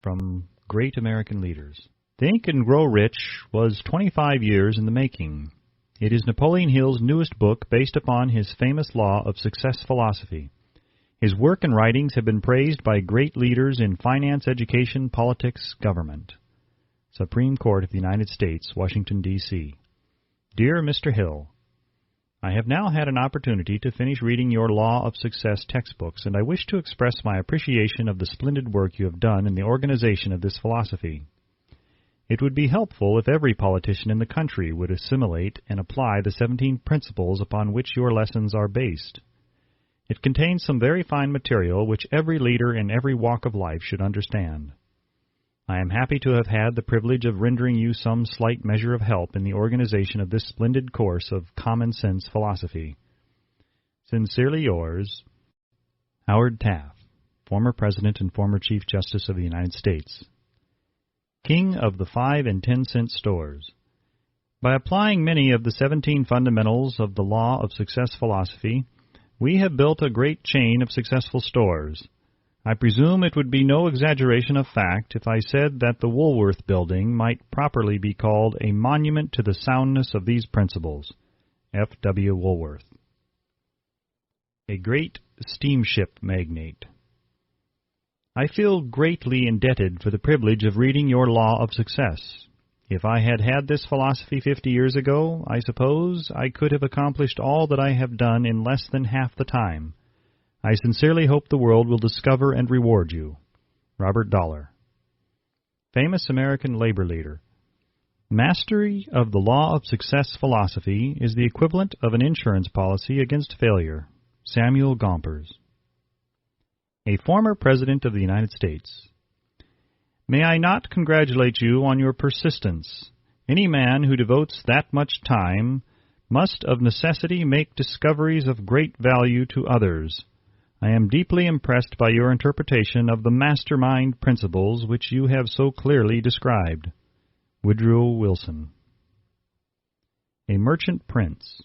from Great American Leaders. Think and Grow Rich was 25 years in the making. It is Napoleon Hill's newest book based upon his famous law of success philosophy. His work and writings have been praised by great leaders in finance, education, politics, government. Supreme Court of the United States, Washington, D.C. Dear Mr. Hill, I have now had an opportunity to finish reading your Law of Success textbooks, and I wish to express my appreciation of the splendid work you have done in the organization of this philosophy. It would be helpful if every politician in the country would assimilate and apply the 17 principles upon which your lessons are based. It contains some very fine material which every leader in every walk of life should understand. I am happy to have had the privilege of rendering you some slight measure of help in the organization of this splendid course of common sense philosophy. Sincerely yours, Howard Taft, former President and former Chief Justice of the United States. King of the 5 and 10 cent stores. By applying many of the 17 fundamentals of the Law of Success philosophy, we have built a great chain of successful stores. I presume it would be no exaggeration of fact if I said that the Woolworth Building might properly be called a monument to the soundness of these principles. F. W. Woolworth. A great steamship magnate. I feel greatly indebted for the privilege of reading your Law of Success. If I had had this philosophy 50 years ago, I suppose I could have accomplished all that I have done in less than half the time. I sincerely hope the world will discover and reward you. Robert Dollar. Famous American labor leader. Mastery of the Law of Success philosophy is the equivalent of an insurance policy against failure. Samuel Gompers. A former President of the United States. May I not congratulate you on your persistence? Any man who devotes that much time must of necessity make discoveries of great value to others. I am deeply impressed by your interpretation of the mastermind principles which you have so clearly described. Woodrow Wilson. A Merchant Prince.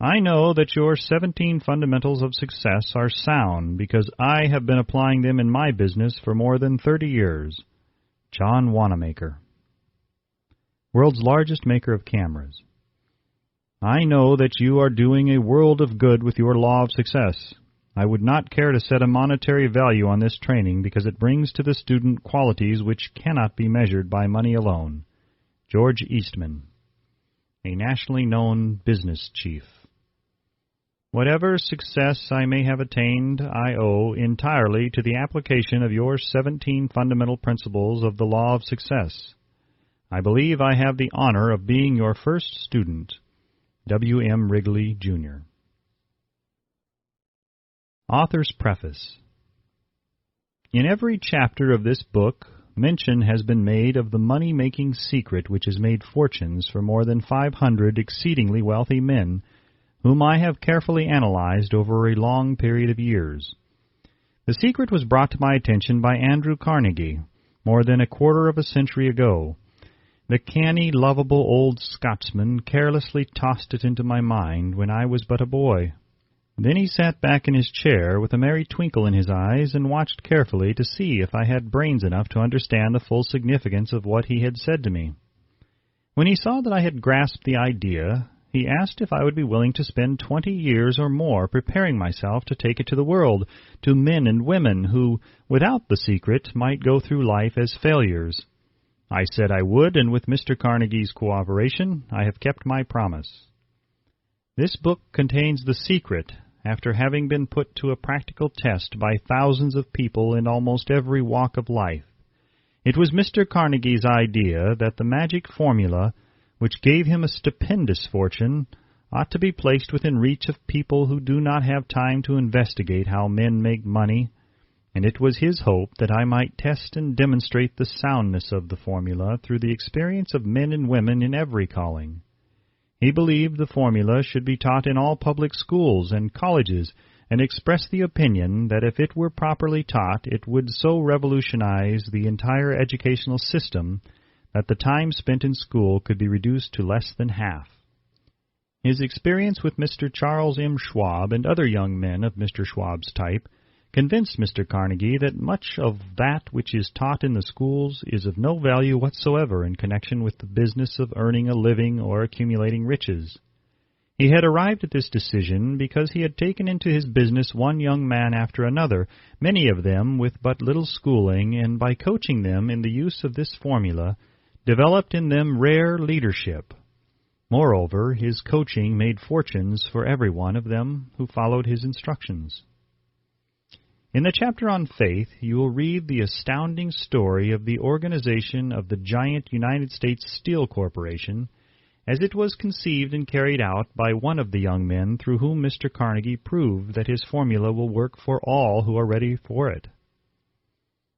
I know that your 17 fundamentals of success are sound because I have been applying them in my business for more than 30 years. John Wanamaker. World's largest maker of cameras. I know that you are doing a world of good with your Law of Success. I would not care to set a monetary value on this training because it brings to the student qualities which cannot be measured by money alone. George Eastman. A nationally known business chief. Whatever success I may have attained, I owe entirely to the application of your 17 fundamental principles of the Law of Success. I believe I have the honor of being your first student. W. M. Wrigley, Jr. Author's Preface. In every chapter of this book, mention has been made of the money-making secret which has made fortunes for more than 500 exceedingly wealthy men, whom I have carefully analyzed over a long period of years. The secret was brought to my attention by Andrew Carnegie more than a quarter of a century ago. The canny, lovable old Scotsman carelessly tossed it into my mind when I was but a boy. Then he sat back in his chair with a merry twinkle in his eyes and watched carefully to see if I had brains enough to understand the full significance of what he had said to me. When he saw that I had grasped the idea, he asked if I would be willing to spend 20 years or more preparing myself to take it to the world, to men and women who, without the secret, might go through life as failures. I said I would, and with Mr. Carnegie's cooperation, I have kept my promise. This book contains the secret, after having been put to a practical test by thousands of people in almost every walk of life. It was Mr. Carnegie's idea that the magic formula, which gave him a stupendous fortune, ought to be placed within reach of people who do not have time to investigate how men make money, and it was his hope that I might test and demonstrate the soundness of the formula through the experience of men and women in every calling. He believed the formula should be taught in all public schools and colleges, and expressed the opinion that if it were properly taught, it would so revolutionize the entire educational system that the time spent in school could be reduced to less than half. His experience with Mr. Charles M. Schwab and other young men of Mr. Schwab's type convinced Mr. Carnegie that much of that which is taught in the schools is of no value whatsoever in connection with the business of earning a living or accumulating riches. He had arrived at this decision because he had taken into his business one young man after another, many of them with but little schooling, and by coaching them in the use of this formula, developed in them rare leadership. Moreover, his coaching made fortunes for every one of them who followed his instructions. In the chapter on faith, you will read the astounding story of the organization of the giant United States Steel Corporation, as it was conceived and carried out by one of the young men through whom Mr. Carnegie proved that his formula will work for all who are ready for it.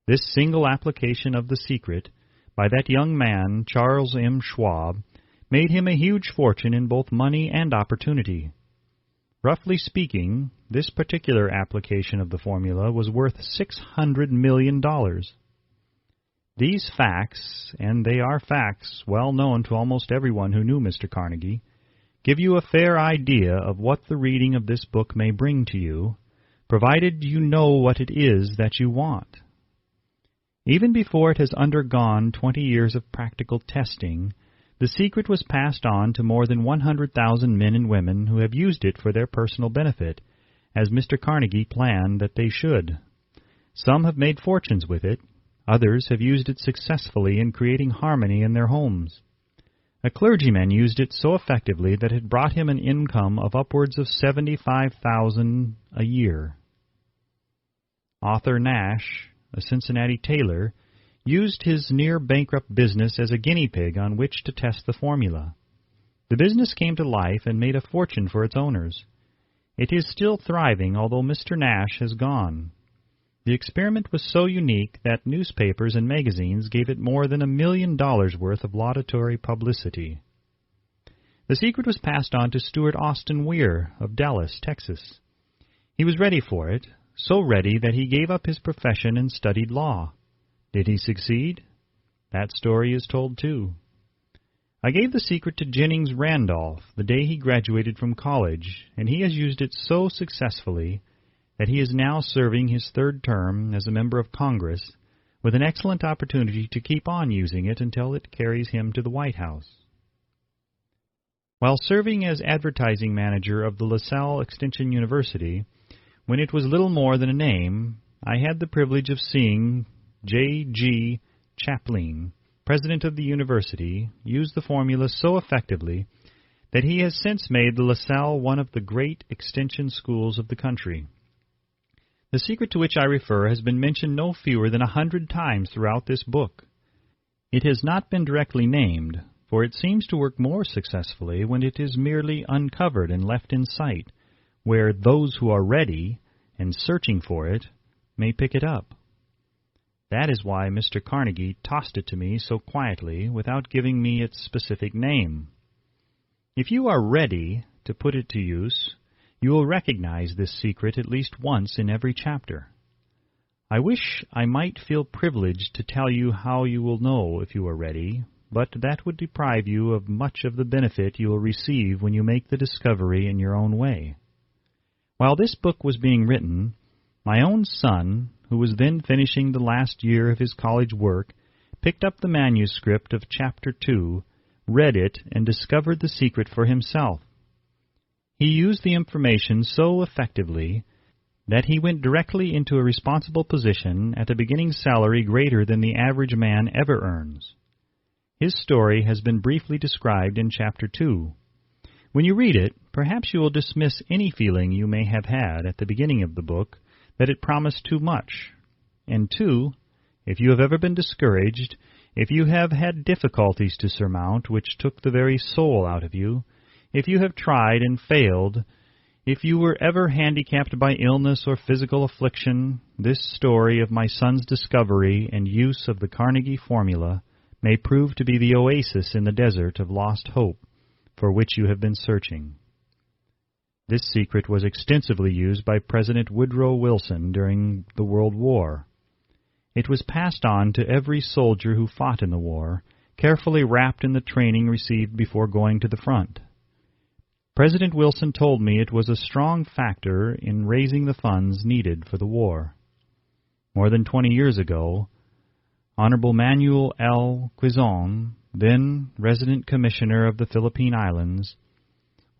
This single application of the secret by that young man, Charles M. Schwab, made him a huge fortune in both money and opportunity. Roughly speaking, this particular application of the formula was worth $600 million. These facts, and they are facts well known to almost everyone who knew Mr. Carnegie, give you a fair idea of what the reading of this book may bring to you, provided you know what it is that you want. Even before it has undergone 20 years of practical testing, the secret was passed on to more than 100,000 men and women who have used it for their personal benefit, as Mr. Carnegie planned that they should. Some have made fortunes with it. Others have used it successfully in creating harmony in their homes. A clergyman used it so effectively that it brought him an income of upwards of $75,000 a year. Arthur Nash, a Cincinnati tailor, used his near-bankrupt business as a guinea pig on which to test the formula. The business came to life and made a fortune for its owners. It is still thriving, although Mr. Nash has gone. The experiment was so unique that newspapers and magazines gave it more than $1 million worth of laudatory publicity. The secret was passed on to Stuart Austin Weir of Dallas, Texas. He was ready for it, so ready that he gave up his profession and studied law. Did he succeed? That story is told too. I gave the secret to Jennings Randolph the day he graduated from college, and he has used it so successfully that he is now serving his third term as a member of Congress, with an excellent opportunity to keep on using it until it carries him to the White House. While serving as advertising manager of the LaSalle Extension University, when it was little more than a name, I had the privilege of seeing J.G. Chaplin, president of the university, use the formula so effectively that he has since made the LaSalle one of the great extension schools of the country. The secret to which I refer has been mentioned no fewer than 100 times throughout this book. It has not been directly named, for it seems to work more successfully when it is merely uncovered and left in sight, where those who are ready and searching for it may pick it up. That is why Mr. Carnegie tossed it to me so quietly without giving me its specific name. If you are ready to put it to use, you will recognize this secret at least once in every chapter. I wish I might feel privileged to tell you how you will know if you are ready, but that would deprive you of much of the benefit you will receive when you make the discovery in your own way. While this book was being written, my own son, who was then finishing the last year of his college work, picked up the manuscript of Chapter 2, read it, and discovered the secret for himself. He used the information so effectively that he went directly into a responsible position at a beginning salary greater than the average man ever earns. His story has been briefly described in Chapter 2. When you read it, perhaps you will dismiss any feeling you may have had at the beginning of the book that it promised too much. And 2, if you have ever been discouraged, if you have had difficulties to surmount which took the very soul out of you, if you have tried and failed, if you were ever handicapped by illness or physical affliction, this story of my son's discovery and use of the Carnegie formula may prove to be the oasis in the desert of lost hope for which you have been searching. This secret was extensively used by President Woodrow Wilson during the World War. It was passed on to every soldier who fought in the war, carefully wrapped in the training received before going to the front. President Wilson told me it was a strong factor in raising the funds needed for the war. More than 20 years ago, Honorable Manuel L. Quizon, then Resident Commissioner of the Philippine Islands,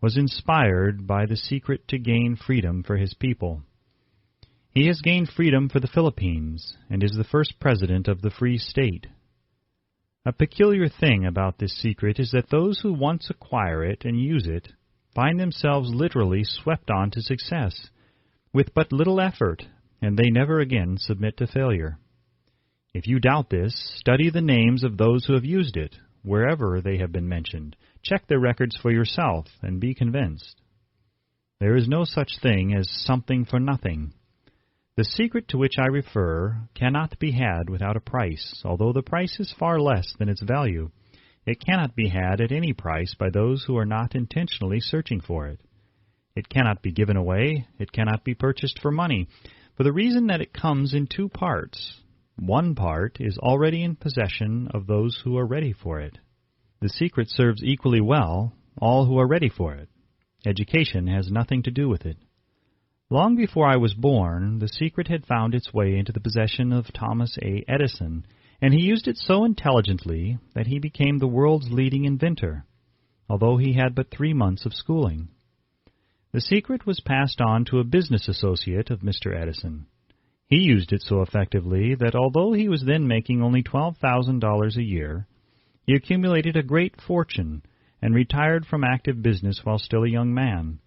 was inspired by the secret to gain freedom for his people. He has gained freedom for the Philippines and is the first president of the Free State. A peculiar thing about this secret is that those who once acquire it and use it find themselves literally swept on to success, with but little effort, and they never again submit to failure. If you doubt this, study the names of those who have used it, wherever they have been mentioned. Check their records for yourself, and be convinced. There is no such thing as something for nothing. The secret to which I refer cannot be had without a price, although the price is far less than its value. It cannot be had at any price by those who are not intentionally searching for it. It cannot be given away. It cannot be purchased for money, for the reason that it comes in two parts. One part is already in possession of those who are ready for it. The secret serves equally well all who are ready for it. Education has nothing to do with it. Long before I was born, the secret had found its way into the possession of Thomas A. Edison, and he used it so intelligently that he became the world's leading inventor, although he had but 3 months of schooling. The secret was passed on to a business associate of Mr. Edison. He used it so effectively that although he was then making only $12,000 a year, he accumulated a great fortune and retired from active business while still a young man.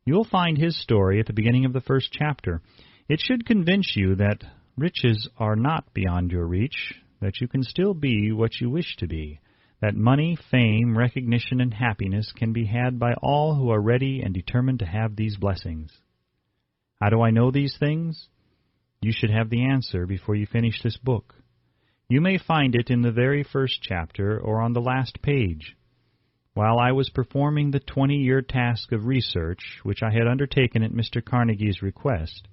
You will find his story at the beginning of the first chapter. It should convince you that riches are not beyond your reach, that you can still be what you wish to be, that money, fame, recognition, and happiness can be had by all who are ready and determined to have these blessings. How do I know these things? You should have the answer before you finish this book. You may find it in the very first chapter or on the last page. While I was performing the 20-year task of research, which I had undertaken at Mr. Carnegie's request,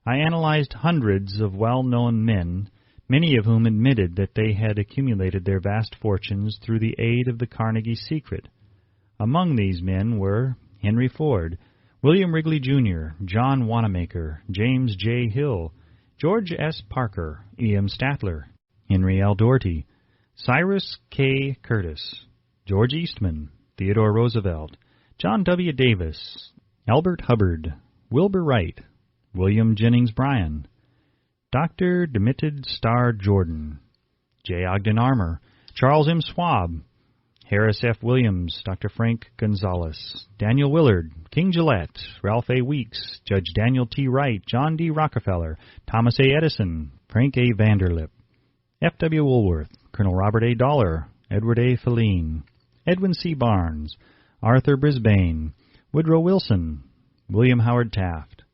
I analyzed hundreds of well-known men, many of whom admitted that they had accumulated their vast fortunes through the aid of the Carnegie secret. Among these men were Henry Ford, William Wrigley, Jr., John Wanamaker, James J. Hill, George S. Parker, E.M. Statler, Henry L. Doherty, Cyrus K. Curtis, George Eastman, Theodore Roosevelt, John W. Davis, Albert Hubbard, Wilbur Wright, William Jennings Bryan, Dr. Demitted Starr Jordan, J. Ogden Armour, Charles M. Schwab, Harris F. Williams, Dr. Frank Gonzalez, Daniel Willard, King Gillette, Ralph A. Weeks, Judge Daniel T. Wright, John D. Rockefeller, Thomas A. Edison, Frank A. Vanderlip, F. W. Woolworth, Colonel Robert A. Dollar, Edward A. Feline, Edwin C. Barnes, Arthur Brisbane, Woodrow Wilson, William Howard Taft,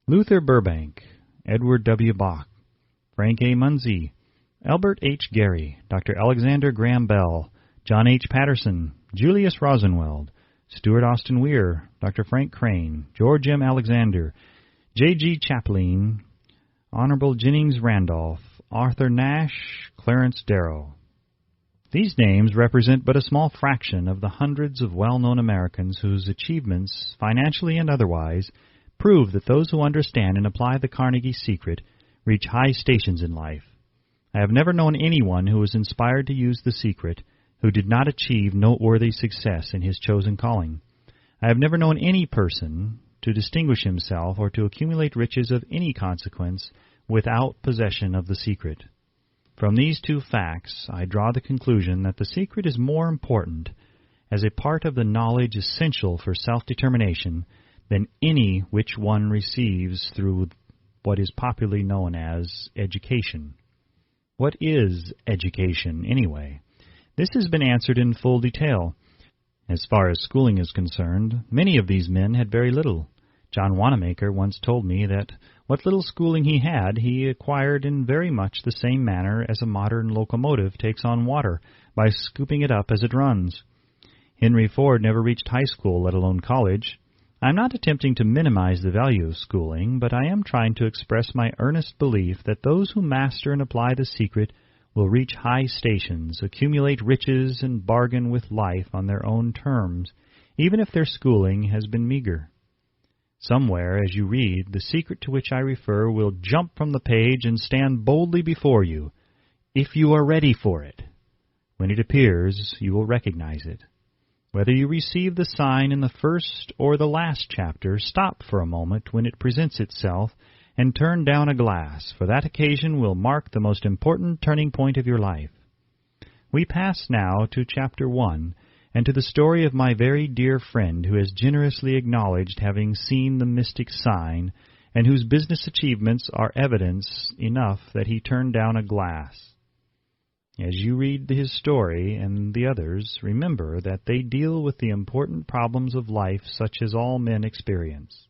Luther Burbank, Edward W. Bach, Frank A. Munsey, Albert H. Gary, Dr. Alexander Graham Bell, John H. Patterson, Julius Rosenweld, Stuart Austin Weir, Dr. Frank Crane, George M. Alexander, J. G. Chaplin, Honorable Jennings Randolph, Arthur Nash, Clarence Darrow. These names represent but a small fraction of the hundreds of well-known Americans whose achievements, financially and otherwise, prove that those who understand and apply the Carnegie secret reach high stations in life. I have never known anyone who was inspired to use the secret who did not achieve noteworthy success in his chosen calling. I have never known any person to distinguish himself or to accumulate riches of any consequence without possession of the secret. From these two facts, I draw the conclusion that the secret is more important as a part of the knowledge essential for self-determination than any which one receives through what is popularly known as education. What is education, anyway? This has been answered in full detail. As far as schooling is concerned, many of these men had very little. John Wanamaker once told me that what little schooling he had, he acquired in very much the same manner as a modern locomotive takes on water, by scooping it up as it runs. Henry Ford never reached high school, let alone college. I am not attempting to minimize the value of schooling, but I am trying to express my earnest belief that those who master and apply the secret will reach high stations, accumulate riches, and bargain with life on their own terms, even if their schooling has been meager. Somewhere, as you read, the secret to which I refer will jump from the page and stand boldly before you, if you are ready for it. When it appears, you will recognize it. Whether you receive the sign in the first or the last chapter, stop for a moment when it presents itself and turn down a glass, for that occasion will mark the most important turning point of your life. We pass now to Chapter 1, and to the story of my very dear friend who has generously acknowledged having seen the mystic sign, and whose business achievements are evidence enough that he turned down a glass. As you read his story and the others, remember that they deal with the important problems of life such as all men experience.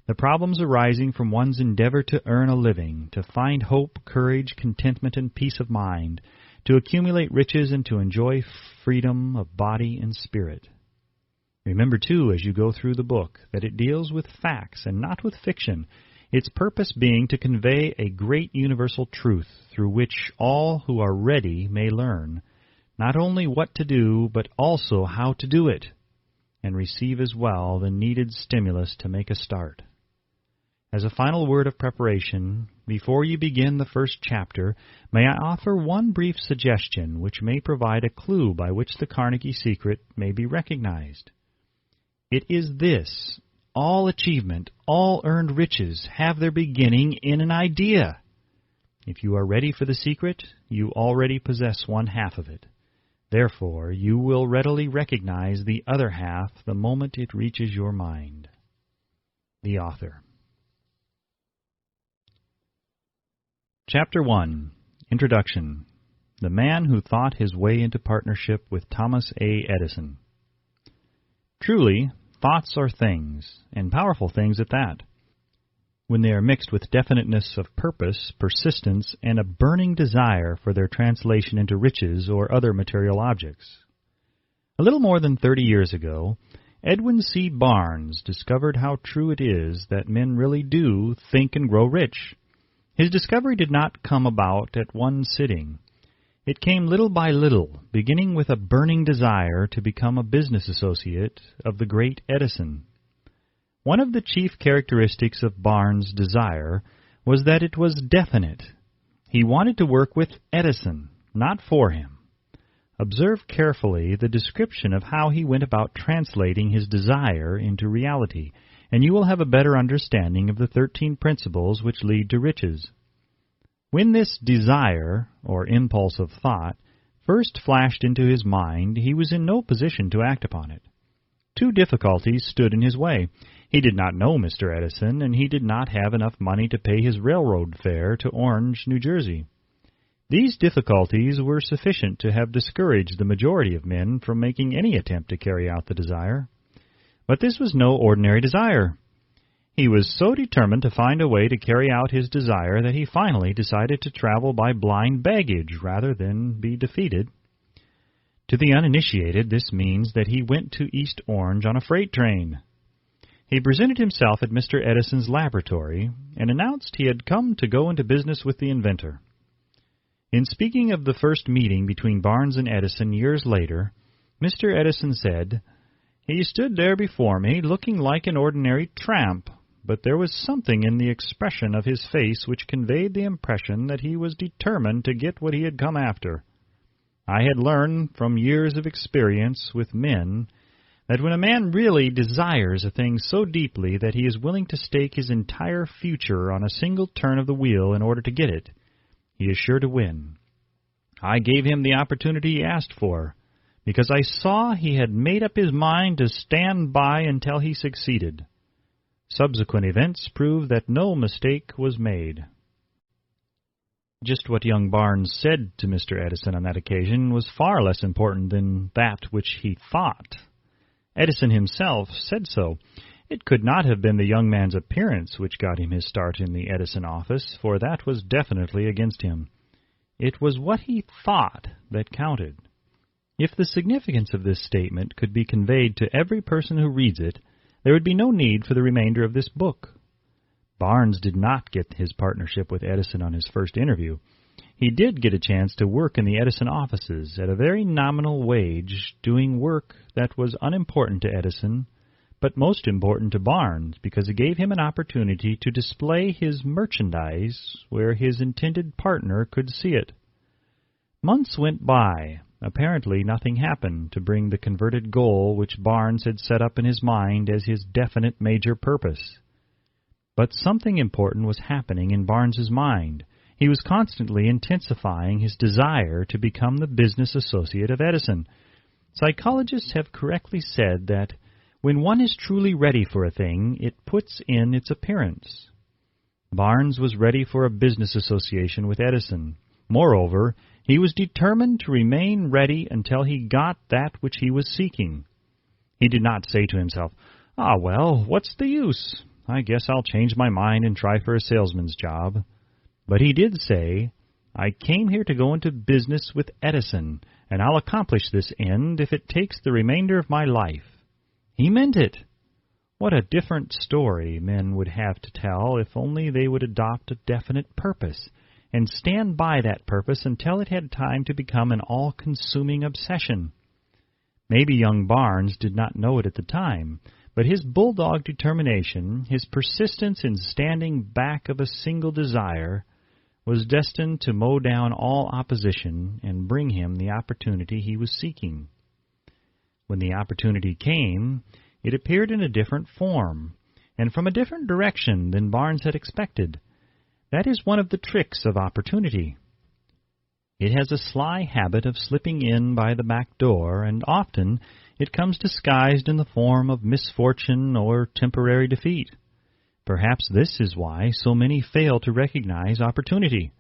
The problems arising from one's endeavor to earn a living, to find hope, courage, contentment, and peace of mind, to accumulate riches and to enjoy freedom of body and spirit. Remember, too, as you go through the book, that it deals with facts and not with fiction, its purpose being to convey a great universal truth through which all who are ready may learn, not only what to do, but also how to do it, and receive as well the needed stimulus to make a start. As a final word of preparation, before you begin the first chapter, may I offer one brief suggestion which may provide a clue by which the Carnegie secret may be recognized. It is this: all achievement, all earned riches have their beginning in an idea. If you are ready for the secret, you already possess one half of it. Therefore, you will readily recognize the other half the moment it reaches your mind. The author. Chapter 1. Introduction. The Man Who Thought His Way into Partnership with Thomas A. Edison. Truly, thoughts are things, and powerful things at that, when they are mixed with definiteness of purpose, persistence, and a burning desire for their translation into riches or other material objects. A little more than 30 years ago, Edwin C. Barnes discovered how true it is that men really do think and grow rich. His discovery did not come about at one sitting. It came little by little, beginning with a burning desire to become a business associate of the great Edison. One of the chief characteristics of Barnes' desire was that it was definite. He wanted to work with Edison, not for him. Observe carefully the description of how he went about translating his desire into reality, and you will have a better understanding of the 13 principles which lead to riches. When this desire, or impulse of thought, first flashed into his mind, he was in no position to act upon it. Two difficulties stood in his way. He did not know Mr. Edison, and he did not have enough money to pay his railroad fare to Orange, New Jersey. These difficulties were sufficient to have discouraged the majority of men from making any attempt to carry out the desire. But this was no ordinary desire. He was so determined to find a way to carry out his desire that he finally decided to travel by blind baggage rather than be defeated. To the uninitiated, this means that he went to East Orange on a freight train. He presented himself at Mr. Edison's laboratory and announced he had come to go into business with the inventor. In speaking of the first meeting between Barnes and Edison years later, Mr. Edison said, "He stood there before me looking like an ordinary tramp, but there was something in the expression of his face which conveyed the impression that he was determined to get what he had come after. I had learned from years of experience with men that when a man really desires a thing so deeply that he is willing to stake his entire future on a single turn of the wheel in order to get it, he is sure to win. I gave him the opportunity he asked for, because I saw he had made up his mind to stand by until he succeeded. Subsequent events prove that no mistake was made." Just what young Barnes said to Mr. Edison on that occasion was far less important than that which he thought. Edison himself said so. It could not have been the young man's appearance which got him his start in the Edison office, for that was definitely against him. It was what he thought that counted. If the significance of this statement could be conveyed to every person who reads it, there would be no need for the remainder of this book. Barnes did not get his partnership with Edison on his first interview. He did get a chance to work in the Edison offices at a very nominal wage, doing work that was unimportant to Edison, but most important to Barnes, because it gave him an opportunity to display his merchandise where his intended partner could see it. Months went by. Apparently nothing happened to bring the converted goal which Barnes had set up in his mind as his definite major purpose. But something important was happening in Barnes's mind. He was constantly intensifying his desire to become the business associate of Edison. Psychologists have correctly said that when one is truly ready for a thing, it puts in its appearance. Barnes was ready for a business association with Edison. Moreover, he was determined to remain ready until he got that which he was seeking. He did not say to himself, "Ah, well, what's the use? I guess I'll change my mind and try for a salesman's job." But he did say, "I came here to go into business with Edison, and I'll accomplish this end if it takes the remainder of my life." He meant it. What a different story men would have to tell if only they would adopt a definite purpose, and stand by that purpose until it had time to become an all-consuming obsession. Maybe young Barnes did not know it at the time, but his bulldog determination, his persistence in standing back of a single desire, was destined to mow down all opposition and bring him the opportunity he was seeking. When the opportunity came, it appeared in a different form, and from a different direction than Barnes had expected. That is one of the tricks of opportunity. It has a sly habit of slipping in by the back door, and often it comes disguised in the form of misfortune or temporary defeat. Perhaps this is why so many fail to recognize opportunity.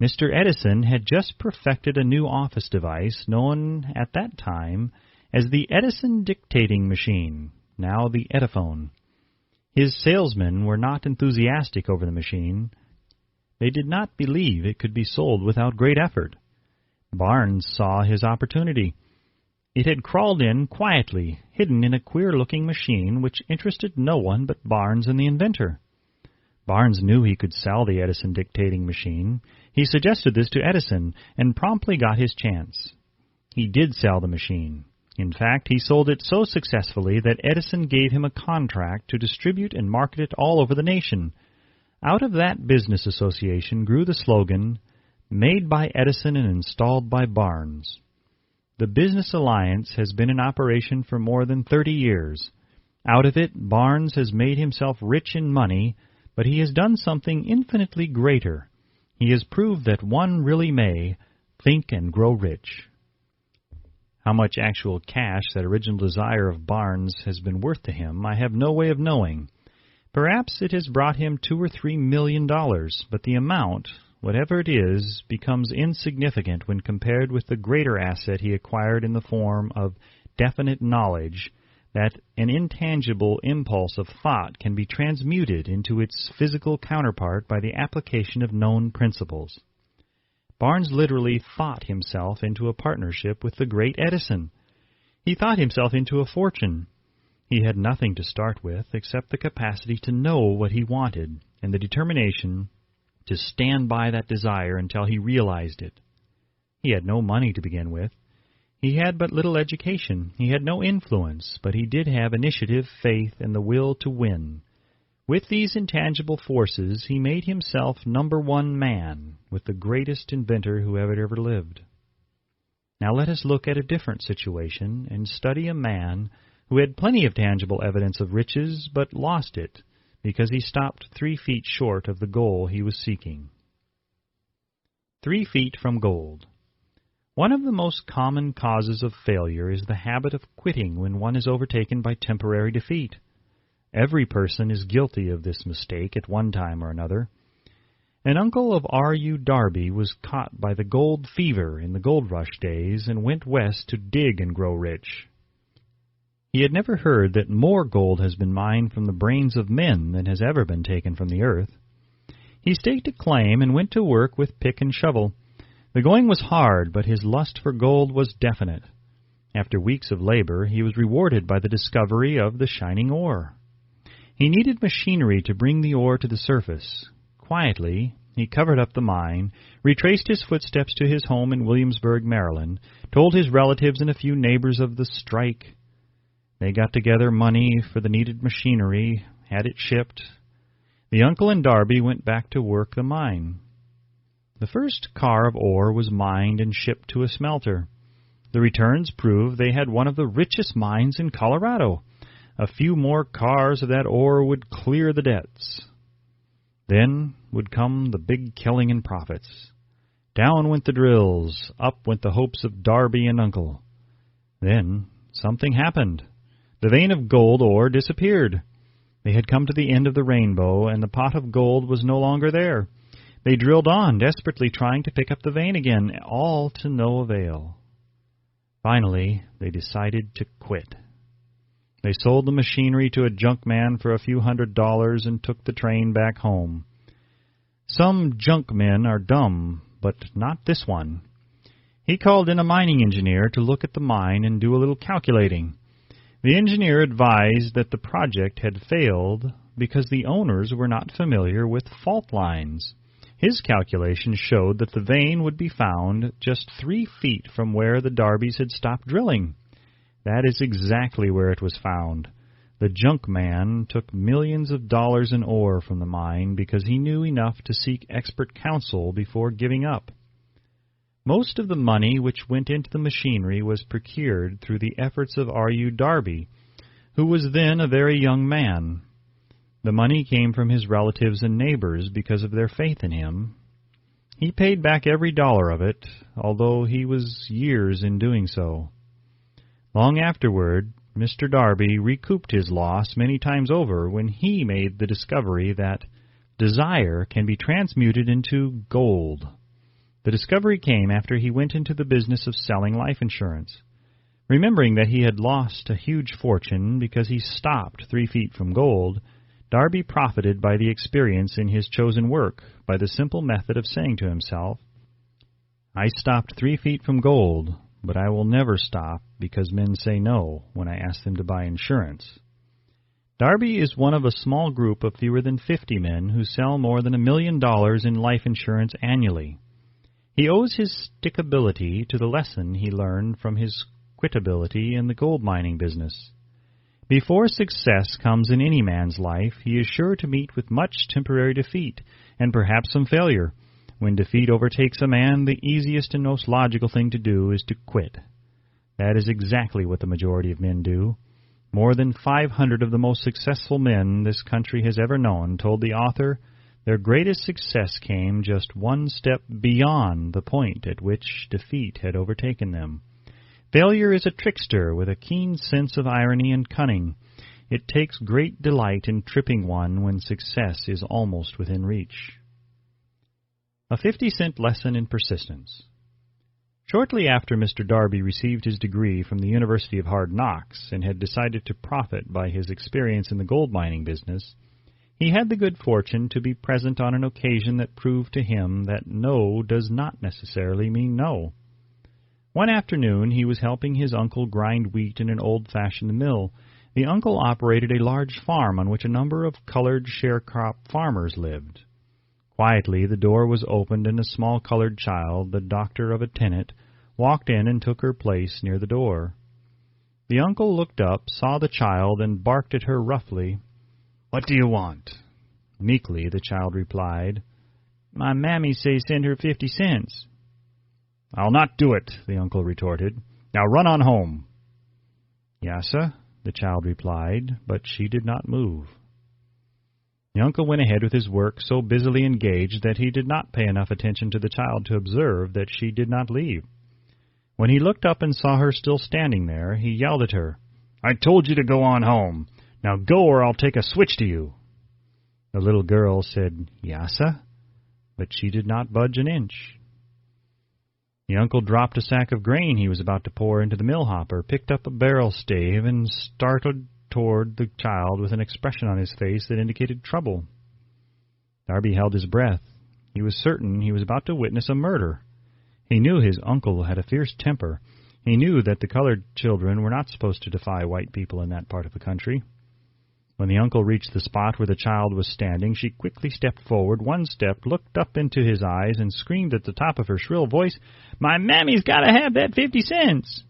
Mr. Edison had just perfected a new office device known at that time as the Edison dictating machine, now the Ediphone. His salesmen were not enthusiastic over the machine. They did not believe it could be sold without great effort. Barnes saw his opportunity. It had crawled in quietly, hidden in a queer-looking machine which interested no one but Barnes and the inventor. Barnes knew he could sell the Edison dictating machine. He suggested this to Edison and promptly got his chance. He did sell the machine. In fact, he sold it so successfully that Edison gave him a contract to distribute and market it all over the nation. Out of that business association grew the slogan, "Made by Edison and installed by Barnes." The business alliance has been in operation for more than 30 years. Out of it, Barnes has made himself rich in money, but he has done something infinitely greater. He has proved that one really may think and grow rich. How much actual cash that original desire of Barnes has been worth to him, I have no way of knowing. Perhaps it has brought him $2 or $3 million, but the amount, whatever it is, becomes insignificant when compared with the greater asset he acquired in the form of definite knowledge that an intangible impulse of thought can be transmuted into its physical counterpart by the application of known principles. Barnes literally thought himself into a partnership with the great Edison. He thought himself into a fortune. He had nothing to start with except the capacity to know what he wanted and the determination to stand by that desire until he realized it. He had no money to begin with. He had but little education. He had no influence, but he did have initiative, faith, and the will to win. With these intangible forces, he made himself #1 man with the greatest inventor who ever lived. Now let us look at a different situation and study a man who had plenty of tangible evidence of riches, but lost it because he stopped 3 feet short of the goal he was seeking. 3 feet from gold. One of the most common causes of failure is the habit of quitting when one is overtaken by temporary defeat. Every person is guilty of this mistake at one time or another. An uncle of R.U. Darby was caught by the gold fever in the gold rush days and went west to dig and grow rich. He had never heard that more gold has been mined from the brains of men than has ever been taken from the earth. He staked a claim and went to work with pick and shovel. The going was hard, but his lust for gold was definite. After weeks of labor, he was rewarded by the discovery of the shining ore. He needed machinery to bring the ore to the surface. Quietly, He covered up the mine, retraced his footsteps to his home in Williamsburg, Maryland, told his relatives and a few neighbors of the strike. They got together money for the needed machinery, had it shipped. The uncle and Darby went back to work the mine. The first car of ore was mined and shipped to a smelter. The returns proved they had one of the richest mines in Colorado. A few more cars of that ore would clear the debts. Then would come the big killing and profits. Down went the drills, up went the hopes of Darby and Uncle. Then something happened. The vein of gold ore disappeared. They had come to the end of the rainbow, and the pot of gold was no longer there. They drilled on, desperately trying to pick up the vein again, all to no avail. Finally, they decided to quit. They sold the machinery to a junk man for a few $100s and took the train back home. Some junk men are dumb, but not this one. He called in a mining engineer to look at the mine and do a little calculating. The engineer advised that the project had failed because the owners were not familiar with fault lines. His calculations showed that the vein would be found just 3 feet from where the Darbys had stopped drilling. That is exactly where it was found. The junk man took millions of dollars in ore from the mine because he knew enough to seek expert counsel before giving up. Most of the money which went into the machinery was procured through the efforts of R.U. Darby, who was then a very young man. The money came from his relatives and neighbors because of their faith in him. He paid back every dollar of it, although he was years in doing so. Long afterward, Mr. Darby recouped his loss many times over when he made the discovery that desire can be transmuted into gold. The discovery came after he went into the business of selling life insurance. Remembering that he had lost a huge fortune because he stopped 3 feet from gold, Darby profited by the experience in his chosen work by the simple method of saying to himself, "I stopped 3 feet from gold, but I will never stop because men say no when I ask them to buy insurance." Darby is one of a small group of fewer than 50 men who sell more than $1 million in life insurance annually. He owes his stickability to the lesson he learned from his quitability in the gold mining business. Before success comes in any man's life, he is sure to meet with much temporary defeat and perhaps some failure. When defeat overtakes a man, the easiest and most logical thing to do is to quit. That is exactly what the majority of men do. More than 500 of the most successful men this country has ever known told the author their greatest success came just one step beyond the point at which defeat had overtaken them. Failure is a trickster with a keen sense of irony and cunning. It takes great delight in tripping one when success is almost within reach. A 50-cent lesson in persistence. Shortly after Mr. Darby received his degree from the University of Hard Knocks and had decided to profit by his experience in the gold mining business, he had the good fortune to be present on an occasion that proved to him that no does not necessarily mean no. One afternoon he was helping his uncle grind wheat in an old-fashioned mill. The uncle operated a large farm on which a number of colored sharecrop farmers lived. Quietly the door was opened and a small colored child, the doctor of a tenant, walked in and took her place near the door. The uncle looked up, saw the child, and barked at her roughly. "What do you want?" Meekly the child replied, "My mammy say send her 50 cents. "I'll not do it," the uncle retorted. "Now run on home." "Yassa," the child replied, but she did not move. The uncle went ahead with his work, so busily engaged that he did not pay enough attention to the child to observe that she did not leave. When he looked up and saw her still standing there, he yelled at her, "I told you to go on home. Now go or I'll take a switch to you." The little girl said, "Yassa," but she did not budge an inch. The uncle dropped a sack of grain he was about to pour into the mill hopper, picked up a barrel stave, and started toward the child with an expression on his face that indicated trouble. Darby held his breath. He was certain he was about to witness a murder. He knew his uncle had a fierce temper. He knew that the colored children were not supposed to defy white people in that part of the country. When the uncle reached the spot where the child was standing, she quickly stepped forward, one step, looked up into his eyes, and screamed at the top of her shrill voice, "My mammy's got to have that 50 cents!"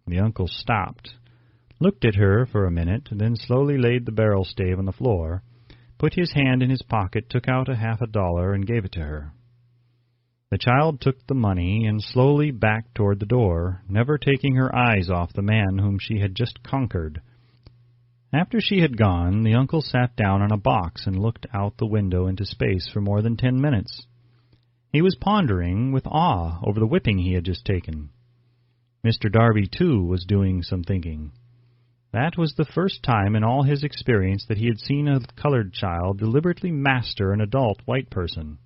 The uncle stopped, looked at her for a minute, then slowly laid the barrel stave on the floor, put his hand in his pocket, took out $50, and gave it to her. The child took the money and slowly backed toward the door, never taking her eyes off the man whom she had just conquered. After she had gone, the uncle sat down on a box and looked out the window into space for more than 10 minutes. He was pondering with awe over the whipping he had just taken. Mr. Darby, too, was doing some thinking. That was the first time in all his experience that he had seen a colored child deliberately master an adult white person.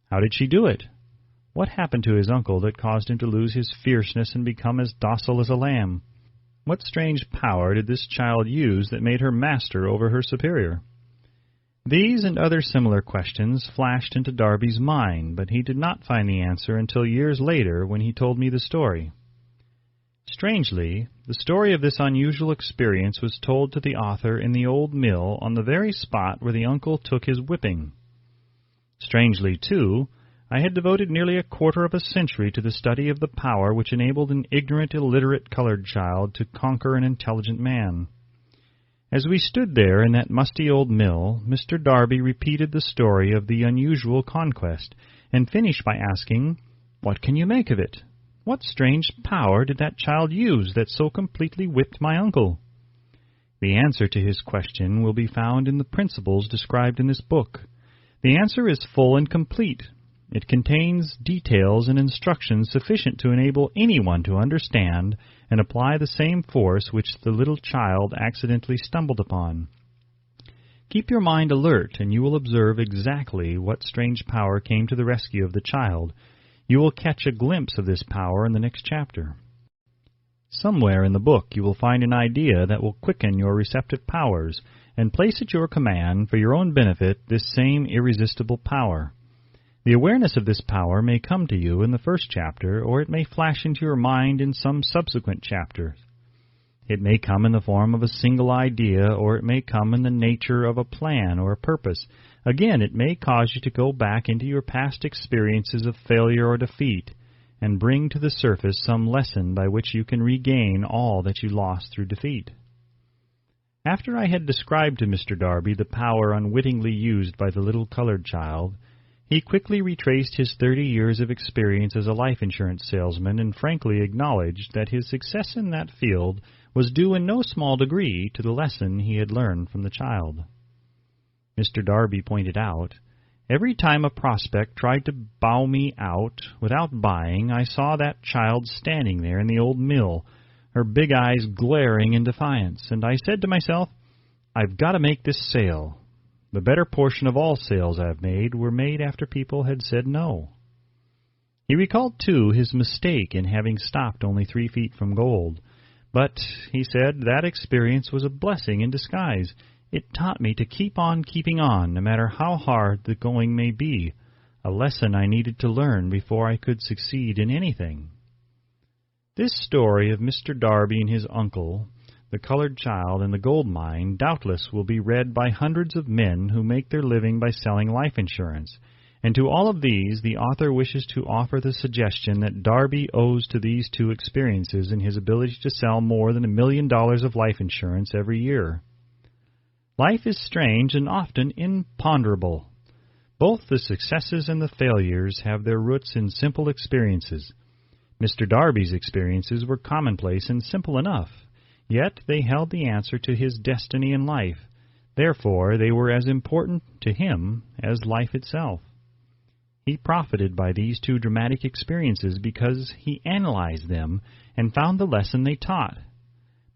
How did she do it? What happened to his uncle that caused him to lose his fierceness and become as docile as a lamb? What strange power did this child use that made her master over her superior? These and other similar questions flashed into Darby's mind, but he did not find the answer until years later when he told me the story. Strangely, the story of this unusual experience was told to the author in the old mill on the very spot where the uncle took his whipping. Strangely, too, I had devoted nearly a quarter of a century to the study of the power which enabled an ignorant, illiterate colored child to conquer an intelligent man. As we stood there in that musty old mill, Mr. Darby repeated the story of the unusual conquest, and finished by asking, "What can you make of it? What strange power did that child use that so completely whipped my uncle?" The answer to his question will be found in the principles described in this book. The answer is full and complete. It contains details and instructions sufficient to enable anyone to understand and apply the same force which the little child accidentally stumbled upon. Keep your mind alert, and you will observe exactly what strange power came to the rescue of the child. You will catch a glimpse of this power in the next chapter. Somewhere in the book you will find an idea that will quicken your receptive powers and place at your command for your own benefit this same irresistible power. The awareness of this power may come to you in the first chapter, or it may flash into your mind in some subsequent chapter. It may come in the form of a single idea, or it may come in the nature of a plan or a purpose. Again, it may cause you to go back into your past experiences of failure or defeat and bring to the surface some lesson by which you can regain all that you lost through defeat. After I had described to Mr. Darby the power unwittingly used by the little colored child, he quickly retraced his 30 years of experience as a life insurance salesman and frankly acknowledged that his success in that field was due in no small degree to the lesson he had learned from the child. Mr. Darby pointed out, every time a prospect tried to bow me out without buying, I saw that child standing there in the old mill, her big eyes glaring in defiance, and I said to myself, I've got to make this sale. The better portion of all sales I've made were made after people had said no. He recalled, too, his mistake in having stopped only 3 feet from gold. But, he said, that experience was a blessing in disguise. It taught me to keep on keeping on, no matter how hard the going may be, a lesson I needed to learn before I could succeed in anything. This story of Mr. Darby and his uncle, the colored child, and the gold mine doubtless will be read by hundreds of men who make their living by selling life insurance, and to all of these the author wishes to offer the suggestion that Darby owes to these 2 experiences in his ability to sell more than $1 million of life insurance every year. Life is strange and often imponderable. Both the successes and the failures have their roots in simple experiences. Mr. Darby's experiences were commonplace and simple enough, yet they held the answer to his destiny in life. Therefore, they were as important to him as life itself. He profited by these 2 dramatic experiences because he analyzed them and found the lesson they taught.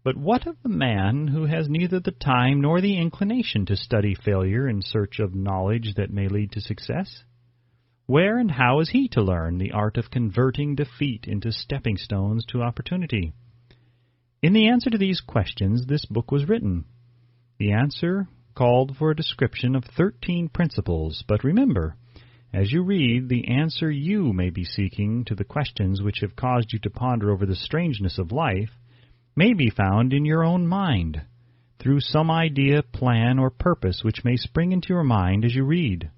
But what of the man who has neither the time nor the inclination to study failure in search of knowledge that may lead to success? Where and how is he to learn the art of converting defeat into stepping stones to opportunity? In the answer to these questions, this book was written. The answer called for a description of 13 principles, but remember, as you read, the answer you may be seeking to the questions which have caused you to ponder over the strangeness of life may be found in your own mind. through some idea, plan, or purpose which may spring into your mind as you read.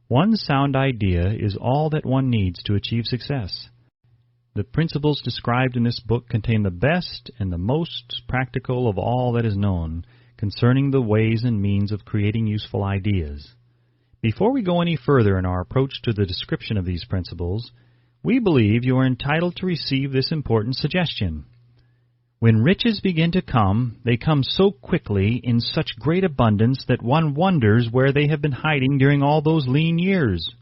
One sound idea is all that one needs to achieve success. The principles described in this book contain the best and the most practical of all that is known concerning the ways and means of creating useful ideas. Before we go any further in our approach to the description of these principles, we believe you are entitled to receive this important suggestion. When riches begin to come, they come so quickly in such great abundance that one wonders where they have been hiding during all those lean years.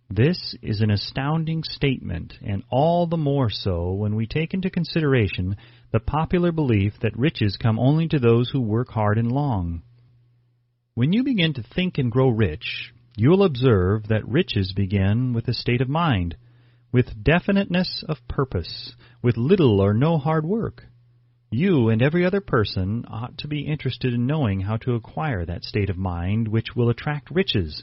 This is an astounding statement, and all the more so when we take into consideration the popular belief that riches come only to those who work hard and long. When you begin to think and grow rich, you will observe that riches begin with a state of mind, with definiteness of purpose, with little or no hard work. You and every other person ought to be interested in knowing how to acquire that state of mind which will attract riches.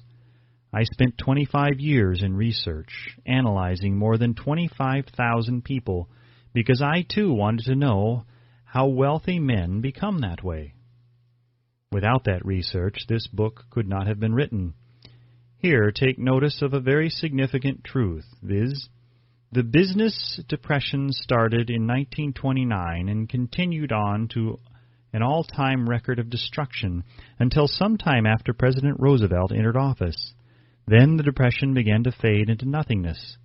I spent 25 years in research, analyzing more than 25,000 people, because I too wanted to know how wealthy men become that way. Without that research, this book could not have been written. Here, take notice of a very significant truth, viz., the business depression started in 1929 and continued on to an all-time record of destruction until sometime after President Roosevelt entered office. Then the depression began to fade into nothingness.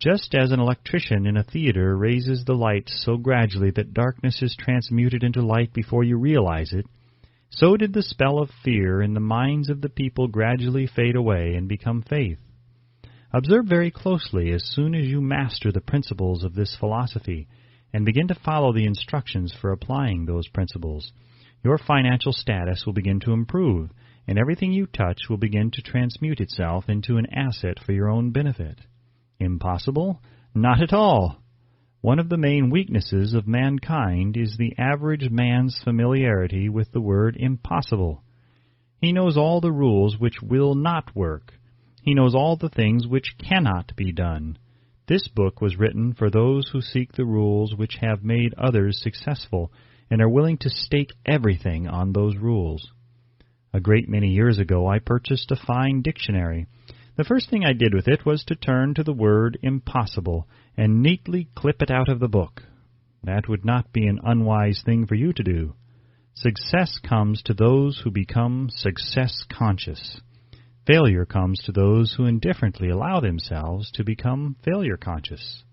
Just as an electrician in a theater raises the light so gradually that darkness is transmuted into light before you realize it, so did the spell of fear in the minds of the people gradually fade away and become faith. Observe very closely as soon as you master the principles of this philosophy and begin to follow the instructions for applying those principles. Your financial status will begin to improve, and everything you touch will begin to transmute itself into an asset for your own benefit. Impossible? Not at all. One of the main weaknesses of mankind is the average man's familiarity with the word impossible. He knows all the rules which will not work. He knows all the things which cannot be done. This book was written for those who seek the rules which have made others successful and are willing to stake everything on those rules. A great many years ago I purchased a fine dictionary. The first thing I did with it was to turn to the word impossible and neatly clip it out of the book. That would not be an unwise thing for you to do. Success comes to those who become success-conscious. Failure comes to those who indifferently allow themselves to become failure-conscious.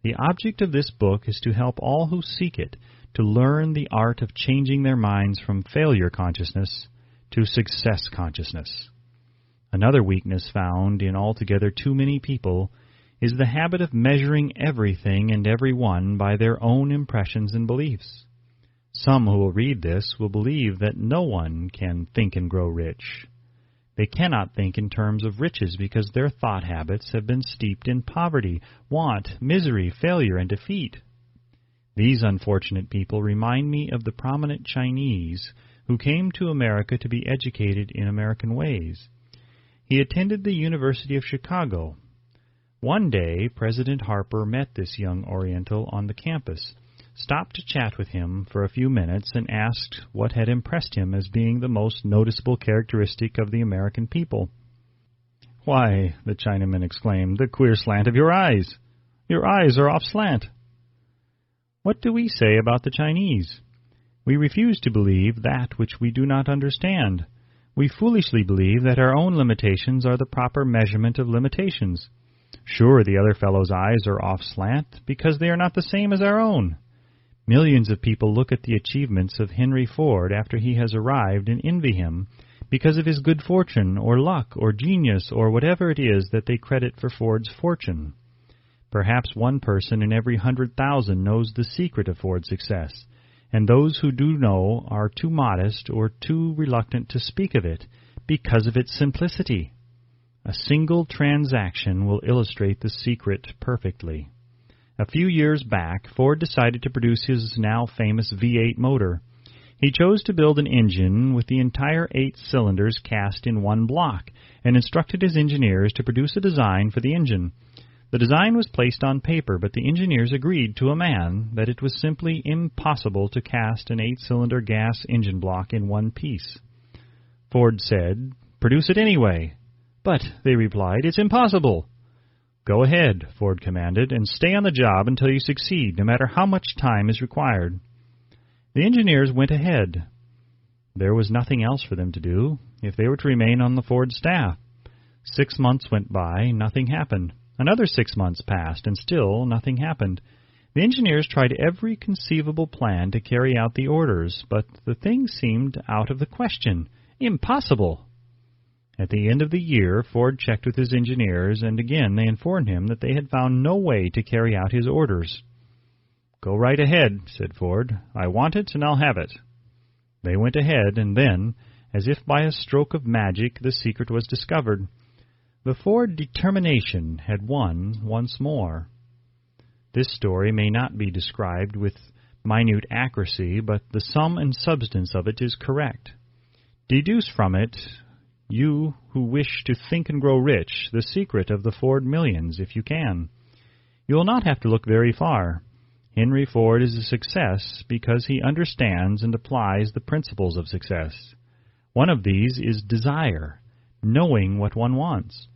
The object of this book is to help all who seek it to learn the art of changing their minds from failure-consciousness to success-consciousness. Another weakness found in altogether too many people is the habit of measuring everything and everyone by their own impressions and beliefs. Some who will read this will believe that no one can think and grow rich. They cannot think in terms of riches because their thought habits have been steeped in poverty, want, misery, failure, and defeat. These unfortunate people remind me of the prominent Chinese who came to America to be educated in American ways. He attended the University of Chicago. One day, President Harper met this young Oriental on the campus, stopped to chat with him for a few minutes, and asked what had impressed him as being the most noticeable characteristic of the American people. "Why," the Chinaman exclaimed, "the queer slant of your eyes. Your eyes are off slant." What do we say about the Chinese? We refuse to believe that which we do not understand. We foolishly believe that our own limitations are the proper measurement of limitations. Sure, the other fellow's eyes are off slant because they are not the same as our own. Millions of people look at the achievements of Henry Ford after he has arrived and envy him because of his good fortune or luck or genius or whatever it is that they credit for Ford's fortune. Perhaps one person in every 100,000 knows the secret of Ford's success, and those who do know are too modest or too reluctant to speak of it because of its simplicity. A single transaction will illustrate the secret perfectly. A few years back, Ford decided to produce his now famous V8 motor. He chose to build an engine with the entire 8 cylinders cast in one block and instructed his engineers to produce a design for the engine. The design was placed on paper, but the engineers agreed to a man that it was simply impossible to cast an 8-cylinder gas engine block in one piece. Ford said, "Produce it anyway." "But," they replied, "it's impossible." "Go ahead," Ford commanded, "and stay on the job until you succeed, no matter how much time is required." The engineers went ahead. There was nothing else for them to do if they were to remain on the Ford staff. 6 months went by, nothing happened. Another 6 months passed, and still nothing happened. The engineers tried every conceivable plan to carry out the orders, but the thing seemed out of the question. Impossible! At the end of the year, Ford checked with his engineers, and again they informed him that they had found no way to carry out his orders. "Go right ahead," said Ford. "I want it, and I'll have it." They went ahead, and then, as if by a stroke of magic, the secret was discovered. The Ford determination had won once more. This story may not be described with minute accuracy, but the sum and substance of it is correct. Deduce from it, you who wish to think and grow rich, the secret of the Ford millions, if you can. You will not have to look very far. Henry Ford is a success because he understands and applies the principles of success. One of these is desire, knowing what one wants.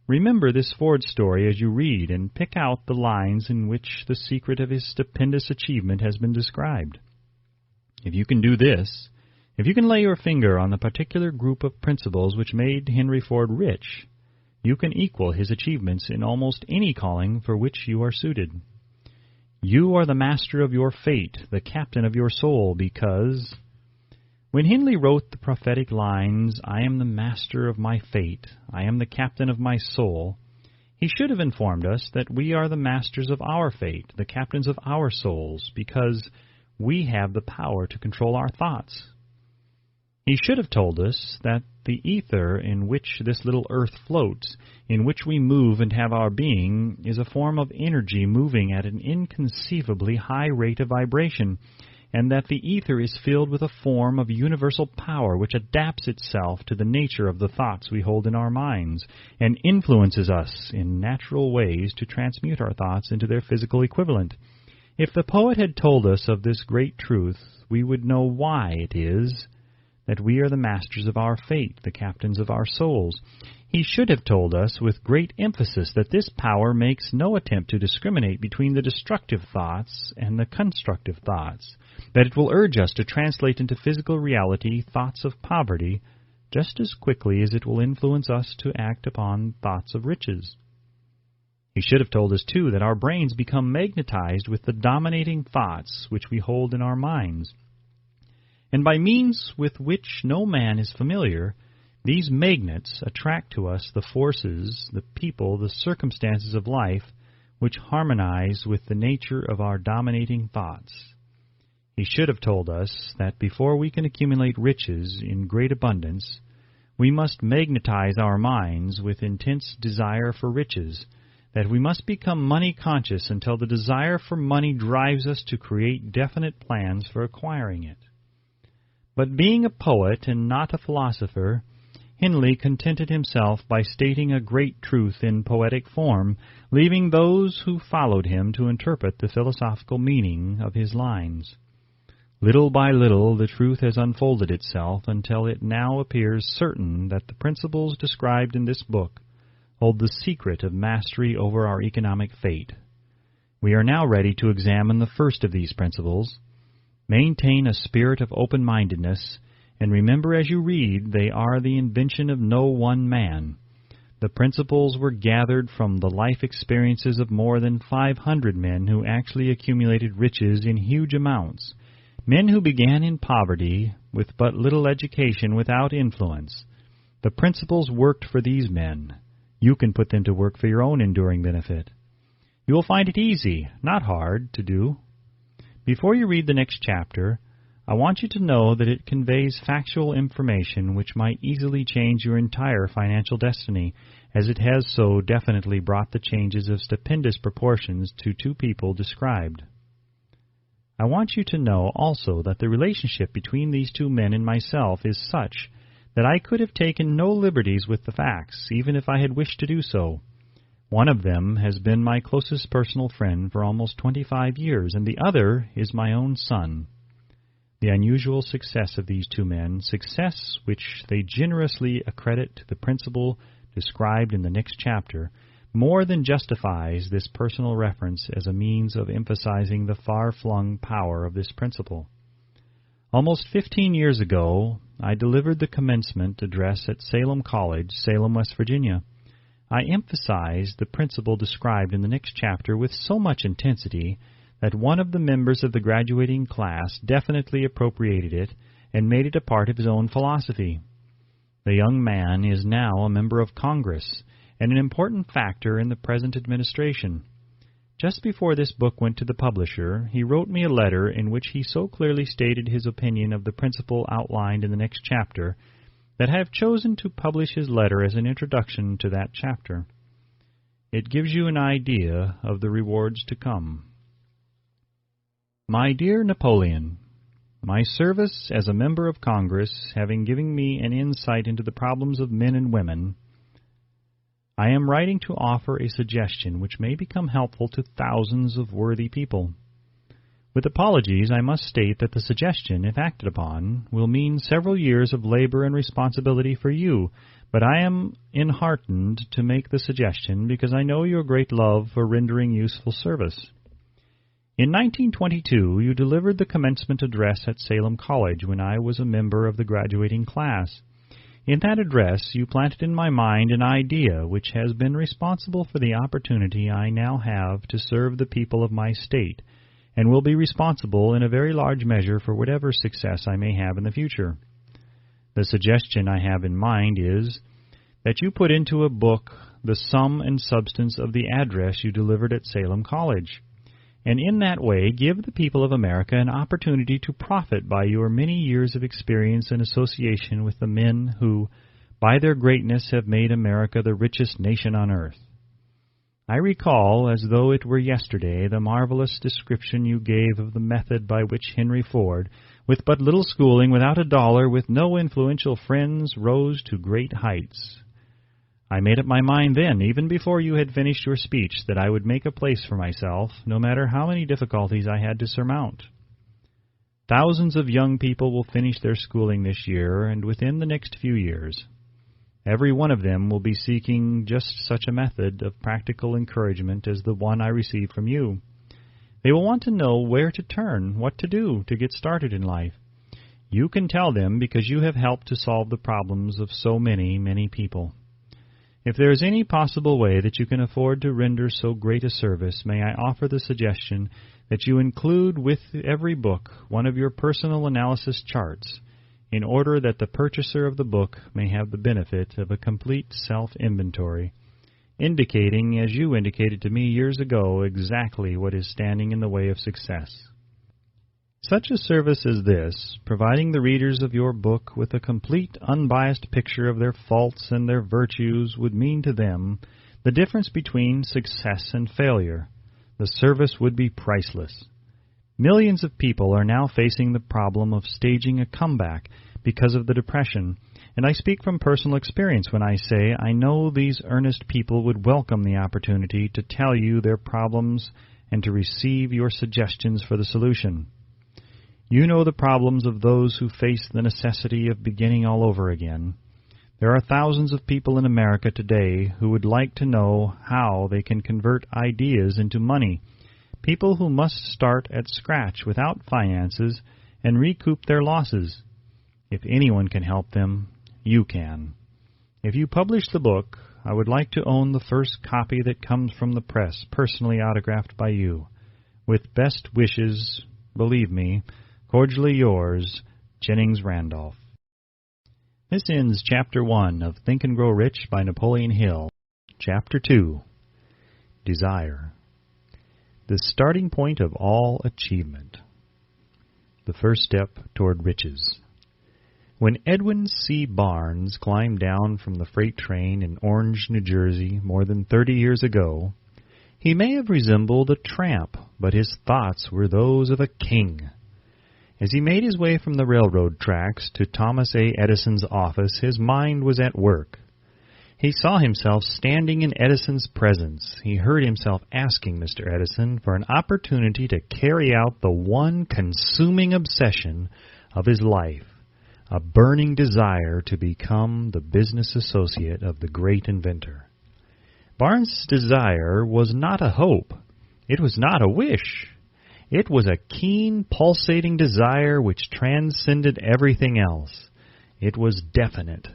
Remember this Ford story as you read, and pick out the lines in which the secret of his stupendous achievement has been described. If you can do this, if you can lay your finger on the particular group of principles which made Henry Ford rich, you can equal his achievements in almost any calling for which you are suited. You are the master of your fate, the captain of your soul, because when Henley wrote the prophetic lines, "I am the master of my fate, I am the captain of my soul," he should have informed us that we are the masters of our fate, the captains of our souls, because we have the power to control our thoughts. He should have told us that the ether in which this little earth floats, in which we move and have our being, is a form of energy moving at an inconceivably high rate of vibration, and that the ether is filled with a form of universal power which adapts itself to the nature of the thoughts we hold in our minds, and influences us in natural ways to transmute our thoughts into their physical equivalent. If the poet had told us of this great truth, we would know why it is that we are the masters of our fate, the captains of our souls. He should have told us with great emphasis that this power makes no attempt to discriminate between the destructive thoughts and the constructive thoughts, that it will urge us to translate into physical reality thoughts of poverty just as quickly as it will influence us to act upon thoughts of riches. He should have told us, too, that our brains become magnetized with the dominating thoughts which we hold in our minds. And by means with which no man is familiar, these magnets attract to us the forces, the people, the circumstances of life which harmonize with the nature of our dominating thoughts. He should have told us that before we can accumulate riches in great abundance, we must magnetize our minds with intense desire for riches, that we must become money-conscious until the desire for money drives us to create definite plans for acquiring it. But being a poet and not a philosopher, Henley contented himself by stating a great truth in poetic form, leaving those who followed him to interpret the philosophical meaning of his lines. Little by little the truth has unfolded itself until it now appears certain that the principles described in this book hold the secret of mastery over our economic fate. We are now ready to examine the first of these principles. Maintain a spirit of open-mindedness, and remember as you read they are the invention of no one man. The principles were gathered from the life experiences of more than 500 men who actually accumulated riches in huge amounts, men who began in poverty with but little education, without influence. The principles worked for these men. You can put them to work for your own enduring benefit. You will find it easy, not hard, to do. Before you read the next chapter, I want you to know that it conveys factual information which might easily change your entire financial destiny, as it has so definitely brought the changes of stupendous proportions to two people described. I want you to know also that the relationship between these two men and myself is such that I could have taken no liberties with the facts, even if I had wished to do so. One of them has been my closest personal friend for almost 25 years, and the other is my own son. The unusual success of these two men, success which they generously accredit to the principle described in the next chapter, more than justifies this personal reference as a means of emphasizing the far-flung power of this principle. Almost 15 years ago, I delivered the commencement address at Salem College, Salem, West Virginia. I emphasized the principle described in the next chapter with so much intensity that one of the members of the graduating class definitely appropriated it and made it a part of his own philosophy. The young man is now a member of Congress and an important factor in the present administration. Just before this book went to the publisher, he wrote me a letter in which he so clearly stated his opinion of the principle outlined in the next chapter that I have chosen to publish his letter as an introduction to that chapter. It gives you an idea of the rewards to come. My dear Napoleon, my service as a member of Congress having given me an insight into the problems of men and women, I am writing to offer a suggestion which may become helpful to thousands of worthy people. With apologies, I must state that the suggestion, if acted upon, will mean several years of labor and responsibility for you, but I am enheartened to make the suggestion because I know your great love for rendering useful service. In 1922, you delivered the commencement address at Salem College when I was a member of the graduating class. In that address, you planted in my mind an idea which has been responsible for the opportunity I now have to serve the people of my state, and will be responsible in a very large measure for whatever success I may have in the future. The suggestion I have in mind is that you put into a book the sum and substance of the address you delivered at Salem College, and in that way give the people of America an opportunity to profit by your many years of experience and association with the men who, by their greatness, have made America the richest nation on earth. I recall, as though it were yesterday, the marvelous description you gave of the method by which Henry Ford, with but little schooling, without a dollar, with no influential friends, rose to great heights. I made up my mind then, even before you had finished your speech, that I would make a place for myself, no matter how many difficulties I had to surmount. Thousands of young people will finish their schooling this year, and within the next few years. Every one of them will be seeking just such a method of practical encouragement as the one I received from you. They will want to know where to turn, what to do to get started in life. You can tell them because you have helped to solve the problems of so many, many people. If there is any possible way that you can afford to render so great a service, may I offer the suggestion that you include with every book one of your personal analysis charts, in order that the purchaser of the book may have the benefit of a complete self-inventory, indicating, as you indicated to me years ago, exactly what is standing in the way of success. Such a service as this, providing the readers of your book with a complete, unbiased picture of their faults and their virtues, would mean to them the difference between success and failure. The service would be priceless. Millions of people are now facing the problem of staging a comeback because of the Depression, and I speak from personal experience when I say I know these earnest people would welcome the opportunity to tell you their problems and to receive your suggestions for the solution. You know the problems of those who face the necessity of beginning all over again. There are thousands of people in America today who would like to know how they can convert ideas into money, people who must start at scratch without finances and recoup their losses. If anyone can help them, you can. If you publish the book, I would like to own the first copy that comes from the press, personally autographed by you. With best wishes, believe me, cordially yours, Jennings Randolph. This ends Chapter 1 of Think and Grow Rich by Napoleon Hill. Chapter 2, Desire. The starting point of all achievement. The first step toward riches. When Edwin C. Barnes climbed down from the freight train in Orange, New Jersey, more than 30 years ago, he may have resembled a tramp, but his thoughts were those of a king. As he made his way from the railroad tracks to Thomas A. Edison's office, his mind was at work. He saw himself standing in Edison's presence. He heard himself asking Mr. Edison for an opportunity to carry out the one consuming obsession of his life, a burning desire to become the business associate of the great inventor. Barnes' desire was not a hope. It was not a wish. It was a keen, pulsating desire which transcended everything else. It was definite.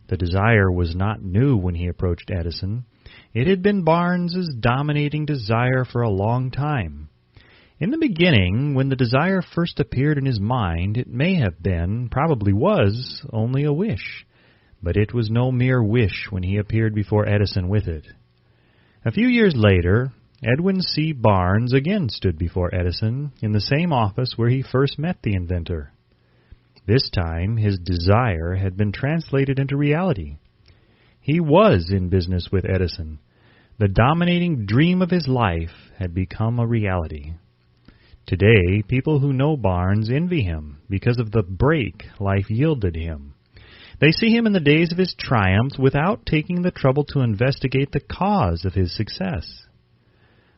The desire was not new when he approached Edison. It had been Barnes's dominating desire for a long time. In the beginning, when the desire first appeared in his mind, it may have been, probably was, only a wish. But it was no mere wish when he appeared before Edison with it. A few years later, Edwin C. Barnes again stood before Edison in the same office where he first met the inventor. This time, his desire had been translated into reality. He was in business with Edison. The dominating dream of his life had become a reality. Today, people who know Barnes envy him because of the break life yielded him. They see him in the days of his triumph without taking the trouble to investigate the cause of his success.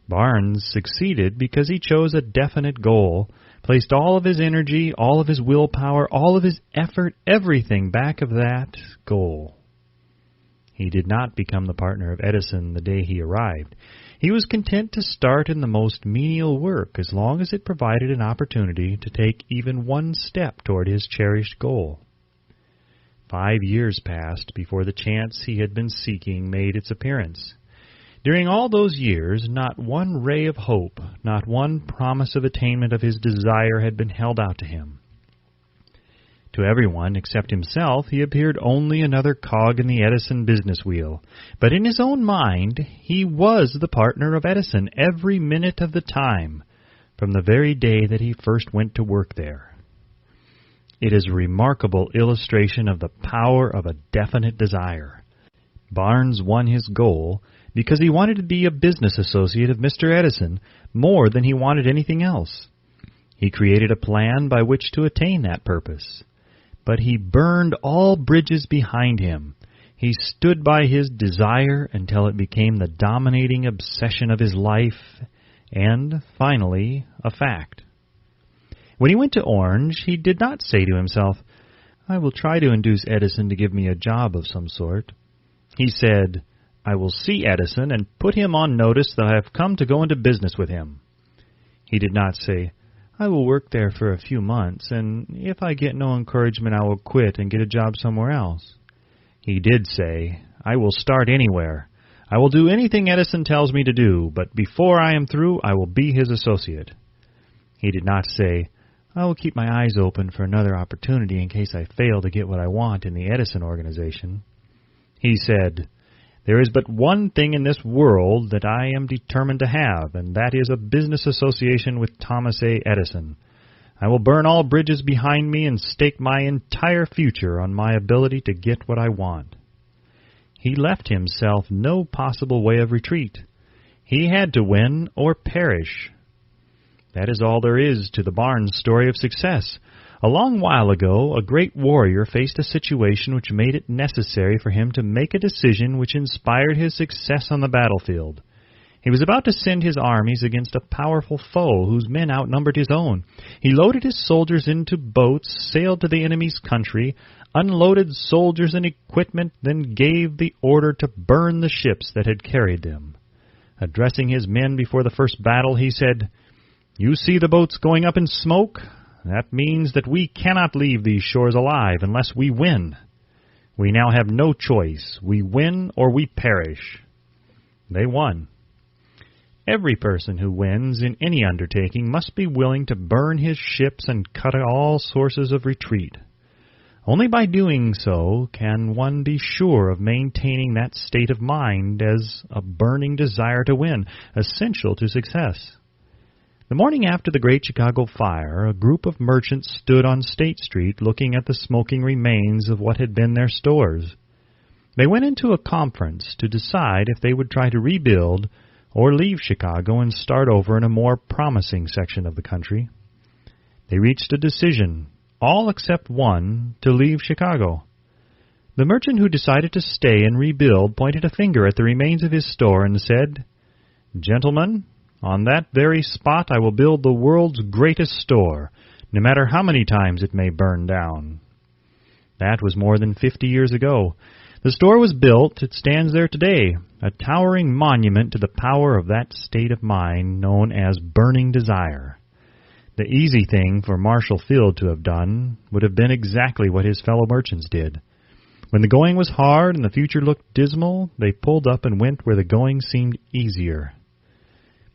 Barnes succeeded because he chose a definite goal, placed all of his energy, all of his willpower, all of his effort, everything back of that goal. He did not become the partner of Edison the day he arrived. He was content to start in the most menial work as long as it provided an opportunity to take even one step toward his cherished goal. 5 years passed before the chance he had been seeking made its appearance. During all those years, not one ray of hope, not one promise of attainment of his desire had been held out to him. To everyone except himself, he appeared only another cog in the Edison business wheel. But in his own mind, he was the partner of Edison every minute of the time, from the very day that he first went to work there. It is a remarkable illustration of the power of a definite desire. Barnes won his goal because he wanted to be a business associate of Mr. Edison more than he wanted anything else. He created a plan by which to attain that purpose. But he burned all bridges behind him. He stood by his desire until it became the dominating obsession of his life and, finally, a fact. When he went to Orange, he did not say to himself, "I will try to induce Edison to give me a job of some sort." He said, "I will see Edison and put him on notice that I have come to go into business with him." He did not say, "I will work there for a few months, and if I get no encouragement I will quit and get a job somewhere else." He did say, "I will start anywhere. I will do anything Edison tells me to do, but before I am through I will be his associate." He did not say, "I will keep my eyes open for another opportunity in case I fail to get what I want in the Edison organization." He said, "There is but one thing in this world that I am determined to have, and that is a business association with Thomas A. Edison. I will burn all bridges behind me and stake my entire future on my ability to get what I want." He left himself no possible way of retreat. He had to win or perish. That is all there is to the Barnes story of success. A long while ago, a great warrior faced a situation which made it necessary for him to make a decision which inspired his success on the battlefield. He was about to send his armies against a powerful foe whose men outnumbered his own. He loaded his soldiers into boats, sailed to the enemy's country, unloaded soldiers and equipment, then gave the order to burn the ships that had carried them. Addressing his men before the first battle, he said, "You see the boats going up in smoke? That means that we cannot leave these shores alive unless we win. We now have no choice. We win or we perish." They won. Every person who wins in any undertaking must be willing to burn his ships and cut all sources of retreat. Only by doing so can one be sure of maintaining that state of mind as a burning desire to win, essential to success. The morning after the Great Chicago Fire, a group of merchants stood on State Street looking at the smoking remains of what had been their stores. They went into a conference to decide if they would try to rebuild or leave Chicago and start over in a more promising section of the country. They reached a decision, all except one, to leave Chicago. The merchant who decided to stay and rebuild pointed a finger at the remains of his store and said, "Gentlemen, on that very spot I will build the world's greatest store, no matter how many times it may burn down." That was more than 50 years ago. The store was built. It stands there today, a towering monument to the power of that state of mind known as burning desire. The easy thing for Marshall Field to have done would have been exactly what his fellow merchants did. When the going was hard and the future looked dismal, they pulled up and went where the going seemed easier.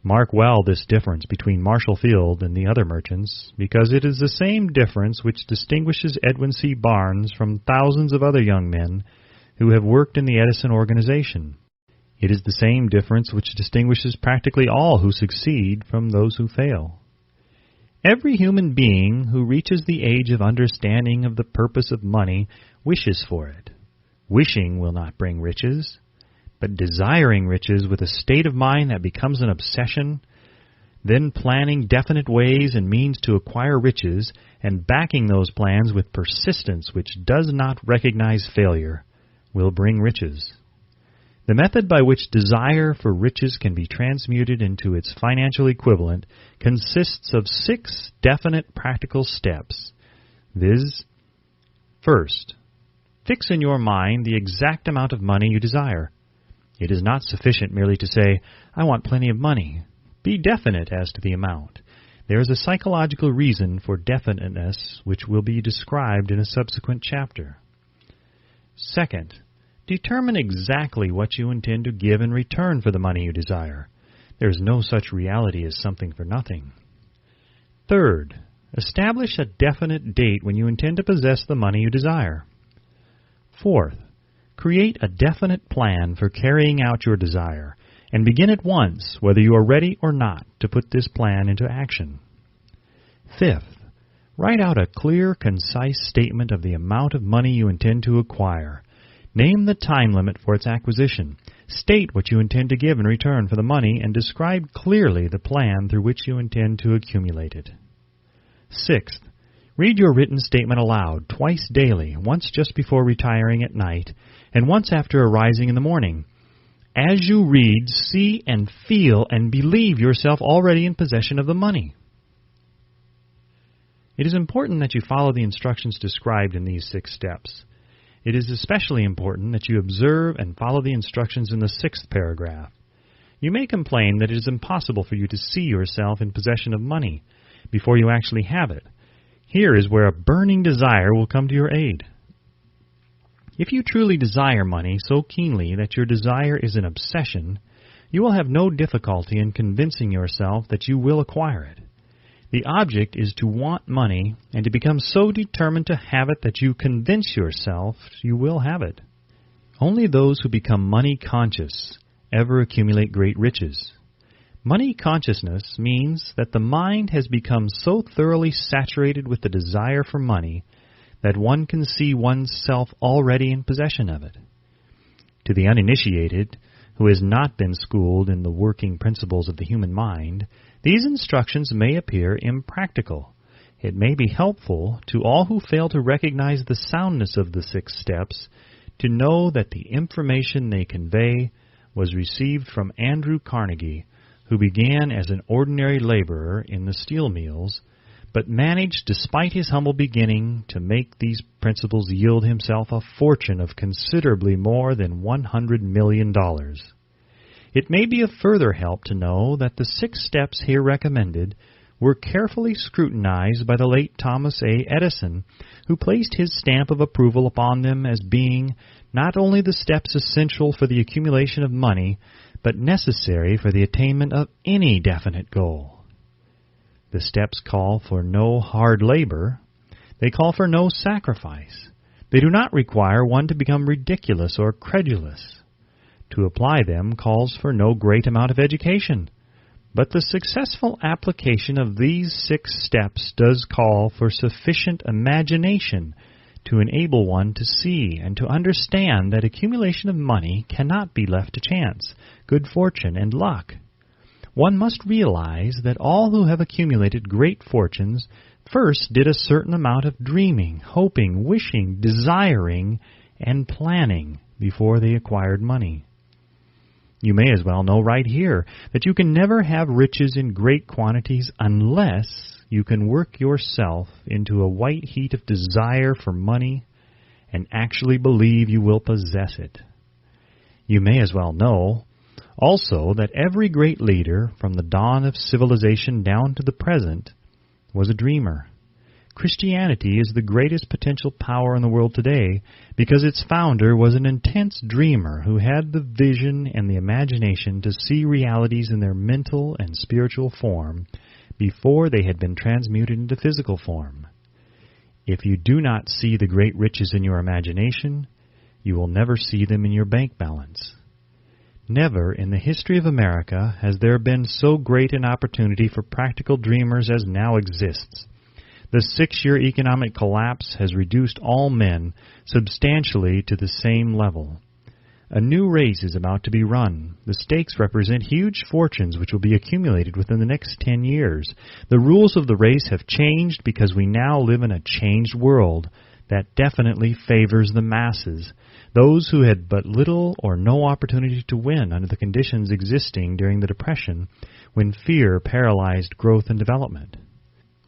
Mark well this difference between Marshall Field and the other merchants, because it is the same difference which distinguishes Edwin C. Barnes from thousands of other young men who have worked in the Edison organization. It is the same difference which distinguishes practically all who succeed from those who fail. Every human being who reaches the age of understanding of the purpose of money wishes for it. Wishing will not bring riches, but desiring riches with a state of mind that becomes an obsession, then planning definite ways and means to acquire riches, and backing those plans with persistence which does not recognize failure, will bring riches. The method by which desire for riches can be transmuted into its financial equivalent consists of 6 definite practical steps, viz. First, fix in your mind the exact amount of money you desire. It is not sufficient merely to say, "I want plenty of money." Be definite as to the amount. There is a psychological reason for definiteness which will be described in a subsequent chapter. Second, determine exactly what you intend to give in return for the money you desire. There is no such reality as something for nothing. Third, establish a definite date when you intend to possess the money you desire. Fourth, create a definite plan for carrying out your desire, and begin at once, whether you are ready or not, to put this plan into action. Fifth, write out a clear, concise statement of the amount of money you intend to acquire. Name the time limit for its acquisition. State what you intend to give in return for the money, and describe clearly the plan through which you intend to accumulate it. Sixth, read your written statement aloud twice daily, once just before retiring at night, and once after arising in the morning. As you read, see and feel and believe yourself already in possession of the money. It is important that you follow the instructions described in these 6 steps. It is especially important that you observe and follow the instructions in the 6th paragraph. You may complain that it is impossible for you to see yourself in possession of money before you actually have it. Here is where a burning desire will come to your aid. If you truly desire money so keenly that your desire is an obsession, you will have no difficulty in convincing yourself that you will acquire it. The object is to want money and to become so determined to have it that you convince yourself you will have it. Only those who become money conscious ever accumulate great riches. Money consciousness means that the mind has become so thoroughly saturated with the desire for money that one can see oneself already in possession of it. To the uninitiated, who has not been schooled in the working principles of the human mind, these instructions may appear impractical. It may be helpful to all who fail to recognize the soundness of the 6 steps to know that the information they convey was received from Andrew Carnegie, who began as an ordinary laborer in the steel mills, but managed, despite his humble beginning, to make these principles yield himself a fortune of considerably more than $100 million. It may be of further help to know that the 6 steps here recommended were carefully scrutinized by the late Thomas A. Edison, who placed his stamp of approval upon them as being not only the steps essential for the accumulation of money, but necessary for the attainment of any definite goal. The steps call for no hard labor. They call for no sacrifice. They do not require one to become ridiculous or credulous. To apply them calls for no great amount of education. But the successful application of these 6 steps does call for sufficient imagination to enable one to see and to understand that accumulation of money cannot be left to chance, good fortune, and luck. One must realize that all who have accumulated great fortunes first did a certain amount of dreaming, hoping, wishing, desiring, and planning before they acquired money. You may as well know right here that you can never have riches in great quantities unless you can work yourself into a white heat of desire for money and actually believe you will possess it. You may as well know also that every great leader from the dawn of civilization down to the present was a dreamer. Christianity is the greatest potential power in the world today because its founder was an intense dreamer who had the vision and the imagination to see realities in their mental and spiritual form before they had been transmuted into physical form. If you do not see the great riches in your imagination, you will never see them in your bank balance. Never in the history of America has there been so great an opportunity for practical dreamers as now exists. The 6-year economic collapse has reduced all men substantially to the same level. A new race is about to be run. The stakes represent huge fortunes which will be accumulated within the next 10 years. The rules of the race have changed because we now live in a changed world that definitely favors the masses, those who had but little or no opportunity to win under the conditions existing during the Depression when fear paralyzed growth and development.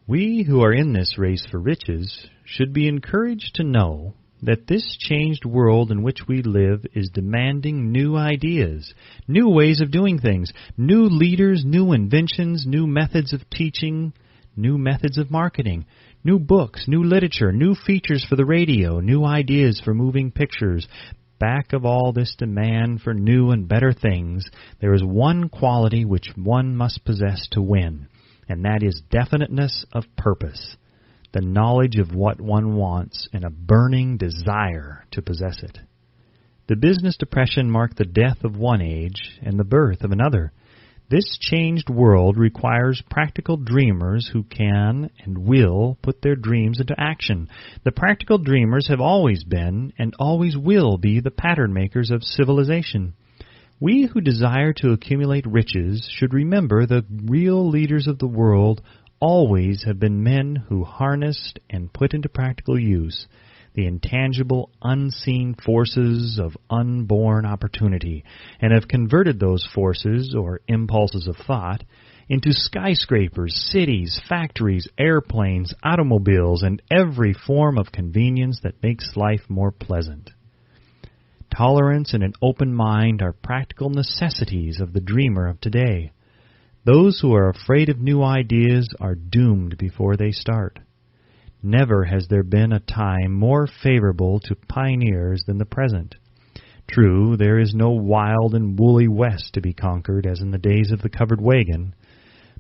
We who are in this race for riches should be encouraged to know that this changed world in which we live is demanding new ideas, new ways of doing things, new leaders, new inventions, new methods of teaching, new methods of marketing, new books, new literature, new features for the radio, new ideas for moving pictures. Back of all this demand for new and better things, there is one quality which one must possess to win, and that is definiteness of purpose, the knowledge of what one wants and a burning desire to possess it. The business depression marked the death of one age and the birth of another. This changed world requires practical dreamers who can and will put their dreams into action. The practical dreamers have always been and always will be the pattern makers of civilization. We who desire to accumulate riches should remember the real leaders of the world always have been men who harnessed and put into practical use the intangible, unseen forces of unborn opportunity, and have converted those forces, or impulses of thought, into skyscrapers, cities, factories, airplanes, automobiles, and every form of convenience that makes life more pleasant. Tolerance and an open mind are practical necessities of the dreamer of today. Those who are afraid of new ideas are doomed before they start. Never has there been a time more favorable to pioneers than the present. True, there is no wild and woolly West to be conquered as in the days of the covered wagon,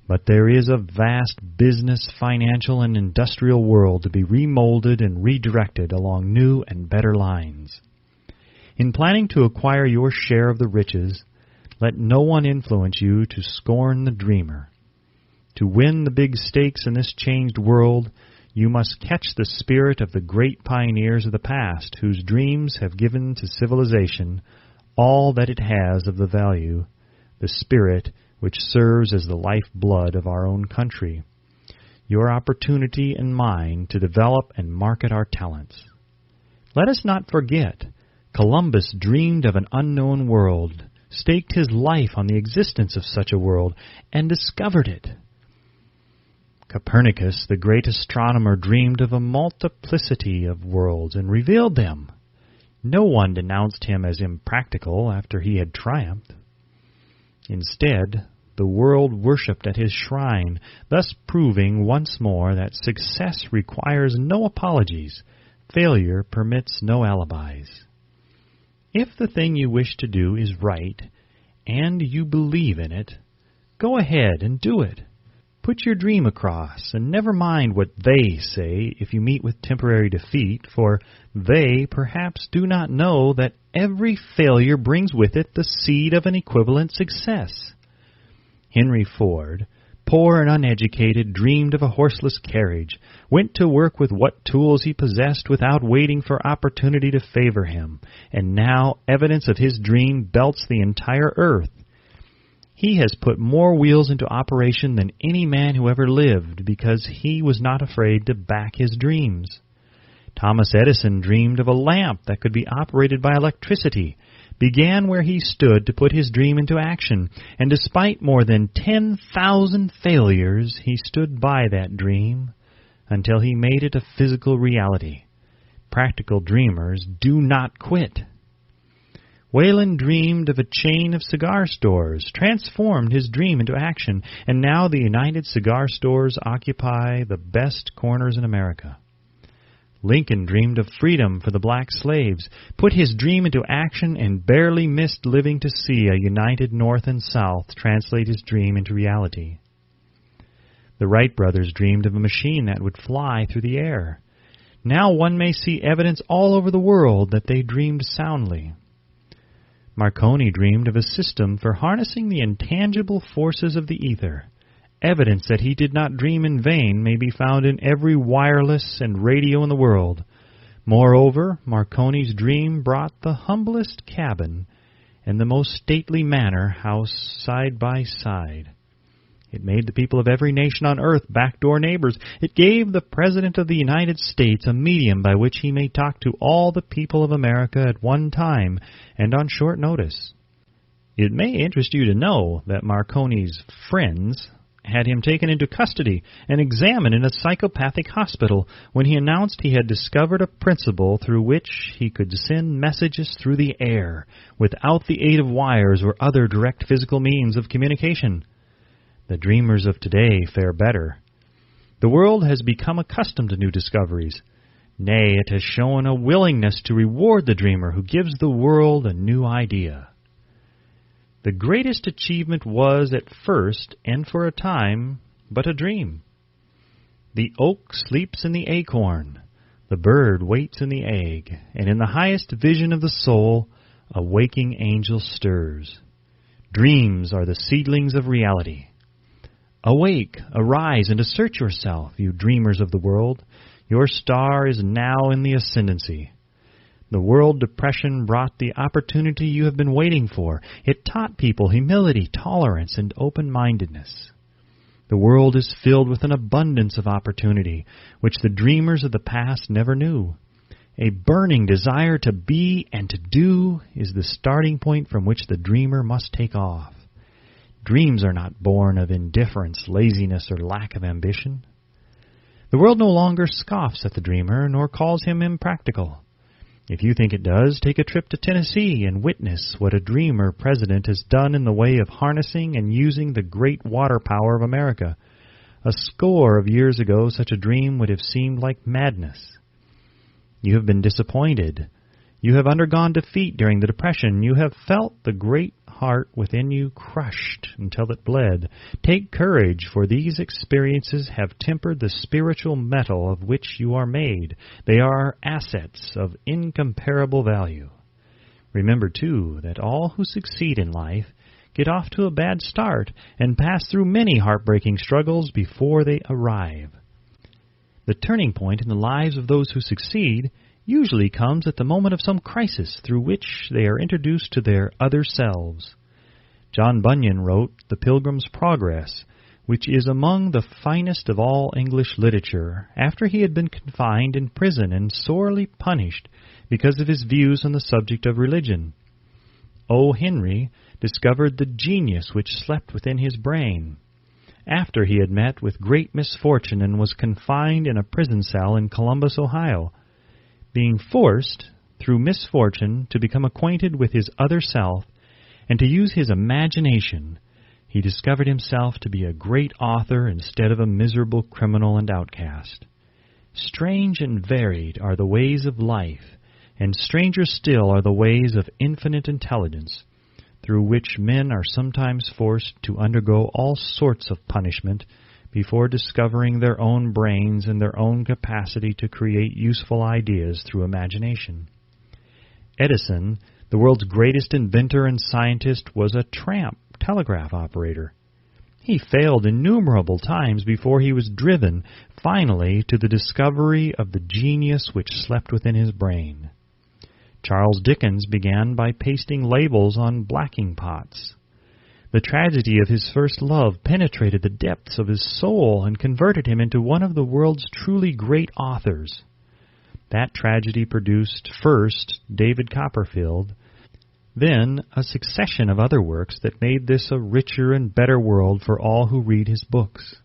but there is a vast business, financial, and industrial world to be remolded and redirected along new and better lines. In planning to acquire your share of the riches, let no one influence you to scorn the dreamer. To win the big stakes in this changed world, you must catch the spirit of the great pioneers of the past, whose dreams have given to civilization all that it has of the value, the spirit which serves as the lifeblood of our own country. Your opportunity and mine to develop and market our talents. Let us not forget, Columbus dreamed of an unknown world, staked his life on the existence of such a world, and discovered it. Copernicus, the great astronomer, dreamed of a multiplicity of worlds and revealed them. No one denounced him as impractical after he had triumphed. Instead, the world worshipped at his shrine, thus proving once more that success requires no apologies, failure permits no alibis. If the thing you wish to do is right, and you believe in it, go ahead and do it. Put your dream across, and never mind what they say if you meet with temporary defeat, for they perhaps do not know that every failure brings with it the seed of an equivalent success. Henry Ford, poor and uneducated, dreamed of a horseless carriage, went to work with what tools he possessed without waiting for opportunity to favor him, and now evidence of his dream belts the entire earth. He has put more wheels into operation than any man who ever lived because he was not afraid to back his dreams. Thomas Edison dreamed of a lamp that could be operated by electricity, began where he stood to put his dream into action, and despite more than 10,000 failures, he stood by that dream until he made it a physical reality. Practical dreamers do not quit. Wayland dreamed of a chain of cigar stores, transformed his dream into action, and now the United Cigar Stores occupy the best corners in America. Lincoln dreamed of freedom for the black slaves, put his dream into action, and barely missed living to see a united North and South translate his dream into reality. The Wright brothers dreamed of a machine that would fly through the air. Now one may see evidence all over the world that they dreamed soundly. Marconi dreamed of a system for harnessing the intangible forces of the ether. Evidence that he did not dream in vain may be found in every wireless and radio in the world. Moreover, Marconi's dream brought the humblest cabin and the most stately manor house side by side. It made the people of every nation on earth backdoor neighbors. It gave the President of the United States a medium by which he may talk to all the people of America at one time and on short notice. It may interest you to know that Marconi's friends had him taken into custody and examined in a psychopathic hospital when he announced he had discovered a principle through which he could send messages through the air without the aid of wires or other direct physical means of communication. The dreamers of today fare better. The world has become accustomed to new discoveries. Nay, it has shown a willingness to reward the dreamer who gives the world a new idea. The greatest achievement was at first, and for a time, but a dream. The oak sleeps in the acorn, the bird waits in the egg, and in the highest vision of the soul, a waking angel stirs. Dreams are the seedlings of reality. Awake, arise, and assert yourself, you dreamers of the world. Your star is now in the ascendancy. The world depression brought the opportunity you have been waiting for. It taught people humility, tolerance, and open-mindedness. The world is filled with an abundance of opportunity, which the dreamers of the past never knew. A burning desire to be and to do is the starting point from which the dreamer must take off. Dreams are not born of indifference, laziness, or lack of ambition. The world no longer scoffs at the dreamer, nor calls him impractical. If you think it does, take a trip to Tennessee and witness what a dreamer president has done in the way of harnessing and using the great water power of America. A score of years ago, such a dream would have seemed like madness. You have been disappointed. You have undergone defeat during the Depression. You have felt the great heart within you crushed until it bled. Take courage, for these experiences have tempered the spiritual metal of which you are made. They are assets of incomparable value. Remember, too, that all who succeed in life get off to a bad start and pass through many heartbreaking struggles before they arrive. The turning point in the lives of those who succeed usually comes at the moment of some crisis through which they are introduced to their other selves. John Bunyan wrote The Pilgrim's Progress, which is among the finest of all English literature, after he had been confined in prison and sorely punished because of his views on the subject of religion. O. Henry discovered the genius which slept within his brain, after he had met with great misfortune and was confined in a prison cell in Columbus, Ohio. Being forced, through misfortune, to become acquainted with his other self and to use his imagination, he discovered himself to be a great author instead of a miserable criminal and outcast. Strange and varied are the ways of life, and stranger still are the ways of infinite intelligence, through which men are sometimes forced to undergo all sorts of punishment before discovering their own brains and their own capacity to create useful ideas through imagination. Edison, the world's greatest inventor and scientist, was a tramp telegraph operator. He failed innumerable times before he was driven, finally, to the discovery of the genius which slept within his brain. Charles Dickens began by pasting labels on blacking pots. The tragedy of his first love penetrated the depths of his soul and converted him into one of the world's truly great authors. That tragedy produced first David Copperfield, then a succession of other works that made this a richer and better world for all who read his books.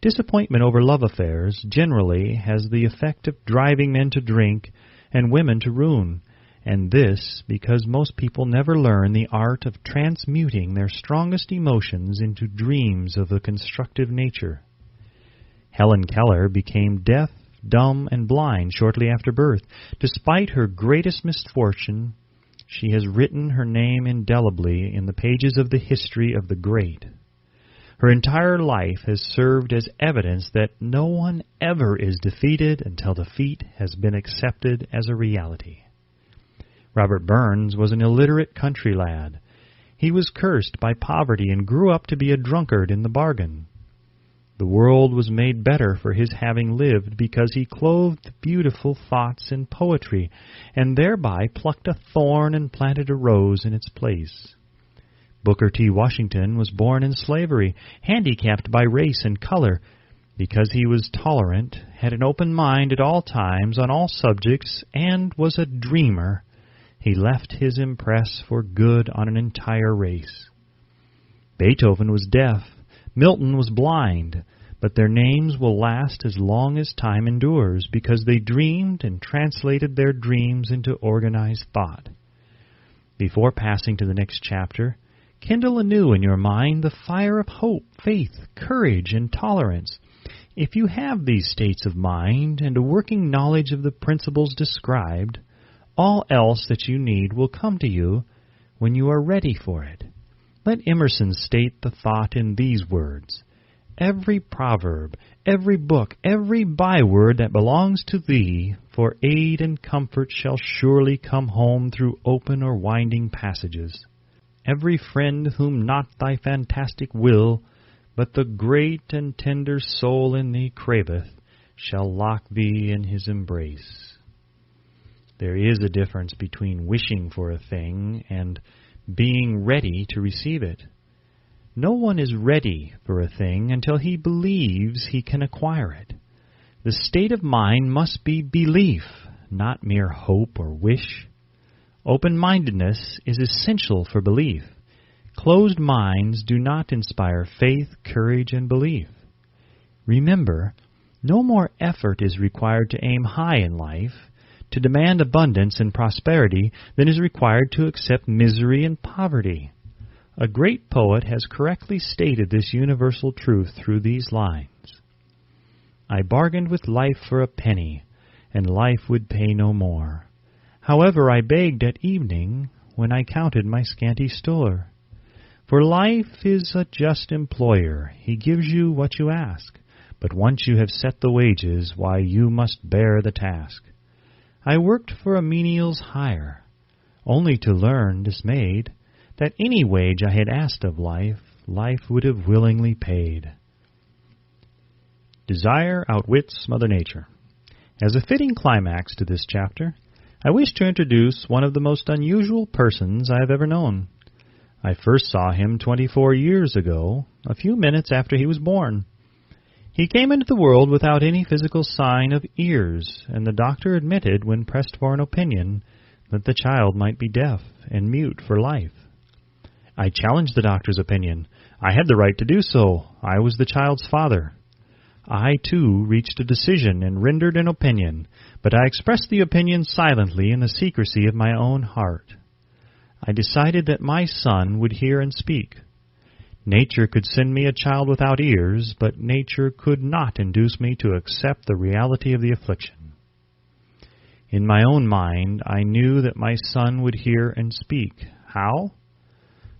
Disappointment over love affairs generally has the effect of driving men to drink and women to ruin, and this because most people never learn the art of transmuting their strongest emotions into dreams of a constructive nature. Helen Keller became deaf, dumb, and blind shortly after birth. Despite her greatest misfortune, she has written her name indelibly in the pages of the history of the great. Her entire life has served as evidence that no one ever is defeated until defeat has been accepted as a reality. Robert Burns was an illiterate country lad. He was cursed by poverty and grew up to be a drunkard in the bargain. The world was made better for his having lived because he clothed beautiful thoughts in poetry, and thereby plucked a thorn and planted a rose in its place. Booker T. Washington was born in slavery, handicapped by race and color. Because he was tolerant, had an open mind at all times on all subjects, and was a dreamer, he left his impress for good on an entire race. Beethoven was deaf, Milton was blind, but their names will last as long as time endures, because they dreamed and translated their dreams into organized thought. Before passing to the next chapter, kindle anew in your mind the fire of hope, faith, courage, and tolerance. If you have these states of mind and a working knowledge of the principles described, all else that you need will come to you when you are ready for it. Let Emerson state the thought in these words: every proverb, every book, every byword that belongs to thee for aid and comfort shall surely come home through open or winding passages. Every friend whom not thy fantastic will, but the great and tender soul in thee craveth, shall lock thee in his embrace. There is a difference between wishing for a thing and being ready to receive it. No one is ready for a thing until he believes he can acquire it. The state of mind must be belief, not mere hope or wish. Open-mindedness is essential for belief. Closed minds do not inspire faith, courage, and belief. Remember, no more effort is required to aim high in life, to demand abundance and prosperity, than is required to accept misery and poverty. A great poet has correctly stated this universal truth through these lines: I bargained with life for a penny, and life would pay no more. However, I begged at evening, when I counted my scanty store. For life is a just employer, he gives you what you ask, but once you have set the wages, why, you must bear the task. I worked for a menial's hire, only to learn, dismayed, that any wage I had asked of life, life would have willingly paid. Desire outwits Mother Nature. As a fitting climax to this chapter, I wish to introduce one of the most unusual persons I have ever known. I first saw him 24 years ago, a few minutes after he was born. He came into the world without any physical sign of ears, and the doctor admitted, when pressed for an opinion, that the child might be deaf and mute for life. I challenged the doctor's opinion. I had the right to do so. I was the child's father. I, too, reached a decision and rendered an opinion, but I expressed the opinion silently in the secrecy of my own heart. I decided that my son would hear and speak. Nature could send me a child without ears, but nature could not induce me to accept the reality of the affliction. In my own mind, I knew that my son would hear and speak. How?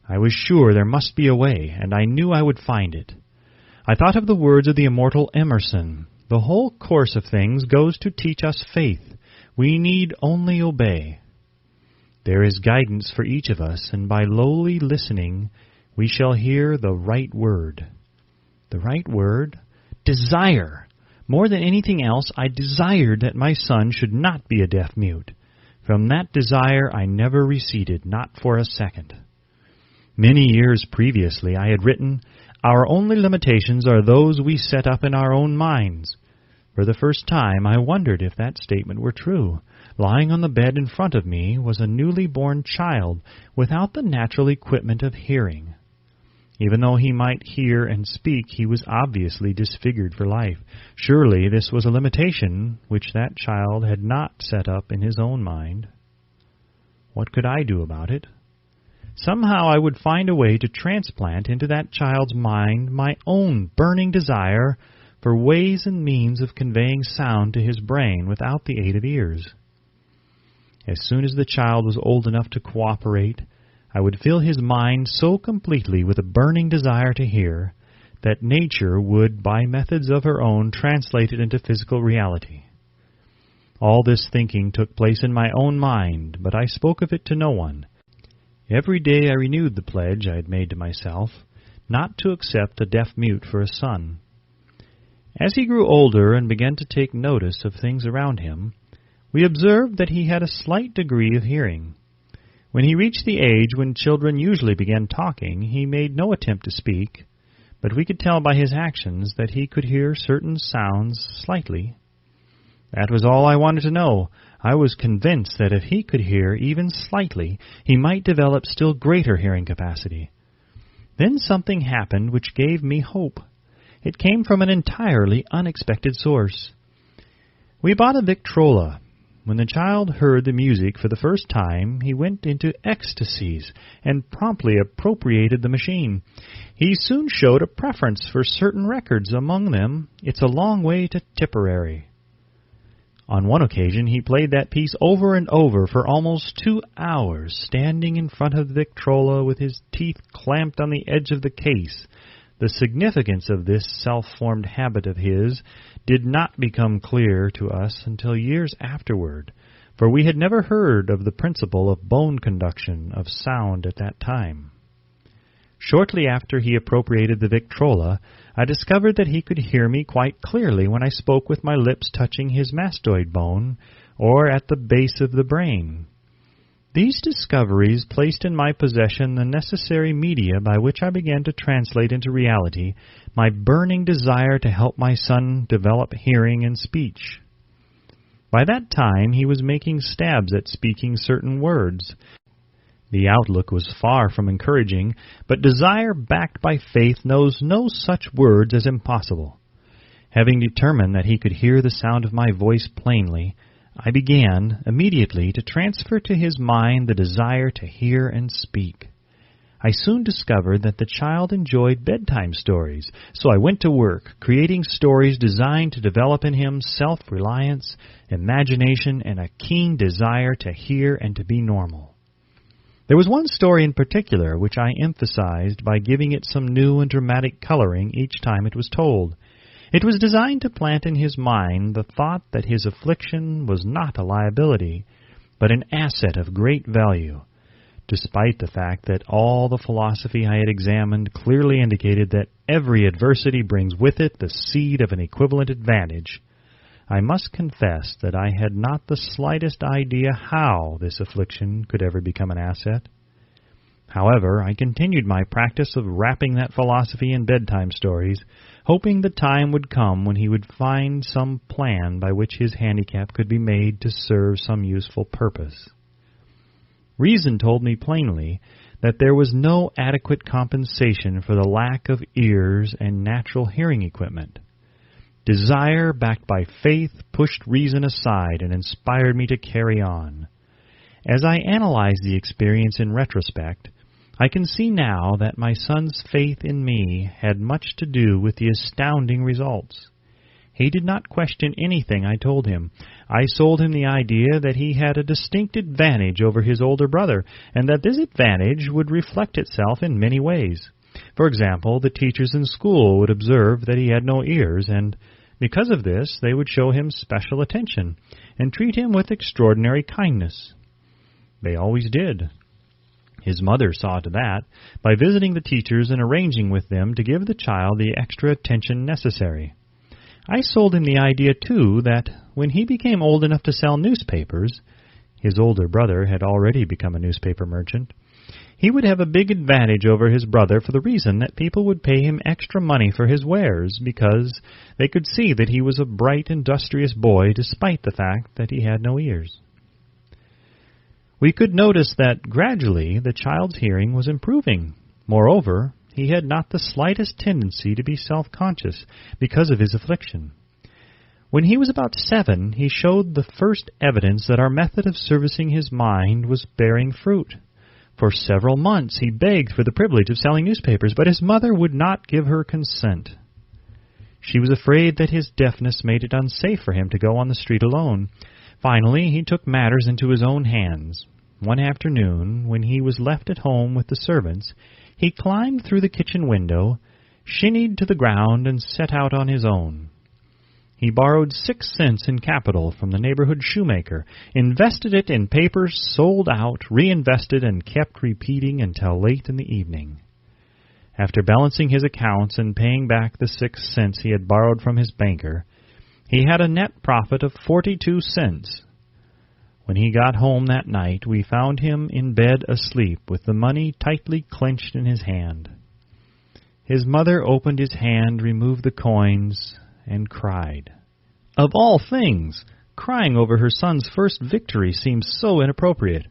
I was sure there must be a way, and I knew I would find it. I thought of the words of the immortal Emerson: the whole course of things goes to teach us faith. We need only obey. There is guidance for each of us, and by lowly listening, we shall hear the right word. The right word? Desire. More than anything else, I desired that my son should not be a deaf-mute. From that desire I never receded, not for a second. Many years previously I had written, "Our only limitations are those we set up in our own minds." For the first time I wondered if that statement were true. Lying on the bed in front of me was a newly born child without the natural equipment of hearing. Even though he might hear and speak, he was obviously disfigured for life. Surely this was a limitation which that child had not set up in his own mind. What could I do about it? Somehow I would find a way to transplant into that child's mind my own burning desire for ways and means of conveying sound to his brain without the aid of ears. As soon as the child was old enough to cooperate, I would fill his mind so completely with a burning desire to hear that nature would, by methods of her own, translate it into physical reality. All this thinking took place in my own mind, but I spoke of it to no one. Every day I renewed the pledge I had made to myself, not to accept a deaf-mute for a son. As he grew older and began to take notice of things around him, we observed that he had a slight degree of hearing. When he reached the age when children usually began talking, he made no attempt to speak, but we could tell by his actions that he could hear certain sounds slightly. That was all I wanted to know. I was convinced that if he could hear even slightly, he might develop still greater hearing capacity. Then something happened which gave me hope. It came from an entirely unexpected source. We bought a Victrola. When the child heard the music for the first time, he went into ecstasies and promptly appropriated the machine. He soon showed a preference for certain records, among them It's a Long Way to Tipperary. On one occasion, he played that piece over and over for almost 2 hours, standing in front of the Victrola with his teeth clamped on the edge of the case. The significance of this self-formed habit of his did not become clear to us until years afterward, for we had never heard of the principle of bone conduction of sound at that time. Shortly after he appropriated the Victrola, I discovered that he could hear me quite clearly when I spoke with my lips touching his mastoid bone or at the base of the brain. These discoveries placed in my possession the necessary media by which I began to translate into reality my burning desire to help my son develop hearing and speech. By that time, he was making stabs at speaking certain words. The outlook was far from encouraging, but desire backed by faith knows no such words as impossible. Having determined that he could hear the sound of my voice plainly, I began immediately to transfer to his mind the desire to hear and speak. I soon discovered that the child enjoyed bedtime stories, so I went to work, creating stories designed to develop in him self-reliance, imagination, and a keen desire to hear and to be normal. There was one story in particular which I emphasized by giving it some new and dramatic coloring each time it was told. It was designed to plant in his mind the thought that his affliction was not a liability, but an asset of great value, despite the fact that all the philosophy I had examined clearly indicated that every adversity brings with it the seed of an equivalent advantage. I must confess that I had not the slightest idea how this affliction could ever become an asset. However, I continued my practice of wrapping that philosophy in bedtime stories, hoping the time would come when he would find some plan by which his handicap could be made to serve some useful purpose. Reason told me plainly that there was no adequate compensation for the lack of ears and natural hearing equipment. Desire, backed by faith, pushed reason aside and inspired me to carry on. As I analyze the experience in retrospect, I can see now that my son's faith in me had much to do with the astounding results. He did not question anything I told him. I sold him the idea that he had a distinct advantage over his older brother, and that this advantage would reflect itself in many ways. For example, the teachers in school would observe that he had no ears, and because of this, they would show him special attention and treat him with extraordinary kindness. They always did. His mother saw to that by visiting the teachers and arranging with them to give the child the extra attention necessary. I sold him the idea, too, that when he became old enough to sell newspapers, his older brother had already become a newspaper merchant, He would have a big advantage over his brother for the reason that people would pay him extra money for his wares because they could see that he was a bright, industrious boy despite the fact that he had no ears. We could notice that gradually the child's hearing was improving. Moreover, he had not the slightest tendency to be self-conscious because of his affliction. When he was about 7, he showed the first evidence that our method of servicing his mind was bearing fruit. For several months he begged for the privilege of selling newspapers, but his mother would not give her consent. She was afraid that his deafness made it unsafe for him to go on the street alone. Finally, he took matters into his own hands. One afternoon, when he was left at home with the servants, he climbed through the kitchen window, shinnied to the ground, and set out on his own. He borrowed 6 cents in capital from the neighborhood shoemaker, invested it in papers, sold out, reinvested, and kept repeating until late in the evening. After balancing his accounts and paying back the 6 cents he had borrowed from his banker, he had a net profit of 42 cents. When he got home that night, we found him in bed asleep with the money tightly clenched in his hand. His mother opened his hand, removed the coins, and cried. Of all things, crying over her son's first victory seemed so inappropriate.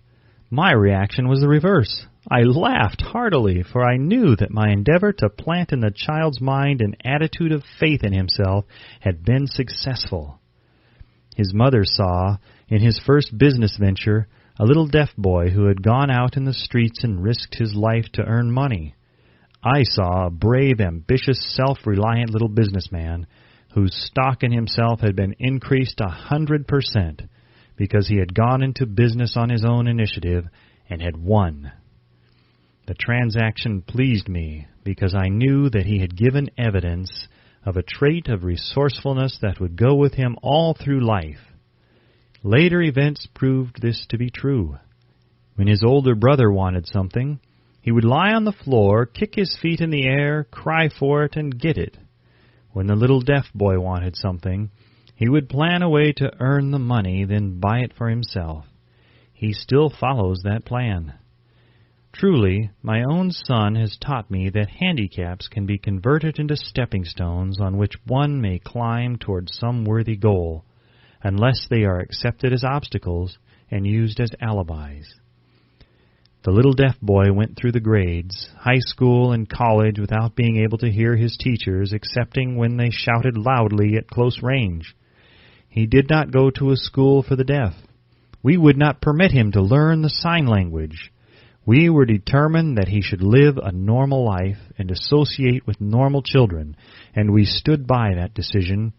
My reaction was the reverse. I laughed heartily, for I knew that my endeavor to plant in the child's mind an attitude of faith in himself had been successful. His mother saw, in his first business venture, a little deaf boy who had gone out in the streets and risked his life to earn money. I saw a brave, ambitious, self-reliant little businessman whose stock in himself had been increased 100% because he had gone into business on his own initiative and had won. The transaction pleased me because I knew that he had given evidence of a trait of resourcefulness that would go with him all through life. Later events proved this to be true. When his older brother wanted something, he would lie on the floor, kick his feet in the air, cry for it, and get it. When the little deaf boy wanted something, he would plan a way to earn the money, then buy it for himself. He still follows that plan. Truly, my own son has taught me that handicaps can be converted into stepping stones on which one may climb toward some worthy goal, unless they are accepted as obstacles and used as alibis. The little deaf boy went through the grades, high school and college, without being able to hear his teachers, excepting when they shouted loudly at close range. He did not go to a school for the deaf. We would not permit him to learn the sign language. We were determined that he should live a normal life and associate with normal children, and we stood by that decision,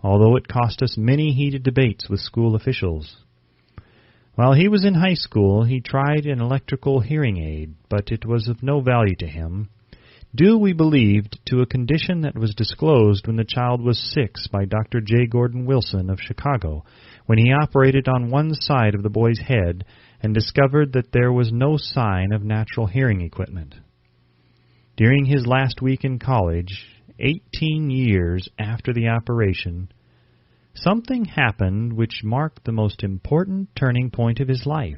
although it cost us many heated debates with school officials. While he was in high school, he tried an electrical hearing aid, but it was of no value to him, due, we believed, to a condition that was disclosed when the child was 6 by Dr. J. Gordon Wilson of Chicago, when he operated on one side of the boy's head and discovered that there was no sign of natural hearing equipment. During his last week in college, 18 years after the operation, something happened which marked the most important turning point of his life.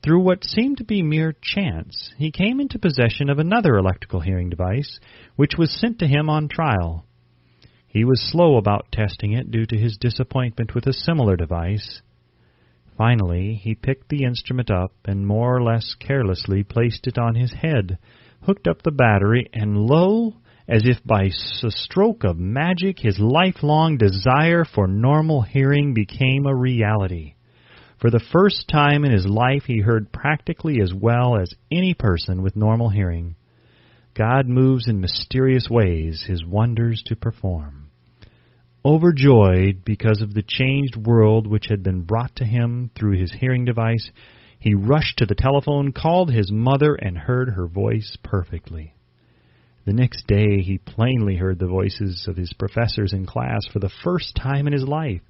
Through what seemed to be mere chance, he came into possession of another electrical hearing device, which was sent to him on trial. He was slow about testing it due to his disappointment with a similar device. Finally, he picked the instrument up and more or less carelessly placed it on his head, hooked up the battery, and lo, as if by a stroke of magic, his lifelong desire for normal hearing became a reality. For the first time in his life, he heard practically as well as any person with normal hearing. God moves in mysterious ways, his wonders to perform. Overjoyed because of the changed world which had been brought to him through his hearing device, he rushed to the telephone, called his mother, and heard her voice perfectly. The next day, he plainly heard the voices of his professors in class for the first time in his life.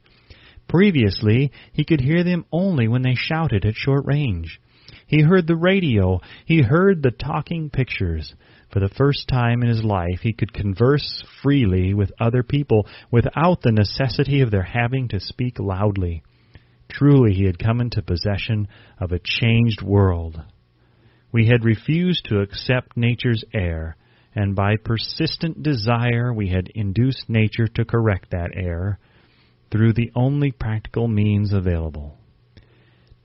Previously, he could hear them only when they shouted at short range. He heard the radio. He heard the talking pictures. For the first time in his life, he could converse freely with other people without the necessity of their having to speak loudly. Truly, he had come into possession of a changed world. We had refused to accept nature's error, and by persistent desire we had induced nature to correct that error through the only practical means available.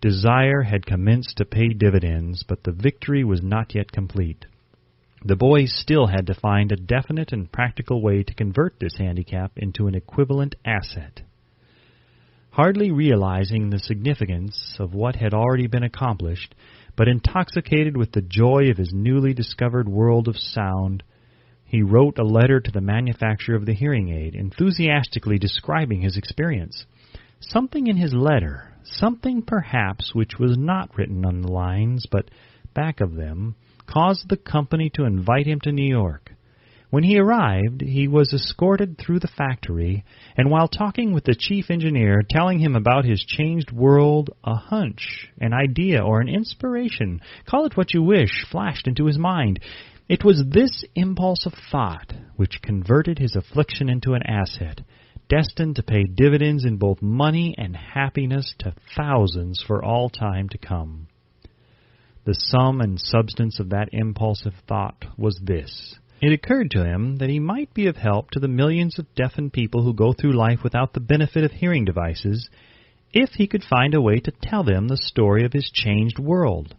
Desire had commenced to pay dividends, but the victory was not yet complete. The boys still had to find a definite and practical way to convert this handicap into an equivalent asset. Hardly realizing the significance of what had already been accomplished, but intoxicated with the joy of his newly discovered world of sound, he wrote a letter to the manufacturer of the hearing aid, enthusiastically describing his experience. Something in his letter, something perhaps which was not written on the lines, but back of them, caused the company to invite him to New York. When he arrived, he was escorted through the factory, and while talking with the chief engineer, telling him about his changed world, a hunch, an idea, or an inspiration, call it what you wish, flashed into his mind. It was this impulse of thought which converted his affliction into an asset, destined to pay dividends in both money and happiness to thousands for all time to come. The sum and substance of that impulsive thought was this. It occurred to him that he might be of help to the millions of deafened people who go through life without the benefit of hearing devices, if he could find a way to tell them the story of his changed world.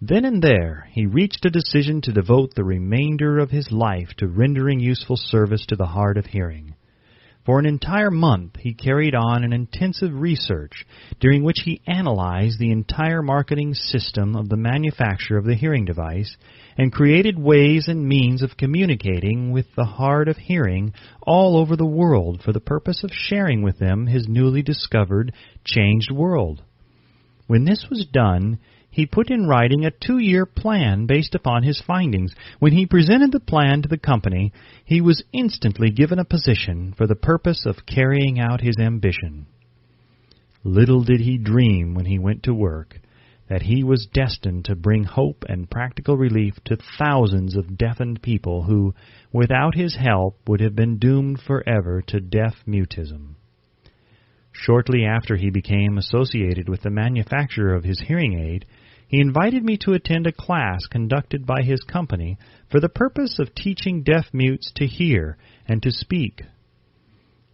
Then and there, he reached a decision to devote the remainder of his life to rendering useful service to the hard of hearing. For an entire month, he carried on an intensive research, during which he analyzed the entire marketing system of the manufacture of the hearing device and created ways and means of communicating with the hard of hearing all over the world for the purpose of sharing with them his newly discovered, changed world. When this was done, he put in writing a 2-year plan based upon his findings. When he presented the plan to the company, he was instantly given a position for the purpose of carrying out his ambition. Little did he dream when he went to work that he was destined to bring hope and practical relief to thousands of deafened people who, without his help, would have been doomed forever to deaf mutism. Shortly after he became associated with the manufacturer of his hearing aid, he invited me to attend a class conducted by his company for the purpose of teaching deaf mutes to hear and to speak.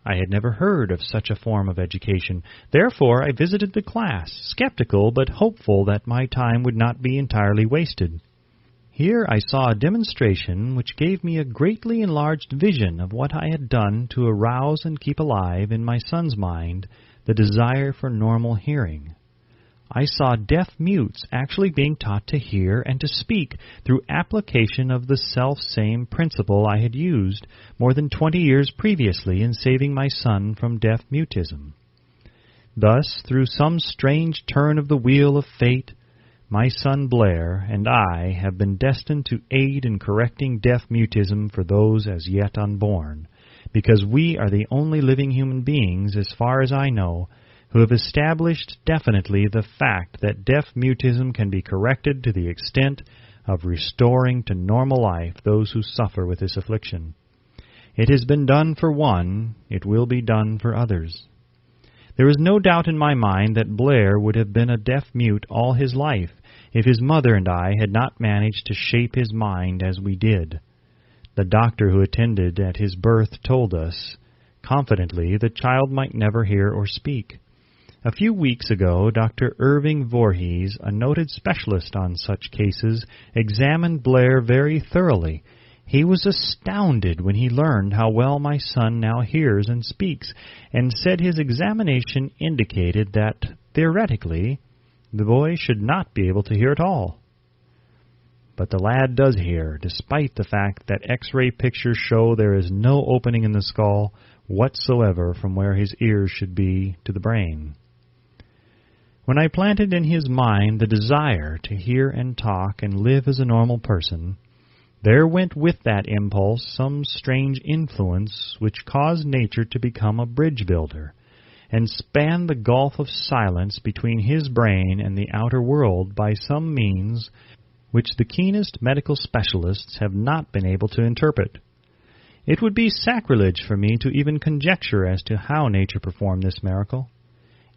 I had never heard of such a form of education. Therefore, I visited the class, skeptical but hopeful that my time would not be entirely wasted. Here I saw a demonstration which gave me a greatly enlarged vision of what I had done to arouse and keep alive in my son's mind the desire for normal hearing. I saw deaf mutes actually being taught to hear and to speak through application of the self-same principle I had used more than 20 years previously in saving my son from deaf mutism. Thus, through some strange turn of the wheel of fate, my son Blair and I have been destined to aid in correcting deaf mutism for those as yet unborn, because we are the only living human beings, as far as I know, who have established definitely the fact that deaf mutism can be corrected to the extent of restoring to normal life those who suffer with this affliction. It has been done for one, it will be done for others. There is no doubt in my mind that Blair would have been a deaf mute all his life if his mother and I had not managed to shape his mind as we did. The doctor who attended at his birth told us, confidently, the child might never hear or speak. A few weeks ago, Dr. Irving Voorhees, a noted specialist on such cases, examined Blair very thoroughly. He was astounded when he learned how well my son now hears and speaks, and said his examination indicated that, theoretically, the boy should not be able to hear at all. But the lad does hear, despite the fact that X-ray pictures show there is no opening in the skull whatsoever from where his ears should be to the brain. When I planted in his mind the desire to hear and talk and live as a normal person, there went with that impulse some strange influence which caused nature to become a bridge builder, and span the gulf of silence between his brain and the outer world by some means which the keenest medical specialists have not been able to interpret. It would be sacrilege for me to even conjecture as to how nature performed this miracle.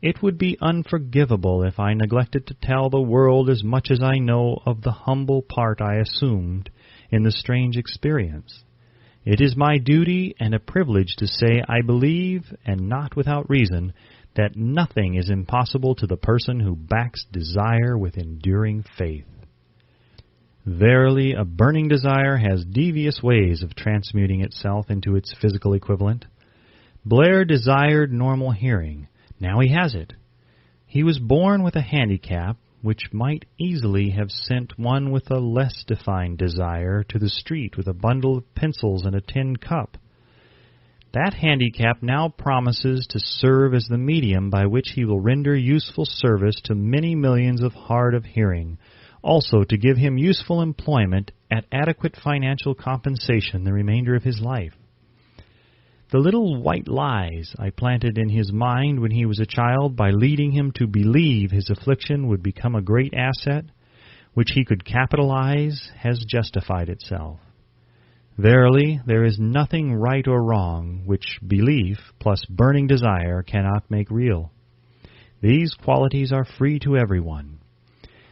It would be unforgivable if I neglected to tell the world as much as I know of the humble part I assumed in the strange experience. It is my duty and a privilege to say I believe, and not without reason, that nothing is impossible to the person who backs desire with enduring faith. Verily, a burning desire has devious ways of transmuting itself into its physical equivalent. Blair desired normal hearing. Now he has it. He was born with a handicap which might easily have sent one with a less defined desire to the street with a bundle of pencils and a tin cup. That handicap now promises to serve as the medium by which he will render useful service to many millions of hard of hearing, also to give him useful employment at adequate financial compensation the remainder of his life. The little white lies I planted in his mind when he was a child by leading him to believe his affliction would become a great asset, which he could capitalize, has justified itself. Verily, there is nothing right or wrong which belief plus burning desire cannot make real. These qualities are free to everyone.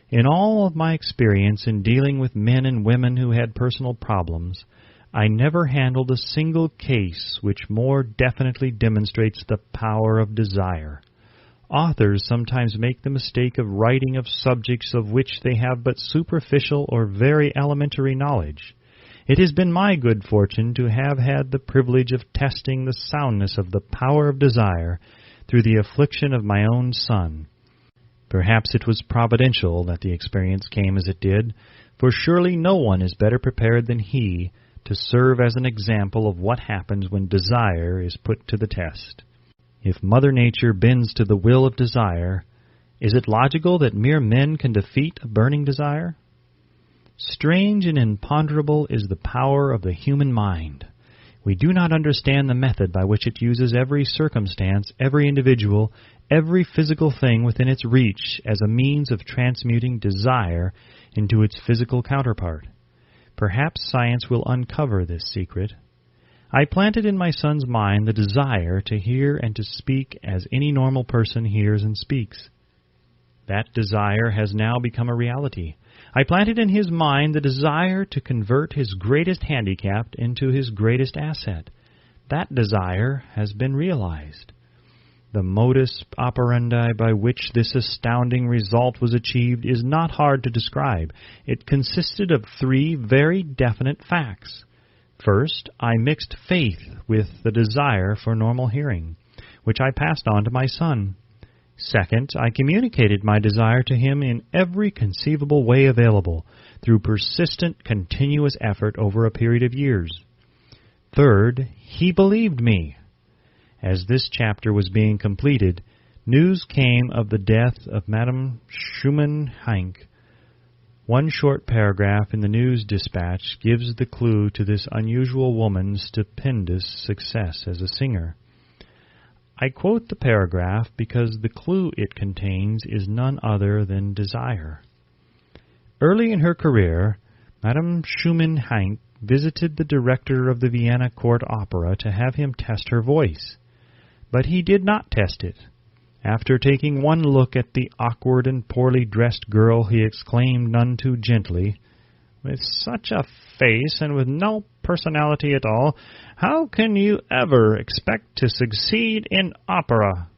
In all of my experience in dealing with men and women who had personal problems, I never handled a single case which more definitely demonstrates the power of desire. Authors sometimes make the mistake of writing of subjects of which they have but superficial or very elementary knowledge. It has been my good fortune to have had the privilege of testing the soundness of the power of desire through the affliction of my own son. Perhaps it was providential that the experience came as it did, for surely no one is better prepared than he to serve as an example of what happens when desire is put to the test. If Mother Nature bends to the will of desire, is it logical that mere men can defeat a burning desire? Strange and imponderable is the power of the human mind. We do not understand the method by which it uses every circumstance, every individual, every physical thing within its reach as a means of transmuting desire into its physical counterpart. Perhaps science will uncover this secret. I planted in my son's mind the desire to hear and to speak as any normal person hears and speaks. That desire has now become a reality. I planted in his mind the desire to convert his greatest handicap into his greatest asset. That desire has been realized. The modus operandi by which this astounding result was achieved is not hard to describe. It consisted of three very definite facts. First, I mixed faith with the desire for normal hearing, which I passed on to my son. Second, I communicated my desire to him in every conceivable way available, through persistent, continuous effort over a period of years. Third, he believed me. As this chapter was being completed, news came of the death of Madame Schumann-Heink. One short paragraph in the news dispatch gives the clue to this unusual woman's stupendous success as a singer. I quote the paragraph because the clue it contains is none other than desire. Early in her career, Madame Schumann-Heink visited the director of the Vienna Court Opera to have him test her voice. But he did not test it. After taking one look at the awkward and poorly dressed girl, he exclaimed none too gently, "With such a face and with no personality at all, how can you ever expect to succeed in opera?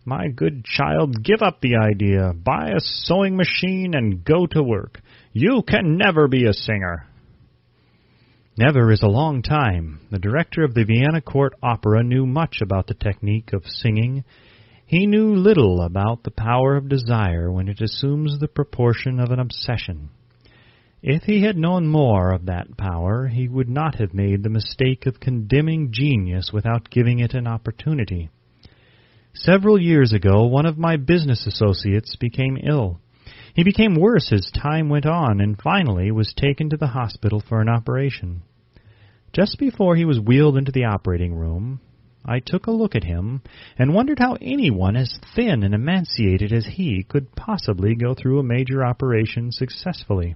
My good child, give up the idea. Buy a sewing machine and go to work. You can never be a singer." Never is a long time. The director of the Vienna Court Opera knew much about the technique of singing. He knew little about the power of desire when it assumes the proportion of an obsession. If he had known more of that power, he would not have made the mistake of condemning genius without giving it an opportunity. Several years ago, one of my business associates became ill. He became worse as time went on and finally was taken to the hospital for an operation. Just before he was wheeled into the operating room, I took a look at him and wondered how anyone as thin and emaciated as he could possibly go through a major operation successfully.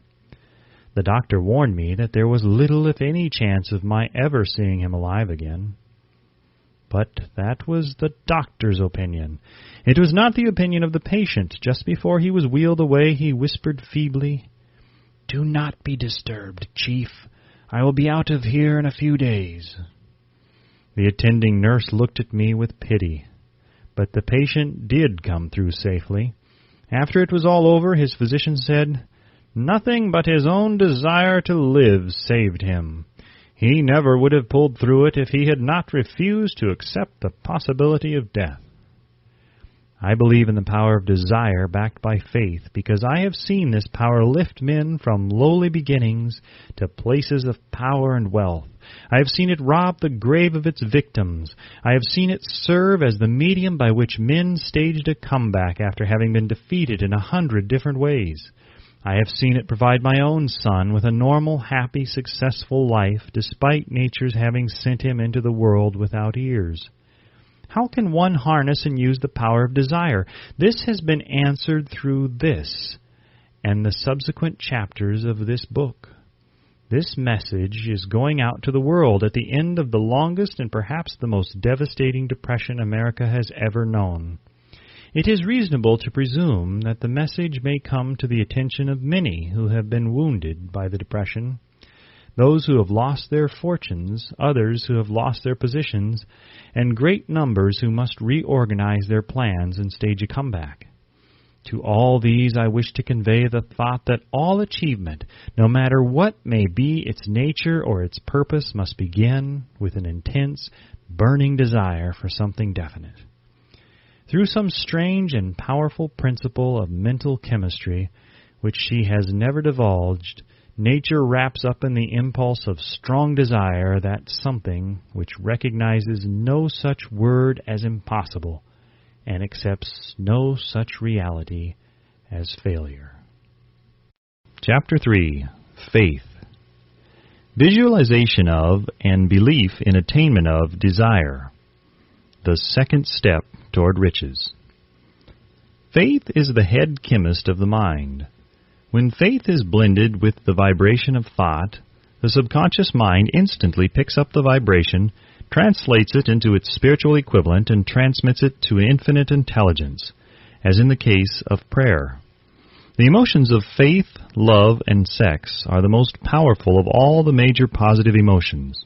The doctor warned me that there was little, if any, chance of my ever seeing him alive again. But that was the doctor's opinion. It was not the opinion of the patient. Just before he was wheeled away, he whispered feebly, "Do not be disturbed, Chief. I will be out of here in a few days." The attending nurse looked at me with pity. But the patient did come through safely. After it was all over, his physician said, "Nothing but his own desire to live saved him. He never would have pulled through it if he had not refused to accept the possibility of death." I believe in the power of desire backed by faith because I have seen this power lift men from lowly beginnings to places of power and wealth. I have seen it rob the grave of its victims. I have seen it serve as the medium by which men staged a comeback after having been defeated in 100 different ways. I have seen it provide my own son with a normal, happy, successful life despite nature's having sent him into the world without ears. How can one harness and use the power of desire? This has been answered through this and the subsequent chapters of this book. This message is going out to the world at the end of the longest and perhaps the most devastating depression America has ever known. It is reasonable to presume that the message may come to the attention of many who have been wounded by the depression. Those who have lost their fortunes, others who have lost their positions, and great numbers who must reorganize their plans and stage a comeback. To all these I wish to convey the thought that all achievement, no matter what may be its nature or its purpose, must begin with an intense, burning desire for something definite. Through some strange and powerful principle of mental chemistry, which she has never divulged, nature wraps up in the impulse of strong desire that something which recognizes no such word as impossible and accepts no such reality as failure. Chapter 3. Faith. Visualization of and belief in attainment of desire. The second step toward riches. Faith is the head chemist of the mind. When faith is blended with the vibration of thought, the subconscious mind instantly picks up the vibration, translates it into its spiritual equivalent, and transmits it to infinite intelligence, as in the case of prayer. The emotions of faith, love, and sex are the most powerful of all the major positive emotions.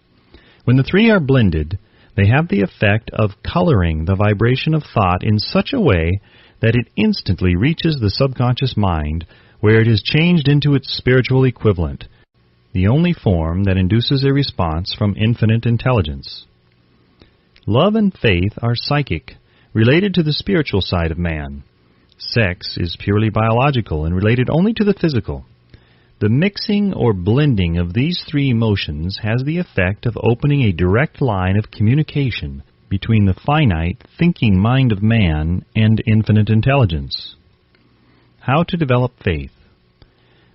When the three are blended, they have the effect of coloring the vibration of thought in such a way that it instantly reaches the subconscious mind, where it is changed into its spiritual equivalent, the only form that induces a response from infinite intelligence. Love and faith are psychic, related to the spiritual side of man. Sex is purely biological and related only to the physical. The mixing or blending of these three emotions has the effect of opening a direct line of communication between the finite, thinking mind of man and infinite intelligence. How to develop faith.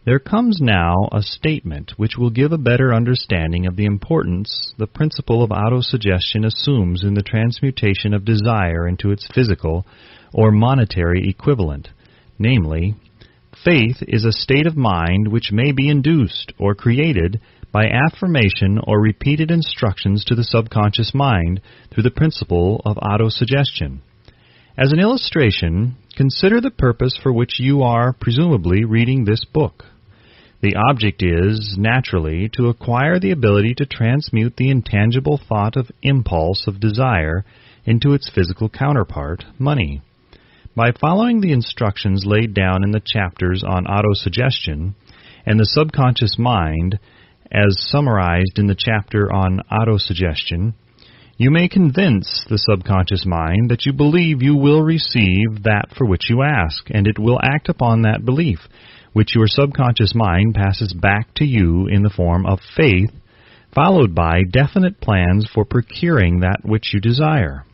There comes now a statement which will give a better understanding of the importance the principle of autosuggestion assumes in the transmutation of desire into its physical or monetary equivalent, namely, faith is a state of mind which may be induced or created by affirmation or repeated instructions to the subconscious mind through the principle of autosuggestion. As an illustration, consider the purpose for which you are presumably reading this book. The object is, naturally, to acquire the ability to transmute the intangible thought of impulse of desire into its physical counterpart, money. By following the instructions laid down in the chapters on autosuggestion and the subconscious mind, as summarized in the chapter on autosuggestion, you may convince the subconscious mind that you believe you will receive that for which you ask, and it will act upon that belief, which your subconscious mind passes back to you in the form of faith, followed by definite plans for procuring that which you desire.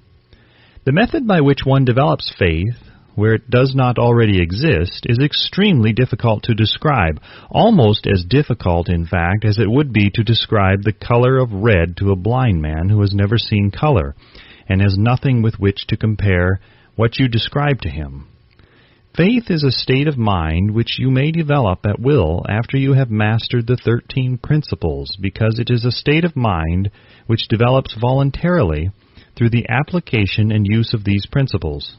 The method by which one develops faith, where it does not already exist, is extremely difficult to describe, almost as difficult, in fact, as it would be to describe the color of red to a blind man who has never seen color, and has nothing with which to compare what you describe to him. Faith is a state of mind which you may develop at will after you have mastered the 13 principles, because it is a state of mind which develops voluntarily through the application and use of these principles.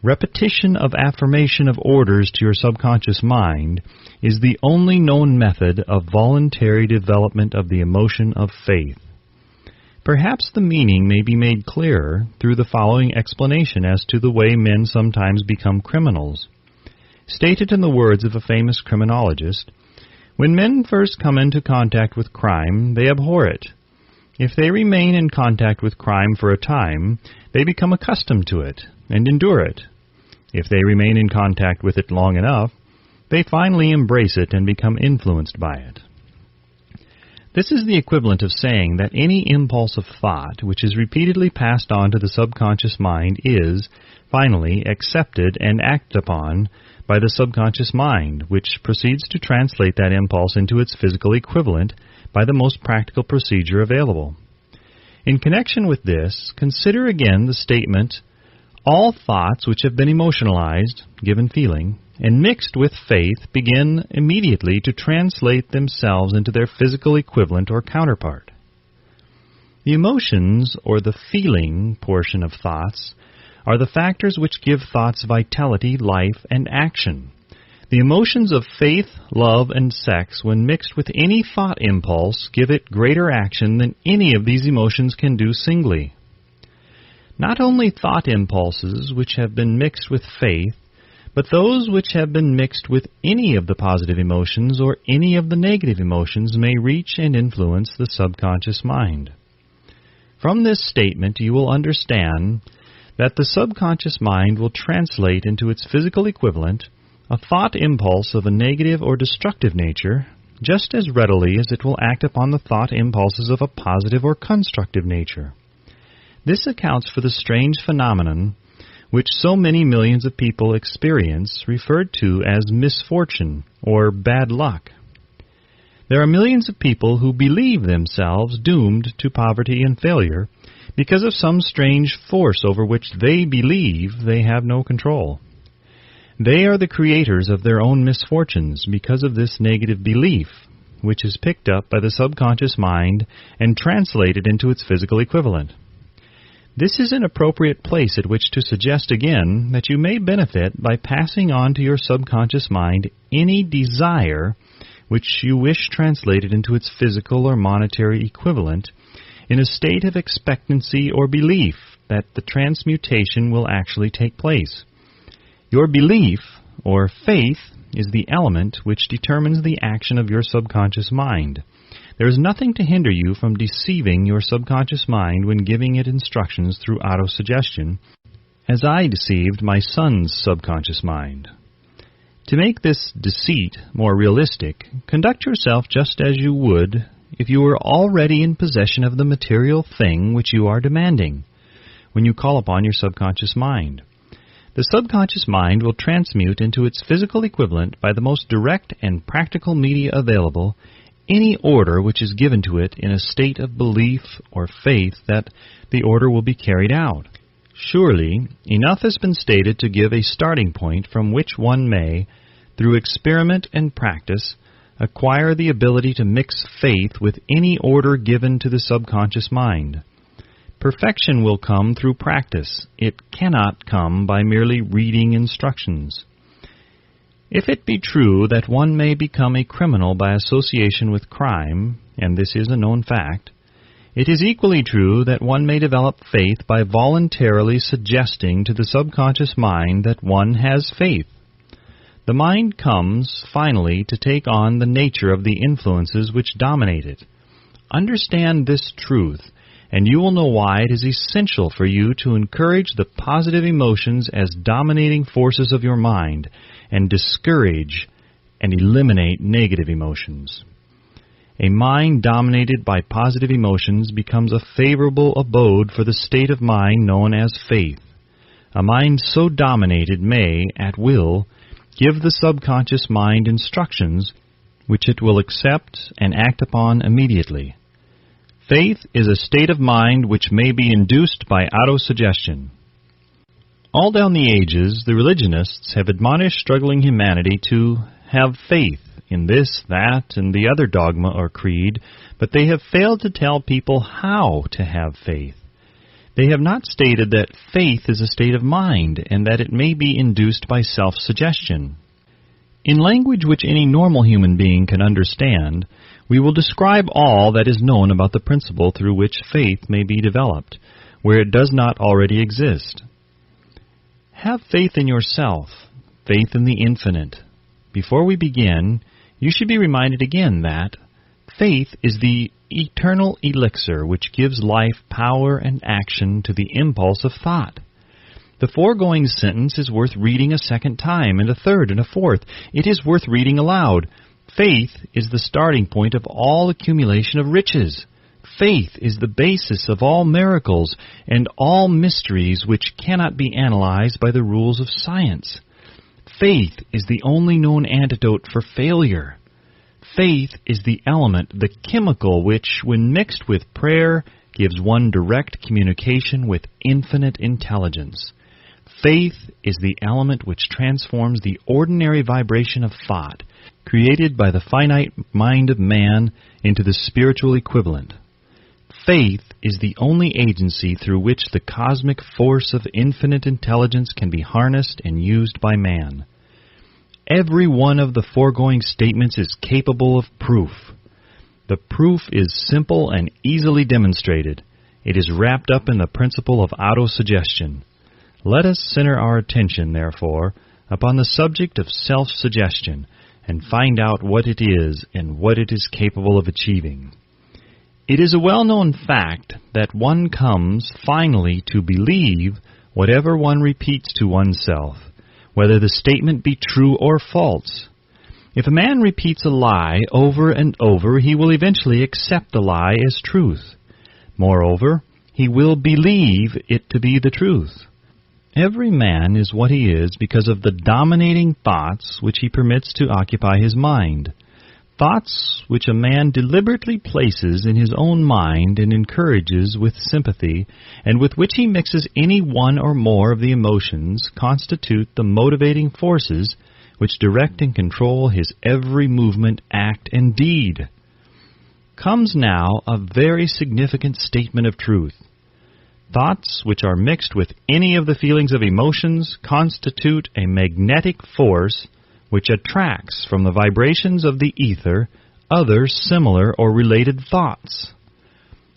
Repetition of affirmation of orders to your subconscious mind is the only known method of voluntary development of the emotion of faith. Perhaps the meaning may be made clearer through the following explanation as to the way men sometimes become criminals. Stated in the words of a famous criminologist, "When men first come into contact with crime, they abhor it. If they remain in contact with crime for a time, they become accustomed to it and endure it. If they remain in contact with it long enough, they finally embrace it and become influenced by it." This is the equivalent of saying that any impulse of thought which is repeatedly passed on to the subconscious mind is, finally, accepted and acted upon by the subconscious mind, which proceeds to translate that impulse into its physical equivalent by the most practical procedure available. In connection with this, consider again the statement, "All thoughts which have been emotionalized, given feeling, and mixed with faith begin immediately to translate themselves into their physical equivalent or counterpart." The emotions, or the feeling portion of thoughts, are the factors which give thoughts vitality, life, and action. The emotions of faith, love, and sex, when mixed with any thought impulse, give it greater action than any of these emotions can do singly. Not only thought impulses which have been mixed with faith, but those which have been mixed with any of the positive emotions or any of the negative emotions may reach and influence the subconscious mind. From this statement you will understand that the subconscious mind will translate into its physical equivalent a thought impulse of a negative or destructive nature just as readily as it will act upon the thought impulses of a positive or constructive nature. This accounts for the strange phenomenon which so many millions of people experience, referred to as misfortune or bad luck. There are millions of people who believe themselves doomed to poverty and failure because of some strange force over which they believe they have no control. They are the creators of their own misfortunes because of this negative belief, which is picked up by the subconscious mind and translated into its physical equivalent. This is an appropriate place at which to suggest again that you may benefit by passing on to your subconscious mind any desire which you wish translated into its physical or monetary equivalent in a state of expectancy or belief that the transmutation will actually take place. Your belief, or faith, is the element which determines the action of your subconscious mind. There is nothing to hinder you from deceiving your subconscious mind when giving it instructions through autosuggestion, as I deceived my son's subconscious mind. To make this deceit more realistic, conduct yourself just as you would if you were already in possession of the material thing which you are demanding, when you call upon your subconscious mind. The subconscious mind will transmute into its physical equivalent by the most direct and practical media available any order which is given to it in a state of belief or faith that the order will be carried out. Surely, enough has been stated to give a starting point from which one may, through experiment and practice, acquire the ability to mix faith with any order given to the subconscious mind. Perfection will come through practice. It cannot come by merely reading instructions. If it be true that one may become a criminal by association with crime, and this is a known fact, it is equally true that one may develop faith by voluntarily suggesting to the subconscious mind that one has faith. The mind comes, finally, to take on the nature of the influences which dominate it. Understand this truth, and you will know why it is essential for you to encourage the positive emotions as dominating forces of your mind, and discourage and eliminate negative emotions. A mind dominated by positive emotions becomes a favorable abode for the state of mind known as faith. A mind so dominated may, at will, give the subconscious mind instructions which it will accept and act upon immediately. Faith is a state of mind which may be induced by autosuggestion. All down the ages, the religionists have admonished struggling humanity to have faith in this, that, and the other dogma or creed, but they have failed to tell people how to have faith. They have not stated that faith is a state of mind, and that it may be induced by self-suggestion. In language which any normal human being can understand, we will describe all that is known about the principle through which faith may be developed, where it does not already exist. Have faith in yourself, faith in the infinite. Before we begin, you should be reminded again that faith is the eternal elixir which gives life power and action to the impulse of thought. The foregoing sentence is worth reading a second time, and a third, and a fourth. It is worth reading aloud. Faith is the starting point of all accumulation of riches. Faith is the basis of all miracles and all mysteries which cannot be analyzed by the rules of science. Faith is the only known antidote for failure. Faith is the element, the chemical, which, when mixed with prayer, gives one direct communication with infinite intelligence. Faith is the element which transforms the ordinary vibration of thought, created by the finite mind of man, into the spiritual equivalent. Faith is the only agency through which the cosmic force of infinite intelligence can be harnessed and used by man. Every one of the foregoing statements is capable of proof. The proof is simple and easily demonstrated. It is wrapped up in the principle of autosuggestion. Let us center our attention, therefore, upon the subject of self-suggestion and find out what it is and what it is capable of achieving. It is a well-known fact that one comes finally to believe whatever one repeats to oneself, whether the statement be true or false. If a man repeats a lie over and over, he will eventually accept the lie as truth. Moreover, he will believe it to be the truth. Every man is what he is because of the dominating thoughts which he permits to occupy his mind. Thoughts which a man deliberately places in his own mind and encourages with sympathy, and with which he mixes any one or more of the emotions, constitute the motivating forces which direct and control his every movement, act, and deed. Comes now a very significant statement of truth. Thoughts which are mixed with any of the feelings of emotions constitute a magnetic force which attracts from the vibrations of the ether other similar or related thoughts.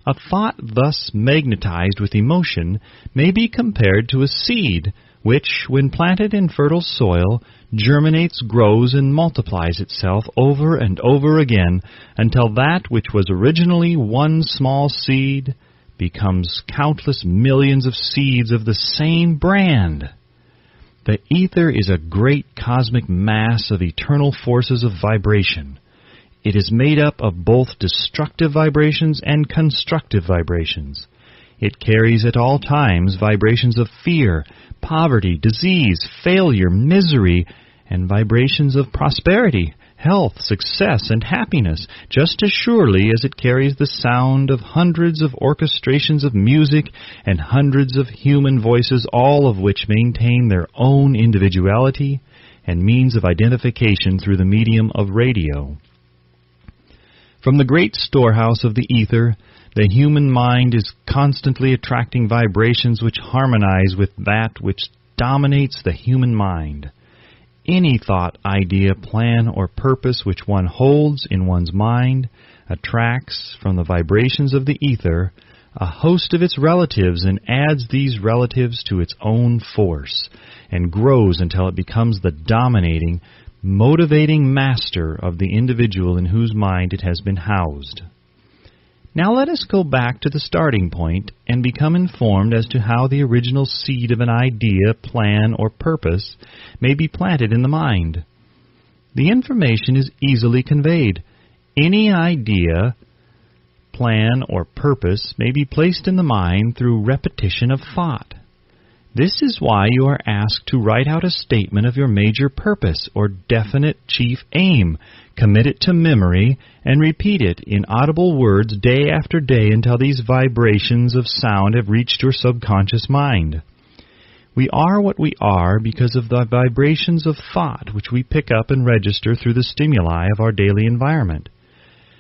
A thought thus magnetized with emotion may be compared to a seed which, when planted in fertile soil, germinates, grows, and multiplies itself over and over again until that which was originally one small seed becomes countless millions of seeds of the same brand. The ether is a great cosmic mass of eternal forces of vibration. It is made up of both destructive vibrations and constructive vibrations. It carries at all times vibrations of fear, poverty, disease, failure, misery, and vibrations of prosperity, health, success, and happiness, just as surely as it carries the sound of hundreds of orchestrations of music and hundreds of human voices, all of which maintain their own individuality and means of identification through the medium of radio. From the great storehouse of the ether, the human mind is constantly attracting vibrations which harmonize with that which dominates the human mind. Any thought, idea, plan, or purpose which one holds in one's mind attracts from the vibrations of the ether a host of its relatives and adds these relatives to its own force and grows until it becomes the dominating, motivating master of the individual in whose mind it has been housed. Now let us go back to the starting point and become informed as to how the original seed of an idea, plan, or purpose may be planted in the mind. The information is easily conveyed. Any idea, plan, or purpose may be placed in the mind through repetition of thought. This is why you are asked to write out a statement of your major purpose or definite chief aim, commit it to memory, and repeat it in audible words day after day until these vibrations of sound have reached your subconscious mind. We are what we are because of the vibrations of thought which we pick up and register through the stimuli of our daily environment.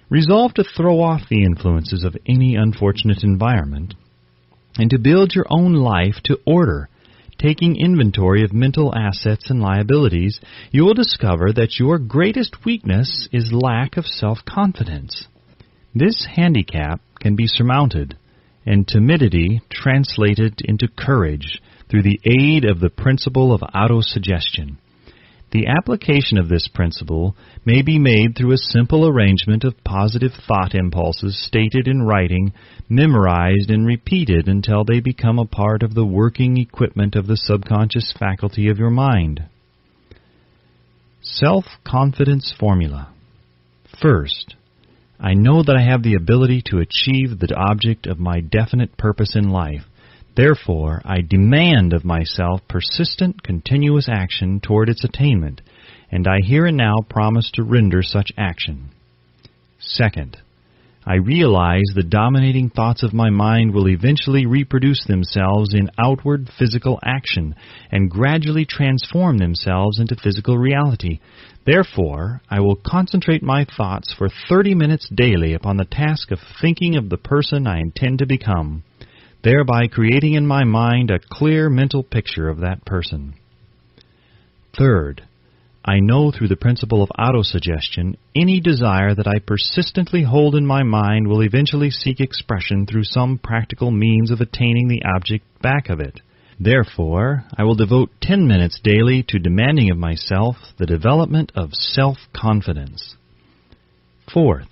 Resolve to throw off the influences of any unfortunate environment and to build your own life to order. Taking inventory of mental assets and liabilities, you will discover that your greatest weakness is lack of self-confidence. This handicap can be surmounted, and timidity translated into courage through the aid of the principle of autosuggestion. The application of this principle may be made through a simple arrangement of positive thought impulses stated in writing, memorized and repeated until they become a part of the working equipment of the subconscious faculty of your mind. Self-confidence formula. First, I know that I have the ability to achieve the object of my definite purpose in life. Therefore, I demand of myself persistent, continuous action toward its attainment, and I here and now promise to render such action. Second, I realize the dominating thoughts of my mind will eventually reproduce themselves in outward physical action and gradually transform themselves into physical reality. Therefore, I will concentrate my thoughts for 30 minutes daily upon the task of thinking of the person I intend to become, thereby creating in my mind a clear mental picture of that person. Third, I know through the principle of autosuggestion any desire that I persistently hold in my mind will eventually seek expression through some practical means of attaining the object back of it. Therefore, I will devote 10 minutes daily to demanding of myself the development of self-confidence. Fourth,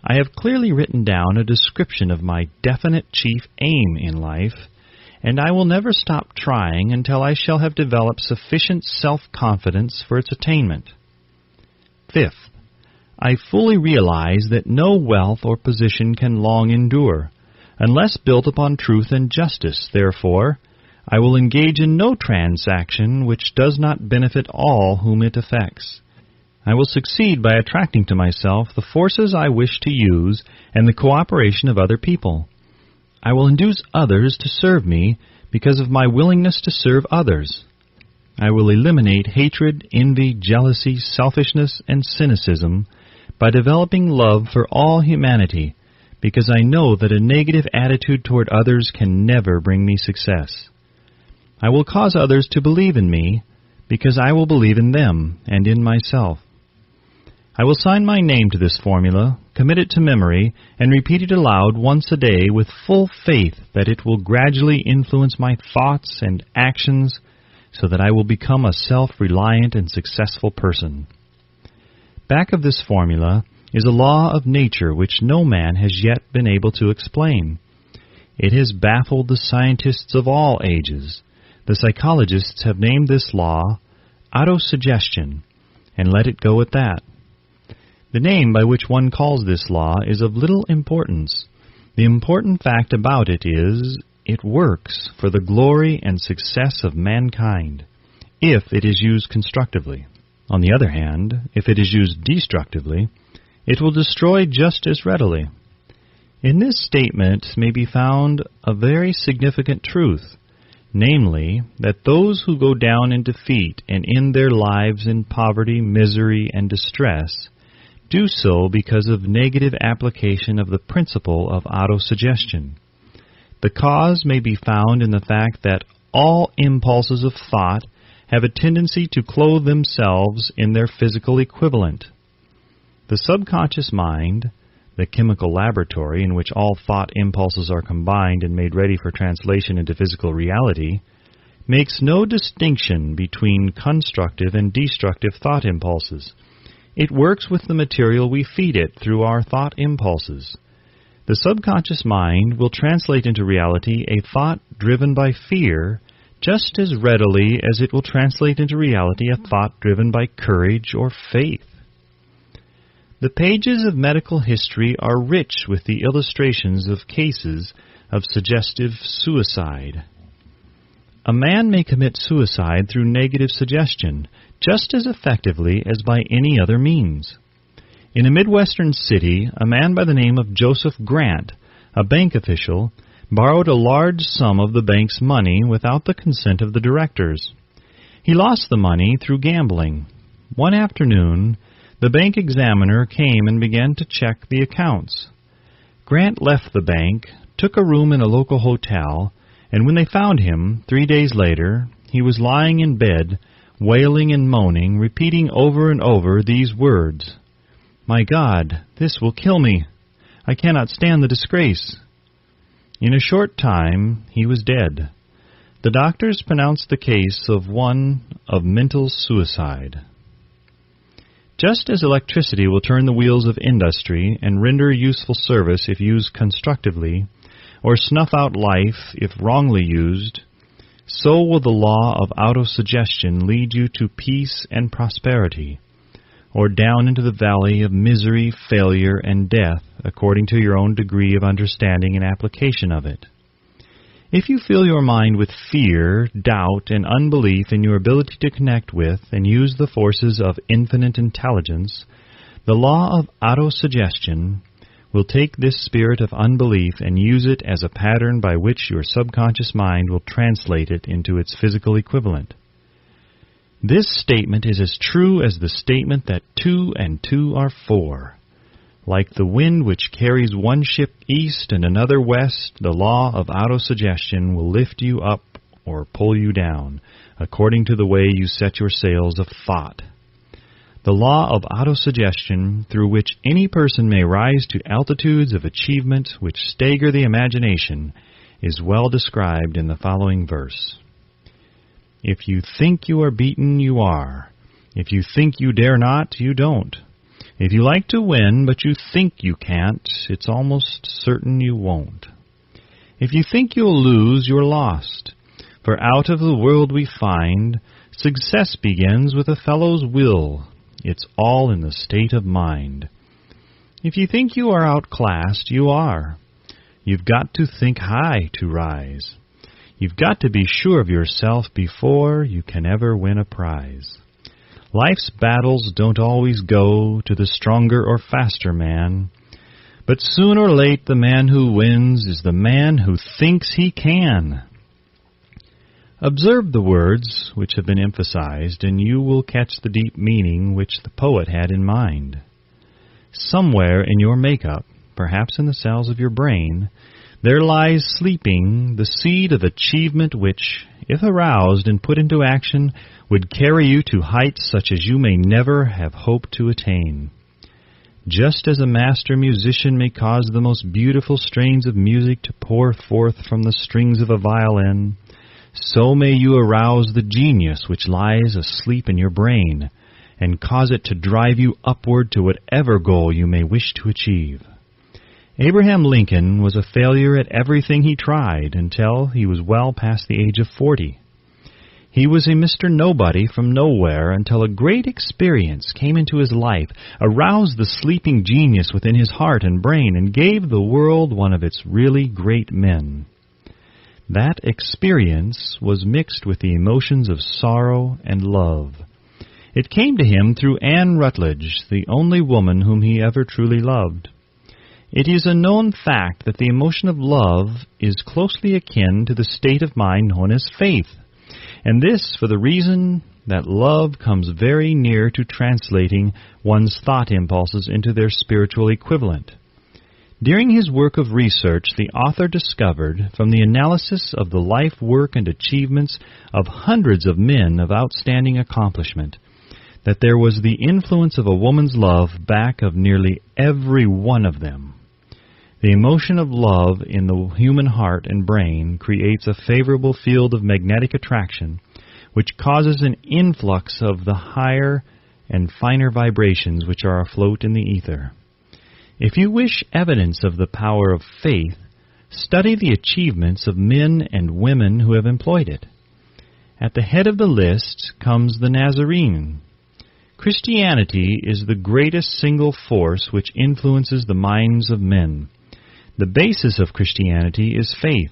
I have clearly written down a description of my definite chief aim in life, and I will never stop trying until I shall have developed sufficient self-confidence for its attainment. Fifth, I fully realize that no wealth or position can long endure, unless built upon truth and justice. Therefore, I will engage in no transaction which does not benefit all whom it affects. I will succeed by attracting to myself the forces I wish to use and the cooperation of other people. I will induce others to serve me because of my willingness to serve others. I will eliminate hatred, envy, jealousy, selfishness, and cynicism by developing love for all humanity, because I know that a negative attitude toward others can never bring me success. I will cause others to believe in me, because I will believe in them and in myself. I will sign my name to this formula, commit it to memory, and repeat it aloud once a day with full faith that it will gradually influence my thoughts and actions so that I will become a self-reliant and successful person. Back of this formula is a law of nature which no man has yet been able to explain. It has baffled the scientists of all ages. The psychologists have named this law autosuggestion, and let it go at that. The name by which one calls this law is of little importance. The important fact about it is, it works for the glory and success of mankind, if it is used constructively. On the other hand, if it is used destructively, it will destroy just as readily. In this statement may be found a very significant truth, namely, that those who go down in defeat and end their lives in poverty, misery, and distress do so because of negative application of the principle of autosuggestion. The cause may be found in the fact that all impulses of thought have a tendency to clothe themselves in their physical equivalent. The subconscious mind, the chemical laboratory in which all thought impulses are combined and made ready for translation into physical reality, makes no distinction between constructive and destructive thought impulses. It works with the material we feed it through our thought impulses. The subconscious mind will translate into reality a thought driven by fear just as readily as it will translate into reality a thought driven by courage or faith. The pages of medical history are rich with the illustrations of cases of suggestive suicide. A man may commit suicide through negative suggestion just as effectively as by any other means. In a Midwestern city, a man by the name of Joseph Grant, a bank official, borrowed a large sum of the bank's money without the consent of the directors. He lost the money through gambling. One afternoon, the bank examiner came and began to check the accounts. Grant left the bank, took a room in a local hotel, and when they found him, 3 days later, he was lying in bed, wailing and moaning, repeating over and over these words, "My God, this will kill me. I cannot stand the disgrace." In a short time, he was dead. The doctors pronounced the case of one of mental suicide. Just as electricity will turn the wheels of industry and render useful service if used constructively, or snuff out life if wrongly used, so will the law of autosuggestion lead you to peace and prosperity, or down into the valley of misery, failure, and death, according to your own degree of understanding and application of it. If you fill your mind with fear, doubt, and unbelief in your ability to connect with and use the forces of infinite intelligence, the law of autosuggestion will take this spirit of unbelief and use it as a pattern by which your subconscious mind will translate it into its physical equivalent. This statement is as true as the statement that 2 and 2 are 4. Like the wind which carries one ship east and another west, the law of autosuggestion will lift you up or pull you down, according to the way you set your sails of thought. The law of autosuggestion, through which any person may rise to altitudes of achievement which stagger the imagination, is well described in the following verse. If you think you are beaten, you are. If you think you dare not, you don't. If you like to win, but you think you can't, it's almost certain you won't. If you think you'll lose, you're lost. For out of the world we find, success begins with a fellow's will. It's all in the state of mind. If you think you are outclassed, you are. You've got to think high to rise. You've got to be sure of yourself before you can ever win a prize. Life's battles don't always go to the stronger or faster man, but soon or late the man who wins is the man who thinks he can. Observe the words which have been emphasized, and you will catch the deep meaning which the poet had in mind. Somewhere in your makeup, perhaps in the cells of your brain, there lies sleeping the seed of achievement which, if aroused and put into action, would carry you to heights such as you may never have hoped to attain. Just as a master musician may cause the most beautiful strains of music to pour forth from the strings of a violin, so may you arouse the genius which lies asleep in your brain, and cause it to drive you upward to whatever goal you may wish to achieve. Abraham Lincoln was a failure at everything he tried until he was well past the age of 40. He was a Mr. Nobody from nowhere until a great experience came into his life, aroused the sleeping genius within his heart and brain, and gave the world one of its really great men. That experience was mixed with the emotions of sorrow and love. It came to him through Anne Rutledge, the only woman whom he ever truly loved. It is a known fact that the emotion of love is closely akin to the state of mind known as faith, and this for the reason that love comes very near to translating one's thought impulses into their spiritual equivalent. During his work of research, the author discovered, from the analysis of the life, work, and achievements of hundreds of men of outstanding accomplishment, that there was the influence of a woman's love back of nearly every one of them. The emotion of love in the human heart and brain creates a favorable field of magnetic attraction, which causes an influx of the higher and finer vibrations which are afloat in the ether. If you wish evidence of the power of faith, study the achievements of men and women who have employed it. At the head of the list comes the Nazarene. Christianity is the greatest single force which influences the minds of men. The basis of Christianity is faith.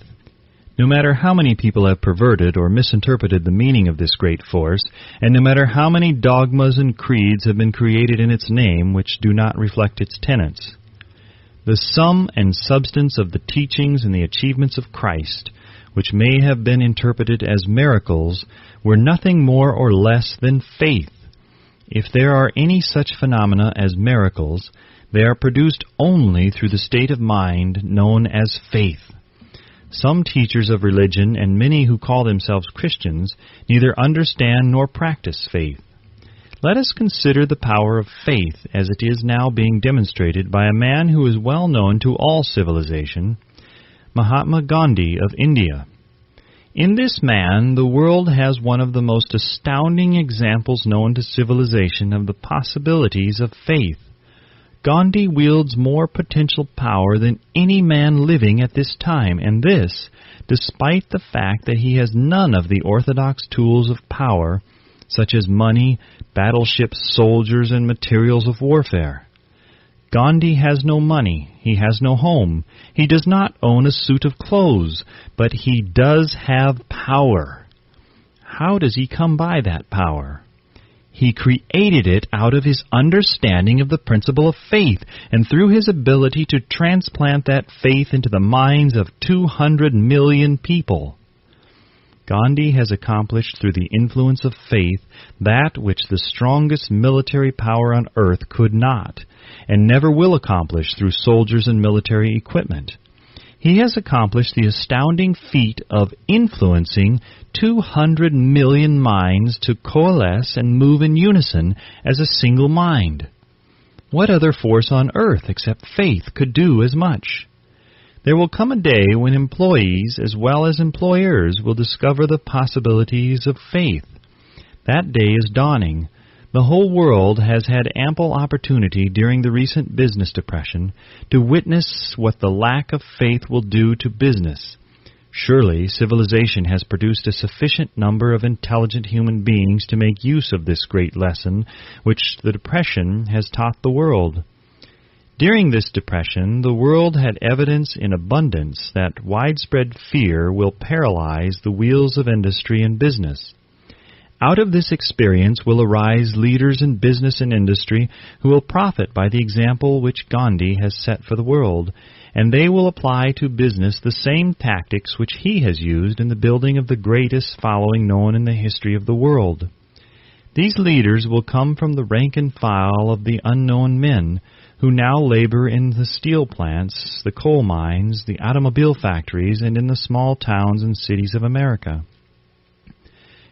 No matter how many people have perverted or misinterpreted the meaning of this great force, and no matter how many dogmas and creeds have been created in its name which do not reflect its tenets, the sum and substance of the teachings and the achievements of Christ, which may have been interpreted as miracles, were nothing more or less than faith. If there are any such phenomena as miracles, they are produced only through the state of mind known as faith. Some teachers of religion and many who call themselves Christians neither understand nor practice faith. Let us consider the power of faith as it is now being demonstrated by a man who is well known to all civilization, Mahatma Gandhi of India. In this man, the world has one of the most astounding examples known to civilization of the possibilities of faith. Gandhi wields more potential power than any man living at this time, and this, despite the fact that he has none of the orthodox tools of power, such as money, battleships, soldiers, and materials of warfare. Gandhi has no money, he has no home, he does not own a suit of clothes, but he does have power. How does he come by that power? He created it out of his understanding of the principle of faith, and through his ability to transplant that faith into the minds of 200 million people. Gandhi has accomplished through the influence of faith that which the strongest military power on earth could not, and never will accomplish through soldiers and military equipment. He has accomplished the astounding feat of influencing 200 million minds to coalesce and move in unison as a single mind. What other force on earth except faith could do as much? There will come a day when employees as well as employers will discover the possibilities of faith. That day is dawning. The whole world has had ample opportunity during the recent business depression to witness what the lack of faith will do to business. Surely civilization has produced a sufficient number of intelligent human beings to make use of this great lesson which the depression has taught the world. During this depression, the world had evidence in abundance that widespread fear will paralyze the wheels of industry and business. Out of this experience will arise leaders in business and industry who will profit by the example which Gandhi has set for the world, and they will apply to business the same tactics which he has used in the building of the greatest following known in the history of the world. These leaders will come from the rank and file of the unknown men who now labor in the steel plants, the coal mines, the automobile factories, and in the small towns and cities of America.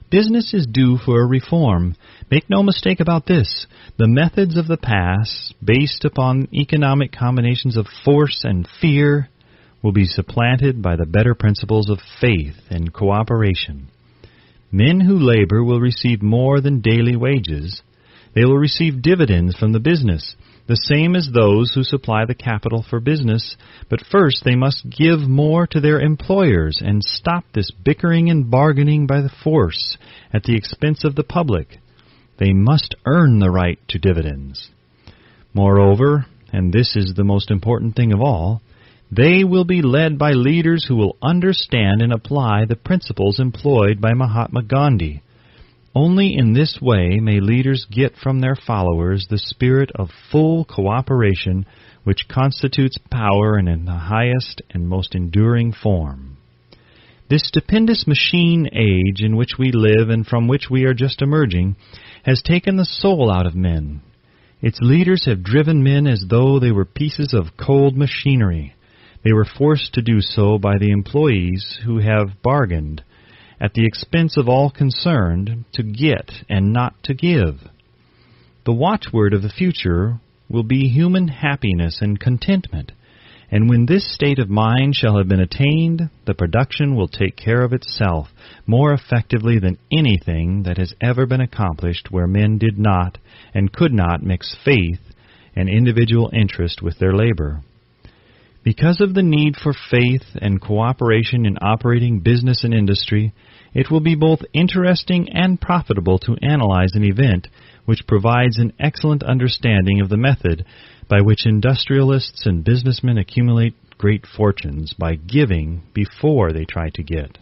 Business is due for a reform. Make no mistake about this. The methods of the past, based upon economic combinations of force and fear, will be supplanted by the better principles of faith and cooperation. Men who labor will receive more than daily wages. They will receive dividends from the business, the same as those who supply the capital for business, but first they must give more to their employers and stop this bickering and bargaining by the force at the expense of the public. They must earn the right to dividends. Moreover, and this is the most important thing of all, they will be led by leaders who will understand and apply the principles employed by Mahatma Gandhi. Only in this way may leaders get from their followers the spirit of full cooperation which constitutes power in the highest and most enduring form. This stupendous machine age in which we live and from which we are just emerging has taken the soul out of men. Its leaders have driven men as though they were pieces of cold machinery. They were forced to do so by the employees who have bargained, at the expense of all concerned, to get and not to give. The watchword of the future will be human happiness and contentment, and when this state of mind shall have been attained, the production will take care of itself more effectively than anything that has ever been accomplished where men did not and could not mix faith and individual interest with their labor. Because of the need for faith and cooperation in operating business and industry, it will be both interesting and profitable to analyze an event which provides an excellent understanding of the method by which industrialists and businessmen accumulate great fortunes by giving before they try to get.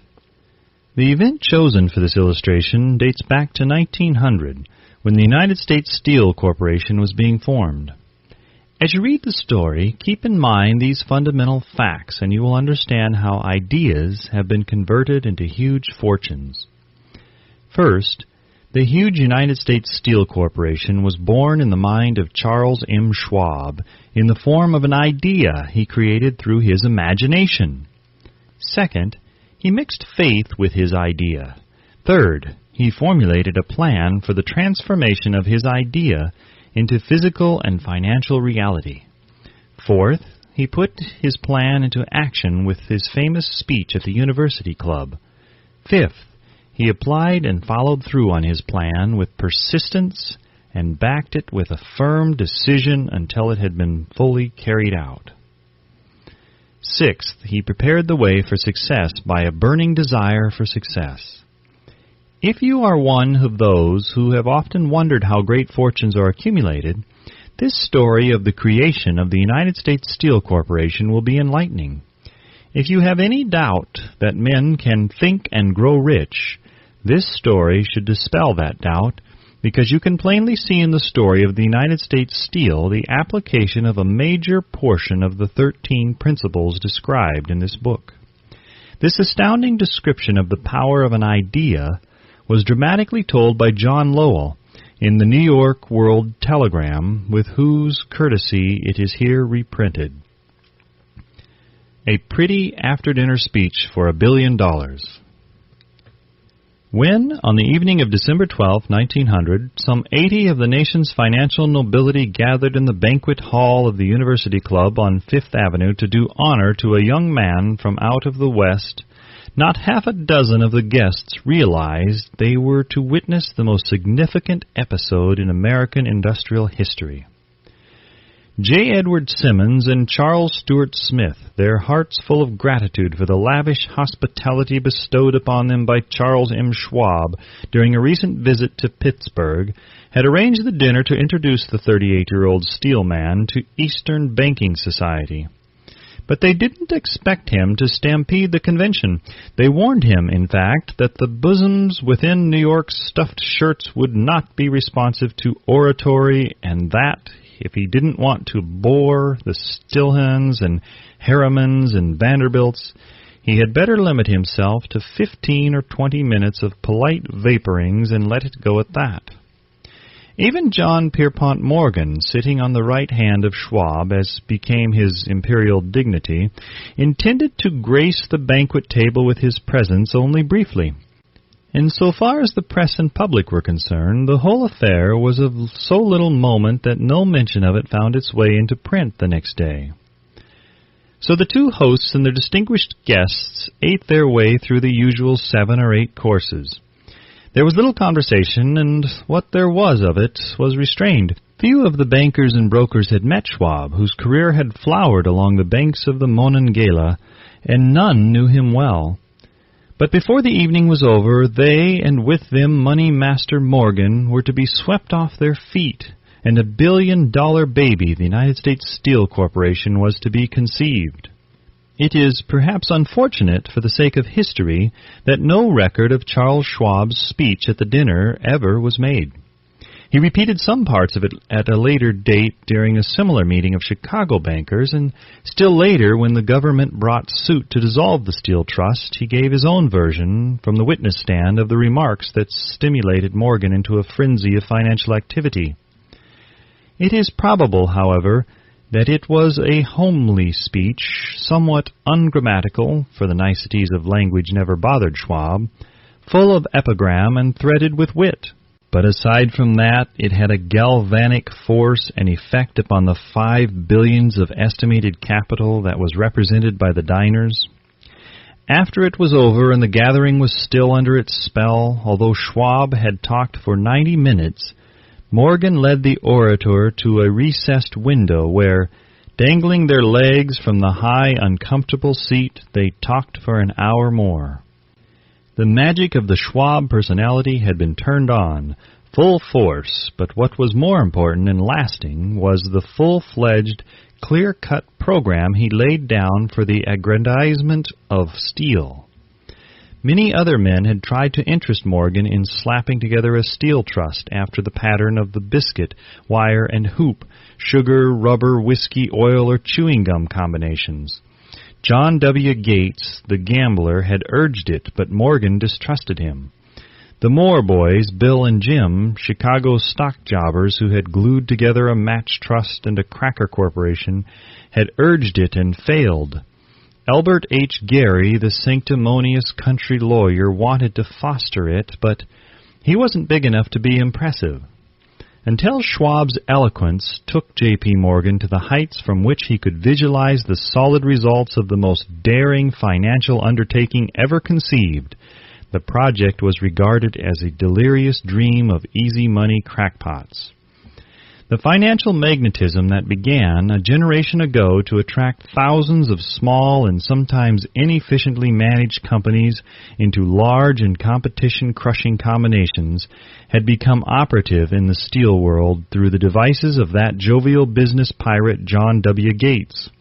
The event chosen for this illustration dates back to 1900, when the United States Steel Corporation was being formed. As you read the story, keep in mind these fundamental facts, and you will understand how ideas have been converted into huge fortunes. First, the huge United States Steel Corporation was born in the mind of Charles M. Schwab in the form of an idea he created through his imagination. Second, he mixed faith with his idea. Third, he formulated a plan for the transformation of his idea into physical and financial reality. Fourth, he put his plan into action with his famous speech at the University Club. Fifth, he applied and followed through on his plan with persistence and backed it with a firm decision until it had been fully carried out. Sixth, he prepared the way for success by a burning desire for success. If you are one of those who have often wondered how great fortunes are accumulated, this story of the creation of the United States Steel Corporation will be enlightening. If you have any doubt that men can think and grow rich, this story should dispel that doubt, because you can plainly see in the story of the United States Steel the application of a major portion of the 13 principles described in this book. This astounding description of the power of an idea was dramatically told by John Lowell in the New York World Telegram, with whose courtesy it is here reprinted. A pretty after-dinner speech for $1 billion. When, on the evening of December 12, 1900, some 80 of the nation's financial nobility gathered in the banquet hall of the University Club on Fifth Avenue to do honor to a young man from out of the West, not half a dozen of the guests realized they were to witness the most significant episode in American industrial history. J. Edward Simmons and Charles Stewart Smith, their hearts full of gratitude for the lavish hospitality bestowed upon them by Charles M. Schwab during a recent visit to Pittsburgh, had arranged the dinner to introduce the 38-year-old steel man to Eastern Banking Society. But they didn't expect him to stampede the convention. They warned him, in fact, that the bosoms within New York's stuffed shirts would not be responsive to oratory, and that, if he didn't want to bore the Stilhans and Harrimans and Vanderbilts, he had better limit himself to 15 or 20 minutes of polite vaporings and let it go at that. Even John Pierpont Morgan, sitting on the right hand of Schwab, as became his imperial dignity, intended to grace the banquet table with his presence only briefly. And so far as the press and public were concerned, the whole affair was of so little moment that no mention of it found its way into print the next day. So the two hosts and their distinguished guests ate their way through the usual 7 or 8 courses. There was little conversation, and what there was of it was restrained. Few of the bankers and brokers had met Schwab, whose career had flowered along the banks of the Monongahela, and none knew him well. But before the evening was over, they, and with them Money Master Morgan, were to be swept off their feet, and $1 billion baby, the United States Steel Corporation, was to be conceived. It is perhaps unfortunate, for the sake of history, that no record of Charles Schwab's speech at the dinner ever was made. He repeated some parts of it at a later date during a similar meeting of Chicago bankers, and still later, when the government brought suit to dissolve the Steel Trust, he gave his own version from the witness stand of the remarks that stimulated Morgan into a frenzy of financial activity. It is probable, however, that it was a homely speech, somewhat ungrammatical, for the niceties of language never bothered Schwab, full of epigram and threaded with wit. But aside from that, it had a galvanic force and effect upon the 5 billions of estimated capital that was represented by the diners. After it was over and the gathering was still under its spell, although Schwab had talked for 90 minutes, Morgan led the orator to a recessed window where, dangling their legs from the high, uncomfortable seat, they talked for an hour more. The magic of the Schwab personality had been turned on, full force, but what was more important and lasting was the full-fledged, clear-cut program he laid down for the aggrandizement of steel. Many other men had tried to interest Morgan in slapping together a steel trust after the pattern of the biscuit, wire, and hoop, sugar, rubber, whiskey, oil, or chewing gum combinations. John W. Gates, the gambler, had urged it, but Morgan distrusted him. The Moore boys, Bill and Jim, Chicago stock jobbers who had glued together a match trust and a cracker corporation, had urged it and failed. Albert H. Gary, the sanctimonious country lawyer, wanted to foster it, but he wasn't big enough to be impressive. Until Schwab's eloquence took J.P. Morgan to the heights from which he could visualize the solid results of the most daring financial undertaking ever conceived, the project was regarded as a delirious dream of easy money crackpots. The financial magnetism that began a generation ago to attract thousands of small and sometimes inefficiently managed companies into large and competition-crushing combinations had become operative in the steel world through the devices of that jovial business pirate John W. Gates.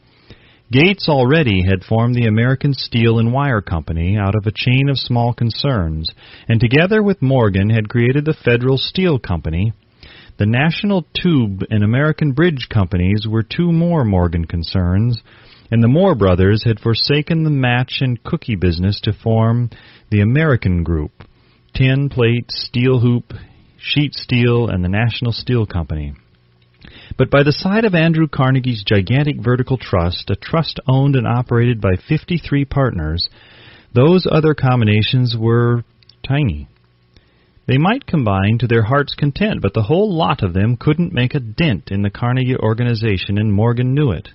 Gates already had formed the American Steel and Wire Company out of a chain of small concerns, and together with Morgan had created the Federal Steel Company. The National Tube and American Bridge Companies were two more Morgan concerns, and the Moore brothers had forsaken the match and cookie business to form the American Group, tin, plate, steel hoop, sheet steel, and the National Steel Company. But by the side of Andrew Carnegie's gigantic vertical trust, a trust owned and operated by 53 partners, those other combinations were tiny. They might combine to their heart's content, but the whole lot of them couldn't make a dent in the Carnegie organization, and Morgan knew it.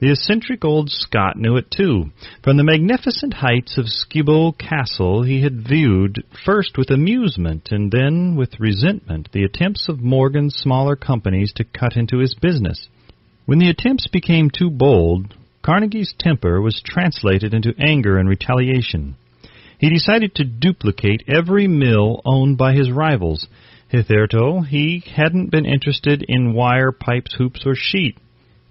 The eccentric old Scot knew it too. From the magnificent heights of Skibo Castle he had viewed, first with amusement and then with resentment, the attempts of Morgan's smaller companies to cut into his business. When the attempts became too bold, Carnegie's temper was translated into anger and retaliation. He decided to duplicate every mill owned by his rivals. Hitherto, he hadn't been interested in wire, pipes, hoops, or sheet.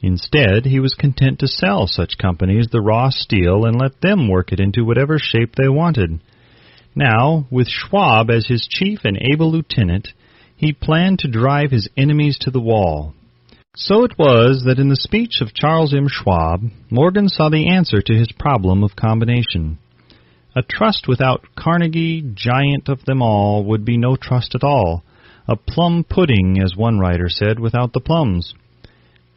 Instead, he was content to sell such companies the raw steel and let them work it into whatever shape they wanted. Now, with Schwab as his chief and able lieutenant, he planned to drive his enemies to the wall. So it was that in the speech of Charles M. Schwab, Morgan saw the answer to his problem of combination. A trust without Carnegie, giant of them all, would be no trust at all. A plum pudding, as one writer said, without the plums.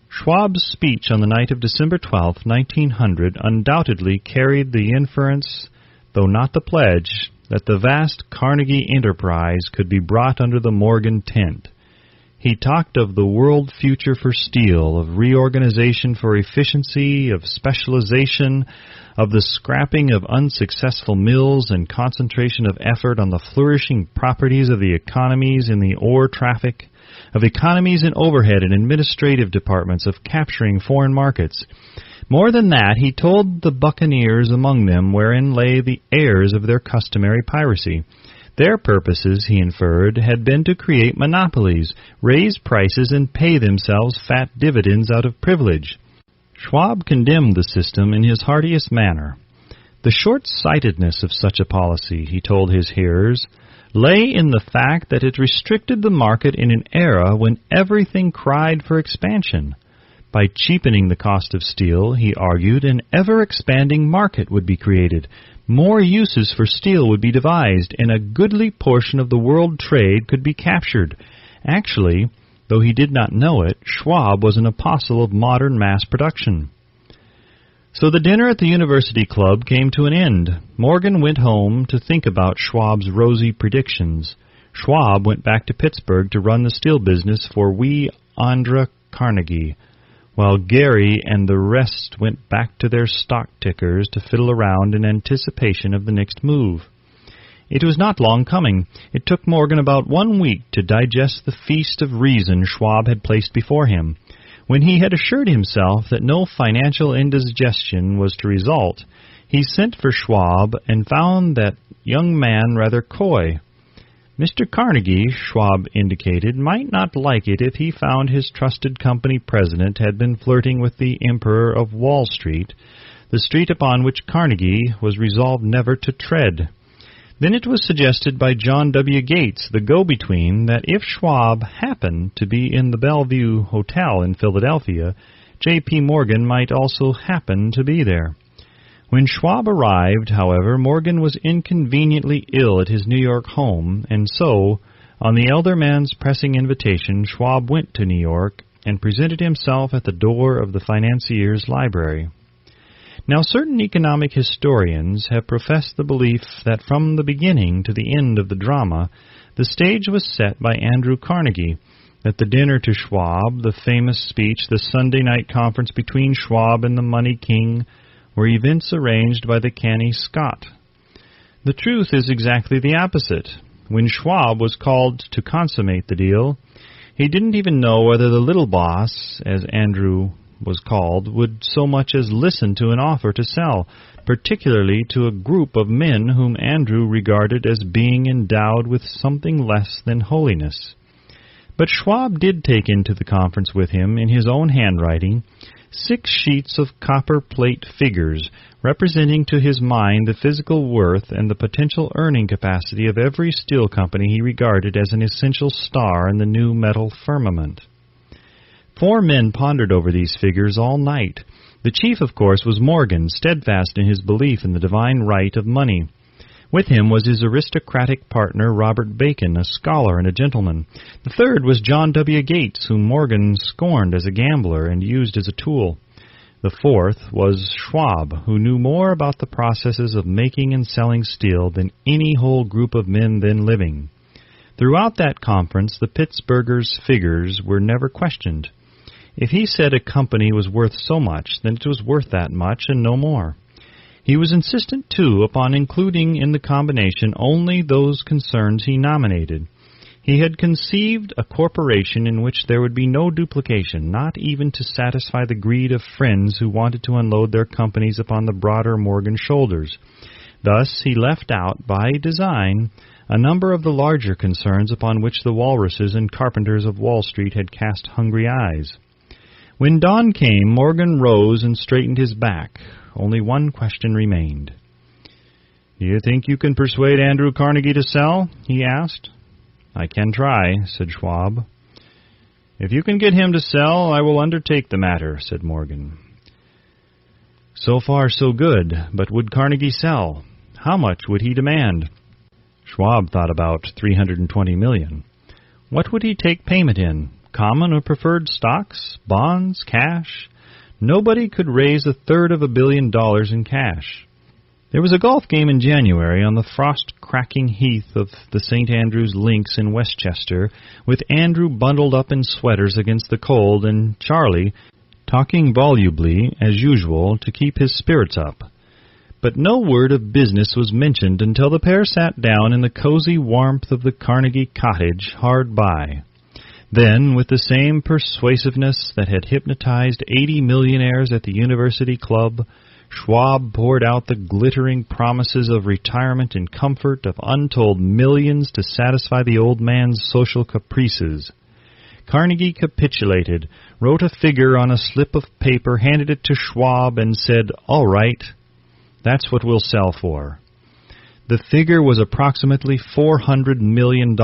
Schwab's speech on the night of December 12, 1900, undoubtedly carried the inference, though not the pledge, that the vast Carnegie enterprise could be brought under the Morgan tent. He talked of the world future for steel, of reorganization for efficiency, of specialization, of the scrapping of unsuccessful mills and concentration of effort on the flourishing properties of the economies in the ore traffic, of economies in overhead and administrative departments, of capturing foreign markets. More than that, he told the buccaneers among them wherein lay the heirs of their customary piracy. Their purposes, he inferred, had been to create monopolies, raise prices, and pay themselves fat dividends out of privilege. Schwab condemned the system in his heartiest manner. The short-sightedness of such a policy, he told his hearers, lay in the fact that it restricted the market in an era when everything cried for expansion. By cheapening the cost of steel, he argued, an ever-expanding market would be created. More uses for steel would be devised, and a goodly portion of the world trade could be captured. Actually, though he did not know it, Schwab was an apostle of modern mass production. So the dinner at the University Club came to an end. Morgan went home to think about Schwab's rosy predictions. Schwab went back to Pittsburgh to run the steel business for wee Andra Carnegie, while Gary and the rest went back to their stock tickers to fiddle around in anticipation of the next move. It was not long coming. It took Morgan about 1 week to digest the feast of reason Schwab had placed before him. When he had assured himself that no financial indigestion was to result, he sent for Schwab and found that young man rather coy. Mr. Carnegie, Schwab indicated, might not like it if he found his trusted company president had been flirting with the Emperor of Wall Street, the street upon which Carnegie was resolved never to tread. Then it was suggested by John W. Gates, the go-between, that if Schwab happened to be in the Bellevue Hotel in Philadelphia, J.P. Morgan might also happen to be there. When Schwab arrived, however, Morgan was inconveniently ill at his New York home, and so, on the elder man's pressing invitation, Schwab went to New York and presented himself at the door of the financier's library. Now, certain economic historians have professed the belief that from the beginning to the end of the drama, the stage was set by Andrew Carnegie, that the dinner to Schwab, the famous speech, the Sunday night conference between Schwab and the money king, were events arranged by the canny Scot. The truth is exactly the opposite. When Schwab was called to consummate the deal, he didn't even know whether the little boss, as Andrew was called, would so much as listen to an offer to sell, particularly to a group of men whom Andrew regarded as being endowed with something less than holiness. But Schwab did take into the conference with him, in his own handwriting, 6 sheets of copper plate figures, representing to his mind the physical worth and the potential earning capacity of every steel company he regarded as an essential star in the new metal firmament. 4 men pondered over these figures all night. The chief, of course, was Morgan, steadfast in his belief in the divine right of money. With him was his aristocratic partner, Robert Bacon, a scholar and a gentleman. The third was John W. Gates, whom Morgan scorned as a gambler and used as a tool. The fourth was Schwab, who knew more about the processes of making and selling steel than any whole group of men then living. Throughout that conference, the Pittsburgher's figures were never questioned. If he said a company was worth so much, then it was worth that much and no more. He was insistent, too, upon including in the combination only those concerns he nominated. He had conceived a corporation in which there would be no duplication, not even to satisfy the greed of friends who wanted to unload their companies upon the broader Morgan shoulders. Thus he left out, by design, a number of the larger concerns upon which the walruses and carpenters of Wall Street had cast hungry eyes. When dawn came, Morgan rose and straightened his back. Only one question remained. "Do you think you can persuade Andrew Carnegie to sell?" he asked. "I can try," said Schwab. "If you can get him to sell, I will undertake the matter," said Morgan. So far, so good, but would Carnegie sell? How much would he demand? Schwab thought about $320 million. What would he take payment in? Common or preferred stocks? Bonds? Cash? Nobody could raise $300 million in cash. There was a golf game in January on the frost-cracking heath of the St. Andrew's Links in Westchester, with Andrew bundled up in sweaters against the cold and Charlie talking volubly, as usual, to keep his spirits up. But no word of business was mentioned until the pair sat down in the cozy warmth of the Carnegie cottage hard by. Then, with the same persuasiveness that had hypnotized 80 millionaires at the University Club, Schwab poured out the glittering promises of retirement and comfort, of untold millions to satisfy the old man's social caprices. Carnegie capitulated, wrote a figure on a slip of paper, handed it to Schwab, and said, "All right, that's what we'll sell for." The figure was approximately $400 million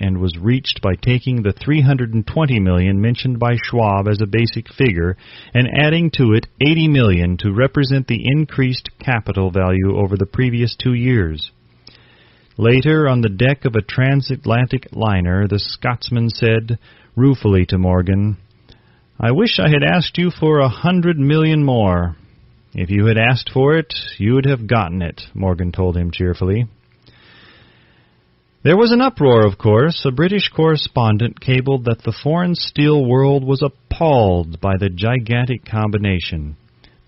and was reached by taking the $320 million mentioned by Schwab as a basic figure and adding to it $80 million to represent the increased capital value over the previous 2 years. Later, on the deck of a transatlantic liner, the Scotsman said ruefully to Morgan, "I wish I had asked you for $100 million more." "If you had asked for it, you would have gotten it," Morgan told him cheerfully. There was an uproar, of course. A British correspondent cabled that the foreign steel world was appalled by the gigantic combination.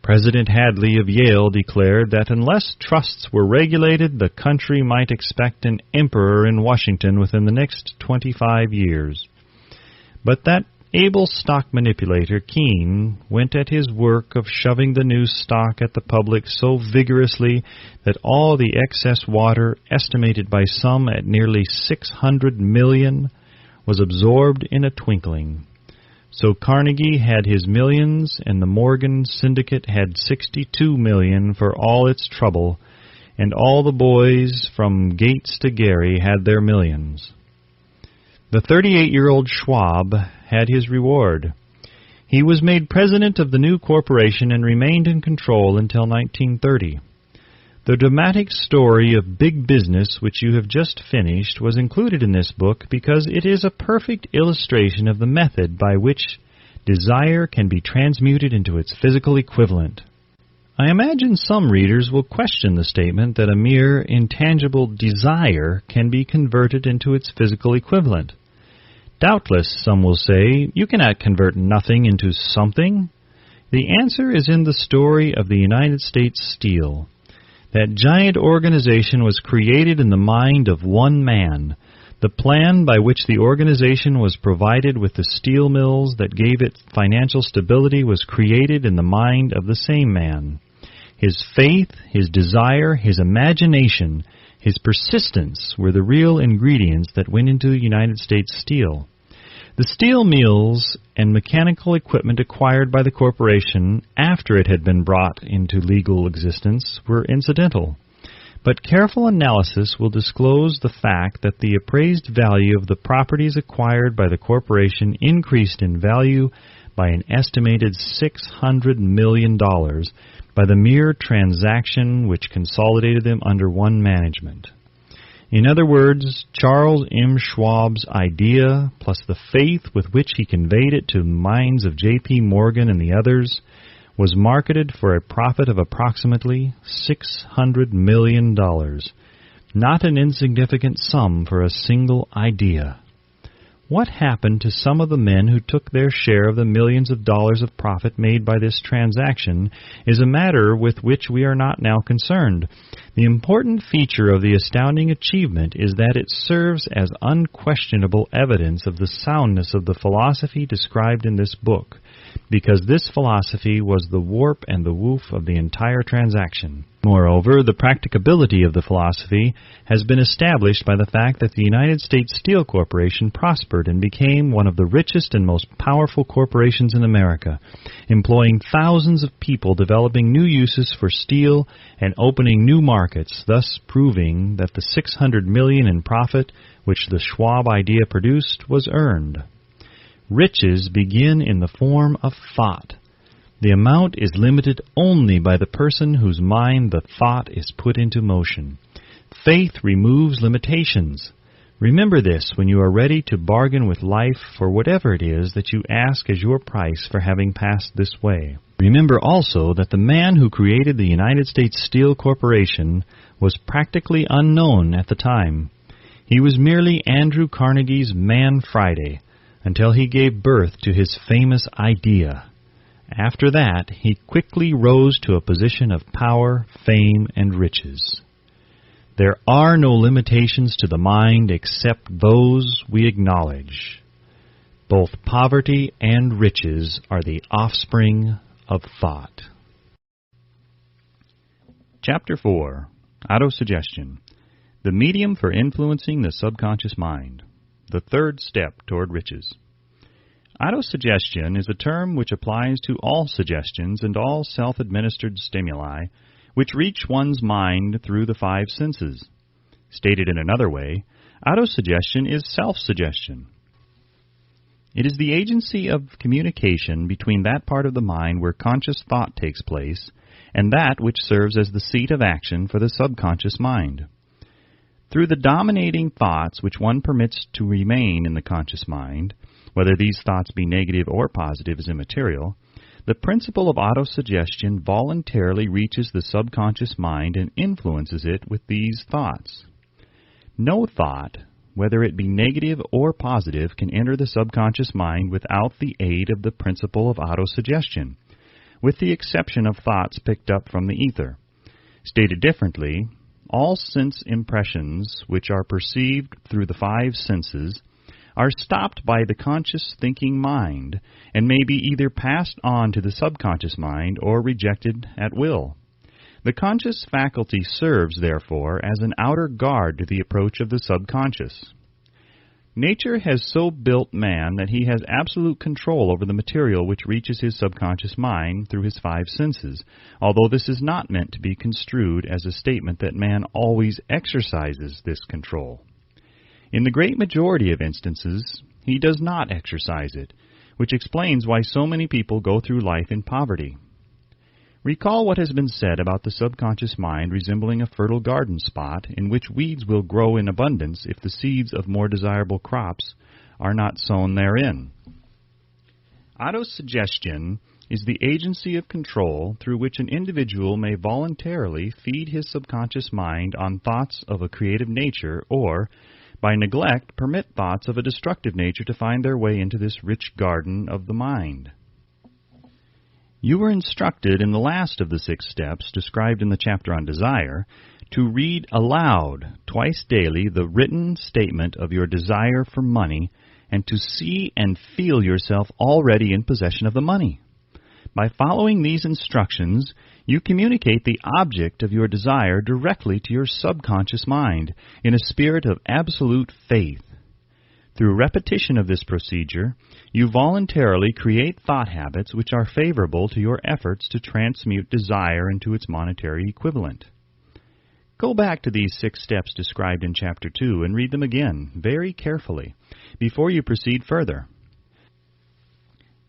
President Hadley of Yale declared that unless trusts were regulated, the country might expect an emperor in Washington within the next 25 years. But that able stock manipulator, Keene, went at his work of shoving the new stock at the public so vigorously that all the excess water, estimated by some at nearly 600 million, was absorbed in a twinkling. So Carnegie had his millions, and the Morgan Syndicate had 62 million for all its trouble, and all the boys from Gates to Gary had their millions. The 38-year-old Schwab had his reward. He was made president of the new corporation and remained in control until 1930. The dramatic story of big business which you have just finished was included in this book because it is a perfect illustration of the method by which desire can be transmuted into its physical equivalent. I imagine some readers will question the statement that a mere intangible desire can be converted into its physical equivalent. Doubtless, some will say, you cannot convert nothing into something. The answer is in the story of the United States Steel. That giant organization was created in the mind of one man. The plan by which the organization was provided with the steel mills that gave it financial stability was created in the mind of the same man. His faith, his desire, his imagination, his persistence were the real ingredients that went into United States Steel. The steel mills and mechanical equipment acquired by the corporation after it had been brought into legal existence were incidental. But careful analysis will disclose the fact that the appraised value of the properties acquired by the corporation increased in value by an estimated $600 million by the mere transaction which consolidated them under one management. In other words, Charles M. Schwab's idea, plus the faith with which he conveyed it to the minds of J.P. Morgan and the others, was marketed for a profit of approximately $600 million, not an insignificant sum for a single idea. What happened to some of the men who took their share of the millions of dollars of profit made by this transaction is a matter with which we are not now concerned. The important feature of the astounding achievement is that it serves as unquestionable evidence of the soundness of the philosophy described in this book, because this philosophy was the warp and the woof of the entire transaction. Moreover, the practicability of the philosophy has been established by the fact that the United States Steel Corporation prospered and became one of the richest and most powerful corporations in America, employing thousands of people, developing new uses for steel, and opening new markets, thus proving that the $600 million in profit which the Schwab idea produced was earned. Riches begin in the form of thought. The amount is limited only by the person whose mind the thought is put into motion. Faith removes limitations. Remember this when you are ready to bargain with life for whatever it is that you ask as your price for having passed this way. Remember also that the man who created the United States Steel Corporation was practically unknown at the time. He was merely Andrew Carnegie's Man Friday, until he gave birth to his famous idea. After that, he quickly rose to a position of power, fame, and riches. There are no limitations to the mind except those we acknowledge. Both poverty and riches are the offspring of thought. Chapter 4. Autosuggestion. The medium for influencing the subconscious mind. The third step toward riches. Autosuggestion is a term which applies to all suggestions and all self-administered stimuli which reach one's mind through the five senses. Stated in another way, autosuggestion is self-suggestion. It is the agency of communication between that part of the mind where conscious thought takes place and that which serves as the seat of action for the subconscious mind. Through the dominating thoughts which one permits to remain in the conscious mind, whether these thoughts be negative or positive is immaterial, the principle of autosuggestion voluntarily reaches the subconscious mind and influences it with these thoughts. No thought, whether it be negative or positive, can enter the subconscious mind without the aid of the principle of autosuggestion, with the exception of thoughts picked up from the ether. Stated differently, all sense impressions which are perceived through the five senses are stopped by the conscious thinking mind and may be either passed on to the subconscious mind or rejected at will. The conscious faculty serves, therefore, as an outer guard to the approach of the subconscious. Nature has so built man that he has absolute control over the material which reaches his subconscious mind through his five senses, although this is not meant to be construed as a statement that man always exercises this control. In the great majority of instances, he does not exercise it, which explains why so many people go through life in poverty. Recall what has been said about the subconscious mind resembling a fertile garden spot in which weeds will grow in abundance if the seeds of more desirable crops are not sown therein. Autosuggestion is the agency of control through which an individual may voluntarily feed his subconscious mind on thoughts of a creative nature, or, by neglect, permit thoughts of a destructive nature to find their way into this rich garden of the mind. You were instructed in the last of the 6 steps described in the chapter on desire to read aloud twice daily the written statement of your desire for money and to see and feel yourself already in possession of the money. By following these instructions, you communicate the object of your desire directly to your subconscious mind in a spirit of absolute faith. Through repetition of this procedure, you voluntarily create thought habits which are favorable to your efforts to transmute desire into its monetary equivalent. Go back to these 6 steps described in Chapter 2 and read them again very carefully before you proceed further.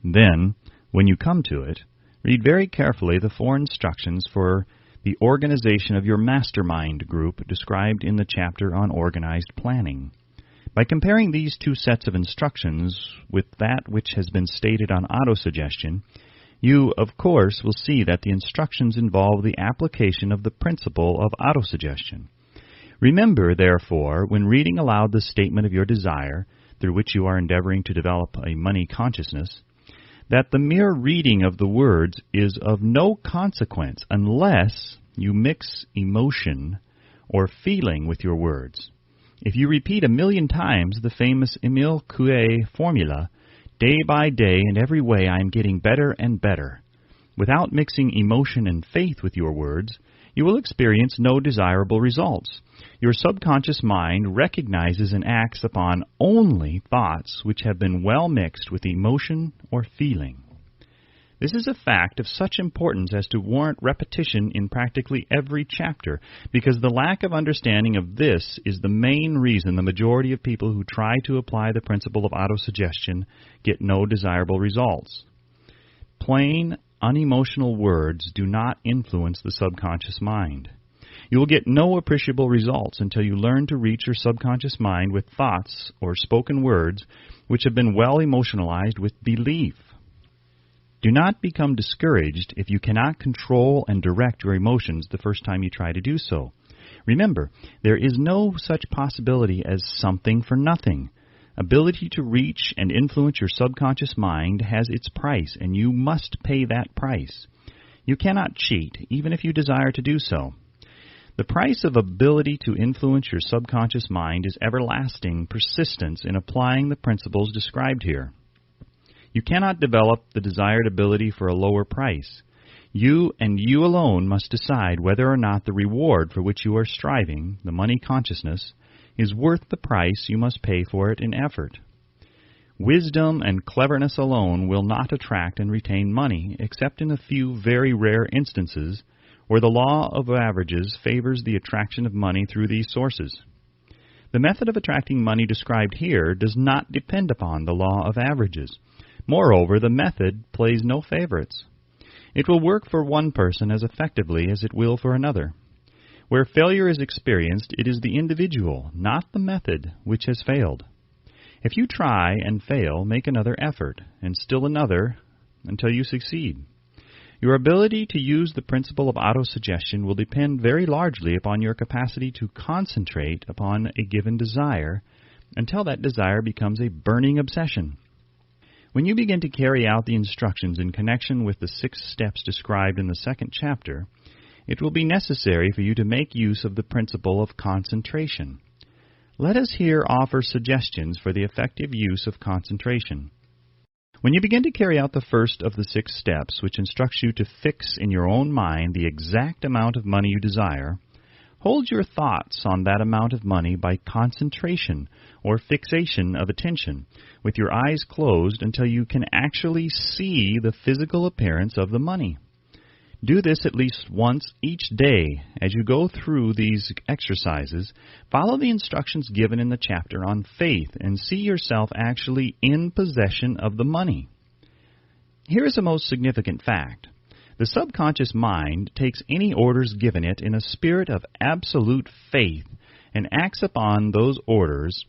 Then, when you come to it, read very carefully the 4 instructions for the organization of your mastermind group described in the chapter on organized planning. By comparing these 2 sets of instructions with that which has been stated on autosuggestion, you, of course, will see that the instructions involve the application of the principle of autosuggestion. Remember, therefore, when reading aloud the statement of your desire, through which you are endeavoring to develop a money consciousness, that the mere reading of the words is of no consequence unless you mix emotion or feeling with your words. If you repeat 1,000,000 times the famous Emile Coué formula, day by day in every way I am getting better and better, without mixing emotion and faith with your words, you will experience no desirable results. Your subconscious mind recognizes and acts upon only thoughts which have been well mixed with emotion or feeling. This is a fact of such importance as to warrant repetition in practically every chapter, because the lack of understanding of this is the main reason the majority of people who try to apply the principle of autosuggestion get no desirable results. Plain, unemotional words do not influence the subconscious mind. You will get no appreciable results until you learn to reach your subconscious mind with thoughts or spoken words which have been well emotionalized with belief. Do not become discouraged if you cannot control and direct your emotions the first time you try to do so. Remember, there is no such possibility as something for nothing. Ability to reach and influence your subconscious mind has its price, and you must pay that price. You cannot cheat, even if you desire to do so. The price of ability to influence your subconscious mind is everlasting persistence in applying the principles described here. You cannot develop the desired ability for a lower price. You and you alone must decide whether or not the reward for which you are striving, the money consciousness, is worth the price you must pay for it in effort. Wisdom and cleverness alone will not attract and retain money, except in a few very rare instances where the law of averages favors the attraction of money through these sources. The method of attracting money described here does not depend upon the law of averages. Moreover, the method plays no favorites. It will work for one person as effectively as it will for another. Where failure is experienced, it is the individual, not the method, which has failed. If you try and fail, make another effort, and still another, until you succeed. Your ability to use the principle of autosuggestion will depend very largely upon your capacity to concentrate upon a given desire until that desire becomes a burning obsession. When you begin to carry out the instructions in connection with the 6 steps described in the 2nd chapter, it will be necessary for you to make use of the principle of concentration. Let us here offer suggestions for the effective use of concentration. When you begin to carry out the first of the 6 steps, which instructs you to fix in your own mind the exact amount of money you desire, hold your thoughts on that amount of money by concentration or fixation of attention, with your eyes closed until you can actually see the physical appearance of the money. Do this at least once each day. As you go through these exercises, follow the instructions given in the chapter on faith and see yourself actually in possession of the money. Here is a most significant fact. The subconscious mind takes any orders given it in a spirit of absolute faith and acts upon those orders,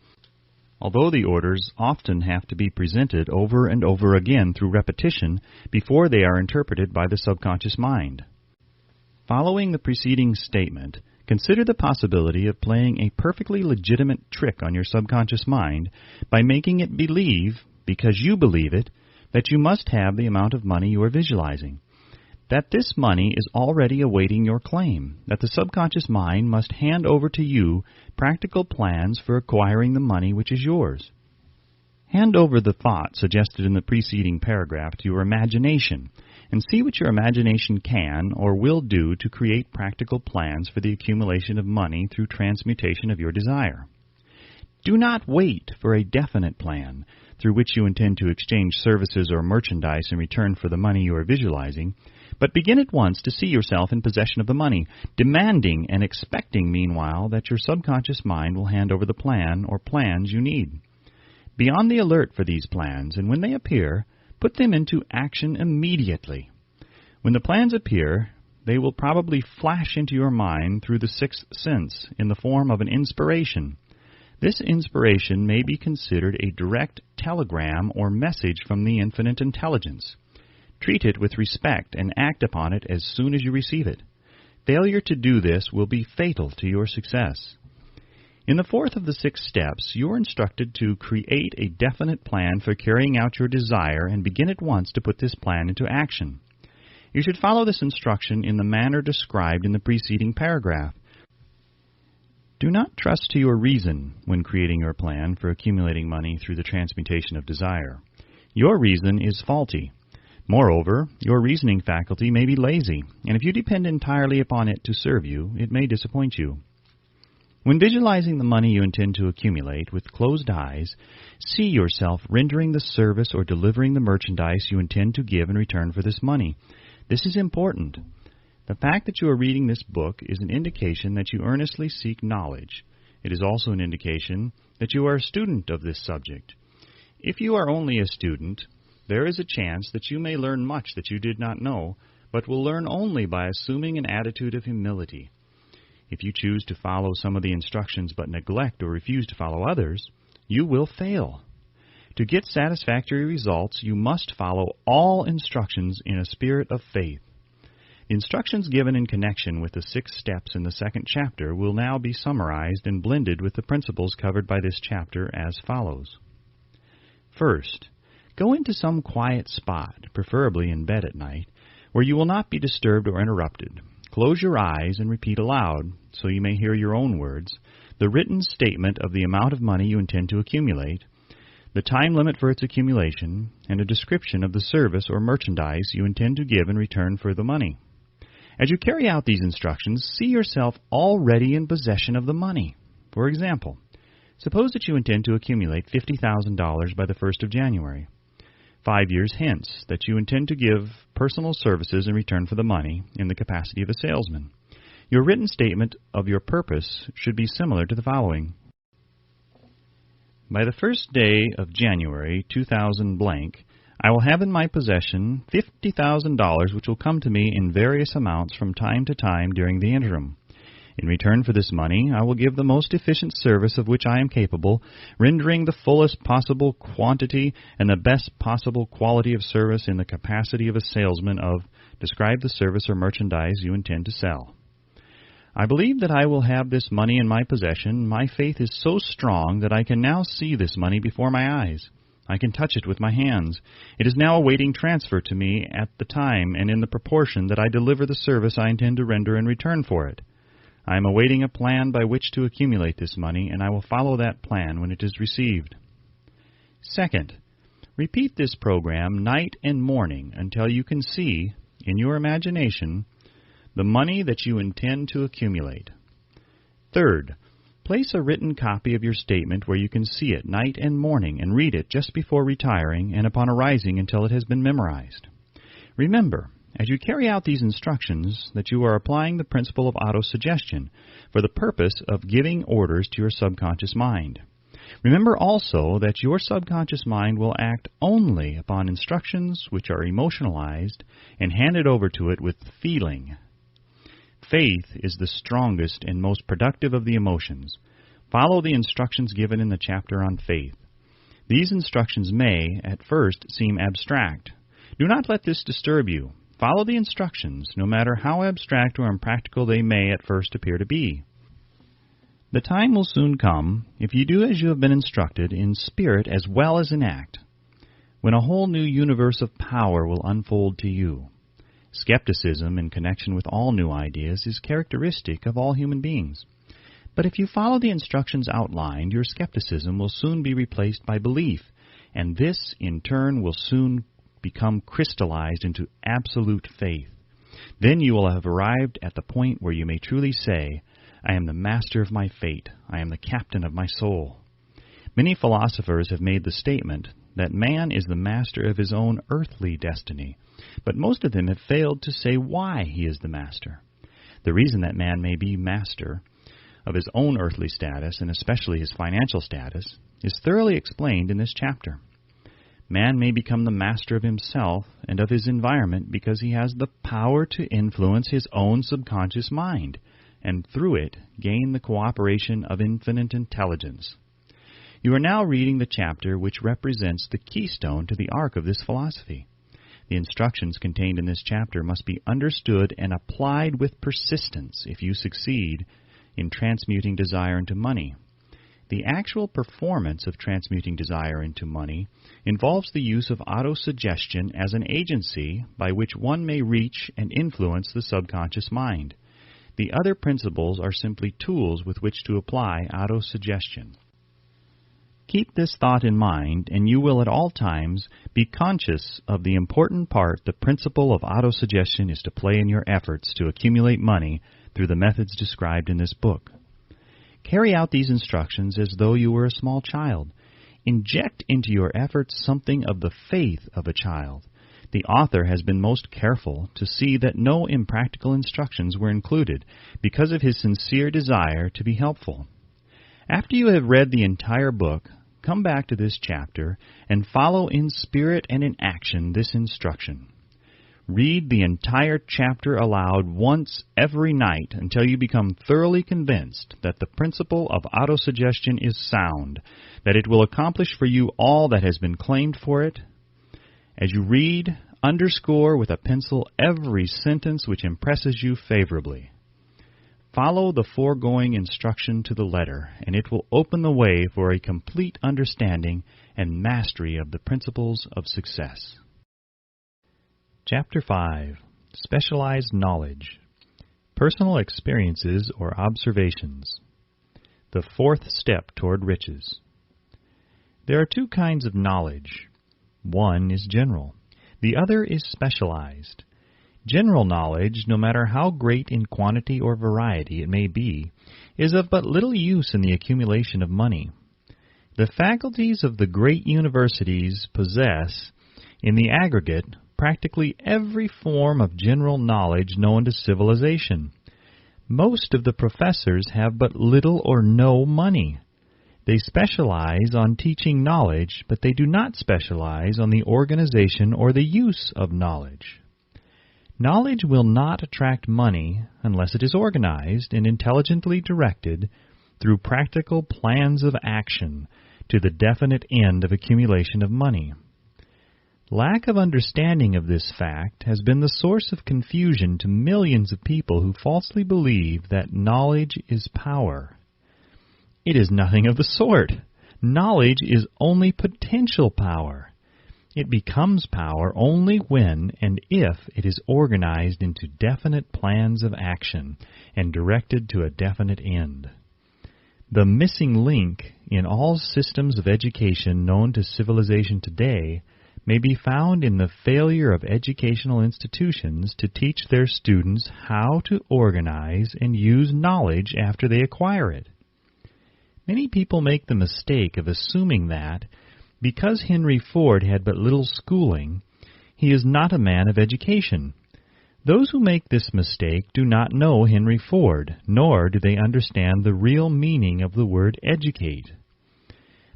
although the orders often have to be presented over and over again through repetition before they are interpreted by the subconscious mind. Following the preceding statement, consider the possibility of playing a perfectly legitimate trick on your subconscious mind by making it believe, because you believe it, that you must have the amount of money you are visualizing, that this money is already awaiting your claim, that the subconscious mind must hand over to you practical plans for acquiring the money which is yours. Hand over the thought suggested in the preceding paragraph to your imagination, and see what your imagination can or will do to create practical plans for the accumulation of money through transmutation of your desire. Do not wait for a definite plan through which you intend to exchange services or merchandise in return for the money you are visualizing, but begin at once to see yourself in possession of the money, demanding and expecting, meanwhile, that your subconscious mind will hand over the plan or plans you need. Be on the alert for these plans, and when they appear, put them into action immediately. When the plans appear, they will probably flash into your mind through the sixth sense in the form of an inspiration. This inspiration may be considered a direct telegram or message from the infinite intelligence. Treat it with respect and act upon it as soon as you receive it. Failure to do this will be fatal to your success. In the fourth of the 6 steps, you are instructed to create a definite plan for carrying out your desire and begin at once to put this plan into action. You should follow this instruction in the manner described in the preceding paragraph. Do not trust to your reason when creating your plan for accumulating money through the transmutation of desire. Your reason is faulty. Moreover, your reasoning faculty may be lazy, and if you depend entirely upon it to serve you, it may disappoint you. When visualizing the money you intend to accumulate with closed eyes, see yourself rendering the service or delivering the merchandise you intend to give in return for this money. This is important. The fact that you are reading this book is an indication that you earnestly seek knowledge. It is also an indication that you are a student of this subject. If you are only a student, there is a chance that you may learn much that you did not know, but will learn only by assuming an attitude of humility. If you choose to follow some of the instructions but neglect or refuse to follow others, you will fail. To get satisfactory results, you must follow all instructions in a spirit of faith. The instructions given in connection with the 6 steps in the 2nd chapter will now be summarized and blended with the principles covered by this chapter as follows. First, go into some quiet spot, preferably in bed at night, where you will not be disturbed or interrupted. Close your eyes and repeat aloud, so you may hear your own words, the written statement of the amount of money you intend to accumulate, the time limit for its accumulation, and a description of the service or merchandise you intend to give in return for the money. As you carry out these instructions, see yourself already in possession of the money. For example, suppose that you intend to accumulate $50,000 by the 1st of January. 5 years hence, that you intend to give personal services in return for the money in the capacity of a salesman. Your written statement of your purpose should be similar to the following. By the 1st day of January 2000 blank, I will have in my possession $50,000 which will come to me in various amounts from time to time during the interim. In return for this money, I will give the most efficient service of which I am capable, rendering the fullest possible quantity and the best possible quality of service in the capacity of a salesman of, describe the service or merchandise you intend to sell. I believe that I will have this money in my possession. My faith is so strong that I can now see this money before my eyes. I can touch it with my hands. It is now awaiting transfer to me at the time and in the proportion that I deliver the service I intend to render in return for it. I am awaiting a plan by which to accumulate this money, and I will follow that plan when it is received. Second, repeat this program night and morning until you can see, in your imagination, the money that you intend to accumulate. Third, place a written copy of your statement where you can see it night and morning and read it just before retiring and upon arising until it has been memorized. Remember, as you carry out these instructions, that you are applying the principle of autosuggestion for the purpose of giving orders to your subconscious mind. Remember also that your subconscious mind will act only upon instructions which are emotionalized and handed over to it with feeling. Faith is the strongest and most productive of the emotions. Follow the instructions given in the chapter on faith. These instructions may, at first, seem abstract. Do not let this disturb you. Follow the instructions, no matter how abstract or impractical they may at first appear to be. The time will soon come, if you do as you have been instructed, in spirit as well as in act, when a whole new universe of power will unfold to you. Skepticism in connection with all new ideas is characteristic of all human beings. But if you follow the instructions outlined, your skepticism will soon be replaced by belief, and this, in turn, will soon become crystallized into absolute faith. Then you will have arrived at the point where you may truly say, I am the master of my fate. I am the captain of my soul. Many philosophers have made the statement that man is the master of his own earthly destiny, but most of them have failed to say why he is the master. The reason that man may be master of his own earthly status, and especially his financial status, is thoroughly explained in this chapter. Man may become the master of himself and of his environment because he has the power to influence his own subconscious mind, and through it gain the cooperation of infinite intelligence. You are now reading the chapter which represents the keystone to the arc of this philosophy. The instructions contained in this chapter must be understood and applied with persistence if you succeed in transmuting desire into money. The actual performance of transmuting desire into money involves the use of autosuggestion as an agency by which one may reach and influence the subconscious mind. The other principles are simply tools with which to apply autosuggestion. Keep this thought in mind, and you will at all times be conscious of the important part the principle of autosuggestion is to play in your efforts to accumulate money through the methods described in this book. Carry out these instructions as though you were a small child. Inject into your efforts something of the faith of a child. The author has been most careful to see that no impractical instructions were included because of his sincere desire to be helpful. After you have read the entire book, come back to this chapter and follow in spirit and in action this instruction. Read the entire chapter aloud once every night until you become thoroughly convinced that the principle of autosuggestion is sound, that it will accomplish for you all that has been claimed for it. As you read, underscore with a pencil every sentence which impresses you favorably. Follow the foregoing instruction to the letter, and it will open the way for a complete understanding and mastery of the principles of success. Chapter 5. Specialized Knowledge. Personal Experiences or Observations. The fourth step toward riches. There are two kinds of knowledge. One is general. The other is specialized. General knowledge, no matter how great in quantity or variety it may be, is of but little use in the accumulation of money. The faculties of the great universities possess, in the aggregate, practically every form of general knowledge known to civilization. Most of the professors have but little or no money. They specialize on teaching knowledge, but they do not specialize on the organization or the use of knowledge. Knowledge will not attract money unless it is organized and intelligently directed through practical plans of action to the definite end of accumulation of money. Lack of understanding of this fact has been the source of confusion to millions of people who falsely believe that knowledge is power. It is nothing of the sort. Knowledge is only potential power. It becomes power only when and if it is organized into definite plans of action and directed to a definite end. The missing link in all systems of education known to civilization today may be found in the failure of educational institutions to teach their students how to organize and use knowledge after they acquire it. Many people make the mistake of assuming that, because Henry Ford had but little schooling, he is not a man of education. Those who make this mistake do not know Henry Ford, nor do they understand the real meaning of the word educate.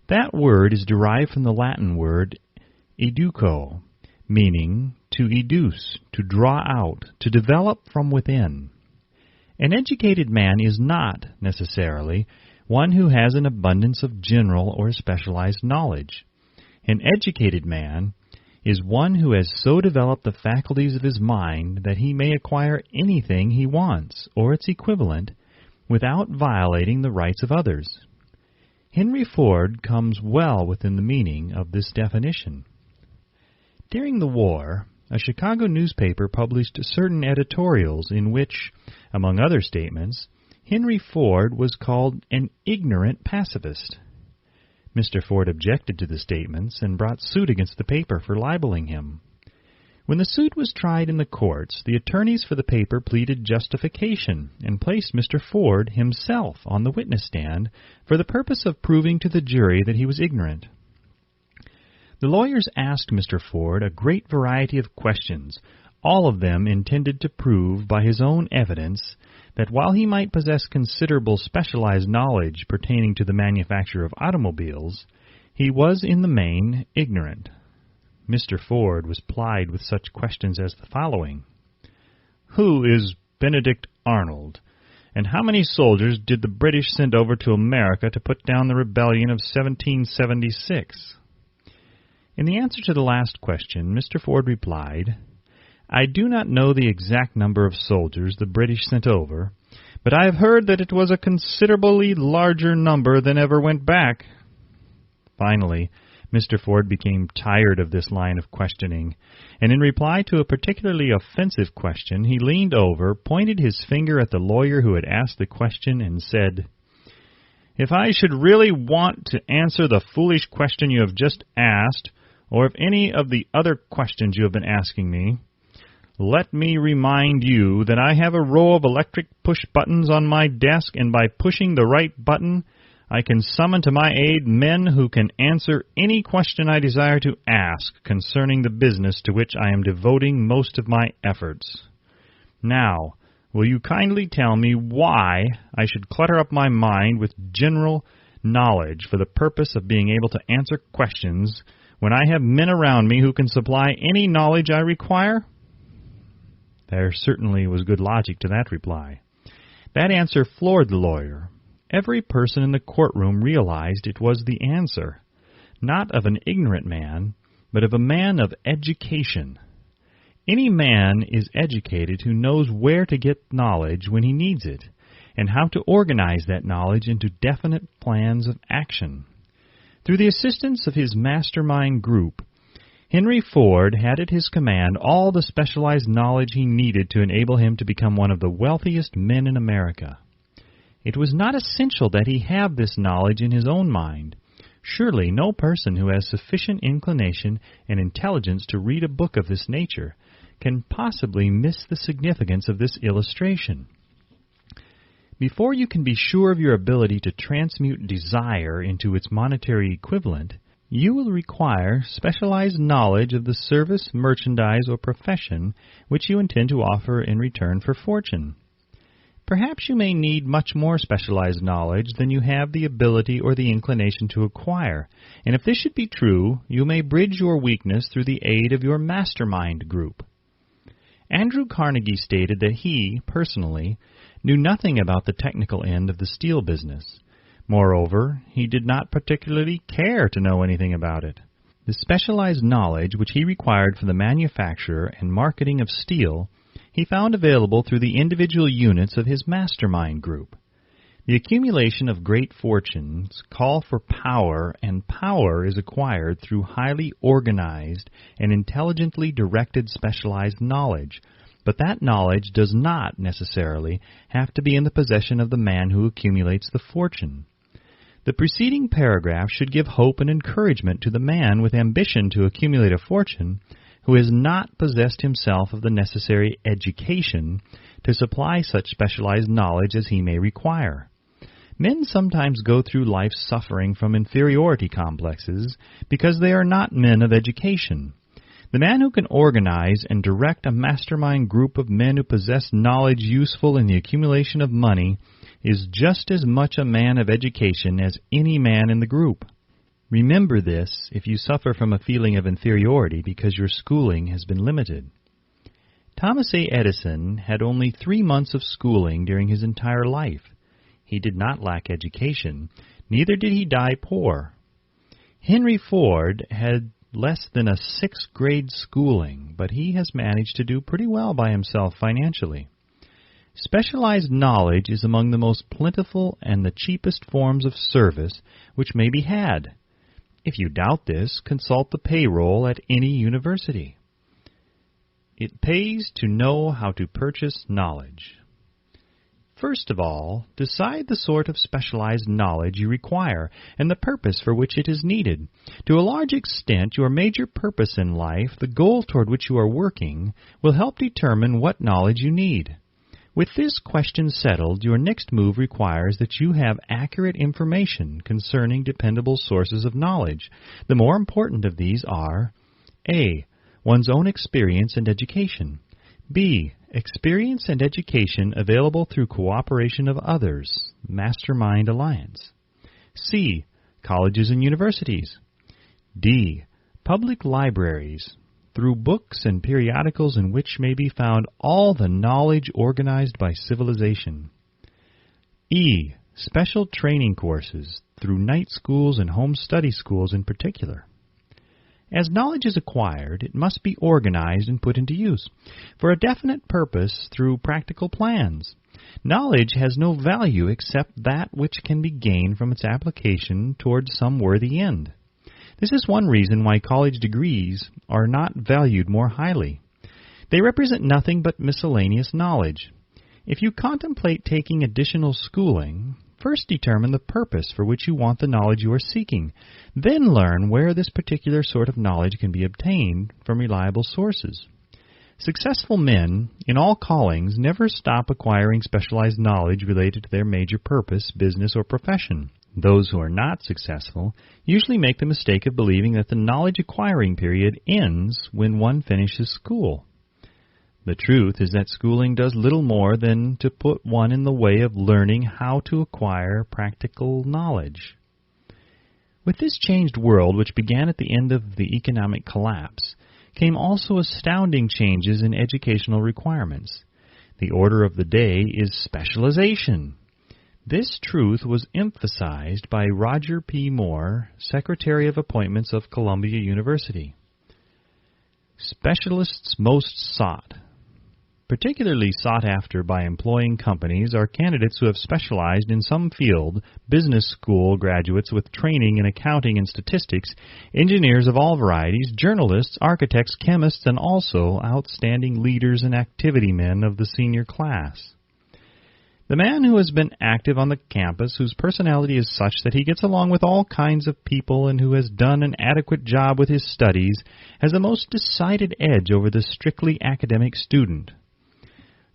That word is derived from the Latin word educo, meaning to educe, to draw out, to develop from within. An educated man is not, necessarily, one who has an abundance of general or specialized knowledge. An educated man is one who has so developed the faculties of his mind that he may acquire anything he wants, or its equivalent, without violating the rights of others. Henry Ford comes well within the meaning of this definition. During the war, a Chicago newspaper published certain editorials in which, among other statements, Henry Ford was called an ignorant pacifist. Mr. Ford objected to the statements and brought suit against the paper for libeling him. When the suit was tried in the courts, the attorneys for the paper pleaded justification and placed Mr. Ford himself on the witness stand for the purpose of proving to the jury that he was ignorant. The lawyers asked Mr. Ford a great variety of questions, all of them intended to prove by his own evidence that while he might possess considerable specialized knowledge pertaining to the manufacture of automobiles, he was in the main ignorant. Mr. Ford was plied with such questions as the following. Who is Benedict Arnold, and how many soldiers did the British send over to America to put down the rebellion of 1776? In the answer to the last question, Mr. Ford replied, I do not know the exact number of soldiers the British sent over, but I have heard that it was a considerably larger number than ever went back. Finally, Mr. Ford became tired of this line of questioning, and in reply to a particularly offensive question, he leaned over, pointed his finger at the lawyer who had asked the question, and said, If I should really want to answer the foolish question you have just asked, or if any of the other questions you have been asking me, let me remind you that I have a row of electric push buttons on my desk, and by pushing the right button, I can summon to my aid men who can answer any question I desire to ask concerning the business to which I am devoting most of my efforts. Now, will you kindly tell me why I should clutter up my mind with general knowledge for the purpose of being able to answer questions when I have men around me who can supply any knowledge I require? There certainly was good logic to that reply. That answer floored the lawyer. Every person in the courtroom realized it was the answer, not of an ignorant man, but of a man of education. Any man is educated who knows where to get knowledge when he needs it, and how to organize that knowledge into definite plans of action. Through the assistance of his mastermind group, Henry Ford had at his command all the specialized knowledge he needed to enable him to become one of the wealthiest men in America. It was not essential that he have this knowledge in his own mind. Surely no person who has sufficient inclination and intelligence to read a book of this nature can possibly miss the significance of this illustration. Before you can be sure of your ability to transmute desire into its monetary equivalent, you will require specialized knowledge of the service, merchandise, or profession which you intend to offer in return for fortune. Perhaps you may need much more specialized knowledge than you have the ability or the inclination to acquire, and if this should be true, you may bridge your weakness through the aid of your mastermind group. Andrew Carnegie stated that he, personally, knew nothing about the technical end of the steel business. Moreover, he did not particularly care to know anything about it. The specialized knowledge which he required for the manufacture and marketing of steel he found available through the individual units of his mastermind group. The accumulation of great fortunes call for power, and power is acquired through highly organized and intelligently directed specialized knowledge, but that knowledge does not necessarily have to be in the possession of the man who accumulates the fortune. The preceding paragraph should give hope and encouragement to the man with ambition to accumulate a fortune who has not possessed himself of the necessary education to supply such specialized knowledge as he may require. Men sometimes go through life suffering from inferiority complexes because they are not men of education. The man who can organize and direct a mastermind group of men who possess knowledge useful in the accumulation of money is just as much a man of education as any man in the group. Remember this if you suffer from a feeling of inferiority because your schooling has been limited. Thomas A. Edison had only 3 months of schooling during his entire life. He did not lack education, neither did he die poor. Henry Ford had less than a sixth-grade schooling, but he has managed to do pretty well by himself financially. Specialized knowledge is among the most plentiful and the cheapest forms of service which may be had. If you doubt this, consult the payroll at any university. It pays to know how to purchase knowledge. First of all, decide the sort of specialized knowledge you require and the purpose for which it is needed. To a large extent, your major purpose in life, the goal toward which you are working, will help determine what knowledge you need. With this question settled, your next move requires that you have accurate information concerning dependable sources of knowledge. The more important of these are A. One's own experience and education. B. Experience and education available through cooperation of others, Mastermind Alliance. C. Colleges and universities. D. Public libraries, through books and periodicals in which may be found all the knowledge organized by civilization. E. Special training courses, through night schools and home study schools in particular. As knowledge is acquired, it must be organized and put into use for a definite purpose through practical plans. Knowledge has no value except that which can be gained from its application towards some worthy end. This is one reason why college degrees are not valued more highly. They represent nothing but miscellaneous knowledge. If you contemplate taking additional schooling, first determine the purpose for which you want the knowledge you are seeking. Then learn where this particular sort of knowledge can be obtained from reliable sources. Successful men in all callings never stop acquiring specialized knowledge related to their major purpose, business, or profession. Those who are not successful usually make the mistake of believing that the knowledge acquiring period ends when one finishes school. The truth is that schooling does little more than to put one in the way of learning how to acquire practical knowledge. With this changed world, which began at the end of the economic collapse, came also astounding changes in educational requirements. The order of the day is specialization. This truth was emphasized by Roger P. Moore, Secretary of Appointments of Columbia University. Specialists most sought. Particularly sought after by employing companies are candidates who have specialized in some field, business school graduates with training in accounting and statistics, engineers of all varieties, journalists, architects, chemists, and also outstanding leaders and activity men of the senior class. The man who has been active on the campus, whose personality is such that he gets along with all kinds of people and who has done an adequate job with his studies, has the most decided edge over the strictly academic student.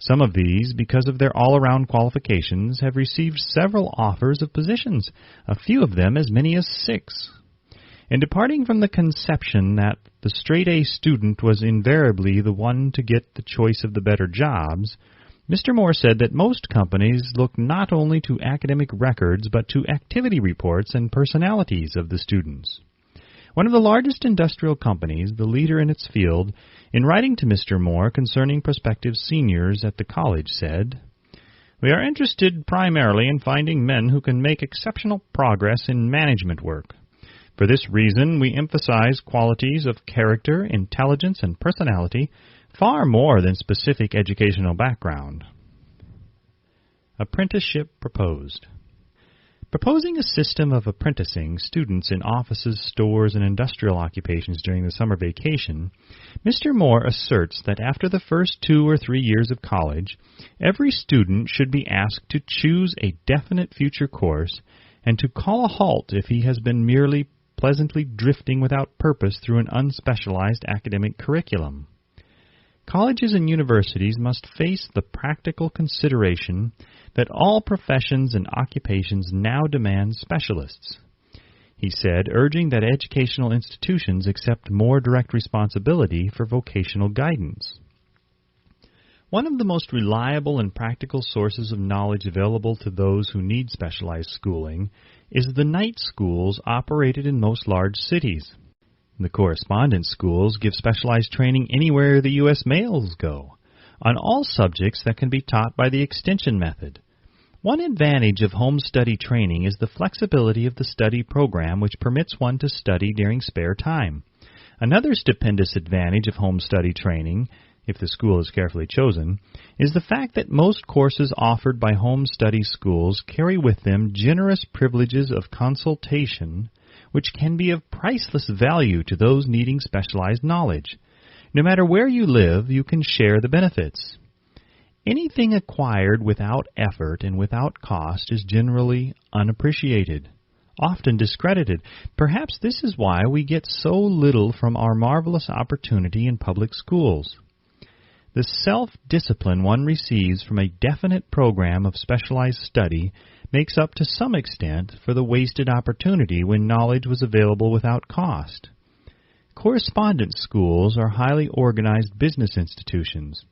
Some of these, because of their all-around qualifications, have received several offers of positions, a few of them as many as 6. In departing from the conception that the straight-A student was invariably the one to get the choice of the better jobs, Mr. Moore said that most companies look not only to academic records but to activity reports and personalities of the students. One of the largest industrial companies, the leader in its field, in writing to Mr. Moore concerning prospective seniors at the college, said, "We are interested primarily in finding men who can make exceptional progress in management work. For this reason, we emphasize qualities of character, intelligence, and personality far more than specific educational background." Apprenticeship proposed. Proposing a system of apprenticing students in offices, stores, and industrial occupations during the summer vacation, Mr. Moore asserts that after the first 2 or 3 years of college, every student should be asked to choose a definite future course and to call a halt if he has been merely pleasantly drifting without purpose through an unspecialized academic curriculum. Colleges and universities must face the practical consideration that all professions and occupations now demand specialists, he said, urging that educational institutions accept more direct responsibility for vocational guidance. One of the most reliable and practical sources of knowledge available to those who need specialized schooling is the night schools operated in most large cities. The correspondence schools give specialized training anywhere the U.S. mails go, on all subjects that can be taught by the extension method. One advantage of home study training is the flexibility of the study program, which permits one to study during spare time. Another stupendous advantage of home study training, if the school is carefully chosen, is the fact that most courses offered by home study schools carry with them generous privileges of consultation, which can be of priceless value to those needing specialized knowledge. No matter where you live, you can share the benefits. Anything acquired without effort and without cost is generally unappreciated, often discredited. Perhaps this is why we get so little from our marvelous opportunity in public schools. The self-discipline one receives from a definite program of specialized study makes up to some extent for the wasted opportunity when knowledge was available without cost. Correspondence schools are highly organized business institutions.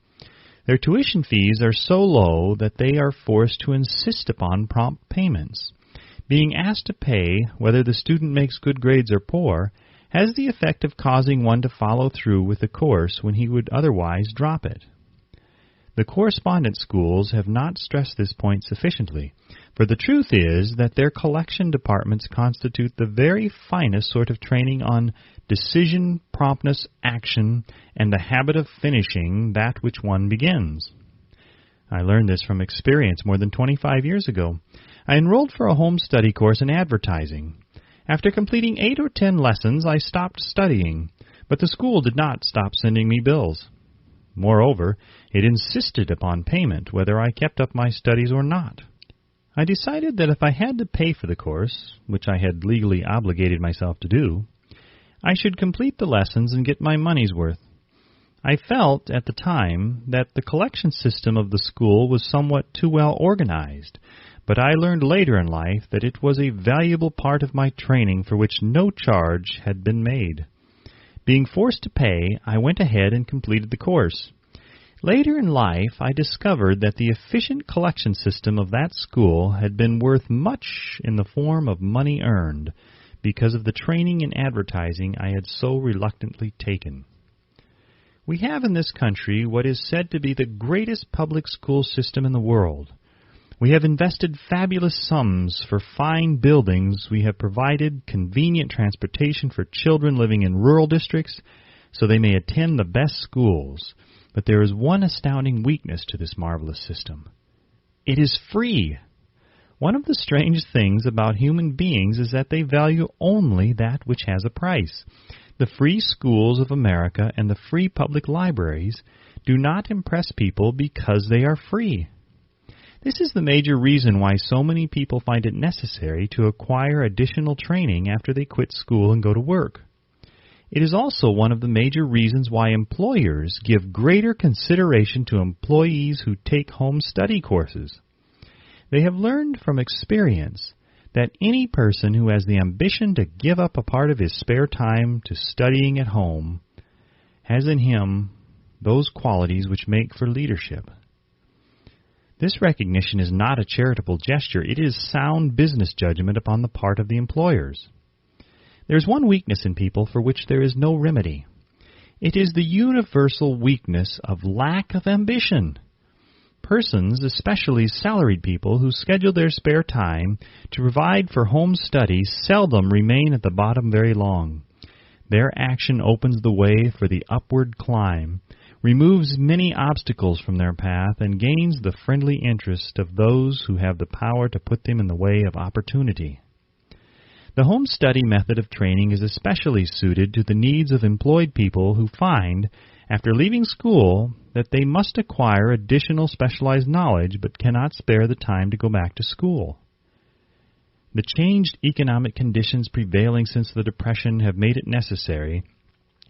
Their tuition fees are so low that they are forced to insist upon prompt payments. Being asked to pay, whether the student makes good grades or poor, has the effect of causing one to follow through with the course when he would otherwise drop it. The correspondence schools have not stressed this point sufficiently, for the truth is that their collection departments constitute the very finest sort of training on decision, promptness, action, and the habit of finishing that which one begins. I learned this from experience more than 25 years ago. I enrolled for a home study course in advertising. After completing 8 or 10 lessons, I stopped studying, but the school did not stop sending me bills. Moreover, it insisted upon payment whether I kept up my studies or not. I decided that if I had to pay for the course, which I had legally obligated myself to do, I should complete the lessons and get my money's worth. I felt at the time that the collection system of the school was somewhat too well organized, but I learned later in life that it was a valuable part of my training for which no charge had been made. Being forced to pay, I went ahead and completed the course. Later in life, I discovered that the efficient collection system of that school had been worth much in the form of money earned, because of the training in advertising I had so reluctantly taken. We have in this country what is said to be the greatest public school system in the world. We have invested fabulous sums for fine buildings. We have provided convenient transportation for children living in rural districts so they may attend the best schools. But there is one astounding weakness to this marvelous system. It is free. One of the strange things about human beings is that they value only that which has a price. The free schools of America and the free public libraries do not impress people because they are free. This is the major reason why so many people find it necessary to acquire additional training after they quit school and go to work. It is also one of the major reasons why employers give greater consideration to employees who take home study courses. They have learned from experience that any person who has the ambition to give up a part of his spare time to studying at home has in him those qualities which make for leadership. This recognition is not a charitable gesture. It is sound business judgment upon the part of the employers. There is one weakness in people for which there is no remedy. It is the universal weakness of lack of ambition. Persons, especially salaried people, who schedule their spare time to provide for home study seldom remain at the bottom very long. Their action opens the way for the upward climb, removes many obstacles from their path, and gains the friendly interest of those who have the power to put them in the way of opportunity. The home study method of training is especially suited to the needs of employed people who find, after leaving school, that they must acquire additional specialized knowledge but cannot spare the time to go back to school. The changed economic conditions prevailing since the Depression have made it necessary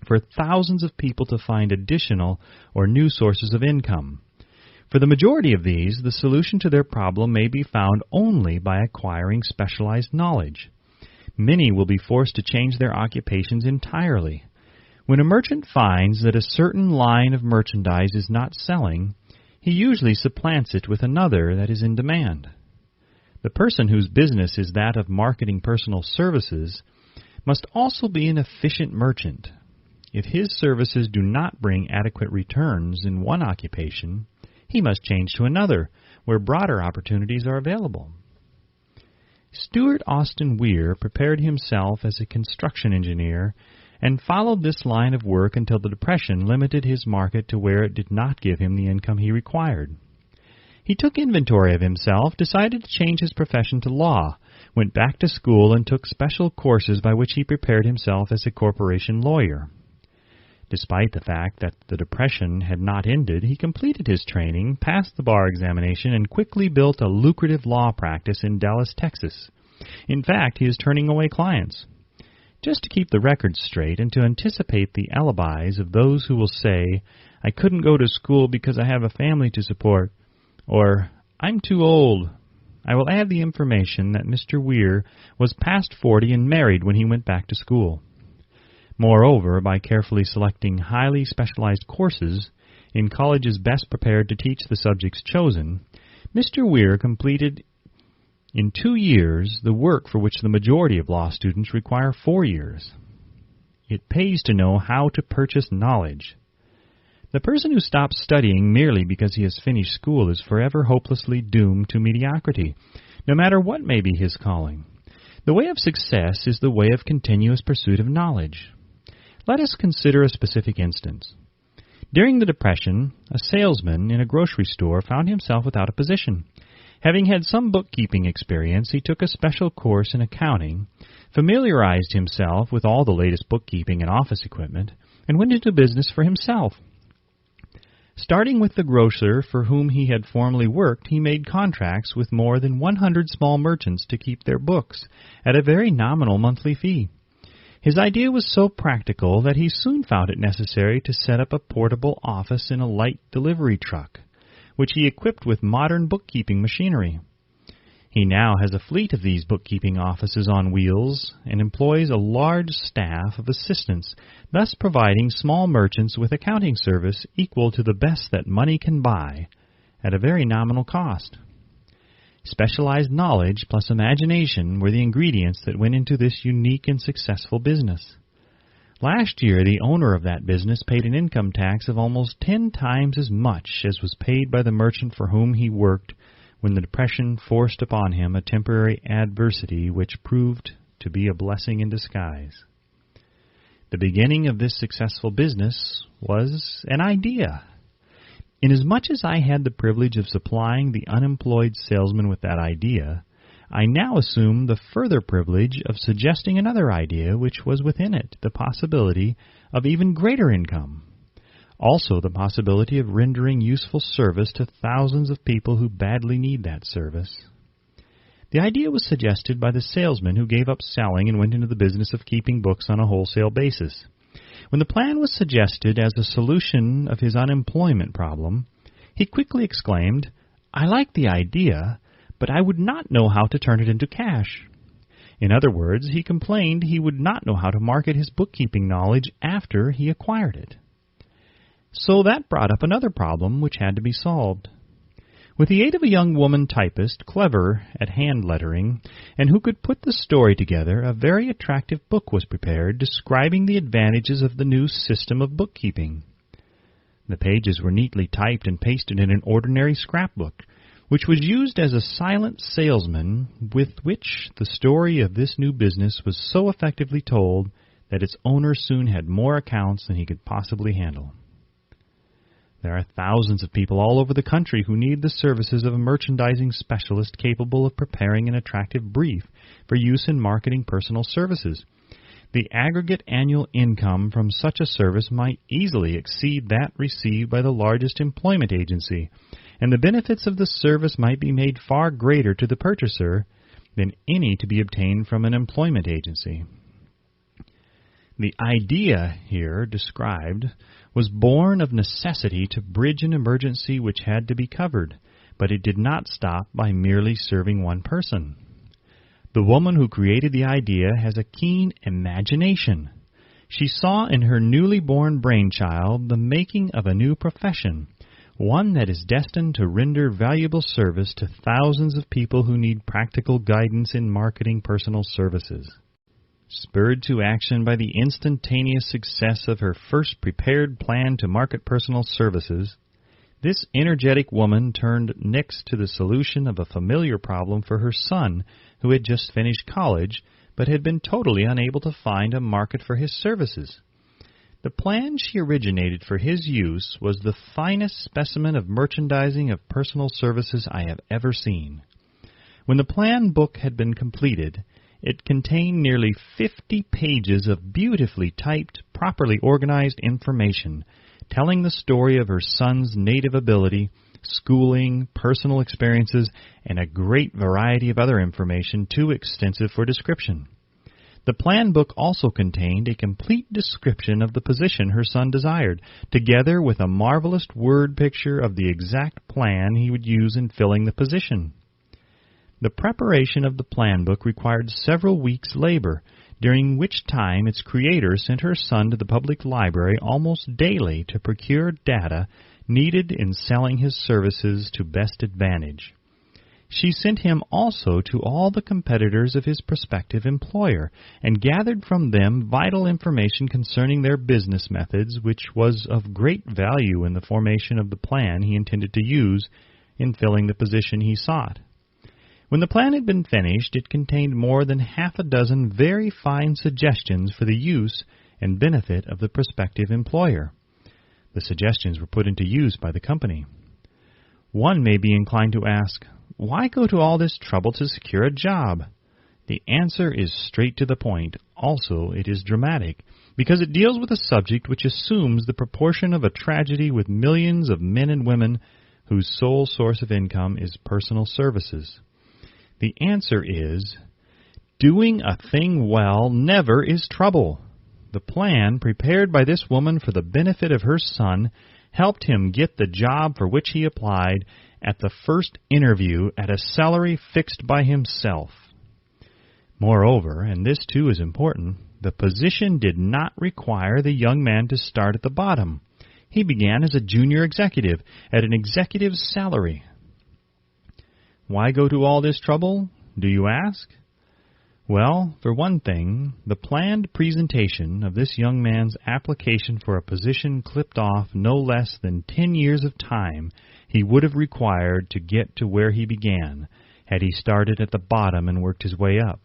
for thousands of people to find additional or new sources of income. For the majority of these, the solution to their problem may be found only by acquiring specialized knowledge. Many will be forced to change their occupations entirely. When a merchant finds that a certain line of merchandise is not selling, he usually supplants it with another that is in demand. The person whose business is that of marketing personal services must also be an efficient merchant. If his services do not bring adequate returns in one occupation, he must change to another, where broader opportunities are available. Stuart Austin Weir prepared himself as a construction engineer and followed this line of work until the Depression limited his market to where it did not give him the income he required. He took inventory of himself, decided to change his profession to law, went back to school, and took special courses by which he prepared himself as a corporation lawyer. Despite the fact that the Depression had not ended, he completed his training, passed the bar examination, and quickly built a lucrative law practice in Dallas, Texas. In fact, he is turning away clients. Just to keep the record straight and to anticipate the alibis of those who will say, "I couldn't go to school because I have a family to support," or "I'm too old," I will add the information that Mr. Weir was past 40 and married when he went back to school. Moreover, by carefully selecting highly specialized courses in colleges best prepared to teach the subjects chosen, Mr. Weir completed in 2 years the work for which the majority of law students require 4 years. It pays to know how to purchase knowledge. The person who stops studying merely because he has finished school is forever hopelessly doomed to mediocrity, no matter what may be his calling. The way of success is the way of continuous pursuit of knowledge. Let us consider a specific instance. During the Depression, a salesman in a grocery store found himself without a position. Having had some bookkeeping experience, he took a special course in accounting, familiarized himself with all the latest bookkeeping and office equipment, and went into business for himself. Starting with the grocer for whom he had formerly worked, he made contracts with more than 100 small merchants to keep their books at a very nominal monthly fee. His idea was so practical that he soon found it necessary to set up a portable office in a light delivery truck, which he equipped with modern bookkeeping machinery. He now has a fleet of these bookkeeping offices on wheels and employs a large staff of assistants, thus providing small merchants with accounting service equal to the best that money can buy at a very nominal cost. Specialized knowledge plus imagination were the ingredients that went into this unique and successful business. Last year, the owner of that business paid an income tax of almost 10 times as much as was paid by the merchant for whom he worked when the Depression forced upon him a temporary adversity which proved to be a blessing in disguise. The beginning of this successful business was an idea. Inasmuch as I had the privilege of supplying the unemployed salesman with that idea, I now assume the further privilege of suggesting another idea which was within it the possibility of even greater income. Also the possibility of rendering useful service to thousands of people who badly need that service. The idea was suggested by the salesman who gave up selling and went into the business of keeping books on a wholesale basis. When the plan was suggested as a solution of his unemployment problem, he quickly exclaimed, "I like the idea, but I would not know how to turn it into cash." In other words, he complained he would not know how to market his bookkeeping knowledge after he acquired it. So that brought up another problem which had to be solved. With the aid of a young woman typist, clever at hand lettering, and who could put the story together, a very attractive book was prepared describing the advantages of the new system of bookkeeping. The pages were neatly typed and pasted in an ordinary scrapbook, which was used as a silent salesman with which the story of this new business was so effectively told that its owner soon had more accounts than he could possibly handle. There are thousands of people all over the country who need the services of a merchandising specialist capable of preparing an attractive brief for use in marketing personal services. The aggregate annual income from such a service might easily exceed that received by the largest employment agency, and the benefits of the service might be made far greater to the purchaser than any to be obtained from an employment agency. The idea here described was born of necessity to bridge an emergency which had to be covered, but it did not stop by merely serving one person. The woman who created the idea has a keen imagination. She saw in her newly born brainchild the making of a new profession, one that is destined to render valuable service to thousands of people who need practical guidance in marketing personal services. Spurred to action by the instantaneous success of her first prepared plan to market personal services, This energetic woman turned next to the solution of a familiar problem for her son, who had just finished college, but had been totally unable to find a market for his services. The plan she originated for his use was the finest specimen of merchandising of personal services I have ever seen. When the plan book had been completed, it contained nearly 50 pages of beautifully typed, properly organized information, telling the story of her son's native ability, schooling, personal experiences, and a great variety of other information too extensive for description. The plan book also contained a complete description of the position her son desired, together with a marvelous word picture of the exact plan he would use in filling the position. The preparation of the plan book required several weeks' labor, during which time its creator sent her son to the public library almost daily to procure data needed in selling his services to best advantage. She sent him also to all the competitors of his prospective employer, and gathered from them vital information concerning their business methods, which was of great value in the formation of the plan he intended to use in filling the position he sought. When the plan had been finished, it contained more than half a dozen very fine suggestions for the use and benefit of the prospective employer. The suggestions were put into use by the company. One may be inclined to ask, why go to all this trouble to secure a job? The answer is straight to the point. Also, it is dramatic, because it deals with a subject which assumes the proportion of a tragedy with millions of men and women whose sole source of income is personal services. The answer is, doing a thing well never is trouble. The plan, prepared by this woman for the benefit of her son, helped him get the job for which he applied at the first interview at a salary fixed by himself. Moreover, and this too is important, the position did not require the young man to start at the bottom. He began as a junior executive at an executive's salary. Why go to all this trouble, do you ask? Well, for one thing, the planned presentation of this young man's application for a position clipped off no less than 10 years of time he would have required to get to where he began, had he started at the bottom and worked his way up.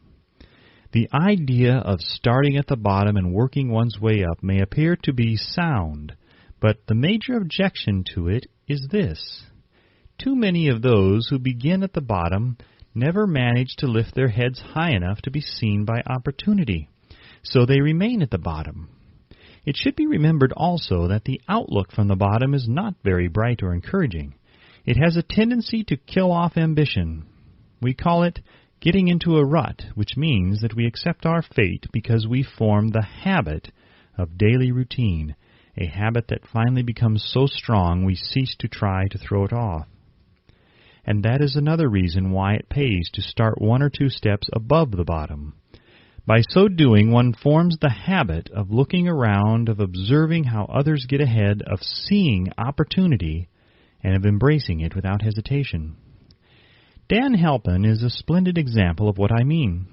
The idea of starting at the bottom and working one's way up may appear to be sound, but the major objection to it is this. Too many of those who begin at the bottom never manage to lift their heads high enough to be seen by opportunity, so they remain at the bottom. It should be remembered also that the outlook from the bottom is not very bright or encouraging. It has a tendency to kill off ambition. We call it getting into a rut, which means that we accept our fate because we form the habit of daily routine, a habit that finally becomes so strong we cease to try to throw it off. And that is another reason why it pays to start one or two steps above the bottom. By so doing, one forms the habit of looking around, of observing how others get ahead, of seeing opportunity, and of embracing it without hesitation. Dan Halpin is a splendid example of what I mean.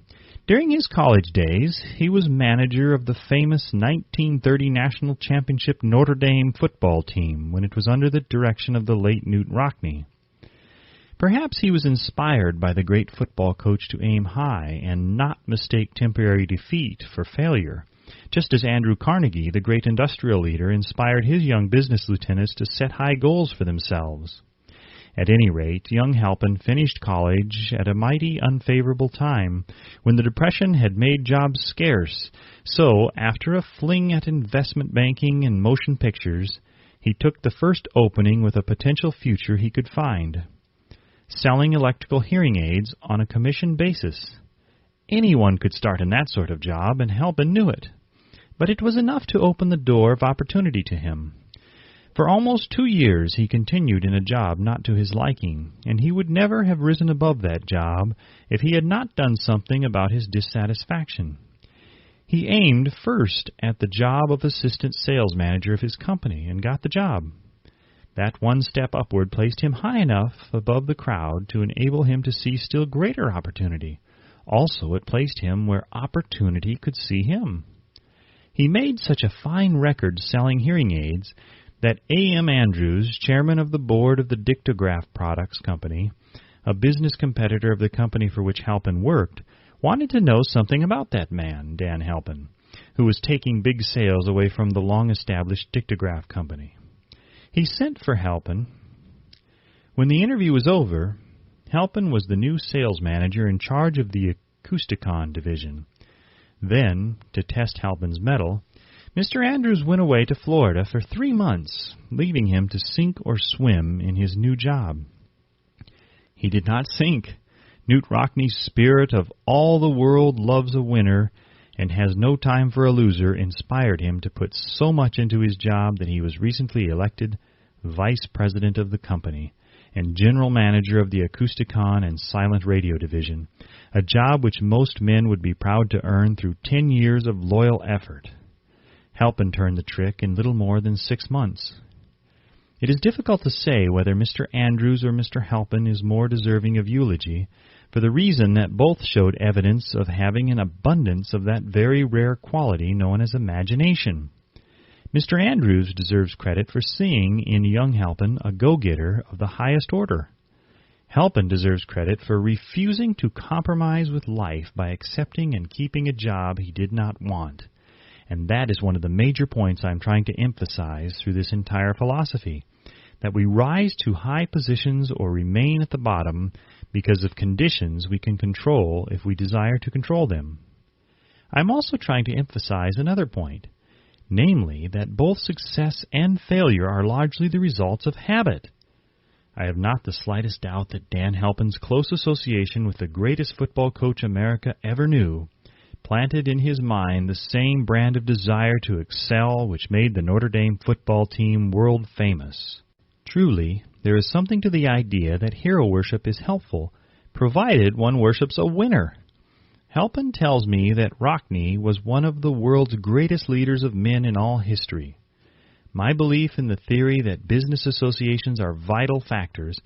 During his college days, he was manager of the famous 1930 National Championship Notre Dame football team when it was under the direction of the late Newt Rockne. Perhaps he was inspired by the great football coach to aim high and not mistake temporary defeat for failure, just as Andrew Carnegie, the great industrial leader, inspired his young business lieutenants to set high goals for themselves. At any rate, young Halpin finished college at a mighty unfavorable time, when the Depression had made jobs scarce, so, after a fling at investment banking and motion pictures, he took the first opening with a potential future he could find. Selling electrical hearing aids on a commission basis. Anyone could start in that sort of job, and Halpin knew it. But it was enough to open the door of opportunity to him. For almost 2 years he continued in a job not to his liking, and he would never have risen above that job if he had not done something about his dissatisfaction. He aimed first at the job of assistant sales manager of his company, and got the job. That one step upward placed him high enough above the crowd to enable him to see still greater opportunity. Also, it placed him where opportunity could see him. He made such a fine record selling hearing aids that A.M. Andrews, chairman of the board of the Dictograph Products Company, a business competitor of the company for which Halpin worked, wanted to know something about that man, Dan Halpin, who was taking big sales away from the long-established Dictograph Company. He sent for Halpin. When the interview was over, Halpin was the new sales manager in charge of the Acousticon division. Then, to test Halpin's mettle, Mr. Andrews went away to Florida for 3 months, leaving him to sink or swim in his new job. He did not sink. Knute Rockne's spirit of all the world loves a winner and has no time for a loser inspired him to put so much into his job that he was recently elected vice president of the company and general manager of the Acousticon and Silent Radio division, a job which most men would be proud to earn through 10 years of loyal effort. Halpin turned the trick in little more than 6 months. It is difficult to say whether Mr. Andrews or Mr. Halpin is more deserving of eulogy, for the reason that both showed evidence of having an abundance of that very rare quality known as imagination. Mr. Andrews deserves credit for seeing in young Halpin a go-getter of the highest order. Halpin deserves credit for refusing to compromise with life by accepting and keeping a job he did not want. And that is one of the major points I'm trying to emphasize through this entire philosophy, that we rise to high positions or remain at the bottom because of conditions we can control if we desire to control them. I'm also trying to emphasize another point, namely that both success and failure are largely the results of habit. I have not the slightest doubt that Dan Halpin's close association with the greatest football coach America ever knew planted in his mind the same brand of desire to excel which made the Notre Dame football team world famous. Truly, there is something to the idea that hero worship is helpful, provided one worships a winner. Halpin tells me that Rockne was one of the world's greatest leaders of men in all history. My belief in the theory that business associations are vital factors,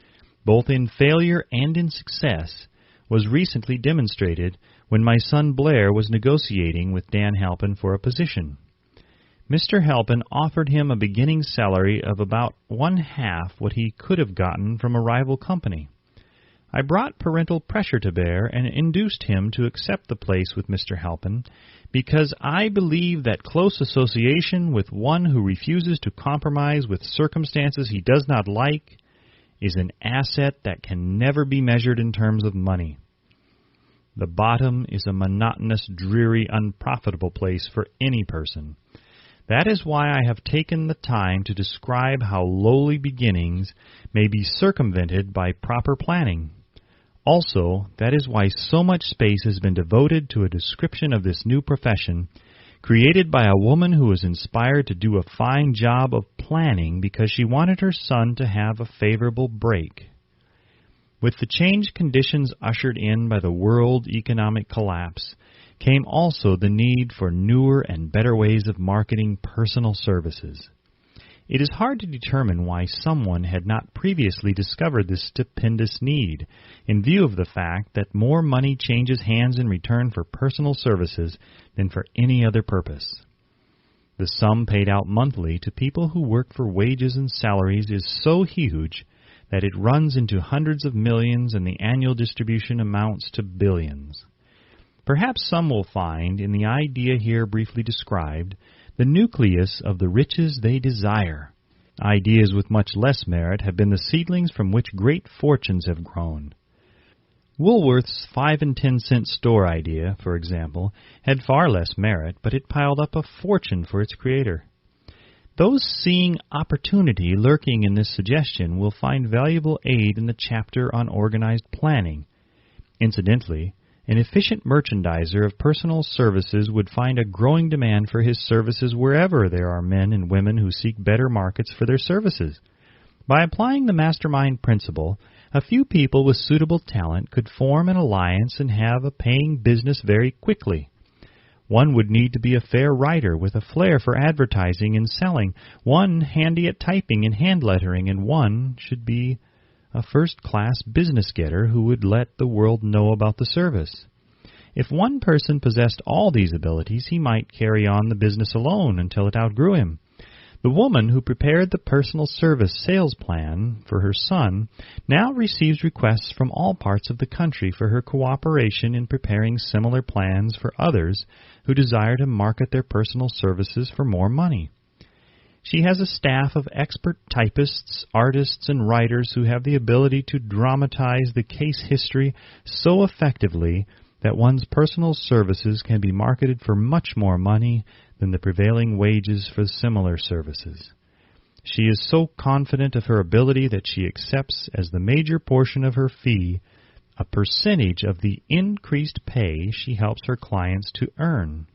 both in failure and in success, was recently demonstrated when my son Blair was negotiating with Dan Halpin for a position. Mr. Halpin offered him a beginning salary of about 1/2 what he could have gotten from a rival company. I brought parental pressure to bear and induced him to accept the place with Mr. Halpin because I believe that close association with one who refuses to compromise with circumstances he does not like is an asset that can never be measured in terms of money. The bottom is a monotonous, dreary, unprofitable place for any person. That is why I have taken the time to describe how lowly beginnings may be circumvented by proper planning. Also, that is why so much space has been devoted to a description of this new profession, created by a woman who was inspired to do a fine job of planning because she wanted her son to have a favorable break. With the changed conditions ushered in by the world economic collapse, came also the need for newer and better ways of marketing personal services. It is hard to determine why someone had not previously discovered this stupendous need, in view of the fact that more money changes hands in return for personal services than for any other purpose. The sum paid out monthly to people who work for wages and salaries is so huge that it runs into hundreds of millions and the annual distribution amounts to billions. Perhaps some will find, in the idea here briefly described, the nucleus of the riches they desire. Ideas with much less merit have been the seedlings from which great fortunes have grown. Woolworth's 5 and 10 cent store idea, for example, had far less merit, but it piled up a fortune for its creator. Those seeing opportunity lurking in this suggestion will find valuable aid in the chapter on organized planning. Incidentally, an efficient merchandiser of personal services would find a growing demand for his services wherever there are men and women who seek better markets for their services. By applying the mastermind principle, a few people with suitable talent could form an alliance and have a paying business very quickly. One would need to be a fair writer with a flair for advertising and selling, one handy at typing and hand lettering, and one should be a first-class business-getter who would let the world know about the service. If one person possessed all these abilities, he might carry on the business alone until it outgrew him. The woman who prepared the personal service sales plan for her son now receives requests from all parts of the country for her cooperation in preparing similar plans for others who desire to market their personal services for more money. She has a staff of expert typists, artists, and writers who have the ability to dramatize the case history so effectively that one's personal services can be marketed for much more money than the prevailing wages for similar services. She is so confident of her ability that she accepts as the major portion of her fee a percentage of the increased pay she helps her clients to earn.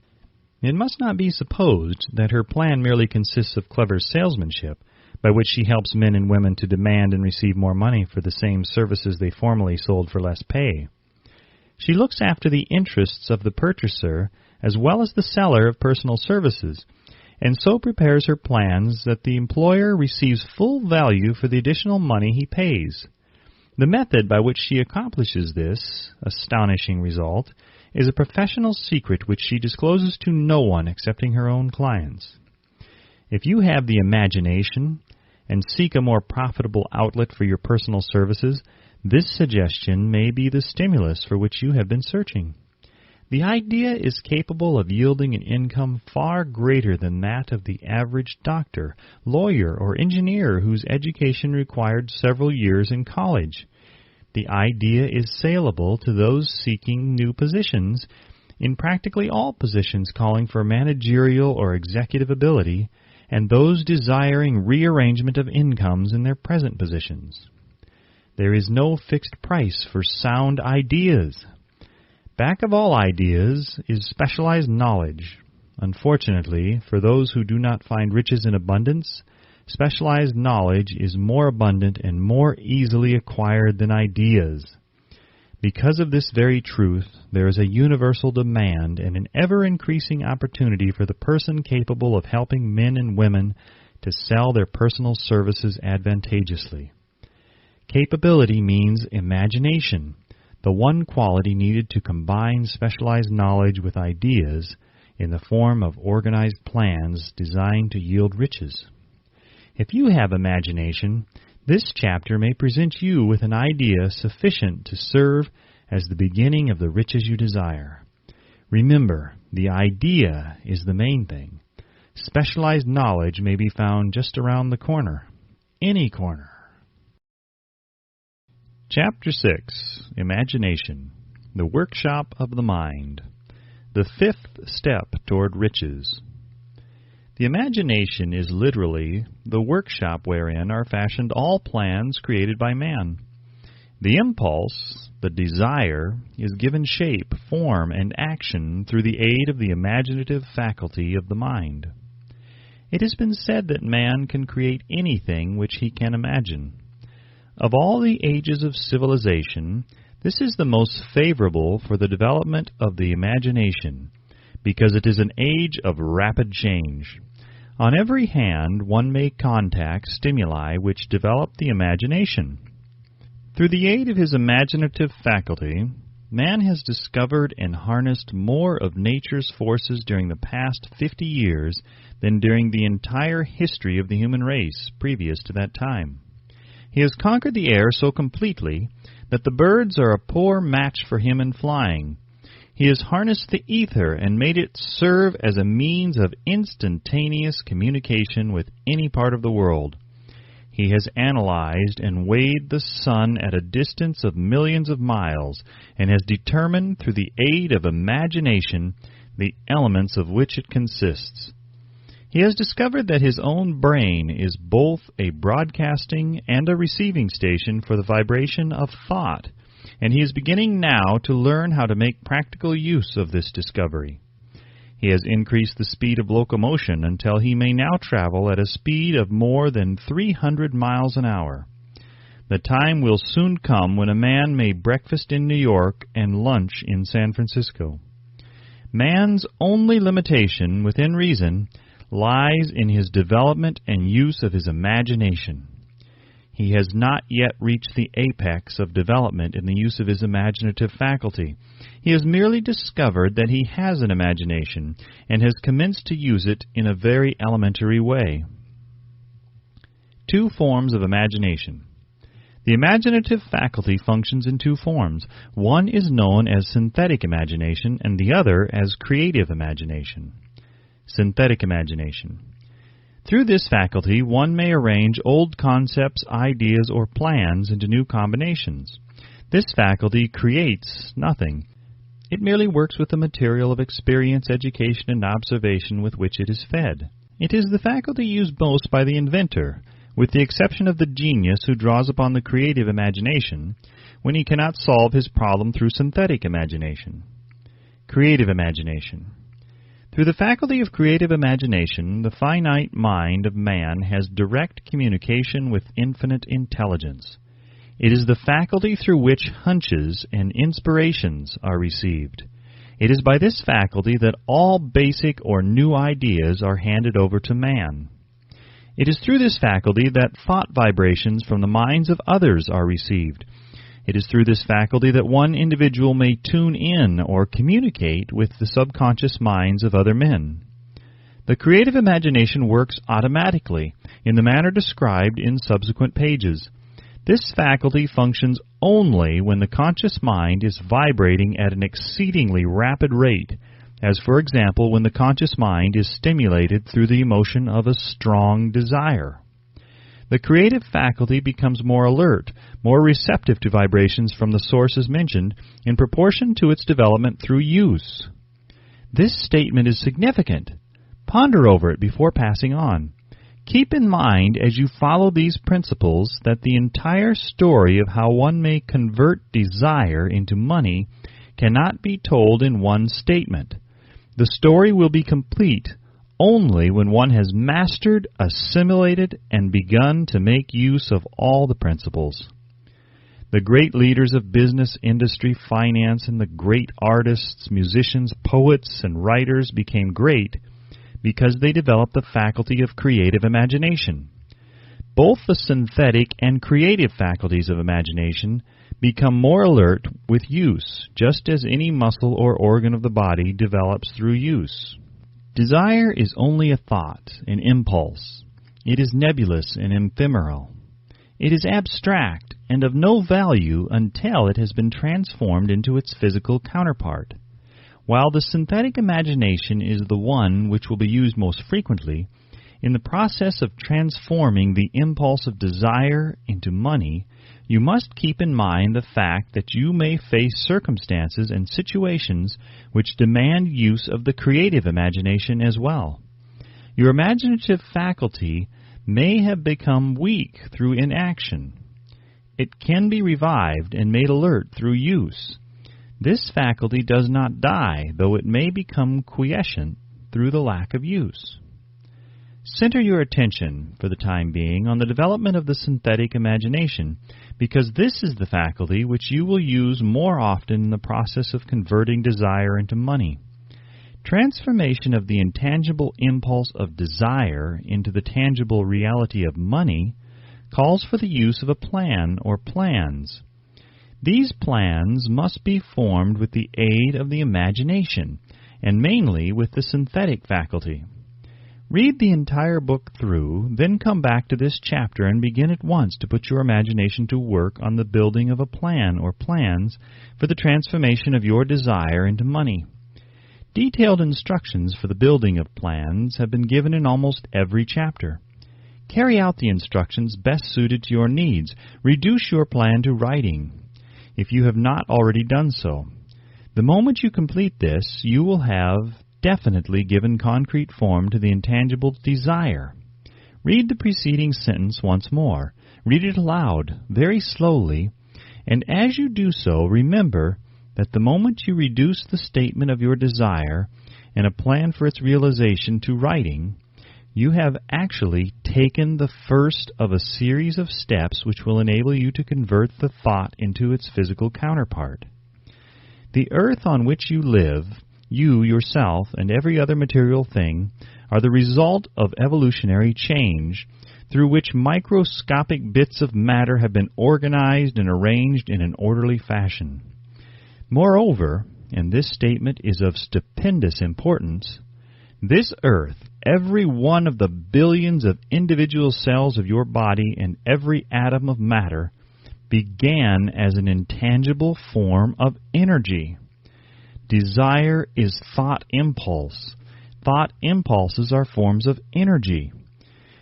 It must not be supposed that her plan merely consists of clever salesmanship, by which she helps men and women to demand and receive more money for the same services they formerly sold for less pay. She looks after the interests of the purchaser as well as the seller of personal services, and so prepares her plans that the employer receives full value for the additional money he pays. The method by which she accomplishes this astonishing result is a professional secret which she discloses to no one excepting her own clients. If you have the imagination and seek a more profitable outlet for your personal services, this suggestion may be the stimulus for which you have been searching. The idea is capable of yielding an income far greater than that of the average doctor, lawyer, or engineer whose education required several years in college. The idea is saleable to those seeking new positions in practically all positions calling for managerial or executive ability, and those desiring rearrangement of incomes in their present positions. There is no fixed price for sound ideas. Back of all ideas is specialized knowledge. Unfortunately, for those who do not find riches in abundance, specialized knowledge is more abundant and more easily acquired than ideas. Because of this very truth, there is a universal demand and an ever-increasing opportunity for the person capable of helping men and women to sell their personal services advantageously. Capability means imagination, the one quality needed to combine specialized knowledge with ideas in the form of organized plans designed to yield riches. If you have imagination, this chapter may present you with an idea sufficient to serve as the beginning of the riches you desire. Remember, the idea is the main thing. Specialized knowledge may be found just around the corner, any corner. Chapter 6, Imagination, the Workshop of the Mind, the fifth step toward riches. The imagination is literally the workshop wherein are fashioned all plans created by man. The impulse, the desire, is given shape, form, and action through the aid of the imaginative faculty of the mind. It has been said that man can create anything which he can imagine. Of all the ages of civilization, this is the most favorable for the development of the imagination, because it is an age of rapid change. On every hand, one may contact stimuli which develop the imagination. Through the aid of his imaginative faculty, man has discovered and harnessed more of nature's forces during the past 50 years than during the entire history of the human race previous to that time. He has conquered the air so completely that the birds are a poor match for him in flying. He has harnessed the ether and made it serve as a means of instantaneous communication with any part of the world. He has analyzed and weighed the sun at a distance of millions of miles, and has determined through the aid of imagination the elements of which it consists. He has discovered that his own brain is both a broadcasting and a receiving station for the vibration of thought, and he is beginning now to learn how to make practical use of this discovery. He has increased the speed of locomotion until he may now travel at a speed of more than 300 miles an hour. The time will soon come when a man may breakfast in New York and lunch in San Francisco. Man's only limitation, within reason, lies in his development and use of his imagination. He has not yet reached the apex of development in the use of his imaginative faculty. He has merely discovered that he has an imagination, and has commenced to use it in a very elementary way. two forms of imagination. The imaginative faculty functions in two forms. One is known as synthetic imagination and the other as creative imagination. Synthetic imagination. Through this faculty, one may arrange old concepts, ideas, or plans into new combinations. This faculty creates nothing. It merely works with the material of experience, education, and observation with which it is fed. It is the faculty used most by the inventor, with the exception of the genius who draws upon the creative imagination when he cannot solve his problem through synthetic imagination. Creative imagination. Through the faculty of creative imagination, the finite mind of man has direct communication with infinite intelligence. It is the faculty through which hunches and inspirations are received. It is by this faculty that all basic or new ideas are handed over to man. It is through this faculty that thought vibrations from the minds of others are received. It is through this faculty that one individual may tune in or communicate with the subconscious minds of other men. The creative imagination works automatically in the manner described in subsequent pages. This faculty functions only when the conscious mind is vibrating at an exceedingly rapid rate, as for example when the conscious mind is stimulated through the emotion of a strong desire. The creative faculty becomes more alert, more receptive to vibrations from the sources mentioned in proportion to its development through use. This statement is significant. Ponder over it before passing on. Keep in mind as you follow these principles that the entire story of how one may convert desire into money cannot be told in one statement. The story will be complete only when one has mastered, assimilated, and begun to make use of all the principles. The great leaders of business, industry, finance, and the great artists, musicians, poets, and writers became great because they developed the faculty of creative imagination. Both the synthetic and creative faculties of imagination become more alert with use, just as any muscle or organ of the body develops through use. Desire is only a thought, an impulse. It is nebulous and ephemeral. It is abstract and of no value until it has been transformed into its physical counterpart. While the synthetic imagination is the one which will be used most frequently, in the process of transforming the impulse of desire into money, you must keep in mind the fact that you may face circumstances and situations which demand use of the creative imagination as well. Your imaginative faculty may have become weak through inaction. It can be revived and made alert through use. This faculty does not die, though it may become quiescent through the lack of use. Center your attention, for the time being, on the development of the synthetic imagination, because this is the faculty which you will use more often in the process of converting desire into money. Transformation of the intangible impulse of desire into the tangible reality of money calls for the use of a plan or plans. These plans must be formed with the aid of the imagination, and mainly with the synthetic faculty. Read the entire book through, then come back to this chapter and begin at once to put your imagination to work on the building of a plan or plans for the transformation of your desire into money. Detailed instructions for the building of plans have been given in almost every chapter. Carry out the instructions best suited to your needs. Reduce your plan to writing, if you have not already done so. The moment you complete this, you will have definitely given concrete form to the intangible desire. Read the preceding sentence once more. Read it aloud, very slowly, and as you do so, remember that the moment you reduce the statement of your desire and a plan for its realization to writing, you have actually taken the first of a series of steps which will enable you to convert the thought into its physical counterpart. The earth on which you live, you, yourself, and every other material thing are the result of evolutionary change through which microscopic bits of matter have been organized and arranged in an orderly fashion. Moreover, and this statement is of stupendous importance, This earth, every one of the billions of individual cells of your body and every atom of matter, began as an intangible form of energy. Desire is thought impulse. Thought impulses are forms of energy.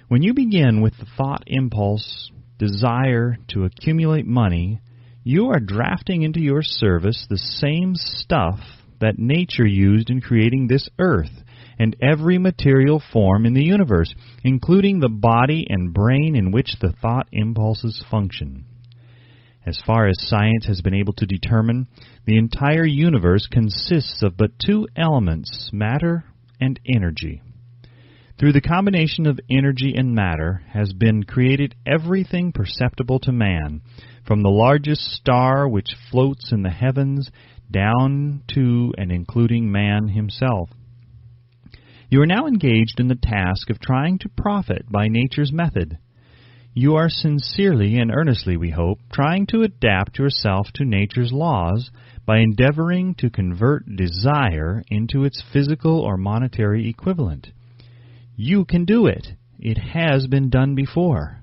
When you begin with the thought impulse, desire to accumulate money, you are drafting into your service the same stuff that nature used in creating this earth and every material form in the universe, including the body and brain in which the thought impulses function. As far as science has been able to determine, the entire universe consists of but two elements, matter and energy. Through the combination of energy and matter has been created everything perceptible to man, from the largest star which floats in the heavens down to and including man himself. You are now engaged in the task of trying to profit by nature's method. You are sincerely and earnestly, we hope, trying to adapt yourself to nature's laws by endeavoring to convert desire into its physical or monetary equivalent. You can do it. It has been done before.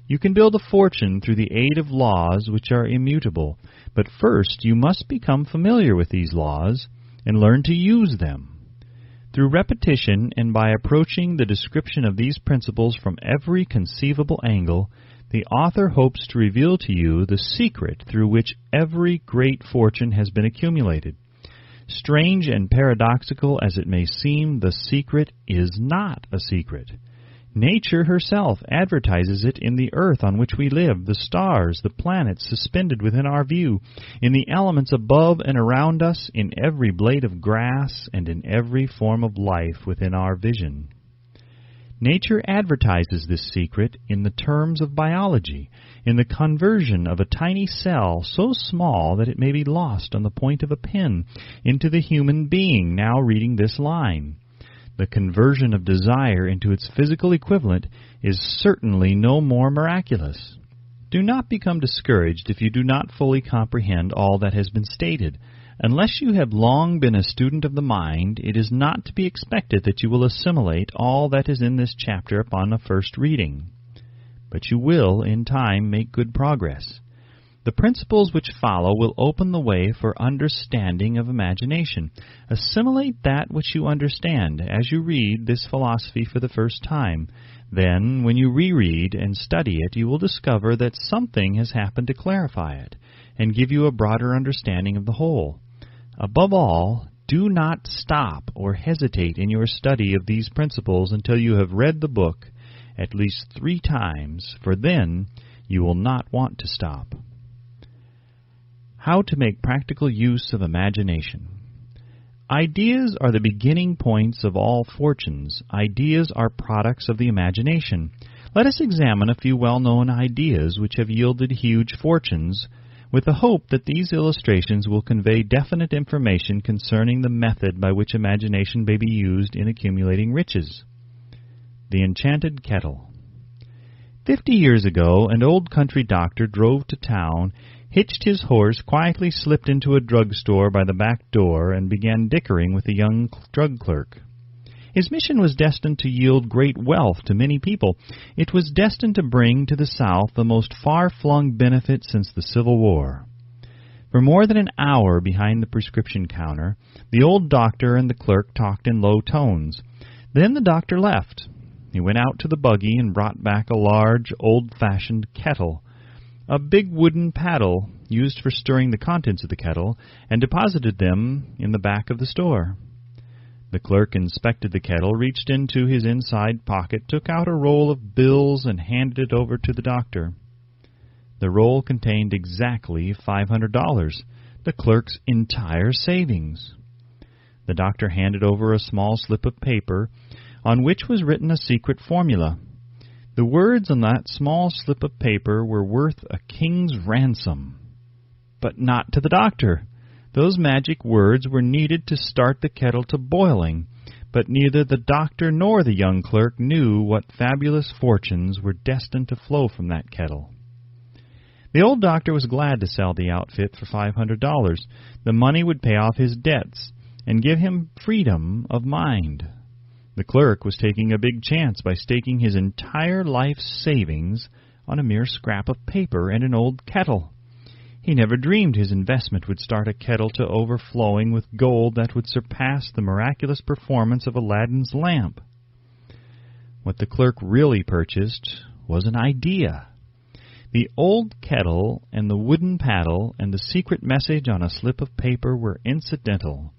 You can build a fortune through the aid of laws which are immutable, but first you must become familiar with these laws and learn to use them. Through repetition and by approaching the description of these principles from every conceivable angle, the author hopes to reveal to you the secret through which every great fortune has been accumulated. Strange and paradoxical as it may seem, the secret is not a secret. Nature herself advertises it in the earth on which we live, the stars, the planets suspended within our view, in the elements above and around us, in every blade of grass, and in every form of life within our vision. Nature advertises this secret in the terms of biology, in the conversion of a tiny cell so small that it may be lost on the point of a pin into the human being now reading this line. The conversion of desire into its physical equivalent is certainly no more miraculous. Do not become discouraged if you do not fully comprehend all that has been stated. Unless you have long been a student of the mind, it is not to be expected that you will assimilate all that is in this chapter upon a first reading. But you will, in time, make good progress. The principles which follow will open the way for understanding of imagination. Assimilate that which you understand as you read this philosophy for the first time. Then, when you reread and study it, you will discover that something has happened to clarify it and give you a broader understanding of the whole. Above all, do not stop or hesitate in your study of these principles until you have read the book at least 3 times, for then you will not want to stop. How to make practical use of imagination. Ideas are the beginning points of all fortunes. Ideas are products of the imagination. Let us examine a few well-known ideas which have yielded huge fortunes, with the hope that these illustrations will convey definite information concerning the method by which imagination may be used in accumulating riches. The Enchanted Kettle. 50 years ago, an old country doctor drove to town, hitched his horse, quietly slipped into a drugstore by the back door, and began dickering with a young drug clerk. His mission was destined to yield great wealth to many people. It was destined to bring to the South the most far-flung benefit since the Civil War. For more than an hour behind the prescription counter, the old doctor and the clerk talked in low tones. Then the doctor left. He went out to the buggy and brought back a large, old-fashioned kettle, a big wooden paddle used for stirring the contents of the kettle, and deposited them in the back of the store. The clerk inspected the kettle, reached into his inside pocket, took out a roll of bills, and handed it over to the doctor. The roll contained exactly $500, the clerk's entire savings. The doctor handed over a small slip of paper on which was written a secret formula. The words on that small slip of paper were worth a king's ransom. But not to the doctor. Those magic words were needed to start the kettle to boiling, but neither the doctor nor the young clerk knew what fabulous fortunes were destined to flow from that kettle. The old doctor was glad to sell the outfit for $500. The money would pay off his debts and give him freedom of mind. The clerk was taking a big chance by staking his entire life's savings on a mere scrap of paper and an old kettle. He never dreamed his investment would start a kettle to overflowing with gold that would surpass the miraculous performance of Aladdin's lamp. What the clerk really purchased was an idea. The old kettle and the wooden paddle and the secret message on a slip of paper were incidental.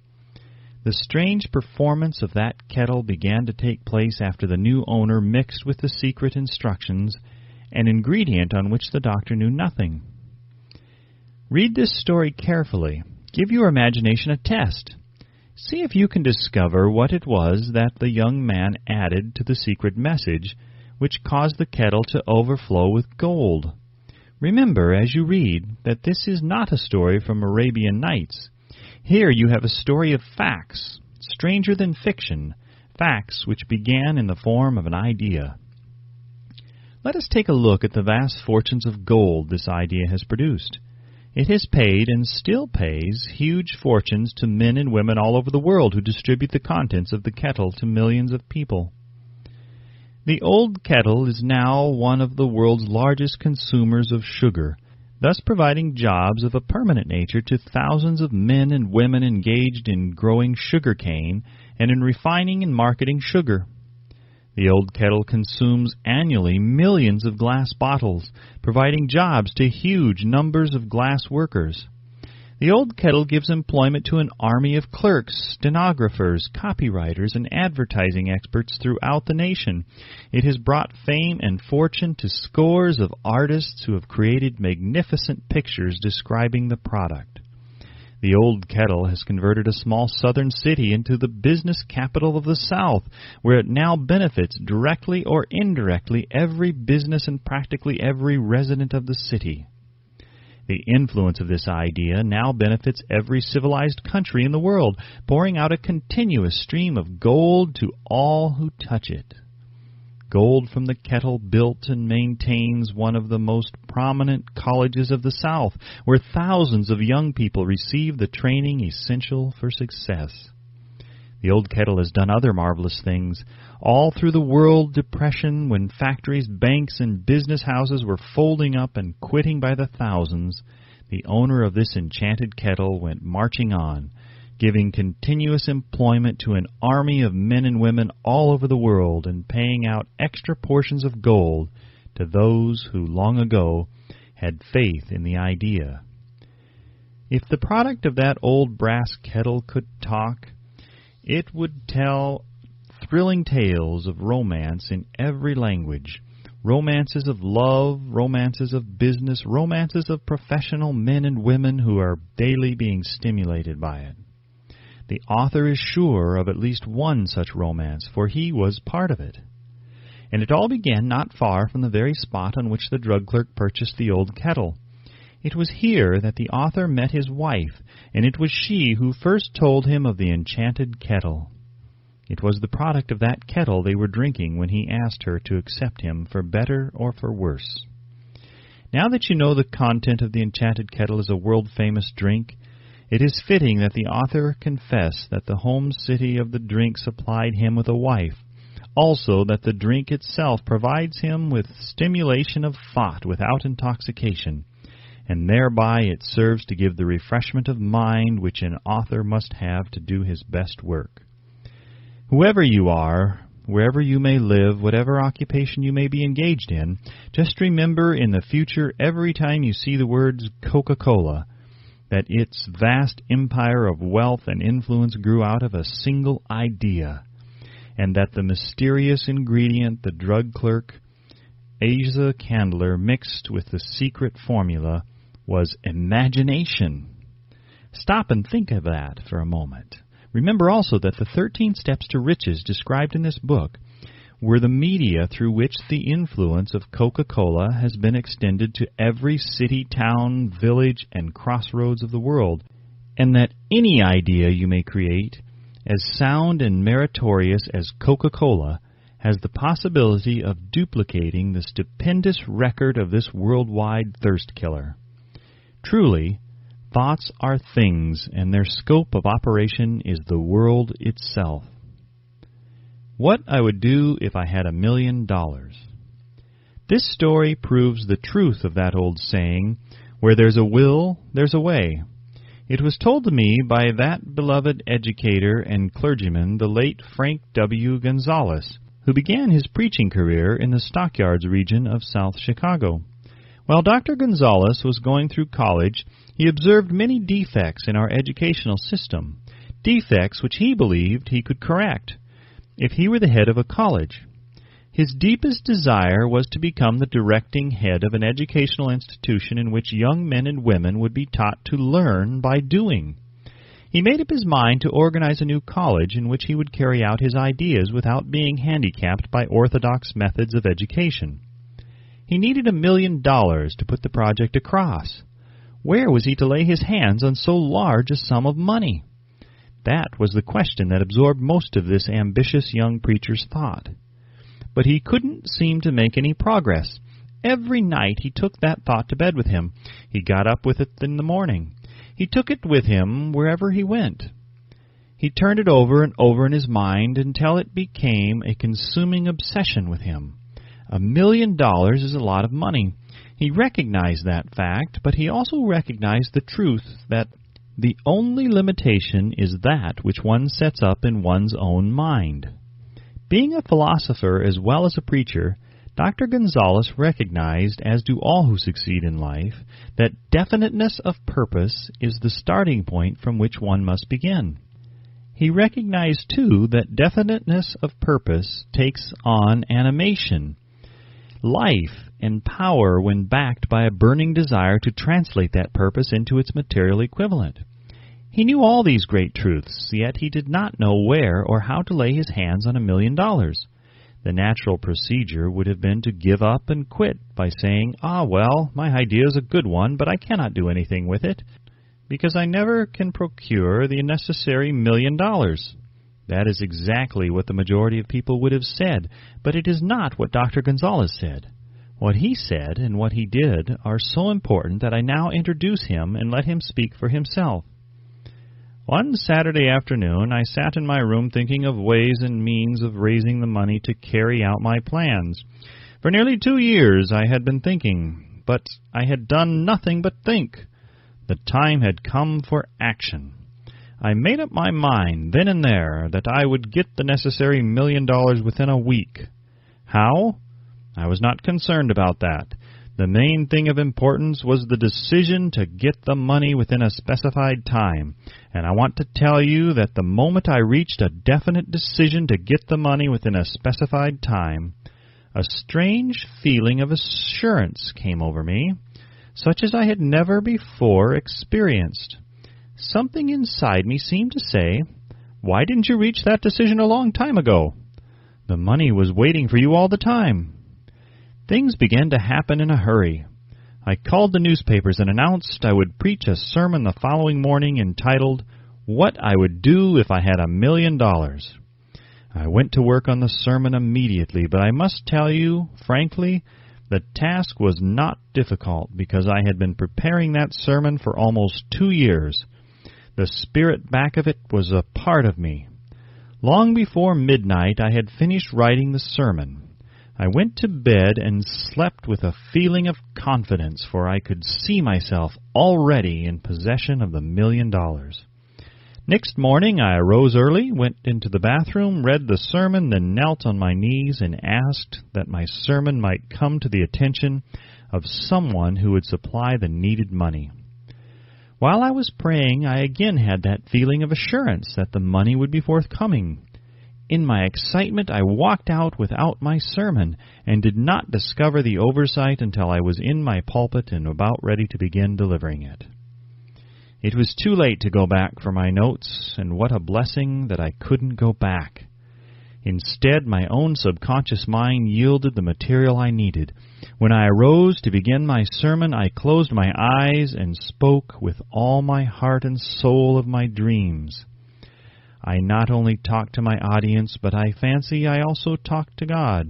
The strange performance of that kettle began to take place after the new owner mixed with the secret instructions an ingredient on which the doctor knew nothing. Read this story carefully. Give your imagination a test. See if you can discover what it was that the young man added to the secret message which caused the kettle to overflow with gold. Remember, as you read, that this is not a story from Arabian Nights. Here you have a story of facts, stranger than fiction, facts which began in the form of an idea. Let us take a look at the vast fortunes of gold this idea has produced. It has paid and still pays huge fortunes to men and women all over the world who distribute the contents of the kettle to millions of people. The old kettle is now one of the world's largest consumers of sugar, thus providing jobs of a permanent nature to thousands of men and women engaged in growing sugar cane and in refining and marketing sugar. The old kettle consumes annually millions of glass bottles, providing jobs to huge numbers of glass workers. The old kettle gives employment to an army of clerks, stenographers, copywriters, and advertising experts throughout the nation. It has brought fame and fortune to scores of artists who have created magnificent pictures describing the product. The old kettle has converted a small southern city into the business capital of the South, where it now benefits directly or indirectly every business and practically every resident of the city. The influence of this idea now benefits every civilized country in the world, pouring out a continuous stream of gold to all who touch it. Gold from the kettle built and maintains one of the most prominent colleges of the South, where thousands of young people receive the training essential for success. The old kettle has done other marvelous things. All through the world depression, when factories, banks, and business houses were folding up and quitting by the thousands, the owner of this enchanted kettle went marching on, giving continuous employment to an army of men and women all over the world and paying out extra portions of gold to those who long ago had faith in the idea. If the product of that old brass kettle could talk, it would tell thrilling tales of romance in every language, romances of love, romances of business, romances of professional men and women who are daily being stimulated by it. The author is sure of at least one such romance, for he was part of it. And it all began not far from the very spot on which the drug clerk purchased the old kettle. It was here that the author met his wife, and it was she who first told him of the enchanted kettle. It was the product of that kettle they were drinking when he asked her to accept him for better or for worse. Now that you know the content of the enchanted kettle is a world-famous drink, it is fitting that the author confess that the home city of the drink supplied him with a wife, also that the drink itself provides him with stimulation of thought without intoxication, and thereby it serves to give the refreshment of mind which an author must have to do his best work. Whoever you are, wherever you may live, whatever occupation you may be engaged in, just remember in the future every time you see the words Coca-Cola, that its vast empire of wealth and influence grew out of a single idea, and that the mysterious ingredient the drug clerk, Asa Candler, mixed with the secret formula was imagination. Stop and think of that for a moment. Remember also that the 13 steps to riches described in this book were the media through which the influence of Coca-Cola has been extended to every city, town, village, and crossroads of the world, and that any idea you may create, as sound and meritorious as Coca-Cola, has the possibility of duplicating the stupendous record of this worldwide thirst killer. Truly, thoughts are things, and their scope of operation is the world itself. What I Would Do If I Had $1 Million. This story proves the truth of that old saying, "Where there's a will, there's a way." It was told to me by that beloved educator and clergyman, the late Frank W. Gonzalez, who began his preaching career in the Stockyards region of South Chicago. While Dr. Gonzalez was going through college, he observed many defects in our educational system, defects which he believed he could correct if he were the head of a college. His deepest desire was to become the directing head of an educational institution in which young men and women would be taught to learn by doing. He made up his mind to organize a new college in which he would carry out his ideas without being handicapped by orthodox methods of education. He needed $1 million to put the project across. Where was he to lay his hands on so large a sum of money? That was the question that absorbed most of this ambitious young preacher's thought. But he couldn't seem to make any progress. Every night he took that thought to bed with him. He got up with it in the morning. He took it with him wherever he went. He turned it over and over in his mind until it became a consuming obsession with him. $1 million is a lot of money. He recognized that fact, but he also recognized the truth that the only limitation is that which one sets up in one's own mind. Being a philosopher as well as a preacher, Dr. Gonzalez recognized, as do all who succeed in life, that definiteness of purpose is the starting point from which one must begin. He recognized, too, that definiteness of purpose takes on animation, life, and power when backed by a burning desire to translate that purpose into its material equivalent. He knew all these great truths, yet he did not know where or how to lay his hands on $1 million. The natural procedure would have been to give up and quit by saying, well, my idea is a good one, but I cannot do anything with it, because I never can procure the necessary $1 million. That is exactly what the majority of people would have said, but it is not what Dr. Gonzalez said. What he said and what he did are so important that I now introduce him and let him speak for himself. One Saturday afternoon, I sat in my room thinking of ways and means of raising the money to carry out my plans. For nearly 2 years I had been thinking, but I had done nothing but think. The time had come for action. I made up my mind then and there that I would get the necessary $1 million within a week. How? I was not concerned about that. The main thing of importance was the decision to get the money within a specified time, and I want to tell you that the moment I reached a definite decision to get the money within a specified time, a strange feeling of assurance came over me, such as I had never before experienced. Something inside me seemed to say, "Why didn't you reach that decision a long time ago? The money was waiting for you all the time." Things began to happen in a hurry. I called the newspapers and announced I would preach a sermon the following morning entitled, "What I Would Do If I Had $1 Million." I went to work on the sermon immediately, but I must tell you, frankly, the task was not difficult because I had been preparing that sermon for almost 2 years. The spirit back of it was a part of me. Long before midnight I had finished writing the sermon. I went to bed and slept with a feeling of confidence, for I could see myself already in possession of the $1 million. Next morning I arose early, went into the bathroom, read the sermon, then knelt on my knees and asked that my sermon might come to the attention of someone who would supply the needed money. While I was praying, I again had that feeling of assurance that the money would be forthcoming. In my excitement, I walked out without my sermon and did not discover the oversight until I was in my pulpit and about ready to begin delivering it. It was too late to go back for my notes, and what a blessing that I couldn't go back. Instead, my own subconscious mind yielded the material I needed. When I arose to begin my sermon, I closed my eyes and spoke with all my heart and soul of my dreams. I not only talked to my audience, but I fancy I also talked to God.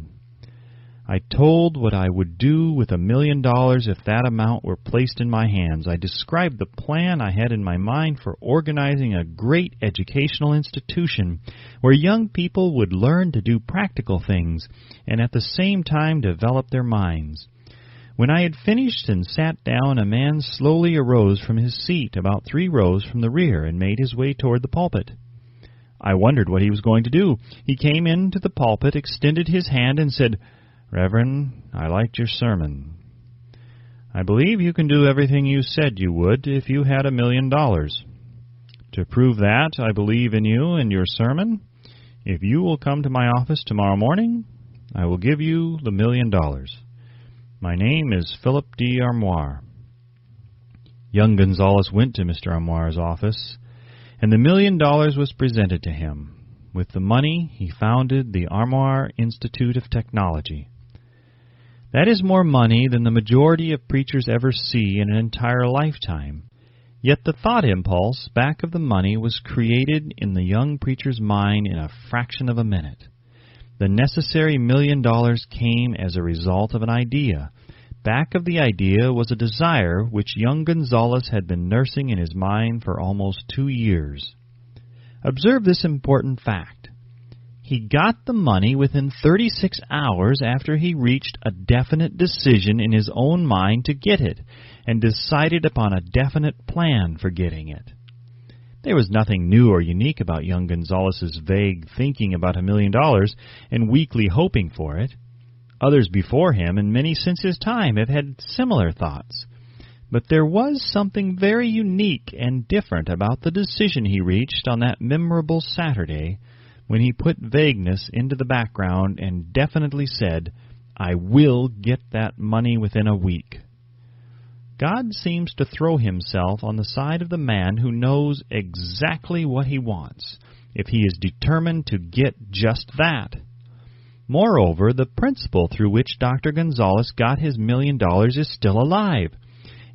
I told what I would do with $1 million if that amount were placed in my hands. I described the plan I had in my mind for organizing a great educational institution where young people would learn to do practical things and at the same time develop their minds. When I had finished and sat down, a man slowly arose from his seat about 3 rows from the rear and made his way toward the pulpit. I wondered what he was going to do. He came into the pulpit, extended his hand, and said, "Reverend, I liked your sermon. I believe you can do everything you said you would if you had $1 million. To prove that I believe in you and your sermon, if you will come to my office tomorrow morning, I will give you the $1 million. My name is Philip D. Armoire." Young Gonzalez went to Mr. Armoire's office, and the $1 million was presented to him. With the money, he founded the Armoire Institute of Technology. That is more money than the majority of preachers ever see in an entire lifetime. Yet the thought impulse back of the money was created in the young preacher's mind in a fraction of a minute. The necessary $1 million came as a result of an idea. Back of the idea was a desire which young Gonzalez had been nursing in his mind for almost 2 years. Observe this important fact. He got the money within 36 hours after he reached a definite decision in his own mind to get it, and decided upon a definite plan for getting it. There was nothing new or unique about young Gonzalez's vague thinking about $1 million and weakly hoping for it. Others before him, and many since his time, have had similar thoughts. But there was something very unique and different about the decision he reached on that memorable Saturday when he put vagueness into the background and definitely said, "I will get that money within a week." God seems to throw himself on the side of the man who knows exactly what he wants, if he is determined to get just that. Moreover, the principle through which Dr. Gonzalez got his $1 million is still alive.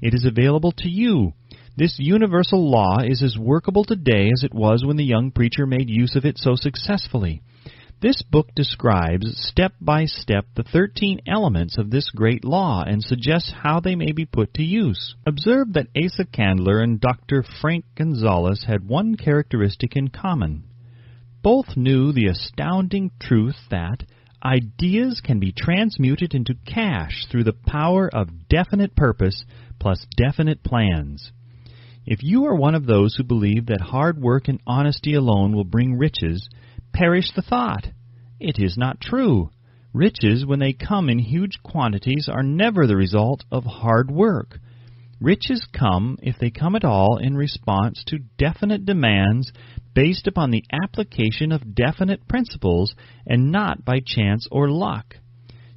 It is available to you. This universal law is as workable today as it was when the young preacher made use of it so successfully. This book describes, step by step, the 13 elements of this great law and suggests how they may be put to use. Observe that Asa Candler and Dr. Frank Gonzalez had one characteristic in common. Both knew the astounding truth that ideas can be transmuted into cash through the power of definite purpose plus definite plans. If you are one of those who believe that hard work and honesty alone will bring riches, perish the thought. It is not true. Riches, when they come in huge quantities, are never the result of hard work. Riches come, if they come at all, in response to definite demands based upon the application of definite principles and not by chance or luck.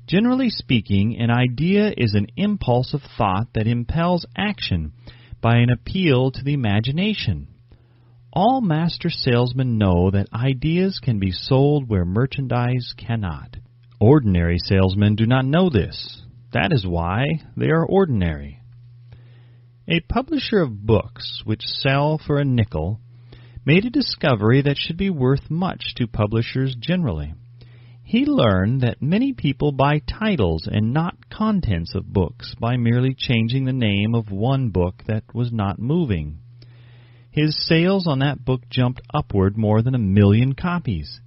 Generally speaking, an idea is an impulse of thought that impels action by an appeal to the imagination. All master salesmen know that ideas can be sold where merchandise cannot. Ordinary salesmen do not know this. That is why they are ordinary. A publisher of books which sell for a nickel made a discovery that should be worth much to publishers generally. He learned that many people buy titles and not contents of books by merely changing the name of one book that was not moving. His sales on that book jumped upward more than 1 million copies.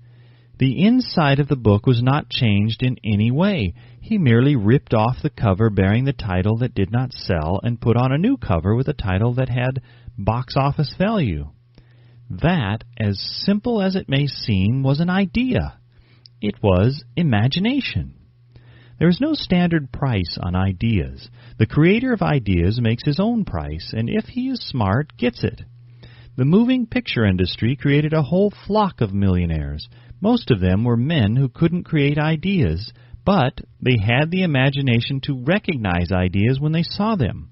The inside of the book was not changed in any way. He merely ripped off the cover bearing the title that did not sell and put on a new cover with a title that had box office value. That, as simple as it may seem, was an idea. It was imagination. There is no standard price on ideas. The creator of ideas makes his own price, and if he is smart, gets it. The moving picture industry created a whole flock of millionaires. Most of them were men who couldn't create ideas, but they had the imagination to recognize ideas when they saw them.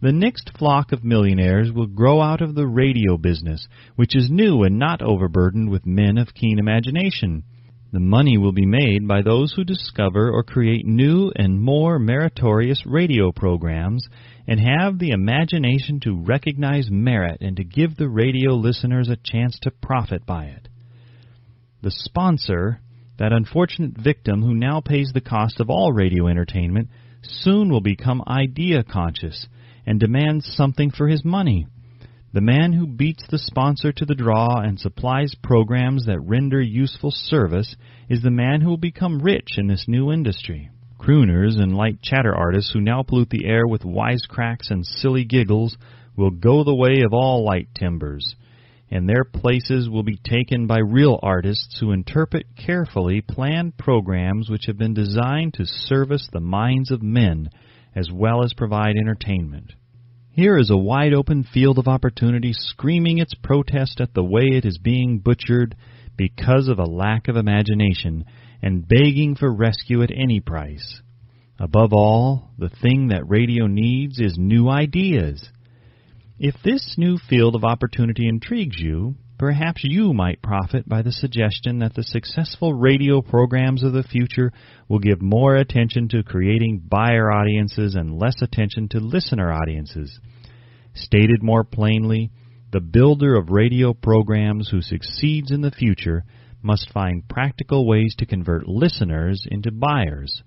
The next flock of millionaires will grow out of the radio business, which is new and not overburdened with men of keen imagination. The money will be made by those who discover or create new and more meritorious radio programs and have the imagination to recognize merit and to give the radio listeners a chance to profit by it. The sponsor That unfortunate victim who now pays the cost of all radio entertainment soon will become idea-conscious and demands something for his money. The man who beats the sponsor to the draw and supplies programs that render useful service is the man who will become rich in this new industry. Crooners and light chatter artists who now pollute the air with wisecracks and silly giggles will go the way of all light timbers, and their places will be taken by real artists who interpret carefully planned programs which have been designed to service the minds of men as well as provide entertainment. Here is a wide-open field of opportunity screaming its protest at the way it is being butchered because of a lack of imagination and begging for rescue at any price. Above all, the thing that radio needs is new ideas. If this new field of opportunity intrigues you, perhaps you might profit by the suggestion that the successful radio programs of the future will give more attention to creating buyer audiences and less attention to listener audiences. Stated more plainly, the builder of radio programs who succeeds in the future must find practical ways to convert listeners into buyers.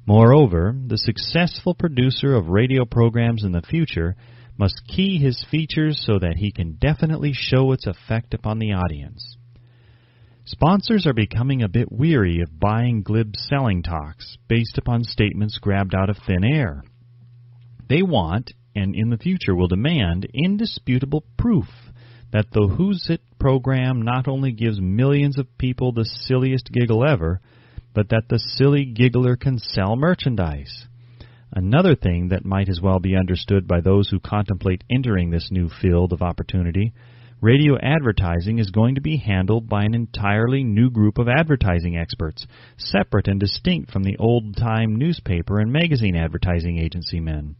Moreover, the successful producer of radio programs in the future must key his features so that he can definitely show its effect upon the audience. Sponsors are becoming a bit weary of buying glib selling talks based upon statements grabbed out of thin air. They want, and in the future will demand, indisputable proof that the Who's It program not only gives millions of people the silliest giggle ever, but that the silly giggler can sell merchandise. Another thing that might as well be understood by those who contemplate entering this new field of opportunity, radio advertising is going to be handled by an entirely new group of advertising experts, separate and distinct from the old-time newspaper and magazine advertising agency men.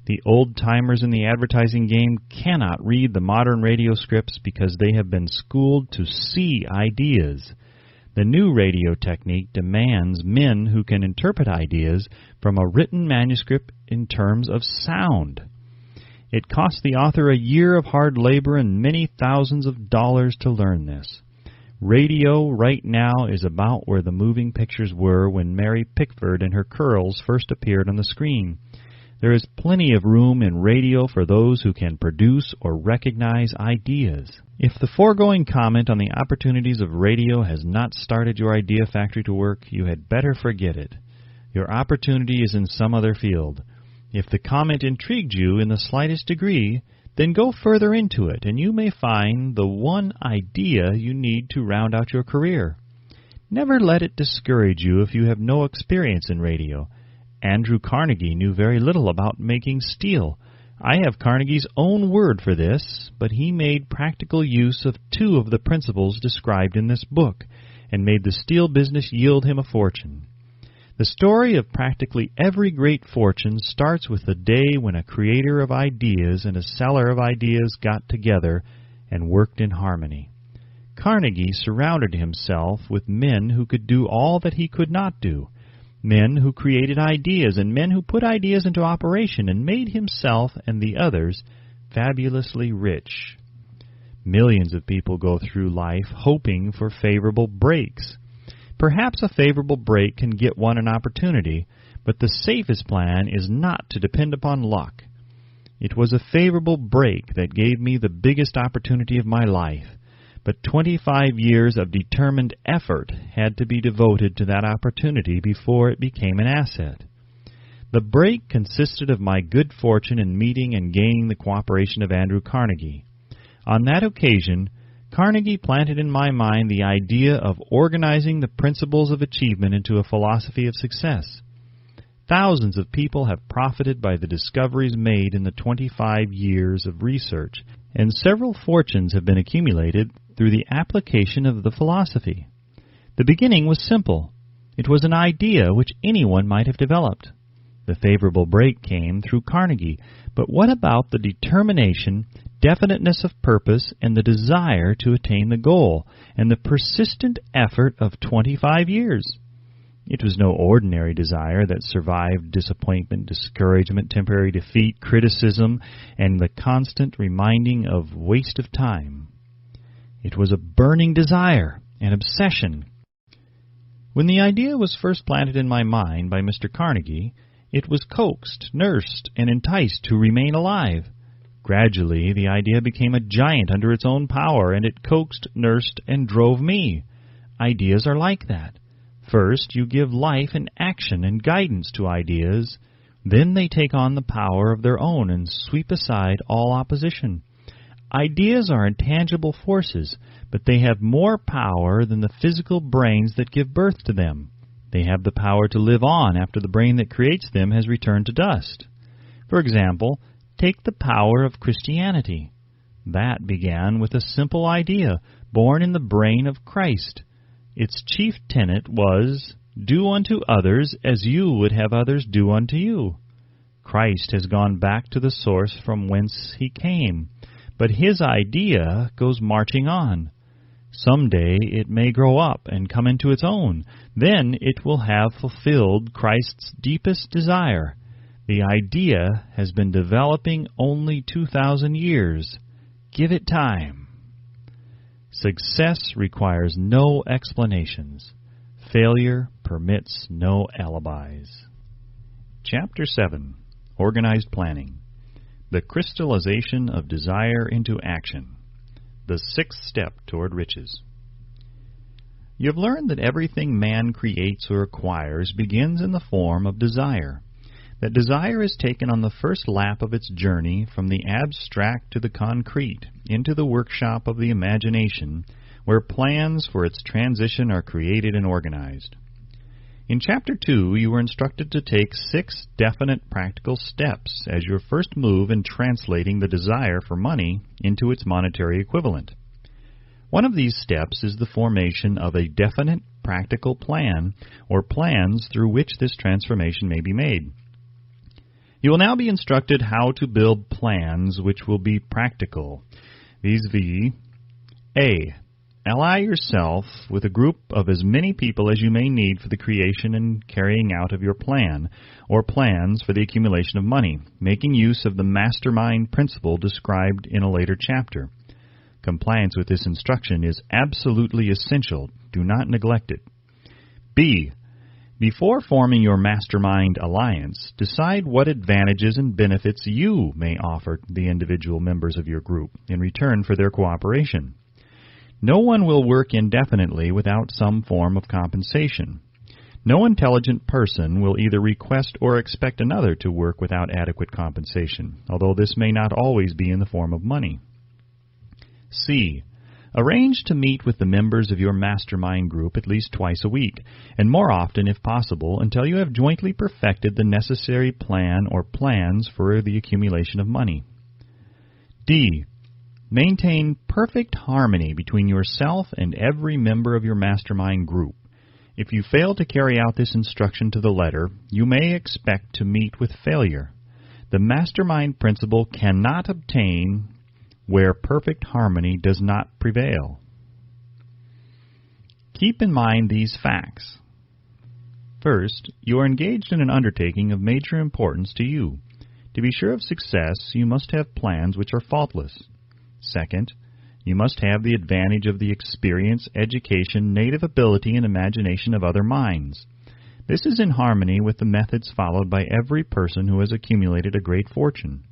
The old-timers in the advertising game cannot read the modern radio scripts because they have been schooled to see ideas. The new radio technique demands men who can interpret ideas from a written manuscript in terms of sound. It costs the author a year of hard labor and many thousands of dollars to learn this. Radio right now is about where the moving pictures were when Mary Pickford and her curls first appeared on the screen. There is plenty of room in radio for those who can produce or recognize ideas. If the foregoing comment on the opportunities of radio has not started your idea factory to work, you had better forget it. Your opportunity is in some other field. If the comment intrigued you in the slightest degree, then go further into it, and you may find the one idea you need to round out your career. Never let it discourage you if you have no experience in radio. Andrew Carnegie knew very little about making steel. I have Carnegie's own word for this, but he made practical use of two of the principles described in this book, and made the steel business yield him a fortune. The story of practically every great fortune starts with the day when a creator of ideas and a seller of ideas got together and worked in harmony. Carnegie surrounded himself with men who could do all that he could not do. Men who created ideas, and men who put ideas into operation and made himself and the others fabulously rich. Millions of people go through life hoping for favorable breaks. Perhaps a favorable break can get one an opportunity, but the safest plan is not to depend upon luck. It was a favorable break that gave me the biggest opportunity of my life. But 25 years of determined effort had to be devoted to that opportunity before it became an asset. The break consisted of my good fortune in meeting and gaining the cooperation of Andrew Carnegie. On that occasion, Carnegie planted in my mind the idea of organizing the principles of achievement into a philosophy of success. Thousands of people have profited by the discoveries made in the 25 years of research, and several fortunes have been accumulated through the application of the philosophy. The beginning was simple. It was an idea which anyone might have developed. The favorable break came through Carnegie, but what about the determination, definiteness of purpose, and the desire to attain the goal, and the persistent effort of 25 years? It was no ordinary desire that survived disappointment, discouragement, temporary defeat, criticism, and the constant reminding of waste of time. It was a burning desire, an obsession. When the idea was first planted in my mind by Mr. Carnegie, it was coaxed, nursed, and enticed to remain alive. Gradually, the idea became a giant under its own power, and it coaxed, nursed, and drove me. Ideas are like that. First, you give life and action and guidance to ideas. Then they take on the power of their own and sweep aside all opposition. Ideas are intangible forces, but they have more power than the physical brains that give birth to them. They have the power to live on after the brain that creates them has returned to dust. For example, take the power of Christianity. That began with a simple idea, born in the brain of Christ. Its chief tenet was, "Do unto others as you would have others do unto you." Christ has gone back to the source from whence he came, but his idea goes marching on. Someday it may grow up and come into its own. Then it will have fulfilled Christ's deepest desire. The idea has been developing only 2,000 years. Give it time. Success requires no explanations. Failure permits no alibis. Chapter 7. Organized Planning. The Crystallization of Desire into Action. The sixth step toward riches. You have learned that everything man creates or acquires begins in the form of desire. That desire is taken on the first lap of its journey from the abstract to the concrete, into the workshop of the imagination, where plans for its transition are created and organized. In Chapter 2, you were instructed to take 6 definite practical steps as your first move in translating the desire for money into its monetary equivalent. One of these steps is the formation of a definite practical plan, or plans through which this transformation may be made. You will now be instructed how to build plans which will be practical. These be: A. Ally yourself with a group of as many people as you may need for the creation and carrying out of your plan, or plans for the accumulation of money, making use of the mastermind principle described in a later chapter. Compliance with this instruction is absolutely essential. Do not neglect it. B. Before forming your mastermind alliance, decide what advantages and benefits you may offer the individual members of your group in return for their cooperation. No one will work indefinitely without some form of compensation. No intelligent person will either request or expect another to work without adequate compensation, although this may not always be in the form of money. C. Arrange to meet with the members of your mastermind group at least twice a week, and more often if possible, until you have jointly perfected the necessary plan or plans for the accumulation of money. D. Maintain perfect harmony between yourself and every member of your mastermind group. If you fail to carry out this instruction to the letter, you may expect to meet with failure. The mastermind principle cannot obtain where perfect harmony does not prevail. Keep in mind these facts. First, you are engaged in an undertaking of major importance to you. To be sure of success, you must have plans which are faultless. Second, you must have the advantage of the experience, education, native ability, and imagination of other minds. This is in harmony with the methods followed by every person who has accumulated a great fortune.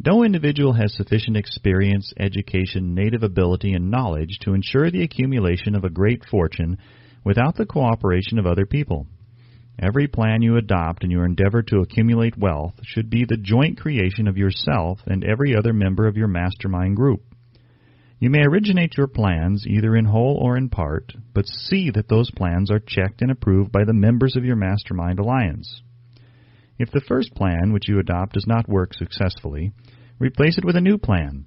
No individual has sufficient experience, education, native ability, and knowledge to ensure the accumulation of a great fortune without the cooperation of other people. Every plan you adopt in your endeavor to accumulate wealth should be the joint creation of yourself and every other member of your mastermind group. You may originate your plans either in whole or in part, but see that those plans are checked and approved by the members of your mastermind alliance. If the first plan which you adopt does not work successfully, replace it with a new plan.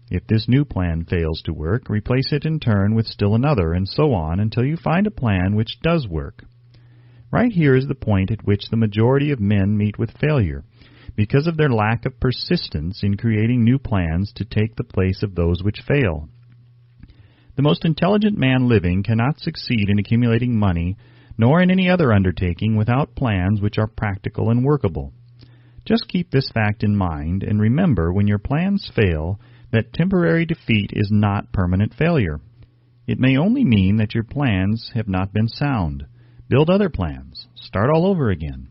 If this new plan fails to work, replace it in turn with still another, and so on until you find a plan which does work. Right here is the point at which the majority of men meet with failure, because of their lack of persistence in creating new plans to take the place of those which fail. The most intelligent man living cannot succeed in accumulating money, nor in any other undertaking, without plans which are practical and workable. Just keep this fact in mind, and remember when your plans fail that temporary defeat is not permanent failure. It may only mean that your plans have not been sound. Build other plans. Start all over again.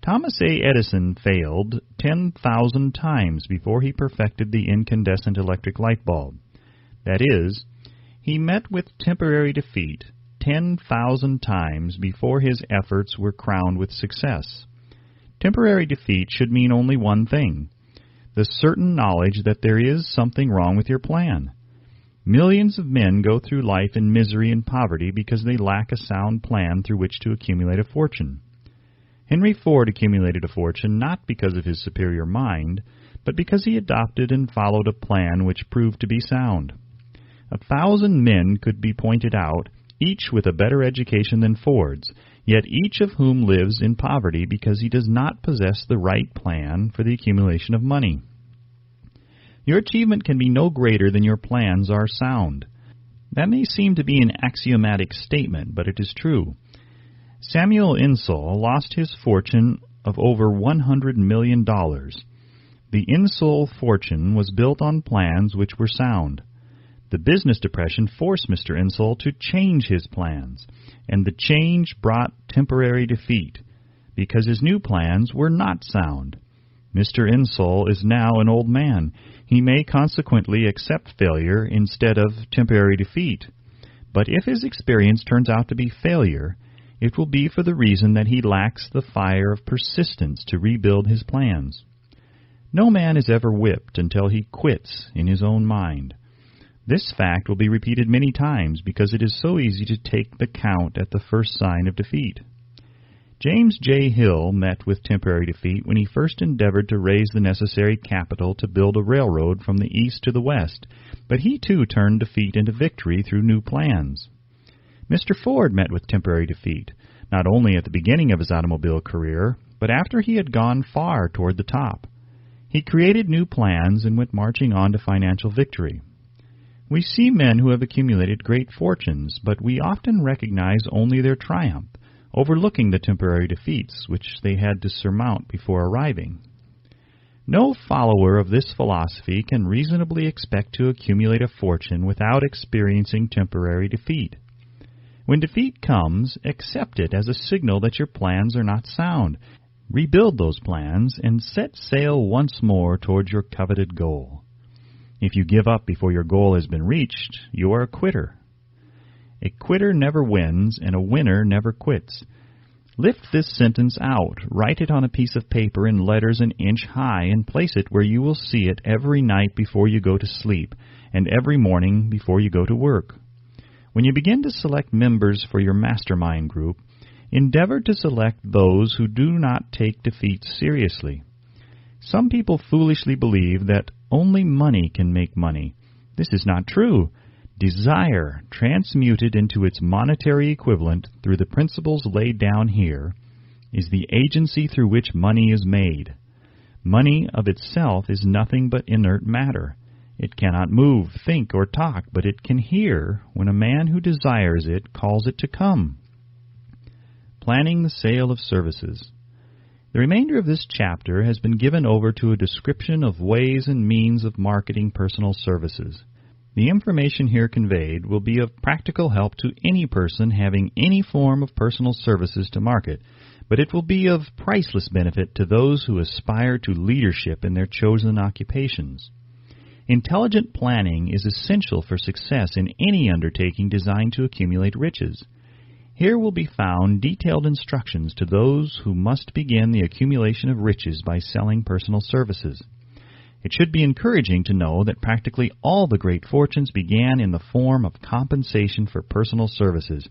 Thomas A. Edison failed 10,000 times before he perfected the incandescent electric light bulb. That is, he met with temporary defeat 10,000 times before his efforts were crowned with success. Temporary defeat should mean only one thing: the certain knowledge that there is something wrong with your plan. Millions of men go through life in misery and poverty because they lack a sound plan through which to accumulate a fortune. Henry Ford accumulated a fortune not because of his superior mind, but because he adopted and followed a plan which proved to be sound. 1,000 men could be pointed out, each with a better education than Ford's, yet each of whom lives in poverty because he does not possess the right plan for the accumulation of money. Your achievement can be no greater than your plans are sound. That may seem to be an axiomatic statement, but it is true. Samuel Insull lost his fortune of over $100 million. The Insull fortune was built on plans which were sound. The business depression forced Mr. Insull to change his plans, and the change brought temporary defeat, because his new plans were not sound. Mr. Insull is now an old man. He may consequently accept failure instead of temporary defeat. But if his experience turns out to be failure, it will be for the reason that he lacks the fire of persistence to rebuild his plans. No man is ever whipped until he quits in his own mind. This fact will be repeated many times because it is so easy to take the count at the first sign of defeat. James J. Hill met with temporary defeat when he first endeavored to raise the necessary capital to build a railroad from the east to the west, but he too turned defeat into victory through new plans. Mr. Ford met with temporary defeat, not only at the beginning of his automobile career, but after he had gone far toward the top. He created new plans and went marching on to financial victory. We see men who have accumulated great fortunes, but we often recognize only their triumph, overlooking the temporary defeats which they had to surmount before arriving. No follower of this philosophy can reasonably expect to accumulate a fortune without experiencing temporary defeat. When defeat comes, accept it as a signal that your plans are not sound. Rebuild those plans and set sail once more towards your coveted goal. If you give up before your goal has been reached, you are a quitter. A quitter never wins, and a winner never quits. Lift this sentence out, write it on a piece of paper in letters an inch high, and place it where you will see it every night before you go to sleep, and every morning before you go to work. When you begin to select members for your mastermind group, endeavor to select those who do not take defeat seriously. Some people foolishly believe that only money can make money. This is not true. Desire, transmuted into its monetary equivalent through the principles laid down here, is the agency through which money is made. Money of itself is nothing but inert matter. It cannot move, think, or talk, but it can hear when a man who desires it calls it to come. Planning the sale of services. The remainder of this chapter has been given over to a description of ways and means of marketing personal services. The information here conveyed will be of practical help to any person having any form of personal services to market, but it will be of priceless benefit to those who aspire to leadership in their chosen occupations. Intelligent planning is essential for success in any undertaking designed to accumulate riches. Here will be found detailed instructions to those who must begin the accumulation of riches by selling personal services. It should be encouraging to know that practically all the great fortunes began in the form of compensation for personal services,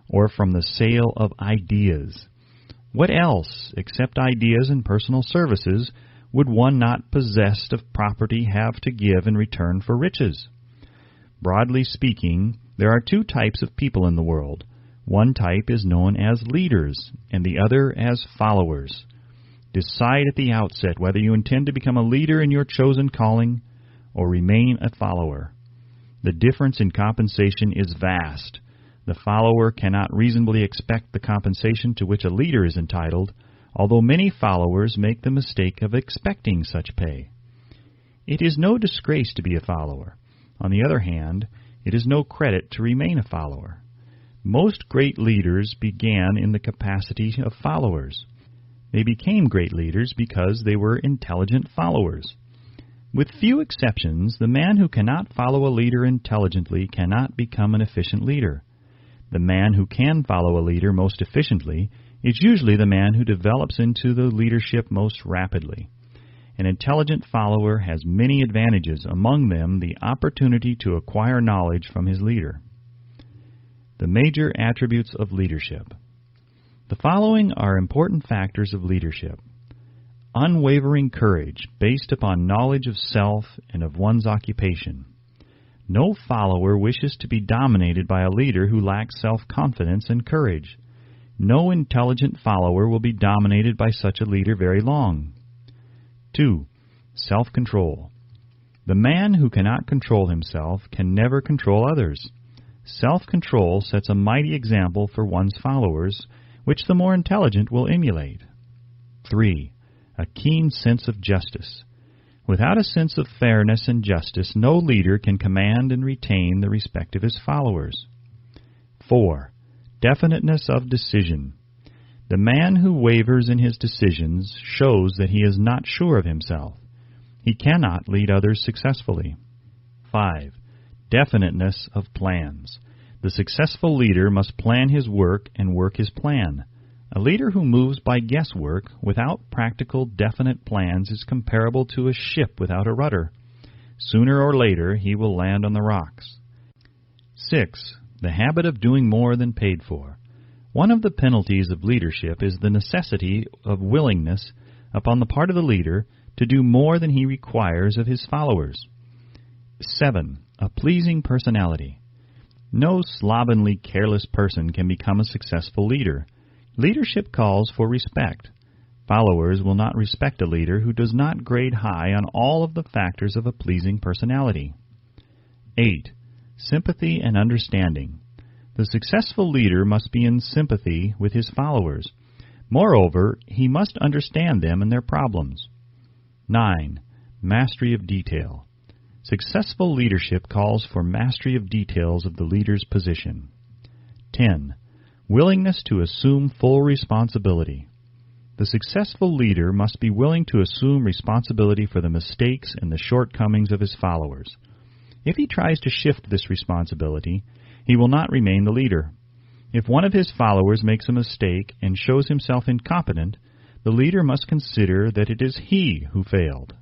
or from the sale of ideas. What else, except ideas and personal services, would one not possessed of property have to give in return for riches? Broadly speaking, there are two types of people in the world. One type is known as leaders, and the other as followers. Decide at the outset whether you intend to become a leader in your chosen calling or remain a follower. The difference in compensation is vast. The follower cannot reasonably expect the compensation to which a leader is entitled, although many followers make the mistake of expecting such pay. It is no disgrace to be a follower. On the other hand, it is no credit to remain a follower. Most great leaders began in the capacity of followers. They became great leaders because they were intelligent followers. With few exceptions, the man who cannot follow a leader intelligently cannot become an efficient leader. The man who can follow a leader most efficiently is usually the man who develops into the leadership most rapidly. An intelligent follower has many advantages, among them the opportunity to acquire knowledge from his leader. The major attributes of leadership. The following are important factors of leadership. Unwavering courage based upon knowledge of self and of one's occupation. No follower wishes to be dominated by a leader who lacks self-confidence and courage. No intelligent follower will be dominated by such a leader very long. 2. Self-control. The man who cannot control himself can never control others. Self-control sets a mighty example for one's followers, which the more intelligent will emulate. 3. A keen sense of justice. Without a sense of fairness and justice, no leader can command and retain the respect of his followers. 4. Definiteness of decision. The man who wavers in his decisions shows that he is not sure of himself. He cannot lead others successfully. 5. Definiteness of plans. The successful leader must plan his work and work his plan. A leader who moves by guesswork without practical, definite plans is comparable to a ship without a rudder. Sooner or later, he will land on the rocks. 6. The habit of doing more than paid for. One of the penalties of leadership is the necessity of willingness upon the part of the leader to do more than he requires of his followers. 7. A pleasing personality. No slovenly, careless person can become a successful leader. Leadership calls for respect. Followers will not respect a leader who does not grade high on all of the factors of a pleasing personality. 8. Sympathy and understanding. The successful leader must be in sympathy with his followers. Moreover, he must understand them and their problems. 9. Mastery of detail. Successful leadership calls for mastery of details of the leader's position. 10. Willingness to assume full responsibility. The successful leader must be willing to assume responsibility for the mistakes and the shortcomings of his followers. If he tries to shift this responsibility, he will not remain the leader. If one of his followers makes a mistake and shows himself incompetent, the leader must consider that it is he who failed.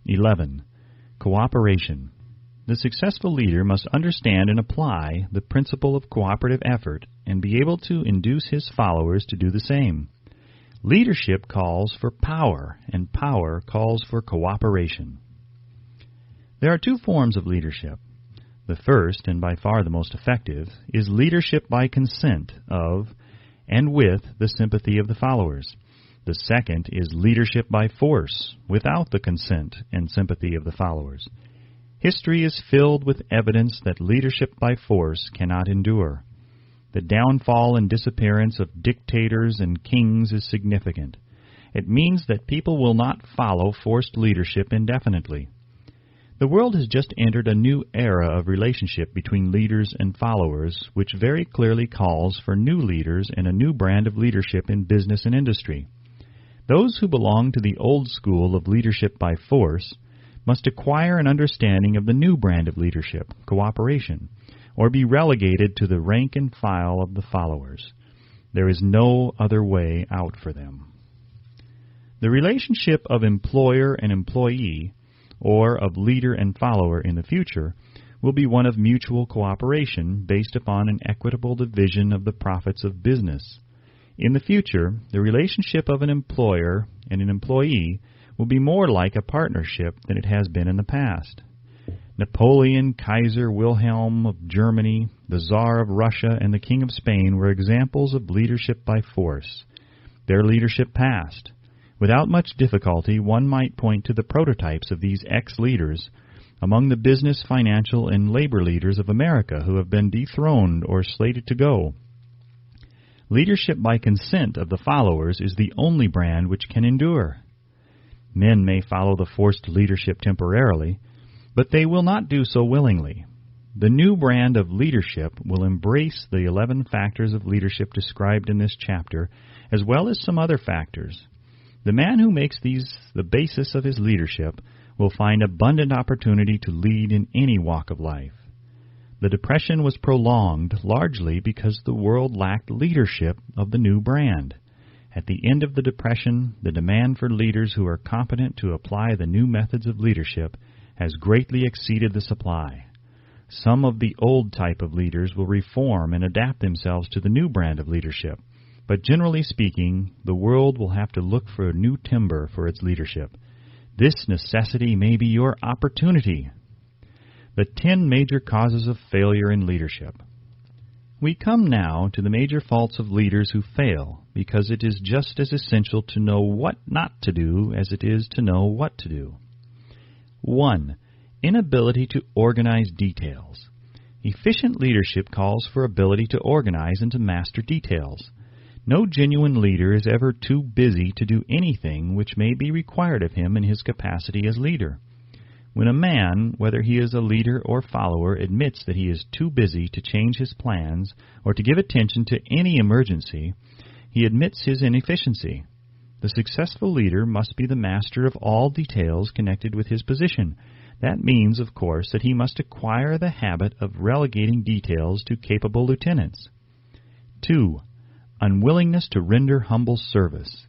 11. Cooperation. The successful leader must understand and apply the principle of cooperative effort and be able to induce his followers to do the same. Leadership calls for power, and power calls for cooperation. There are two forms of leadership. The first, and by far the most effective, is leadership by consent of and with the sympathy of the followers. The second is leadership by force, without the consent and sympathy of the followers. History is filled with evidence that leadership by force cannot endure. The downfall and disappearance of dictators and kings is significant. It means that people will not follow forced leadership indefinitely. The world has just entered a new era of relationship between leaders and followers, which very clearly calls for new leaders and a new brand of leadership in business and industry. Those who belong to the old school of leadership by force must acquire an understanding of the new brand of leadership, cooperation, or be relegated to the rank and file of the followers. There is no other way out for them. The relationship of employer and employee, or of leader and follower in the future, will be one of mutual cooperation based upon an equitable division of the profits of business. In the future, the relationship of an employer and an employee will be more like a partnership than it has been in the past. Napoleon, Kaiser Wilhelm of Germany, the Tsar of Russia, and the King of Spain were examples of leadership by force. Their leadership passed. Without much difficulty, one might point to the prototypes of these ex-leaders among the business, financial, and labor leaders of America who have been dethroned or slated to go. Leadership by consent of the followers is the only brand which can endure. Men may follow the forced leadership temporarily, but they will not do so willingly. The new brand of leadership will embrace the 11 factors of leadership described in this chapter, as well as some other factors. The man who makes these the basis of his leadership will find abundant opportunity to lead in any walk of life. The Depression was prolonged largely because the world lacked leadership of the new brand. At the end of the Depression, the demand for leaders who are competent to apply the new methods of leadership has greatly exceeded the supply. Some of the old type of leaders will reform and adapt themselves to the new brand of leadership, but generally speaking, the world will have to look for a new timber for its leadership. This necessity may be your opportunity. The 10 major causes of failure in leadership. We come now to the major faults of leaders who fail, because it is just as essential to know what not to do as it is to know what to do. 1. Inability to organize details. Efficient leadership calls for ability to organize and to master details. No genuine leader is ever too busy to do anything which may be required of him in his capacity as leader. When a man, whether he is a leader or follower, admits that he is too busy to change his plans or to give attention to any emergency, he admits his inefficiency. The successful leader must be the master of all details connected with his position. That means, of course, that he must acquire the habit of relegating details to capable lieutenants. 2. Unwillingness to render humble service.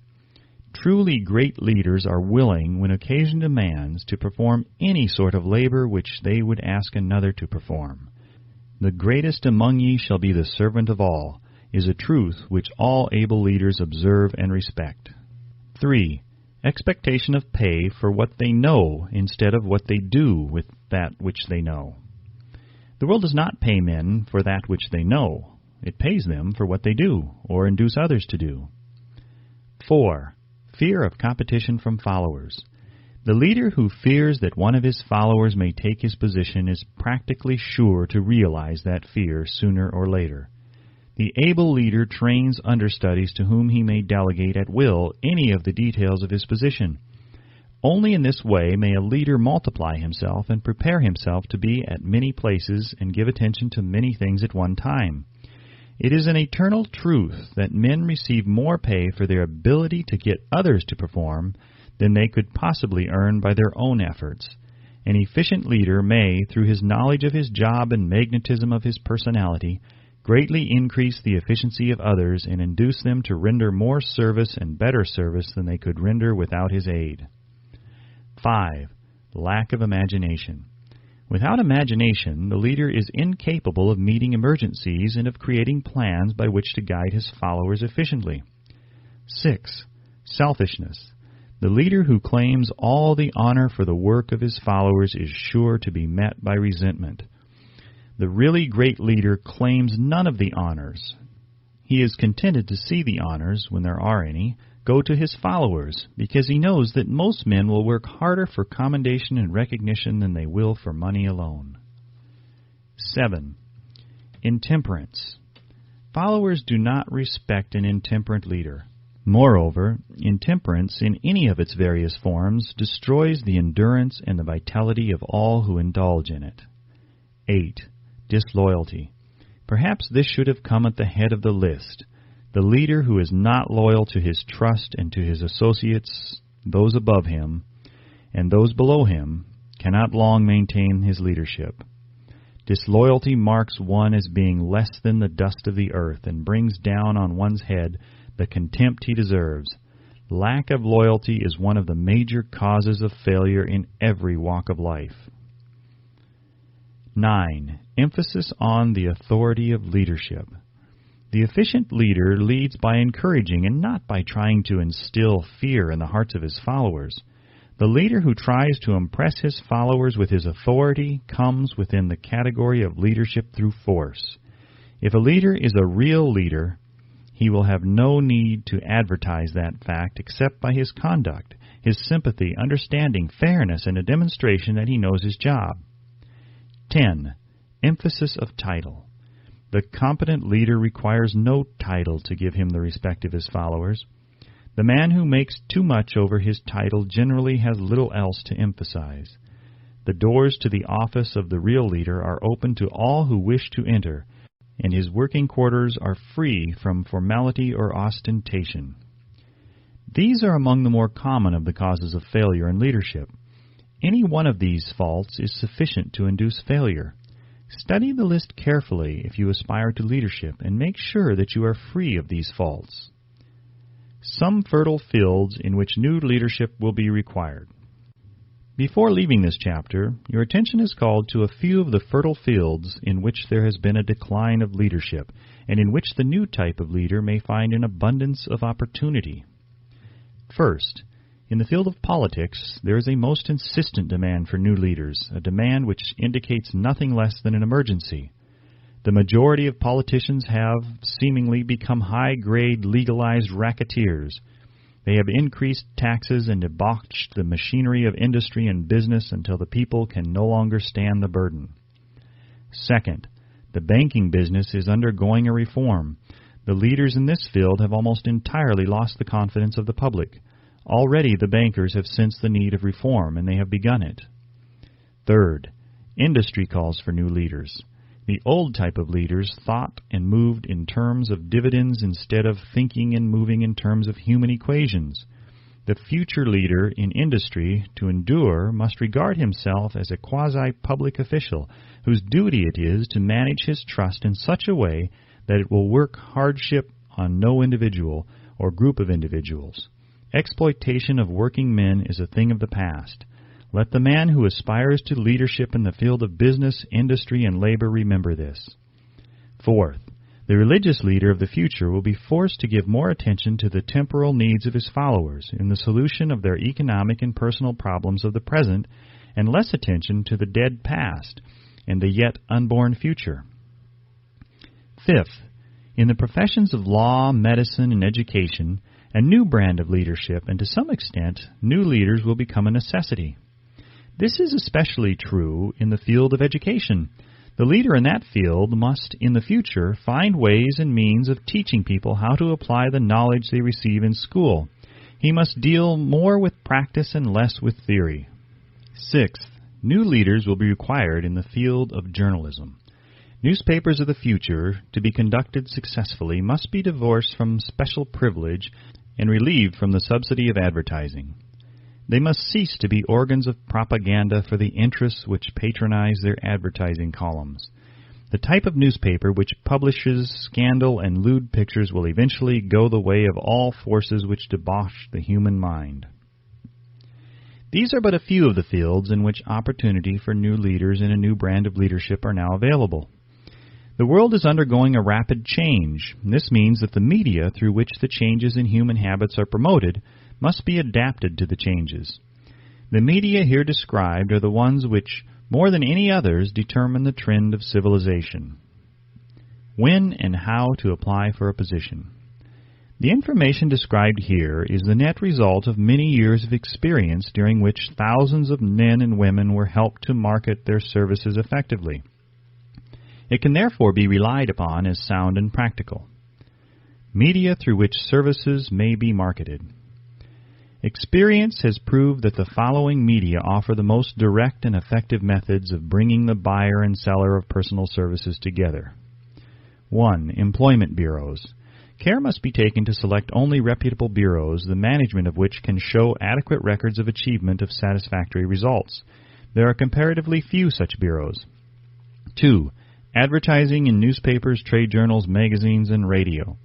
Truly great leaders are willing, when occasion demands, to perform any sort of labor which they would ask another to perform. The greatest among ye shall be the servant of all, is a truth which all able leaders observe and respect. 3. Expectation of pay for what they know instead of what they do with that which they know. The world does not pay men for that which they know. It pays them for what they do, or induce others to do. 4. Fear of competition from followers. The leader who fears that one of his followers may take his position is practically sure to realize that fear sooner or later. The able leader trains understudies to whom he may delegate at will any of the details of his position. Only in this way may a leader multiply himself and prepare himself to be at many places and give attention to many things at one time. It is an eternal truth that men receive more pay for their ability to get others to perform than they could possibly earn by their own efforts. An efficient leader may, through his knowledge of his job and magnetism of his personality, greatly increase the efficiency of others and induce them to render more service and better service than they could render without his aid. 5. Lack of imagination. Without imagination, the leader is incapable of meeting emergencies and of creating plans by which to guide his followers efficiently. 6. Selfishness. The leader who claims all the honor for the work of his followers is sure to be met by resentment. The really great leader claims none of the honors. He is contented to see the honors, when there are any, go to his followers, because he knows that most men will work harder for commendation and recognition than they will for money alone. 7. Intemperance. Followers do not respect an intemperate leader. Moreover, intemperance in any of its various forms destroys the endurance and the vitality of all who indulge in it. 8. Disloyalty. Perhaps this should have come at the head of the list. The leader who is not loyal to his trust and to his associates, those above him, and those below him, cannot long maintain his leadership. Disloyalty marks one as being less than the dust of the earth and brings down on one's head the contempt he deserves. Lack of loyalty is one of the major causes of failure in every walk of life. 9. Emphasis on the authority of leadership. The efficient leader leads by encouraging and not by trying to instill fear in the hearts of his followers. The leader who tries to impress his followers with his authority comes within the category of leadership through force. If a leader is a real leader, he will have no need to advertise that fact except by his conduct, his sympathy, understanding, fairness, and a demonstration that he knows his job. 10. Emphasis of title. The competent leader requires no title to give him the respect of his followers. The man who makes too much over his title generally has little else to emphasize. The doors to the office of the real leader are open to all who wish to enter, and his working quarters are free from formality or ostentation. These are among the more common of the causes of failure in leadership. Any one of these faults is sufficient to induce failure. Study the list carefully if you aspire to leadership, and make sure that you are free of these faults. Some fertile fields in which new leadership will be required. Before leaving this chapter, your attention is called to a few of the fertile fields in which there has been a decline of leadership, and in which the new type of leader may find an abundance of opportunity. First, in the field of politics, there is a most insistent demand for new leaders, a demand which indicates nothing less than an emergency. The majority of politicians have seemingly become high-grade legalized racketeers. They have increased taxes and debauched the machinery of industry and business until the people can no longer stand the burden. Second, the banking business is undergoing a reform. The leaders in this field have almost entirely lost the confidence of the public. Already the bankers have sensed the need of reform, and they have begun it. Third, industry calls for new leaders. The old type of leaders thought and moved in terms of dividends instead of thinking and moving in terms of human equations. The future leader in industry, to endure, must regard himself as a quasi-public official whose duty it is to manage his trust in such a way that it will work hardship on no individual or group of individuals. Exploitation of working men is a thing of the past. Let the man who aspires to leadership in the field of business, industry, and labor remember this. Fourth, the religious leader of the future will be forced to give more attention to the temporal needs of his followers in the solution of their economic and personal problems of the present, and less attention to the dead past and the yet unborn future. Fifth, in the professions of law, medicine, and education, a new brand of leadership, and to some extent, new leaders will become a necessity. This is especially true in the field of education. The leader in that field must, in the future, find ways and means of teaching people how to apply the knowledge they receive in school. He must deal more with practice and less with theory. Sixth, new leaders will be required in the field of journalism. Newspapers of the future, to be conducted successfully, must be divorced from special privilege and relieved from the subsidy of advertising. They must cease to be organs of propaganda for the interests which patronize their advertising columns. The type of newspaper which publishes scandal and lewd pictures will eventually go the way of all forces which debauch the human mind. These are but a few of the fields in which opportunity for new leaders and a new brand of leadership are now available. The world is undergoing a rapid change. This means that the media through which the changes in human habits are promoted must be adapted to the changes. The media here described are the ones which, more than any others, determine the trend of civilization. When and how to apply for a position. The information described here is the net result of many years of experience during which thousands of men and women were helped to market their services effectively. It can therefore be relied upon as sound and practical. Media through which services may be marketed. Experience has proved that the following media offer the most direct and effective methods of bringing the buyer and seller of personal services together. 1. Employment bureaus. Care must be taken to select only reputable bureaus, the management of which can show adequate records of achievement of satisfactory results. There are comparatively few such bureaus. 2. Advertising in newspapers, trade journals, magazines, and radio.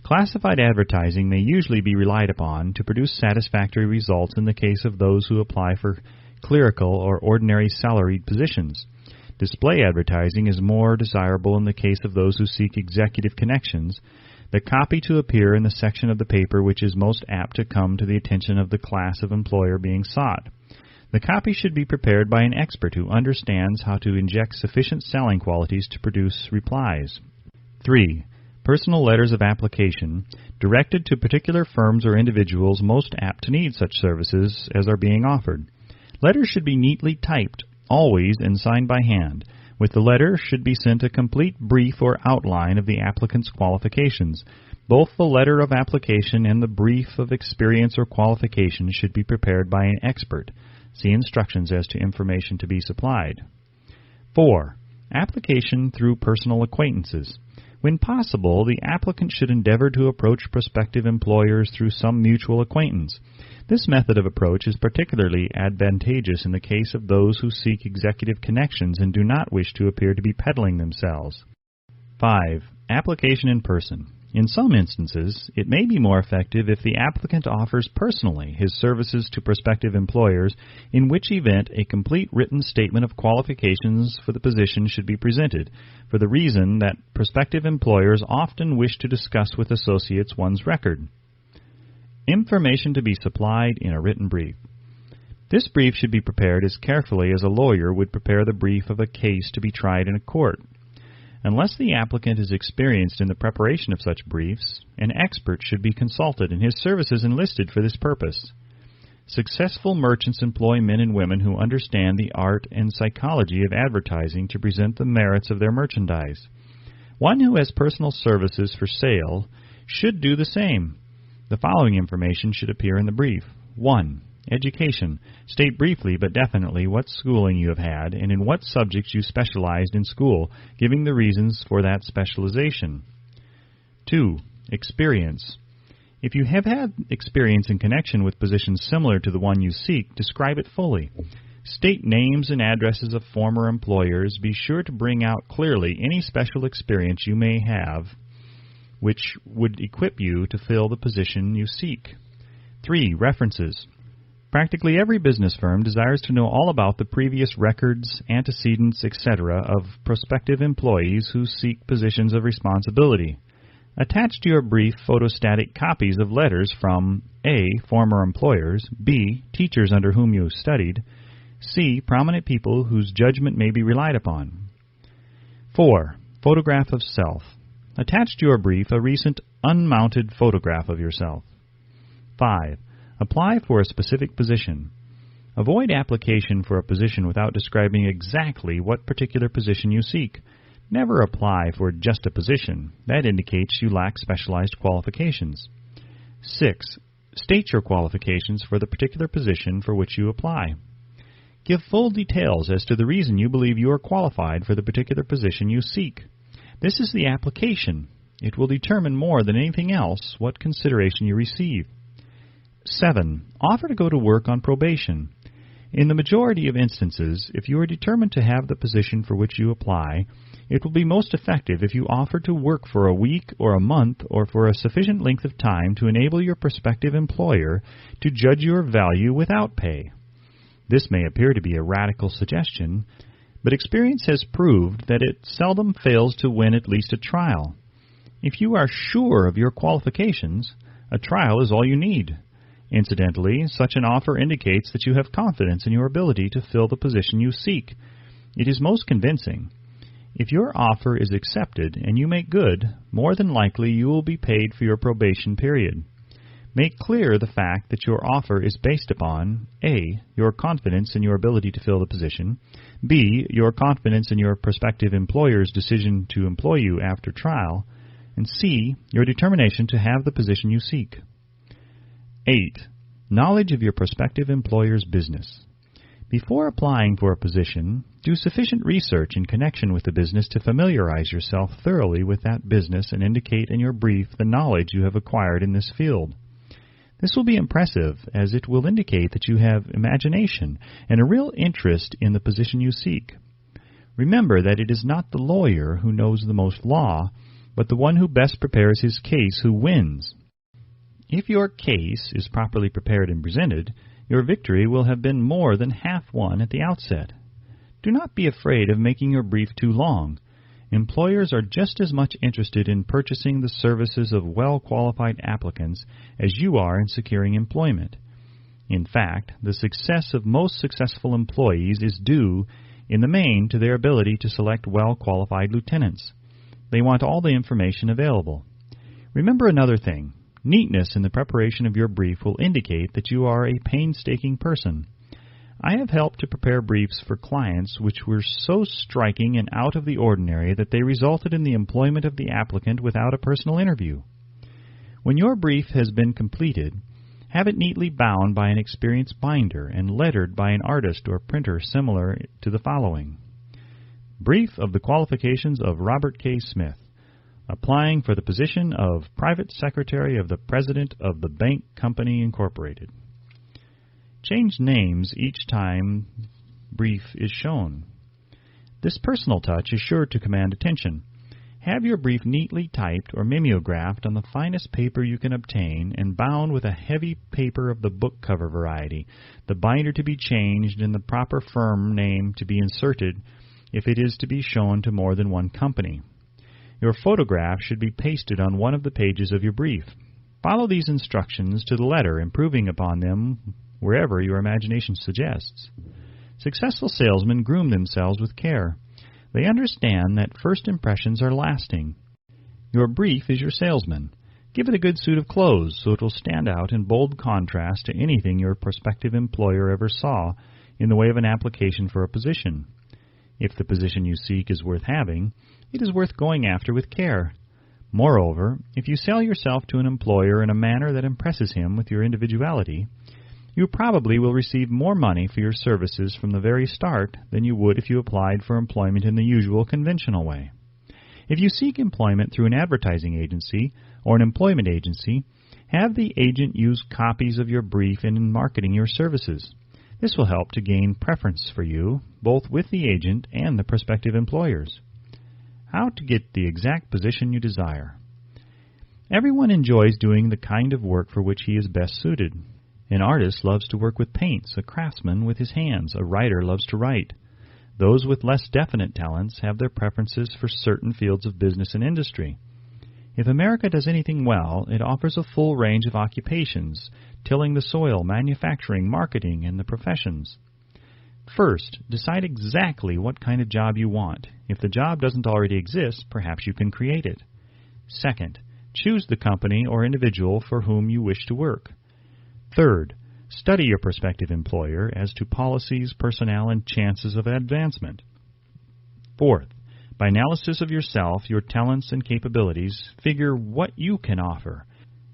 Classified advertising may usually be relied upon to produce satisfactory results in the case of those who apply for clerical or ordinary salaried positions. Display advertising is more desirable in the case of those who seek executive connections. The copy to appear in the section of the paper which is most apt to come to the attention of the class of employer being sought. The copy should be prepared by an expert who understands how to inject sufficient selling qualities to produce replies. 3. Personal letters of application, directed to particular firms or individuals most apt to need such services as are being offered. Letters should be neatly typed, always, and signed by hand. With the letter should be sent a complete brief or outline of the applicant's qualifications. Both the letter of application and the brief of experience or qualification should be prepared by an expert. See instructions as to information to be supplied. 4. Application through personal acquaintances. When possible, the applicant should endeavor to approach prospective employers through some mutual acquaintance. This method of approach is particularly advantageous in the case of those who seek executive connections and do not wish to appear to be peddling themselves. 5. Application in person. In some instances, it may be more effective if the applicant offers personally his services to prospective employers, in which event a complete written statement of qualifications for the position should be presented, for the reason that prospective employers often wish to discuss with associates one's record. Information to be supplied in a written brief. This brief should be prepared as carefully as a lawyer would prepare the brief of a case to be tried in a court. Unless the applicant is experienced in the preparation of such briefs, an expert should be consulted and his services enlisted for this purpose. Successful merchants employ men and women who understand the art and psychology of advertising to present the merits of their merchandise. One who has personal services for sale should do the same. The following information should appear in the brief. 1. Education. State briefly but definitely what schooling you have had and in what subjects you specialized in school, giving the reasons for that specialization. 2. Experience. If you have had experience in connection with positions similar to the one you seek, describe it fully. State names and addresses of former employers. Be sure to bring out clearly any special experience you may have which would equip you to fill the position you seek. 3. References. Practically every business firm desires to know all about the previous records, antecedents, etc. of prospective employees who seek positions of responsibility. Attach to your brief photostatic copies of letters from A. Former employers, B. Teachers under whom you studied, C. Prominent people whose judgment may be relied upon. 4. Photograph of self. Attach to your brief a recent unmounted photograph of yourself. 5. Apply for a specific position. Avoid application for a position without describing exactly what particular position you seek. Never apply for just a position. That indicates you lack specialized qualifications. 6. State your qualifications for the particular position for which you apply. Give full details as to the reason you believe you are qualified for the particular position you seek. This is the application. It will determine more than anything else what consideration you receive. 7. Offer to go to work on probation. In the majority of instances, if you are determined to have the position for which you apply, it will be most effective if you offer to work for a week or a month or for a sufficient length of time to enable your prospective employer to judge your value without pay. This may appear to be a radical suggestion, but experience has proved that it seldom fails to win at least a trial. If you are sure of your qualifications, a trial is all you need. Incidentally, such an offer indicates that you have confidence in your ability to fill the position you seek. It is most convincing. If your offer is accepted and you make good, more than likely you will be paid for your probation period. Make clear the fact that your offer is based upon A. Your confidence in your ability to fill the position, B. Your confidence in your prospective employer's decision to employ you after trial, and C. Your determination to have the position you seek. 8. Knowledge of your prospective employer's business. Before applying for a position, do sufficient research in connection with the business to familiarize yourself thoroughly with that business and indicate in your brief the knowledge you have acquired in this field. This will be impressive, as it will indicate that you have imagination and a real interest in the position you seek. Remember that it is not the lawyer who knows the most law, but the one who best prepares his case who wins. If your case is properly prepared and presented, your victory will have been more than half won at the outset. Do not be afraid of making your brief too long. Employers are just as much interested in purchasing the services of well-qualified applicants as you are in securing employment. In fact, the success of most successful employees is due, in the main, to their ability to select well-qualified lieutenants. They want all the information available. Remember another thing. Neatness in the preparation of your brief will indicate that you are a painstaking person. I have helped to prepare briefs for clients which were so striking and out of the ordinary that they resulted in the employment of the applicant without a personal interview. When your brief has been completed, Have it neatly bound by an experienced binder and lettered by an artist or printer similar to the following. Brief of the qualifications of Robert K. Smith, applying for the position of Private Secretary of the President of the Bank Company, Incorporated. Change names each time brief is shown. This personal touch is sure to command attention. Have your brief neatly typed or mimeographed on the finest paper you can obtain and bound with a heavy paper of the book cover variety, the binder to be changed and the proper firm name to be inserted if it is to be shown to more than one company. Your photograph should be pasted on one of the pages of your brief. Follow these instructions to the letter, improving upon them wherever your imagination suggests. Successful salesmen groom themselves with care. They understand that first impressions are lasting. Your brief is your salesman. Give it a good suit of clothes so it will stand out in bold contrast to anything your prospective employer ever saw in the way of an application for a position. If the position you seek is worth having, it is worth going after with care. Moreover, if you sell yourself to an employer in a manner that impresses him with your individuality, you probably will receive more money for your services from the very start than you would if you applied for employment in the usual conventional way. If you seek employment through an advertising agency or an employment agency, have the agent use copies of your brief in marketing your services. This will help to gain preference for you, both with the agent and the prospective employers. How to get the exact position you desire. Everyone enjoys doing the kind of work for which he is best suited. An artist loves to work with paints, a craftsman with his hands, a writer loves to write. Those with less definite talents have their preferences for certain fields of business and industry. If America does anything well, it offers a full range of occupations, tilling the soil, manufacturing, marketing, and the professions. First, decide exactly what kind of job you want. If the job doesn't already exist, perhaps you can create it. Second, choose the company or individual for whom you wish to work. Third, study your prospective employer as to policies, personnel, and chances of advancement. Fourth, by analysis of yourself, your talents and capabilities, figure what you can offer,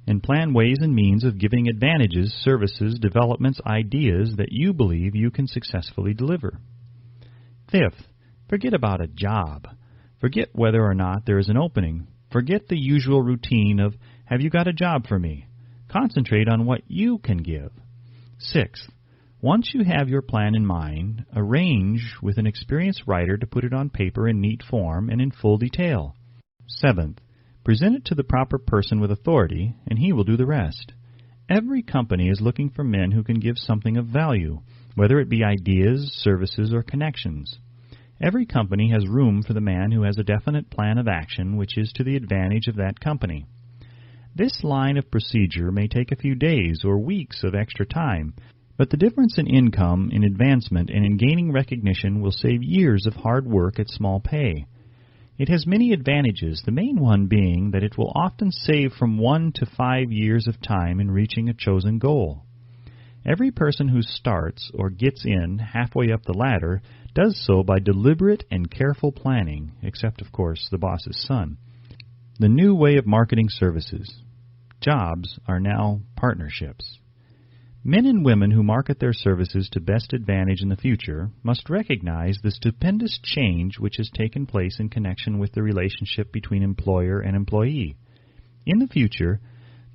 and plan ways and means of giving advantages, services, developments, ideas that you believe you can successfully deliver. Fifth, forget about a job. Forget whether or not there is an opening. Forget the usual routine of, have you got a job for me? Concentrate on what you can give. Sixth, once you have your plan in mind, arrange with an experienced writer to put it on paper in neat form and in full detail. Seventh, present it to the proper person with authority, and he will do the rest. Every company is looking for men who can give something of value, whether it be ideas, services, or connections. Every company has room for the man who has a definite plan of action which is to the advantage of that company. This line of procedure may take a few days or weeks of extra time, but the difference in income, in advancement, and in gaining recognition will save years of hard work at small pay. It has many advantages, the main one being that it will often save from 1 to 5 years of time in reaching a chosen goal. Every person who starts or gets in halfway up the ladder does so by deliberate and careful planning, except, of course, the boss's son. The new way of marketing services. Jobs are now partnerships. Men and women who market their services to best advantage in the future must recognize the stupendous change which has taken place in connection with the relationship between employer and employee. In the future,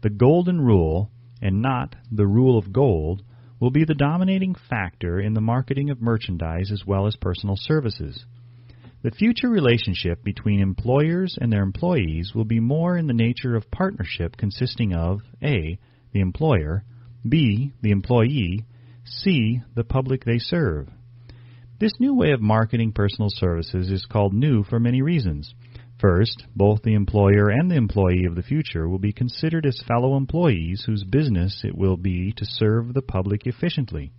the golden rule, and not the rule of gold, will be the dominating factor in the marketing of merchandise as well as personal services. The future relationship between employers and their employees will be more in the nature of partnership consisting of A, the employer, B, the employee, C, the public they serve. This new way of marketing personal services is called new for many reasons. First, both the employer and the employee of the future will be considered as fellow employees whose business it will be to serve the public efficiently.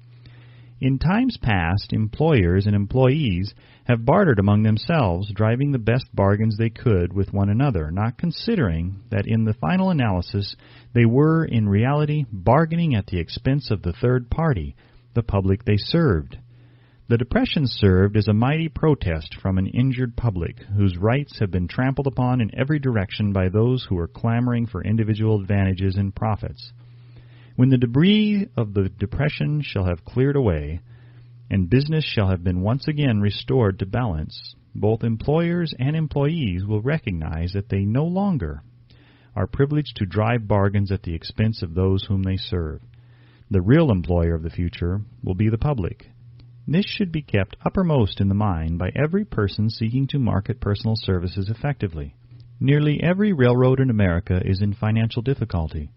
In times past, employers and employees have bartered among themselves, driving the best bargains they could with one another, not considering that in the final analysis they were, in reality, bargaining at the expense of the third party, the public they served. The Depression served as a mighty protest from an injured public, whose rights have been trampled upon in every direction by those who are clamoring for individual advantages and profits. When the debris of the Depression shall have cleared away, and business shall have been once again restored to balance, both employers and employees will recognize that they no longer are privileged to drive bargains at the expense of those whom they serve. The real employer of the future will be the public. This should be kept uppermost in the mind by every person seeking to market personal services effectively. Nearly every railroad in America is in financial difficulty.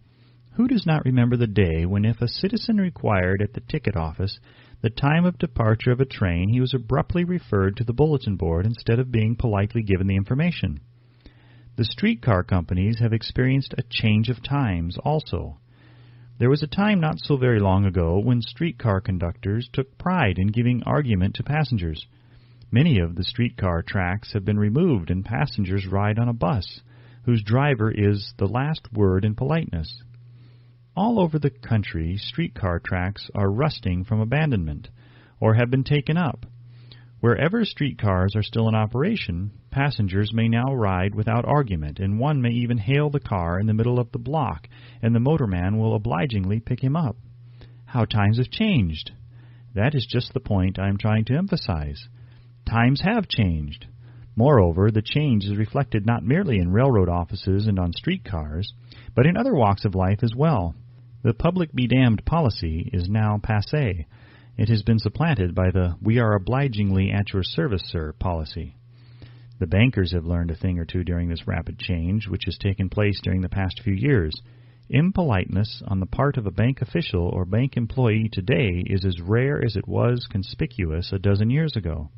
Who does not remember the day when if a citizen required at the ticket office the time of departure of a train, he was abruptly referred to the bulletin board instead of being politely given the information? The streetcar companies have experienced a change of times also. There was a time not so very long ago when streetcar conductors took pride in giving argument to passengers. Many of the streetcar tracks have been removed and passengers ride on a bus, whose driver is the last word in politeness. All over the country, streetcar tracks are rusting from abandonment, or have been taken up. Wherever streetcars are still in operation, passengers may now ride without argument, and one may even hail the car in the middle of the block, and the motorman will obligingly pick him up. How times have changed! That is just the point I am trying to emphasize. Times have changed. Moreover, the change is reflected not merely in railroad offices and on streetcars, but in other walks of life as well. The public be damned policy is now passé. It has been supplanted by the "we are obligingly at your service, sir" policy. The bankers have learned a thing or two during this rapid change which has taken place during the past few years. Impoliteness on the part of a bank official or bank employee today is as rare as it was conspicuous a dozen years ago.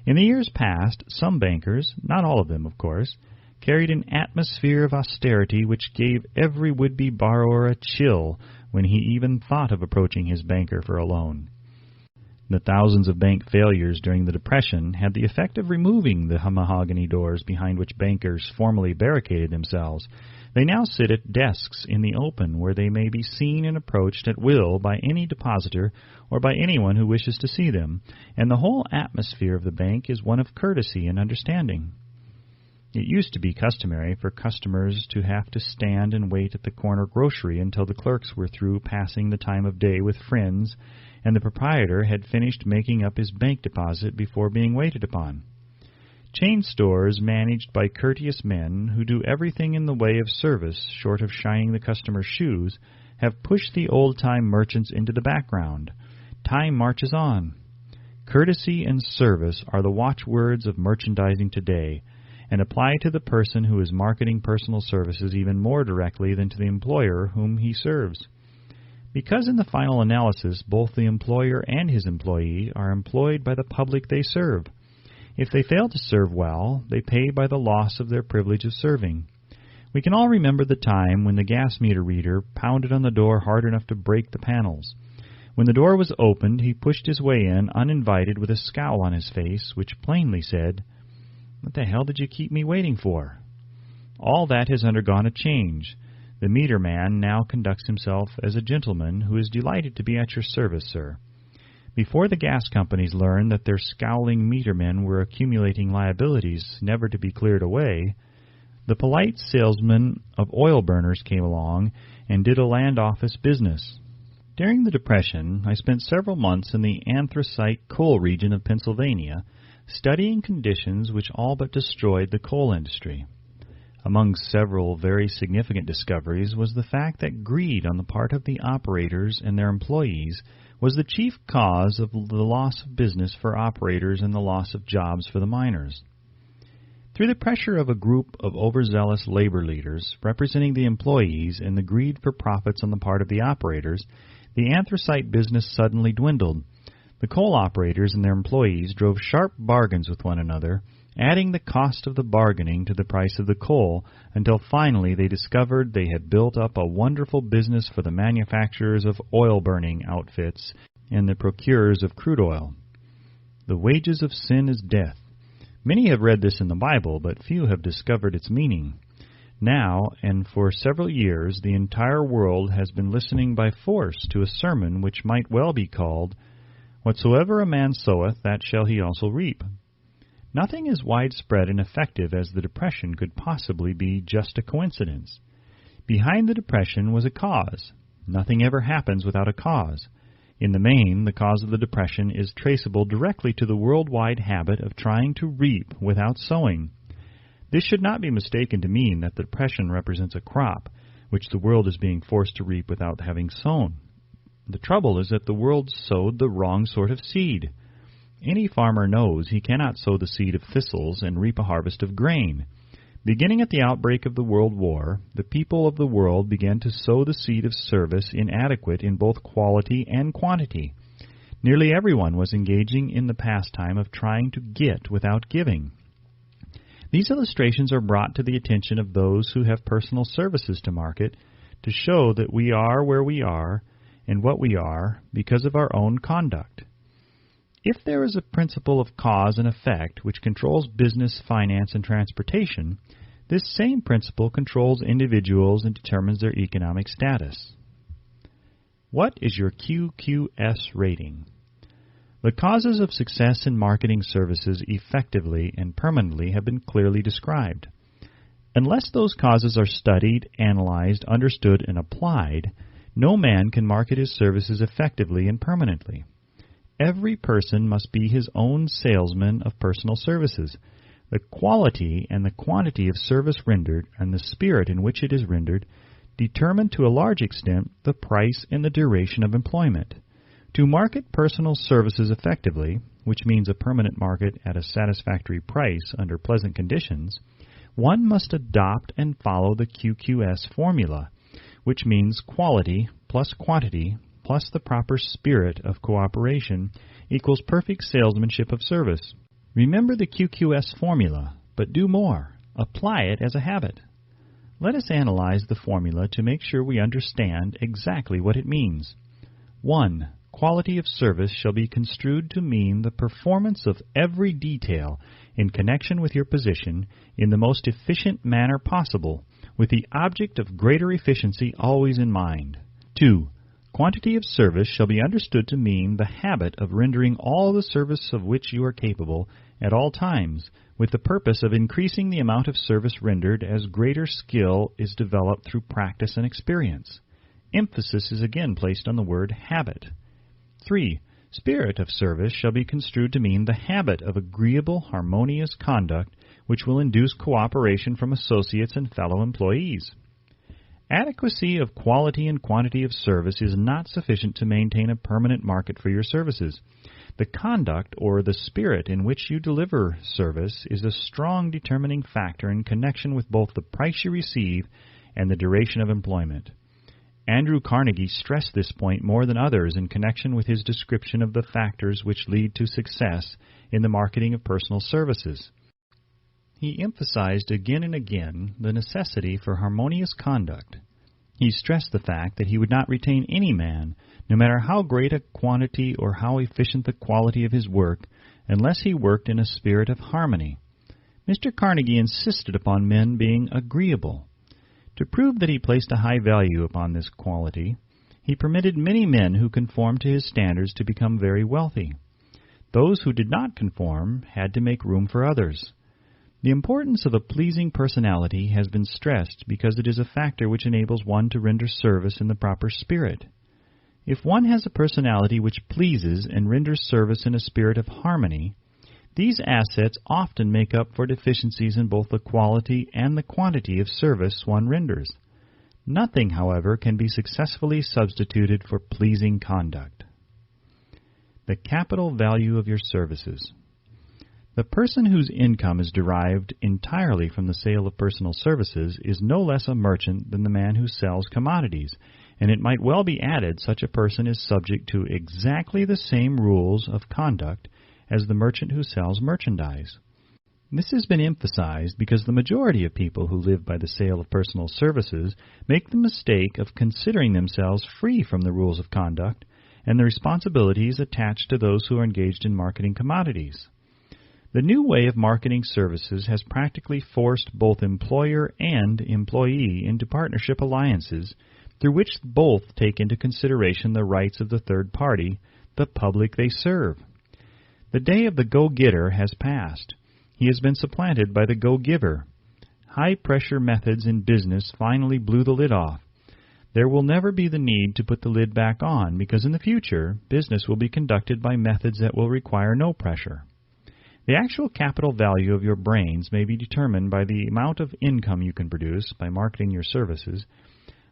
In the years past, some bankers, not all of them of course, carried an atmosphere of austerity which gave every would-be borrower a chill when he even thought of approaching his banker for a loan. The thousands of bank failures during the Depression had the effect of removing the mahogany doors behind which bankers formerly barricaded themselves. They now sit at desks in the open where they may be seen and approached at will by any depositor or by anyone who wishes to see them, and the whole atmosphere of the bank is one of courtesy and understanding. It used to be customary for customers to have to stand and wait at the corner grocery until the clerks were through passing the time of day with friends, and the proprietor had finished making up his bank deposit before being waited upon. Chain stores managed by courteous men who do everything in the way of service short of shining the customer's shoes have pushed the old-time merchants into the background. Time marches on. Courtesy and service are the watchwords of merchandising today, and apply to the person who is marketing personal services even more directly than to the employer whom he serves. Because in the final analysis both the employer and his employee are employed by the public they serve. If they fail to serve well, they pay by the loss of their privilege of serving. We can all remember the time when the gas meter reader pounded on the door hard enough to break the panels. When the door was opened, he pushed his way in uninvited with a scowl on his face, which plainly said, "What the hell did you keep me waiting for?" All that has undergone a change. The meter man now conducts himself as a gentleman who is delighted to be at your service, sir. Before the gas companies learned that their scowling metermen were accumulating liabilities never to be cleared away, the polite salesman of oil burners came along and did a land office business. During the Depression, I spent several months in the anthracite coal region of Pennsylvania, studying conditions which all but destroyed the coal industry. Among several very significant discoveries was the fact that greed on the part of the operators and their employees was the chief cause of the loss of business for operators and the loss of jobs for the miners. Through the pressure of a group of overzealous labor leaders representing the employees and the greed for profits on the part of the operators, the anthracite business suddenly dwindled. The coal operators and their employees drove sharp bargains with one another, adding the cost of the bargaining to the price of the coal, until finally they discovered they had built up a wonderful business for the manufacturers of oil-burning outfits and the procurers of crude oil. The wages of sin is death. Many have read this in the Bible, but few have discovered its meaning. Now, and for several years, the entire world has been listening by force to a sermon which might well be called, "Whatsoever a man soweth, that shall he also reap." Nothing as widespread and effective as the Depression could possibly be just a coincidence. Behind the Depression was a cause. Nothing ever happens without a cause. In the main, the cause of the depression is traceable directly to the worldwide habit of trying to reap without sowing. This should not be mistaken to mean that the depression represents a crop, which the world is being forced to reap without having sown. The trouble is that the world sowed the wrong sort of seed. Any farmer knows he cannot sow the seed of thistles and reap a harvest of grain. Beginning at the outbreak of the World War, the people of the world began to sow the seed of service inadequate in both quality and quantity. Nearly everyone was engaging in the pastime of trying to get without giving. These illustrations are brought to the attention of those who have personal services to market to show that we are where we are and what we are because of our own conduct. If there is a principle of cause and effect which controls business, finance, and transportation, this same principle controls individuals and determines their economic status. What is your QQS rating? The causes of success in marketing services effectively and permanently have been clearly described. Unless those causes are studied, analyzed, understood, and applied, no man can market his services effectively and permanently. Every person must be his own salesman of personal services. The quality and the quantity of service rendered and the spirit in which it is rendered determine to a large extent the price and the duration of employment. To market personal services effectively, which means a permanent market at a satisfactory price under pleasant conditions, one must adopt and follow the QQS formula, which means quality plus quantity plus the proper spirit of cooperation equals perfect salesmanship of service. Remember the QQS formula, but do more. Apply it as a habit. Let us analyze the formula to make sure we understand exactly what it means. 1. Quality of service shall be construed to mean the performance of every detail in connection with your position in the most efficient manner possible, with the object of greater efficiency always in mind. 2. Quantity of service shall be understood to mean the habit of rendering all the service of which you are capable at all times, with the purpose of increasing the amount of service rendered as greater skill is developed through practice and experience. Emphasis is again placed on the word habit. 3. Spirit of service shall be construed to mean the habit of agreeable, harmonious conduct which will induce cooperation from associates and fellow employees. Adequacy of quality and quantity of service is not sufficient to maintain a permanent market for your services. The conduct or the spirit in which you deliver service is a strong determining factor in connection with both the price you receive and the duration of employment. Andrew Carnegie stressed this point more than others in connection with his description of the factors which lead to success in the marketing of personal services. He emphasized again and again the necessity for harmonious conduct. He stressed the fact that he would not retain any man, no matter how great a quantity or how efficient the quality of his work, unless he worked in a spirit of harmony. Mr. Carnegie insisted upon men being agreeable. To prove that he placed a high value upon this quality, he permitted many men who conformed to his standards to become very wealthy. Those who did not conform had to make room for others. The importance of a pleasing personality has been stressed because it is a factor which enables one to render service in the proper spirit. If one has a personality which pleases and renders service in a spirit of harmony, these assets often make up for deficiencies in both the quality and the quantity of service one renders. Nothing, however, can be successfully substituted for pleasing conduct. The capital value of your services. The person whose income is derived entirely from the sale of personal services is no less a merchant than the man who sells commodities, and it might well be added such a person is subject to exactly the same rules of conduct as the merchant who sells merchandise. This has been emphasized because the majority of people who live by the sale of personal services make the mistake of considering themselves free from the rules of conduct and the responsibilities attached to those who are engaged in marketing commodities. The new way of marketing services has practically forced both employer and employee into partnership alliances through which both take into consideration the rights of the third party, the public they serve. The day of the go-getter has passed. He has been supplanted by the go-giver. High-pressure methods in business finally blew the lid off. There will never be the need to put the lid back on, because in the future, business will be conducted by methods that will require no pressure. The actual capital value of your brains may be determined by the amount of income you can produce by marketing your services.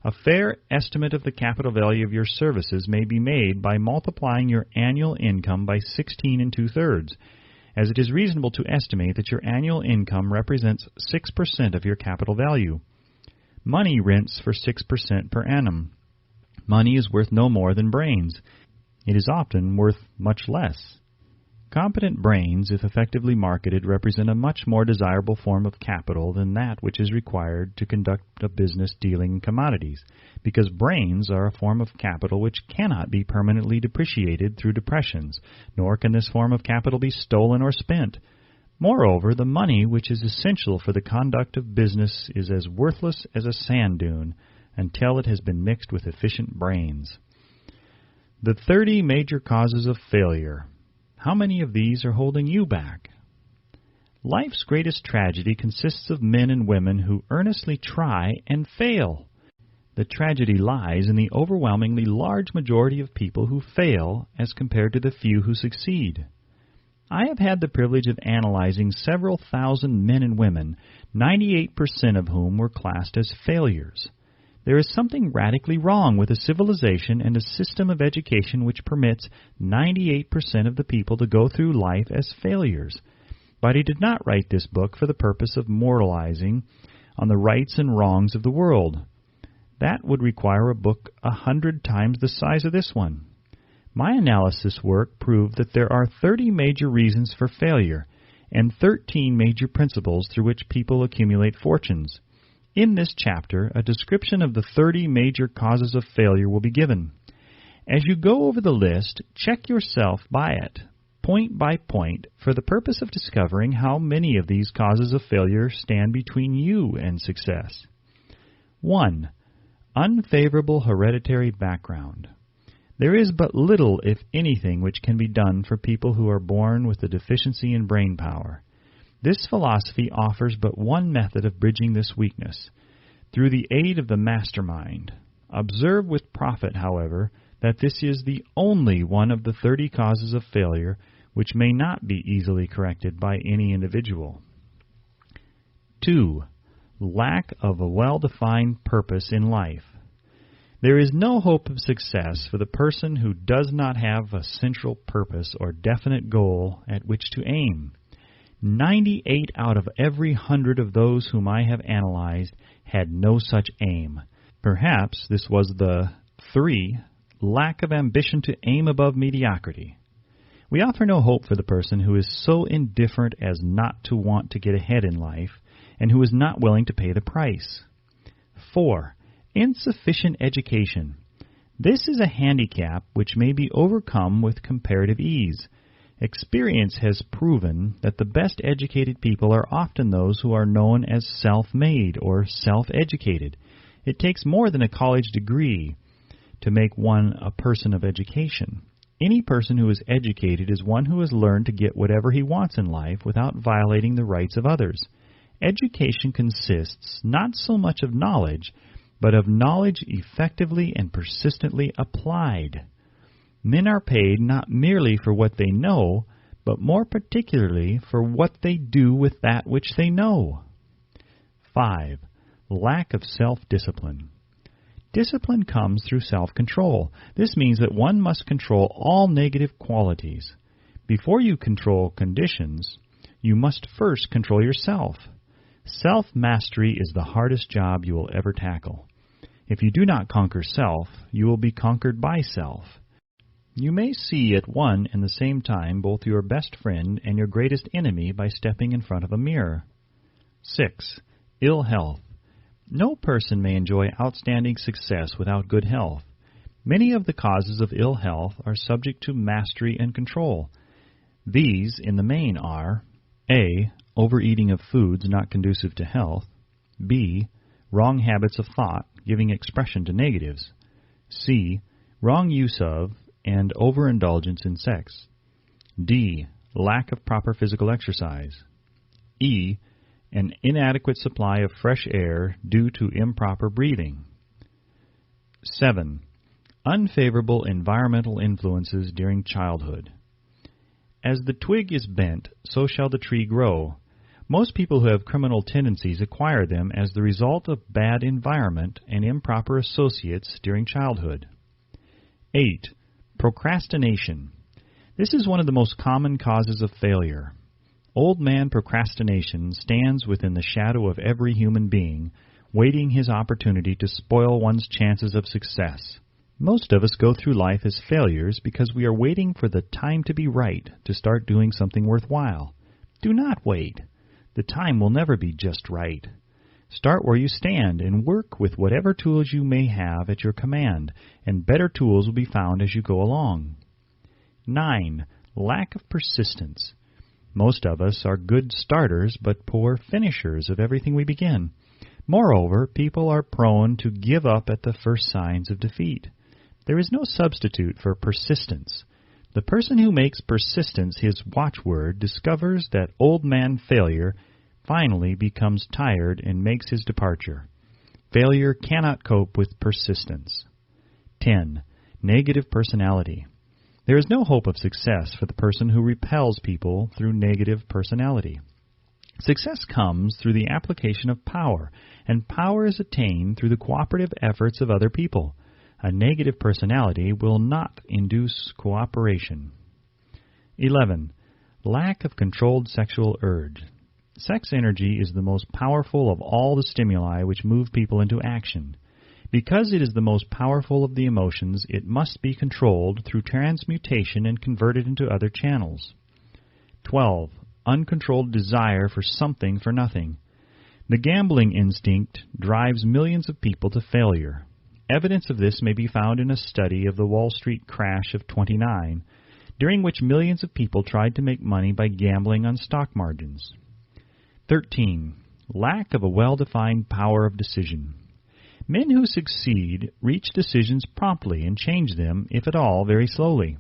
A fair estimate of the capital value of your services may be made by multiplying your annual income by 16 2/3, as it is reasonable to estimate that your annual income represents 6% of your capital value. Money rents for 6% per annum. Money is worth no more than brains. It is often worth much less. Competent brains, if effectively marketed, represent a much more desirable form of capital than that which is required to conduct a business dealing in commodities, because brains are a form of capital which cannot be permanently depreciated through depressions, nor can this form of capital be stolen or spent. Moreover, the money which is essential for the conduct of business is as worthless as a sand dune until it has been mixed with efficient brains. The 30 major causes of failure. How many of these are holding you back? Life's greatest tragedy consists of men and women who earnestly try and fail. The tragedy lies in the overwhelmingly large majority of people who fail as compared to the few who succeed. I have had the privilege of analyzing several thousand men and women, 98% of whom were classed as failures. There is something radically wrong with a civilization and a system of education which permits 98% of the people to go through life as failures. But he did not write this book for the purpose of moralizing on the rights and wrongs of the world. That would require a book 100 times the size of this one. My analysis work proved that there are 30 major reasons for failure and 13 major principles through which people accumulate fortunes. In this chapter, a description of the 30 major causes of failure will be given. As you go over the list, check yourself by it, point by point, for the purpose of discovering how many of these causes of failure stand between you and success. 1. Unfavorable hereditary background. There is but little, if anything, which can be done for people who are born with a deficiency in brain power. This philosophy offers but one method of bridging this weakness, through the aid of the mastermind. Observe with profit, however, that this is the only one of the 30 causes of failure which may not be easily corrected by any individual. 2. Lack of a well-defined purpose in life. There is no hope of success for the person who does not have a central purpose or definite goal at which to aim. 98 out of every 100 of those whom I have analyzed had no such aim. Perhaps this was the 3. Lack of ambition to aim above mediocrity. We offer no hope for the person who is so indifferent as not to want to get ahead in life and who is not willing to pay the price. 4. Insufficient education. This is a handicap which may be overcome with comparative ease. Experience has proven that the best educated people are often those who are known as self-made or self-educated. It takes more than a college degree to make one a person of education. Any person who is educated is one who has learned to get whatever he wants in life without violating the rights of others. Education consists not so much of knowledge, but of knowledge effectively and persistently applied. Men are paid not merely for what they know, but more particularly for what they do with that which they know. 5. Lack of self-discipline. Discipline comes through self-control. This means that one must control all negative qualities. Before you control conditions, you must first control yourself. Self-mastery is the hardest job you will ever tackle. If you do not conquer self, you will be conquered by self. You may see at one and the same time both your best friend and your greatest enemy by stepping in front of a mirror. 6. Ill health. No person may enjoy outstanding success without good health. Many of the causes of ill health are subject to mastery and control. These, in the main, are A. Overeating of foods not conducive to health. B. Wrong habits of thought, giving expression to negatives. C. Wrong use of and overindulgence in sex. D. Lack of proper physical exercise. E. An inadequate supply of fresh air due to improper breathing. 7. Unfavorable environmental influences during childhood. As the twig is bent, so shall the tree grow. Most people who have criminal tendencies acquire them as the result of bad environment and improper associates during childhood. 8. Procrastination. This is one of the most common causes of failure. Old man procrastination stands within the shadow of every human being, waiting his opportunity to spoil one's chances of success. Most of us go through life as failures because we are waiting for the time to be right to start doing something worthwhile. Do not wait. The time will never be just right. Start where you stand and work with whatever tools you may have at your command, and better tools will be found as you go along. 9. Lack of persistence. Most of us are good starters but poor finishers of everything we begin. Moreover, people are prone to give up at the first signs of defeat. There is no substitute for persistence. The person who makes persistence his watchword discovers that old man failure finally becomes tired and makes his departure. Failure cannot cope with persistence. 10. Negative personality. There is no hope of success for the person who repels people through negative personality. Success comes through the application of power, and power is attained through the cooperative efforts of other people. A negative personality will not induce cooperation. 11. Lack of controlled sexual urge. Sex energy is the most powerful of all the stimuli which move people into action. Because it is the most powerful of the emotions, it must be controlled through transmutation and converted into other channels. 12. Uncontrolled desire for something for nothing. The gambling instinct drives millions of people to failure. Evidence of this may be found in a study of the Wall Street crash of '29, during which millions of people tried to make money by gambling on stock margins. 13. Lack of a well-defined power of decision. Men who succeed reach decisions promptly and change them, if at all, very slowly.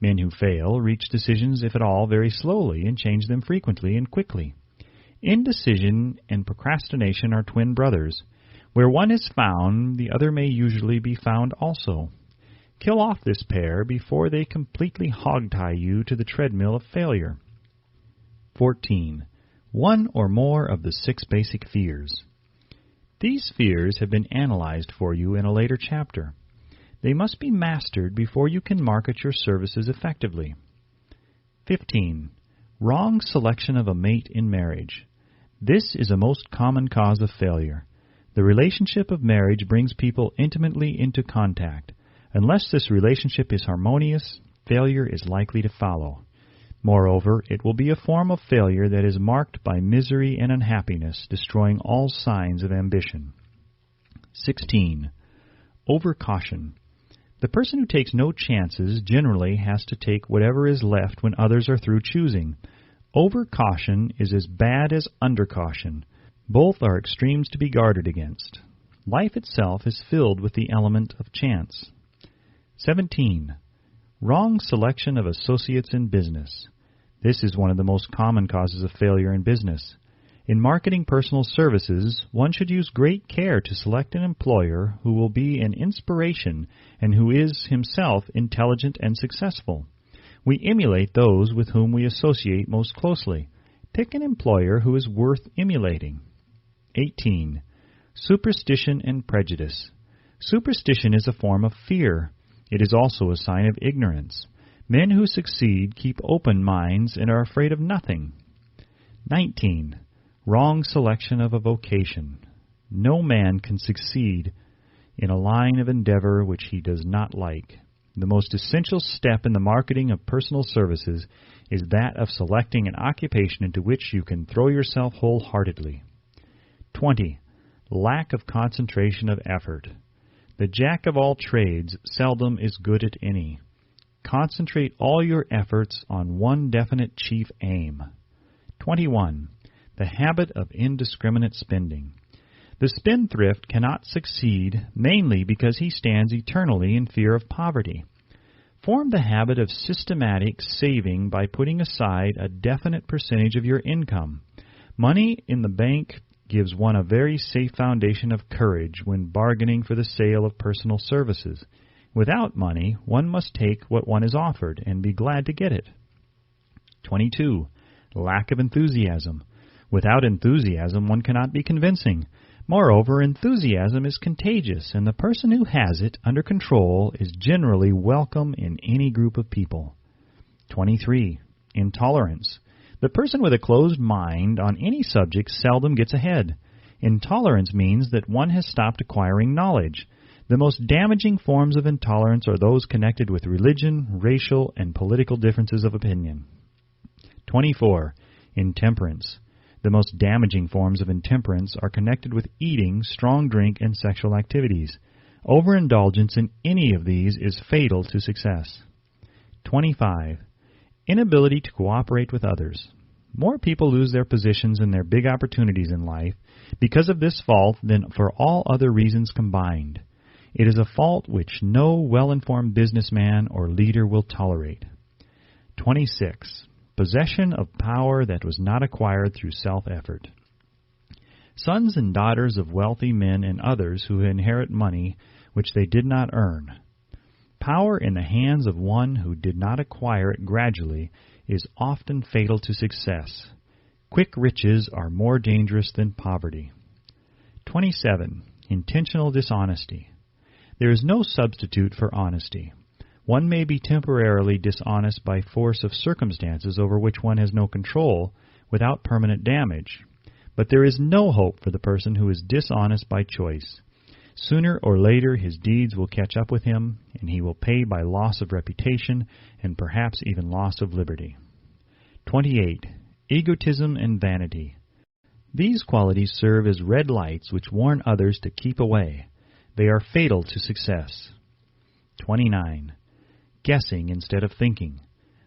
Men who fail reach decisions, if at all, very slowly and change them frequently and quickly. Indecision and procrastination are twin brothers. Where one is found, the other may usually be found also. Kill off this pair before they completely hogtie you to the treadmill of failure. 14. One or more of the 6 basic fears. These fears have been analyzed for you in a later chapter. They must be mastered before you can market your services effectively. 15. Wrong selection of a mate in marriage. This is a most common cause of failure. The relationship of marriage brings people intimately into contact. Unless this relationship is harmonious, failure is likely to follow. Moreover, it will be a form of failure that is marked by misery and unhappiness, destroying all signs of ambition. 16. Overcaution. The person who takes no chances generally has to take whatever is left when others are through choosing. Overcaution is as bad as undercaution. Both are extremes to be guarded against. Life itself is filled with the element of chance. 17. Wrong selection of associates in business. This is one of the most common causes of failure in business. In marketing personal services, one should use great care to select an employer who will be an inspiration and who is himself intelligent and successful. We emulate those with whom we associate most closely. Pick an employer who is worth emulating. 18. Superstition and prejudice. Superstition is a form of fear. It is also a sign of ignorance. Men who succeed keep open minds and are afraid of nothing. 19. Wrong selection of a vocation. No man can succeed in a line of endeavor which he does not like. The most essential step in the marketing of personal services is that of selecting an occupation into which you can throw yourself wholeheartedly. 20. Lack of concentration of effort. The jack of all trades seldom is good at any. Concentrate all your efforts on one definite chief aim. 21. The habit of indiscriminate spending. The spendthrift cannot succeed, mainly because he stands eternally in fear of poverty. Form the habit of systematic saving by putting aside a definite percentage of your income. Money in the bank gives one a very safe foundation of courage when bargaining for the sale of personal services. Without money, one must take what one is offered and be glad to get it. 22. Lack of enthusiasm. Without enthusiasm, one cannot be convincing. Moreover, enthusiasm is contagious, and the person who has it under control is generally welcome in any group of people. 23. Intolerance. The person with a closed mind on any subject seldom gets ahead. Intolerance means that one has stopped acquiring knowledge. The most damaging forms of intolerance are those connected with religion, racial, and political differences of opinion. 24. Intemperance. The most damaging forms of intemperance are connected with eating, strong drink, and sexual activities. Overindulgence in any of these is fatal to success. 25. Inability to cooperate with others. More people lose their positions and their big opportunities in life because of this fault than for all other reasons combined. It is a fault which no well-informed businessman or leader will tolerate. 26. Possession of power that was not acquired through self-effort. Sons and daughters of wealthy men and others who inherit money which they did not earn. Power in the hands of one who did not acquire it gradually is often fatal to success. Quick riches are more dangerous than poverty. 27. Intentional dishonesty. There is no substitute for honesty. One may be temporarily dishonest by force of circumstances over which one has no control without permanent damage. But there is no hope for the person who is dishonest by choice. Sooner or later his deeds will catch up with him, and he will pay by loss of reputation and perhaps even loss of liberty. 28. Egotism and vanity. These qualities serve as red lights which warn others to keep away. They are fatal to success. 29. Guessing instead of thinking.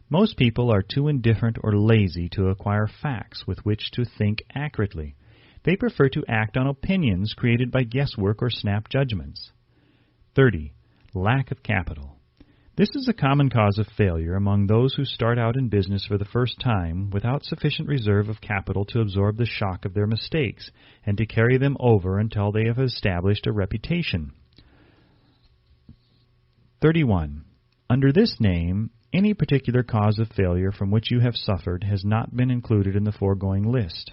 Most people are too indifferent or lazy to acquire facts with which to think accurately. They prefer to act on opinions created by guesswork or snap judgments. 30. Lack of capital. This is a common cause of failure among those who start out in business for the first time without sufficient reserve of capital to absorb the shock of their mistakes and to carry them over until they have established a reputation. 31. Under this name, any particular cause of failure from which you have suffered has not been included in the foregoing list.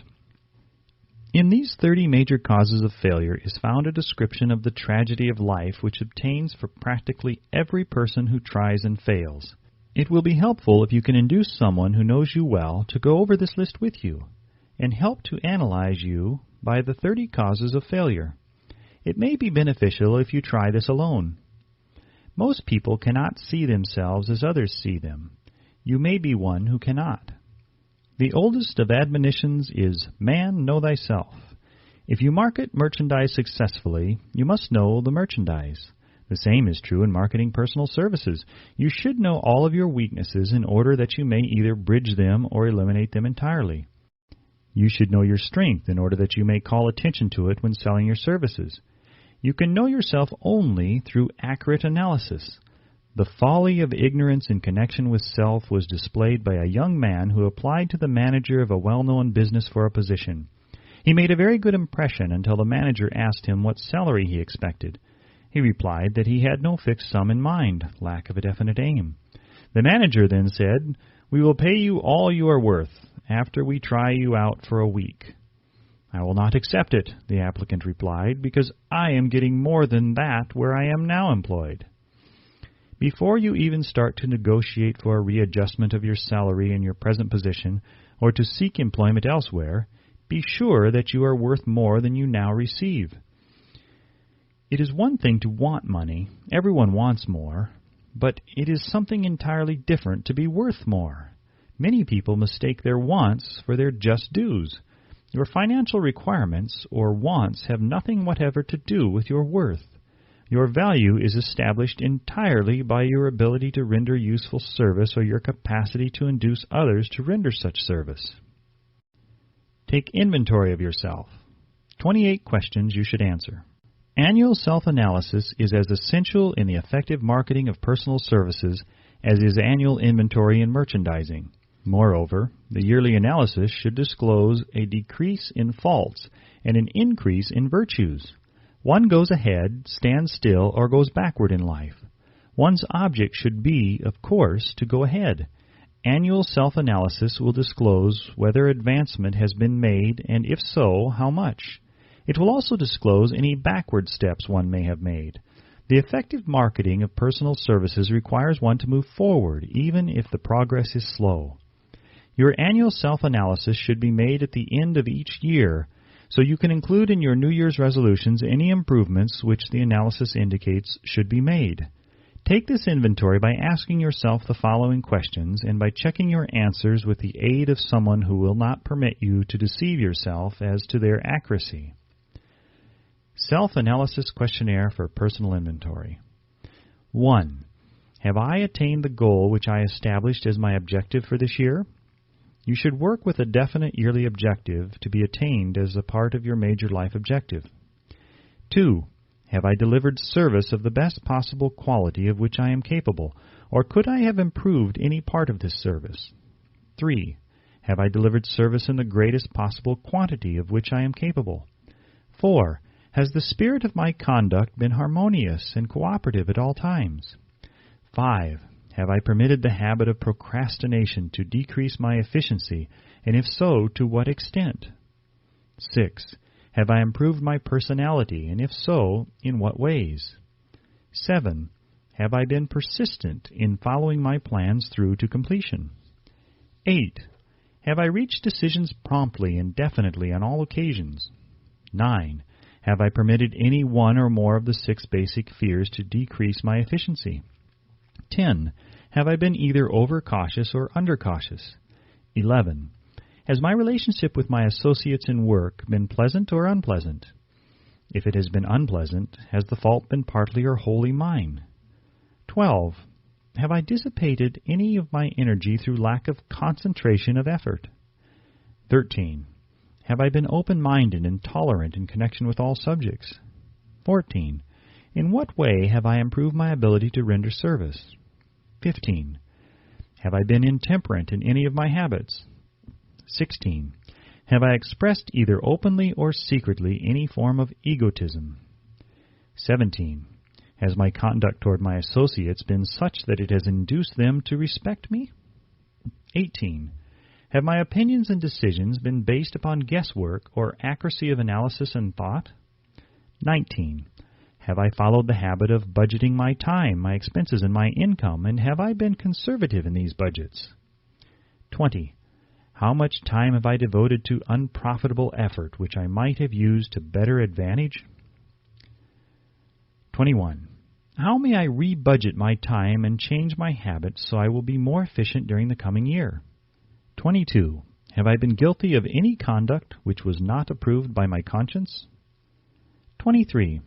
In these 30 major causes of failure is found a description of the tragedy of life which obtains for practically every person who tries and fails. It will be helpful if you can induce someone who knows you well to go over this list with you and help to analyze you by the 30 causes of failure. It may be beneficial if you try this alone. Most people cannot see themselves as others see them. You may be one who cannot. The oldest of admonitions is, "Man, know thyself." If you market merchandise successfully, you must know the merchandise. The same is true in marketing personal services. You should know all of your weaknesses in order that you may either bridge them or eliminate them entirely. You should know your strength in order that you may call attention to it when selling your services. You can know yourself only through accurate analysis. The folly of ignorance in connection with self was displayed by a young man who applied to the manager of a well-known business for a position. He made a very good impression until the manager asked him what salary he expected. He replied that he had no fixed sum in mind, lack of a definite aim. The manager then said, "We will pay you all you are worth after we try you out for a week." "I will not accept it," the applicant replied, "because I am getting more than that where I am now employed." Before you even start to negotiate for a readjustment of your salary in your present position or to seek employment elsewhere, be sure that you are worth more than you now receive. It is one thing to want money. Everyone wants more. But it is something entirely different to be worth more. Many people mistake their wants for their just dues. Your financial requirements or wants have nothing whatever to do with your worth. Your value is established entirely by your ability to render useful service or your capacity to induce others to render such service. Take inventory of yourself. 28 questions you should answer. Annual self-analysis is as essential in the effective marketing of personal services as is annual inventory in merchandising. Moreover, the yearly analysis should disclose a decrease in faults and an increase in virtues. One goes ahead, stands still, or goes backward in life. One's object should be, of course, to go ahead. Annual self-analysis will disclose whether advancement has been made, and if so, how much. It will also disclose any backward steps one may have made. The effective marketing of personal services requires one to move forward, even if the progress is slow. Your annual self-analysis should be made at the end of each year, so you can include in your New Year's resolutions any improvements which the analysis indicates should be made. Take this inventory by asking yourself the following questions and by checking your answers with the aid of someone who will not permit you to deceive yourself as to their accuracy. Self-analysis questionnaire for personal inventory. 1. Have I attained the goal which I established as my objective for this year? You should work with a definite yearly objective to be attained as a part of your major life objective. 2. Have I delivered service of the best possible quality of which I am capable, or could I have improved any part of this service? 3. Have I delivered service in the greatest possible quantity of which I am capable? 4. Has the spirit of my conduct been harmonious and cooperative at all times? 5. Have I permitted the habit of procrastination to decrease my efficiency, and if so, to what extent? 6. Have I improved my personality, and if so, in what ways? 7. Have I been persistent in following my plans through to completion? 8. Have I reached decisions promptly and definitely on all occasions? 9. Have I permitted any one or more of the 6 basic fears to decrease my efficiency? 10. Have I been either overcautious or undercautious? 11. Has my relationship with my associates in work been pleasant or unpleasant? If it has been unpleasant, has the fault been partly or wholly mine? 12. Have I dissipated any of my energy through lack of concentration of effort? 13. Have I been open-minded and tolerant in connection with all subjects? 14. In what way have I improved my ability to render service? 15. Have I been intemperate in any of my habits? 16. Have I expressed either openly or secretly any form of egotism? 17. Has my conduct toward my associates been such that it has induced them to respect me? 18. Have my opinions and decisions been based upon guesswork or accuracy of analysis and thought? 19. Have I followed the habit of budgeting my time, my expenses, and my income, and have I been conservative in these budgets? 20. How much time have I devoted to unprofitable effort which I might have used to better advantage? 21. How may I re-budget my time and change my habits so I will be more efficient during the coming year? 22. Have I been guilty of any conduct which was not approved by my conscience? 23.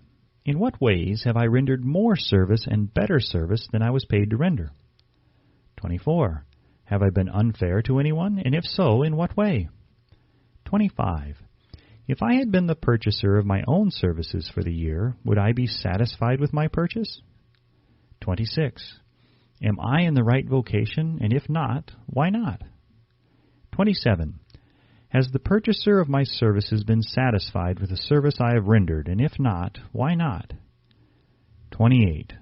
In what ways have I rendered more service and better service than I was paid to render? 24. Have I been unfair to anyone, and if so, in what way? 25. If I had been the purchaser of my own services for the year, would I be satisfied with my purchase? 26. Am I in the right vocation, and if not, why not? 27. Has the purchaser of my services been satisfied with the service I have rendered, and if not, why not? 28.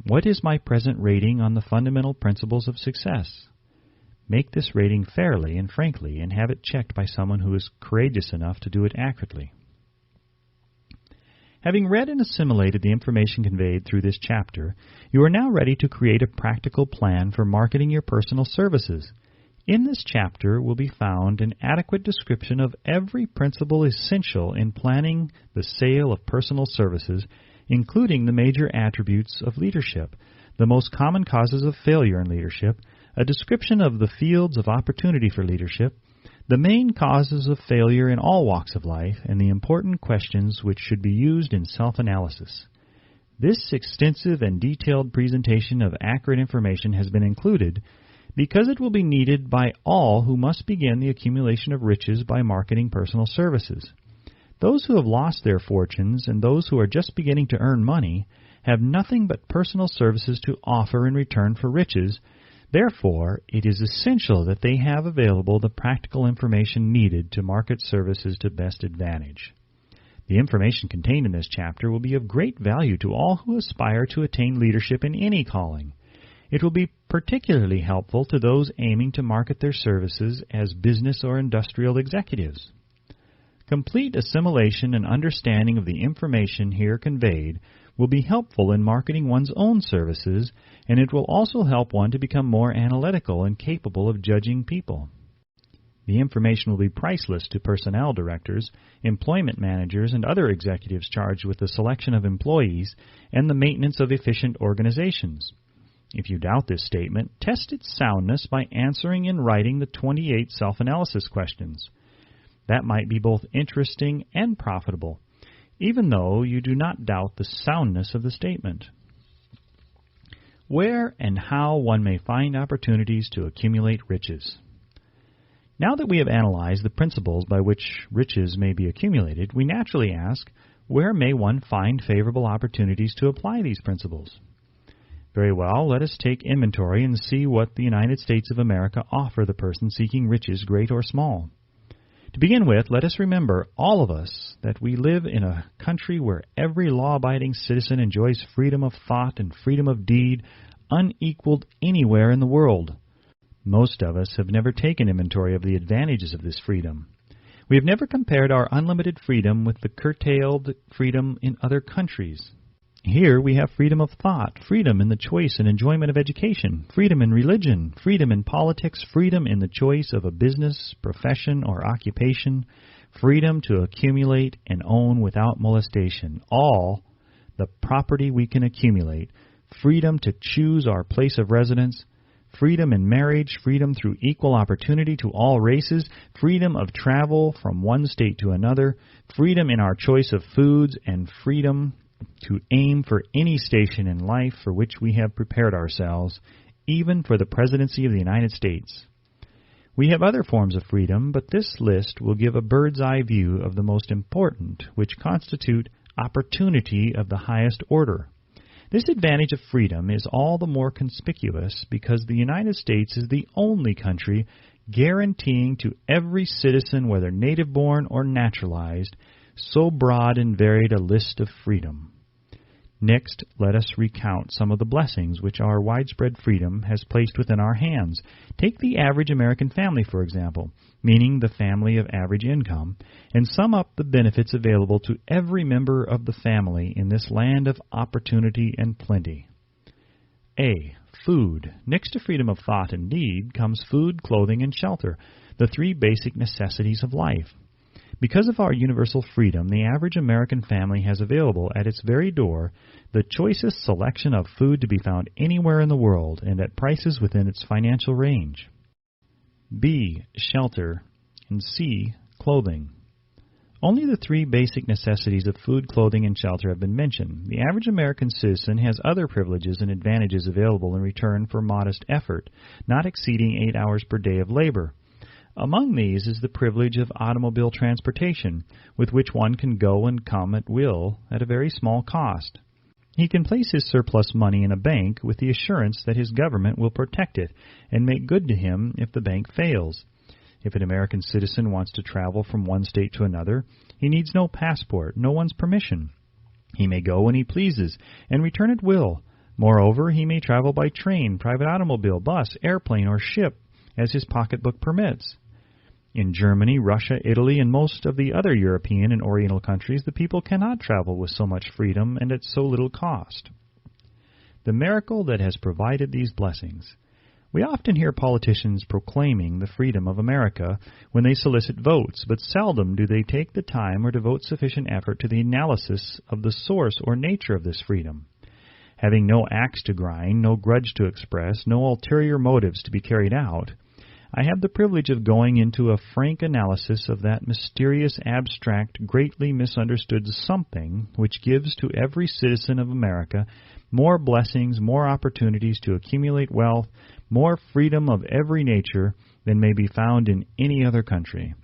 What is my present rating on the fundamental principles of success? Make this rating fairly and frankly, and have it checked by someone who is courageous enough to do it accurately. Having read and assimilated the information conveyed through this chapter, you are now ready to create a practical plan for marketing your personal services. In this chapter will be found an adequate description of every principle essential in planning the sale of personal services, including the major attributes of leadership, the most common causes of failure in leadership, a description of the fields of opportunity for leadership, the main causes of failure in all walks of life, and the important questions which should be used in self-analysis. This extensive and detailed presentation of accurate information has been included because it will be needed by all who must begin the accumulation of riches by marketing personal services. Those who have lost their fortunes and those who are just beginning to earn money have nothing but personal services to offer in return for riches. Therefore, it is essential that they have available the practical information needed to market services to best advantage. The information contained in this chapter will be of great value to all who aspire to attain leadership in any calling. It will be particularly helpful to those aiming to market their services as business or industrial executives. Complete assimilation and understanding of the information here conveyed will be helpful in marketing one's own services, and it will also help one to become more analytical and capable of judging people. The information will be priceless to personnel directors, employment managers, and other executives charged with the selection of employees and the maintenance of efficient organizations. If you doubt this statement, test its soundness by answering in writing the 28 self-analysis questions. That might be both interesting and profitable, even though you do not doubt the soundness of the statement. Where and how one may find opportunities to accumulate riches. Now that we have analyzed the principles by which riches may be accumulated, we naturally ask, where may one find favorable opportunities to apply these principles? Very well, let us take inventory and see what the United States of America offer the person seeking riches, great or small. To begin with, let us remember, all of us, that we live in a country where every law-abiding citizen enjoys freedom of thought and freedom of deed unequaled anywhere in the world. Most of us have never taken inventory of the advantages of this freedom. We have never compared our unlimited freedom with the curtailed freedom in other countries. Here we have freedom of thought, freedom in the choice and enjoyment of education, freedom in religion, freedom in politics, freedom in the choice of a business, profession, or occupation, freedom to accumulate and own without molestation, all the property we can accumulate, freedom to choose our place of residence, freedom in marriage, freedom through equal opportunity to all races, freedom of travel from one state to another, freedom in our choice of foods, and freedom to aim for any station in life for which we have prepared ourselves, even for the presidency of the United States. We have other forms of freedom, but this list will give a bird's-eye view of the most important, which constitute opportunity of the highest order. This advantage of freedom is all the more conspicuous because the United States is the only country guaranteeing to every citizen, whether native-born or naturalized, so broad and varied a list of freedom. Next, let us recount some of the blessings which our widespread freedom has placed within our hands. Take the average American family, for example, meaning the family of average income, and sum up the benefits available to every member of the family in this land of opportunity and plenty. A. Food. Next to freedom of thought and deed comes food, clothing, and shelter, the three basic necessities of life. Because of our universal freedom, the average American family has available at its very door the choicest selection of food to be found anywhere in the world and at prices within its financial range. B. Shelter. And C. Clothing. Only the three basic necessities of food, clothing, and shelter have been mentioned. The average American citizen has other privileges and advantages available in return for modest effort, not exceeding 8 hours per day of labor. Among these is the privilege of automobile transportation, with which one can go and come at will at a very small cost. He can place his surplus money in a bank with the assurance that his government will protect it and make good to him if the bank fails. If an American citizen wants to travel from one state to another, he needs no passport, no one's permission. He may go when he pleases and return at will. Moreover, he may travel by train, private automobile, bus, airplane, or ship, as his pocketbook permits. In Germany, Russia, Italy, and most of the other European and Oriental countries, the people cannot travel with so much freedom and at so little cost. The miracle that has provided these blessings. We often hear politicians proclaiming the freedom of America when they solicit votes, but seldom do they take the time or devote sufficient effort to the analysis of the source or nature of this freedom. Having no axe to grind, no grudge to express, no ulterior motives to be carried out, I have the privilege of going into a frank analysis of that mysterious, abstract, greatly misunderstood something which gives to every citizen of America more blessings, more opportunities to accumulate wealth, more freedom of every nature than may be found in any other country.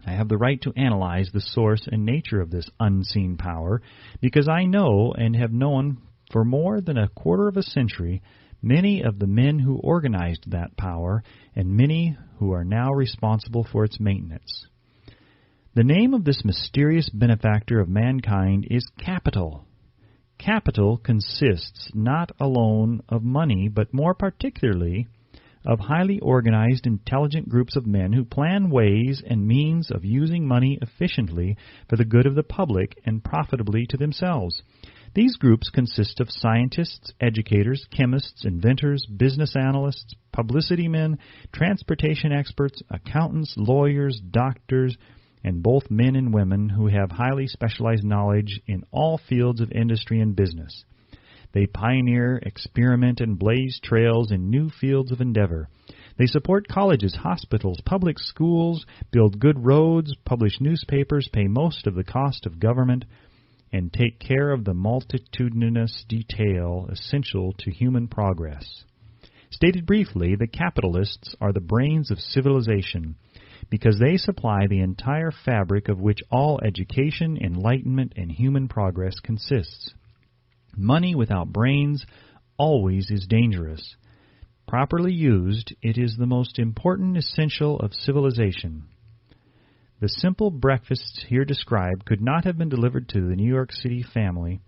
I have the right to analyze the source and nature of this unseen power because I know and have known for more than a quarter of a century many of the men who organized that power, and many who are now responsible for its maintenance. The name of this mysterious benefactor of mankind is capital. Capital consists not alone of money, but more particularly of highly organized, intelligent groups of men who plan ways and means of using money efficiently for the good of the public and profitably to themselves. These groups consist of scientists, educators, chemists, inventors, business analysts, publicity men, transportation experts, accountants, lawyers, doctors, and both men and women who have highly specialized knowledge in all fields of industry and business. They pioneer, experiment, and blaze trails in new fields of endeavor. They support colleges, hospitals, public schools, build good roads, publish newspapers, pay most of the cost of government, and take care of the multitudinous detail essential to human progress. Stated briefly, the capitalists are the brains of civilization, because they supply the entire fabric of which all education, enlightenment, and human progress consists. Money without brains always is dangerous. Properly used, it is the most important essential of civilization. The simple breakfasts here described could not have been delivered to the New York City family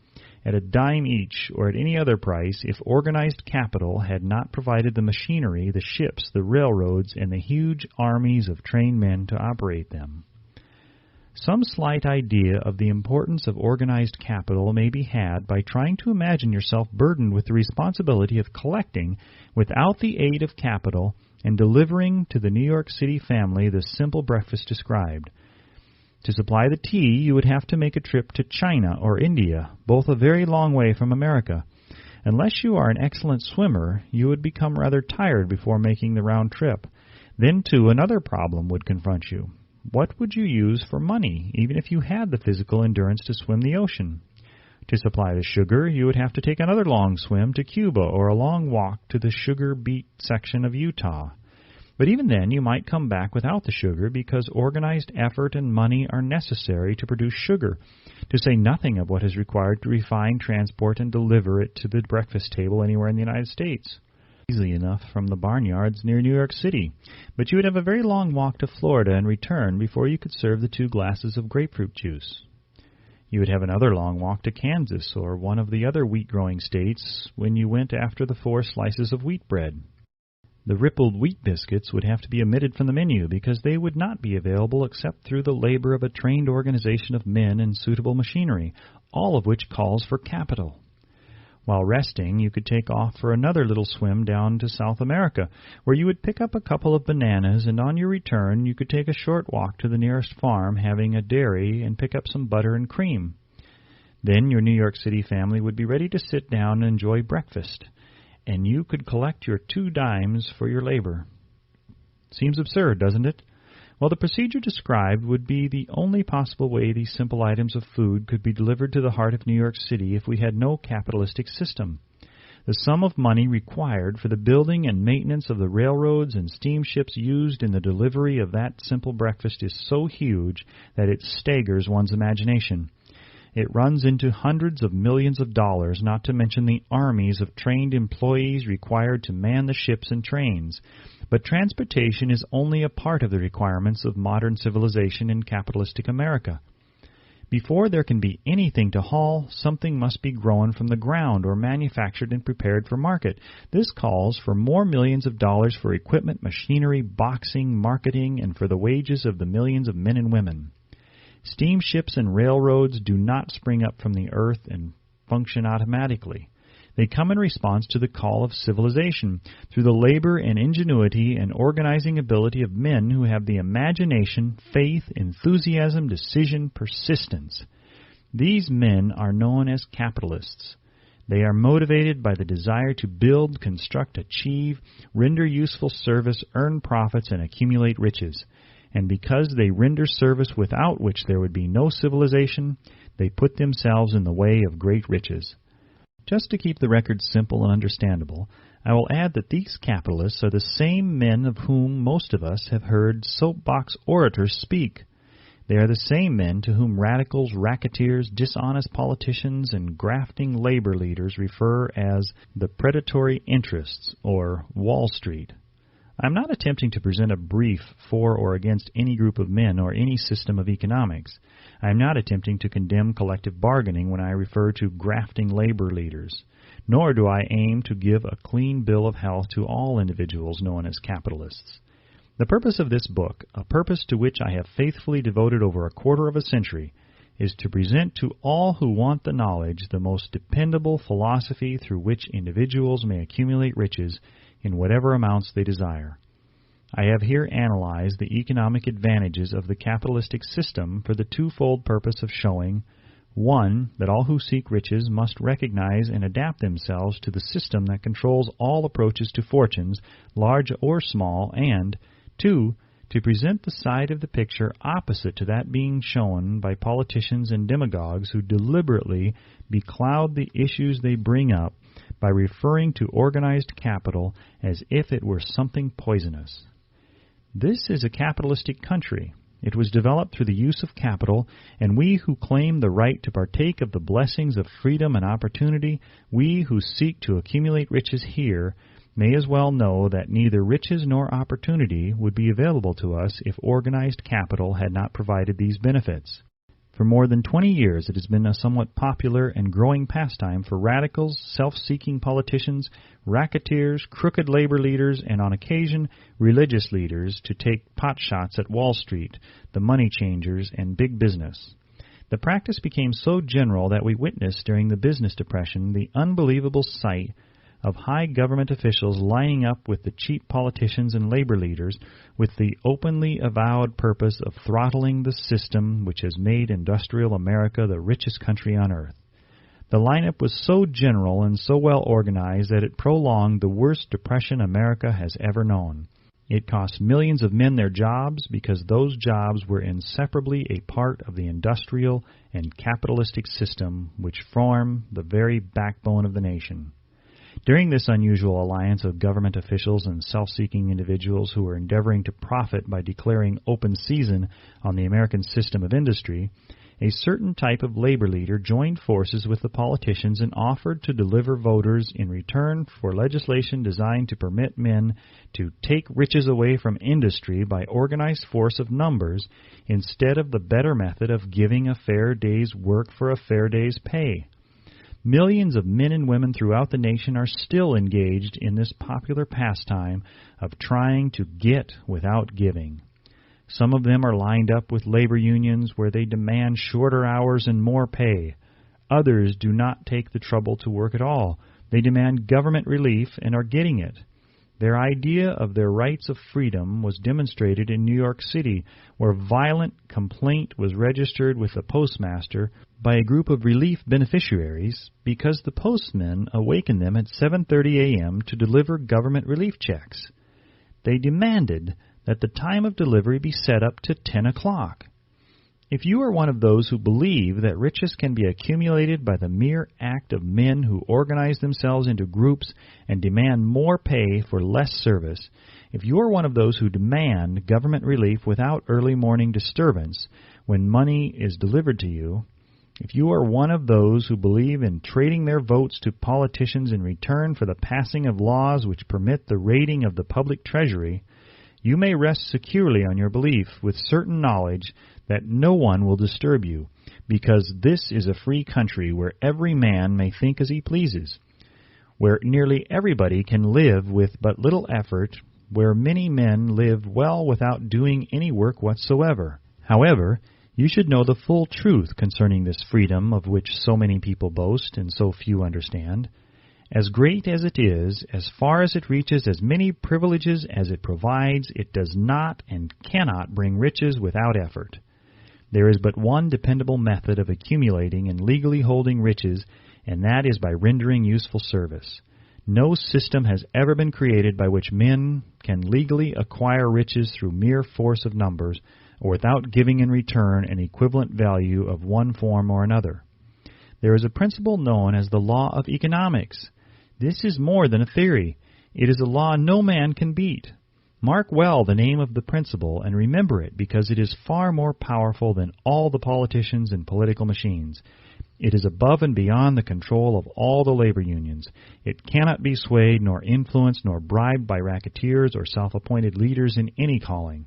at a dime each or at any other price if organized capital had not provided the machinery, the ships, the railroads, and the huge armies of trained men to operate them. Some slight idea of the importance of organized capital may be had by trying to imagine yourself burdened with the responsibility of collecting, without the aid of capital, and delivering to the New York City family the simple breakfast described. To supply the tea, you would have to make a trip to China or India, both a very long way from America. Unless you are an excellent swimmer, you would become rather tired before making the round trip. Then, too, another problem would confront you. What would you use for money, even if you had the physical endurance to swim the ocean? To supply the sugar, you would have to take another long swim to Cuba or a long walk to the sugar-beet section of Utah. But even then, you might come back without the sugar because organized effort and money are necessary to produce sugar, to say nothing of what is required to refine, transport, and deliver it to the breakfast table anywhere in the United States. Easily enough from the barnyards near New York City, but you would have a very long walk to Florida and return before you could serve the 2 glasses of grapefruit juice. You would have another long walk to Kansas or one of the other wheat-growing states when you went after the 4 slices of wheat bread. The rippled wheat biscuits would have to be omitted from the menu because they would not be available except through the labor of a trained organization of men and suitable machinery, all of which calls for capital. While resting, you could take off for another little swim down to South America, where you would pick up a couple of bananas, and on your return you could take a short walk to the nearest farm having a dairy and pick up some butter and cream. Then your New York City family would be ready to sit down and enjoy breakfast, and you could collect your 2 dimes for your labor. Seems absurd, doesn't it? Well, the procedure described would be the only possible way these simple items of food could be delivered to the heart of New York City if we had no capitalistic system. The sum of money required for the building and maintenance of the railroads and steamships used in the delivery of that simple breakfast is so huge that it staggers one's imagination. It runs into hundreds of millions of dollars, not to mention the armies of trained employees required to man the ships and trains. But transportation is only a part of the requirements of modern civilization in capitalistic America. Before there can be anything to haul, something must be grown from the ground or manufactured and prepared for market. This calls for more millions of dollars for equipment, machinery, boxing, marketing, and for the wages of the millions of men and women. Steamships and railroads do not spring up from the earth and function automatically. They come in response to the call of civilization through the labor and ingenuity and organizing ability of men who have the imagination, faith, enthusiasm, decision, persistence. These men are known as capitalists. They are motivated by the desire to build, construct, achieve, render useful service, earn profits, and accumulate riches. And because they render service without which there would be no civilization, they put themselves in the way of great riches. Just to keep the record simple and understandable, I will add that these capitalists are the same men of whom most of us have heard soapbox orators speak. They are the same men to whom radicals, racketeers, dishonest politicians, and grafting labor leaders refer as the predatory interests, or Wall Street. I'm not attempting to present a brief for or against any group of men or any system of economics. I am not attempting to condemn collective bargaining when I refer to grafting labor leaders, nor do I aim to give a clean bill of health to all individuals known as capitalists. The purpose of this book, a purpose to which I have faithfully devoted over a quarter of a century, is to present to all who want the knowledge the most dependable philosophy through which individuals may accumulate riches in whatever amounts they desire. I have here analyzed the economic advantages of the capitalistic system for the twofold purpose of showing, 1, that all who seek riches must recognize and adapt themselves to the system that controls all approaches to fortunes, large or small, and 2, to present the side of the picture opposite to that being shown by politicians and demagogues who deliberately becloud the issues they bring up by referring to organized capital as if it were something poisonous. This is a capitalistic country. It was developed through the use of capital, and we who claim the right to partake of the blessings of freedom and opportunity, we who seek to accumulate riches here, may as well know that neither riches nor opportunity would be available to us if organized capital had not provided these benefits. For more than 20 years it has been a somewhat popular and growing pastime for radicals, self-seeking politicians, racketeers, crooked labor leaders, and on occasion religious leaders to take potshots at Wall Street, the money changers, and big business. The practice became so general that we witnessed during the business depression the unbelievable sight of high government officials lining up with the cheap politicians and labor leaders with the openly avowed purpose of throttling the system which has made industrial America the richest country on earth. The lineup was so general and so well organized that it prolonged the worst depression America has ever known. It cost millions of men their jobs because those jobs were inseparably a part of the industrial and capitalistic system which form the very backbone of the nation. During this unusual alliance of government officials and self-seeking individuals who were endeavoring to profit by declaring open season on the American system of industry, a certain type of labor leader joined forces with the politicians and offered to deliver voters in return for legislation designed to permit men to take riches away from industry by organized force of numbers instead of the better method of giving a fair day's work for a fair day's pay. Millions of men and women throughout the nation are still engaged in this popular pastime of trying to get without giving. Some of them are lined up with labor unions where they demand shorter hours and more pay. Others do not take the trouble to work at all. They demand government relief and are getting it. Their idea of their rights of freedom was demonstrated in New York City, where violent complaint was registered with the postmaster by a group of relief beneficiaries because the postmen awakened them at 7:30 a.m. to deliver government relief checks. They demanded that the time of delivery be set up to 10 o'clock. If you are one of those who believe that riches can be accumulated by the mere act of men who organize themselves into groups and demand more pay for less service, if you are one of those who demand government relief without early morning disturbance when money is delivered to you, if you are one of those who believe in trading their votes to politicians in return for the passing of laws which permit the raiding of the public treasury, you may rest securely on your belief with certain knowledge that no one will disturb you, because this is a free country where every man may think as he pleases, where nearly everybody can live with but little effort, where many men live well without doing any work whatsoever. However, you should know the full truth concerning this freedom of which so many people boast and so few understand. As great as it is, as far as it reaches as many privileges as it provides, it does not and cannot bring riches without effort. There is but one dependable method of accumulating and legally holding riches, and that is by rendering useful service. No system has ever been created by which men can legally acquire riches through mere force of numbers, or without giving in return an equivalent value of one form or another. There is a principle known as the law of economics. This is more than a theory. It is a law no man can beat. Mark well the name of the principle and remember it, because it is far more powerful than all the politicians and political machines. It is above and beyond the control of all the labor unions. It cannot be swayed, nor influenced, nor bribed by racketeers or self-appointed leaders in any calling.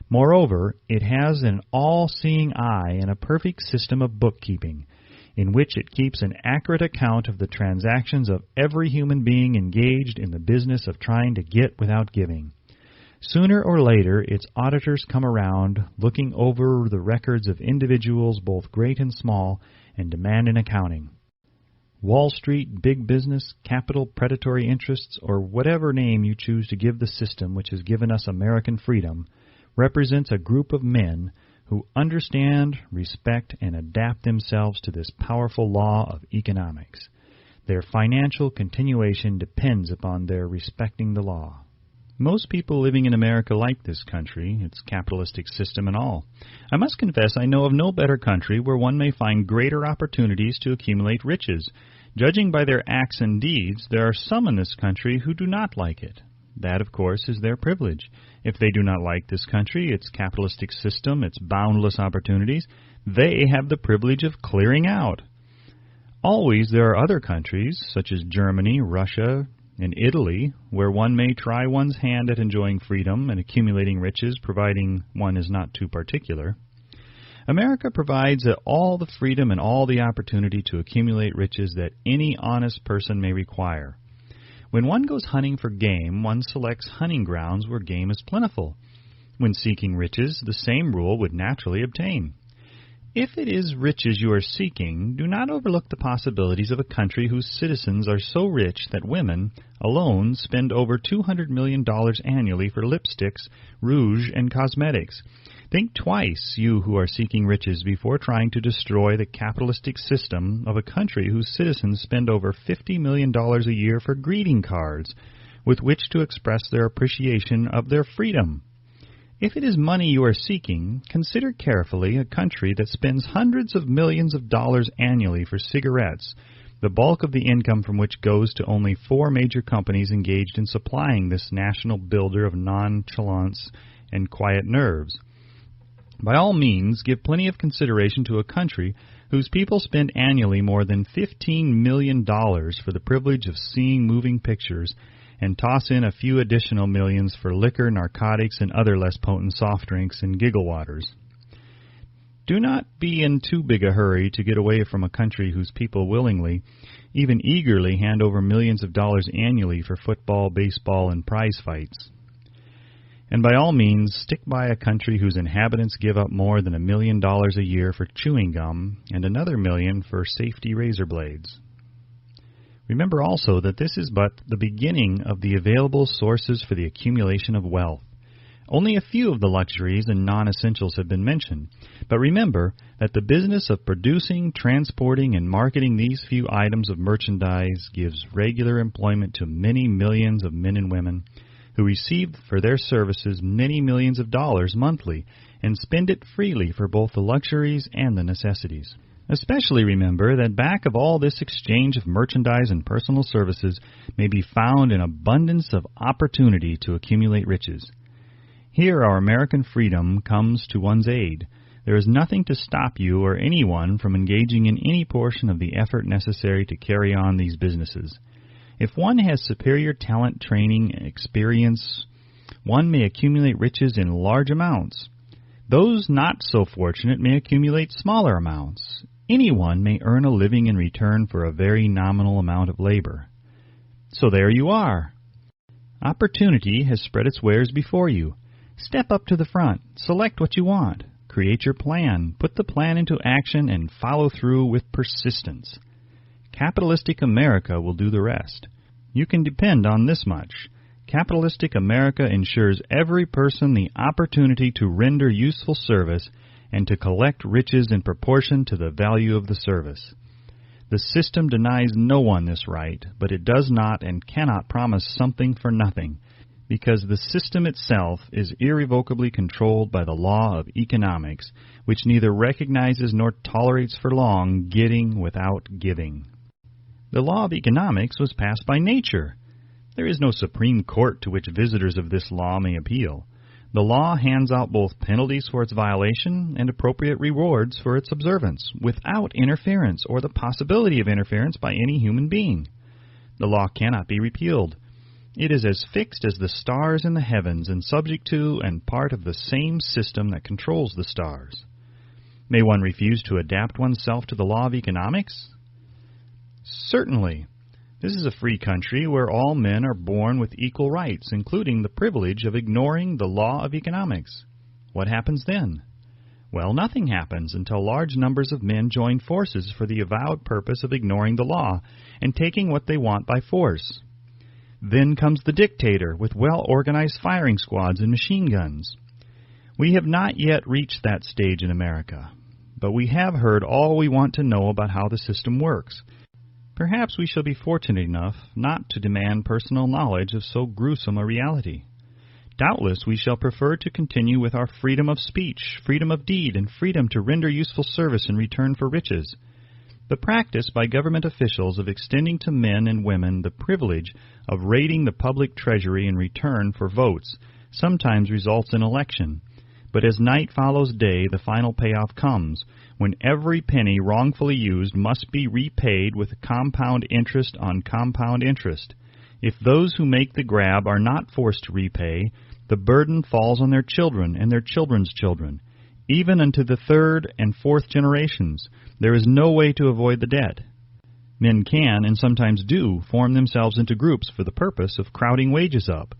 Moreover, it has an all-seeing eye and a perfect system of bookkeeping, in which it keeps an accurate account of the transactions of every human being engaged in the business of trying to get without giving. Sooner or later, its auditors come around, looking over the records of individuals both great and small, and demand an accounting. Wall Street, big business, capital, predatory interests, or whatever name you choose to give the system which has given us American freedom, represents a group of men who understand, respect, and adapt themselves to this powerful law of economics. Their financial continuation depends upon their respecting the law. Most people living in America like this country, its capitalistic system and all. I must confess I know of no better country where one may find greater opportunities to accumulate riches. Judging by their acts and deeds, there are some in this country who do not like it. That, of course, is their privilege. If they do not like this country, its capitalistic system, its boundless opportunities, they have the privilege of clearing out. Always there are other countries, such as Germany, Russia, and Italy, where one may try one's hand at enjoying freedom and accumulating riches, providing one is not too particular. America provides all the freedom and all the opportunity to accumulate riches that any honest person may require. When one goes hunting for game, one selects hunting grounds where game is plentiful. When seeking riches, the same rule would naturally obtain. If it is riches you are seeking, do not overlook the possibilities of a country whose citizens are so rich that women alone spend over $200 million annually for lipsticks, rouge, and cosmetics. Think twice, you who are seeking riches, before trying to destroy the capitalistic system of a country whose citizens spend over $50 million a year for greeting cards, with which to express their appreciation of their freedom. If it is money you are seeking, consider carefully a country that spends hundreds of millions of dollars annually for cigarettes, the bulk of the income from which goes to only 4 major companies engaged in supplying this national builder of nonchalance and quiet nerves. By all means, give plenty of consideration to a country whose people spend annually more than $15 million for the privilege of seeing moving pictures, and toss in a few additional millions for liquor, narcotics, and other less potent soft drinks and giggle waters. Do not be in too big a hurry to get away from a country whose people willingly, even eagerly, hand over millions of dollars annually for football, baseball, and prize fights. And by all means, stick by a country whose inhabitants give up more than $1 million a year for chewing gum and another $1 million for safety razor blades. Remember also that this is but the beginning of the available sources for the accumulation of wealth. Only a few of the luxuries and non-essentials have been mentioned, but remember that the business of producing, transporting, and marketing these few items of merchandise gives regular employment to many millions of men and women who receive for their services many millions of dollars monthly and spend it freely for both the luxuries and the necessities. Especially remember that back of all this exchange of merchandise and personal services may be found an abundance of opportunity to accumulate riches. Here our American freedom comes to one's aid. There is nothing to stop you or anyone from engaging in any portion of the effort necessary to carry on these businesses. If one has superior talent, training, and experience, one may accumulate riches in large amounts. Those not so fortunate may accumulate smaller amounts. Anyone may earn a living in return for a very nominal amount of labor. So there you are. Opportunity has spread its wares before you. Step up to the front. Select what you want. Create your plan. Put the plan into action and follow through with persistence. Capitalistic America will do the rest. You can depend on this much. Capitalistic America ensures every person the opportunity to render useful service and to collect riches in proportion to the value of the service. The system denies no one this right, but it does not and cannot promise something for nothing, because the system itself is irrevocably controlled by the law of economics, which neither recognizes nor tolerates for long getting without giving. The law of economics was passed by nature. There is no Supreme Court to which visitors of this law may appeal. The law hands out both penalties for its violation and appropriate rewards for its observance, without interference or the possibility of interference by any human being. The law cannot be repealed. It is as fixed as the stars in the heavens and subject to and part of the same system that controls the stars. May one refuse to adapt oneself to the law of economics? Certainly. This is a free country where all men are born with equal rights, including the privilege of ignoring the law of economics. What happens then? Well, nothing happens until large numbers of men join forces for the avowed purpose of ignoring the law and taking what they want by force. Then comes the dictator with well-organized firing squads and machine guns. We have not yet reached that stage in America, but we have heard all we want to know about how the system works. Perhaps we shall be fortunate enough not to demand personal knowledge of so gruesome a reality. Doubtless we shall prefer to continue with our freedom of speech, freedom of deed, and freedom to render useful service in return for riches. The practice by government officials of extending to men and women the privilege of raiding the public treasury in return for votes sometimes results in election. But as night follows day, the final payoff comes, when every penny wrongfully used must be repaid with compound interest on compound interest. If those who make the grab are not forced to repay, the burden falls on their children and their children's children. Even unto the third and fourth generations, there is no way to avoid the debt. Men can, and sometimes do, form themselves into groups for the purpose of crowding wages up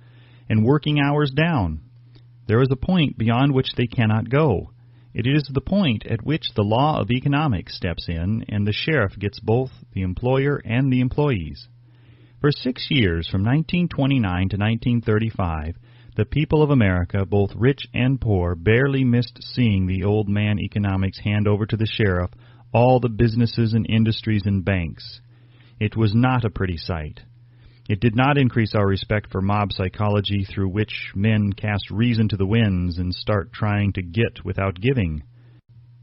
and working hours down. There is a point beyond which they cannot go. It is the point at which the law of economics steps in, and the sheriff gets both the employer and the employees. For 6 years, from 1929 to 1935, the people of America, both rich and poor, barely missed seeing the old man economics hand over to the sheriff all the businesses and industries and banks. It was not a pretty sight. It did not increase our respect for mob psychology, through which men cast reason to the winds and start trying to get without giving.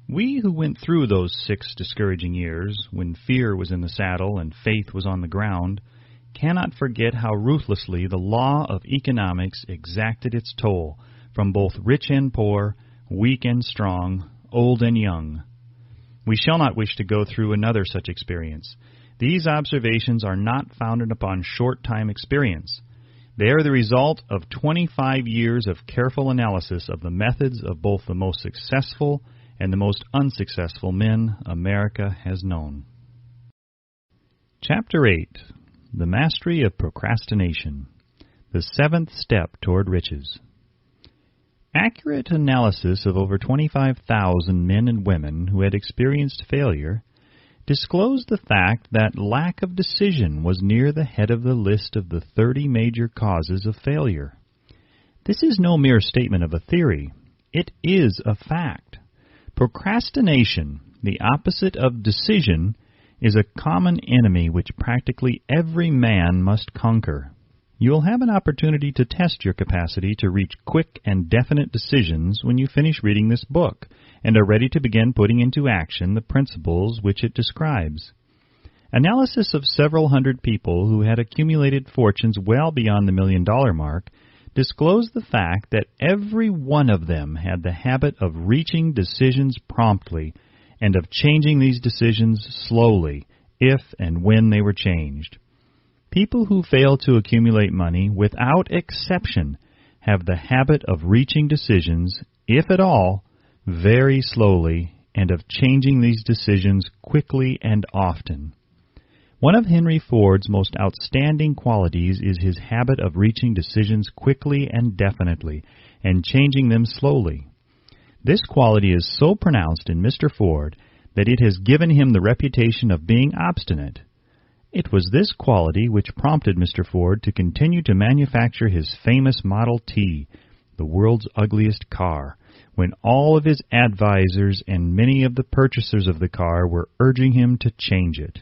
We who went through those 6 discouraging years, when fear was in the saddle and faith was on the ground, cannot forget how ruthlessly the law of economics exacted its toll from both rich and poor, weak and strong, old and young. We shall not wish to go through another such experience. These observations are not founded upon short-time experience. They are the result of 25 years of careful analysis of the methods of both the most successful and the most unsuccessful men America has known. Chapter 8. The Mastery of Procrastination. The 7th Step Toward Riches. Accurate analysis of over 25,000 men and women who had experienced failure disclosed the fact that lack of decision was near the head of the list of the 30 major causes of failure. This is no mere statement of a theory. It is a fact. Procrastination, the opposite of decision, is a common enemy which practically every man must conquer. You will have an opportunity to test your capacity to reach quick and definite decisions when you finish reading this book and are ready to begin putting into action the principles which it describes. Analysis of several hundred people who had accumulated fortunes well beyond the $1 million mark disclosed the fact that every one of them had the habit of reaching decisions promptly and of changing these decisions slowly, if and when they were changed. People who fail to accumulate money, without exception, have the habit of reaching decisions, if at all, very slowly, and of changing these decisions quickly and often. One of Henry Ford's most outstanding qualities is his habit of reaching decisions quickly and definitely, and changing them slowly. This quality is so pronounced in Mr. Ford that it has given him the reputation of being obstinate. It was this quality which prompted Mr. Ford to continue to manufacture his famous Model T, the world's ugliest car, when all of his advisors and many of the purchasers of the car were urging him to change it.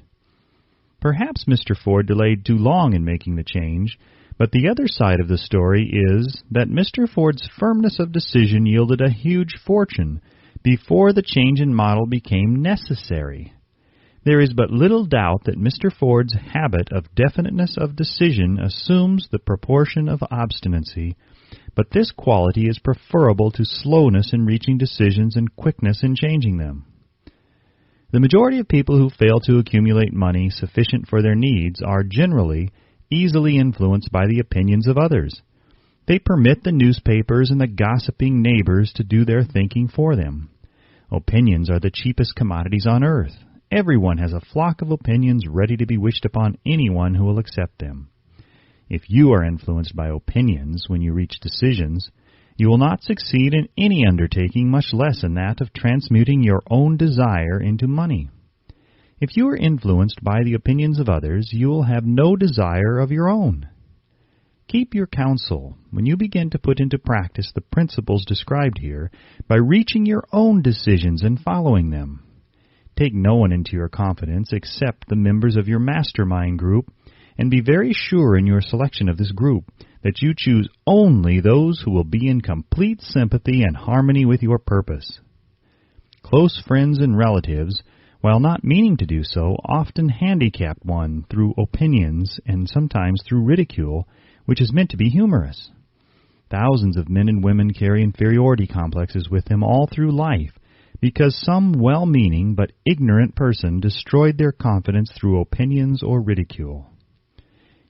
Perhaps Mr. Ford delayed too long in making the change, but the other side of the story is that Mr. Ford's firmness of decision yielded a huge fortune before the change in model became necessary. There is but little doubt that Mr. Ford's habit of definiteness of decision assumes the proportion of obstinacy but this quality is preferable to slowness in reaching decisions and quickness in changing them. The majority of people who fail to accumulate money sufficient for their needs are generally easily influenced by the opinions of others. They permit the newspapers and the gossiping neighbors to do their thinking for them. Opinions are the cheapest commodities on earth. Everyone has a flock of opinions ready to be wished upon anyone who will accept them. If you are influenced by opinions when you reach decisions, you will not succeed in any undertaking, much less in that of transmuting your own desire into money. If you are influenced by the opinions of others, you will have no desire of your own. Keep your counsel when you begin to put into practice the principles described here by reaching your own decisions and following them. Take no one into your confidence except the members of your mastermind group, and be very sure in your selection of this group that you choose only those who will be in complete sympathy and harmony with your purpose. Close friends and relatives, while not meaning to do so, often handicap one through opinions and sometimes through ridicule, which is meant to be humorous. Thousands of men and women carry inferiority complexes with them all through life because some well-meaning but ignorant person destroyed their confidence through opinions or ridicule.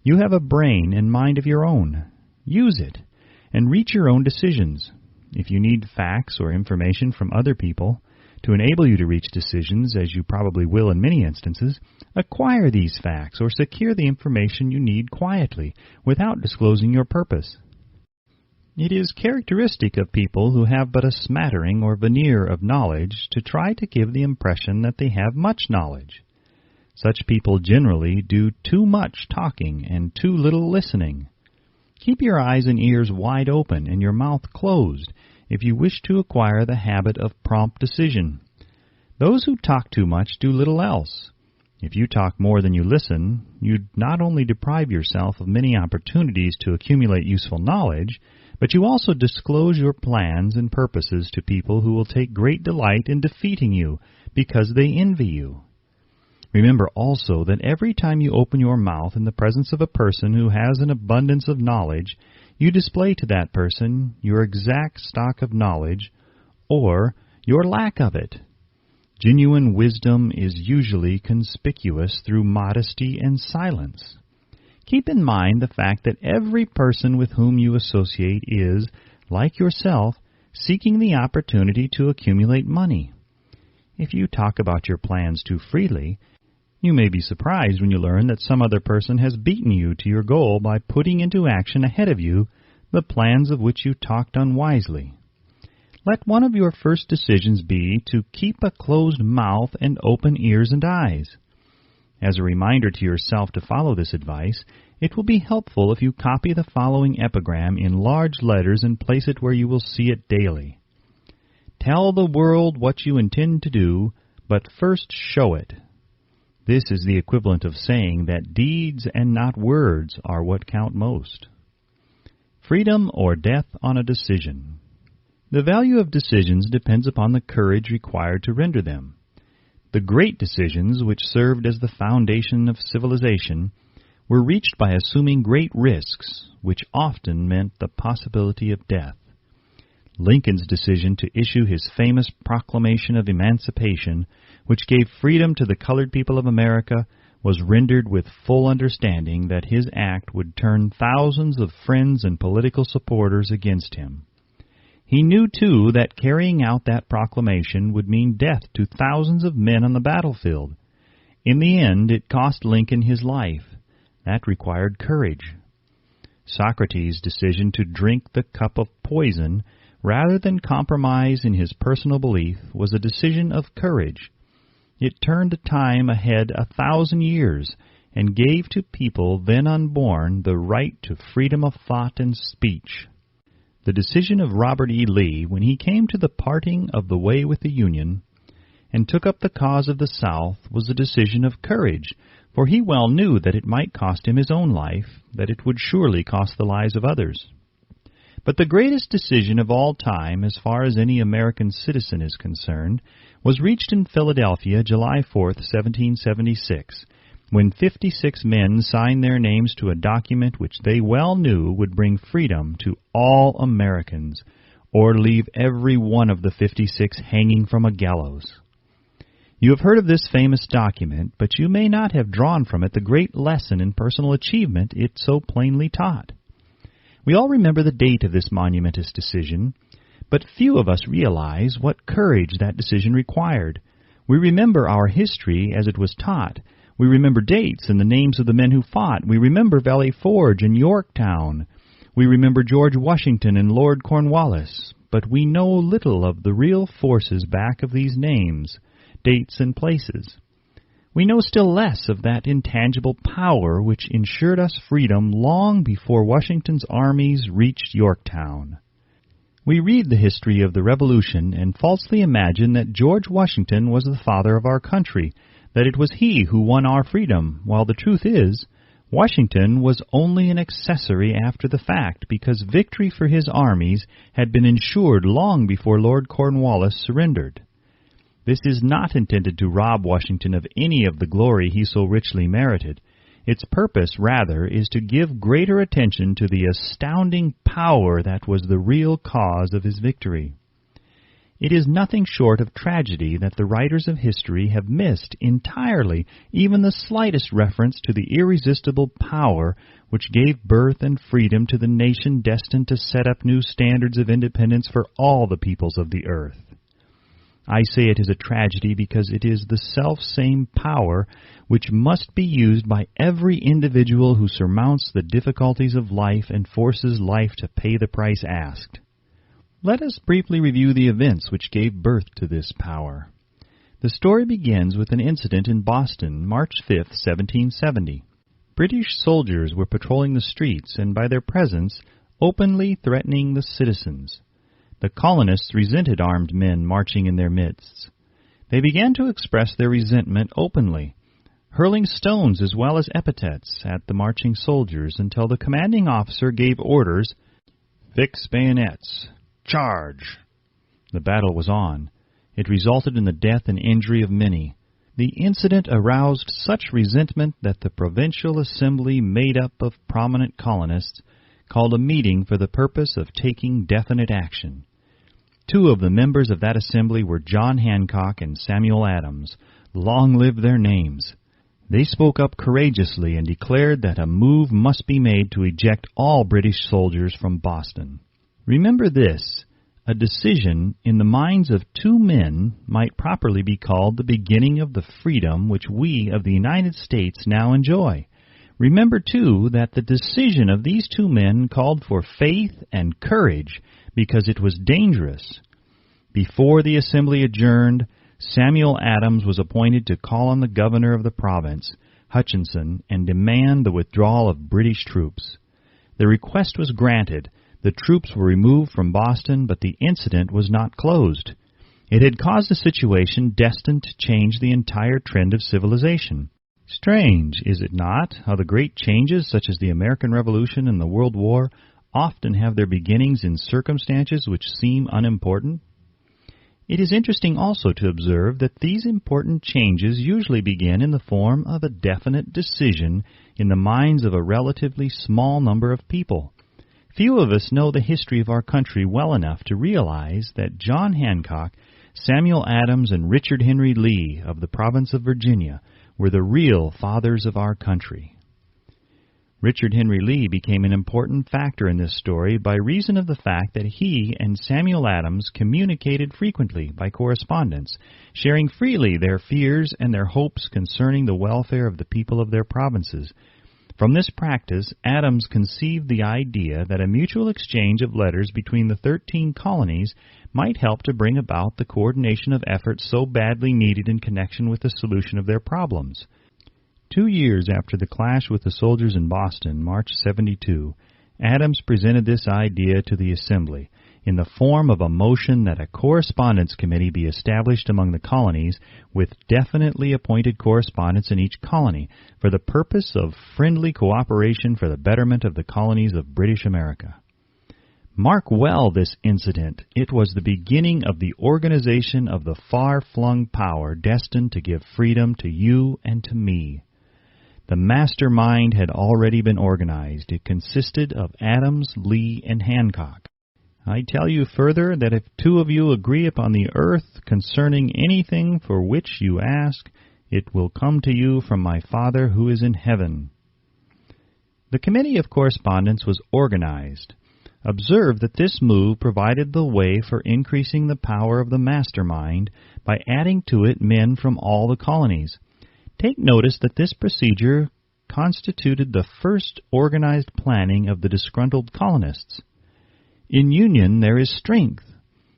You have a brain and mind of your own. Use it, and reach your own decisions. If you need facts or information from other people to enable you to reach decisions, as you probably will in many instances, acquire these facts or secure the information you need quietly, without disclosing your purpose. It is characteristic of people who have but a smattering or veneer of knowledge to try to give the impression that they have much knowledge. Such people generally do too much talking and too little listening. Keep your eyes and ears wide open and your mouth closed if you wish to acquire the habit of prompt decision. Those who talk too much do little else. If you talk more than you listen, you not only deprive yourself of many opportunities to accumulate useful knowledge, but you also disclose your plans and purposes to people who will take great delight in defeating you because they envy you. Remember also that every time you open your mouth in the presence of a person who has an abundance of knowledge, you display to that person your exact stock of knowledge or your lack of it. Genuine wisdom is usually conspicuous through modesty and silence. Keep in mind the fact that every person with whom you associate is, like yourself, seeking the opportunity to accumulate money. If you talk about your plans too freely, you may be surprised when you learn that some other person has beaten you to your goal by putting into action ahead of you the plans of which you talked unwisely. Let one of your first decisions be to keep a closed mouth and open ears and eyes. As a reminder to yourself to follow this advice, it will be helpful if you copy the following epigram in large letters and place it where you will see it daily. Tell the world what you intend to do, but first show it. This is the equivalent of saying that deeds and not words are what count most. Freedom or death on a decision. The value of decisions depends upon the courage required to render them. The great decisions which served as the foundation of civilization were reached by assuming great risks, which often meant the possibility of death. Lincoln's decision to issue his famous Proclamation of Emancipation, which gave freedom to the colored people of America, was rendered with full understanding that his act would turn thousands of friends and political supporters against him. He knew, too, that carrying out that proclamation would mean death to thousands of men on the battlefield. In the end, it cost Lincoln his life. That required courage. Socrates' decision to drink the cup of poison rather than compromise in his personal belief was a decision of courage. It turned time ahead 1,000 years and gave to people then unborn the right to freedom of thought and speech. The decision of Robert E. Lee, when he came to the parting of the way with the Union and took up the cause of the South, was a decision of courage, for he well knew that it might cost him his own life, that it would surely cost the lives of others. But the greatest decision of all time, as far as any American citizen is concerned, was reached in Philadelphia, July 4th, 1776, when 56 men signed their names to a document which they well knew would bring freedom to all Americans, or leave every one of the 56 hanging from a gallows. You have heard of this famous document, but you may not have drawn from it the great lesson in personal achievement it so plainly taught. We all remember the date of this monumentous decision, but few of us realize what courage that decision required. We remember our history as it was taught. We remember dates and the names of the men who fought. We remember Valley Forge and Yorktown. We remember George Washington and Lord Cornwallis. But we know little of the real forces back of these names, dates, and places. We know still less of that intangible power which ensured us freedom long before Washington's armies reached Yorktown. We read the history of the Revolution and falsely imagine that George Washington was the father of our country, that it was he who won our freedom, while the truth is, Washington was only an accessory after the fact, because victory for his armies had been ensured long before Lord Cornwallis surrendered. This is not intended to rob Washington of any of the glory he so richly merited. Its purpose, rather, is to give greater attention to the astounding power that was the real cause of his victory. It is nothing short of tragedy that the writers of history have missed entirely even the slightest reference to the irresistible power which gave birth and freedom to the nation destined to set up new standards of independence for all the peoples of the earth. I say it is a tragedy because it is the self-same power which must be used by every individual who surmounts the difficulties of life and forces life to pay the price asked. Let us briefly review the events which gave birth to this power. The story begins with an incident in Boston, March 5, 1770. British soldiers were patrolling the streets and by their presence openly threatening the citizens. The colonists resented armed men marching in their midst. They began to express their resentment openly, hurling stones as well as epithets at the marching soldiers until the commanding officer gave orders, "Fix bayonets! Charge!" The battle was on. It resulted in the death and injury of many. The incident aroused such resentment that the Provincial Assembly, made up of prominent colonists, called a meeting for the purpose of taking definite action. Two of the members of that assembly were John Hancock and Samuel Adams. Long live their names! They spoke up courageously and declared that a move must be made to eject all British soldiers from Boston. Remember this, a decision in the minds of two men might properly be called the beginning of the freedom which we of the United States now enjoy. Remember, too, that the decision of these two men called for faith and courage because it was dangerous. Before the assembly adjourned, Samuel Adams was appointed to call on the governor of the province, Hutchinson, and demand the withdrawal of British troops. The request was granted. The troops were removed from Boston, but the incident was not closed. It had caused a situation destined to change the entire trend of civilization. Strange, is it not, how the great changes such as the American Revolution and the World War often have their beginnings in circumstances which seem unimportant? It is interesting also to observe that these important changes usually begin in the form of a definite decision in the minds of a relatively small number of people. Few of us know the history of our country well enough to realize that John Hancock, Samuel Adams, and Richard Henry Lee of the province of Virginia were the real fathers of our country. Richard Henry Lee became an important factor in this story by reason of the fact that he and Samuel Adams communicated frequently by correspondence, sharing freely their fears and their hopes concerning the welfare of the people of their provinces. From this practice, Adams conceived the idea that a mutual exchange of letters between the 13 colonies might help to bring about the coordination of efforts so badly needed in connection with the solution of their problems. 2 years after the clash with the soldiers in Boston, March 72, Adams presented this idea to the Assembly in the form of a motion that a correspondence committee be established among the colonies with definitely appointed correspondents in each colony for the purpose of friendly cooperation for the betterment of the colonies of British America. Mark well this incident. It was the beginning of the organization of the far-flung power destined to give freedom to you and to me. The mastermind had already been organized. It consisted of Adams, Lee, and Hancock. I tell you further that if two of you agree upon the earth concerning anything for which you ask, it will come to you from my Father who is in heaven. The Committee of Correspondence was organized. Observe that this move provided the way for increasing the power of the mastermind by adding to it men from all the colonies. Take notice that this procedure constituted the first organized planning of the disgruntled colonists. In union there is strength.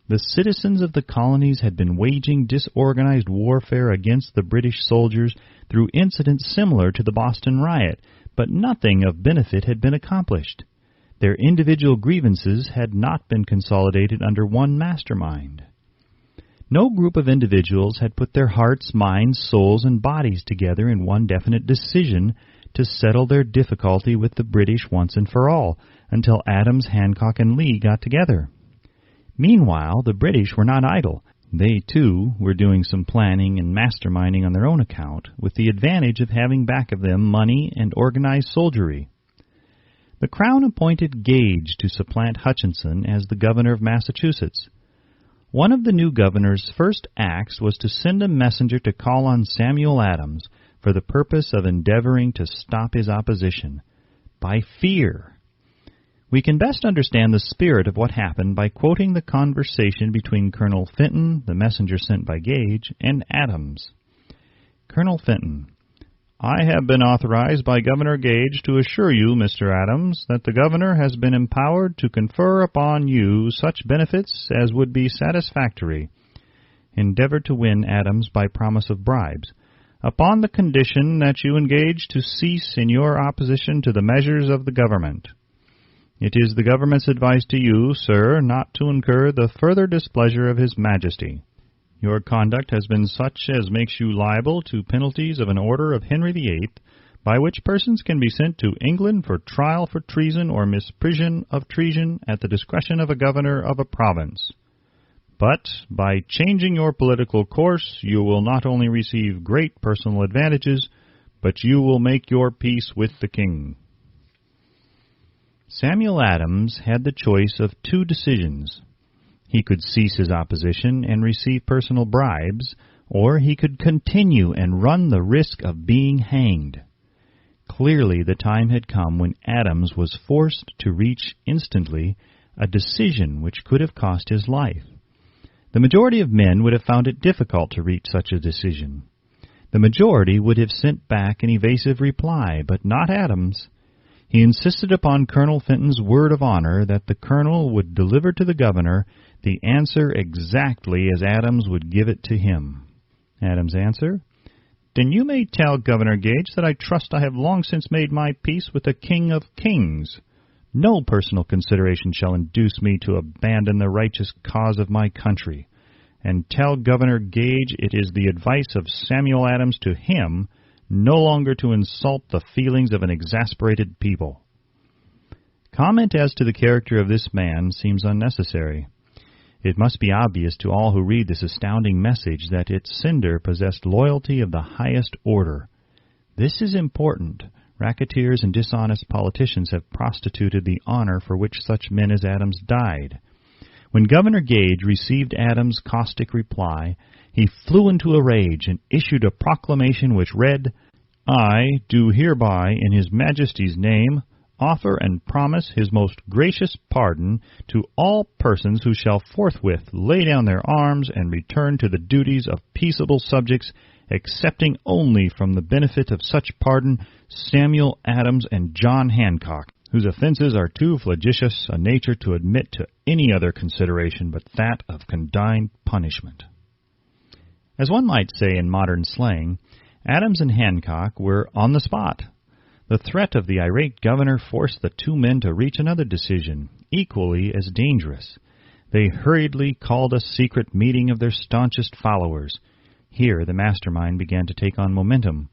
The citizens of the colonies had been waging disorganized warfare against the British soldiers through incidents similar to the Boston riot, but nothing of benefit had been accomplished. Their individual grievances had not been consolidated under one mastermind. No group of individuals had put their hearts, minds, souls, and bodies together in one definite decision to settle their difficulty with the British once and for all, until Adams, Hancock, and Lee got together. Meanwhile, the British were not idle. They, too, were doing some planning and masterminding on their own account, with the advantage of having back of them money and organized soldiery. The Crown appointed Gage to supplant Hutchinson as the governor of Massachusetts. One of the new governor's first acts was to send a messenger to call on Samuel Adams for the purpose of endeavoring to stop his opposition by fear. We can best understand the spirit of what happened by quoting the conversation between Colonel Fenton, the messenger sent by Gage, and Adams. Colonel Fenton: I have been authorized by Governor Gage to assure you, Mr. Adams, that the governor has been empowered to confer upon you such benefits as would be satisfactory. Endeavor to win Adams by promise of bribes, upon the condition that you engage to cease in your opposition to the measures of the government. It is the government's advice to you, sir, not to incur the further displeasure of His Majesty. Your conduct has been such as makes you liable to penalties of an order of Henry VIII, by which persons can be sent to England for trial for treason or misprision of treason at the discretion of a governor of a province. But by changing your political course, you will not only receive great personal advantages, but you will make your peace with the king. Samuel Adams had the choice of two decisions. He could cease his opposition and receive personal bribes, or he could continue and run the risk of being hanged. Clearly the time had come when Adams was forced to reach instantly a decision which could have cost his life. The majority of men would have found it difficult to reach such a decision. The majority would have sent back an evasive reply, but not Adams. He insisted upon Colonel Fenton's word of honor that the colonel would deliver to the governor the answer exactly as Adams would give it to him. Adams' answer: Then you may tell Governor Gage that I trust I have long since made my peace with the King of Kings. No personal consideration shall induce me to abandon the righteous cause of my country. And tell Governor Gage it is the advice of Samuel Adams to him no longer to insult the feelings of an exasperated people. Comment as to the character of this man seems unnecessary. It must be obvious to all who read this astounding message that its sender possessed loyalty of the highest order. This is important. Racketeers and dishonest politicians have prostituted the honor for which such men as Adams died. When Governor Gage received Adams' caustic reply, he flew into a rage and issued a proclamation which read, I do hereby, in His Majesty's name, offer and promise His most gracious pardon to all persons who shall forthwith lay down their arms and return to the duties of peaceable subjects, excepting only from the benefit of such pardon Samuel Adams and John Hancock, whose offenses are too flagitious a nature to admit to any other consideration but that of condign punishment. As one might say in modern slang, Adams and Hancock were on the spot. The threat of the irate governor forced the two men to reach another decision, equally as dangerous. They hurriedly called a secret meeting of their staunchest followers. Here the mastermind began to take on momentum.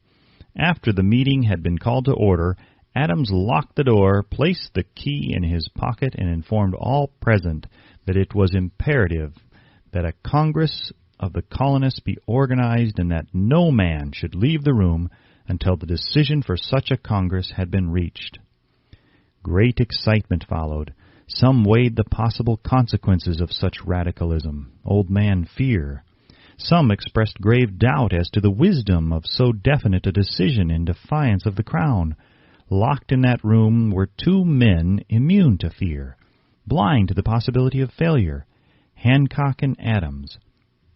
After the meeting had been called to order, Adams locked the door, placed the key in his pocket, and informed all present that it was imperative that a Congress of the colonists be organized and that no man should leave the room until the decision for such a Congress had been reached. Great excitement followed. Some weighed the possible consequences of such radicalism, old man fear. Some expressed grave doubt as to the wisdom of so definite a decision in defiance of the Crown. Locked in that room were two men immune to fear, blind to the possibility of failure, Hancock and Adams.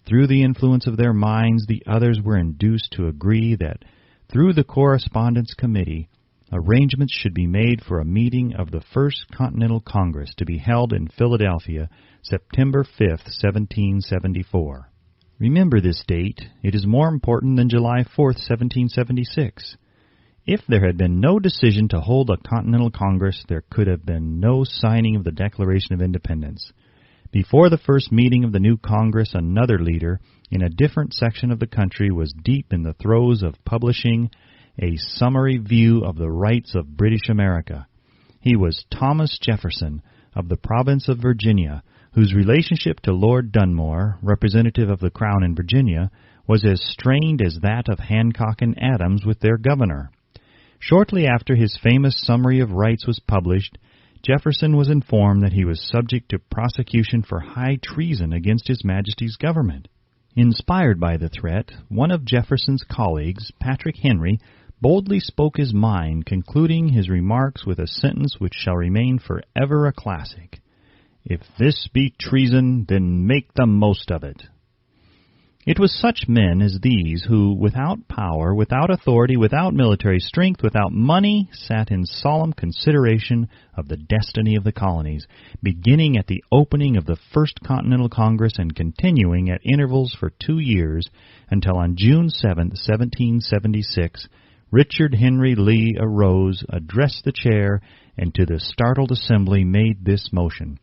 Through the influence of their minds, the others were induced to agree that, through the Correspondence Committee, arrangements should be made for a meeting of the First Continental Congress to be held in Philadelphia, September 5th, 1774. Remember this date. It is more important than July 4th, 1776. If there had been no decision to hold a Continental Congress, there could have been no signing of the Declaration of Independence. Before the first meeting of the new Congress, another leader, in a different section of the country, was deep in the throes of publishing a summary view of the rights of British America. He was Thomas Jefferson, of the province of Virginia, whose relationship to Lord Dunmore, representative of the Crown in Virginia, was as strained as that of Hancock and Adams with their governor. Shortly after his famous Summary of Rights was published, Jefferson was informed that he was subject to prosecution for high treason against His Majesty's government. Inspired by the threat, one of Jefferson's colleagues, Patrick Henry, boldly spoke his mind, concluding his remarks with a sentence which shall remain forever a classic. "If this be treason, then make the most of it." It was such men as these who, without power, without authority, without military strength, without money, sat in solemn consideration of the destiny of the colonies, beginning at the opening of the First Continental Congress and continuing at intervals for 2 years until on June 7, 1776, Richard Henry Lee arose, addressed the chair, and to the startled assembly made this motion.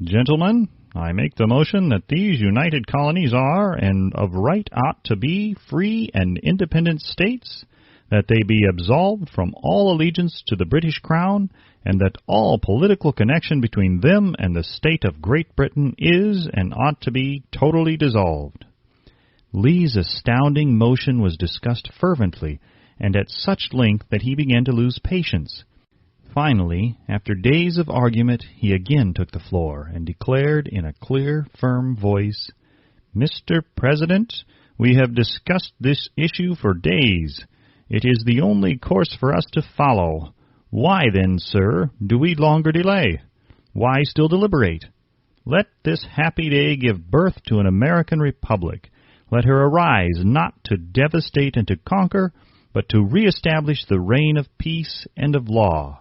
"Gentlemen, I make the motion that these united colonies are, and of right ought to be, free and independent states, that they be absolved from all allegiance to the British Crown, and that all political connection between them and the state of Great Britain is and ought to be totally dissolved." Lee's astounding motion was discussed fervently, and at such length that he began to lose patience. Finally, after days of argument, he again took the floor and declared in a clear, firm voice, "Mr. President, we have discussed this issue for days. It is the only course for us to follow. Why then, sir, do we longer delay? Why still deliberate? Let this happy day give birth to an American republic. Let her arise not to devastate and to conquer, but to reestablish the reign of peace and of law.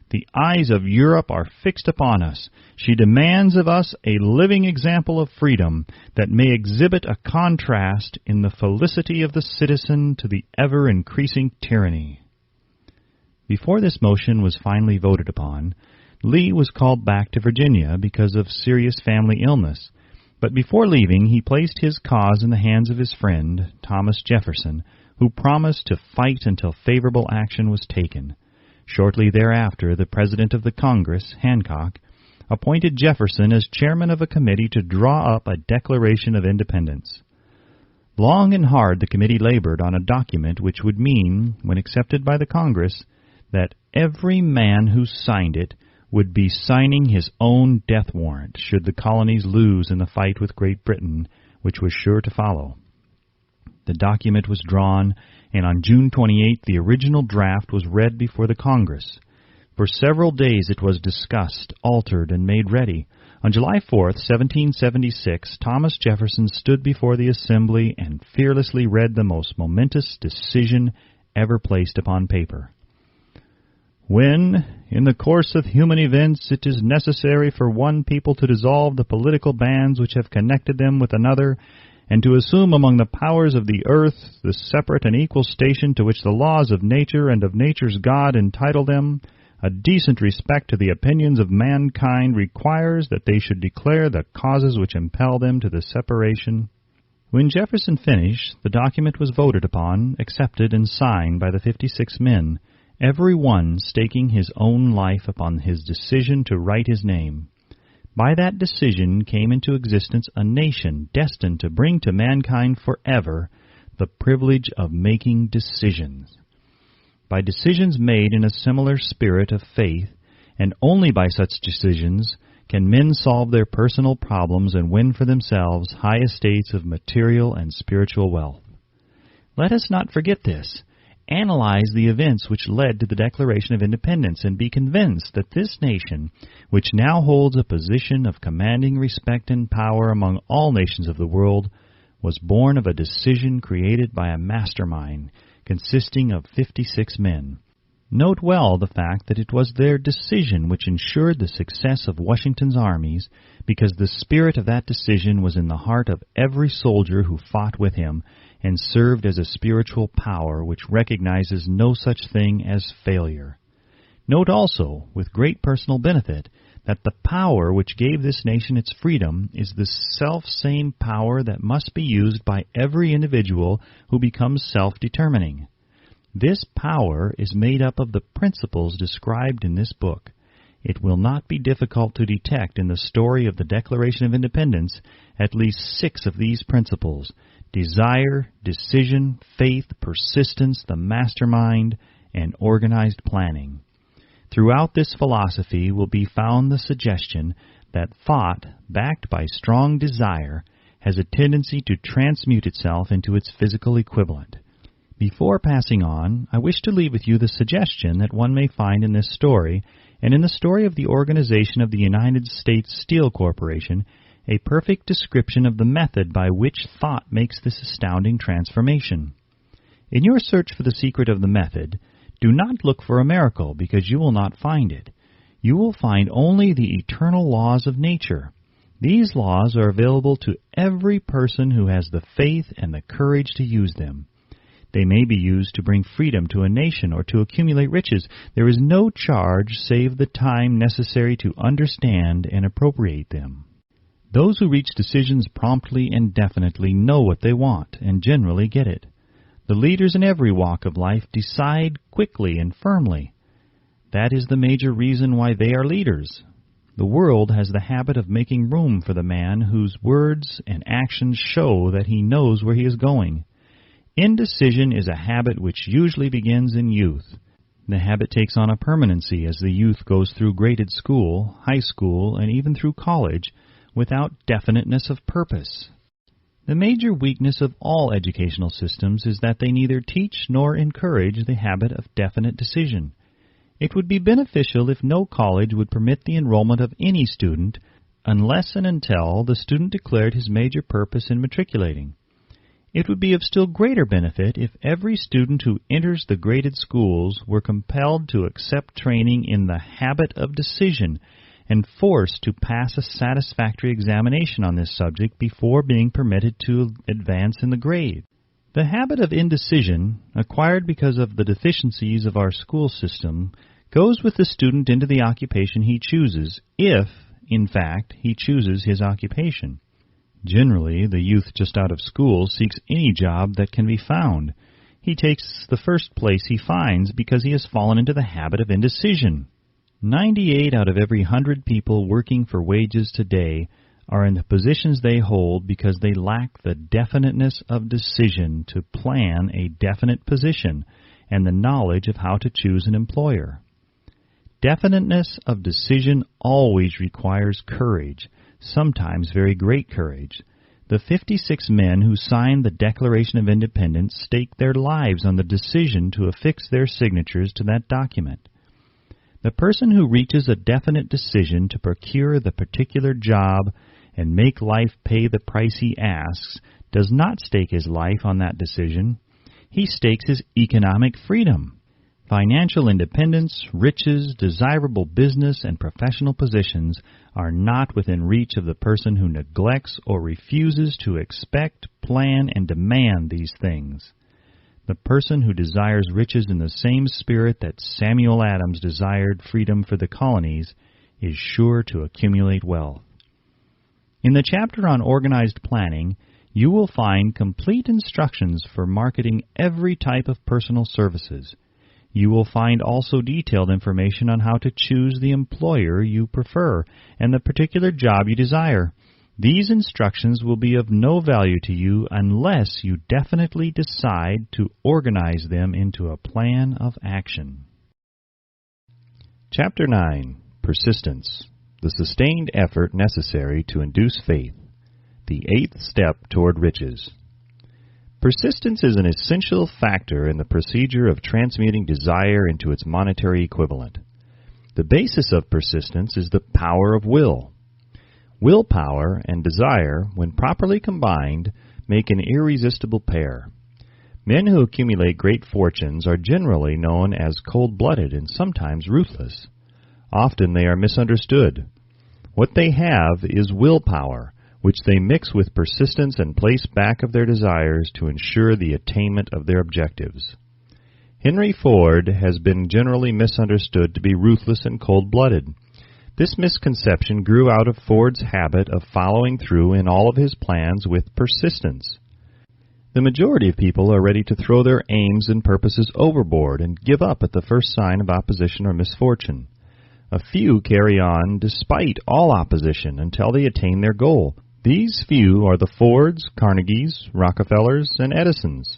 The eyes of Europe are fixed upon us. She demands of us a living example of freedom that may exhibit a contrast in the felicity of the citizen to the ever-increasing tyranny." Before this motion was finally voted upon, Lee was called back to Virginia because of serious family illness, but before leaving he placed his cause in the hands of his friend, Thomas Jefferson, who promised to fight until favorable action was taken. Shortly thereafter, the President of the Congress, Hancock, appointed Jefferson as chairman of a committee to draw up a Declaration of Independence. Long and hard the committee labored on a document which would mean, when accepted by the Congress, that every man who signed it would be signing his own death warrant should the colonies lose in the fight with Great Britain, which was sure to follow. The document was drawn, and on June 28 the original draft was read before the Congress. For several days it was discussed, altered, and made ready. On July 4, 1776, Thomas Jefferson stood before the Assembly and fearlessly read the most momentous decision ever placed upon paper. "When, in the course of human events, it is necessary for one people to dissolve the political bands which have connected them with another, and to assume among the powers of the earth the separate and equal station to which the laws of nature and of nature's God entitle them, a decent respect to the opinions of mankind requires that they should declare the causes which impel them to the separation." When Jefferson finished, the document was voted upon, accepted, and signed by the 56 men, every one staking his own life upon his decision to write his name. By that decision came into existence a nation destined to bring to mankind forever the privilege of making decisions. By decisions made in a similar spirit of faith, and only by such decisions, can men solve their personal problems and win for themselves high estates of material and spiritual wealth. Let us not forget this. Analyze the events which led to the Declaration of Independence and be convinced that this nation, which now holds a position of commanding respect and power among all nations of the world, was born of a decision created by a mastermind consisting of 56 men. Note well the fact that it was their decision which ensured the success of Washington's armies, because the spirit of that decision was in the heart of every soldier who fought with him, and served as a spiritual power which recognizes no such thing as failure. Note also, with great personal benefit, that the power which gave this nation its freedom is the self-same power that must be used by every individual who becomes self-determining. This power is made up of the principles described in this book. It will not be difficult to detect in the story of the Declaration of Independence at least 6 of these principles: desire, decision, faith, persistence, the mastermind, and organized planning. Throughout this philosophy will be found the suggestion that thought, backed by strong desire, has a tendency to transmute itself into its physical equivalent. Before passing on, I wish to leave with you the suggestion that one may find in this story, and in the story of the organization of the United States Steel Corporation, a perfect description of the method by which thought makes this astounding transformation. In your search for the secret of the method, do not look for a miracle, because you will not find it. You will find only the eternal laws of nature. These laws are available to every person who has the faith and the courage to use them. They may be used to bring freedom to a nation or to accumulate riches. There is no charge save the time necessary to understand and appropriate them. Those who reach decisions promptly and definitely know what they want and generally get it. The leaders in every walk of life decide quickly and firmly. That is the major reason why they are leaders. The world has the habit of making room for the man whose words and actions show that he knows where he is going. Indecision is a habit which usually begins in youth. The habit takes on a permanency as the youth goes through graded school, high school, and even through college, without definiteness of purpose. The major weakness of all educational systems is that they neither teach nor encourage the habit of definite decision. It would be beneficial if no college would permit the enrollment of any student unless and until the student declared his major purpose in matriculating. It would be of still greater benefit if every student who enters the graded schools were compelled to accept training in the habit of decision and forced to pass a satisfactory examination on this subject before being permitted to advance in the grade. The habit of indecision, acquired because of the deficiencies of our school system, goes with the student into the occupation he chooses, if, in fact, he chooses his occupation. Generally, the youth just out of school seeks any job that can be found. He takes the first place he finds because he has fallen into the habit of indecision. 98 out of every 100 people working for wages today are in the positions they hold because they lack the definiteness of decision to plan a definite position and the knowledge of how to choose an employer. Definiteness of decision always requires courage, sometimes very great courage. The 56 men who signed the Declaration of Independence staked their lives on the decision to affix their signatures to that document. The person who reaches a definite decision to procure the particular job and make life pay the price he asks does not stake his life on that decision. He stakes his economic freedom. Financial independence, riches, desirable business, and professional positions are not within reach of the person who neglects or refuses to expect, plan, and demand these things. The person who desires riches in the same spirit that Samuel Adams desired freedom for the colonies is sure to accumulate wealth. In the chapter on organized planning, you will find complete instructions for marketing every type of personal services. You will find also detailed information on how to choose the employer you prefer and the particular job you desire. These instructions will be of no value to you unless you definitely decide to organize them into a plan of action. Chapter 9. Persistence. The sustained effort necessary to induce faith. The 8th step toward riches. Persistence is an essential factor in the procedure of transmuting desire into its monetary equivalent. The basis of persistence is the power of will. Willpower and desire, when properly combined, make an irresistible pair. Men who accumulate great fortunes are generally known as cold-blooded and sometimes ruthless. Often they are misunderstood. What they have is willpower, which they mix with persistence and place back of their desires to ensure the attainment of their objectives. Henry Ford has been generally misunderstood to be ruthless and cold-blooded. This misconception grew out of Ford's habit of following through in all of his plans with persistence. The majority of people are ready to throw their aims and purposes overboard and give up at the first sign of opposition or misfortune. A few carry on despite all opposition until they attain their goal. These few are the Fords, Carnegies, Rockefellers, and Edisons.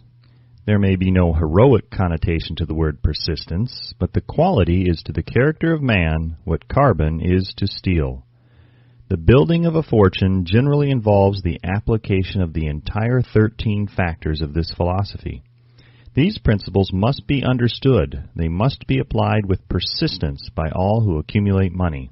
There may be no heroic connotation to the word persistence, but the quality is to the character of man what carbon is to steel. The building of a fortune generally involves the application of the entire 13 factors of this philosophy. These principles must be understood. They must be applied with persistence by all who accumulate money.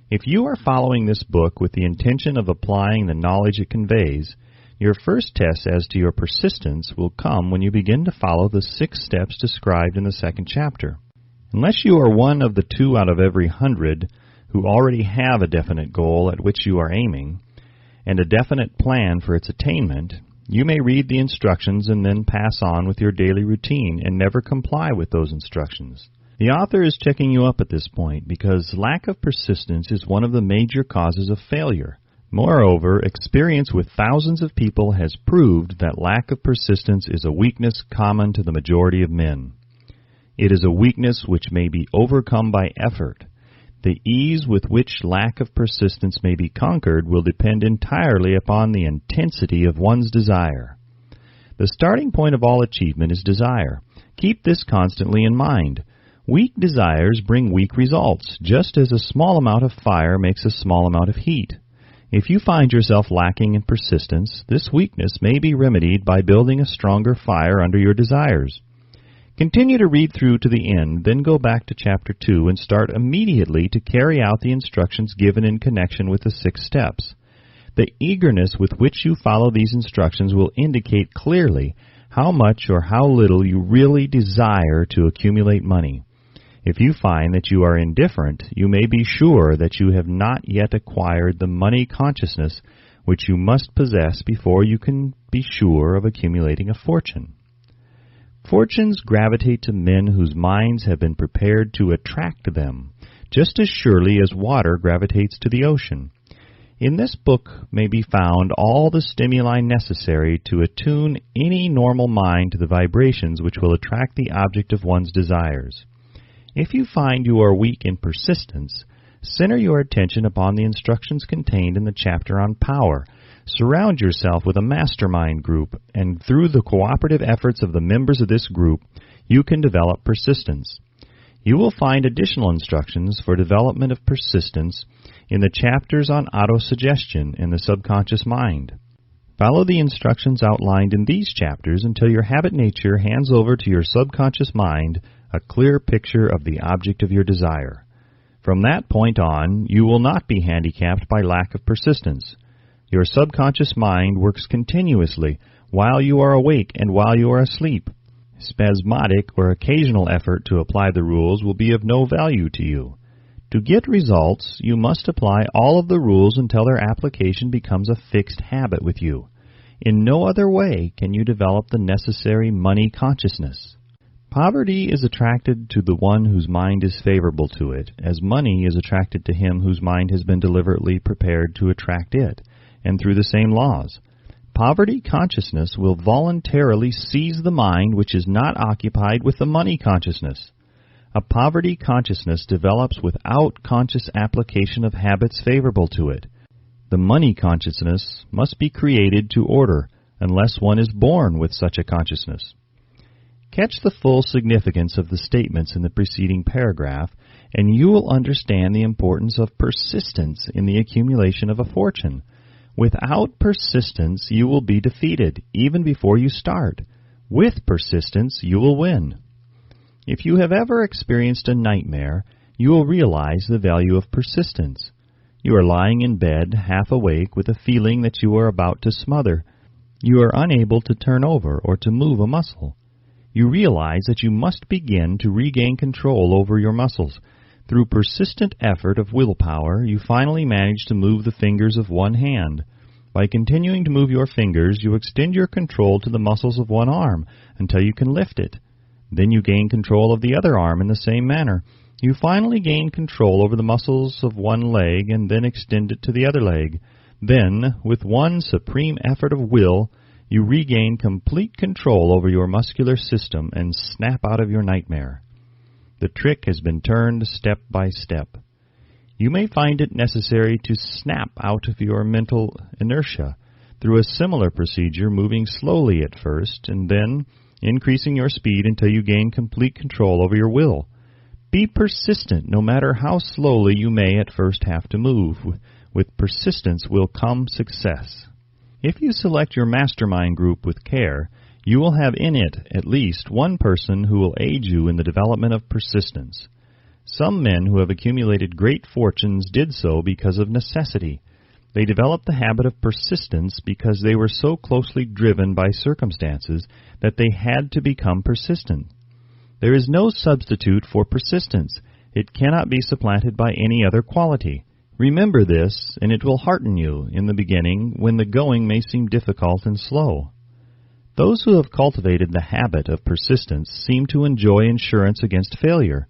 If you are following this book with the intention of applying the knowledge it conveys, your first test as to your persistence will come when you begin to follow the 6 steps described in the 2nd chapter. Unless you are one of the 2 out of every 100 who already have a definite goal at which you are aiming, and a definite plan for its attainment, you may read the instructions and then pass on with your daily routine and never comply with those instructions. The author is checking you up at this point because lack of persistence is one of the major causes of failure. Moreover, experience with thousands of people has proved that lack of persistence is a weakness common to the majority of men. It is a weakness which may be overcome by effort. The ease with which lack of persistence may be conquered will depend entirely upon the intensity of one's desire. The starting point of all achievement is desire. Keep this constantly in mind. Weak desires bring weak results, just as a small amount of fire makes a small amount of heat. If you find yourself lacking in persistence, this weakness may be remedied by building a stronger fire under your desires. Continue to read through to the end, then go back to Chapter 2 and start immediately to carry out the instructions given in connection with the 6 steps. The eagerness with which you follow these instructions will indicate clearly how much or how little you really desire to accumulate money. If you find that you are indifferent, you may be sure that you have not yet acquired the money consciousness which you must possess before you can be sure of accumulating a fortune. Fortunes gravitate to men whose minds have been prepared to attract them, just as surely as water gravitates to the ocean. In this book may be found all the stimuli necessary to attune any normal mind to the vibrations which will attract the object of one's desires. If you find you are weak in persistence, center your attention upon the instructions contained in the chapter on power. Surround yourself with a mastermind group, and through the cooperative efforts of the members of this group, you can develop persistence. You will find additional instructions for development of persistence in the chapters on autosuggestion and the subconscious mind. Follow the instructions outlined in these chapters until your habit nature hands over to your subconscious mind a clear picture of the object of your desire. From that point on, you will not be handicapped by lack of persistence. Your subconscious mind works continuously while you are awake and while you are asleep. Spasmodic or occasional effort to apply the rules will be of no value to you. To get results, you must apply all of the rules until their application becomes a fixed habit with you. In no other way can you develop the necessary money consciousness. Poverty is attracted to the one whose mind is favorable to it, as money is attracted to him whose mind has been deliberately prepared to attract it, and through the same laws. Poverty consciousness will voluntarily seize the mind which is not occupied with the money consciousness. A poverty consciousness develops without conscious application of habits favorable to it. The money consciousness must be created to order, unless one is born with such a consciousness. Catch the full significance of the statements in the preceding paragraph, and you will understand the importance of persistence in the accumulation of a fortune. Without persistence, you will be defeated, even before you start. With persistence, you will win. If you have ever experienced a nightmare, you will realize the value of persistence. You are lying in bed, half awake, with a feeling that you are about to smother. You are unable to turn over or to move a muscle. You realize that you must begin to regain control over your muscles. Through persistent effort of willpower, you finally manage to move the fingers of one hand. By continuing to move your fingers, you extend your control to the muscles of one arm until you can lift it. Then you gain control of the other arm in the same manner. You finally gain control over the muscles of one leg and then extend it to the other leg. Then, with one supreme effort of will, you regain complete control over your muscular system and snap out of your nightmare. The trick has been turned step by step. You may find it necessary to snap out of your mental inertia through a similar procedure, moving slowly at first and then increasing your speed until you gain complete control over your will. Be persistent, no matter how slowly you may at first have to move. With persistence will come success. If you select your mastermind group with care, you will have in it at least one person who will aid you in the development of persistence. Some men who have accumulated great fortunes did so because of necessity. They developed the habit of persistence because they were so closely driven by circumstances that they had to become persistent. There is no substitute for persistence. It cannot be supplanted by any other quality. Remember this, and it will hearten you in the beginning when the going may seem difficult and slow. Those who have cultivated the habit of persistence seem to enjoy insurance against failure.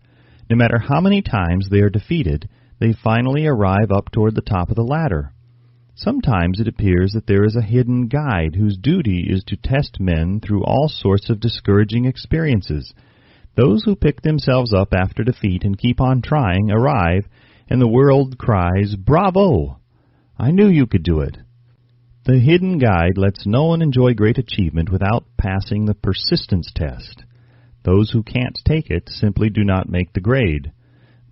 No matter how many times they are defeated, they finally arrive up toward the top of the ladder. Sometimes it appears that there is a hidden guide whose duty is to test men through all sorts of discouraging experiences. Those who pick themselves up after defeat and keep on trying arrive, and the world cries, "Bravo! I knew you could do it." The hidden guide lets no one enjoy great achievement without passing the persistence test. Those who can't take it simply do not make the grade.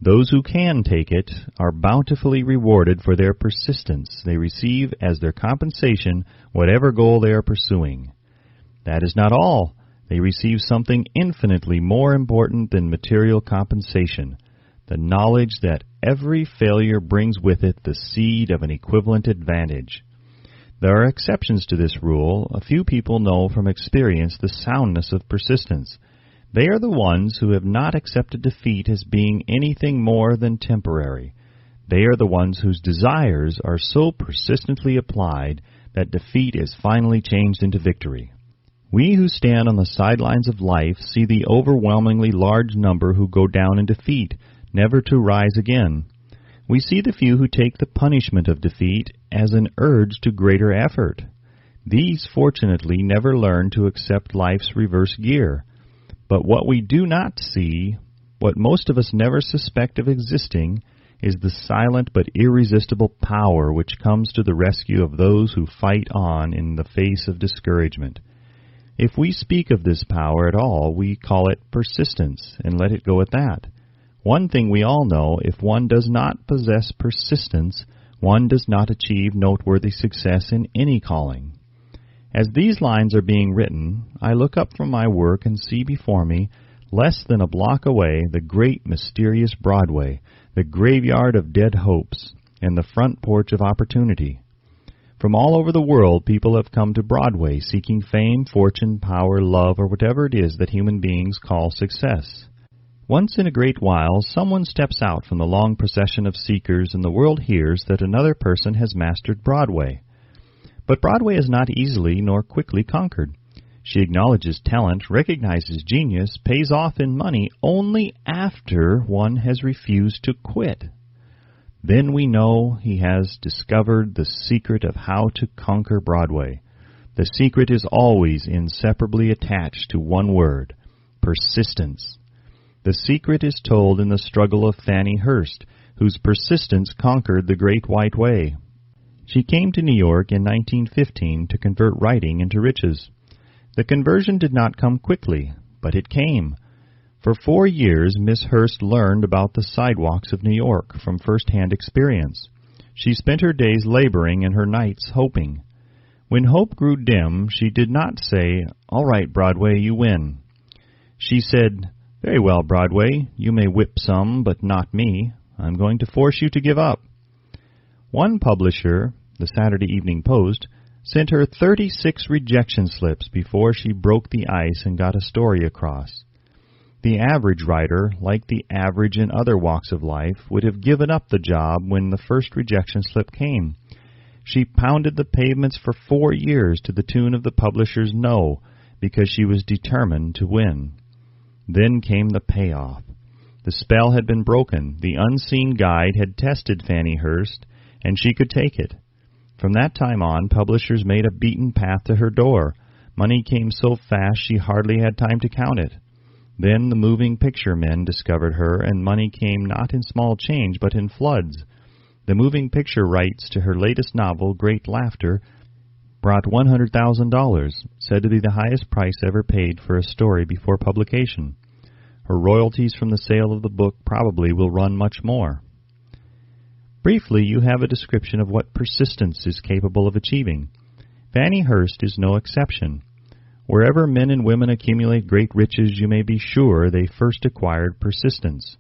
Those who can take it are bountifully rewarded for their persistence. They receive as their compensation whatever goal they are pursuing. That is not all. They receive something infinitely more important than material compensation, the knowledge that every failure brings with it the seed of an equivalent advantage. There are exceptions to this rule. A few people know from experience the soundness of persistence. They are the ones who have not accepted defeat as being anything more than temporary. They are the ones whose desires are so persistently applied that defeat is finally changed into victory. We who stand on the sidelines of life see the overwhelmingly large number who go down in defeat, never to rise again. We see the few who take the punishment of defeat as an urge to greater effort. These, fortunately, never learn to accept life's reverse gear. But what we do not see, what most of us never suspect of existing, is the silent but irresistible power which comes to the rescue of those who fight on in the face of discouragement. If we speak of this power at all, we call it persistence, and let it go at that. One thing we all know, if one does not possess persistence, one does not achieve noteworthy success in any calling. As these lines are being written, I look up from my work and see before me, less than a block away, the great mysterious Broadway, the graveyard of dead hopes, and the front porch of opportunity. From all over the world, people have come to Broadway seeking fame, fortune, power, love, or whatever it is that human beings call success. Once in a great while, someone steps out from the long procession of seekers, and the world hears that another person has mastered Broadway. But Broadway is not easily nor quickly conquered. She acknowledges talent, recognizes genius, pays off in money only after one has refused to quit. Then we know he has discovered the secret of how to conquer Broadway. The secret is always inseparably attached to one word: persistence. The secret is told in the struggle of Fannie Hurst, whose persistence conquered the Great White Way. She came to New York in 1915 to convert writing into riches. The conversion did not come quickly, but it came. For 4 years, Miss Hurst learned about the sidewalks of New York from first-hand experience. She spent her days laboring and her nights hoping. When hope grew dim, she did not say, "All right, Broadway, you win." She said, "Very well, Broadway, you may whip some, but not me. I'm going to force you to give up." One publisher, the Saturday Evening Post, sent her 36 rejection slips before she broke the ice and got a story across. The average writer, like the average in other walks of life, would have given up the job when the first rejection slip came. She pounded the pavements for 4 years to the tune of the publisher's no, because she was determined to win. Then came the payoff. The spell had been broken. The unseen guide had tested Fannie Hurst, and she could take it. From that time on, publishers made a beaten path to her door. Money came so fast she hardly had time to count it. Then the moving picture men discovered her, and money came not in small change, but in floods. The moving picture rights to her latest novel, Great Laughter, brought $100,000, said to be the highest price ever paid for a story before publication. Her royalties from the sale of the book probably will run much more. Briefly, you have a description of what persistence is capable of achieving. Fannie Hurst is no exception. Wherever men and women accumulate great riches, you may be sure they first acquired persistence.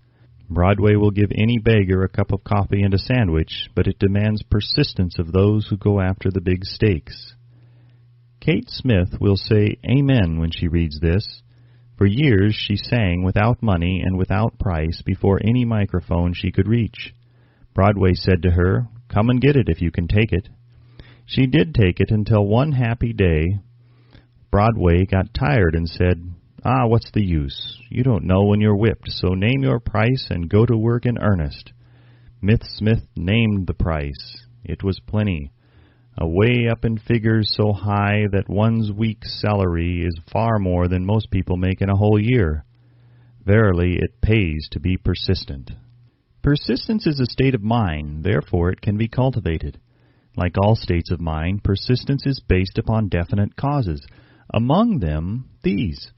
Broadway will give any beggar a cup of coffee and a sandwich, but it demands persistence of those who go after the big stakes. Kate Smith will say amen when she reads this. For years she sang without money and without price before any microphone she could reach. Broadway said to her, "Come and get it if you can take it." She did take it until one happy day Broadway got tired and said, "What's the use? You don't know when you're whipped, so name your price and go to work in earnest." Smith named the price. It was plenty. Away up in figures so high that one's week's salary is far more than most people make in a whole year. Verily, it pays to be persistent. Persistence is a state of mind, therefore it can be cultivated. Like all states of mind, persistence is based upon definite causes. Among them, these.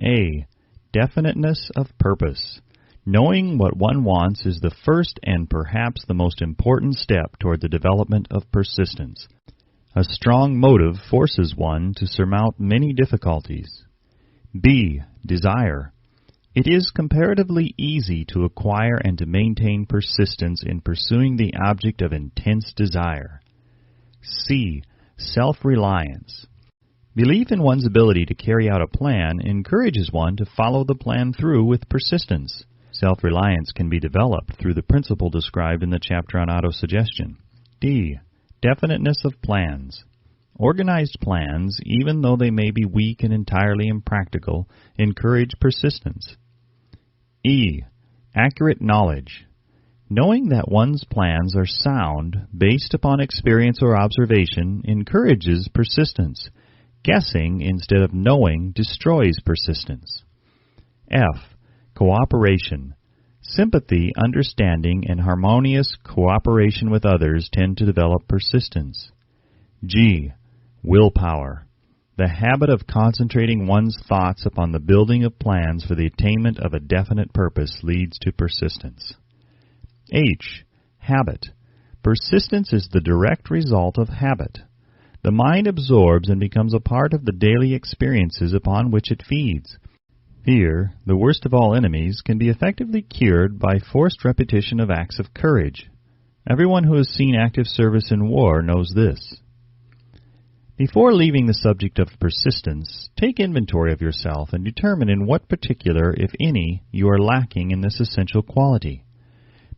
A. Definiteness of purpose. Knowing what one wants is the first and perhaps the most important step toward the development of persistence. A strong motive forces one to surmount many difficulties. B. Desire. It is comparatively easy to acquire and to maintain persistence in pursuing the object of intense desire. C. Self-reliance. Belief in one's ability to carry out a plan encourages one to follow the plan through with persistence. Self-reliance can be developed through the principle described in the chapter on autosuggestion. D. Definiteness of plans. Organized plans, even though they may be weak and entirely impractical, encourage persistence. E. Accurate knowledge. Knowing that one's plans are sound, based upon experience or observation, encourages persistence. Guessing instead of knowing destroys persistence. F. Cooperation. Sympathy, understanding, and harmonious cooperation with others tend to develop persistence. G. Willpower. The habit of concentrating one's thoughts upon the building of plans for the attainment of a definite purpose leads to persistence. H. Habit. Persistence is the direct result of habit. The mind absorbs and becomes a part of the daily experiences upon which it feeds. Fear, the worst of all enemies, can be effectively cured by forced repetition of acts of courage. Everyone who has seen active service in war knows this. Before leaving the subject of persistence, take inventory of yourself and determine in what particular, if any, you are lacking in this essential quality.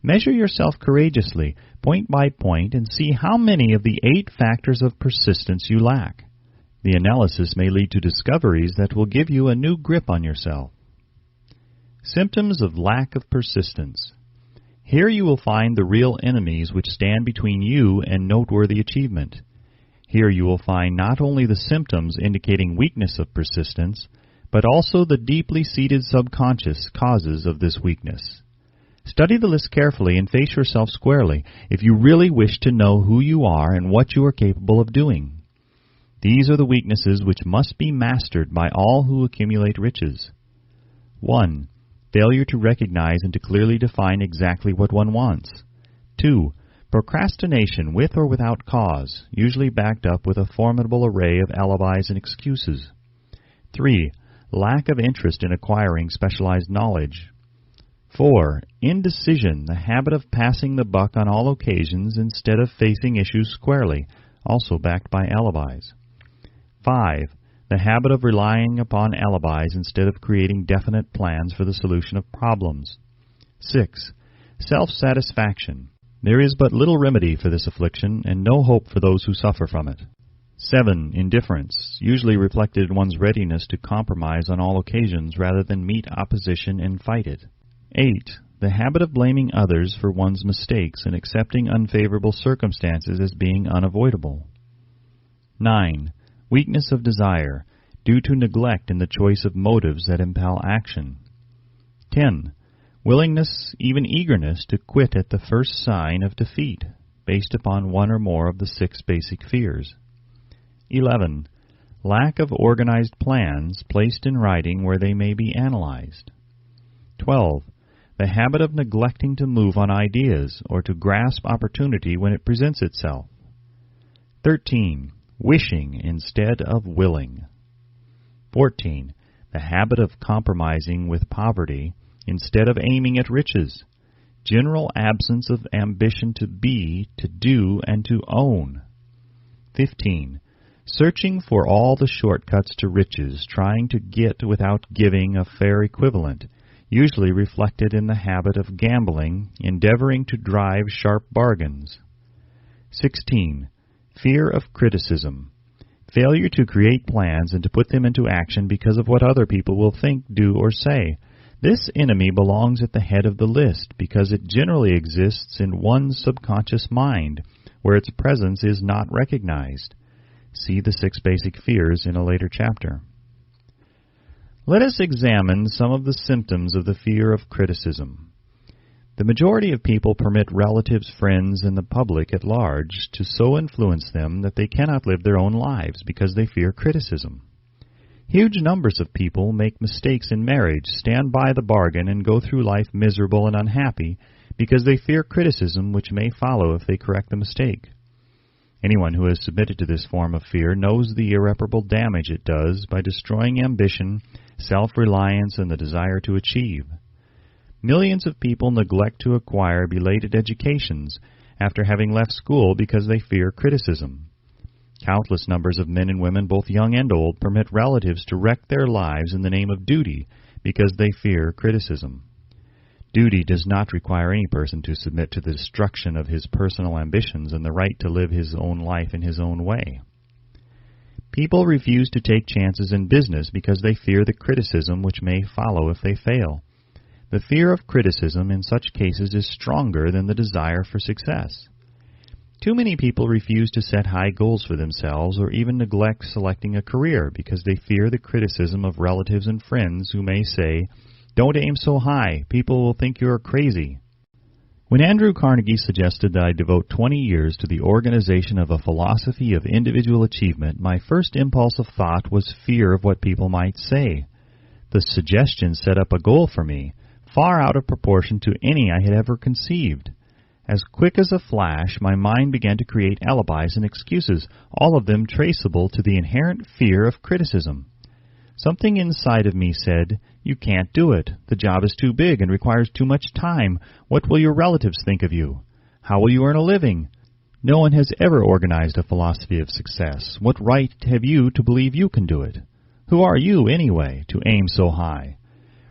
Measure yourself courageously, point by point, and see how many of the 8 factors of persistence you lack. The analysis may lead to discoveries that will give you a new grip on yourself. Symptoms of lack of persistence. Here you will find the real enemies which stand between you and noteworthy achievement. Here you will find not only the symptoms indicating weakness of persistence, but also the deeply seated subconscious causes of this weakness. Study the list carefully and face yourself squarely if you really wish to know who you are and what you are capable of doing. These are the weaknesses which must be mastered by all who accumulate riches. 1. Failure to recognize and to clearly define exactly what one wants. 2. Procrastination with or without cause, usually backed up with a formidable array of alibis and excuses. 3. Lack of interest in acquiring specialized knowledge. 4. Indecision, the habit of passing the buck on all occasions instead of facing issues squarely, also backed by alibis. 5. The habit of relying upon alibis instead of creating definite plans for the solution of problems. 6. Self-satisfaction. There is but little remedy for this affliction, and no hope for those who suffer from it. 7. Indifference, usually reflected in one's readiness to compromise on all occasions rather than meet opposition and fight it. 8. The habit of blaming others for one's mistakes and accepting unfavorable circumstances as being unavoidable. 9. Weakness of desire, due to neglect in the choice of motives that impel action. 10. Willingness, even eagerness, to quit at the first sign of defeat, based upon one or more of the 6 basic fears. 11. Lack of organized plans placed in writing where they may be analyzed. 12. The habit of neglecting to move on ideas or to grasp opportunity when it presents itself. 13. Wishing instead of willing. 14. The habit of compromising with poverty instead of aiming at riches. General absence of ambition to be, to do, and to own. 15. Searching for all the shortcuts to riches, trying to get without giving a fair equivalent, usually reflected in the habit of gambling, endeavoring to drive sharp bargains. 16. Fear of criticism. Failure to create plans and to put them into action because of what other people will think, do, or say. This enemy belongs at the head of the list because it generally exists in one's subconscious mind, where its presence is not recognized. See the 6 basic fears in a later chapter. Let us examine some of the symptoms of the fear of criticism. The majority of people permit relatives, friends, and the public at large to so influence them that they cannot live their own lives because they fear criticism. Huge numbers of people make mistakes in marriage, stand by the bargain, and go through life miserable and unhappy because they fear criticism which may follow if they correct the mistake. Anyone who has submitted to this form of fear knows the irreparable damage it does by destroying ambition, self-reliance, and the desire to achieve. Millions of people neglect to acquire belated educations after having left school because they fear criticism. Countless numbers of men and women, both young and old, permit relatives to wreck their lives in the name of duty because they fear criticism. Duty does not require any person to submit to the destruction of his personal ambitions and the right to live his own life in his own way. People refuse to take chances in business because they fear the criticism which may follow if they fail. The fear of criticism in such cases is stronger than the desire for success. Too many people refuse to set high goals for themselves or even neglect selecting a career because they fear the criticism of relatives and friends who may say, "Don't aim so high, people will think you're crazy." When Andrew Carnegie suggested that I devote 20 years to the organization of a philosophy of individual achievement, my first impulse of thought was fear of what people might say. The suggestion set up a goal for me, far out of proportion to any I had ever conceived. As quick as a flash, my mind began to create alibis and excuses, all of them traceable to the inherent fear of criticism. Something inside of me said, "You can't do it. The job is too big and requires too much time. What will your relatives think of you? How will you earn a living? No one has ever organized a philosophy of success. What right have you to believe you can do it? Who are you, anyway, to aim so high?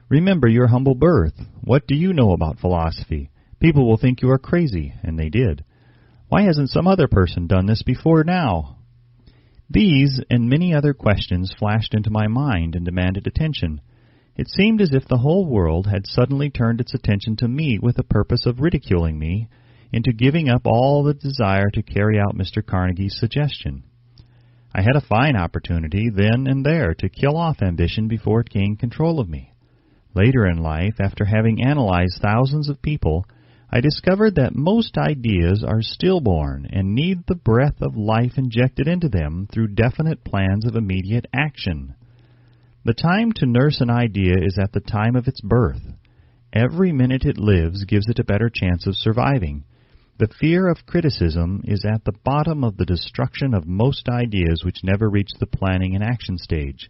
Remember your humble birth. What do you know about philosophy? People will think you are crazy," and they did. "Why hasn't some other person done this before now?" These and many other questions flashed into my mind and demanded attention. It seemed as if the whole world had suddenly turned its attention to me with the purpose of ridiculing me into giving up all the desire to carry out Mr. Carnegie's suggestion. I had a fine opportunity then and there to kill off ambition before it gained control of me. Later in life, after having analyzed thousands of people, I discovered that most ideas are stillborn and need the breath of life injected into them through definite plans of immediate action. The time to nurse an idea is at the time of its birth. Every minute it lives gives it a better chance of surviving. The fear of criticism is at the bottom of the destruction of most ideas which never reach the planning and action stage.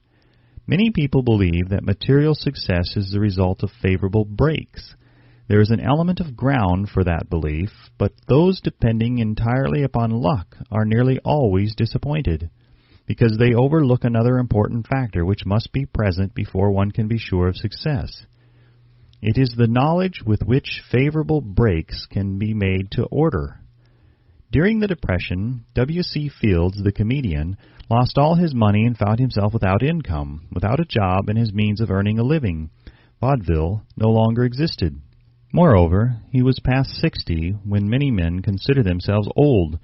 Many people believe that material success is the result of favorable breaks. There is an element of ground for that belief, but those depending entirely upon luck are nearly always disappointed, because they overlook another important factor which must be present before one can be sure of success. It is the knowledge with which favorable breaks can be made to order. During the Depression, W.C. Fields, the comedian, lost all his money and found himself without income, without a job and his means of earning a living. Vaudeville no longer existed. Moreover, he was past 60 when many men consider themselves old.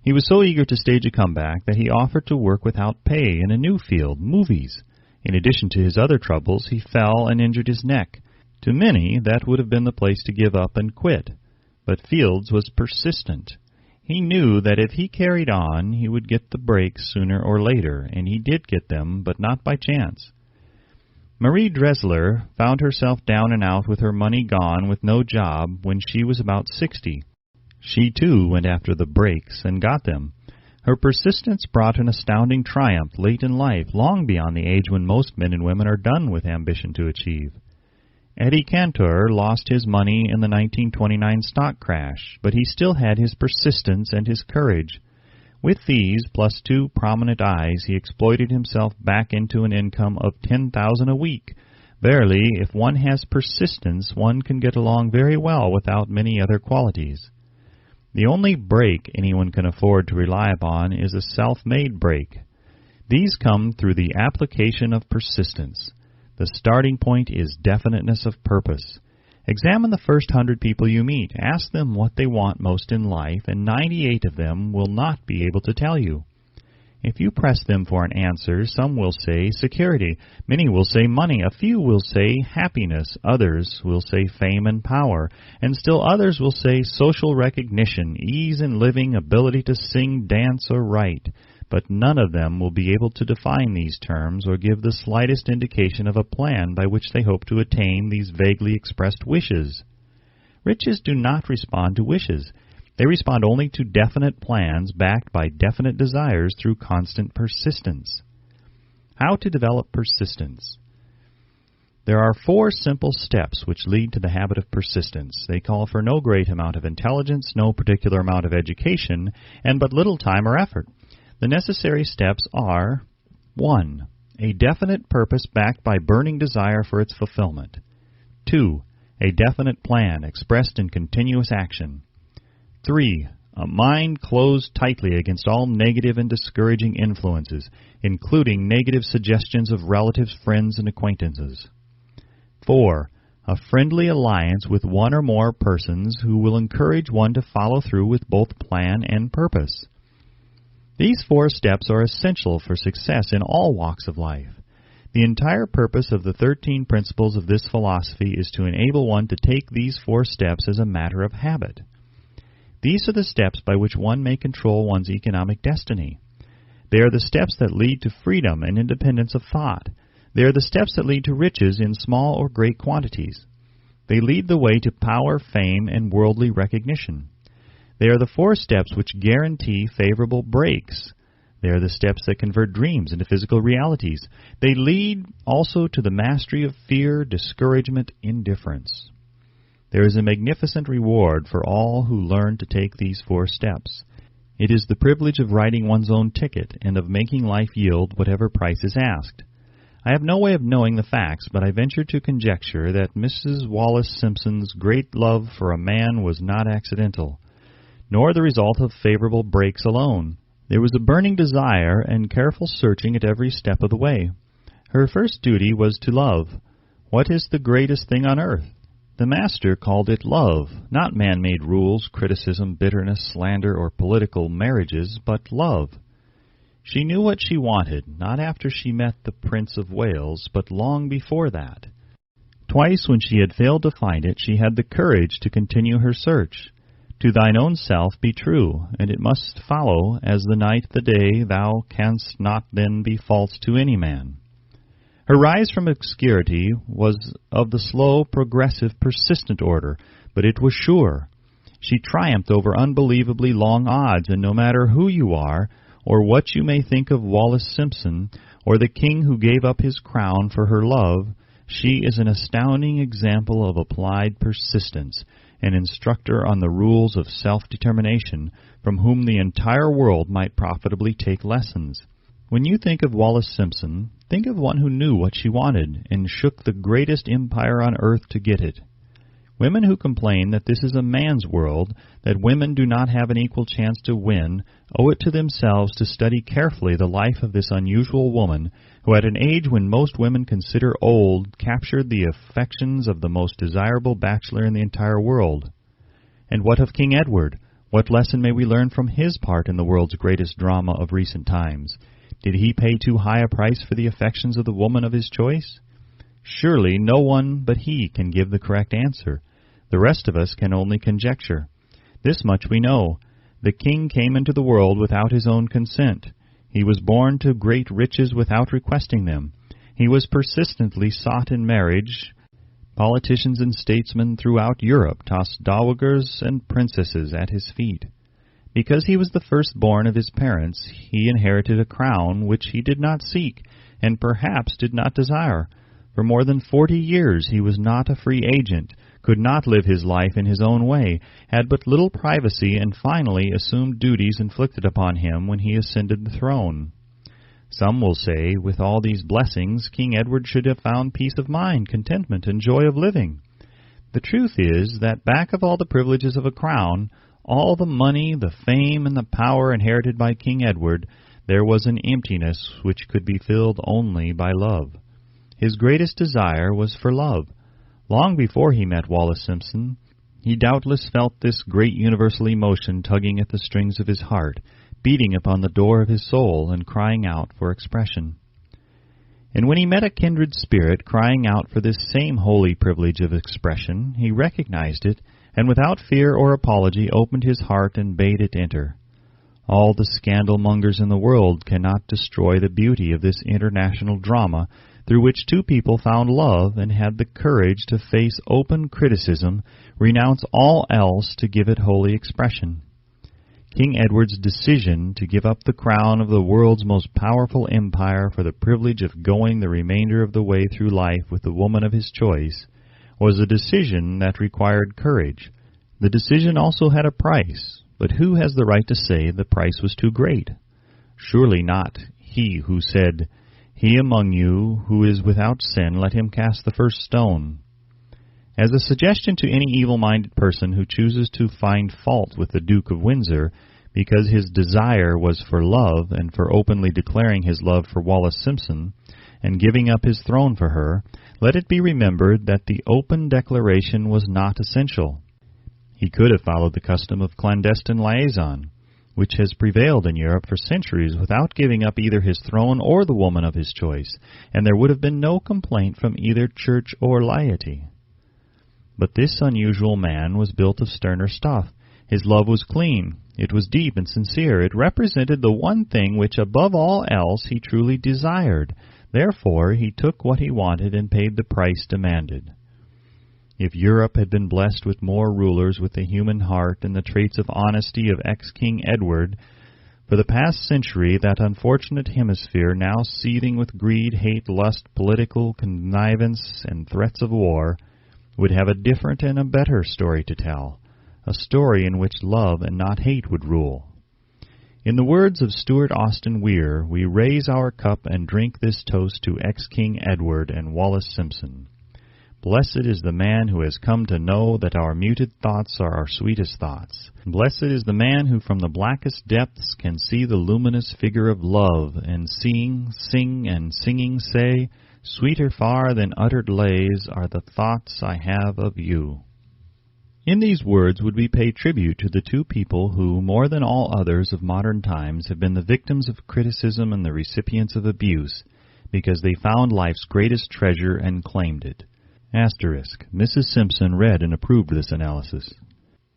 He was so eager to stage a comeback that he offered to work without pay in a new field, movies. In addition to his other troubles, he fell and injured his neck. To many, that would have been the place to give up and quit. But Fields was persistent. He knew that if he carried on, he would get the breaks sooner or later, and he did get them, but not by chance. Marie Dressler found herself down and out with her money gone with no job when she was about 60. She, too, went after the breaks and got them. Her persistence brought an astounding triumph late in life, long beyond the age when most men and women are done with ambition to achieve. Eddie Cantor lost his money in the 1929 stock crash, but he still had his persistence and his courage. With these, plus 2 prominent eyes, he exploited himself back into an income of $10,000 a week. Verily, if one has persistence, one can get along very well without many other qualities. The only break anyone can afford to rely upon is a self-made break. These come through the application of persistence. The starting point is definiteness of purpose. Examine the first 100 people you meet. Ask them what they want most in life, and 98 of them will not be able to tell you. If you press them for an answer, some will say security, many will say money, a few will say happiness, others will say fame and power, and still others will say social recognition, ease in living, ability to sing, dance, or write. But none of them will be able to define these terms or give the slightest indication of a plan by which they hope to attain these vaguely expressed wishes. Riches do not respond to wishes. They respond only to definite plans backed by definite desires through constant persistence. How to develop persistence? There are 4 simple steps which lead to the habit of persistence. They call for no great amount of intelligence, no particular amount of education, and but little time or effort. The necessary steps are: 1. A definite purpose backed by burning desire for its fulfillment. 2. A definite plan expressed in continuous action. 3. A mind closed tightly against all negative and discouraging influences, including negative suggestions of relatives, friends, and acquaintances. 4. A friendly alliance with one or more persons who will encourage one to follow through with both plan and purpose. These 4 steps are essential for success in all walks of life. The entire purpose of the 13 principles of this philosophy is to enable one to take these 4 steps as a matter of habit. These are the steps by which one may control one's economic destiny. They are the steps that lead to freedom and independence of thought. They are the steps that lead to riches in small or great quantities. They lead the way to power, fame, and worldly recognition. They are the 4 steps which guarantee favorable breaks. They are the steps that convert dreams into physical realities. They lead also to the mastery of fear, discouragement, indifference. There is a magnificent reward for all who learn to take these 4 steps. It is the privilege of writing one's own ticket and of making life yield whatever price is asked. I have no way of knowing the facts, but I venture to conjecture that Mrs. Wallace Simpson's great love for a man was not accidental, nor the result of favorable breaks alone. There was a burning desire and careful searching at every step of the way. Her first duty was to love. What is the greatest thing on earth? The Master called it love, not man-made rules, criticism, bitterness, slander, or political marriages, but love. She knew what she wanted, not after she met the Prince of Wales, but long before that. Twice when she had failed to find it, she had the courage to continue her search. To thine own self be true, and it must follow, as the night the day, thou canst not then be false to any man. Her rise from obscurity was of the slow, progressive, persistent order, but it was sure. She triumphed over unbelievably long odds, and no matter who you are, or what you may think of Wallace Simpson, or the king who gave up his crown for her love, she is an astounding example of applied persistence, an instructor on the rules of self-determination, from whom the entire world might profitably take lessons. When you think of Wallace Simpson, think of one who knew what she wanted, and shook the greatest empire on earth to get it. Women who complain that this is a man's world, that women do not have an equal chance to win, owe it to themselves to study carefully the life of this unusual woman, who at an age when most women consider old, captured the affections of the most desirable bachelor in the entire world. And what of King Edward? What lesson may we learn from his part in the world's greatest drama of recent times? Did he pay too high a price for the affections of the woman of his choice? Surely no one but he can give the correct answer. The rest of us can only conjecture. This much we know. The king came into the world without his own consent. He was born to great riches without requesting them. He was persistently sought in marriage. Politicians and statesmen throughout Europe tossed dowagers and princesses at his feet. Because he was the firstborn of his parents, he inherited a crown which he did not seek, and perhaps did not desire. For more than 40 years he was not a free agent, could not live his life in his own way, had but little privacy, and finally assumed duties inflicted upon him when he ascended the throne. Some will say, with all these blessings, King Edward should have found peace of mind, contentment, and joy of living. The truth is that back of all the privileges of a crown, all the money, the fame, and the power inherited by King Edward, there was an emptiness which could be filled only by love. His greatest desire was for love. Long before he met Wallace Simpson, he doubtless felt this great universal emotion tugging at the strings of his heart, beating upon the door of his soul, and crying out for expression. And when he met a kindred spirit crying out for this same holy privilege of expression, he recognized it, and without fear or apology opened his heart and bade it enter. All the scandal-mongers in the world cannot destroy the beauty of this international drama, through which two people found love and had the courage to face open criticism, renounce all else to give it holy expression. King Edward's decision to give up the crown of the world's most powerful empire for the privilege of going the remainder of the way through life with the woman of his choice was a decision that required courage. The decision also had a price, but who has the right to say the price was too great? Surely not he who said, "He among you who is without sin, let him cast the first stone." As a suggestion to any evil-minded person who chooses to find fault with the Duke of Windsor because his desire was for love and for openly declaring his love for Wallace Simpson and giving up his throne for her, let it be remembered that the open declaration was not essential. He could have followed the custom of clandestine liaison, which has prevailed in Europe for centuries without giving up either his throne or the woman of his choice, and there would have been no complaint from either church or laity. But this unusual man was built of sterner stuff. His love was clean. It was deep and sincere. It represented the one thing which above all else he truly desired. Therefore he took what he wanted and paid the price demanded. If Europe had been blessed with more rulers with the human heart and the traits of honesty of ex-King Edward, for the past century that unfortunate hemisphere, now seething with greed, hate, lust, political connivance, and threats of war, would have a different and a better story to tell, a story in which love and not hate would rule. In the words of Stuart Austin Weir, we raise our cup and drink this toast to ex-King Edward and Wallace Simpson. Blessed is the man who has come to know that our muted thoughts are our sweetest thoughts. Blessed is the man who from the blackest depths can see the luminous figure of love, and seeing, sing, and singing say, "Sweeter far than uttered lays are the thoughts I have of you." In these words would we pay tribute to the two people who, more than all others of modern times, have been the victims of criticism and the recipients of abuse, because they found life's greatest treasure and claimed it. Mrs. Simpson read and approved this analysis.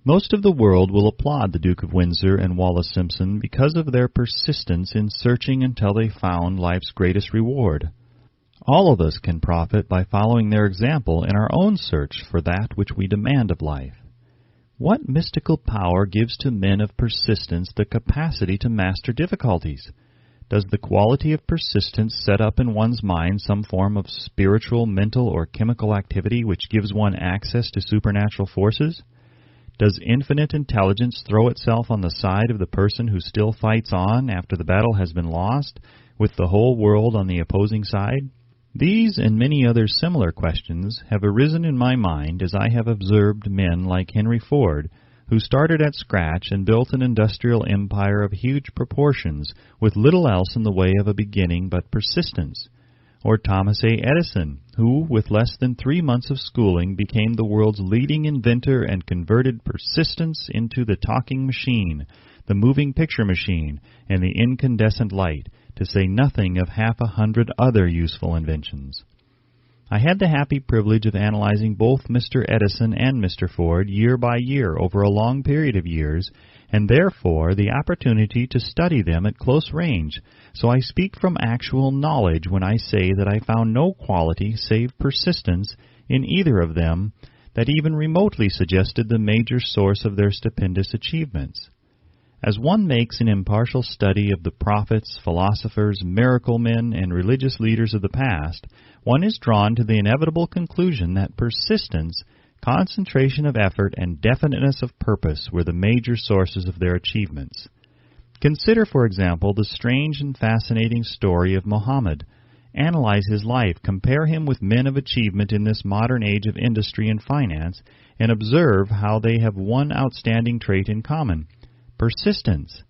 Most of the world will applaud the Duke of Windsor and Wallace Simpson because of their persistence in searching until they found life's greatest reward. All of us can profit by following their example in our own search for that which we demand of life. What mystical power gives to men of persistence the capacity to master difficulties? Does the quality of persistence set up in one's mind some form of spiritual, mental, or chemical activity which gives one access to supernatural forces? Does infinite intelligence throw itself on the side of the person who still fights on after the battle has been lost, with the whole world on the opposing side? These and many other similar questions have arisen in my mind as I have observed men like Henry Ford, who started at scratch and built an industrial empire of huge proportions with little else in the way of a beginning but persistence, or Thomas A. Edison, who, with less than 3 months of schooling, became the world's leading inventor and converted persistence into the talking machine, the moving picture machine, and the incandescent light, to say nothing of 100 other useful inventions. I had the happy privilege of analyzing both Mr. Edison and Mr. Ford year by year over a long period of years, and therefore the opportunity to study them at close range, so I speak from actual knowledge when I say that I found no quality save persistence in either of them that even remotely suggested the major source of their stupendous achievements. As one makes an impartial study of the prophets, philosophers, miracle men, and religious leaders of the past, one is drawn to the inevitable conclusion that persistence, concentration of effort, and definiteness of purpose were the major sources of their achievements. Consider, for example, the strange and fascinating story of Muhammad. Analyze his life, compare him with men of achievement in this modern age of industry and finance, and observe how they have one outstanding trait in common: persistence.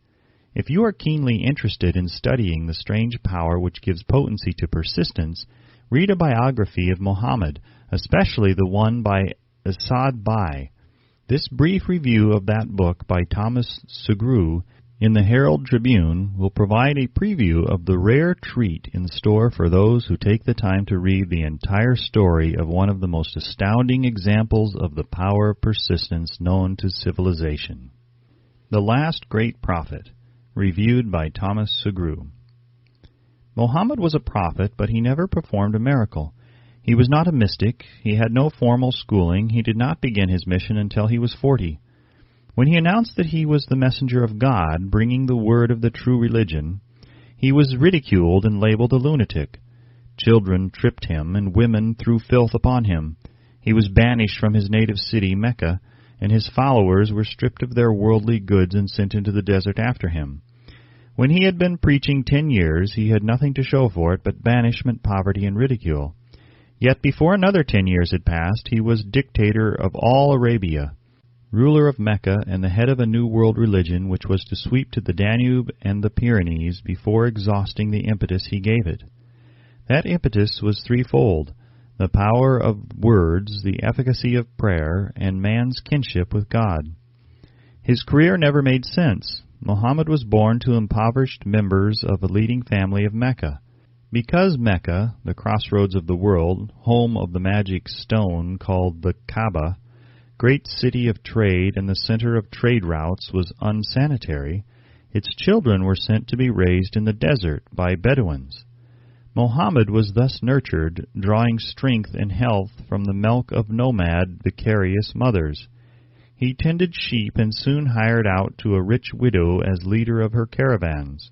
If you are keenly interested in studying the strange power which gives potency to persistence, read a biography of Muhammad, especially the one by Asad Bai. This brief review of that book by Thomas Segru in the Herald Tribune will provide a preview of the rare treat in store for those who take the time to read the entire story of one of the most astounding examples of the power of persistence known to civilization. The Last Great Prophet, reviewed by Thomas Segru. Mohammed was a prophet, but he never performed a miracle. He was not a mystic, he had no formal schooling, he did not begin his mission until he was 40. When he announced that he was the messenger of God, bringing the word of the true religion, he was ridiculed and labeled a lunatic. Children tripped him, and women threw filth upon him. He was banished from his native city, Mecca, and his followers were stripped of their worldly goods and sent into the desert after him. When he had been preaching 10 years, he had nothing to show for it but banishment, poverty, and ridicule. Yet before another 10 years had passed, he was dictator of all Arabia, ruler of Mecca, and the head of a new world religion which was to sweep to the Danube and the Pyrenees before exhausting the impetus he gave it. That impetus was threefold: the power of words, the efficacy of prayer, and man's kinship with God. His career never made sense. Muhammad was born to impoverished members of a leading family of Mecca. Because Mecca, the crossroads of the world, home of the magic stone called the Kaaba, great city of trade and the center of trade routes, was unsanitary, its children were sent to be raised in the desert by Bedouins. Mohammed was thus nurtured, drawing strength and health from the milk of nomad, vicarious mothers. He tended sheep and soon hired out to a rich widow as leader of her caravans.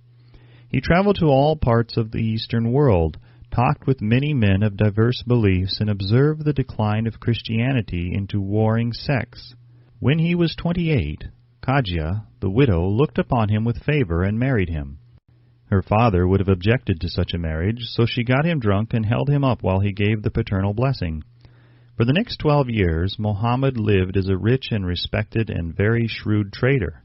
He traveled to all parts of the Eastern world, talked with many men of diverse beliefs, and observed the decline of Christianity into warring sects. When he was 28, Khadija, the widow, looked upon him with favor and married him. Her father would have objected to such a marriage, so she got him drunk and held him up while he gave the paternal blessing. For the next 12 years, Mohammed lived as a rich and respected and very shrewd trader.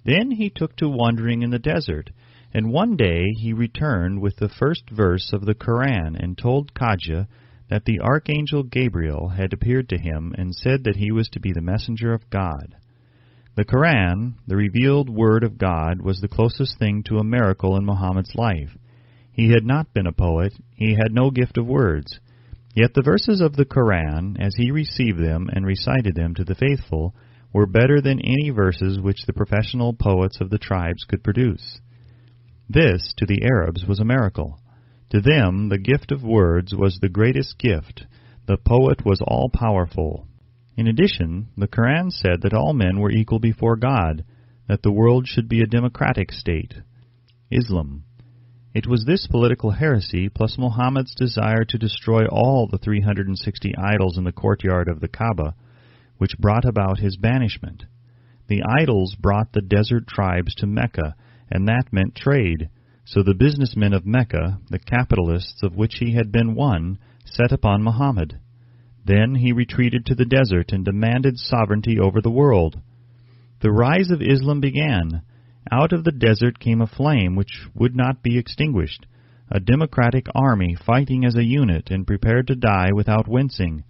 Then he took to wandering in the desert, and one day he returned with the first verse of the Koran and told Khadija that the archangel Gabriel had appeared to him and said that he was to be the messenger of God. The Koran, the revealed word of God, was the closest thing to a miracle in Muhammad's life. He had not been a poet. He had no gift of words. Yet the verses of the Koran, as he received them and recited them to the faithful, were better than any verses which the professional poets of the tribes could produce. This, to the Arabs, was a miracle. To them, the gift of words was the greatest gift. The poet was all-powerful. In addition, the Koran said that all men were equal before God, that the world should be a democratic state. Islam. It was this political heresy, plus Muhammad's desire to destroy all the 360 idols in the courtyard of the Kaaba, which brought about his banishment. The idols brought the desert tribes to Mecca, and that meant trade. So the businessmen of Mecca, the capitalists of which he had been one, set upon Muhammad. Then he retreated to the desert and demanded sovereignty over the world. The rise of Islam began. Out of the desert came a flame which would not be extinguished, a democratic army fighting as a unit and prepared to die without wincing.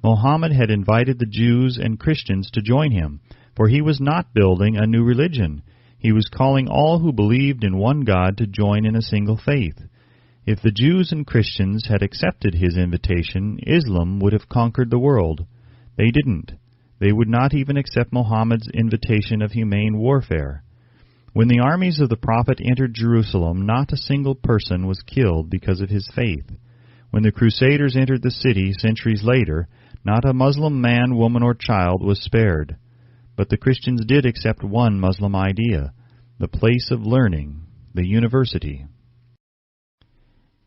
Muhammad had invited the Jews and Christians to join him, for he was not building a new religion. He was calling all who believed in one God to join in a single faith. If the Jews and Christians had accepted his invitation, Islam would have conquered the world. They didn't. They would not even accept Muhammad's invitation of humane warfare. When the armies of the Prophet entered Jerusalem, not a single person was killed because of his faith. When the Crusaders entered the city centuries later, not a Muslim man, woman, or child was spared. But the Christians did accept one Muslim idea, the place of learning, the university.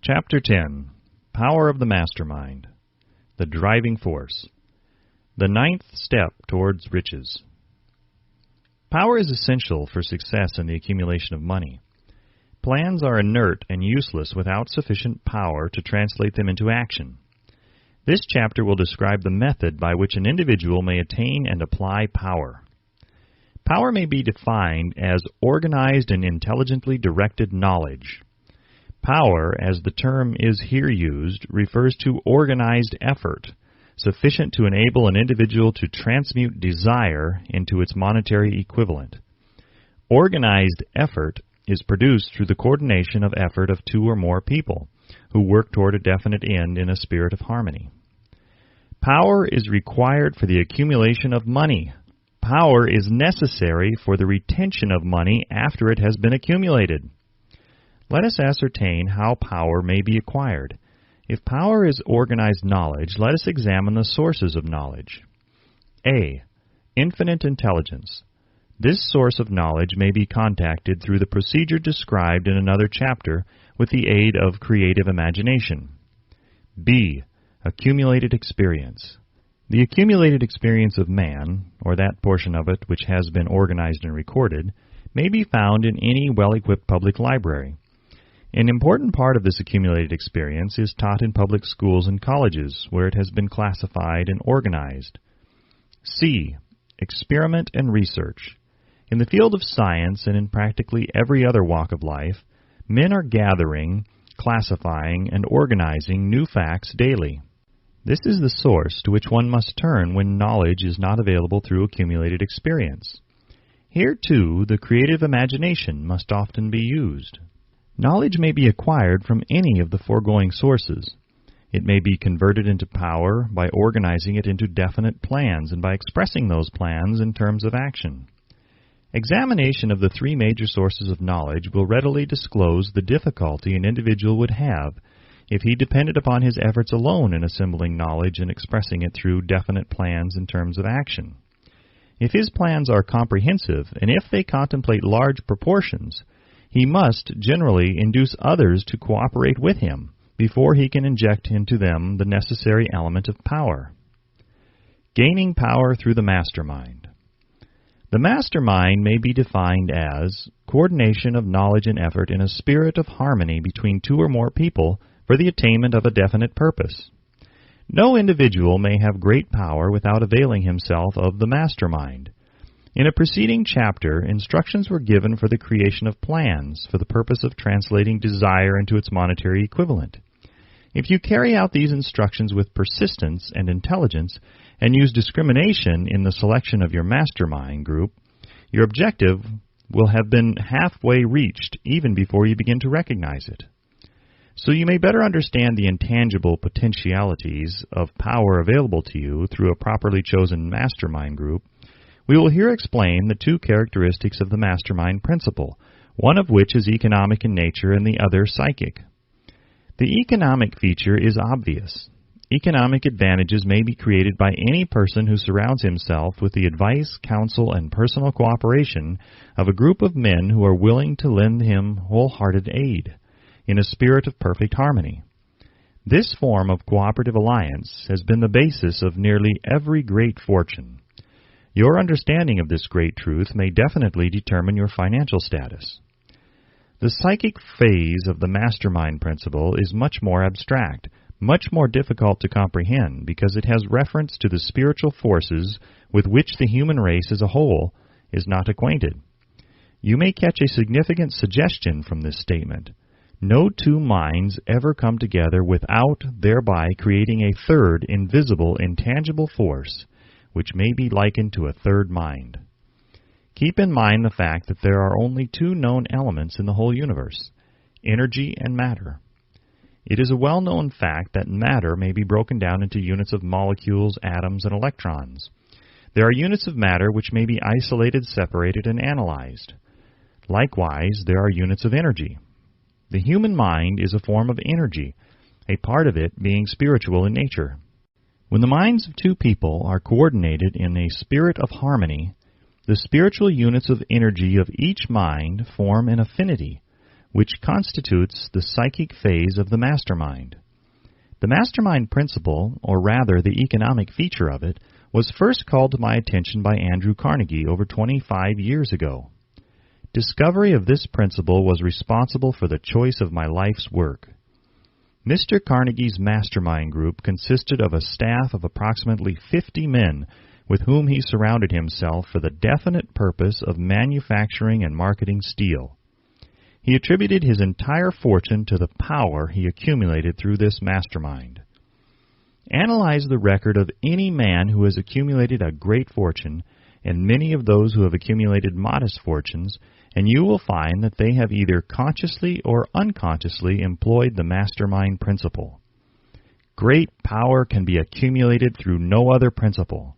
Chapter 10. Power of the Mastermind. The Driving Force. The ninth step towards riches. Power is essential for success in the accumulation of money. Plans are inert and useless without sufficient power to translate them into action. This chapter will describe the method by which an individual may attain and apply power. Power may be defined as organized and intelligently directed knowledge. Power, as the term is here used, refers to organized effort, sufficient to enable an individual to transmute desire into its monetary equivalent. Organized effort is produced through the coordination of effort of two or more people, who work toward a definite end in a spirit of harmony. Power is required for the accumulation of money. Power is necessary for the retention of money after it has been accumulated. Let us ascertain how power may be acquired. If power is organized knowledge, let us examine the sources of knowledge. A. Infinite intelligence. This source of knowledge may be contacted through the procedure described in another chapter with the aid of creative imagination. B. Accumulated experience. The accumulated experience of man, or that portion of it which has been organized and recorded, may be found in any well-equipped public library. An important part of this accumulated experience is taught in public schools and colleges, where it has been classified and organized. C. Experiment and research. In the field of science and in practically every other walk of life, men are gathering, classifying, and organizing new facts daily. This is the source to which one must turn when knowledge is not available through accumulated experience. Here, too, the creative imagination must often be used. Knowledge may be acquired from any of the foregoing sources. It may be converted into power by organizing it into definite plans and by expressing those plans in terms of action. Examination of the three major sources of knowledge will readily disclose the difficulty an individual would have if he depended upon his efforts alone in assembling knowledge and expressing it through definite plans in terms of action. If his plans are comprehensive, and if they contemplate large proportions, he must generally induce others to cooperate with him before he can inject into them the necessary element of power. Gaining power through the mastermind. The mastermind may be defined as coordination of knowledge and effort in a spirit of harmony between two or more people for the attainment of a definite purpose. No individual may have great power without availing himself of the mastermind. In a preceding chapter, instructions were given for the creation of plans for the purpose of translating desire into its monetary equivalent. If you carry out these instructions with persistence and intelligence and use discrimination in the selection of your mastermind group, your objective will have been halfway reached even before you begin to recognize it. So you may better understand the intangible potentialities of power available to you through a properly chosen mastermind group, we will here explain the two characteristics of the mastermind principle, one of which is economic in nature and the other psychic. The economic feature is obvious. Economic advantages may be created by any person who surrounds himself with the advice, counsel, and personal cooperation of a group of men who are willing to lend him wholehearted aid, in a spirit of perfect harmony. This form of cooperative alliance has been the basis of nearly every great fortune. Your understanding of this great truth may definitely determine your financial status. The psychic phase of the mastermind principle is much more abstract, much more difficult to comprehend because it has reference to the spiritual forces with which the human race as a whole is not acquainted. You may catch a significant suggestion from this statement. No two minds ever come together without thereby creating a third invisible, intangible force, which may be likened to a third mind. Keep in mind the fact that there are only two known elements in the whole universe, energy and matter. It is a well-known fact that matter may be broken down into units of molecules, atoms, and electrons. There are units of matter which may be isolated, separated, and analyzed. Likewise, there are units of energy. The human mind is a form of energy, a part of it being spiritual in nature. When the minds of two people are coordinated in a spirit of harmony, the spiritual units of energy of each mind form an affinity, which constitutes the psychic phase of the mastermind. The mastermind principle, or rather the economic feature of it, was first called to my attention by Andrew Carnegie over 25 years ago. Discovery of this principle was responsible for the choice of my life's work. Mr. Carnegie's mastermind group consisted of a staff of approximately 50 men with whom he surrounded himself for the definite purpose of manufacturing and marketing steel. He attributed his entire fortune to the power he accumulated through this mastermind. Analyze the record of any man who has accumulated a great fortune and many of those who have accumulated modest fortunes, and you will find that they have either consciously or unconsciously employed the mastermind principle. Great power can be accumulated through no other principle.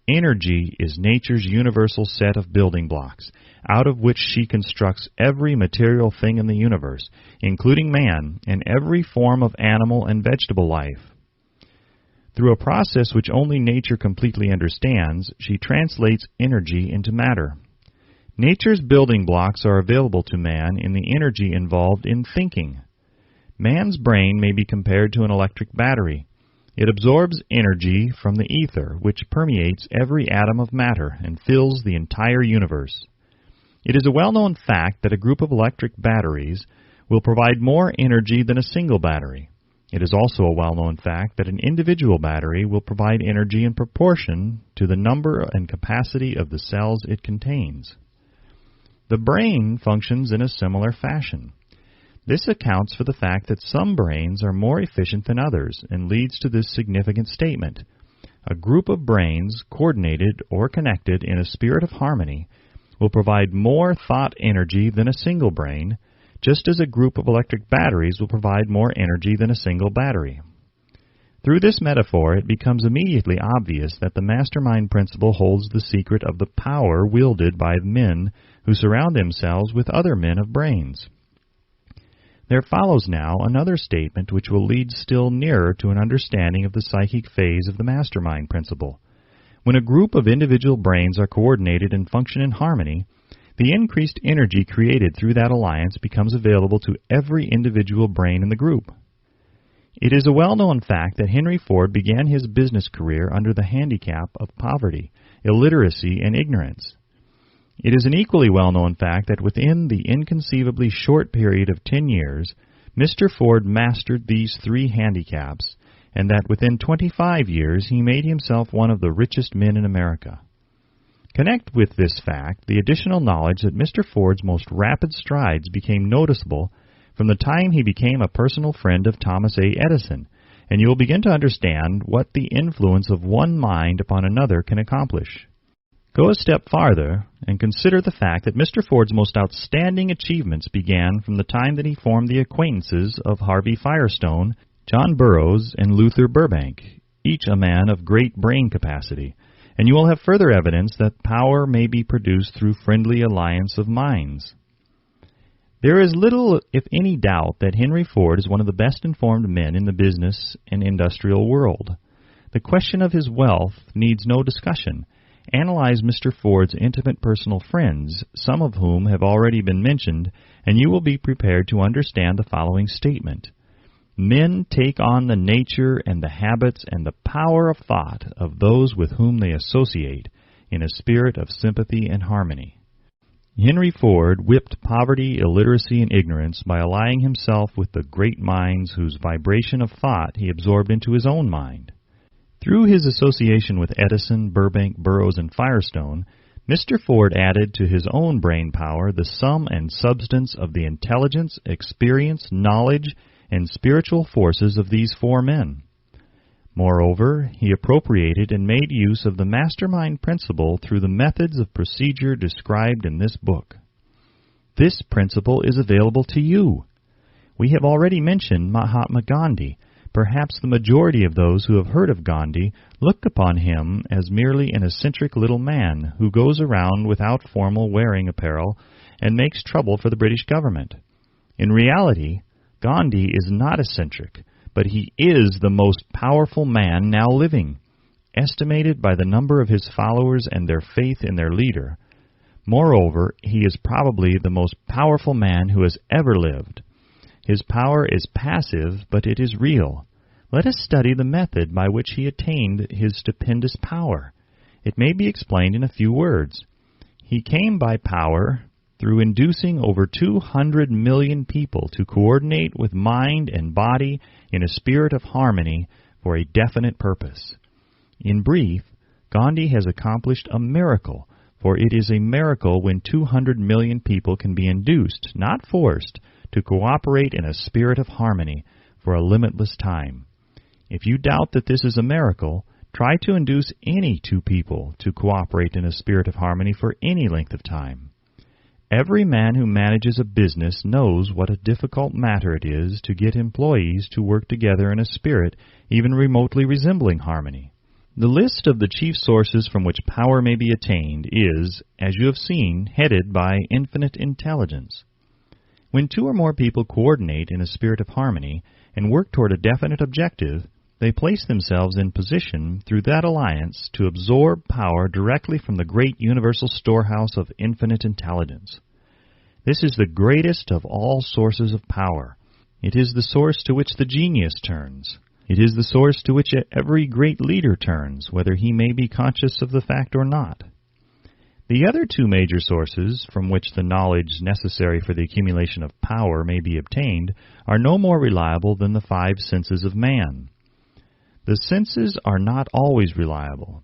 Energy is nature's universal set of building blocks, out of which she constructs every material thing in the universe, including man and every form of animal and vegetable life. Through a process which only nature completely understands, she translates energy into matter. Nature's building blocks are available to man in the energy involved in thinking. Man's brain may be compared to an electric battery. It absorbs energy from the ether, which permeates every atom of matter and fills the entire universe. It is a well-known fact that a group of electric batteries will provide more energy than a single battery. It is also a well-known fact that an individual battery will provide energy in proportion to the number and capacity of the cells it contains. The brain functions in a similar fashion. This accounts for the fact that some brains are more efficient than others and leads to this significant statement. A group of brains, coordinated or connected in a spirit of harmony, will provide more thought energy than a single brain, just as a group of electric batteries will provide more energy than a single battery. Through this metaphor, it becomes immediately obvious that the mastermind principle holds the secret of the power wielded by men who surround themselves with other men of brains. There follows now another statement which will lead still nearer to an understanding of the psychic phase of the mastermind principle. When a group of individual brains are coordinated and function in harmony, the increased energy created through that alliance becomes available to every individual brain in the group. It is a well-known fact that Henry Ford began his business career under the handicap of poverty, illiteracy, and ignorance. It is an equally well-known fact that within the inconceivably short period of 10 years, Mr. Ford mastered these three handicaps, and that within 25 years he made himself one of the richest men in America. Connect with this fact the additional knowledge that Mr. Ford's most rapid strides became noticeable from the time he became a personal friend of Thomas A. Edison, and you will begin to understand what the influence of one mind upon another can accomplish. Go a step farther and consider the fact that Mr. Ford's most outstanding achievements began from the time that he formed the acquaintances of Harvey Firestone, John Burroughs, and Luther Burbank, each a man of great brain capacity, and you will have further evidence that power may be produced through friendly alliance of minds. There is little, if any, doubt that Henry Ford is one of the best informed men in the business and industrial world. The question of his wealth needs no discussion. Analyze Mr. Ford's intimate personal friends, some of whom have already been mentioned, and you will be prepared to understand the following statement. Men take on the nature and the habits and the power of thought of those with whom they associate in a spirit of sympathy and harmony. Henry Ford whipped poverty, illiteracy, and ignorance by allying himself with the great minds whose vibration of thought he absorbed into his own mind. Through his association with Edison, Burbank, Burroughs, and Firestone, Mr. Ford added to his own brain power the sum and substance of the intelligence, experience, knowledge, and spiritual forces of these four men. Moreover, he appropriated and made use of the mastermind principle through the methods of procedure described in this book. This principle is available to you. We have already mentioned Mahatma Gandhi. Perhaps the majority of those who have heard of Gandhi look upon him as merely an eccentric little man who goes around without formal wearing apparel and makes trouble for the British government. In reality, Gandhi is not eccentric, but he is the most powerful man now living, estimated by the number of his followers and their faith in their leader. Moreover, he is probably the most powerful man who has ever lived. His power is passive, but it is real. Let us study the method by which he attained his stupendous power. It may be explained in a few words. He came by power through inducing over 200 million people to coordinate with mind and body in a spirit of harmony for a definite purpose. In brief, Gandhi has accomplished a miracle, for it is a miracle when 200 million people can be induced, not forced, to cooperate in a spirit of harmony for a limitless time. If you doubt that this is a miracle, try to induce any two people to cooperate in a spirit of harmony for any length of time. Every man who manages a business knows what a difficult matter it is to get employees to work together in a spirit even remotely resembling harmony. The list of the chief sources from which power may be attained is, as you have seen, headed by infinite intelligence. When two or more people coordinate in a spirit of harmony and work toward a definite objective, they place themselves in position through that alliance to absorb power directly from the great universal storehouse of infinite intelligence. This is the greatest of all sources of power. It is the source to which the genius turns. It is the source to which every great leader turns, whether he may be conscious of the fact or not. The other two major sources from which the knowledge necessary for the accumulation of power may be obtained are no more reliable than the five senses of man. The senses are not always reliable.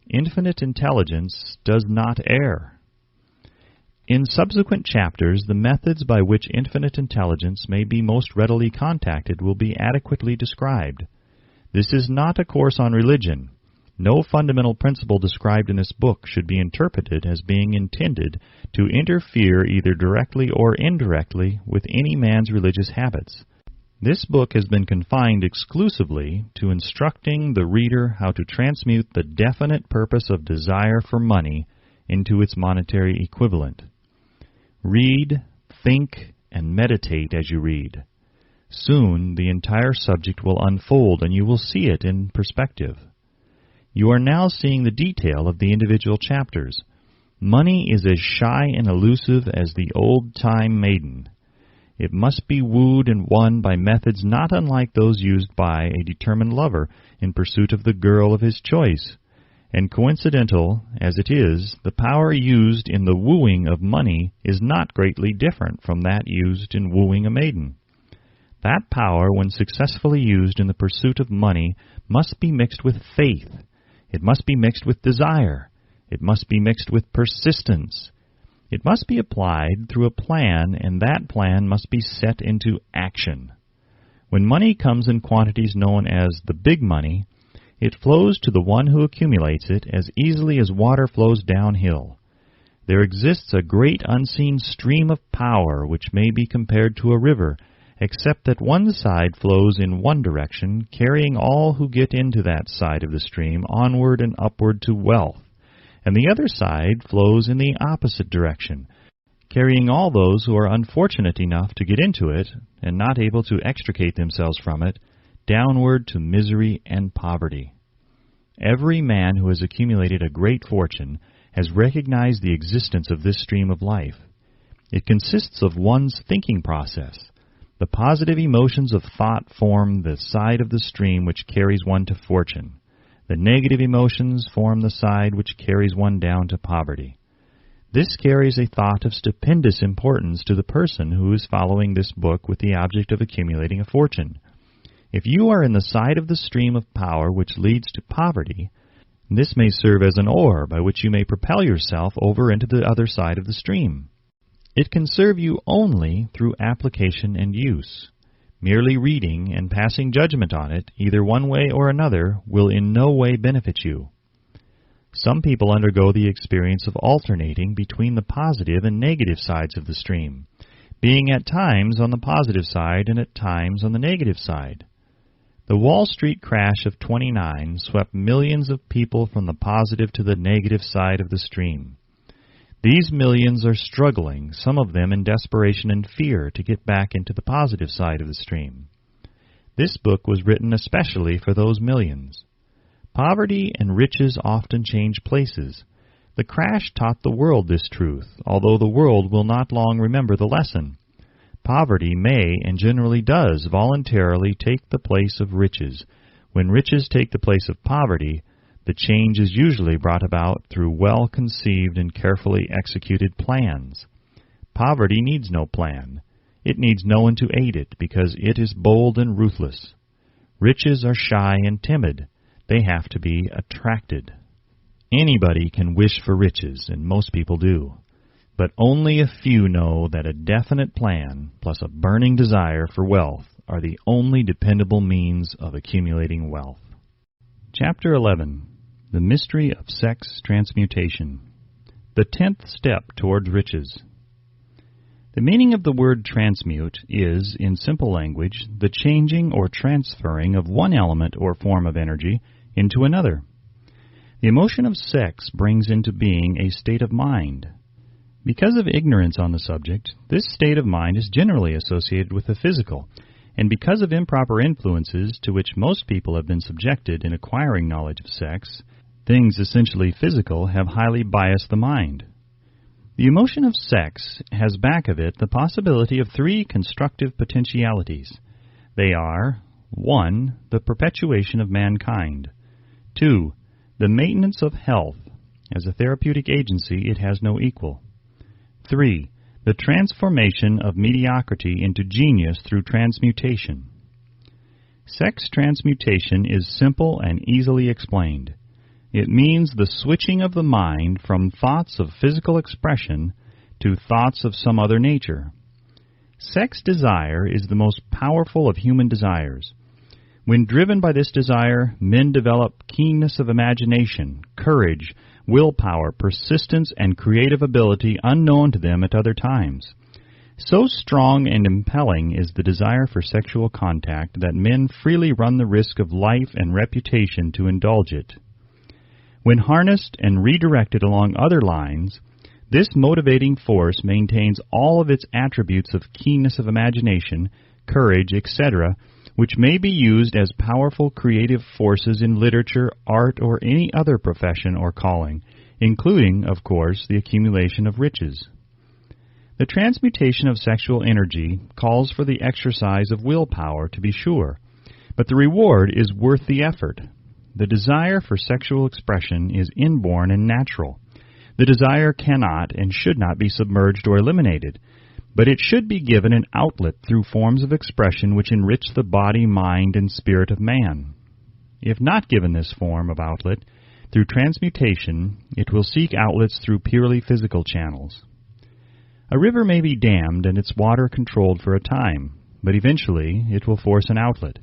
Infinite intelligence does not err. In subsequent chapters, the methods by which infinite intelligence may be most readily contacted will be adequately described. This is not a course on religion. No fundamental principle described in this book should be interpreted as being intended to interfere either directly or indirectly with any man's religious habits. This book has been confined exclusively to instructing the reader how to transmute the definite purpose of desire for money into its monetary equivalent. Read, think, and meditate as you read. Soon the entire subject will unfold and you will see it in perspective. You are now seeing the detail of the individual chapters. Money is as shy and elusive as the old-time maiden. It must be wooed and won by methods not unlike those used by a determined lover in pursuit of the girl of his choice. And coincidental as it is, the power used in the wooing of money is not greatly different from that used in wooing a maiden. That power, when successfully used in the pursuit of money, must be mixed with faith. It must be mixed with desire. It must be mixed with persistence. It must be applied through a plan, and that plan must be set into action. When money comes in quantities known as the big money, It flows to the one who accumulates it as easily as water flows downhill. There exists a great unseen stream of power which may be compared to a river, except that one side flows in one direction, carrying all who get into that side of the stream onward and upward to wealth, and the other side flows in the opposite direction, carrying all those who are unfortunate enough to get into it, and not able to extricate themselves from it, downward to misery and poverty. Every man who has accumulated a great fortune has recognized the existence of this stream of life. It consists of one's thinking process. The positive emotions of thought form the side of the stream which carries one to fortune. The negative emotions form the side which carries one down to poverty. This carries a thought of stupendous importance to the person who is following this book with the object of accumulating a fortune. If you are in the side of the stream of power which leads to poverty, this may serve as an oar by which you may propel yourself over into the other side of the stream. It can serve you only through application and use. Merely reading and passing judgment on it, either one way or another, will in no way benefit you. Some people undergo the experience of alternating between the positive and negative sides of the stream, being at times on the positive side and at times on the negative side. The Wall Street crash of '29 swept millions of people from the positive to the negative side of the stream. These millions are struggling, some of them in desperation and fear, to get back into the positive side of the stream. This book was written especially for those millions. Poverty and riches often change places. The crash taught the world this truth, although the world will not long remember the lesson. Poverty may, and generally does, voluntarily take the place of riches. When riches take the place of poverty, the change is usually brought about through well-conceived and carefully executed plans. Poverty needs no plan. It needs no one to aid it, because it is bold and ruthless. Riches are shy and timid. They have to be attracted. Anybody can wish for riches, and most people do. But only a few know that a definite plan plus a burning desire for wealth are the only dependable means of accumulating wealth. Chapter 11. The Mystery of Sex Transmutation. The 10th step towards riches. The meaning of the word transmute is, in simple language, the changing or transferring of one element or form of energy into another. The emotion of sex brings into being a state of mind. Because of ignorance on the subject, this state of mind is generally associated with the physical, and because of improper influences to which most people have been subjected in acquiring knowledge of sex, things essentially physical have highly biased the mind. The emotion of sex has back of it the possibility of 3 constructive potentialities. They are: 1. The perpetuation of mankind. 2. The maintenance of health. As a therapeutic agency, it has no equal. 3. The transformation of mediocrity into genius through transmutation. Sex transmutation is simple and easily explained. It means the switching of the mind from thoughts of physical expression to thoughts of some other nature. Sex desire is the most powerful of human desires. When driven by this desire, men develop keenness of imagination, courage, willpower, persistence, and creative ability unknown to them at other times. So strong and impelling is the desire for sexual contact that men freely run the risk of life and reputation to indulge it. When harnessed and redirected along other lines, this motivating force maintains all of its attributes of keenness of imagination, courage, etc., which may be used as powerful creative forces in literature, art, or any other profession or calling, including, of course, the accumulation of riches. The transmutation of sexual energy calls for the exercise of willpower, to be sure, but the reward is worth the effort. The desire for sexual expression is inborn and natural. The desire cannot and should not be submerged or eliminated, but it should be given an outlet through forms of expression which enrich the body, mind, and spirit of man. If not given this form of outlet, through transmutation, it will seek outlets through purely physical channels. A river may be dammed and its water controlled for a time, but eventually it will force an outlet.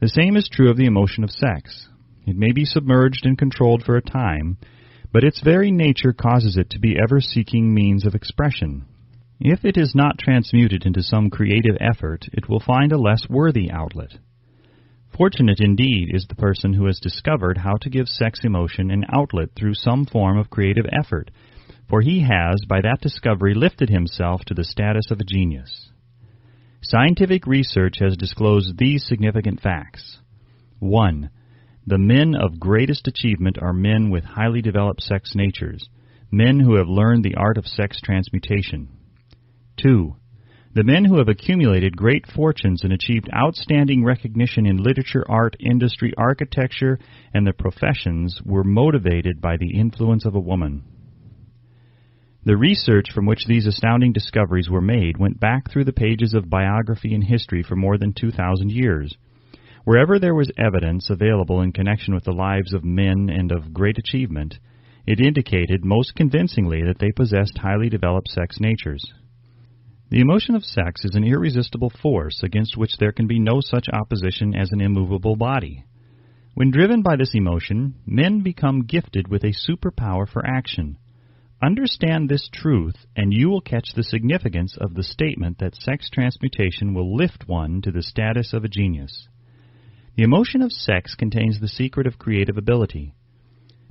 The same is true of the emotion of sex. It may be submerged and controlled for a time, but its very nature causes it to be ever seeking means of expression. If it is not transmuted into some creative effort, it will find a less worthy outlet. Fortunate indeed is the person who has discovered how to give sex emotion an outlet through some form of creative effort, for he has, by that discovery, lifted himself to the status of a genius. Scientific research has disclosed these significant facts. 1. The men of greatest achievement are men with highly developed sex natures, men who have learned the art of sex transmutation. 2. The men who have accumulated great fortunes and achieved outstanding recognition in literature, art, industry, architecture, and the professions were motivated by the influence of a woman. The research from which these astounding discoveries were made went back through the pages of biography and history for more than 2,000 years. Wherever there was evidence available in connection with the lives of men and of great achievement, it indicated most convincingly that they possessed highly developed sex natures. The emotion of sex is an irresistible force against which there can be no such opposition as an immovable body. When driven by this emotion, men become gifted with a superpower for action. Understand this truth, and you will catch the significance of the statement that sex transmutation will lift one to the status of a genius. The emotion of sex contains the secret of creative ability.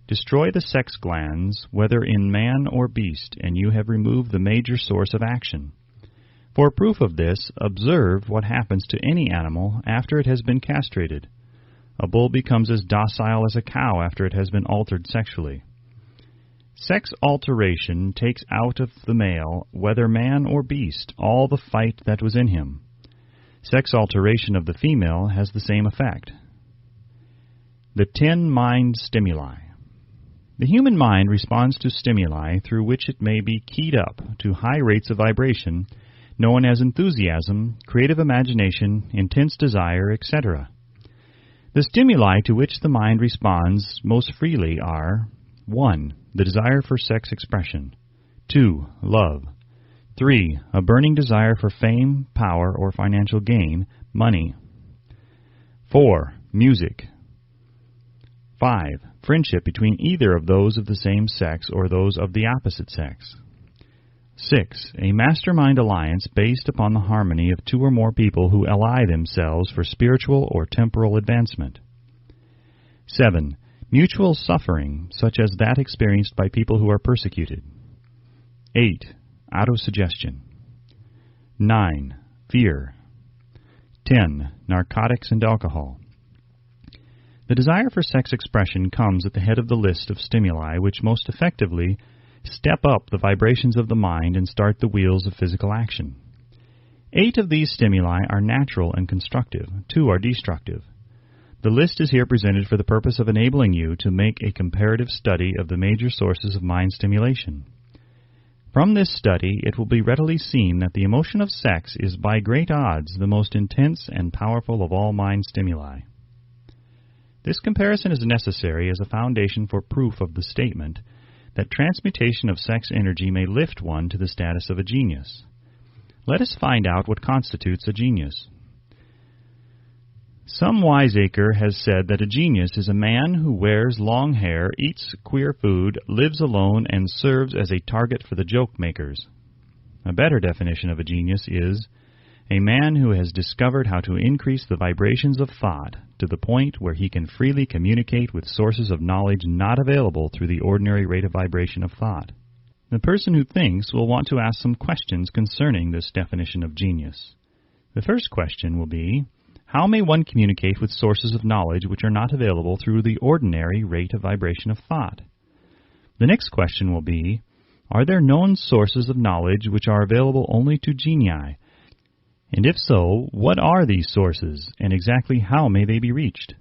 Destroy the sex glands, whether in man or beast, and you have removed the major source of action. For proof of this, observe what happens to any animal after it has been castrated. A bull becomes as docile as a cow after it has been altered sexually. Sex alteration takes out of the male, whether man or beast, all the fight that was in him. Sex alteration of the female has the same effect. The 10 mind stimuli. The human mind responds to stimuli through which it may be keyed up to high rates of vibration, known as enthusiasm, creative imagination, intense desire, etc. The stimuli to which the mind responds most freely are 1. The desire for sex expression. 2. Love. 3. A burning desire for fame, power, or financial gain, money. 4. Music. 5. Friendship between either of those of the same sex or those of the opposite sex. 6. A mastermind alliance based upon the harmony of 2 or more people who ally themselves for spiritual or temporal advancement. 7. Mutual suffering, such as that experienced by people who are persecuted. 8. Autosuggestion. 9. Fear. 10. Narcotics and alcohol. The desire for sex expression comes at the head of the list of stimuli which most effectively step up the vibrations of the mind and start the wheels of physical action. 8 of these stimuli are natural and constructive. 2 are destructive. The list is here presented for the purpose of enabling you to make a comparative study of the major sources of mind stimulation. From this study, it will be readily seen that the emotion of sex is by great odds the most intense and powerful of all mind stimuli. This comparison is necessary as a foundation for proof of the statement that transmutation of sex energy may lift one to the status of a genius. Let us find out what constitutes a genius. Some wiseacre has said that a genius is a man who wears long hair, eats queer food, lives alone, and serves as a target for the joke-makers. A better definition of a genius is a man who has discovered how to increase the vibrations of thought to the point where he can freely communicate with sources of knowledge not available through the ordinary rate of vibration of thought. The person who thinks will want to ask some questions concerning this definition of genius. The first question will be, how may one communicate with sources of knowledge which are not available through the ordinary rate of vibration of thought? The next question will be, are there known sources of knowledge which are available only to genii? And if so, what are these sources, and exactly how may they be reached?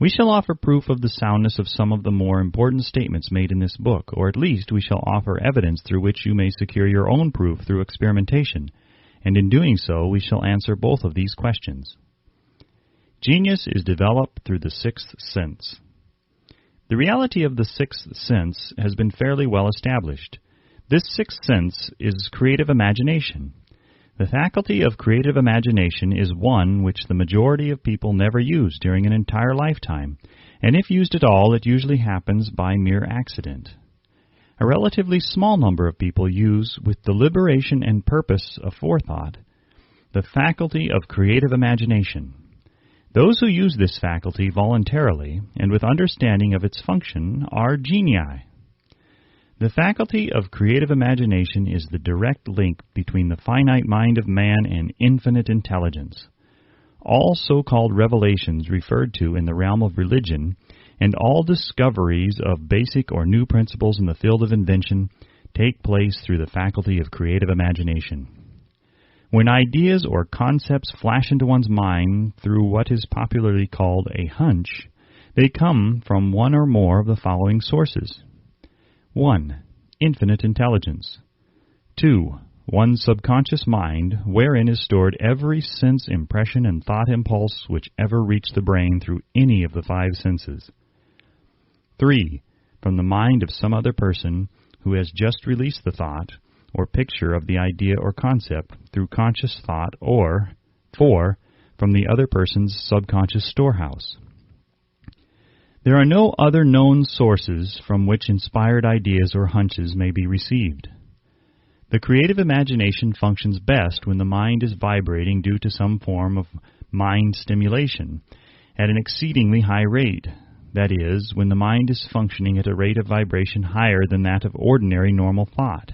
We shall offer proof of the soundness of some of the more important statements made in this book, or at least we shall offer evidence through which you may secure your own proof through experimentation, and in doing so we shall answer both of these questions. Genius is developed through the sixth sense. The reality of the sixth sense has been fairly well established. This sixth sense is creative imagination. The faculty of creative imagination is one which the majority of people never use during an entire lifetime, and if used at all, it usually happens by mere accident. A relatively small number of people use, with deliberation and purpose aforethought, the faculty of creative imagination. Those who use this faculty voluntarily and with understanding of its function are genii. The faculty of creative imagination is the direct link between the finite mind of man and infinite intelligence. All so-called revelations referred to in the realm of religion and all discoveries of basic or new principles in the field of invention take place through the faculty of creative imagination. When ideas or concepts flash into one's mind through what is popularly called a hunch, they come from one or more of the following sources. 1. Infinite intelligence. 2. One's subconscious mind, wherein is stored every sense impression and thought impulse which ever reached the brain through any of the 5 senses. 3. From the mind of some other person who has just released the thought or picture of the idea or concept through conscious thought, or 4. From the other person's subconscious storehouse. There are no other known sources from which inspired ideas or hunches may be received. The creative imagination functions best when the mind is vibrating due to some form of mind stimulation at an exceedingly high rate. That is, when the mind is functioning at a rate of vibration higher than that of ordinary normal thought.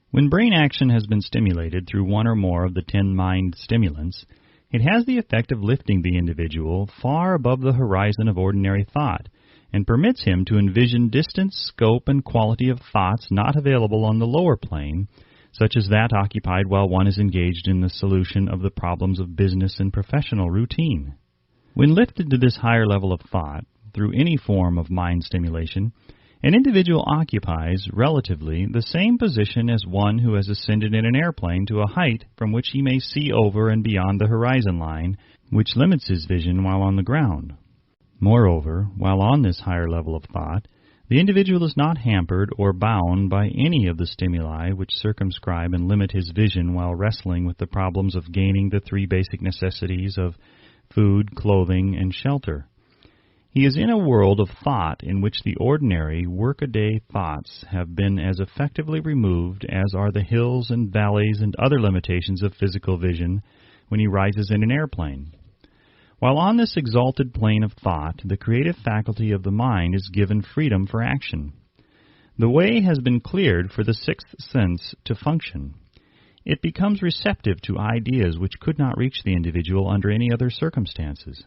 When brain action has been stimulated through one or more of the 10 mind stimulants, it has the effect of lifting the individual far above the horizon of ordinary thought, and permits him to envision distance, scope, and quality of thoughts not available on the lower plane, such as that occupied while one is engaged in the solution of the problems of business and professional routine. When lifted to this higher level of thought, through any form of mind stimulation, an individual occupies, relatively, the same position as one who has ascended in an airplane to a height from which he may see over and beyond the horizon line, which limits his vision while on the ground. Moreover, while on this higher level of thought, the individual is not hampered or bound by any of the stimuli which circumscribe and limit his vision while wrestling with the problems of gaining the 3 basic necessities of food, clothing, and shelter. He is in a world of thought in which the ordinary, workaday thoughts have been as effectively removed as are the hills and valleys and other limitations of physical vision when he rises in an airplane. While on this exalted plane of thought, the creative faculty of the mind is given freedom for action. The way has been cleared for the 6th sense to function. It becomes receptive to ideas which could not reach the individual under any other circumstances.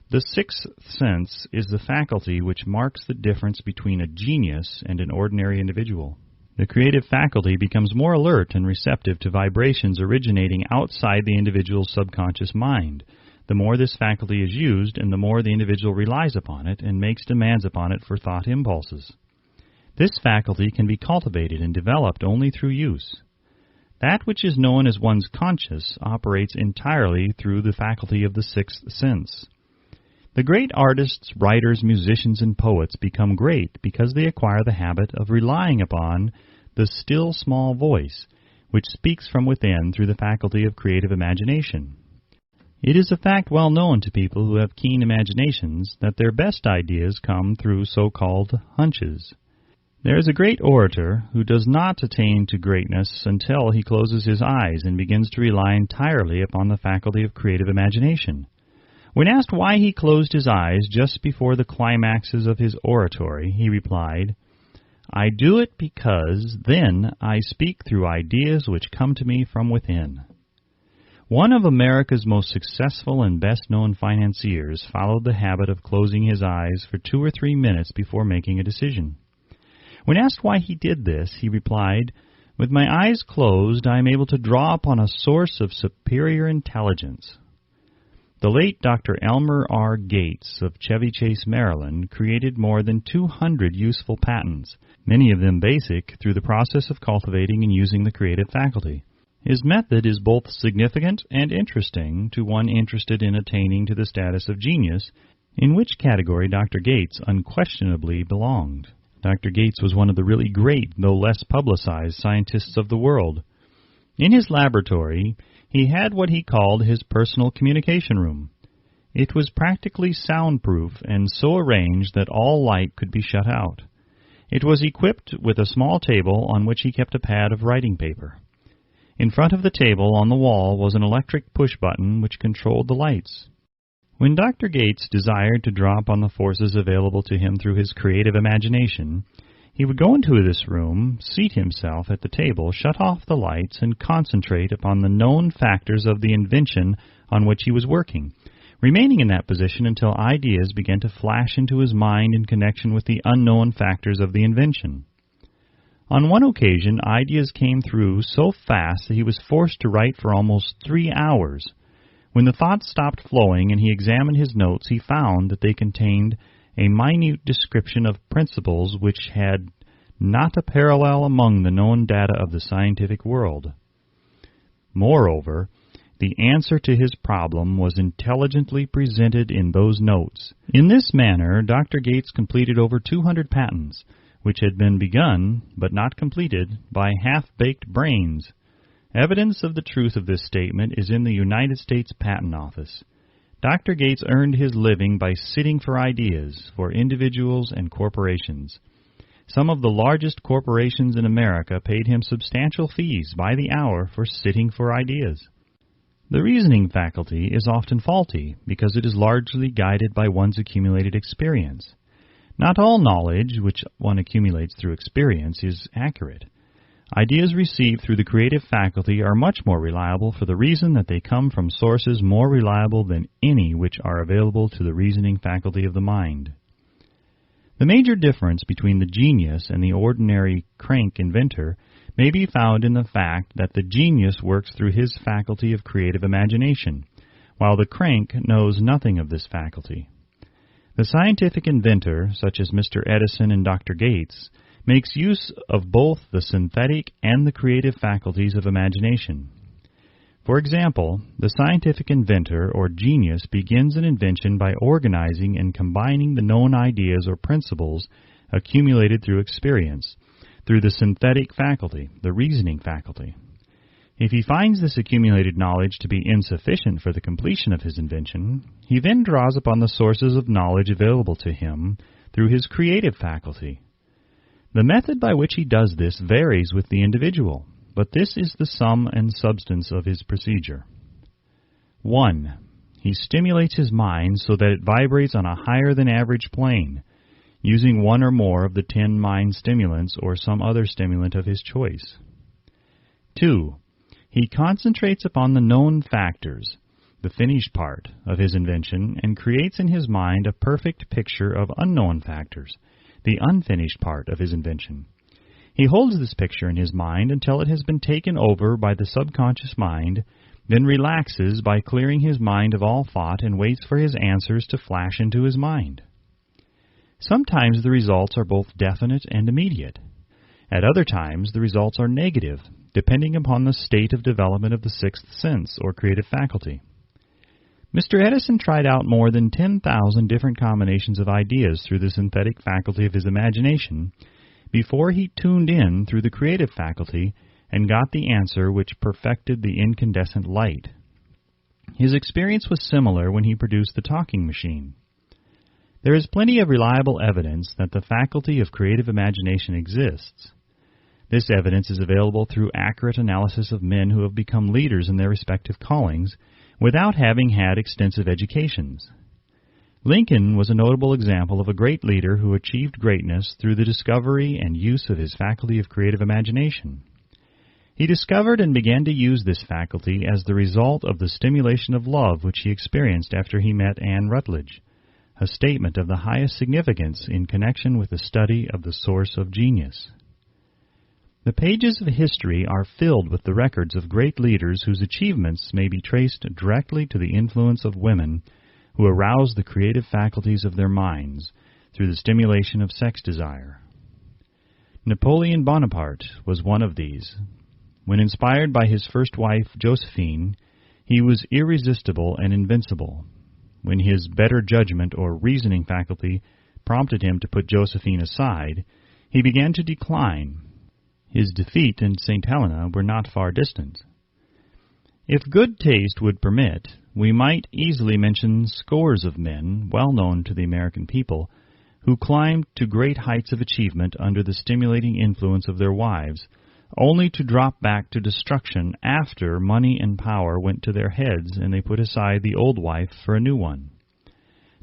The 6th sense is the faculty which marks the difference between a genius and an ordinary individual. The creative faculty becomes more alert and receptive to vibrations originating outside the individual's subconscious mind. The more this faculty is used, and the more the individual relies upon it and makes demands upon it for thought impulses. This faculty can be cultivated and developed only through use. That which is known as one's conscious operates entirely through the faculty of the 6th sense. The great artists, writers, musicians, and poets become great because they acquire the habit of relying upon the still small voice, which speaks from within through the faculty of creative imagination. It is a fact well known to people who have keen imaginations that their best ideas come through so-called hunches. There is a great orator who does not attain to greatness until he closes his eyes and begins to rely entirely upon the faculty of creative imagination. When asked why he closed his eyes just before the climaxes of his oratory, he replied, "I do it because then I speak through ideas which come to me from within." One of America's most successful and best-known financiers followed the habit of closing his eyes for 2 or 3 minutes before making a decision. When asked why he did this, he replied, "With my eyes closed, I am able to draw upon a source of superior intelligence." The late Dr. Elmer R. Gates of Chevy Chase, Maryland, created more than 200 useful patents, many of them basic, through the process of cultivating and using the creative faculty. His method is both significant and interesting to one interested in attaining to the status of genius, in which category Dr. Gates unquestionably belonged. Dr. Gates was one of the really great, though less publicized, scientists of the world. In his laboratory, he had what he called his personal communication room. It was practically soundproof and so arranged that all light could be shut out. It was equipped with a small table on which he kept a pad of writing paper. In front of the table on the wall was an electric push-button which controlled the lights. When Dr. Gates desired to draw upon the forces available to him through his creative imagination, he would go into this room, seat himself at the table, shut off the lights, and concentrate upon the known factors of the invention on which he was working, remaining in that position until ideas began to flash into his mind in connection with the unknown factors of the invention. On one occasion, ideas came through so fast that he was forced to write for almost 3 hours. When the thoughts stopped flowing and he examined his notes, he found that they contained a minute description of principles which had not a parallel among the known data of the scientific world. Moreover, the answer to his problem was intelligently presented in those notes. In this manner, Dr. Gates completed over 200 patents, which had been begun, but not completed, by half-baked brains. Evidence of the truth of this statement is in the United States Patent Office. Dr. Gates earned his living by sitting for ideas for individuals and corporations. Some of the largest corporations in America paid him substantial fees by the hour for sitting for ideas. The reasoning faculty is often faulty because it is largely guided by one's accumulated experience. Not all knowledge which one accumulates through experience is accurate. Ideas received through the creative faculty are much more reliable for the reason that they come from sources more reliable than any which are available to the reasoning faculty of the mind. The major difference between the genius and the ordinary crank inventor may be found in the fact that the genius works through his faculty of creative imagination, while the crank knows nothing of this faculty. The scientific inventor, such as Mr. Edison and Dr. Gates, makes use of both the synthetic and the creative faculties of imagination. For example, the scientific inventor or genius begins an invention by organizing and combining the known ideas or principles accumulated through experience, through the synthetic faculty, the reasoning faculty. If he finds this accumulated knowledge to be insufficient for the completion of his invention, he then draws upon the sources of knowledge available to him through his creative faculty. The method by which he does this varies with the individual, but this is the sum and substance of his procedure. 1. He stimulates his mind so that it vibrates on a higher-than-average plane, using one or more of the 10 mind stimulants or some other stimulant of his choice. 2. He concentrates upon the known factors, the finished part of his invention, and creates in his mind a perfect picture of unknown factors, the unfinished part of his invention. He holds this picture in his mind until it has been taken over by the subconscious mind, then relaxes by clearing his mind of all thought and waits for his answers to flash into his mind. Sometimes the results are both definite and immediate. At other times, the results are negative, depending upon the state of development of the sixth sense or creative faculty. Mr. Edison tried out more than 10,000 different combinations of ideas through the synthetic faculty of his imagination before he tuned in through the creative faculty and got the answer which perfected the incandescent light. His experience was similar when he produced the talking machine. There is plenty of reliable evidence that the faculty of creative imagination exists. This evidence is available through accurate analysis of men who have become leaders in their respective callings without having had extensive educations. Lincoln was a notable example of a great leader who achieved greatness through the discovery and use of his faculty of creative imagination. He discovered and began to use this faculty as the result of the stimulation of love which he experienced after he met Anne Rutledge, a statement of the highest significance in connection with the study of the source of genius. The pages of history are filled with the records of great leaders whose achievements may be traced directly to the influence of women who aroused the creative faculties of their minds through the stimulation of sex desire. Napoleon Bonaparte was one of these. When inspired by his first wife, Josephine, he was irresistible and invincible. When his better judgment or reasoning faculty prompted him to put Josephine aside, he began to decline. His defeat and St. Helena were not far distant. If good taste would permit, we might easily mention scores of men, well known to the American people, who climbed to great heights of achievement under the stimulating influence of their wives, only to drop back to destruction after money and power went to their heads and they put aside the old wife for a new one.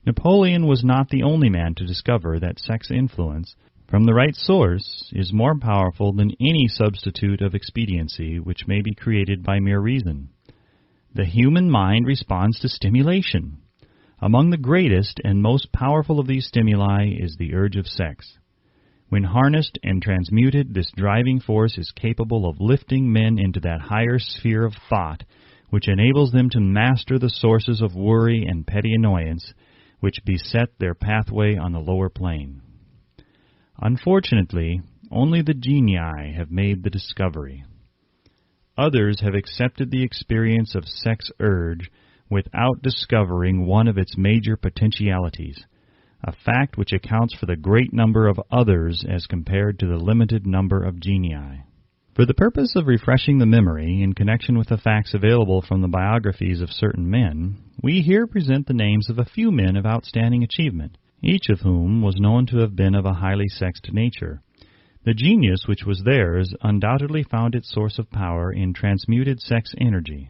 Napoleon was not the only man to discover that sex influence, from the right source, is more powerful than any substitute of expediency which may be created by mere reason. The human mind responds to stimulation. Among the greatest and most powerful of these stimuli is the urge of sex. When harnessed and transmuted, this driving force is capable of lifting men into that higher sphere of thought which enables them to master the sources of worry and petty annoyance which beset their pathway on the lower plane. Unfortunately, only the genii have made the discovery. Others have accepted the experience of sex urge without discovering one of its major potentialities, a fact which accounts for the great number of others as compared to the limited number of genii. For the purpose of refreshing the memory in connection with the facts available from the biographies of certain men, we here present the names of a few men of outstanding achievement, each of whom was known to have been of a highly sexed nature. The genius which was theirs undoubtedly found its source of power in transmuted sex energy.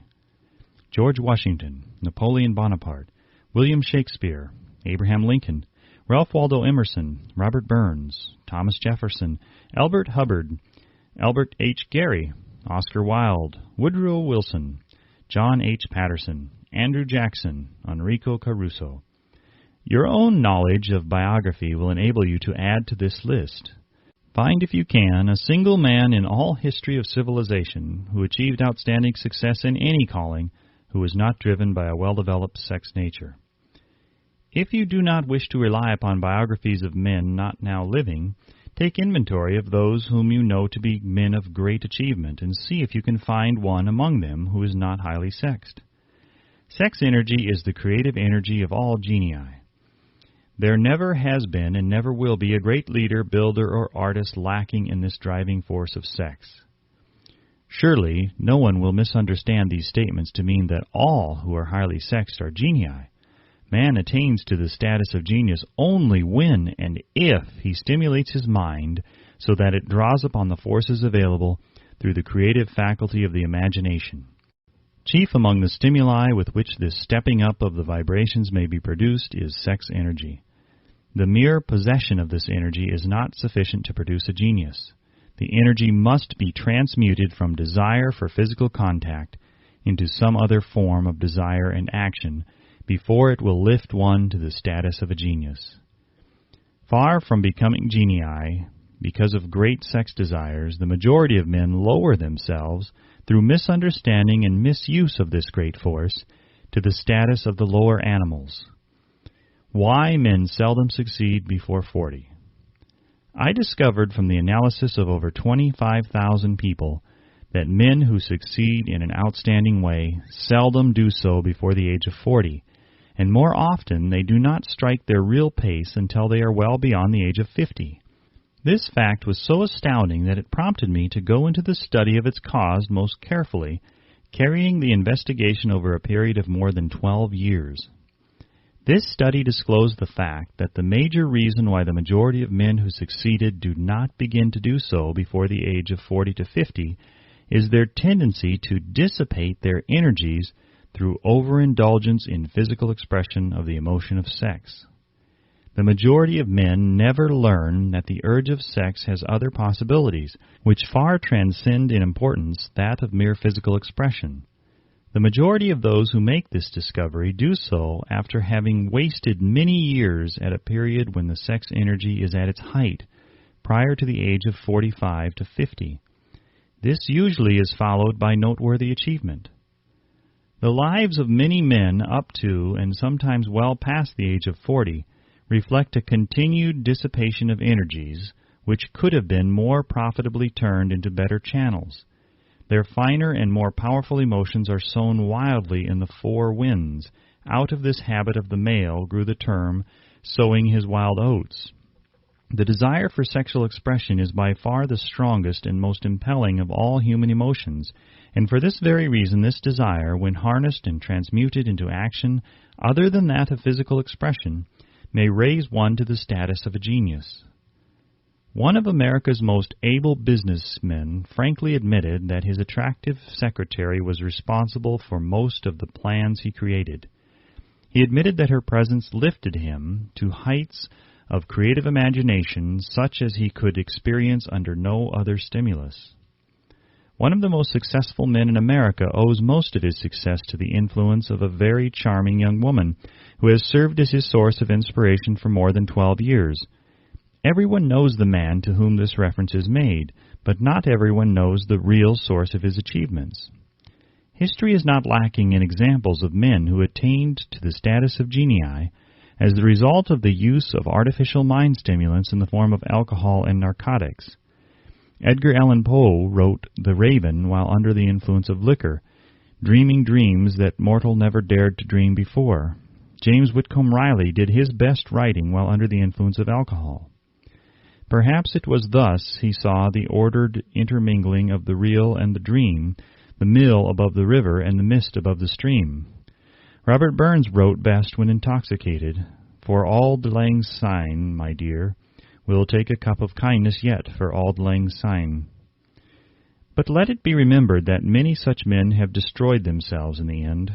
George Washington, Napoleon Bonaparte, William Shakespeare, Abraham Lincoln, Ralph Waldo Emerson, Robert Burns, Thomas Jefferson, Elbert Hubbard, Albert H. Gary, Oscar Wilde, Woodrow Wilson, John H. Patterson, Andrew Jackson, Enrico Caruso. Your own knowledge of biography will enable you to add to this list. Find, if you can, a single man in all history of civilization who achieved outstanding success in any calling who was not driven by a well-developed sex nature. If you do not wish to rely upon biographies of men not now living, take inventory of those whom you know to be men of great achievement and see if you can find one among them who is not highly sexed. Sex energy is the creative energy of all genii. There never has been and never will be a great leader, builder, or artist lacking in this driving force of sex. Surely, no one will misunderstand these statements to mean that all who are highly sexed are genii. Man attains to the status of genius only when and if he stimulates his mind so that it draws upon the forces available through the creative faculty of the imagination. Chief among the stimuli with which this stepping up of the vibrations may be produced is sex energy. The mere possession of this energy is not sufficient to produce a genius. The energy must be transmuted from desire for physical contact into some other form of desire and action before it will lift one to the status of a genius. Far from becoming genii, because of great sex desires, the majority of men lower themselves through misunderstanding and misuse of this great force to the status of the lower animals. Why men seldom succeed before 40. I discovered from the analysis of over 25,000 people that men who succeed in an outstanding way seldom do so before the age of 40, and more often they do not strike their real pace until they are well beyond the age of 50. This fact was so astounding that it prompted me to go into the study of its cause most carefully, carrying the investigation over a period of more than 12 years. This study disclosed the fact that the major reason why the majority of men who succeeded do not begin to do so before the age of 40 to 50 is their tendency to dissipate their energies through overindulgence in physical expression of the emotion of sex. The majority of men never learn that the urge of sex has other possibilities, which far transcend in importance that of mere physical expression. The majority of those who make this discovery do so after having wasted many years at a period when the sex energy is at its height, prior to the age of 45 to 50. This usually is followed by noteworthy achievement. The lives of many men up to and sometimes well past the age of 40 reflect a continued dissipation of energies which could have been more profitably turned into better channels. Their finer and more powerful emotions are sown wildly in the four winds. Out of this habit of the male grew the term, sowing his wild oats. The desire for sexual expression is by far the strongest and most impelling of all human emotions, And for this very reason, this desire, when harnessed and transmuted into action other than that of physical expression, may raise one to the status of a genius. One of America's most able businessmen frankly admitted that his attractive secretary was responsible for most of the plans he created. He admitted that her presence lifted him to heights of creative imagination such as he could experience under no other stimulus. One of the most successful men in America owes most of his success to the influence of a very charming young woman who has served as his source of inspiration for more than 12 years. Everyone knows the man to whom this reference is made, but not everyone knows the real source of his achievements. History is not lacking in examples of men who attained to the status of genii as the result of the use of artificial mind stimulants in the form of alcohol and narcotics. Edgar Allan Poe wrote The Raven while under the influence of liquor, dreaming dreams that mortal never dared to dream before. James Whitcomb Riley did his best writing while under the influence of alcohol. Perhaps it was thus he saw the ordered intermingling of the real and the dream, the mill above the river and the mist above the stream. Robert Burns wrote best when intoxicated, "For auld lang syne, my dear, we'll take a cup of kindness yet for auld lang syne." But let it be remembered that many such men have destroyed themselves in the end.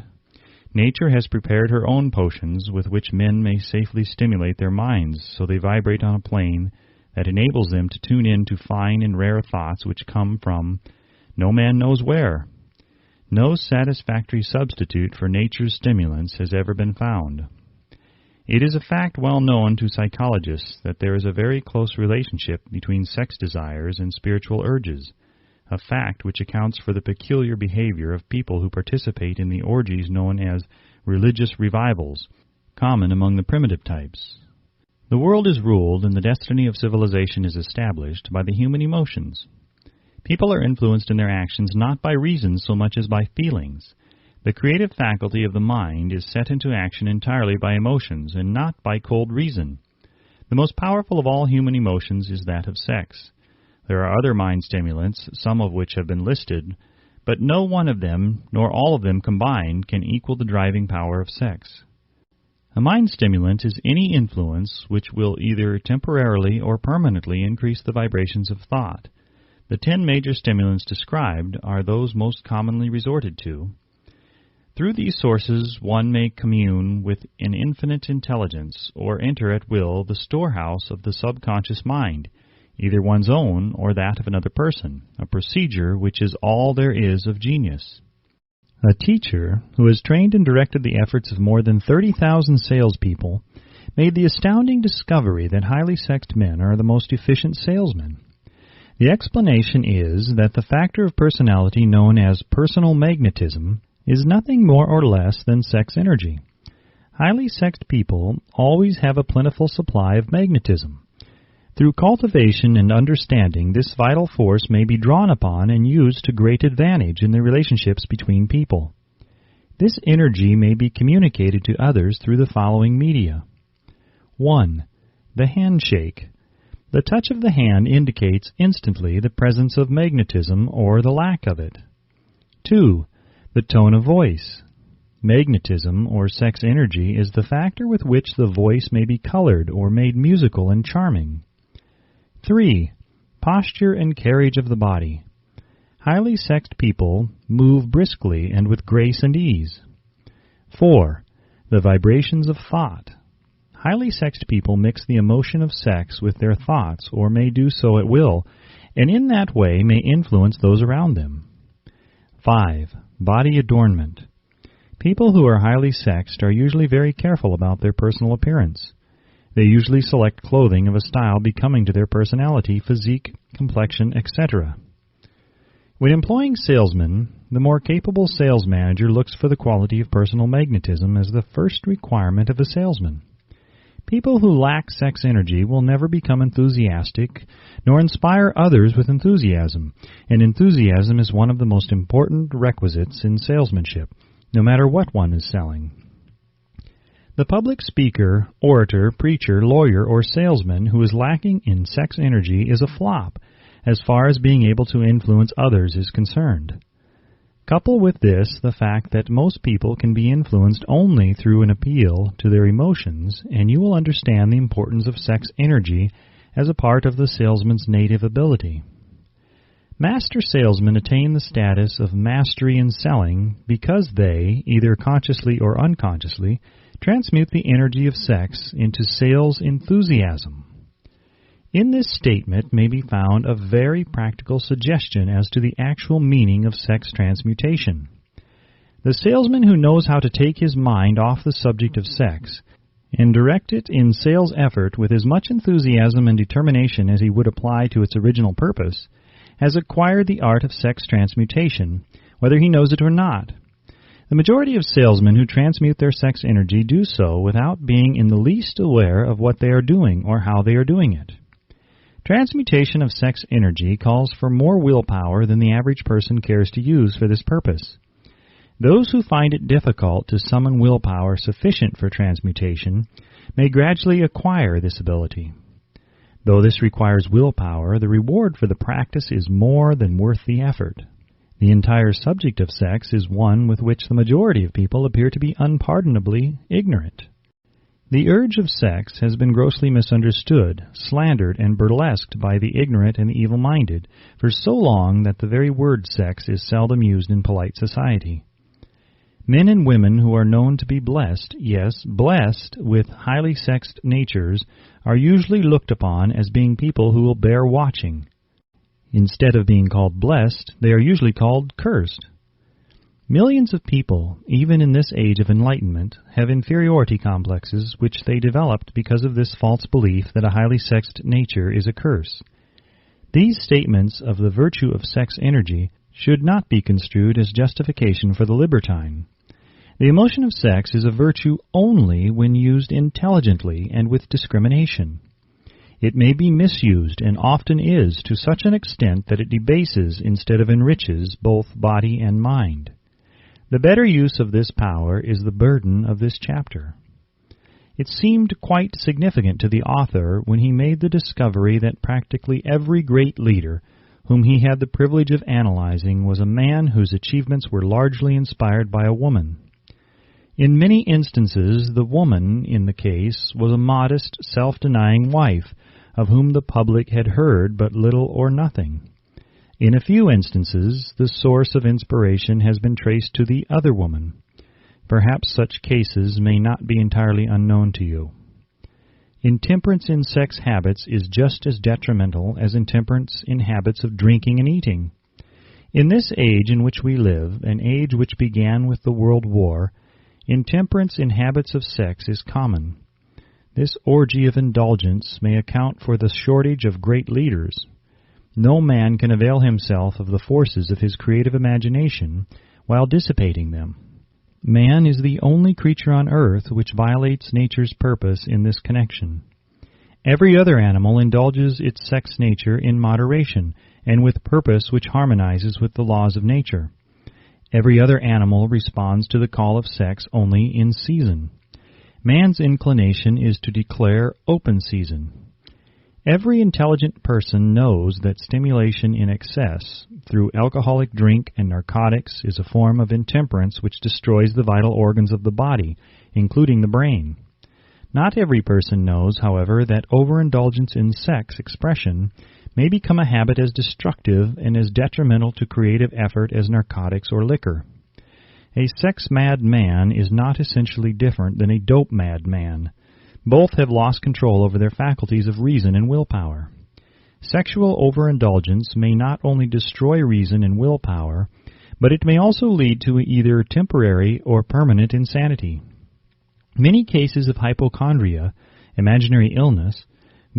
Nature has prepared her own potions with which men may safely stimulate their minds so they vibrate on a plane that enables them to tune in to fine and rare thoughts which come from no man knows where. No satisfactory substitute for nature's stimulants has ever been found. It is a fact well known to psychologists that there is a very close relationship between sex desires and spiritual urges, a fact which accounts for the peculiar behavior of people who participate in the orgies known as religious revivals, common among the primitive types. The world is ruled and the destiny of civilization is established by the human emotions. People are influenced in their actions not by reason so much as by feelings. The creative faculty of the mind is set into action entirely by emotions and not by cold reason. The most powerful of all human emotions is that of sex. There are other mind stimulants, some of which have been listed, but no one of them, nor all of them combined, can equal the driving power of sex. A mind stimulant is any influence which will either temporarily or permanently increase the vibrations of thought. The 10 major stimulants described are those most commonly resorted to. Through these sources one may commune with an infinite intelligence or enter at will the storehouse of the subconscious mind, either one's own or that of another person, a procedure which is all there is of genius. A teacher who has trained and directed the efforts of more than 30,000 salespeople made the astounding discovery that highly sexed men are the most efficient salesmen. The explanation is that the factor of personality known as personal magnetism is nothing more or less than sex energy. Highly sexed people always have a plentiful supply of magnetism. Through cultivation and understanding, this vital force may be drawn upon and used to great advantage in the relationships between people. This energy may be communicated to others through the following media. 1. The handshake. The touch of the hand indicates instantly the presence of magnetism or the lack of it. 2. The tone of voice. Magnetism, or sex energy, is the factor with which the voice may be colored or made musical and charming. 3. Posture and carriage of the body. Highly sexed people move briskly and with grace and ease. 4. The vibrations of thought. Highly sexed people mix the emotion of sex with their thoughts, or may do so at will, and in that way may influence those around them. 5. Body adornment. People who are highly sexed are usually very careful about their personal appearance. They usually select clothing of a style becoming to their personality, physique, complexion, etc. When employing salesmen, the more capable sales manager looks for the quality of personal magnetism as the first requirement of a salesman. People who lack sex energy will never become enthusiastic, nor inspire others with enthusiasm, and enthusiasm is one of the most important requisites in salesmanship, no matter what one is selling. The public speaker, orator, preacher, lawyer, or salesman who is lacking in sex energy is a flop, as far as being able to influence others is concerned. Couple with this the fact that most people can be influenced only through an appeal to their emotions, and you will understand the importance of sex energy as a part of the salesman's native ability. Master salesmen attain the status of mastery in selling because they, either consciously or unconsciously, transmute the energy of sex into sales enthusiasm. In this statement may be found a very practical suggestion as to the actual meaning of sex transmutation. The salesman who knows how to take his mind off the subject of sex and direct it in sales effort with as much enthusiasm and determination as he would apply to its original purpose, has acquired the art of sex transmutation, whether he knows it or not. The majority of salesmen who transmute their sex energy do so without being in the least aware of what they are doing or how they are doing it. Transmutation of sex energy calls for more willpower than the average person cares to use for this purpose. Those who find it difficult to summon willpower sufficient for transmutation may gradually acquire this ability. Though this requires willpower, the reward for the practice is more than worth the effort. The entire subject of sex is one with which the majority of people appear to be unpardonably ignorant. The urge of sex has been grossly misunderstood, slandered, and burlesqued by the ignorant and the evil-minded for so long that the very word sex is seldom used in polite society. Men and women who are known to be blessed, yes, blessed with highly sexed natures, are usually looked upon as being people who will bear watching. Instead of being called blessed, they are usually called cursed. Millions of people, even in this age of enlightenment, have inferiority complexes which they developed because of this false belief that a highly sexed nature is a curse. These statements of the virtue of sex energy should not be construed as justification for the libertine. The emotion of sex is a virtue only when used intelligently and with discrimination. It may be misused, and often is, to such an extent that it debases instead of enriches both body and mind. The better use of this power is the burden of this chapter. It seemed quite significant to the author when he made the discovery that practically every great leader whom he had the privilege of analyzing was a man whose achievements were largely inspired by a woman. In many instances, the woman in the case was a modest, self-denying wife, of whom the public had heard but little or nothing. In a few instances, the source of inspiration has been traced to the other woman. Perhaps such cases may not be entirely unknown to you. Intemperance in sex habits is just as detrimental as intemperance in habits of drinking and eating. In this age in which we live, an age which began with the World War, intemperance in habits of sex is common. This orgy of indulgence may account for the shortage of great leaders. No man can avail himself of the forces of his creative imagination while dissipating them. Man is the only creature on earth which violates nature's purpose in this connection. Every other animal indulges its sex nature in moderation and with purpose which harmonizes with the laws of nature. Every other animal responds to the call of sex only in season. Man's inclination is to declare open season. Every intelligent person knows that stimulation in excess through alcoholic drink and narcotics is a form of intemperance which destroys the vital organs of the body, including the brain. Not every person knows, however, that overindulgence in sex expression may become a habit as destructive and as detrimental to creative effort as narcotics or liquor. A sex-mad man is not essentially different than a dope-mad man. Both have lost control over their faculties of reason and willpower. Sexual overindulgence may not only destroy reason and willpower, but it may also lead to either temporary or permanent insanity. Many cases of hypochondria, imaginary illness,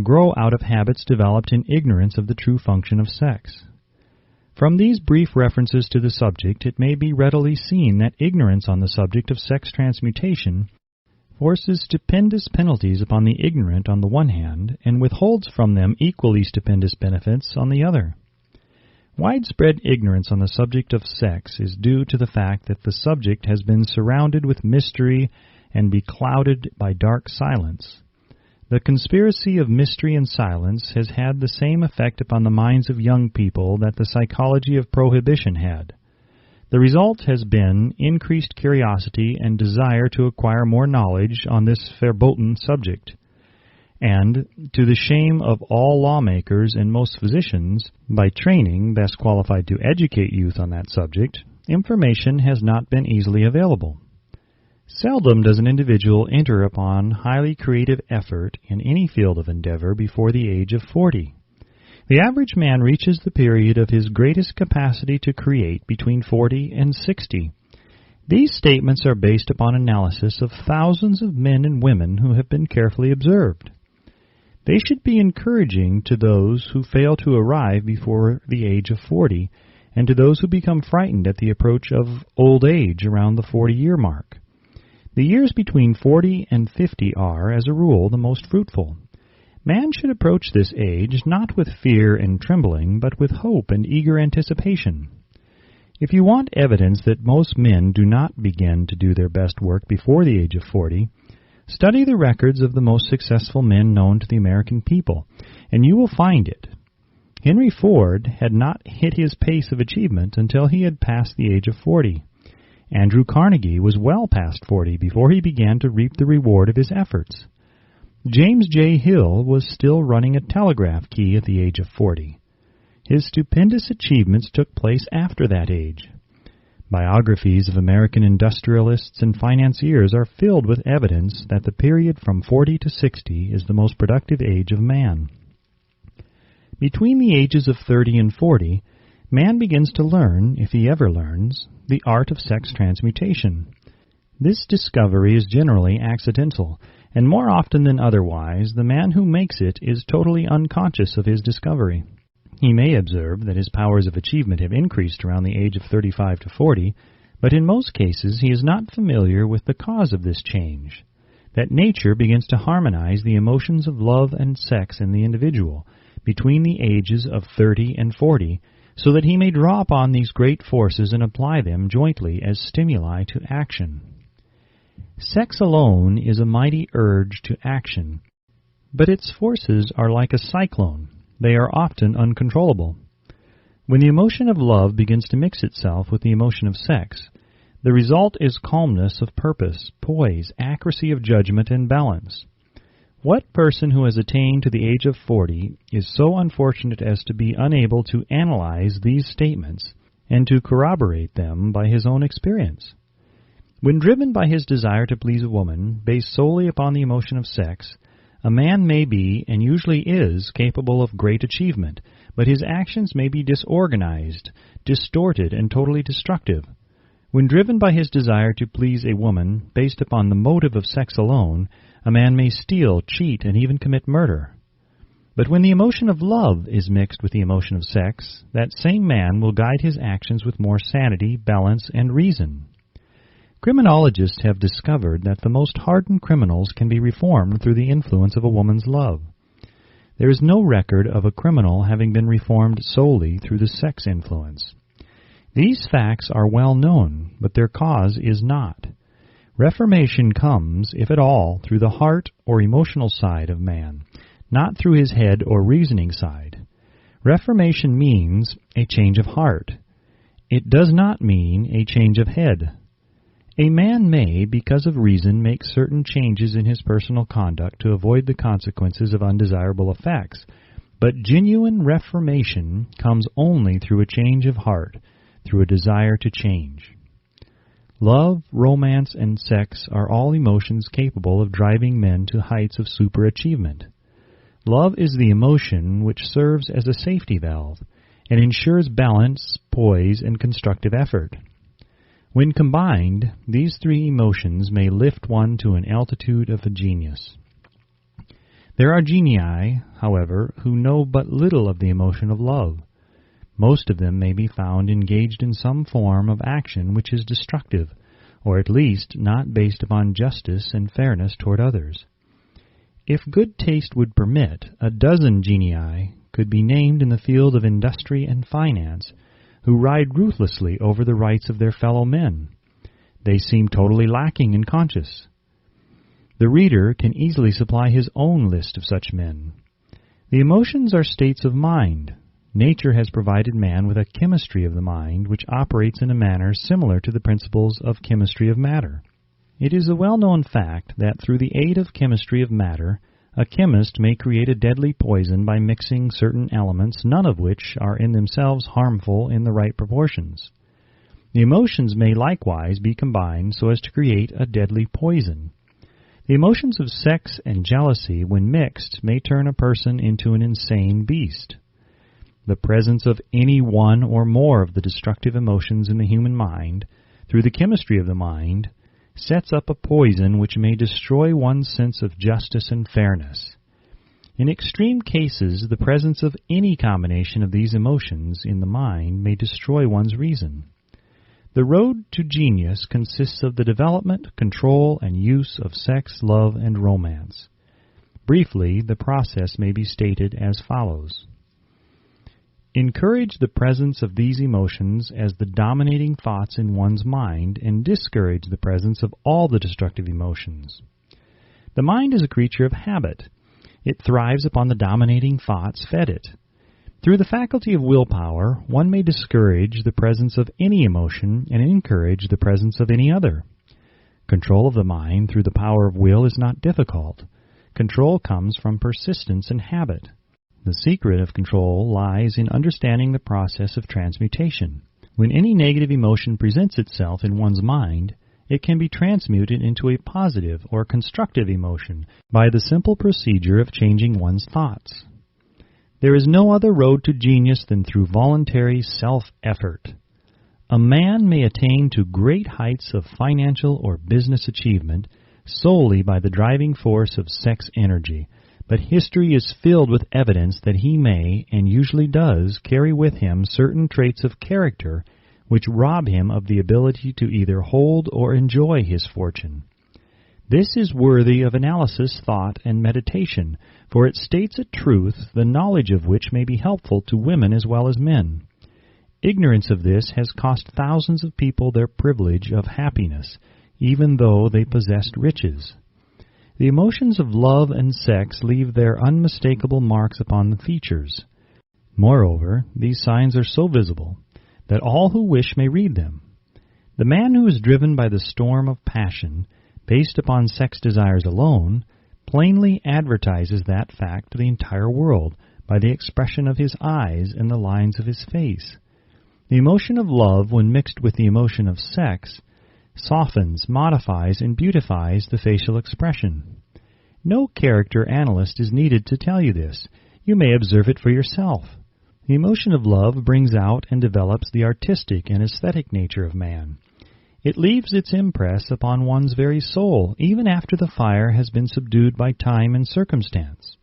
grow out of habits developed in ignorance of the true function of sex. From these brief references to the subject, it may be readily seen that ignorance on the subject of sex transmutation forces stupendous penalties upon the ignorant on the one hand, and withholds from them equally stupendous benefits on the other. Widespread ignorance on the subject of sex is due to the fact that the subject has been surrounded with mystery and beclouded by dark silence. The conspiracy of mystery and silence has had the same effect upon the minds of young people that the psychology of prohibition had. The result has been increased curiosity and desire to acquire more knowledge on this verboten subject. And, to the shame of all lawmakers and most physicians, by training best qualified to educate youth on that subject, information has not been easily available. Seldom does an individual enter upon highly creative effort in any field of endeavor before the age of 40. The average man reaches the period of his greatest capacity to create between 40 and 60. These statements are based upon analysis of thousands of men and women who have been carefully observed. They should be encouraging to those who fail to arrive before the age of 40, and to those who become frightened at the approach of old age around the 40-year mark. The years between 40 and 50 are, as a rule, the most fruitful. Man should approach this age not with fear and trembling, but with hope and eager anticipation. If you want evidence that most men do not begin to do their best work before the age of 40, study the records of the most successful men known to the American people, and you will find it. Henry Ford had not hit his pace of achievement until he had passed the age of 40. Andrew Carnegie was well past 40 before he began to reap the reward of his efforts. James J. Hill was still running a telegraph key at the age of 40. His stupendous achievements took place after that age. Biographies of American industrialists and financiers are filled with evidence that the period from 40 to 60 is the most productive age of man. Between the ages of 30 and 40, man begins to learn, if he ever learns, the art of sex transmutation. This discovery is generally accidental, and more often than otherwise, the man who makes it is totally unconscious of his discovery. He may observe that his powers of achievement have increased around the age of 35 to 40, but in most cases he is not familiar with the cause of this change. That nature begins to harmonize the emotions of love and sex in the individual between the ages of 30 and 40, so that he may draw upon these great forces and apply them jointly as stimuli to action. Sex alone is a mighty urge to action, but its forces are like a cyclone. They are often uncontrollable. When the emotion of love begins to mix itself with the emotion of sex, the result is calmness of purpose, poise, accuracy of judgment, and balance. What person who has attained to the age of 40 is so unfortunate as to be unable to analyze these statements and to corroborate them by his own experience? When driven by his desire to please a woman, based solely upon the emotion of sex, a man may be, and usually is, capable of great achievement, but his actions may be disorganized, distorted, and totally destructive. When driven by his desire to please a woman, based upon the motive of sex alone, a man may steal, cheat, and even commit murder. But when the emotion of love is mixed with the emotion of sex, that same man will guide his actions with more sanity, balance, and reason. Criminologists have discovered that the most hardened criminals can be reformed through the influence of a woman's love. There is no record of a criminal having been reformed solely through the sex influence. These facts are well known, but their cause is not. Reformation comes, if at all, through the heart or emotional side of man, not through his head or reasoning side. Reformation means a change of heart. It does not mean a change of head. A man may, because of reason, make certain changes in his personal conduct to avoid the consequences of undesirable effects, but genuine reformation comes only through a change of heart, through a desire to change. Love, romance, and sex are all emotions capable of driving men to heights of superachievement. Love is the emotion which serves as a safety valve and ensures balance, poise, and constructive effort. When combined, these three emotions may lift one to an altitude of a genius. There are genii, however, who know but little of the emotion of love. Most of them may be found engaged in some form of action which is destructive, or at least not based upon justice and fairness toward others. If good taste would permit, a dozen genii could be named in the field of industry and finance, who ride ruthlessly over the rights of their fellow men. They seem totally lacking in conscience. The reader can easily supply his own list of such men. The emotions are states of mind. Nature has provided man with a chemistry of the mind which operates in a manner similar to the principles of chemistry of matter. It is a well-known fact that through the aid of chemistry of matter, a chemist may create a deadly poison by mixing certain elements, none of which are in themselves harmful in the right proportions. The emotions may likewise be combined so as to create a deadly poison. The emotions of sex and jealousy, when mixed, may turn a person into an insane beast. The presence of any one or more of the destructive emotions in the human mind, through the chemistry of the mind, sets up a poison which may destroy one's sense of justice and fairness. In extreme cases, the presence of any combination of these emotions in the mind may destroy one's reason. The road to genius consists of the development, control, and use of sex, love, and romance. Briefly, the process may be stated as follows. Encourage the presence of these emotions as the dominating thoughts in one's mind, and discourage the presence of all the destructive emotions. The mind is a creature of habit. It thrives upon the dominating thoughts fed it. Through the faculty of willpower, one may discourage the presence of any emotion and encourage the presence of any other. Control of the mind through the power of will is not difficult. Control comes from persistence and habit. The secret of control lies in understanding the process of transmutation. When any negative emotion presents itself in one's mind, it can be transmuted into a positive or constructive emotion by the simple procedure of changing one's thoughts. There is no other road to genius than through voluntary self-effort. A man may attain to great heights of financial or business achievement solely by the driving force of sex energy, but history is filled with evidence that he may, and usually does, carry with him certain traits of character which rob him of the ability to either hold or enjoy his fortune. This is worthy of analysis, thought, and meditation, for it states a truth, the knowledge of which may be helpful to women as well as men. Ignorance of this has cost thousands of people their privilege of happiness, even though they possessed riches. The emotions of love and sex leave their unmistakable marks upon the features. Moreover, these signs are so visible that all who wish may read them. The man who is driven by the storm of passion, based upon sex desires alone, plainly advertises that fact to the entire world by the expression of his eyes and the lines of his face. The emotion of love, when mixed with the emotion of sex, softens, modifies, and beautifies the facial expression. No character analyst is needed to tell you this. You may observe it for yourself. The emotion of love brings out and develops the artistic and aesthetic nature of man. It leaves its impress upon one's very soul, even after the fire has been subdued by time and circumstance.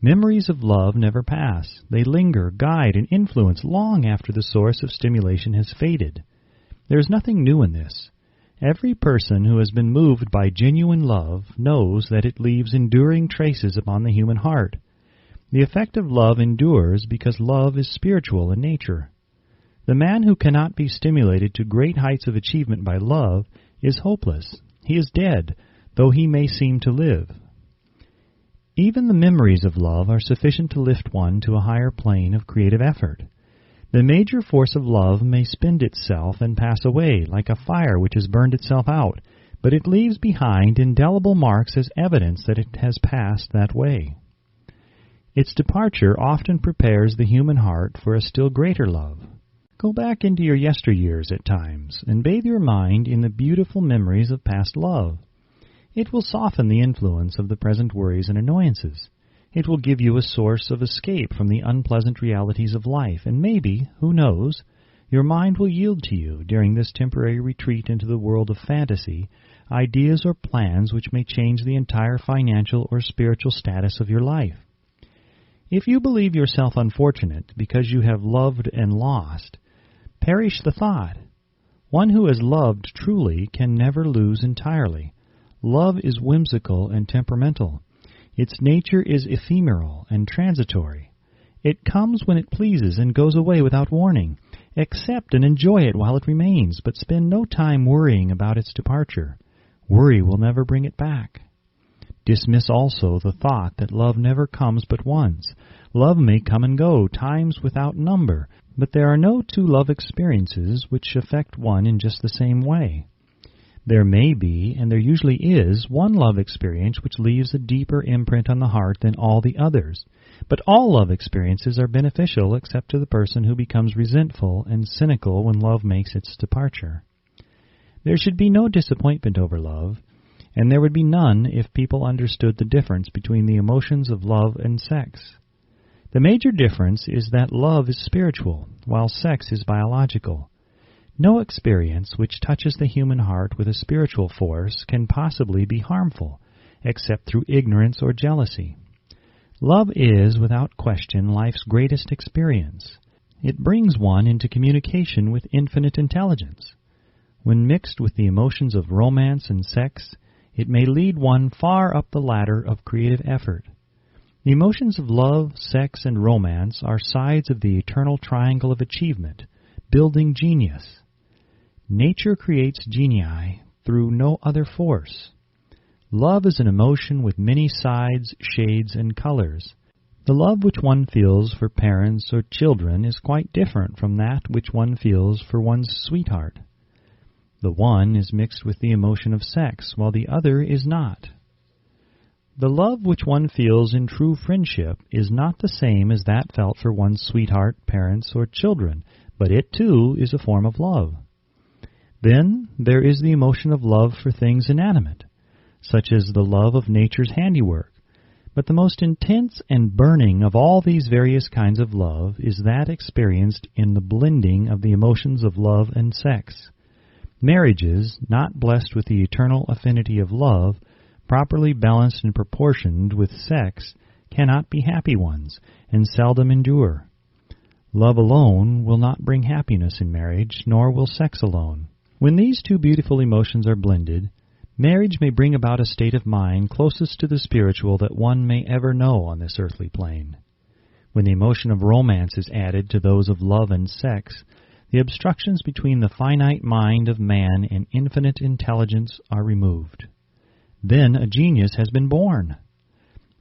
Memories of love never pass. They linger, guide, and influence long after the source of stimulation has faded. There is nothing new in this. Every person who has been moved by genuine love knows that it leaves enduring traces upon the human heart. The effect of love endures because love is spiritual in nature. The man who cannot be stimulated to great heights of achievement by love is hopeless. He is dead, though he may seem to live. Even the memories of love are sufficient to lift one to a higher plane of creative effort. The major force of love may spend itself and pass away, like a fire which has burned itself out, but it leaves behind indelible marks as evidence that it has passed that way. Its departure often prepares the human heart for a still greater love. Go back into your yesteryears at times, and bathe your mind in the beautiful memories of past love. It will soften the influence of the present worries and annoyances. It will give you a source of escape from the unpleasant realities of life, and maybe, who knows, your mind will yield to you, during this temporary retreat into the world of fantasy, ideas or plans which may change the entire financial or spiritual status of your life. If you believe yourself unfortunate because you have loved and lost, perish the thought. One who has loved truly can never lose entirely. Love is whimsical and temperamental. Its nature is ephemeral and transitory. It comes when it pleases and goes away without warning. Accept and enjoy it while it remains, but spend no time worrying about its departure. Worry will never bring it back. Dismiss also the thought that love never comes but once. Love may come and go, times without number, but there are no two love experiences which affect one in just the same way. There may be, and there usually is, one love experience which leaves a deeper imprint on the heart than all the others. But all love experiences are beneficial except to the person who becomes resentful and cynical when love makes its departure. There should be no disappointment over love, and there would be none if people understood the difference between the emotions of love and sex. The major difference is that love is spiritual, while sex is biological. No experience which touches the human heart with a spiritual force can possibly be harmful, except through ignorance or jealousy. Love is, without question, life's greatest experience. It brings one into communication with infinite intelligence. When mixed with the emotions of romance and sex, it may lead one far up the ladder of creative effort. The emotions of love, sex, and romance are sides of the eternal triangle of achievement, building genius. Nature creates genii through no other force. Love is an emotion with many sides, shades, and colors. The love which one feels for parents or children is quite different from that which one feels for one's sweetheart. The one is mixed with the emotion of sex, while the other is not. The love which one feels in true friendship is not the same as that felt for one's sweetheart, parents, or children, but it too is a form of love. Then there is the emotion of love for things inanimate, such as the love of nature's handiwork. But the most intense and burning of all these various kinds of love is that experienced in the blending of the emotions of love and sex. Marriages, not blessed with the eternal affinity of love, properly balanced and proportioned with sex, cannot be happy ones, and seldom endure. Love alone will not bring happiness in marriage, nor will sex alone. When these two beautiful emotions are blended, marriage may bring about a state of mind closest to the spiritual that one may ever know on this earthly plane. When the emotion of romance is added to those of love and sex, the obstructions between the finite mind of man and infinite intelligence are removed. Then a genius has been born.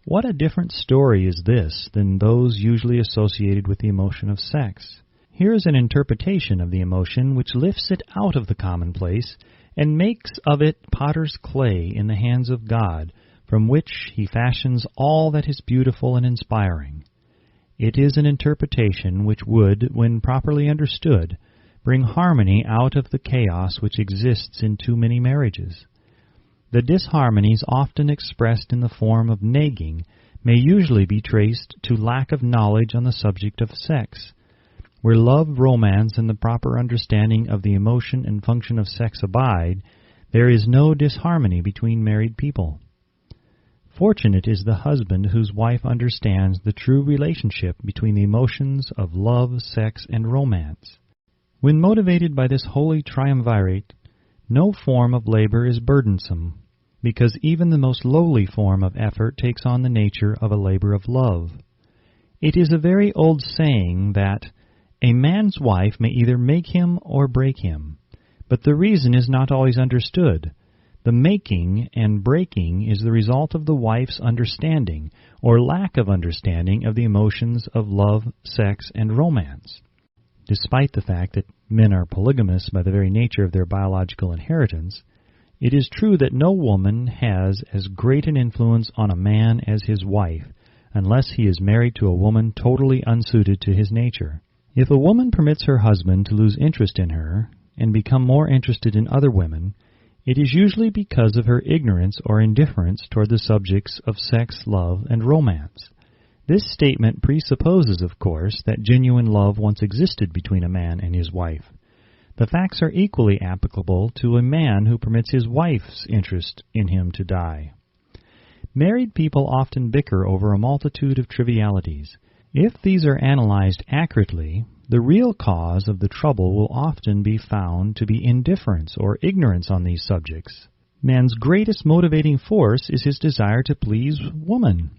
What a different story is this than those usually associated with the emotion of sex. Here is an interpretation of the emotion which lifts it out of the commonplace and makes of it potter's clay in the hands of God, from which he fashions all that is beautiful and inspiring. It is an interpretation which would, when properly understood, bring harmony out of the chaos which exists in too many marriages. The disharmonies often expressed in the form of nagging may usually be traced to lack of knowledge on the subject of sex. Where love, romance, and the proper understanding of the emotion and function of sex abide, there is no disharmony between married people. Fortunate is the husband whose wife understands the true relationship between the emotions of love, sex, and romance. When motivated by this holy triumvirate, no form of labor is burdensome, because even the most lowly form of effort takes on the nature of a labor of love. It is a very old saying that a man's wife may either make him or break him, but the reason is not always understood. The making and breaking is the result of the wife's understanding or lack of understanding of the emotions of love, sex, and romance. Despite the fact that men are polygamous by the very nature of their biological inheritance, it is true that no woman has as great an influence on a man as his wife, unless he is married to a woman totally unsuited to his nature. If a woman permits her husband to lose interest in her and become more interested in other women, it is usually because of her ignorance or indifference toward the subjects of sex, love, and romance. This statement presupposes, of course, that genuine love once existed between a man and his wife. The facts are equally applicable to a man who permits his wife's interest in him to die. Married people often bicker over a multitude of trivialities. If these are analyzed accurately, the real cause of the trouble will often be found to be indifference or ignorance on these subjects. Man's greatest motivating force is his desire to please woman.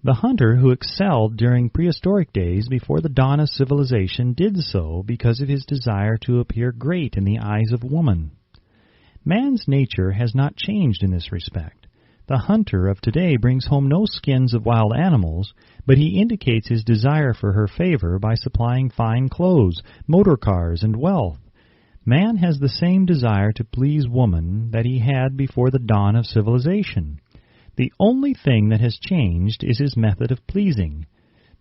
The hunter who excelled during prehistoric days before the dawn of civilization did so because of his desire to appear great in the eyes of woman. Man's nature has not changed in this respect. The hunter of today brings home no skins of wild animals, but he indicates his desire for her favor by supplying fine clothes, motor cars, and wealth. Man has the same desire to please woman that he had before the dawn of civilization. The only thing that has changed is his method of pleasing.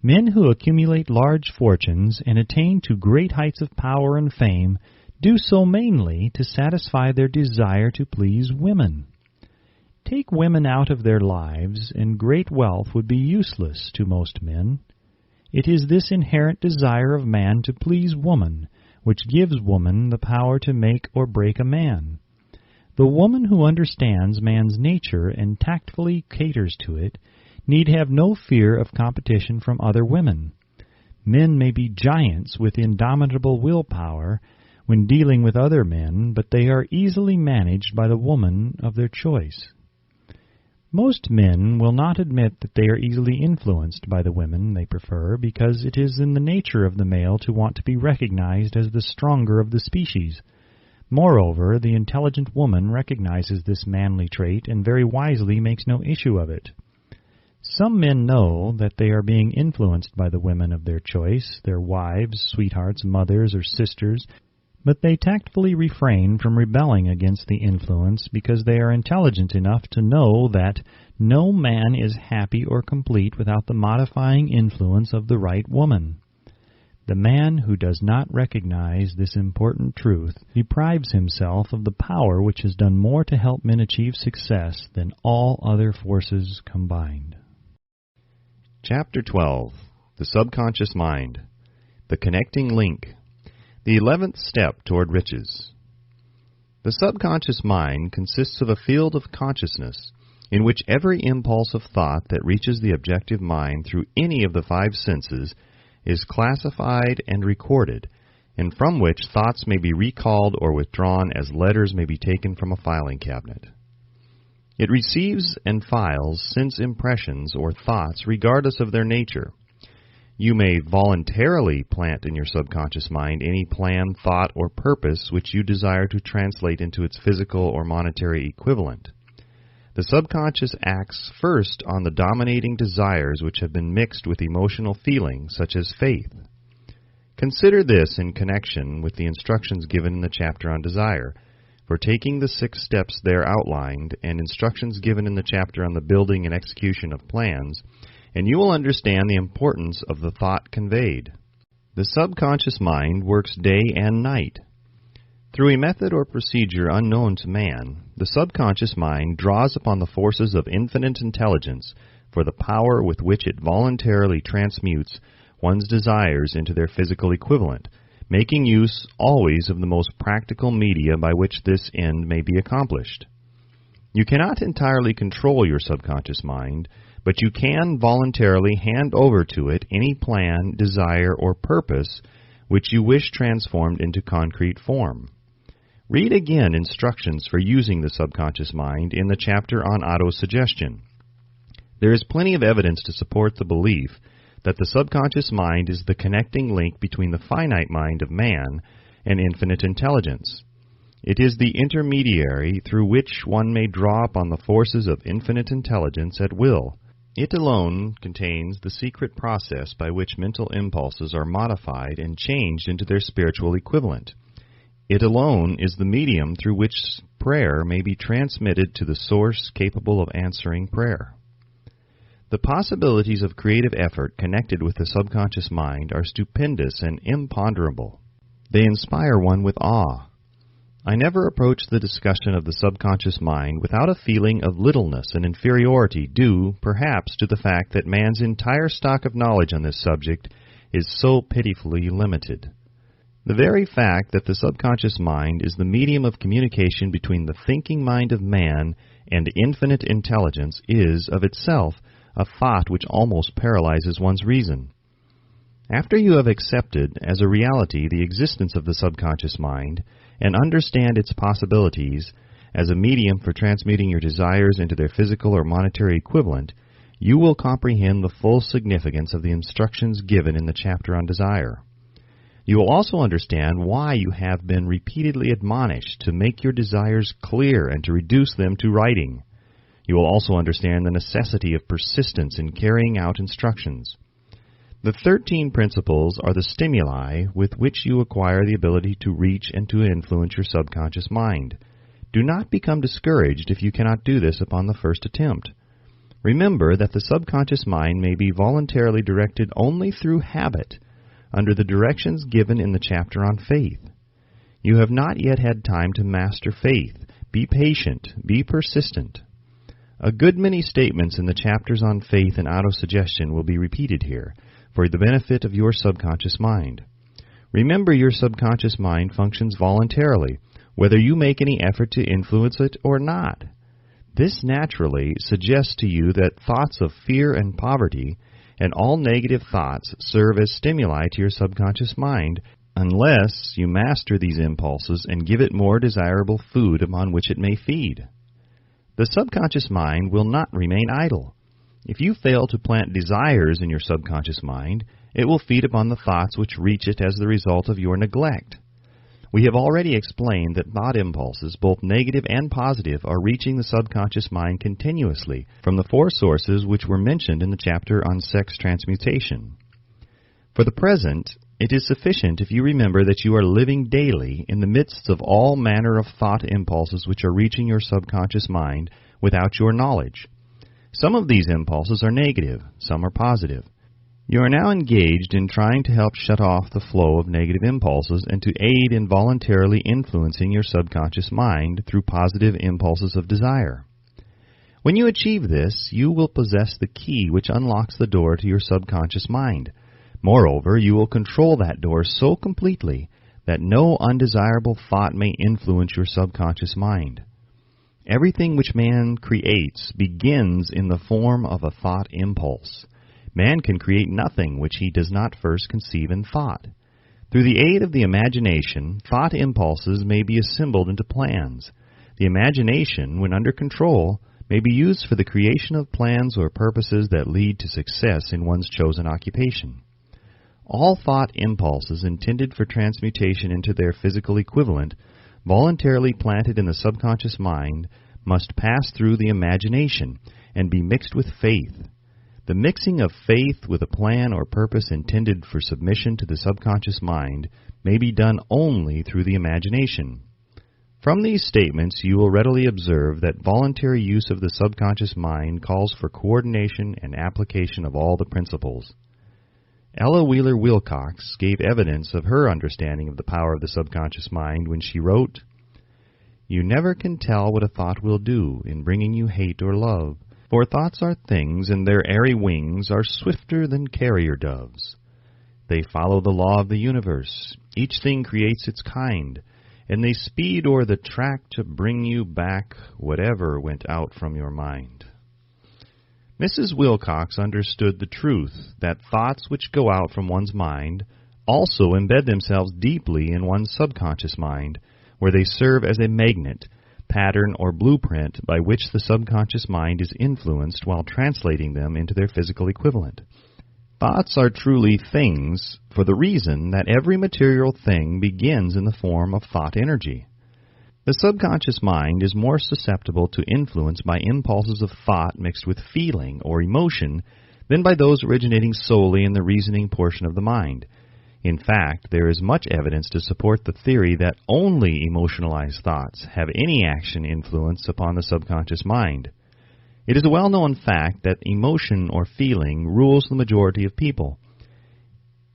Men who accumulate large fortunes and attain to great heights of power and fame do so mainly to satisfy their desire to please women. Take women out of their lives, and great wealth would be useless to most men. It is this inherent desire of man to please woman which gives woman the power to make or break a man. The woman who understands man's nature and tactfully caters to it need have no fear of competition from other women. Men may be giants with indomitable willpower when dealing with other men, but they are easily managed by the woman of their choice. Most men will not admit that they are easily influenced by the women they prefer, because it is in the nature of the male to want to be recognized as the stronger of the species. Moreover, the intelligent woman recognizes this manly trait and very wisely makes no issue of it. Some men know that they are being influenced by the women of their choice, their wives, sweethearts, mothers, or sisters, but they tactfully refrain from rebelling against the influence because they are intelligent enough to know that no man is happy or complete without the modifying influence of the right woman. The man who does not recognize this important truth deprives himself of the power which has done more to help men achieve success than all other forces combined. Chapter 12. The Subconscious Mind. The Connecting Link. The 11th Step Toward Riches. The subconscious mind consists of a field of consciousness in which every impulse of thought that reaches the objective mind through any of the five senses is classified and recorded, and from which thoughts may be recalled or withdrawn as letters may be taken from a filing cabinet. It receives and files sense impressions or thoughts regardless of their nature. You may voluntarily plant in your subconscious mind any plan, thought, or purpose which you desire to translate into its physical or monetary equivalent. The subconscious acts first on the dominating desires which have been mixed with emotional feelings, such as faith. Consider this in connection with the instructions given in the chapter on desire, for taking the 6 steps there outlined and instructions given in the chapter on the building and execution of plans, and you will understand the importance of the thought conveyed. The subconscious mind works day and night. Through a method or procedure unknown to man, the subconscious mind draws upon the forces of infinite intelligence for the power with which it voluntarily transmutes one's desires into their physical equivalent, making use always of the most practical media by which this end may be accomplished. You cannot entirely control your subconscious mind, but you can voluntarily hand over to it any plan, desire, or purpose which you wish transformed into concrete form. Read again instructions for using the subconscious mind in the chapter on autosuggestion. There is plenty of evidence to support the belief that the subconscious mind is the connecting link between the finite mind of man and infinite intelligence. It is the intermediary through which one may draw upon the forces of infinite intelligence at will. It alone contains the secret process by which mental impulses are modified and changed into their spiritual equivalent. It alone is the medium through which prayer may be transmitted to the source capable of answering prayer. The possibilities of creative effort connected with the subconscious mind are stupendous and imponderable. They inspire one with awe. I never approach the discussion of the subconscious mind without a feeling of littleness and inferiority due, perhaps, to the fact that man's entire stock of knowledge on this subject is so pitifully limited. The very fact that the subconscious mind is the medium of communication between the thinking mind of man and infinite intelligence is, of itself, a thought which almost paralyzes one's reason. After you have accepted as a reality the existence of the subconscious mind and understand its possibilities as a medium for transmuting your desires into their physical or monetary equivalent, you will comprehend the full significance of the instructions given in the chapter on desire. You will also understand why you have been repeatedly admonished to make your desires clear and to reduce them to writing. You will also understand the necessity of persistence in carrying out instructions. The 13 principles are the stimuli with which you acquire the ability to reach and to influence your subconscious mind. Do not become discouraged if you cannot do this upon the first attempt. Remember that the subconscious mind may be voluntarily directed only through habit, under the directions given in the chapter on faith. You have not yet had time to master faith. Be patient. Be persistent. A good many statements in the chapters on faith and autosuggestion will be repeated here, for the benefit of your subconscious mind. Remember, your subconscious mind functions voluntarily, whether you make any effort to influence it or not. This naturally suggests to you that thoughts of fear and poverty and all negative thoughts serve as stimuli to your subconscious mind unless you master these impulses and give it more desirable food upon which it may feed. The subconscious mind will not remain idle. If you fail to plant desires in your subconscious mind, it will feed upon the thoughts which reach it as the result of your neglect. We have already explained that thought impulses, both negative and positive, are reaching the subconscious mind continuously from the 4 sources which were mentioned in the chapter on sex transmutation. For the present, it is sufficient if you remember that you are living daily in the midst of all manner of thought impulses which are reaching your subconscious mind without your knowledge. Some of these impulses are negative, some are positive. You are now engaged in trying to help shut off the flow of negative impulses and to aid in voluntarily influencing your subconscious mind through positive impulses of desire. When you achieve this, you will possess the key which unlocks the door to your subconscious mind. Moreover, you will control that door so completely that no undesirable thought may influence your subconscious mind. Everything which man creates begins in the form of a thought impulse. Man can create nothing which he does not first conceive in thought. Through the aid of the imagination, thought impulses may be assembled into plans. The imagination, when under control, may be used for the creation of plans or purposes that lead to success in one's chosen occupation. All thought impulses intended for transmutation into their physical equivalent, voluntarily planted in the subconscious mind, must pass through the imagination and be mixed with faith. The mixing of faith with a plan or purpose intended for submission to the subconscious mind may be done only through the imagination. From these statements, you will readily observe that voluntary use of the subconscious mind calls for coordination and application of all the principles. Ella Wheeler Wilcox gave evidence of her understanding of the power of the subconscious mind when she wrote, "You never can tell what a thought will do in bringing you hate or love. For thoughts are things, and their airy wings are swifter than carrier doves. They follow the law of the universe. Each thing creates its kind, and they speed o'er the track to bring you back whatever went out from your mind." Mrs. Wilcox understood the truth that thoughts which go out from one's mind also embed themselves deeply in one's subconscious mind, where they serve as a magnet, pattern, or blueprint by which the subconscious mind is influenced while translating them into their physical equivalent. Thoughts are truly things for the reason that every material thing begins in the form of thought energy. The subconscious mind is more susceptible to influence by impulses of thought mixed with feeling or emotion than by those originating solely in the reasoning portion of the mind. In fact, there is much evidence to support the theory that only emotionalized thoughts have any action influence upon the subconscious mind. It is a well-known fact that emotion or feeling rules the majority of people.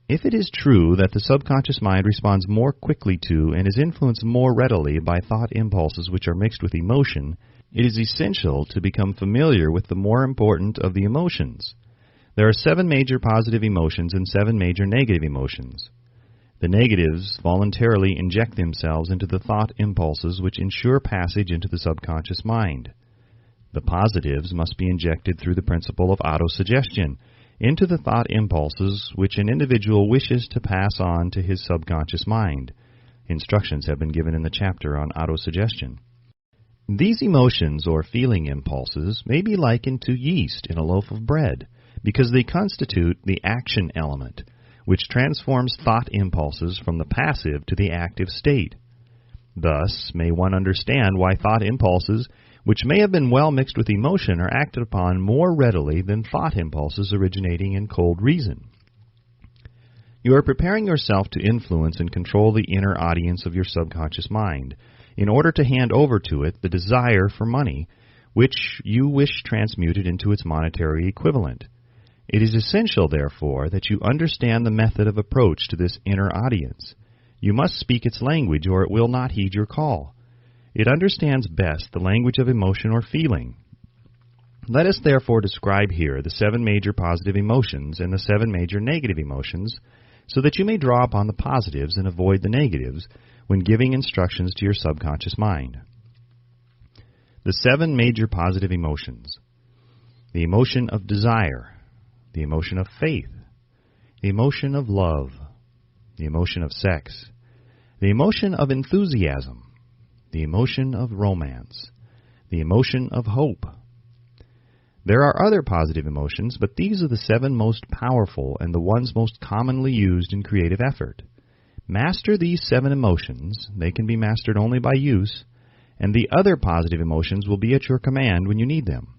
If it is true that the subconscious mind responds more quickly to and is influenced more readily by thought impulses which are mixed with emotion, it is essential to become familiar with the more important of the emotions. There are 7 major positive emotions and 7 major negative emotions. The negatives voluntarily inject themselves into the thought impulses which ensure passage into the subconscious mind. The positives must be injected through the principle of autosuggestion into the thought impulses which an individual wishes to pass on to his subconscious mind. Instructions have been given in the chapter on autosuggestion. These emotions or feeling impulses may be likened to yeast in a loaf of bread, because they constitute the action element, which transforms thought impulses from the passive to the active state. Thus may one understand why thought impulses, which may have been well mixed with emotion, are acted upon more readily than thought impulses originating in cold reason. You are preparing yourself to influence and control the inner audience of your subconscious mind in order to hand over to it the desire for money, which you wish transmuted into its monetary equivalent. It is essential, therefore, that you understand the method of approach to this inner audience. You must speak its language, or it will not heed your call. It understands best the language of emotion or feeling. Let us therefore describe here the 7 major positive emotions and the 7 major negative emotions, so that you may draw upon the positives and avoid the negatives when giving instructions to your subconscious mind. The 7 major positive emotions: the emotion of desire, the emotion of faith, the emotion of love, the emotion of sex, the emotion of enthusiasm, the emotion of romance, the emotion of hope. There are other positive emotions, but these are the 7 most powerful and the ones most commonly used in creative effort. Master these 7 emotions. They can be mastered only by use, and the other positive emotions will be at your command when you need them.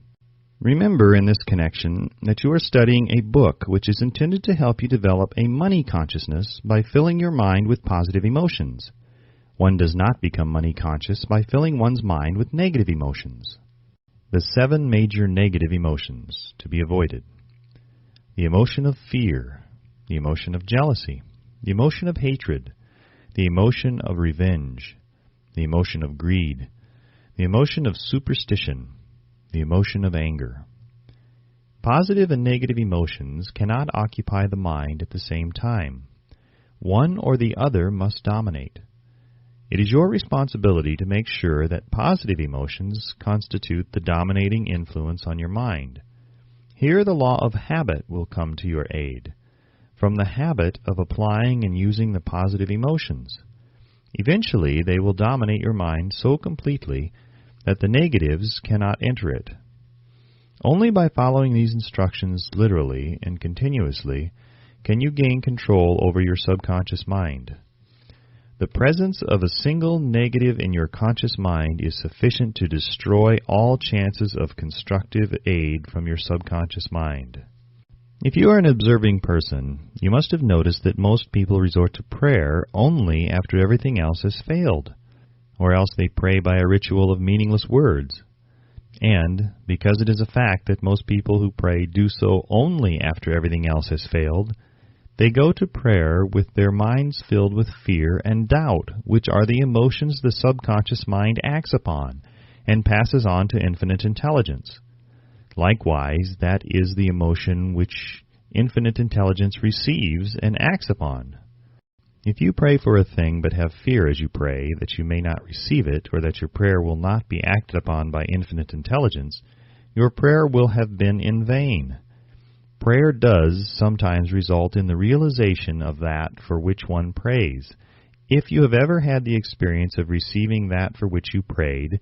Remember in this connection that you are studying a book which is intended to help you develop a money consciousness by filling your mind with positive emotions. One does not become money conscious by filling one's mind with negative emotions. The 7 major negative emotions to be avoided: the emotion of fear, the emotion of jealousy, the emotion of hatred, the emotion of revenge, the emotion of greed, the emotion of superstition, the emotion of anger. Positive and negative emotions cannot occupy the mind at the same time. One or the other must dominate. It is your responsibility to make sure that positive emotions constitute the dominating influence on your mind. Here the law of habit will come to your aid, from the habit of applying and using the positive emotions. Eventually they will dominate your mind so completely that the negatives cannot enter it. Only by following these instructions literally and continuously can you gain control over your subconscious mind. The presence of a single negative in your conscious mind is sufficient to destroy all chances of constructive aid from your subconscious mind. If you are an observing person, you must have noticed that most people resort to prayer only after everything else has failed, or else they pray by a ritual of meaningless words. And, because it is a fact that most people who pray do so only after everything else has failed, they go to prayer with their minds filled with fear and doubt, which are the emotions the subconscious mind acts upon and passes on to infinite intelligence. Likewise, that is the emotion which infinite intelligence receives and acts upon. If you pray for a thing but have fear as you pray that you may not receive it, or that your prayer will not be acted upon by infinite intelligence, your prayer will have been in vain. Prayer does sometimes result in the realization of that for which one prays. If you have ever had the experience of receiving that for which you prayed,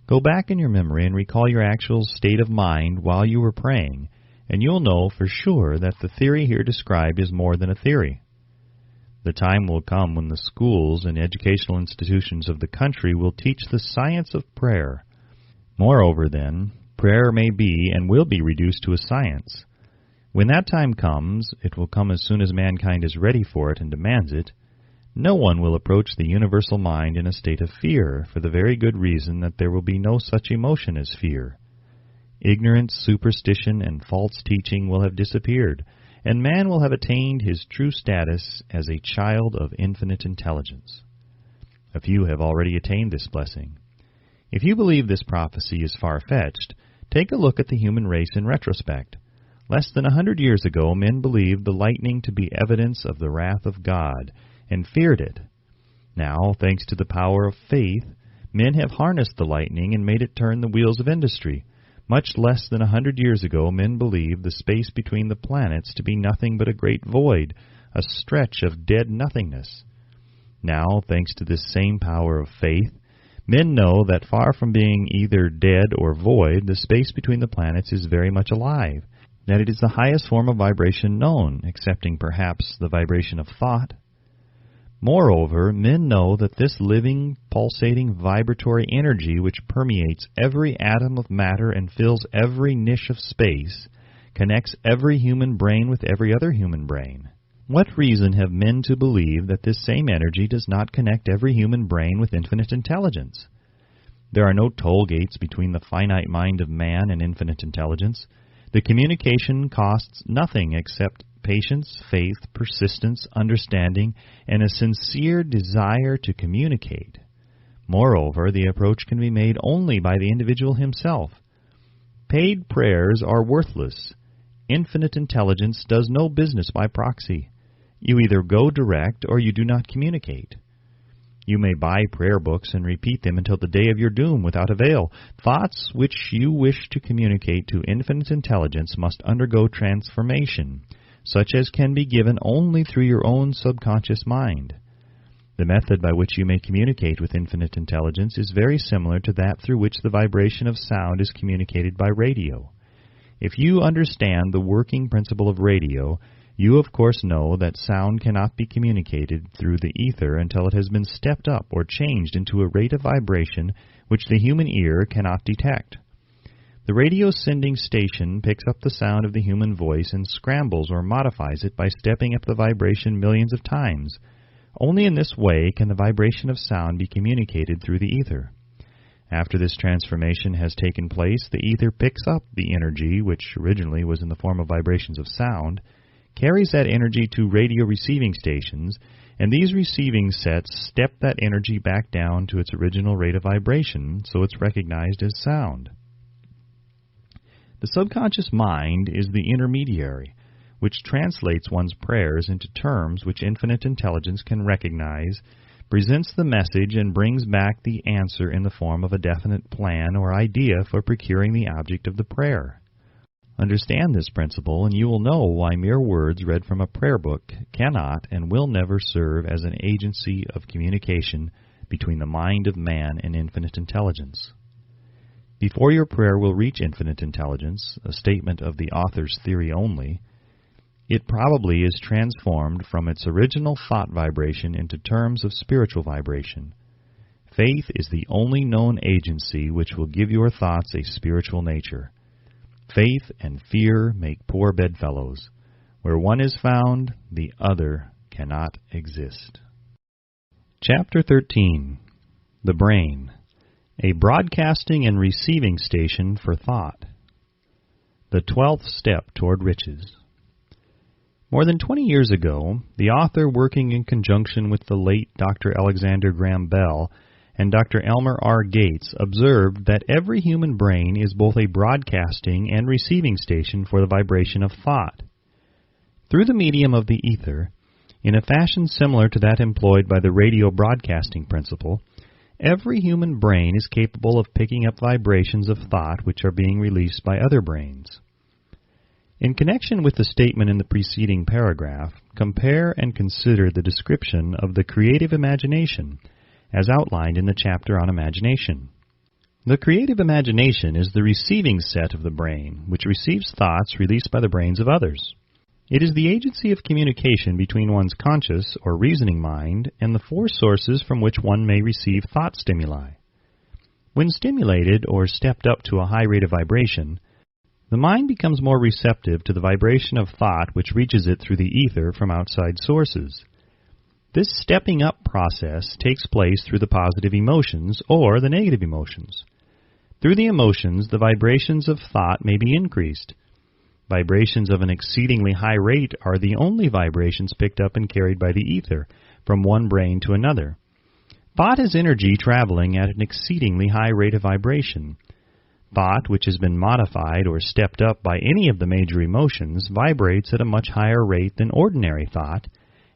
go back in your memory and recall your actual state of mind while you were praying, and you'll know for sure that the theory here described is more than a theory. The time will come when the schools and educational institutions of the country will teach the science of prayer. Moreover, then, prayer may be and will be reduced to a science. When that time comes, it will come as soon as mankind is ready for it and demands it. No one will approach the universal mind in a state of fear, for the very good reason that there will be no such emotion as fear. Ignorance, superstition, and false teaching will have disappeared, and man will have attained his true status as a child of infinite intelligence. A few have already attained this blessing. If you believe this prophecy is far-fetched, take a look at the human race in retrospect. Less than 100 years ago, men believed the lightning to be evidence of the wrath of God, and feared it. Now, thanks to the power of faith, men have harnessed the lightning and made it turn the wheels of industry. Much less than 100 years ago, men believed the space between the planets to be nothing but a great void, a stretch of dead nothingness. Now, thanks to this same power of faith, men know that far from being either dead or void, the space between the planets is very much alive, that it is the highest form of vibration known, excepting perhaps the vibration of thought. Moreover, men know that this living, pulsating, vibratory energy which permeates every atom of matter and fills every niche of space connects every human brain with every other human brain. What reason have men to believe that this same energy does not connect every human brain with infinite intelligence? There are no toll gates between the finite mind of man and infinite intelligence. The communication costs nothing except patience, faith, persistence, understanding, and a sincere desire to communicate. Moreover, the approach can be made only by the individual himself. Paid prayers are worthless. Infinite intelligence does no business by proxy. You either go direct or you do not communicate. You may buy prayer books and repeat them until the day of your doom without avail. Thoughts which you wish to communicate to infinite intelligence must undergo transformation, such as can be given only through your own subconscious mind. The method by which you may communicate with infinite intelligence is very similar to that through which the vibration of sound is communicated by radio. If you understand the working principle of radio, you of course know that sound cannot be communicated through the ether until it has been stepped up or changed into a rate of vibration which the human ear cannot detect. The radio sending station picks up the sound of the human voice and scrambles or modifies it by stepping up the vibration millions of times. Only in this way can the vibration of sound be communicated through the ether. After this transformation has taken place, the ether picks up the energy, which originally was in the form of vibrations of sound, carries that energy to radio receiving stations, and these receiving sets step that energy back down to its original rate of vibration, so it's recognized as sound. The subconscious mind is the intermediary, which translates one's prayers into terms which infinite intelligence can recognize, presents the message, and brings back the answer in the form of a definite plan or idea for procuring the object of the prayer. Understand this principle, and you will know why mere words read from a prayer book cannot and will never serve as an agency of communication between the mind of man and infinite intelligence. Before your prayer will reach infinite intelligence, a statement of the author's theory only, it probably is transformed from its original thought vibration into terms of spiritual vibration. Faith is the only known agency which will give your thoughts a spiritual nature. Faith and fear make poor bedfellows. Where one is found, the other cannot exist. Chapter 13. The Brain, a broadcasting and receiving station for thought. The 12th step toward riches. More than 20 years ago, the author, working in conjunction with the late Dr. Alexander Graham Bell and Dr. Elmer R. Gates, observed that every human brain is both a broadcasting and receiving station for the vibration of thought. Through the medium of the ether, in a fashion similar to that employed by the radio broadcasting principle, every human brain is capable of picking up vibrations of thought which are being released by other brains. In connection with the statement in the preceding paragraph, compare and consider the description of the creative imagination as outlined in the chapter on imagination. The creative imagination is the receiving set of the brain, which receives thoughts released by the brains of others. It is the agency of communication between one's conscious or reasoning mind and the four sources from which one may receive thought stimuli. When stimulated or stepped up to a high rate of vibration, the mind becomes more receptive to the vibration of thought which reaches it through the ether from outside sources. This stepping up process takes place through the positive emotions or the negative emotions. Through the emotions, the vibrations of thought may be increased. Vibrations of an exceedingly high rate are the only vibrations picked up and carried by the ether from one brain to another. Thought is energy traveling at an exceedingly high rate of vibration. Thought, which has been modified or stepped up by any of the major emotions, vibrates at a much higher rate than ordinary thought,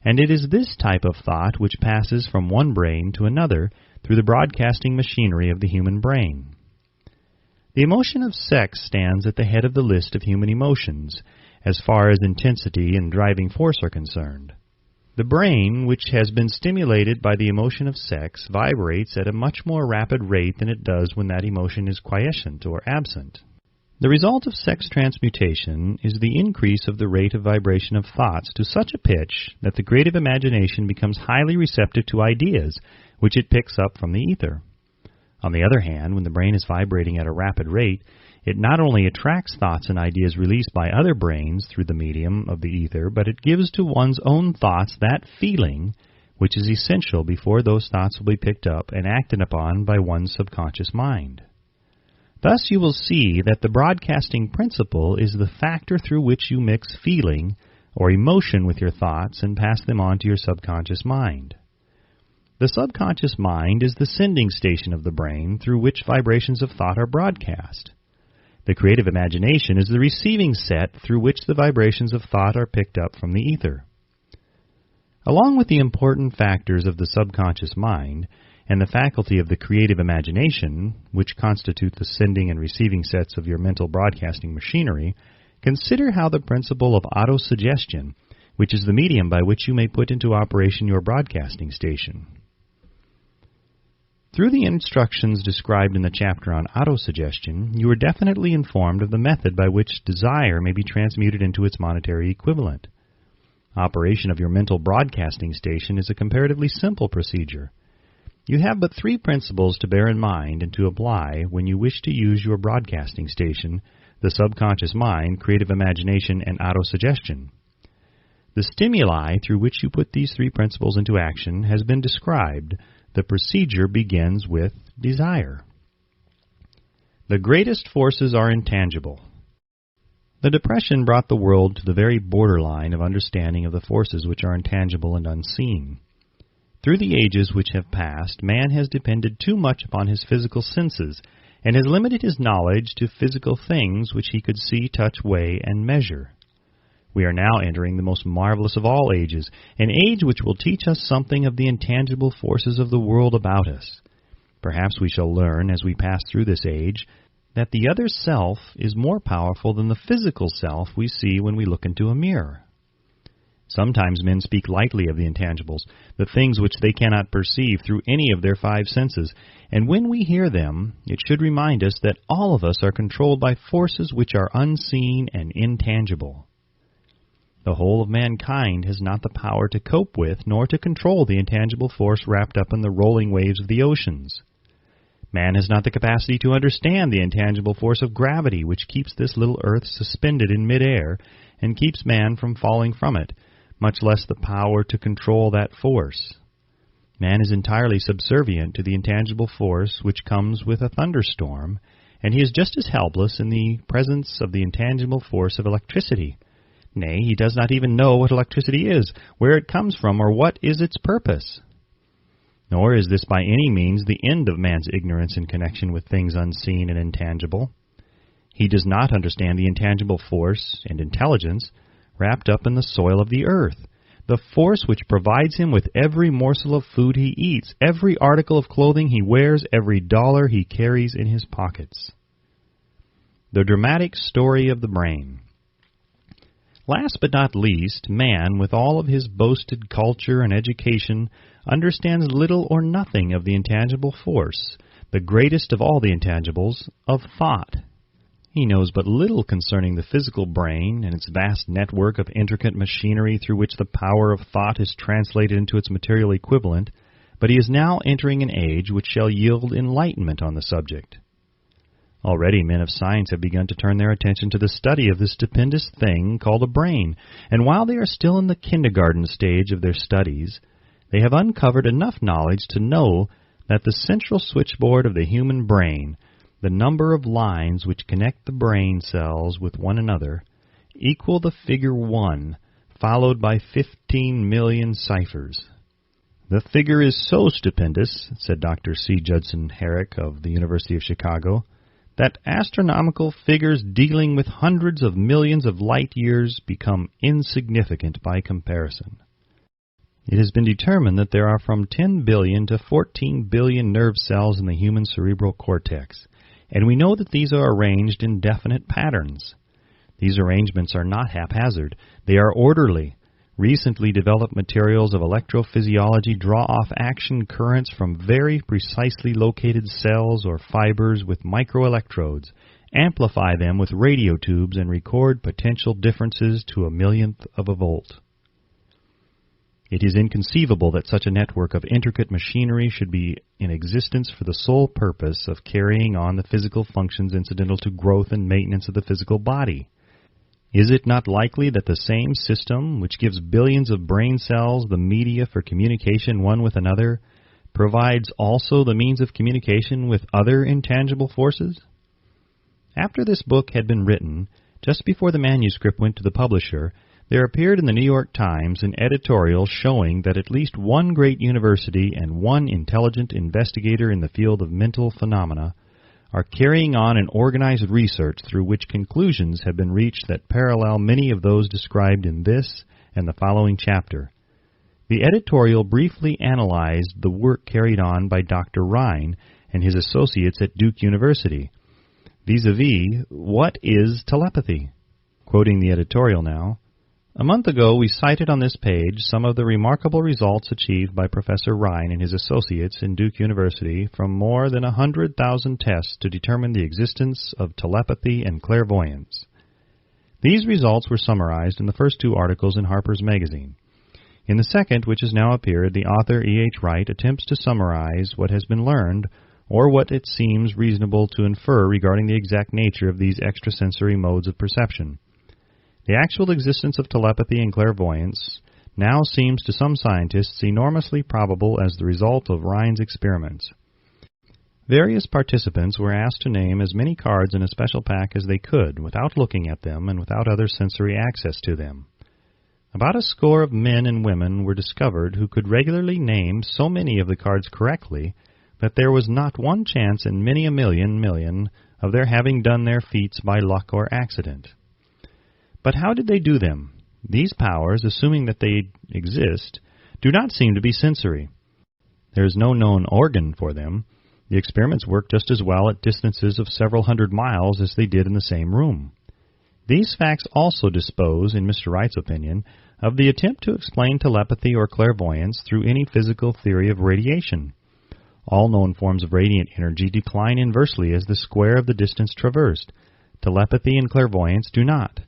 and it is this type of thought which passes from one brain to another through the broadcasting machinery of the human brain. The emotion of sex stands at the head of the list of human emotions, as far as intensity and driving force are concerned. The brain, which has been stimulated by the emotion of sex, vibrates at a much more rapid rate than it does when that emotion is quiescent or absent. The result of sex transmutation is the increase of the rate of vibration of thoughts to such a pitch that the creative imagination becomes highly receptive to ideas which it picks up from the ether. On the other hand, when the brain is vibrating at a rapid rate, it not only attracts thoughts and ideas released by other brains through the medium of the ether, but it gives to one's own thoughts that feeling which is essential before those thoughts will be picked up and acted upon by one's subconscious mind. Thus you will see that the broadcasting principle is the factor through which you mix feeling or emotion with your thoughts and pass them on to your subconscious mind. The subconscious mind is the sending station of the brain through which vibrations of thought are broadcast. The creative imagination is the receiving set through which the vibrations of thought are picked up from the ether. Along with the important factors of the subconscious mind and the faculty of the creative imagination, which constitute the sending and receiving sets of your mental broadcasting machinery, consider how the principle of autosuggestion, which is the medium by which you may put into operation your broadcasting station. Through the instructions described in the chapter on autosuggestion, you are definitely informed of the method by which desire may be transmuted into its monetary equivalent. Operation of your mental broadcasting station is a comparatively simple procedure. You have but 3 principles to bear in mind and to apply when you wish to use your broadcasting station, the subconscious mind, creative imagination, and autosuggestion. The stimuli through which you put these 3 principles into action has been described. The procedure begins with desire. The greatest forces are intangible. The Depression brought the world to the very borderline of understanding of the forces which are intangible and unseen. Through the ages which have passed, man has depended too much upon his physical senses, and has limited his knowledge to physical things which he could see, touch, weigh, and measure. We are now entering the most marvelous of all ages, an age which will teach us something of the intangible forces of the world about us. Perhaps we shall learn, as we pass through this age, that the other self is more powerful than the physical self we see when we look into a mirror. Sometimes men speak lightly of the intangibles, the things which they cannot perceive through any of their 5 senses, and when we hear them, it should remind us that all of us are controlled by forces which are unseen and intangible. The whole of mankind has not the power to cope with nor to control the intangible force wrapped up in the rolling waves of the oceans. Man has not the capacity to understand the intangible force of gravity which keeps this little earth suspended in midair and keeps man from falling from it, much less the power to control that force. Man is entirely subservient to the intangible force which comes with a thunderstorm, and he is just as helpless in the presence of the intangible force of electricity. Nay, he does not even know what electricity is, where it comes from, or what is its purpose. Nor is this by any means the end of man's ignorance in connection with things unseen and intangible. He does not understand the intangible force and intelligence wrapped up in the soil of the earth, the force which provides him with every morsel of food he eats, every article of clothing he wears, every dollar he carries in his pockets. The dramatic story of the brain. Last but not least, man, with all of his boasted culture and education, understands little or nothing of the intangible force, the greatest of all the intangibles, of thought. He knows but little concerning the physical brain and its vast network of intricate machinery through which the power of thought is translated into its material equivalent, but he is now entering an age which shall yield enlightenment on the subject. Already men of science have begun to turn their attention to the study of this stupendous thing called a brain, and while they are still in the kindergarten stage of their studies, they have uncovered enough knowledge to know that the central switchboard of the human brain, the number of lines which connect the brain cells with one another, equal the figure 1, followed by 15 million ciphers. The figure is so stupendous, said Dr. C. Judson Herrick of the University of Chicago, that astronomical figures dealing with hundreds of millions of light years become insignificant by comparison. It has been determined that there are from 10 billion to 14 billion nerve cells in the human cerebral cortex, and we know that these are arranged in definite patterns. These arrangements are not haphazard. They are orderly. Recently developed materials of electrophysiology draw off action currents from very precisely located cells or fibers with microelectrodes, amplify them with radio tubes, and record potential differences to a millionth of a volt. It is inconceivable that such a network of intricate machinery should be in existence for the sole purpose of carrying on the physical functions incidental to growth and maintenance of the physical body. Is it not likely that the same system, which gives billions of brain cells the media for communication one with another, provides also the means of communication with other intangible forces? After this book had been written, just before the manuscript went to the publisher, there appeared in the New York Times an editorial showing that at least one great university and one intelligent investigator in the field of mental phenomena are carrying on an organized research through which conclusions have been reached that parallel many of those described in this and the following chapter. The editorial briefly analyzed the work carried on by Dr. Rhine and his associates at Duke University. Vis-a-vis, what is telepathy? Quoting the editorial now, "A month ago we cited on this page some of the remarkable results achieved by Professor Rhine and his associates in Duke University from more than 100,000 tests to determine the existence of telepathy and clairvoyance. These results were summarized in the first two articles in Harper's Magazine. In the second, which has now appeared, the author E.H. Wright attempts to summarize what has been learned, or what it seems reasonable to infer regarding the exact nature of these extrasensory modes of perception. The actual existence of telepathy and clairvoyance now seems to some scientists enormously probable as the result of Rhine's experiments. Various participants were asked to name as many cards in a special pack as they could, without looking at them and without other sensory access to them. About a score of men and women were discovered who could regularly name so many of the cards correctly that there was not one chance in many a million of their having done their feats by luck or accident. But how did they do them? These powers, assuming that they exist, do not seem to be sensory. There is no known organ for them. The experiments work just as well at distances of several hundred miles as they did in the same room. These facts also dispose, in Mr. Wright's opinion, of the attempt to explain telepathy or clairvoyance through any physical theory of radiation. All known forms of radiant energy decline inversely as the square of the distance traversed. Telepathy and clairvoyance do not.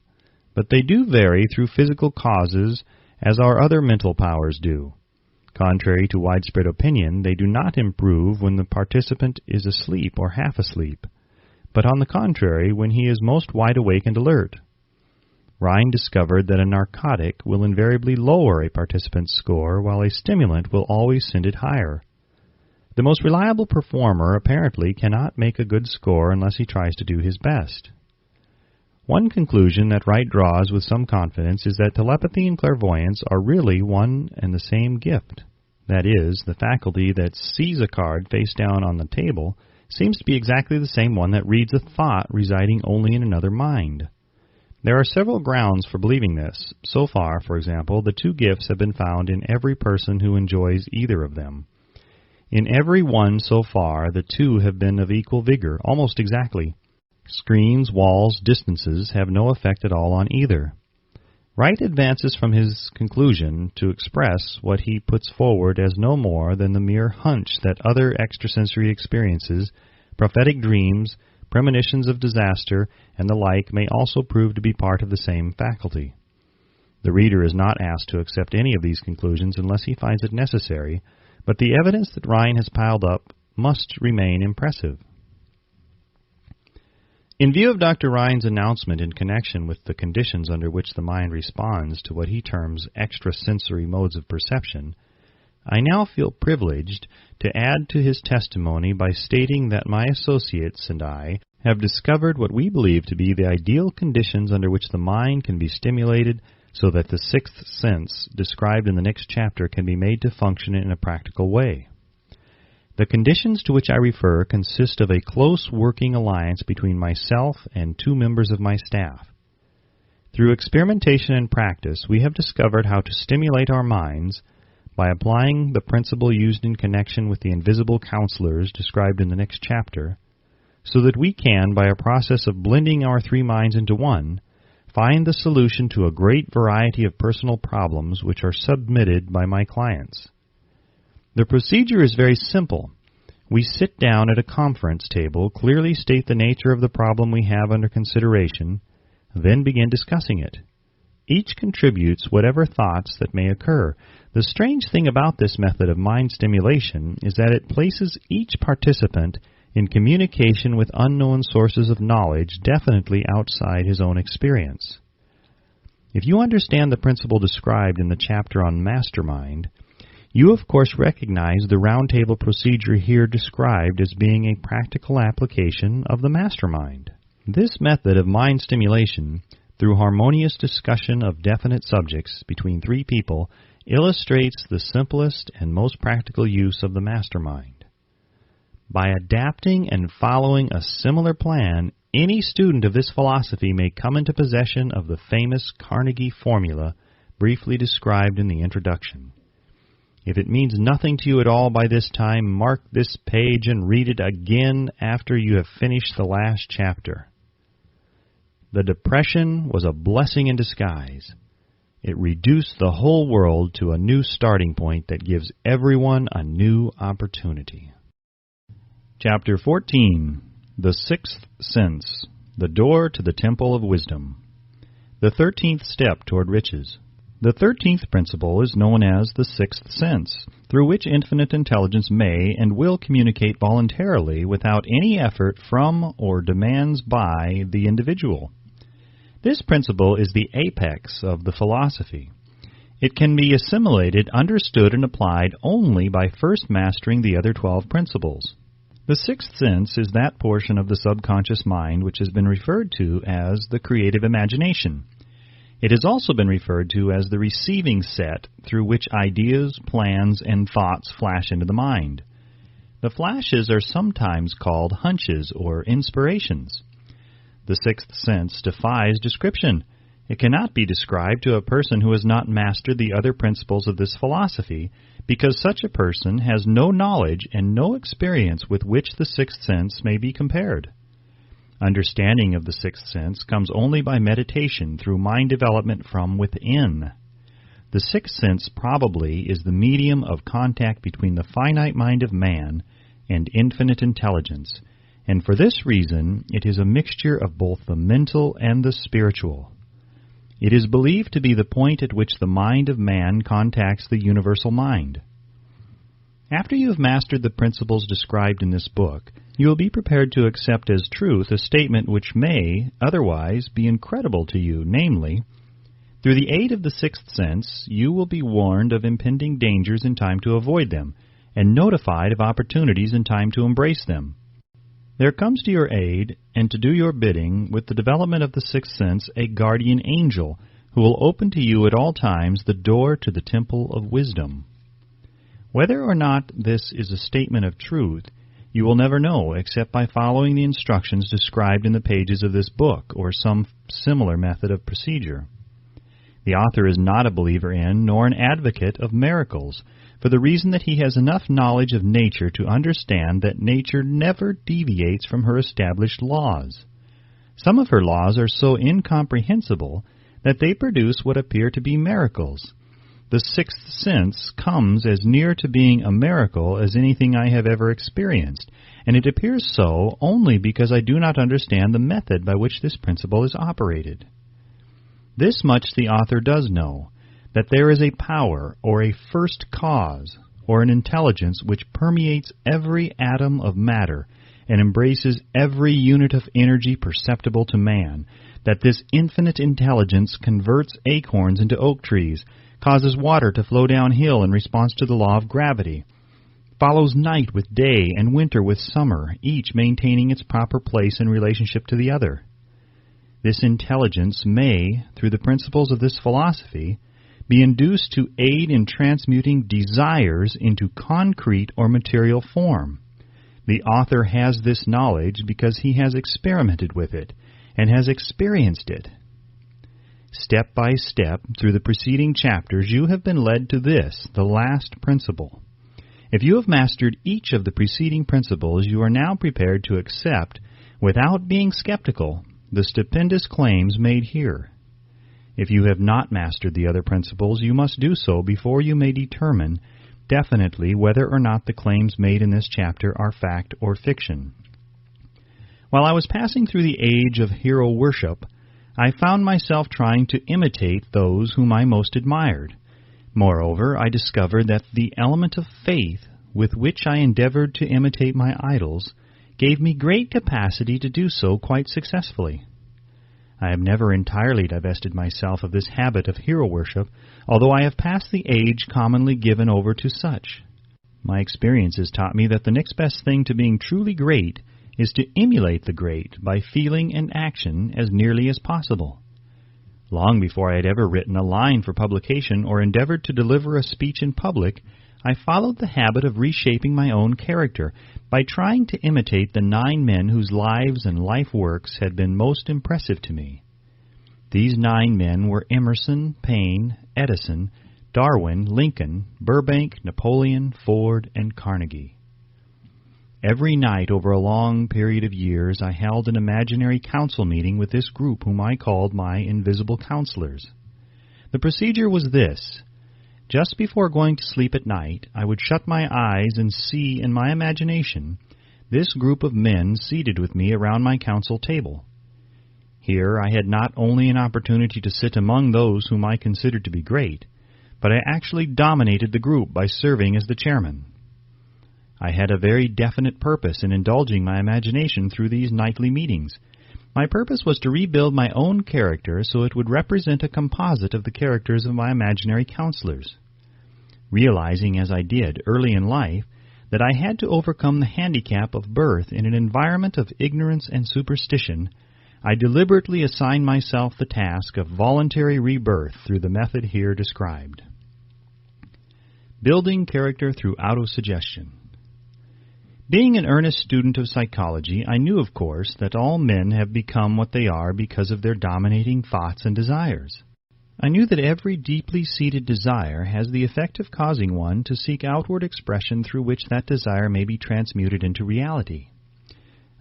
But they do vary through physical causes as our other mental powers do. Contrary to widespread opinion, they do not improve when the participant is asleep or half asleep, but on the contrary when he is most wide awake and alert. Rhine discovered that a narcotic will invariably lower a participant's score, while a stimulant will always send it higher. The most reliable performer apparently cannot make a good score unless he tries to do his best. One conclusion that Wright draws with some confidence is that telepathy and clairvoyance are really one and the same gift. That is, the faculty that sees a card face down on the table seems to be exactly the same one that reads a thought residing only in another mind. There are several grounds for believing this. So far, for example, the two gifts have been found in every person who enjoys either of them. In every one so far, the two have been of equal vigor, almost exactly. Screens, walls, distances have no effect at all on either. Wright advances from his conclusion to express what he puts forward as no more than the mere hunch that other extrasensory experiences, prophetic dreams, premonitions of disaster, and the like may also prove to be part of the same faculty. The reader is not asked to accept any of these conclusions unless he finds it necessary, but the evidence that Rhine has piled up must remain impressive. In view of Dr. Rhine's announcement in connection with the conditions under which the mind responds to what he terms extrasensory modes of perception, I now feel privileged to add to his testimony by stating that my associates and I have discovered what we believe to be the ideal conditions under which the mind can be stimulated so that the sixth sense described in the next chapter can be made to function in a practical way. The conditions to which I refer consist of a close working alliance between myself and two members of my staff. Through experimentation and practice, we have discovered how to stimulate our minds by applying the principle used in connection with the invisible counselors described in the next chapter, so that we can, by a process of blending our three minds into one, find the solution to a great variety of personal problems which are submitted by my clients. The procedure is very simple. We sit down at a conference table, clearly state the nature of the problem we have under consideration, then begin discussing it. Each contributes whatever thoughts that may occur. The strange thing about this method of mind stimulation is that it places each participant in communication with unknown sources of knowledge definitely outside his own experience. If you understand the principle described in the chapter on mastermind, you of course recognize the roundtable procedure here described as being a practical application of the mastermind. This method of mind stimulation, through harmonious discussion of definite subjects between three people, illustrates the simplest and most practical use of the mastermind. By adapting and following a similar plan, any student of this philosophy may come into possession of the famous Carnegie formula briefly described in the introduction. If it means nothing to you at all by this time, mark this page and read it again after you have finished the last chapter. The Depression was a blessing in disguise. It reduced the whole world to a new starting point that gives everyone a new opportunity. Chapter 14. The Sixth Sense, the Door to the Temple of Wisdom. The 13th Step Toward Riches. The 13th principle is known as the sixth sense, through which infinite intelligence may and will communicate voluntarily without any effort from or demands by the individual. This principle is the apex of the philosophy. It can be assimilated, understood, and applied only by first mastering the other 12 principles. The sixth sense is that portion of the subconscious mind which has been referred to as the creative imagination. It has also been referred to as the receiving set through which ideas, plans, and thoughts flash into the mind. The flashes are sometimes called hunches or inspirations. The sixth sense defies description. It cannot be described to a person who has not mastered the other principles of this philosophy, because such a person has no knowledge and no experience with which the sixth sense may be compared. Understanding of the sixth sense comes only by meditation through mind development from within. The sixth sense probably is the medium of contact between the finite mind of man and infinite intelligence, and for this reason it is a mixture of both the mental and the spiritual. It is believed to be the point at which the mind of man contacts the universal mind. After you have mastered the principles described in this book, you will be prepared to accept as truth a statement which may, otherwise, be incredible to you, namely, through the aid of the sixth sense, you will be warned of impending dangers in time to avoid them, and notified of opportunities in time to embrace them. There comes to your aid, and to do your bidding, with the development of the sixth sense, a guardian angel, who will open to you at all times the door to the temple of wisdom. Whether or not this is a statement of truth, you will never know except by following the instructions described in the pages of this book or some similar method of procedure. The author is not a believer in nor an advocate of miracles, for the reason that he has enough knowledge of nature to understand that nature never deviates from her established laws. Some of her laws are so incomprehensible that they produce what appear to be miracles. The sixth sense comes as near to being a miracle as anything I have ever experienced, and it appears so only because I do not understand the method by which this principle is operated. This much the author does know, that there is a power, or a first cause, or an intelligence which permeates every atom of matter and embraces every unit of energy perceptible to man, that this infinite intelligence converts acorns into oak trees, causes water to flow downhill in response to the law of gravity, follows night with day and winter with summer, each maintaining its proper place in relationship to the other. This intelligence may, through the principles of this philosophy, be induced to aid in transmuting desires into concrete or material form. The author has this knowledge because he has experimented with it and has experienced it. Step by step, through the preceding chapters, you have been led to this, the last principle. If you have mastered each of the preceding principles, you are now prepared to accept, without being skeptical, the stupendous claims made here. If you have not mastered the other principles, you must do so before you may determine definitely whether or not the claims made in this chapter are fact or fiction. While I was passing through the age of hero worship, I found myself trying to imitate those whom I most admired. Moreover, I discovered that the element of faith with which I endeavored to imitate my idols gave me great capacity to do so quite successfully. I have never entirely divested myself of this habit of hero worship, although I have passed the age commonly given over to such. My experiences taught me that the next best thing to being truly great is to emulate the great by feeling and action as nearly as possible. Long before I had ever written a line for publication or endeavored to deliver a speech in public, I followed the habit of reshaping my own character by trying to imitate the 9 men whose lives and life works had been most impressive to me. These 9 men were Emerson, Paine, Edison, Darwin, Lincoln, Burbank, Napoleon, Ford, and Carnegie. Every night over a long period of years I held an imaginary council meeting with this group whom I called my invisible counselors. The procedure was this. Just before going to sleep at night, I would shut my eyes and see in my imagination this group of men seated with me around my council table. Here I had not only an opportunity to sit among those whom I considered to be great, but I actually dominated the group by serving as the chairman. I had a very definite purpose in indulging my imagination through these nightly meetings. My purpose was to rebuild my own character so it would represent a composite of the characters of my imaginary counselors. Realizing, as I did early in life, that I had to overcome the handicap of birth in an environment of ignorance and superstition, I deliberately assigned myself the task of voluntary rebirth through the method here described. Building character through autosuggestion. Being an earnest student of psychology, I knew, of course, that all men have become what they are because of their dominating thoughts and desires. I knew that every deeply seated desire has the effect of causing one to seek outward expression through which that desire may be transmuted into reality.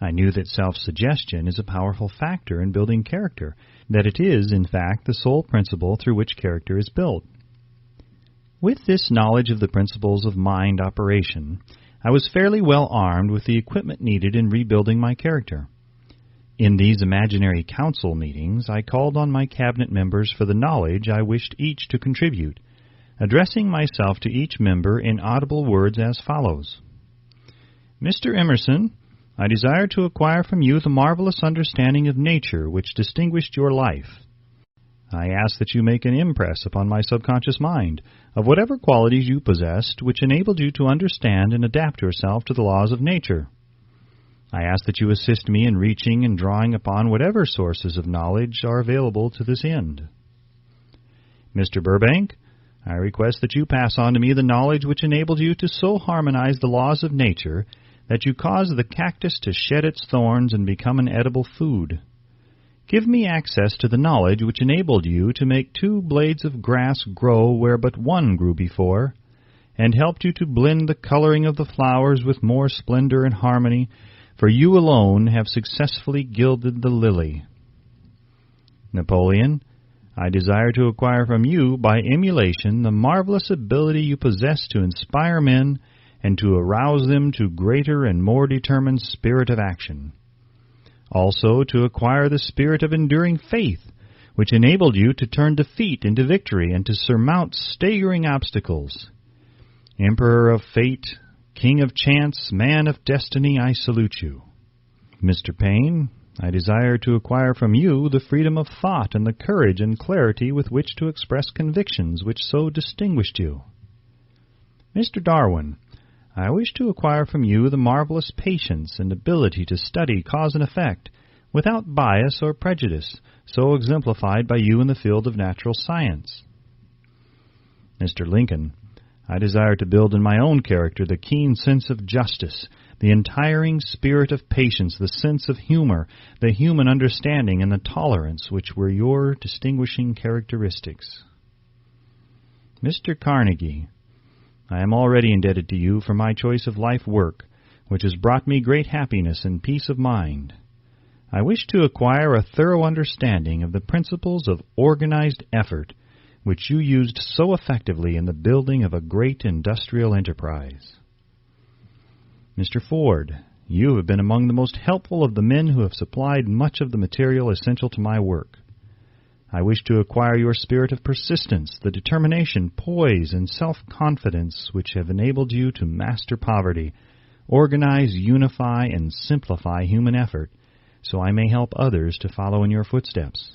I knew that self-suggestion is a powerful factor in building character, that it is, in fact, the sole principle through which character is built. With this knowledge of the principles of mind operation, I was fairly well armed with the equipment needed in rebuilding my character. In these imaginary council meetings, I called on my cabinet members for the knowledge I wished each to contribute, addressing myself to each member in audible words as follows. Mr. Emerson, I desire to acquire from you the marvelous understanding of nature which distinguished your life. I ask that you make an impress upon my subconscious mind of whatever qualities you possessed which enabled you to understand and adapt yourself to the laws of nature. I ask that you assist me in reaching and drawing upon whatever sources of knowledge are available to this end. Mr. Burbank, I request that you pass on to me the knowledge which enabled you to so harmonize the laws of nature that you caused the cactus to shed its thorns and become an edible food. Give me access to the knowledge which enabled you to make 2 blades of grass grow where but 1 grew before, and helped you to blend the coloring of the flowers with more splendor and harmony, for you alone have successfully gilded the lily. Napoleon, I desire to acquire from you by emulation the marvelous ability you possess to inspire men and to arouse them to greater and more determined spirit of action. Also to acquire the spirit of enduring faith, which enabled you to turn defeat into victory and to surmount staggering obstacles. Emperor of fate, king of chance, man of destiny, I salute you. Mr. Paine, I desire to acquire from you the freedom of thought and the courage and clarity with which to express convictions which so distinguished you. Mr. Darwin, I wish to acquire from you the marvelous patience and ability to study cause and effect without bias or prejudice, so exemplified by you in the field of natural science. Mr. Lincoln, I desire to build in my own character the keen sense of justice, the untiring spirit of patience, the sense of humor, the human understanding, and the tolerance which were your distinguishing characteristics. Mr. Carnegie, I am already indebted to you for my choice of life work, which has brought me great happiness and peace of mind. I wish to acquire a thorough understanding of the principles of organized effort, which you used so effectively in the building of a great industrial enterprise. Mr. Ford, you have been among the most helpful of the men who have supplied much of the material essential to my work. I wish to acquire your spirit of persistence, the determination, poise, and self-confidence which have enabled you to master poverty, organize, unify, and simplify human effort, so I may help others to follow in your footsteps.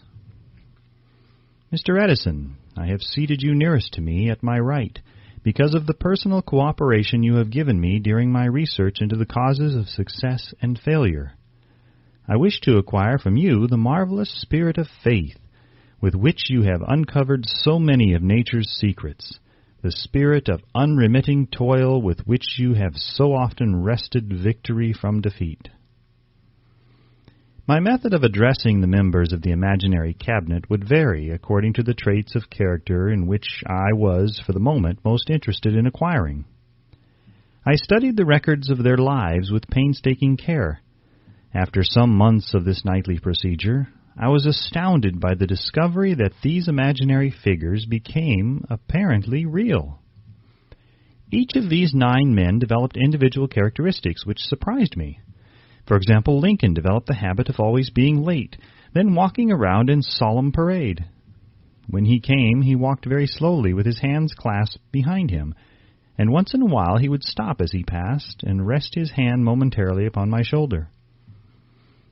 Mr. Edison, I have seated you nearest to me at my right, because of the personal cooperation you have given me during my research into the causes of success and failure. I wish to acquire from you the marvelous spirit of faith with which you have uncovered so many of nature's secrets, the spirit of unremitting toil with which you have so often wrested victory from defeat. My method of addressing the members of the imaginary cabinet would vary according to the traits of character in which I was, for the moment, most interested in acquiring. I studied the records of their lives with painstaking care. After some months of this nightly procedure, I was astounded by the discovery that these imaginary figures became apparently real. Each of these 9 men developed individual characteristics which surprised me. For example, Lincoln developed the habit of always being late, then walking around in solemn parade. When he came, he walked very slowly with his hands clasped behind him, and once in a while he would stop as he passed and rest his hand momentarily upon my shoulder.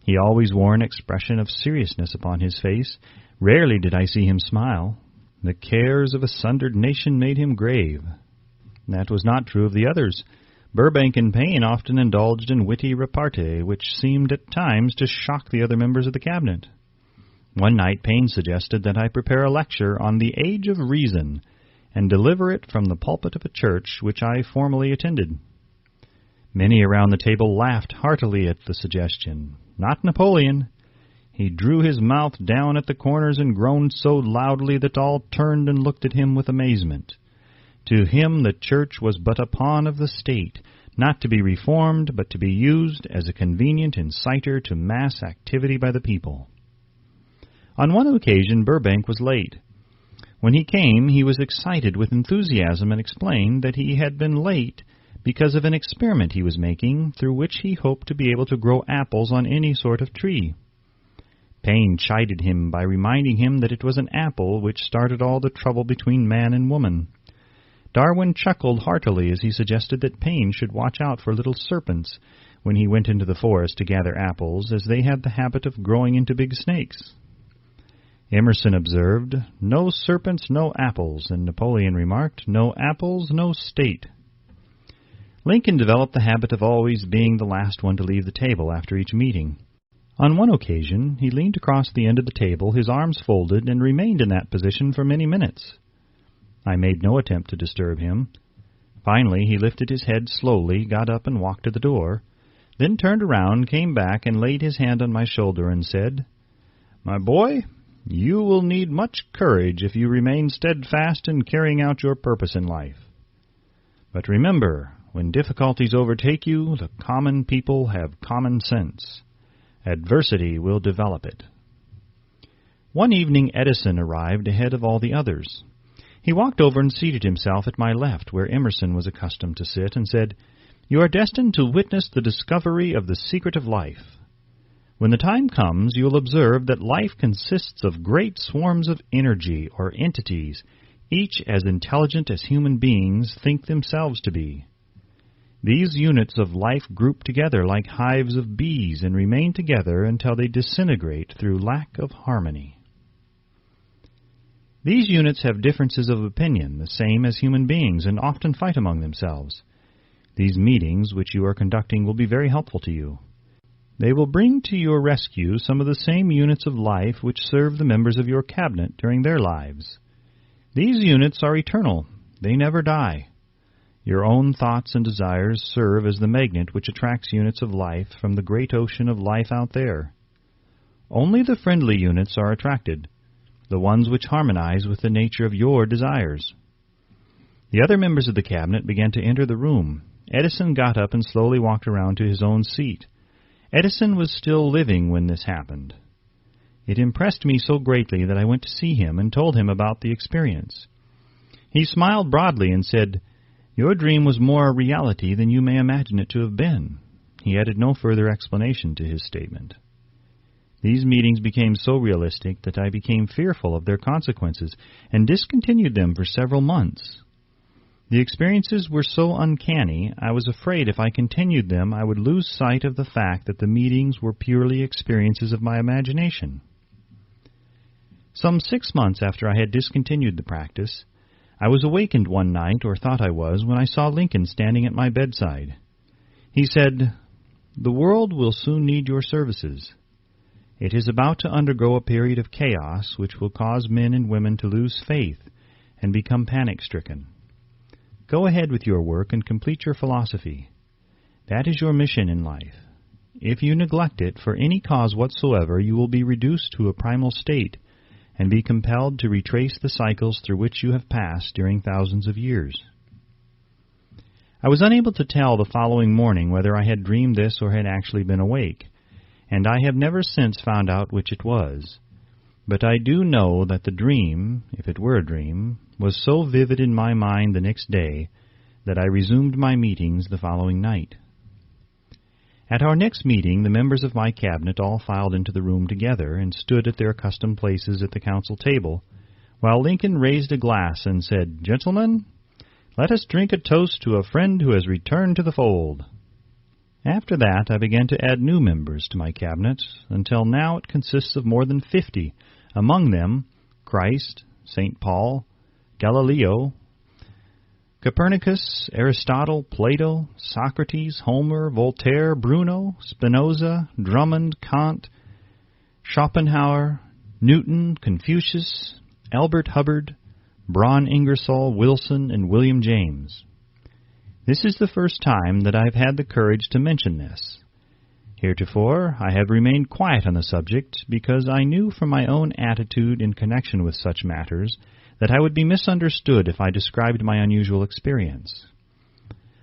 He always wore an expression of seriousness upon his face. Rarely did I see him smile. The cares of a sundered nation made him grave. That was not true of the others. Burbank and Payne often indulged in witty repartee, which seemed at times to shock the other members of the cabinet. One night Payne suggested that I prepare a lecture on the Age of Reason and deliver it from the pulpit of a church which I formerly attended. Many around the table laughed heartily at the suggestion. Not Napoleon. He drew his mouth down at the corners and groaned so loudly that all turned and looked at him with amazement. To him the church was but a pawn of the state, not to be reformed, but to be used as a convenient inciter to mass activity by the people. On one occasion Burbank was late. When he came, he was excited with enthusiasm and explained that he had been late because of an experiment he was making through which he hoped to be able to grow apples on any sort of tree. Payne chided him by reminding him that it was an apple which started all the trouble between man and woman. Darwin chuckled heartily as he suggested that Payne should watch out for little serpents when he went into the forest to gather apples, as they had the habit of growing into big snakes. Emerson observed, "No serpents, no apples," and Napoleon remarked, "No apples, no state." Lincoln developed the habit of always being the last one to leave the table after each meeting. On one occasion, he leaned across the end of the table, his arms folded, and remained in that position for many minutes. I made no attempt to disturb him. Finally, he lifted his head slowly, got up and walked to the door, then turned around, came back, and laid his hand on my shoulder and said, "My boy, you will need much courage if you remain steadfast in carrying out your purpose in life. But remember, when difficulties overtake you, the common people have common sense. Adversity will develop it." One evening Edison arrived ahead of all the others. He walked over and seated himself at my left, where Emerson was accustomed to sit, and said, "You are destined to witness the discovery of the secret of life. When the time comes, you will observe that life consists of great swarms of energy or entities, each as intelligent as human beings think themselves to be. These units of life group together like hives of bees and remain together until they disintegrate through lack of harmony. These units have differences of opinion, the same as human beings, and often fight among themselves. These meetings which you are conducting will be very helpful to you. They will bring to your rescue some of the same units of life which serve the members of your cabinet during their lives. These units are eternal. They never die. Your own thoughts and desires serve as the magnet which attracts units of life from the great ocean of life out there. Only the friendly units are attracted, the ones which harmonize with the nature of your desires. The other members of the cabinet began to enter the room. Edison got up and slowly walked around to his own seat. Edison was still living when this happened. It impressed me so greatly that I went to see him and told him about the experience. He smiled broadly and said, "Your dream was more a reality than you may imagine it to have been." He added no further explanation to his statement. These meetings became so realistic that I became fearful of their consequences and discontinued them for several months. The experiences were so uncanny, I was afraid if I continued them I would lose sight of the fact that the meetings were purely experiences of my imagination. Some 6 months after I had discontinued the practice, I was awakened one night, or thought I was, when I saw Lincoln standing at my bedside. He said, "The world will soon need your services. It is about to undergo a period of chaos which will cause men and women to lose faith and become panic-stricken. Go ahead with your work and complete your philosophy. That is your mission in life. If you neglect it for any cause whatsoever, you will be reduced to a primal state and be compelled to retrace the cycles through which you have passed during thousands of years." I was unable to tell the following morning whether I had dreamed this or had actually been awake, and I have never since found out which it was. But I do know that the dream, if it were a dream, was so vivid in my mind the next day that I resumed my meetings the following night. At our next meeting, the members of my cabinet all filed into the room together and stood at their accustomed places at the council table, while Lincoln raised a glass and said, "Gentlemen, let us drink a toast to a friend who has returned to the fold." After that, I began to add new members to my cabinet, until now it consists of more than 50, among them Christ, St. Paul, Galileo, Copernicus, Aristotle, Plato, Socrates, Homer, Voltaire, Bruno, Spinoza, Drummond, Kant, Schopenhauer, Newton, Confucius, Albert Hubbard, Braun Ingersoll, Wilson, and William James. This is the first time that I have had the courage to mention this. Heretofore, I have remained quiet on the subject because I knew from my own attitude in connection with such matters that I would be misunderstood if I described my unusual experience.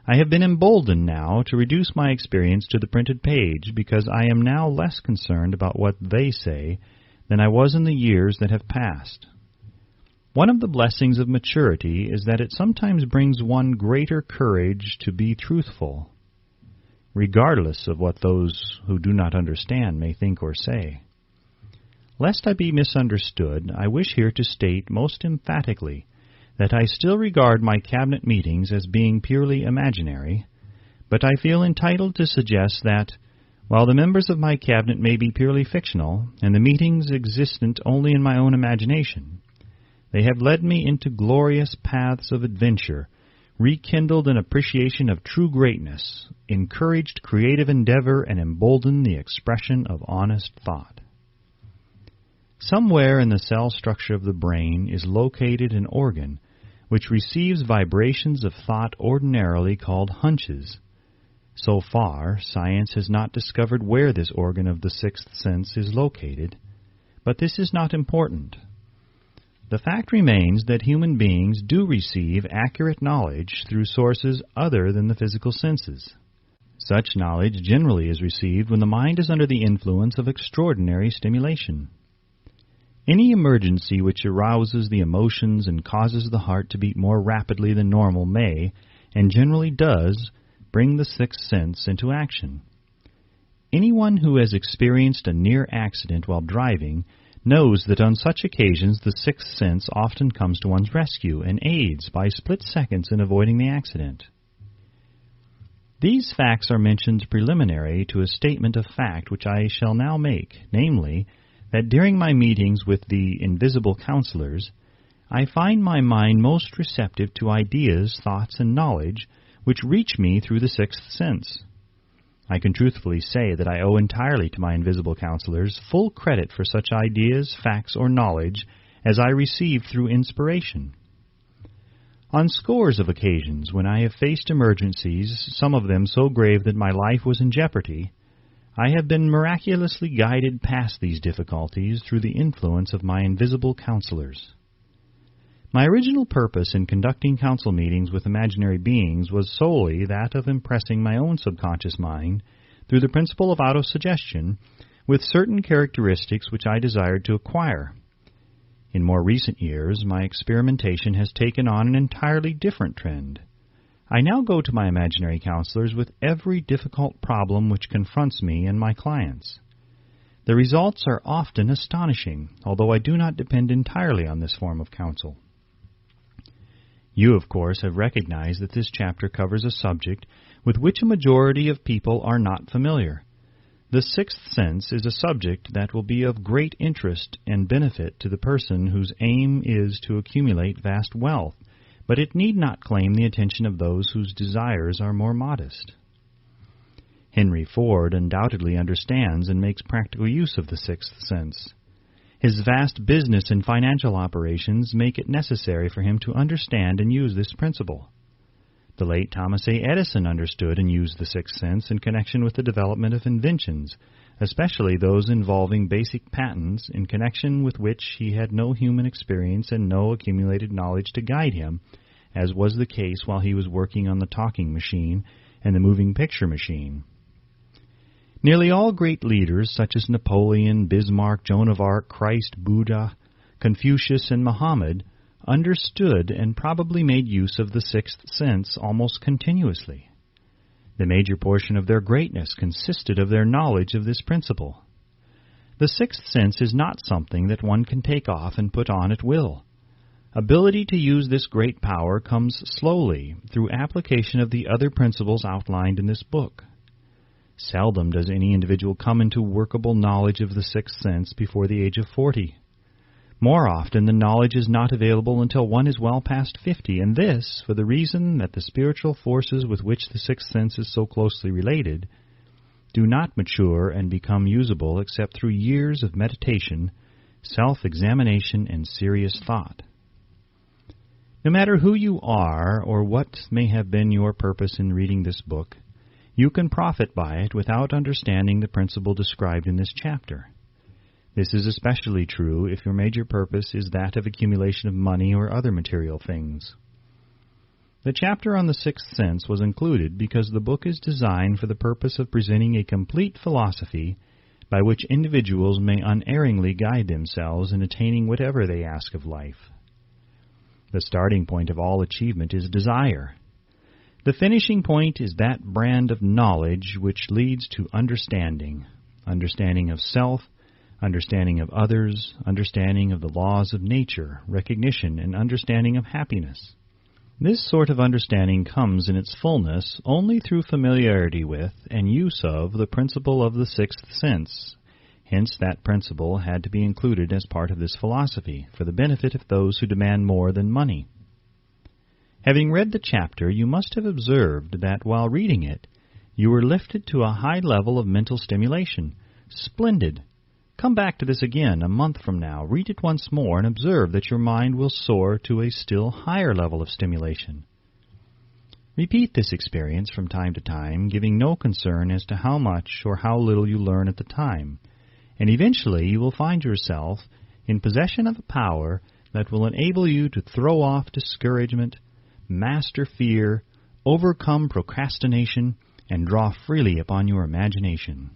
I have been emboldened now to reduce my experience to the printed page because I am now less concerned about what they say than I was in the years that have passed. One of the blessings of maturity is that it sometimes brings one greater courage to be truthful, regardless of what those who do not understand may think or say. Lest I be misunderstood, I wish here to state most emphatically that I still regard my cabinet meetings as being purely imaginary, but I feel entitled to suggest that, while the members of my cabinet may be purely fictional, and the meetings existent only in my own imagination, they have led me into glorious paths of adventure, rekindled an appreciation of true greatness, encouraged creative endeavor, and emboldened the expression of honest thought. Somewhere in the cell structure of the brain is located an organ which receives vibrations of thought ordinarily called hunches. So far, science has not discovered where this organ of the sixth sense is located, but this is not important. The fact remains that human beings do receive accurate knowledge through sources other than the physical senses. Such knowledge generally is received when the mind is under the influence of extraordinary stimulation. Any emergency which arouses the emotions and causes the heart to beat more rapidly than normal may, and generally does, bring the sixth sense into action. Anyone who has experienced a near accident while driving knows that on such occasions the sixth sense often comes to one's rescue and aids by split seconds in avoiding the accident. These facts are mentioned preliminary to a statement of fact which I shall now make, namely, that during my meetings with the invisible counselors, I find my mind most receptive to ideas, thoughts, and knowledge which reach me through the sixth sense. I can truthfully say that I owe entirely to my invisible counselors full credit for such ideas, facts, or knowledge as I receive through inspiration. On scores of occasions when I have faced emergencies, some of them so grave that my life was in jeopardy, I have been miraculously guided past these difficulties through the influence of my invisible counselors. My original purpose in conducting council meetings with imaginary beings was solely that of impressing my own subconscious mind through the principle of autosuggestion, with certain characteristics which I desired to acquire. In more recent years, my experimentation has taken on an entirely different trend. I now go to my imaginary counselors with every difficult problem which confronts me and my clients. The results are often astonishing, although I do not depend entirely on this form of counsel. You, of course, have recognized that this chapter covers a subject with which a majority of people are not familiar. The sixth sense is a subject that will be of great interest and benefit to the person whose aim is to accumulate vast wealth, but it need not claim the attention of those whose desires are more modest. Henry Ford undoubtedly understands and makes practical use of the sixth sense. His vast business and financial operations make it necessary for him to understand and use this principle. The late Thomas A. Edison understood and used the sixth sense in connection with the development of inventions, especially those involving basic patents, in connection with which he had no human experience and no accumulated knowledge to guide him, as was the case while he was working on the talking machine and the moving picture machine. Nearly all great leaders, such as Napoleon, Bismarck, Joan of Arc, Christ, Buddha, Confucius, and Muhammad, understood and probably made use of the sixth sense almost continuously. The major portion of their greatness consisted of their knowledge of this principle. The sixth sense is not something that one can take off and put on at will. Ability to use this great power comes slowly through application of the other principles outlined in this book. Seldom does any individual come into workable knowledge of the sixth sense before the age of 40. More often, the knowledge is not available until one is well past 50, and this for the reason that the spiritual forces with which the sixth sense is so closely related do not mature and become usable except through years of meditation, self-examination, and serious thought. No matter who you are or what may have been your purpose in reading this book, you can profit by it without understanding the principle described in this chapter. This is especially true if your major purpose is that of accumulation of money or other material things. The chapter on the sixth sense was included because the book is designed for the purpose of presenting a complete philosophy by which individuals may unerringly guide themselves in attaining whatever they ask of life. The starting point of all achievement is desire. The finishing point is that brand of knowledge which leads to understanding of self, understanding of others, understanding of the laws of nature, recognition, and understanding of happiness. This sort of understanding comes in its fullness only through familiarity with and use of the principle of the sixth sense. Hence, that principle had to be included as part of this philosophy, for the benefit of those who demand more than money. Having read the chapter, you must have observed that while reading it, you were lifted to a high level of mental stimulation. Splendid! Come back to this again a month from now, read it once more, and observe that your mind will soar to a still higher level of stimulation. Repeat this experience from time to time, giving no concern as to how much or how little you learn at the time, and eventually you will find yourself in possession of a power that will enable you to throw off discouragement, master fear, overcome procrastination, and draw freely upon your imagination.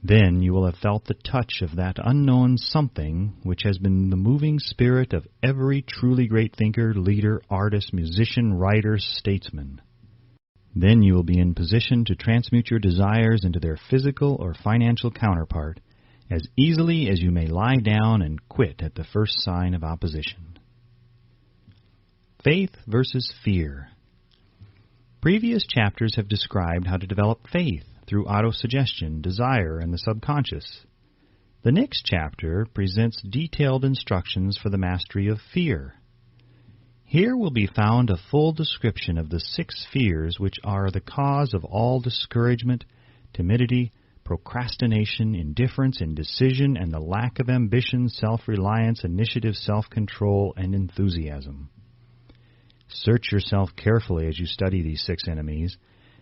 Then you will have felt the touch of that unknown something which has been the moving spirit of every truly great thinker, leader, artist, musician, writer, statesman. Then you will be in position to transmute your desires into their physical or financial counterpart as easily as you may lie down and quit at the first sign of opposition. Faith versus fear. Previous chapters have described how to develop faith through autosuggestion, desire, and the subconscious. The next chapter presents detailed instructions for the mastery of fear. Here will be found a full description of the 6 fears which are the cause of all discouragement, timidity, procrastination, indifference, indecision, and the lack of ambition, self-reliance, initiative, self-control, and enthusiasm. Search yourself carefully as you study these 6 enemies,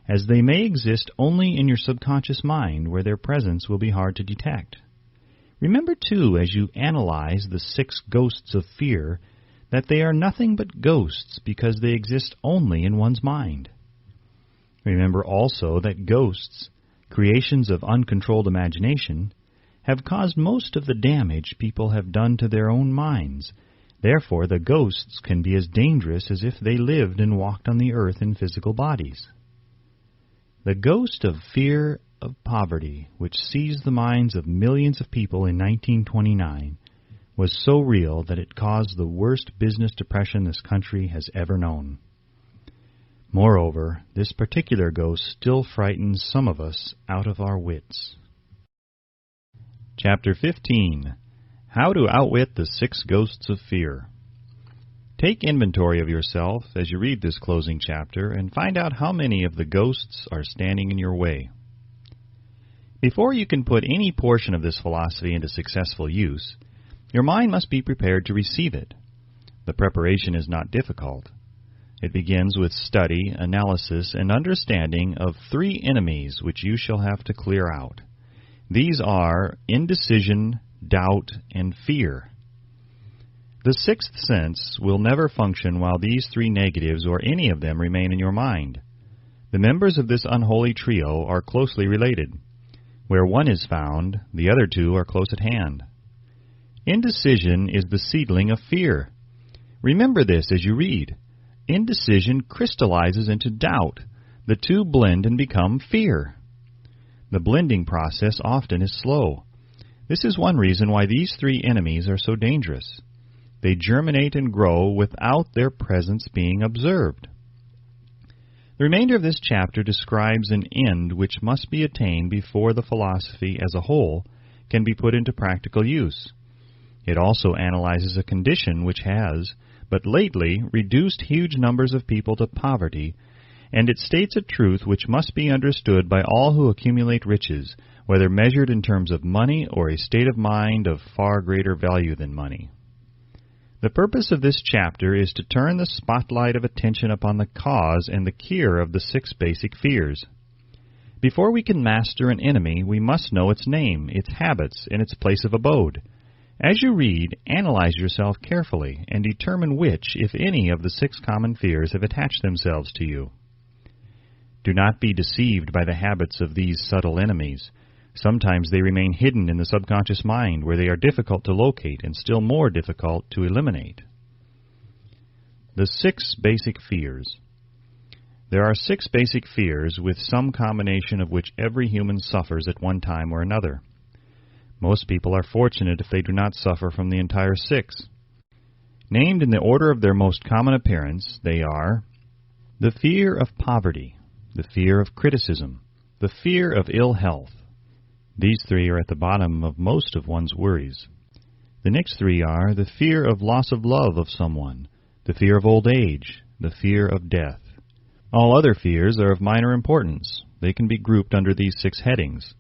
as they may exist only in your subconscious mind, where their presence will be hard to detect. Remember, too, as you analyze the 6 ghosts of fear, that they are nothing but ghosts because they exist only in one's mind. Remember also that ghosts creations of uncontrolled imagination, have caused most of the damage people have done to their own minds. Therefore, the ghosts can be as dangerous as if they lived and walked on the earth in physical bodies. The ghost of fear of poverty, which seized the minds of millions of people in 1929, was so real that it caused the worst business depression this country has ever known. Moreover, this particular ghost still frightens some of us out of our wits. Chapter 15. How to Outwit the 6 Ghosts of Fear. Take inventory of yourself as you read this closing chapter and find out how many of the ghosts are standing in your way. Before you can put any portion of this philosophy into successful use, your mind must be prepared to receive it. The preparation is not difficult. It begins with study, analysis, and understanding of 3 enemies which you shall have to clear out. These are indecision, doubt, and fear. The 6th sense will never function while these 3 negatives or any of them remain in your mind. The members of this unholy trio are closely related. Where one is found, the other 2 are close at hand. Indecision is the seedling of fear. Remember this as you read. Indecision crystallizes into doubt. The 2 blend and become fear. The blending process often is slow. This is one reason why these 3 enemies are so dangerous. They germinate and grow without their presence being observed. The remainder of this chapter describes an end which must be attained before the philosophy as a whole can be put into practical use. It also analyzes a condition which has, but lately, reduced huge numbers of people to poverty, and it states a truth which must be understood by all who accumulate riches, whether measured in terms of money or a state of mind of far greater value than money. The purpose of this chapter is to turn the spotlight of attention upon the cause and the cure of the 6 basic fears. Before we can master an enemy, we must know its name, its habits, and its place of abode. As you read, analyze yourself carefully and determine which, if any, of the 6 common fears have attached themselves to you. Do not be deceived by the habits of these subtle enemies. Sometimes they remain hidden in the subconscious mind, where they are difficult to locate and still more difficult to eliminate. The 6 basic fears. There are 6 basic fears, with some combination of which every human suffers at one time or another. Most people are fortunate if they do not suffer from the entire 6. Named in the order of their most common appearance, they are the fear of poverty, the fear of criticism, the fear of ill health. These 3 are at the bottom of most of one's worries. The next 3 are the fear of loss of love of someone, the fear of old age, the fear of death. All other fears are of minor importance. They can be grouped under these 6 headings.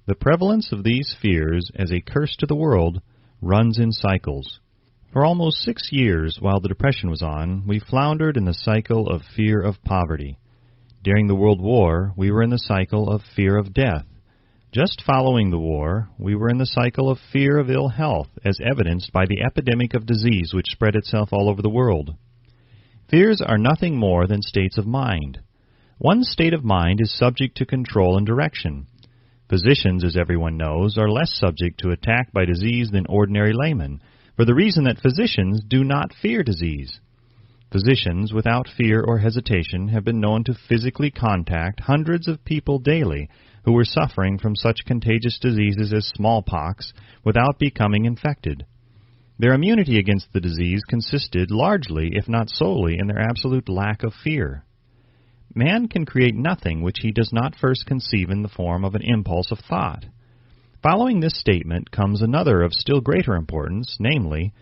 The prevalence of these fears as a curse to the world runs in cycles. For almost 6 years, while the Depression was on, we floundered in the cycle of fear of poverty. During the World War, we were in the cycle of fear of death. Just following the war, we were in the cycle of fear of ill health, as evidenced by the epidemic of disease which spread itself all over the world. Fears are nothing more than states of mind. One state of mind is subject to control and direction. Physicians, as everyone knows, are less subject to attack by disease than ordinary laymen, for the reason that physicians do not fear disease. Physicians, without fear or hesitation, have been known to physically contact hundreds of people daily who were suffering from such contagious diseases as smallpox without becoming infected. Their immunity against the disease consisted largely, if not solely, in their absolute lack of fear. Man can create nothing which he does not first conceive in the form of an impulse of thought. Following this statement comes another of still greater importance, namely,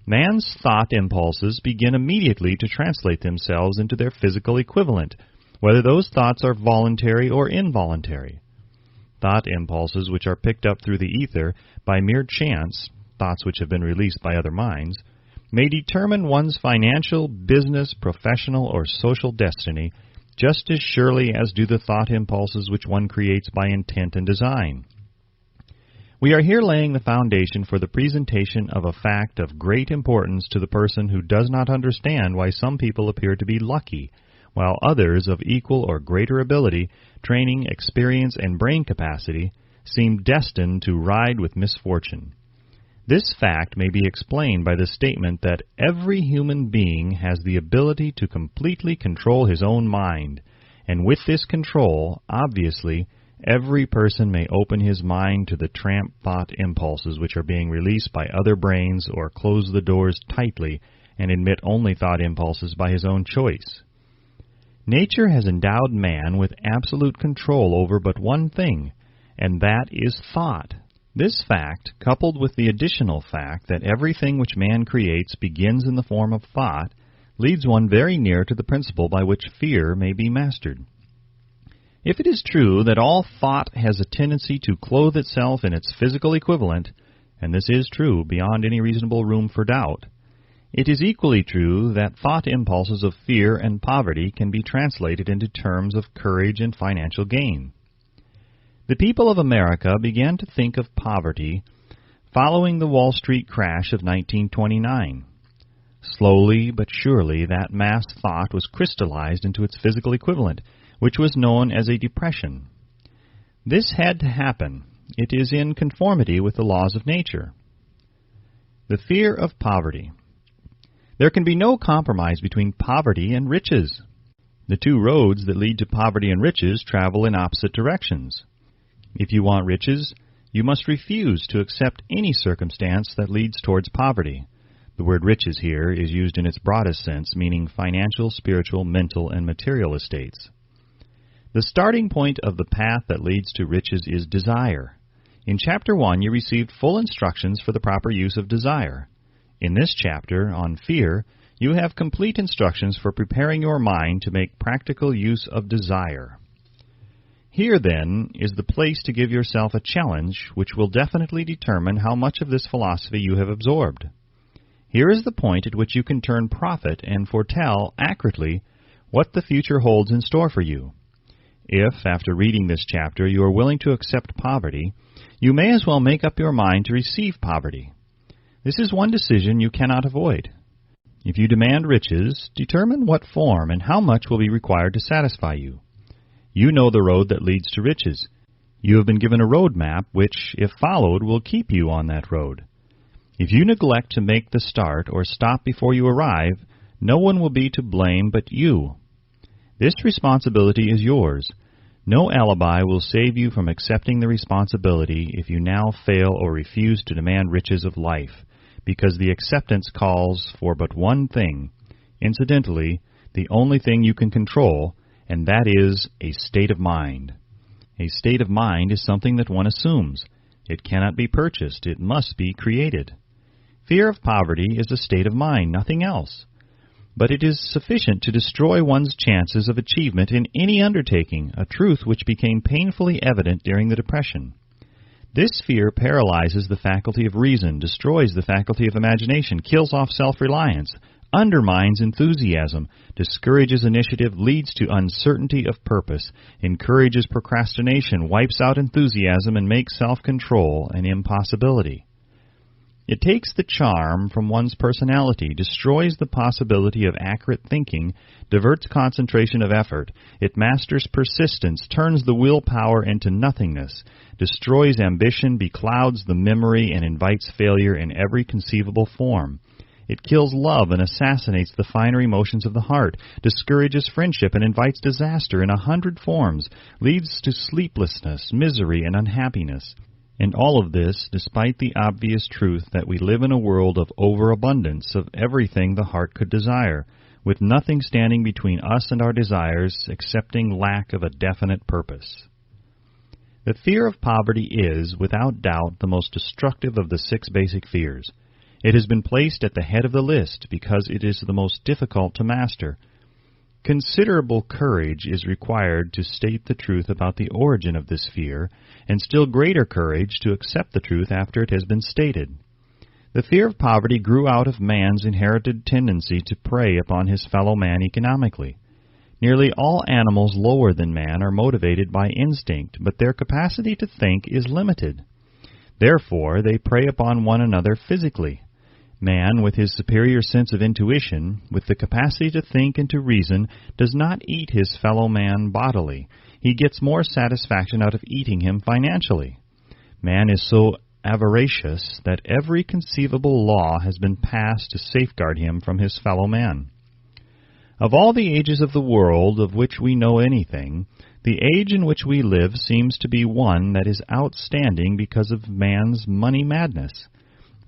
man's thought impulses begin immediately to translate themselves into their physical equivalent, whether those thoughts are voluntary or involuntary. Thought impulses which are picked up through the ether by mere chance, thoughts which have been released by other minds, may determine one's financial, business, professional, or social destiny just as surely as do the thought impulses which one creates by intent and design. We are here laying the foundation for the presentation of a fact of great importance to the person who does not understand why some people appear to be lucky, while others of equal or greater ability, training, experience, and brain capacity seem destined to ride with misfortune. This fact may be explained by the statement that every human being has the ability to completely control his own mind, and with this control, obviously, every person may open his mind to the tramp thought impulses which are being released by other brains, or close the doors tightly and admit only thought impulses by his own choice. Nature has endowed man with absolute control over but one thing, and that is thought. This fact, coupled with the additional fact that everything which man creates begins in the form of thought, leads one very near to the principle by which fear may be mastered. If it is true that all thought has a tendency to clothe itself in its physical equivalent, and this is true beyond any reasonable room for doubt, it is equally true that thought impulses of fear and poverty can be translated into terms of courage and financial gain. The people of America began to think of poverty following the Wall Street crash of 1929. Slowly but surely that mass thought was crystallized into its physical equivalent, which was known as a depression. This had to happen. It is in conformity with the laws of nature. The fear of poverty. There can be no compromise between poverty and riches. The two roads that lead to poverty and riches travel in opposite directions. If you want riches, you must refuse to accept any circumstance that leads towards poverty. The word riches here is used in its broadest sense, meaning financial, spiritual, mental, and material estates. The starting point of the path that leads to riches is desire. In Chapter 1, you received full instructions for the proper use of desire. In this chapter, on fear, you have complete instructions for preparing your mind to make practical use of desire. Here, then, is the place to give yourself a challenge which will definitely determine how much of this philosophy you have absorbed. Here is the point at which you can turn prophet and foretell accurately what the future holds in store for you. If, after reading this chapter, you are willing to accept poverty, you may as well make up your mind to receive poverty. This is one decision you cannot avoid. If you demand riches, determine what form and how much will be required to satisfy you. You know the road that leads to riches. You have been given a road map which, if followed, will keep you on that road. If you neglect to make the start or stop before you arrive, no one will be to blame but you. This responsibility is yours. No alibi will save you from accepting the responsibility if you now fail or refuse to demand riches of life, because the acceptance calls for but one thing, incidentally, the only thing you can control, and that is a state of mind. A state of mind is something that one assumes. It cannot be purchased. It must be created. Fear of poverty is a state of mind, nothing else. But it is sufficient to destroy one's chances of achievement in any undertaking, a truth which became painfully evident during the Depression. This fear paralyzes the faculty of reason, destroys the faculty of imagination, kills off self-reliance, undermines enthusiasm, discourages initiative, leads to uncertainty of purpose, encourages procrastination, wipes out enthusiasm, and makes self-control an impossibility. It takes the charm from one's personality, destroys the possibility of accurate thinking, diverts concentration of effort. It masters persistence, turns the willpower into nothingness, destroys ambition, beclouds the memory, and invites failure in every conceivable form. It kills love and assassinates the finer emotions of the heart, discourages friendship and invites disaster in 100 forms, leads to sleeplessness, misery, and unhappiness. And all of this, despite the obvious truth that we live in a world of overabundance of everything the heart could desire, with nothing standing between us and our desires excepting lack of a definite purpose. The fear of poverty is, without doubt, the most destructive of the 6 basic fears. It has been placed at the head of the list because it is the most difficult to master. Considerable courage is required to state the truth about the origin of this fear, and still greater courage to accept the truth after it has been stated. The fear of poverty grew out of man's inherited tendency to prey upon his fellow man economically. Nearly all animals lower than man are motivated by instinct, but their capacity to think is limited. Therefore, they prey upon one another physically. Man, with his superior sense of intuition, with the capacity to think and to reason, does not eat his fellow man bodily. He gets more satisfaction out of eating him financially. Man is so avaricious that every conceivable law has been passed to safeguard him from his fellow man. Of all the ages of the world of which we know anything, the age in which we live seems to be one that is outstanding because of man's money madness.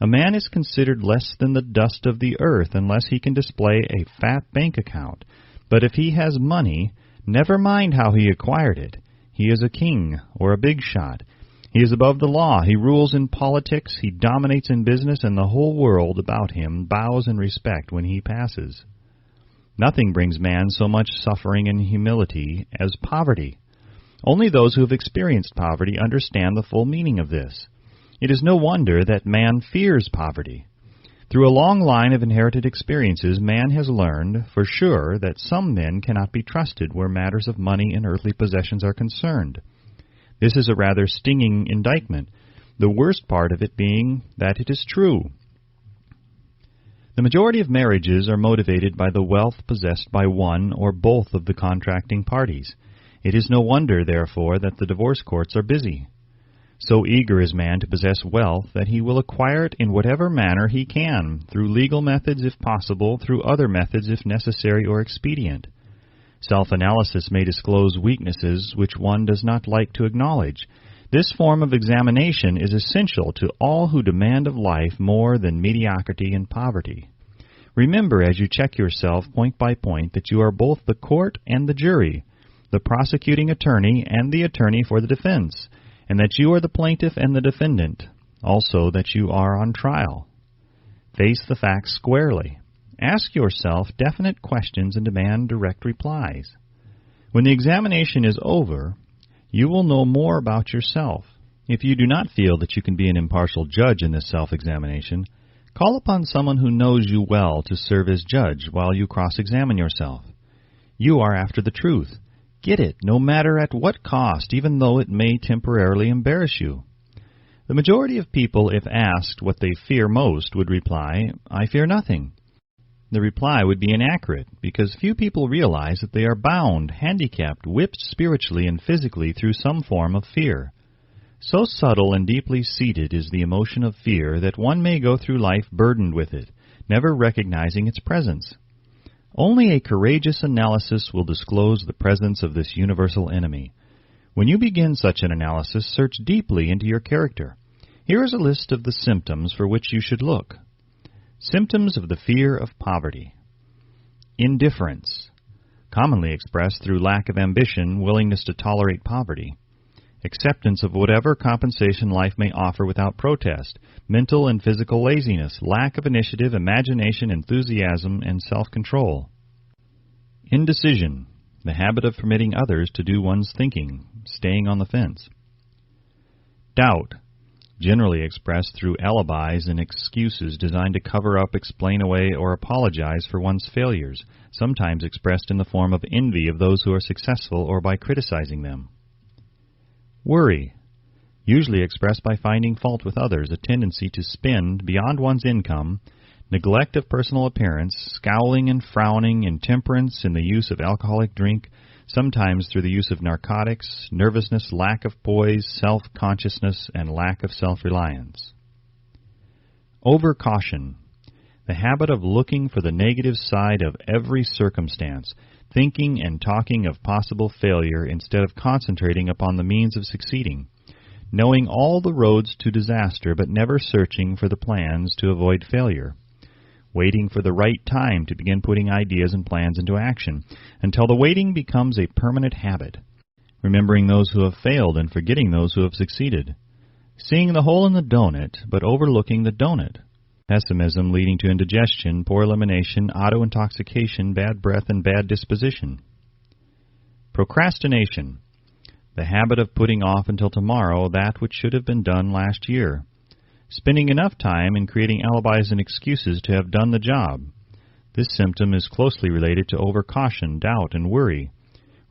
A man is considered less than the dust of the earth unless he can display a fat bank account. But if he has money, never mind how he acquired it. He is a king or a big shot. He is above the law. He rules in politics. He dominates in business, and the whole world about him bows in respect when he passes. Nothing brings man so much suffering and humility as poverty. Only those who have experienced poverty understand the full meaning of this. It is no wonder that man fears poverty. Through a long line of inherited experiences, man has learned, for sure, that some men cannot be trusted where matters of money and earthly possessions are concerned. This is a rather stinging indictment, the worst part of it being that it is true. The majority of marriages are motivated by the wealth possessed by one or both of the contracting parties. It is no wonder, therefore, that the divorce courts are busy. So eager is man to possess wealth that he will acquire it in whatever manner he can, through legal methods if possible, through other methods if necessary or expedient. Self-analysis may disclose weaknesses which one does not like to acknowledge. This form of examination is essential to all who demand of life more than mediocrity and poverty. Remember as you check yourself point by point that you are both the court and the jury, the prosecuting attorney and the attorney for the defense, and that you are the plaintiff and the defendant, also that you are on trial. Face the facts squarely. Ask yourself definite questions and demand direct replies. When the examination is over, you will know more about yourself. If you do not feel that you can be an impartial judge in this self-examination, call upon someone who knows you well to serve as judge while you cross-examine yourself. You are after the truth. Get it, no matter at what cost, even though it may temporarily embarrass you. The majority of people, if asked what they fear most, would reply, "I fear nothing." The reply would be inaccurate, because few people realize that they are bound, handicapped, whipped spiritually and physically through some form of fear. So subtle and deeply seated is the emotion of fear that one may go through life burdened with it, never recognizing its presence. Only a courageous analysis will disclose the presence of this universal enemy. When you begin such an analysis, search deeply into your character. Here is a list of the symptoms for which you should look. Symptoms of the fear of poverty. Indifference, commonly expressed through lack of ambition, willingness to tolerate poverty. Acceptance of whatever compensation life may offer without protest. Mental and physical laziness, lack of initiative, imagination, enthusiasm, and self-control. Indecision, the habit of permitting others to do one's thinking, staying on the fence. Doubt, generally expressed through alibis and excuses designed to cover up, explain away, or apologize for one's failures, sometimes expressed in the form of envy of those who are successful or by criticizing them. Worry, usually expressed by finding fault with others, a tendency to spend beyond one's income, neglect of personal appearance, scowling and frowning, intemperance in the use of alcoholic drink, sometimes through the use of narcotics, nervousness, lack of poise, self-consciousness, and lack of self-reliance. Overcaution, the habit of looking for the negative side of every circumstance, thinking and talking of possible failure instead of concentrating upon the means of succeeding, knowing all the roads to disaster but never searching for the plans to avoid failure, waiting for the right time to begin putting ideas and plans into action, until the waiting becomes a permanent habit, remembering those who have failed and forgetting those who have succeeded, seeing the hole in the donut but overlooking the donut, pessimism leading to indigestion, poor elimination, auto-intoxication, bad breath, and bad disposition. Procrastination, the habit of putting off until tomorrow that which should have been done last year, spending enough time in creating alibis and excuses to have done the job. This symptom is closely related to overcaution, doubt, and worry,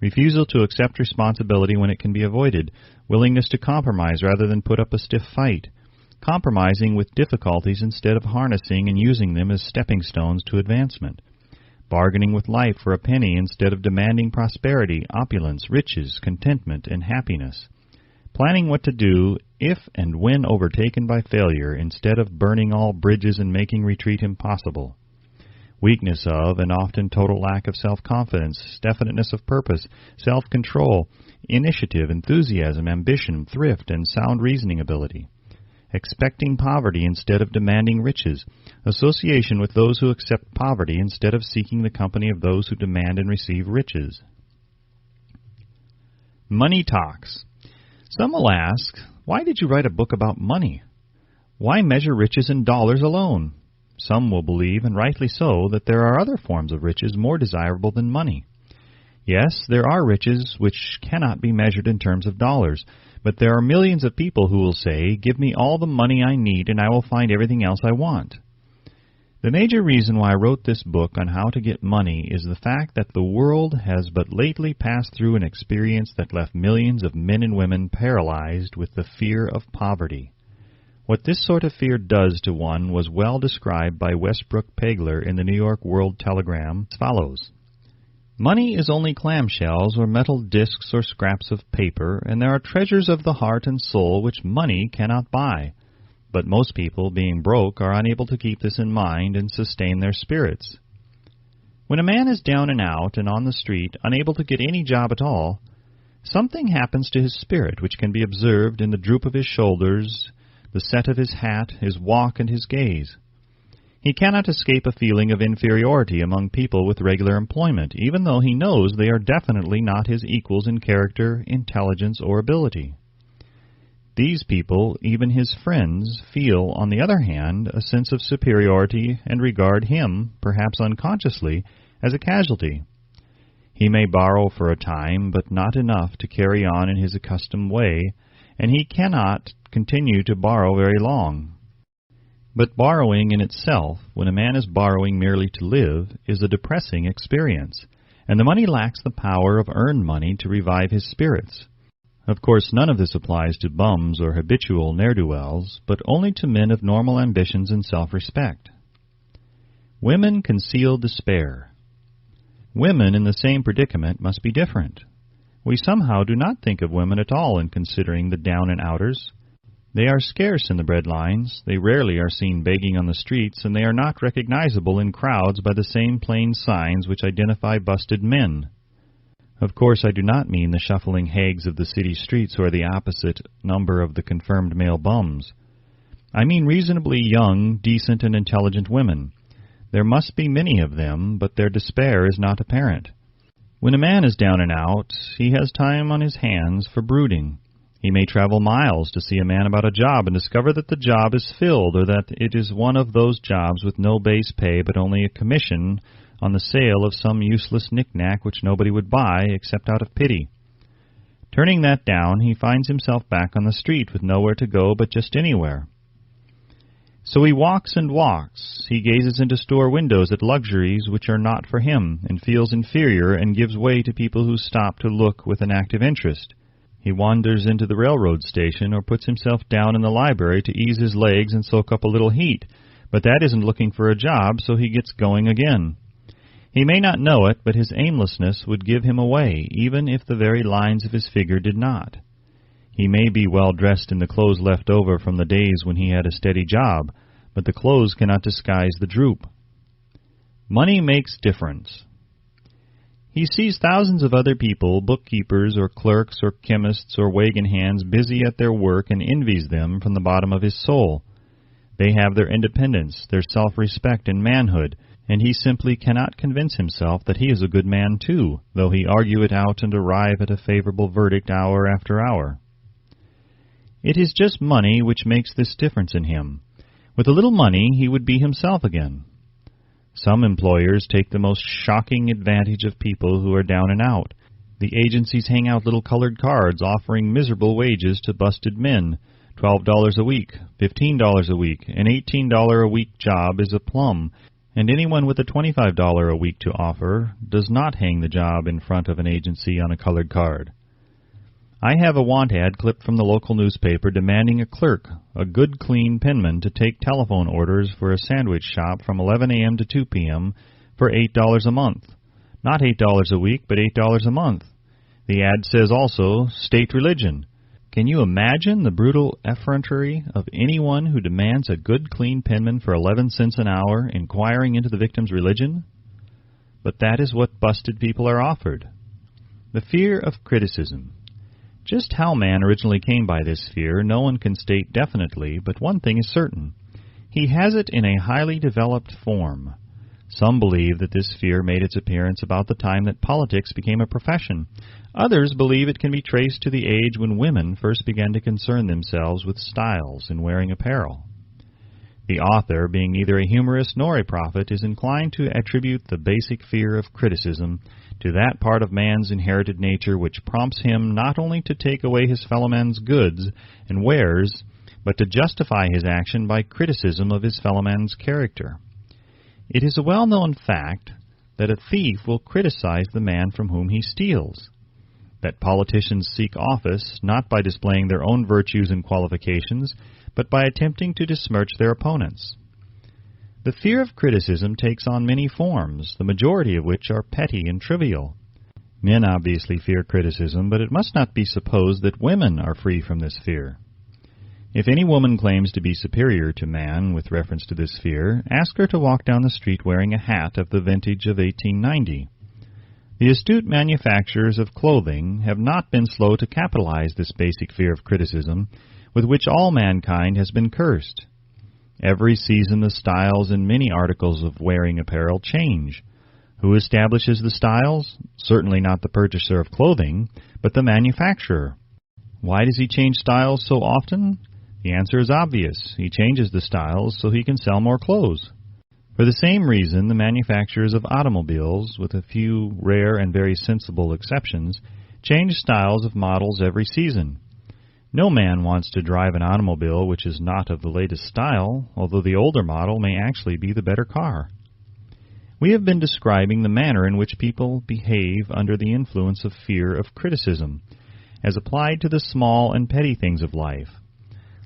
refusal to accept responsibility when it can be avoided, willingness to compromise rather than put up a stiff fight, compromising with difficulties instead of harnessing and using them as stepping stones to advancement, bargaining with life for a penny instead of demanding prosperity, opulence, riches, contentment, and happiness, planning what to do if and when overtaken by failure instead of burning all bridges and making retreat impossible, weakness of and often total lack of self-confidence, definiteness of purpose, self-control, initiative, enthusiasm, ambition, thrift, and sound reasoning ability, expecting poverty instead of demanding riches, association with those who accept poverty instead of seeking the company of those who demand and receive riches. Money talks. Some will ask, why did you write a book about money? Why measure riches in dollars alone? Some will believe, and rightly so, that there are other forms of riches more desirable than money. Yes, there are riches which cannot be measured in terms of dollars, but there are millions of people who will say, give me all the money I need and I will find everything else I want. The major reason why I wrote this book on how to get money is the fact that the world has but lately passed through an experience that left millions of men and women paralyzed with the fear of poverty. What this sort of fear does to one was well described by Westbrook Pegler in the New York World Telegram as follows. Money is only clamshells or metal discs or scraps of paper, and there are treasures of the heart and soul which money cannot buy. But most people, being broke, are unable to keep this in mind and sustain their spirits. When a man is down and out and on the street, unable to get any job at all, something happens to his spirit which can be observed in the droop of his shoulders, the set of his hat, his walk, and his gaze. He cannot escape a feeling of inferiority among people with regular employment, even though he knows they are definitely not his equals in character, intelligence, or ability. These people, even his friends, feel, on the other hand, a sense of superiority and regard him, perhaps unconsciously, as a casualty. He may borrow for a time, but not enough to carry on in his accustomed way, and he cannot continue to borrow very long. But borrowing in itself, when a man is borrowing merely to live, is a depressing experience, and the money lacks the power of earned money to revive his spirits. Of course, none of this applies to bums or habitual ne'er-do-wells, but only to men of normal ambitions and self-respect. Women conceal despair. Women in the same predicament must be different. We somehow do not think of women at all in considering the down-and-outers. They are scarce in the bread lines, they rarely are seen begging on the streets, and they are not recognizable in crowds by the same plain signs which identify busted men. Of course, I do not mean the shuffling hags of the city streets who are the opposite number of the confirmed male bums. I mean reasonably young, decent, and intelligent women. There must be many of them, but their despair is not apparent. When a man is down and out, he has time on his hands for brooding. He may travel miles to see a man about a job and discover that the job is filled, or that it is one of those jobs with no base pay but only a commission on the sale of some useless knick-knack which nobody would buy except out of pity. Turning that down, he finds himself back on the street with nowhere to go but just anywhere. So he walks and walks. He gazes into store windows at luxuries which are not for him, and feels inferior and gives way to people who stop to look with an active interest. He wanders into the railroad station or puts himself down in the library to ease his legs and soak up a little heat, but that isn't looking for a job, so he gets going again. He may not know it, but his aimlessness would give him away, even if the very lines of his figure did not. He may be well dressed in the clothes left over from the days when he had a steady job, but the clothes cannot disguise the droop. Money makes difference. He sees thousands of other people, bookkeepers or clerks or chemists or wagon hands, busy at their work, and envies them from the bottom of his soul. They have their independence, their self-respect and manhood, and he simply cannot convince himself that he is a good man too, though he argue it out and arrive at a favorable verdict hour after hour. It is just money which makes this difference in him. With a little money he would be himself again. Some employers take the most shocking advantage of people who are down and out. The agencies hang out little colored cards offering miserable wages to busted men. $12 a week, $15 a week, an $18 a week job is a plum, and anyone with a $25 a week to offer does not hang the job in front of an agency on a colored card. I have a want ad clipped from the local newspaper demanding a clerk, a good clean penman, to take telephone orders for a sandwich shop from 11 a.m. to 2 p.m. for $8 a month. Not $8 a week, but $8 a month. The ad says also, state religion. Can you imagine the brutal effrontery of anyone who demands a good clean penman for 11 cents an hour, inquiring into the victim's religion? But that is what busted people are offered. The fear of criticism. Just how man originally came by this fear no one can state definitely, but one thing is certain. He has it in a highly developed form. Some believe that this fear made its appearance about the time that politics became a profession. Others believe it can be traced to the age when women first began to concern themselves with styles in wearing apparel. The author, being neither a humorist nor a prophet, is inclined to attribute the basic fear of criticism to that part of man's inherited nature which prompts him not only to take away his fellow man's goods and wares, but to justify his action by criticism of his fellow man's character. It is a well-known fact that a thief will criticize the man from whom he steals, that politicians seek office not by displaying their own virtues and qualifications, but by attempting to besmirch their opponents. The fear of criticism takes on many forms, the majority of which are petty and trivial. Men obviously fear criticism, but it must not be supposed that women are free from this fear. If any woman claims to be superior to man with reference to this fear, ask her to walk down the street wearing a hat of the vintage of 1890. The astute manufacturers of clothing have not been slow to capitalize this basic fear of criticism, with which all mankind has been cursed. Every season the styles in many articles of wearing apparel change. Who establishes the styles? Certainly not the purchaser of clothing, but the manufacturer. Why does he change styles so often? The answer is obvious. He changes the styles so he can sell more clothes. For the same reason, the manufacturers of automobiles, with a few rare and very sensible exceptions, change styles of models every season. No man wants to drive an automobile which is not of the latest style, although the older model may actually be the better car. We have been describing the manner in which people behave under the influence of fear of criticism, as applied to the small and petty things of life.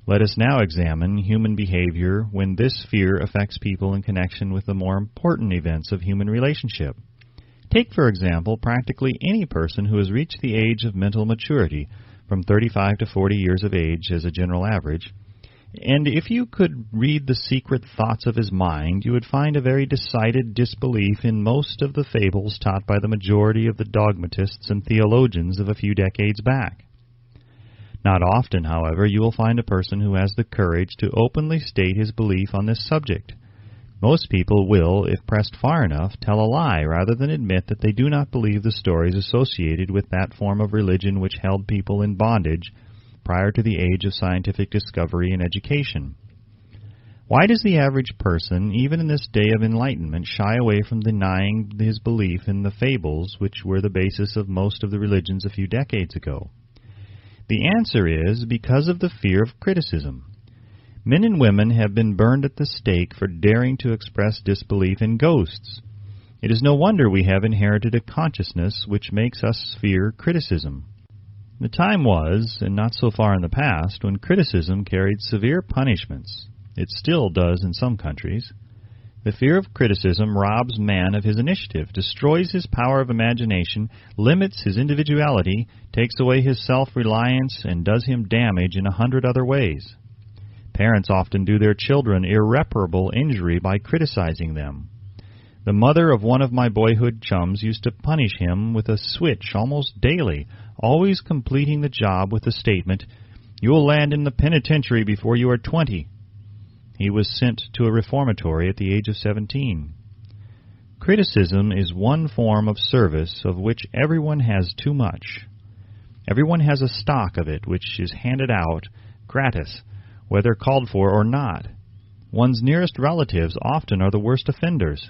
Let us now examine human behavior when this fear affects people in connection with the more important events of human relationship. Take, for example, practically any person who has reached the age of mental maturity, from 35 to 40 years of age as a general average, and if you could read the secret thoughts of his mind, you would find a very decided disbelief in most of the fables taught by the majority of the dogmatists and theologians of a few decades back. Not often, however, you will find a person who has the courage to openly state his belief on this subject. Most people will, if pressed far enough, tell a lie rather than admit that they do not believe the stories associated with that form of religion which held people in bondage prior to the age of scientific discovery and education. Why does the average person, even in this day of enlightenment, shy away from denying his belief in the fables which were the basis of most of the religions a few decades ago? The answer is because of the fear of criticism. Men and women have been burned at the stake for daring to express disbelief in ghosts. It is no wonder we have inherited a consciousness which makes us fear criticism. The time was, and not so far in the past, when criticism carried severe punishments. It still does in some countries. The fear of criticism robs man of his initiative, destroys his power of imagination, limits his individuality, takes away his self-reliance, and does him damage in 100 other ways. Parents often do their children irreparable injury by criticizing them. The mother of one of my boyhood chums used to punish him with a switch almost daily, always completing the job with the statement, "You'll land in the penitentiary before you are 20. He was sent to a reformatory at the age of 17. Criticism is one form of service of which everyone has too much. Everyone has a stock of it which is handed out gratis, whether called for or not. One's nearest relatives often are the worst offenders.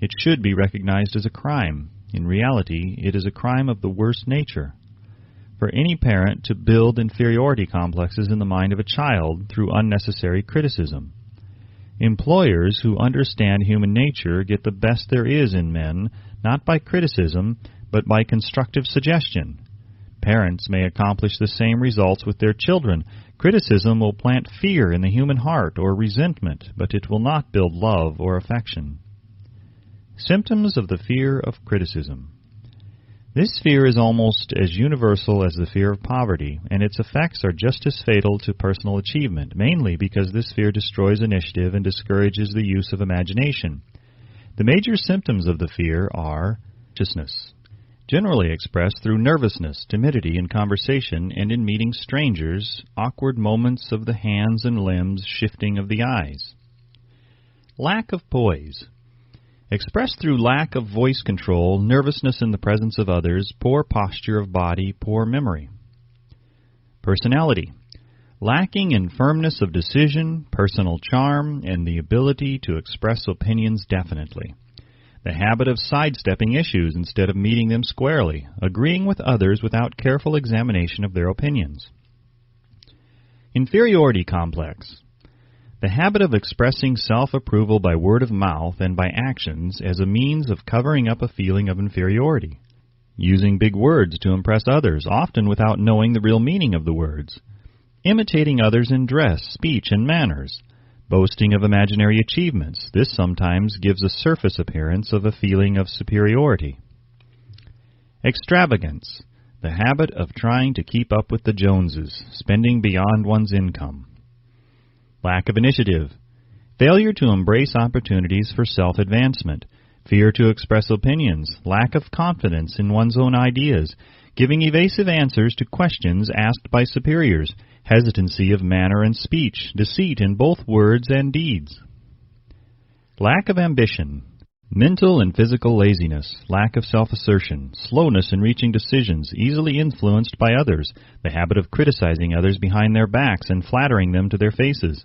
It should be recognized as a crime. In reality, it is a crime of the worst nature. For any parent to build inferiority complexes in the mind of a child through unnecessary criticism. Employers who understand human nature get the best there is in men, not by criticism, but by constructive suggestion. Parents may accomplish the same results with their children. Criticism will plant fear in the human heart or resentment, but it will not build love or affection. Symptoms of the fear of criticism. This fear is almost as universal as the fear of poverty, and its effects are just as fatal to personal achievement, mainly because this fear destroys initiative and discourages the use of imagination. The major symptoms of the fear are anxiousness, generally expressed through nervousness, timidity in conversation and in meeting strangers, awkward moments of the hands and limbs, shifting of the eyes. Lack of poise, expressed through lack of voice control, nervousness in the presence of others, poor posture of body, poor memory. Personality, lacking in firmness of decision, personal charm, and the ability to express opinions definitely. The habit of sidestepping issues instead of meeting them squarely, agreeing with others without careful examination of their opinions. Inferiority complex, the habit of expressing self-approval by word of mouth and by actions as a means of covering up a feeling of inferiority. Using big words to impress others, often without knowing the real meaning of the words. Imitating others in dress, speech, and manners. Boasting of imaginary achievements. This sometimes gives a surface appearance of a feeling of superiority. Extravagance, the habit of trying to keep up with the Joneses, spending beyond one's income. Lack of initiative, failure to embrace opportunities for self-advancement, fear to express opinions, lack of confidence in one's own ideas, giving evasive answers to questions asked by superiors, hesitancy of manner and speech, deceit in both words and deeds. Lack of ambition, mental and physical laziness, lack of self-assertion, slowness in reaching decisions, easily influenced by others, the habit of criticizing others behind their backs and flattering them to their faces,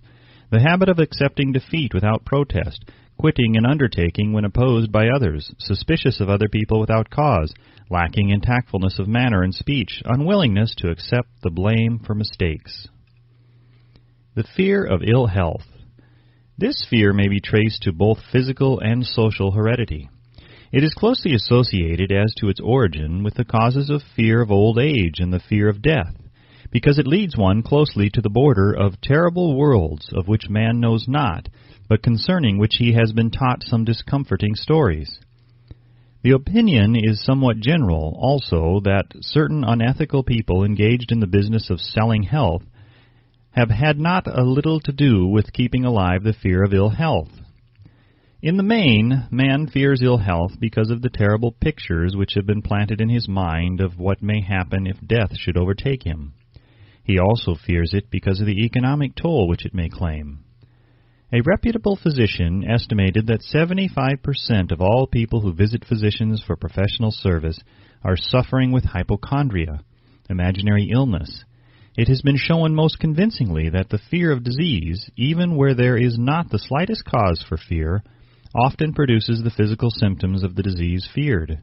the habit of accepting defeat without protest, quitting an undertaking when opposed by others, suspicious of other people without cause, lacking in tactfulness of manner and speech, unwillingness to accept the blame for mistakes. The fear of ill health. This fear may be traced to both physical and social heredity. It is closely associated as to its origin with the causes of fear of old age and the fear of death, because it leads one closely to the border of terrible worlds of which man knows not, but concerning which he has been taught some discomforting stories. The opinion is somewhat general, also, that certain unethical people engaged in the business of selling health have had not a little to do with keeping alive the fear of ill health. In the main, man fears ill health because of the terrible pictures which have been planted in his mind of what may happen if death should overtake him. He also fears it because of the economic toll which it may claim. A reputable physician estimated that 75% of all people who visit physicians for professional service are suffering with hypochondria, imaginary illness. It has been shown most convincingly that the fear of disease, even where there is not the slightest cause for fear, often produces the physical symptoms of the disease feared.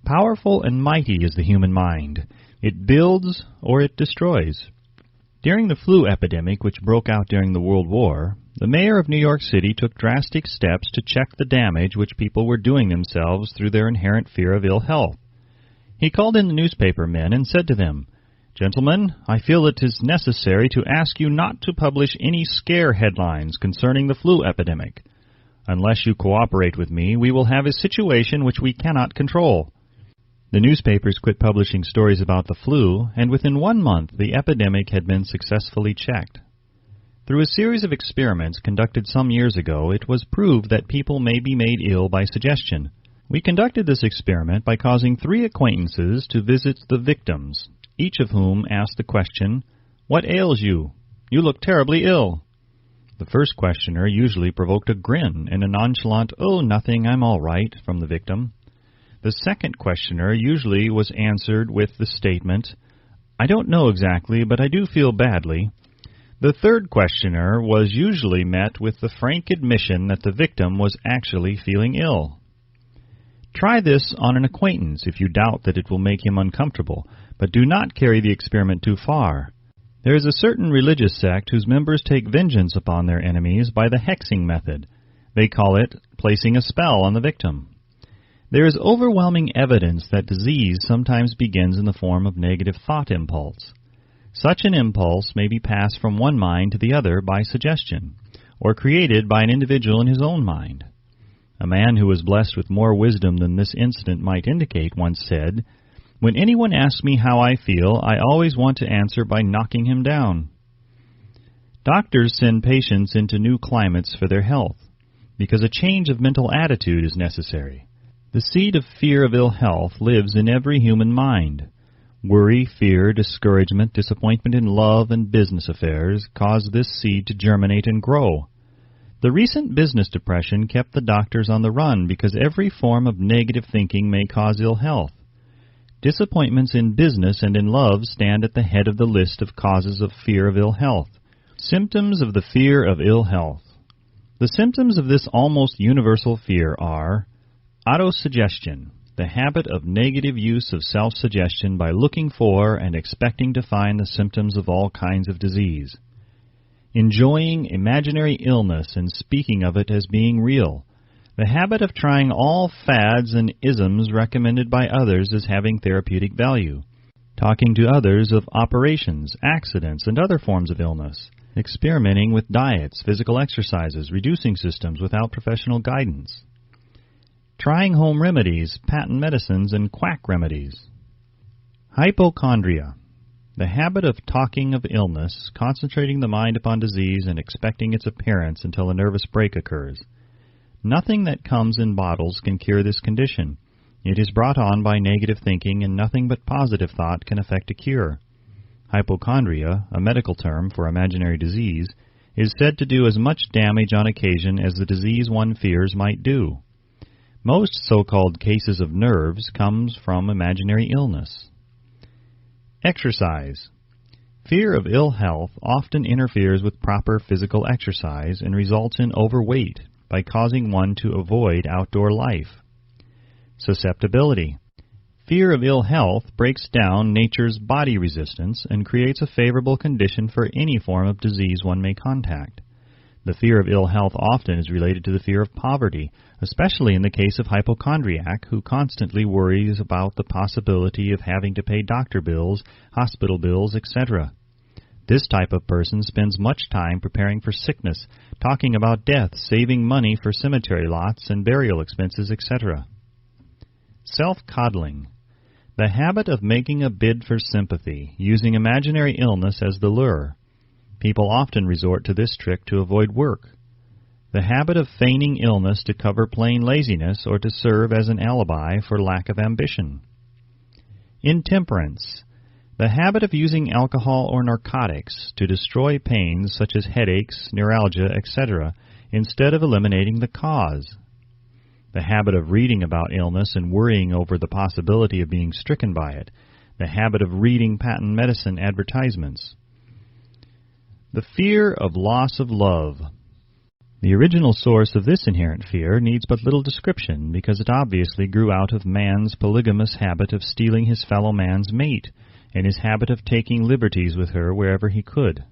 Powerful and mighty is the human mind. It builds or it destroys. During the flu epidemic which broke out during the World War, the mayor of New York City took drastic steps to check the damage which people were doing themselves through their inherent fear of ill health. He called in the newspaper men and said to them, "Gentlemen, I feel it is necessary to ask you not to publish any scare headlines concerning the flu epidemic. Unless you cooperate with me, we will have a situation which we cannot control." The newspapers quit publishing stories about the flu, and within 1 month the epidemic had been successfully checked. Through a series of experiments conducted some years ago, it was proved that people may be made ill by suggestion. We conducted this experiment by causing 3 acquaintances to visit the victims, each of whom asked the question, "What ails you? You look terribly ill." The first questioner usually provoked a grin and a nonchalant, "Oh, nothing, I'm all right," from the victim. The second questioner usually was answered with the statement, "I don't know exactly, but I do feel badly." The third questioner was usually met with the frank admission that the victim was actually feeling ill. Try this on an acquaintance if you doubt that it will make him uncomfortable, but do not carry the experiment too far. There is a certain religious sect whose members take vengeance upon their enemies by the hexing method. They call it placing a spell on the victim. There is overwhelming evidence that disease sometimes begins in the form of negative thought impulse. Such an impulse may be passed from one mind to the other by suggestion, or created by an individual in his own mind. A man who was blessed with more wisdom than this incident might indicate once said, "When anyone asks me how I feel, I always want to answer by knocking him down." Doctors send patients into new climates for their health, because a change of mental attitude is necessary. The seed of fear of ill health lives in every human mind. Worry, fear, discouragement, disappointment in love and business affairs cause this seed to germinate and grow. The recent business depression kept the doctors on the run because every form of negative thinking may cause ill health. Disappointments in business and in love stand at the head of the list of causes of fear of ill health. Symptoms of the fear of ill health. The symptoms of this almost universal fear are autosuggestion, the habit of negative use of self-suggestion by looking for and expecting to find the symptoms of all kinds of disease. Enjoying imaginary illness and speaking of it as being real, the habit of trying all fads and isms recommended by others as having therapeutic value. Talking to others of operations, accidents, and other forms of illness. Experimenting with diets, physical exercises, reducing systems without professional guidance. Trying home remedies, patent medicines, and quack remedies. Hypochondria, the habit of talking of illness, concentrating the mind upon disease, and expecting its appearance until a nervous break occurs. Nothing that comes in bottles can cure this condition. It is brought on by negative thinking, and nothing but positive thought can effect a cure. Hypochondria, a medical term for imaginary disease, is said to do as much damage on occasion as the disease one fears might do. Most so-called cases of nerves comes from imaginary illness. Exercise. Fear of ill health often interferes with proper physical exercise and results in overweight by causing one to avoid outdoor life. Susceptibility. Fear of ill health breaks down nature's body resistance and creates a favorable condition for any form of disease one may contact. The fear of ill health often is related to the fear of poverty, especially in the case of hypochondriac who constantly worries about the possibility of having to pay doctor bills, hospital bills, etc. This type of person spends much time preparing for sickness, talking about death, saving money for cemetery lots and burial expenses, etc. Self-coddling. The habit of making a bid for sympathy, using imaginary illness as the lure. People often resort to this trick to avoid work. The habit of feigning illness to cover plain laziness or to serve as an alibi for lack of ambition. Intemperance. The habit of using alcohol or narcotics to destroy pains such as headaches, neuralgia, etc., instead of eliminating the cause. The habit of reading about illness and worrying over the possibility of being stricken by it. The habit of reading patent medicine advertisements. The fear of loss of love. The original source of this inherent fear needs but little description because it obviously grew out of man's polygamous habit of stealing his fellow man's mate and his habit of taking liberties with her wherever he could.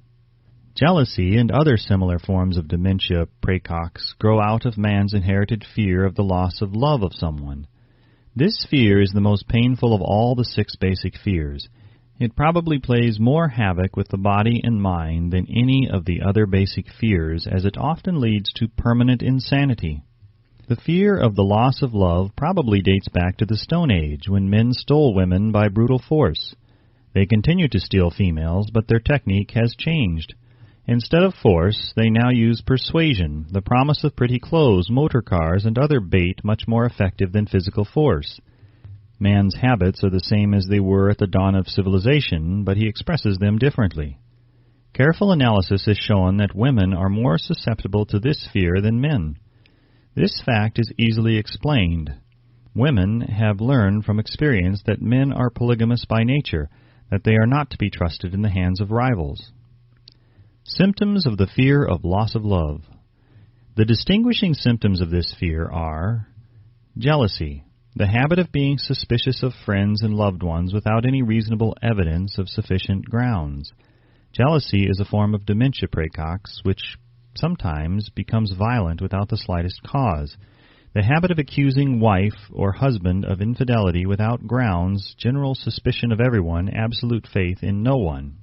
Jealousy and other similar forms of dementia praecox grow out of man's inherited fear of the loss of love of someone. This fear is the most painful of all the 6 basic fears. It probably plays more havoc with the body and mind than any of the other basic fears, as it often leads to permanent insanity. The fear of the loss of love probably dates back to the Stone Age, when men stole women by brutal force. They continue to steal females, but their technique has changed. Instead of force, they now use persuasion, the promise of pretty clothes, motor cars, and other bait much more effective than physical force. Man's habits are the same as they were at the dawn of civilization, but he expresses them differently. Careful analysis has shown that women are more susceptible to this fear than men. This fact is easily explained. Women have learned from experience that men are polygamous by nature, that they are not to be trusted in the hands of rivals. Symptoms of the fear of loss of love. The distinguishing symptoms of this fear are jealousy, the habit of being suspicious of friends and loved ones without any reasonable evidence of sufficient grounds. Jealousy is a form of dementia praecox, which sometimes becomes violent without the slightest cause. The habit of accusing wife or husband of infidelity without grounds, general suspicion of everyone, absolute faith in no one.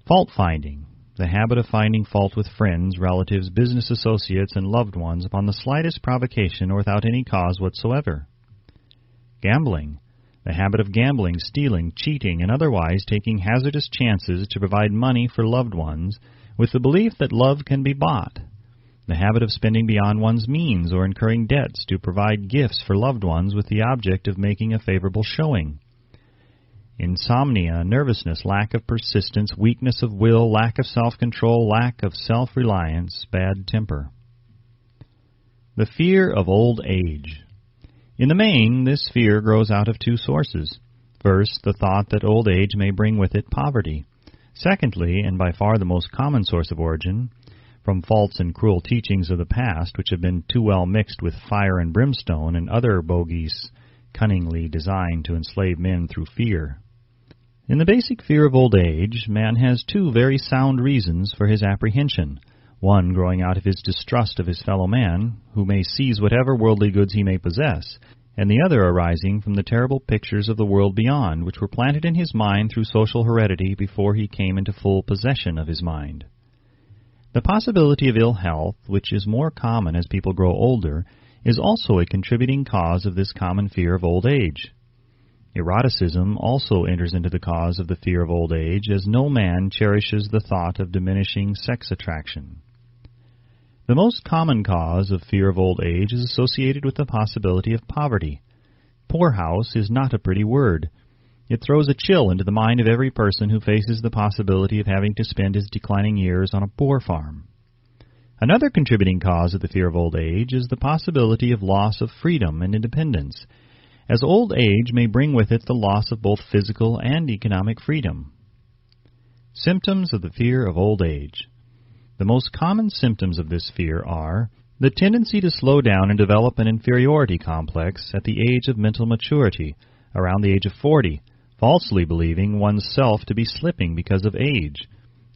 Fault-finding. The habit of finding fault with friends, relatives, business associates, and loved ones upon the slightest provocation or without any cause whatsoever. Gambling. The habit of gambling, stealing, cheating, and otherwise taking hazardous chances to provide money for loved ones with the belief that love can be bought. The habit of spending beyond one's means or incurring debts to provide gifts for loved ones with the object of making a favorable showing. Insomnia, nervousness, lack of persistence, weakness of will, lack of self-control, lack of self-reliance, bad temper. The fear of old age. In the main, this fear grows out of two sources. First, the thought that old age may bring with it poverty. Secondly, and by far the most common source of origin, from false and cruel teachings of the past which have been too well mixed with fire and brimstone and other bogies cunningly designed to enslave men through fear. In the basic fear of old age, man has two very sound reasons for his apprehension, one growing out of his distrust of his fellow man, who may seize whatever worldly goods he may possess, and the other arising from the terrible pictures of the world beyond, which were planted in his mind through social heredity before he came into full possession of his mind. The possibility of ill health, which is more common as people grow older, is also a contributing cause of this common fear of old age. Eroticism also enters into the cause of the fear of old age, as no man cherishes the thought of diminishing sex attraction. The most common cause of fear of old age is associated with the possibility of poverty. Poorhouse is not a pretty word. It throws a chill into the mind of every person who faces the possibility of having to spend his declining years on a poor farm. Another contributing cause of the fear of old age is the possibility of loss of freedom and independence, as old age may bring with it the loss of both physical and economic freedom. Symptoms of the fear of old age. The most common symptoms of this fear are the tendency to slow down and develop an inferiority complex at the age of mental maturity, around the age of 40, falsely believing one's self to be slipping because of age.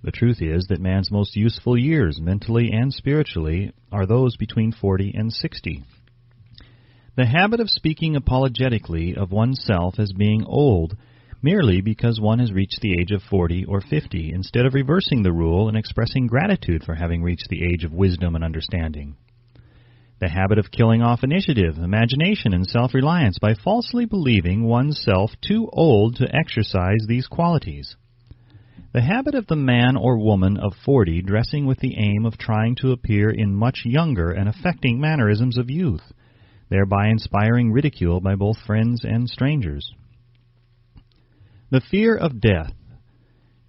The truth is that man's most useful years, mentally and spiritually, are those between 40 and 60. The habit of speaking apologetically of oneself as being old merely because one has reached the age of 40 or 50, instead of reversing the rule and expressing gratitude for having reached the age of wisdom and understanding. The habit of killing off initiative, imagination, and self-reliance by falsely believing one's self too old to exercise these qualities. The habit of the man or woman of 40 dressing with the aim of trying to appear in much younger and affecting mannerisms of youth, thereby inspiring ridicule by both friends and strangers. The fear of death.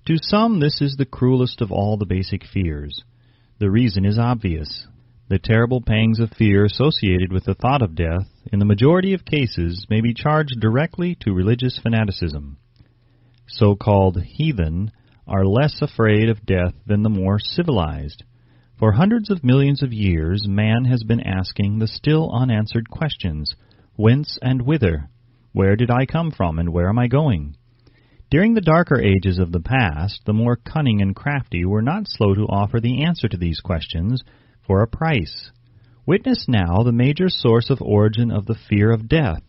To some, this is the cruelest of all the basic fears. The reason is obvious. The terrible pangs of fear associated with the thought of death, in the majority of cases, may be charged directly to religious fanaticism. So-called heathen are less afraid of death than the more civilized. For hundreds of millions of years, man has been asking the still unanswered questions: whence and whither? Where did I come from, and where am I going? During the darker ages of the past, the more cunning and crafty were not slow to offer the answer to these questions for a price. Witness now the major source of origin of the fear of death.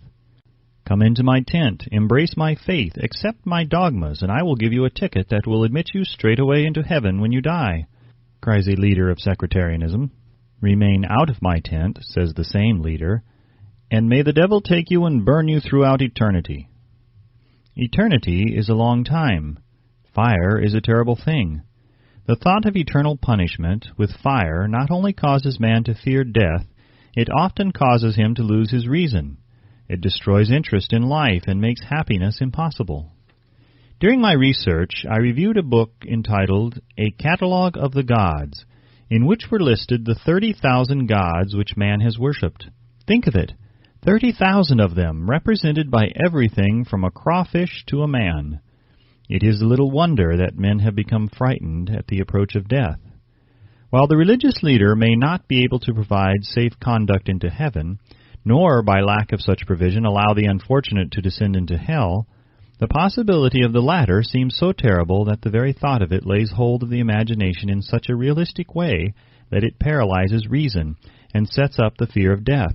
Come into my tent, embrace my faith, accept my dogmas, and I will give you a ticket that will admit you straight away into heaven when you die, cries a leader of sectarianism. Remain out of my tent, says the same leader, and may the devil take you and burn you throughout eternity. Eternity is a long time. Fire is a terrible thing. The thought of eternal punishment with fire not only causes man to fear death, it often causes him to lose his reason. It destroys interest in life and makes happiness impossible. During my research, I reviewed a book entitled A Catalogue of the Gods, in which were listed the 30,000 gods which man has worshipped. Think of it! 30,000 of them, represented by everything from a crawfish to a man. It is little wonder that men have become frightened at the approach of death. While the religious leader may not be able to provide safe conduct into heaven, nor by lack of such provision allow the unfortunate to descend into hell, the possibility of the latter seems so terrible that the very thought of it lays hold of the imagination in such a realistic way that it paralyzes reason, and sets up the fear of death.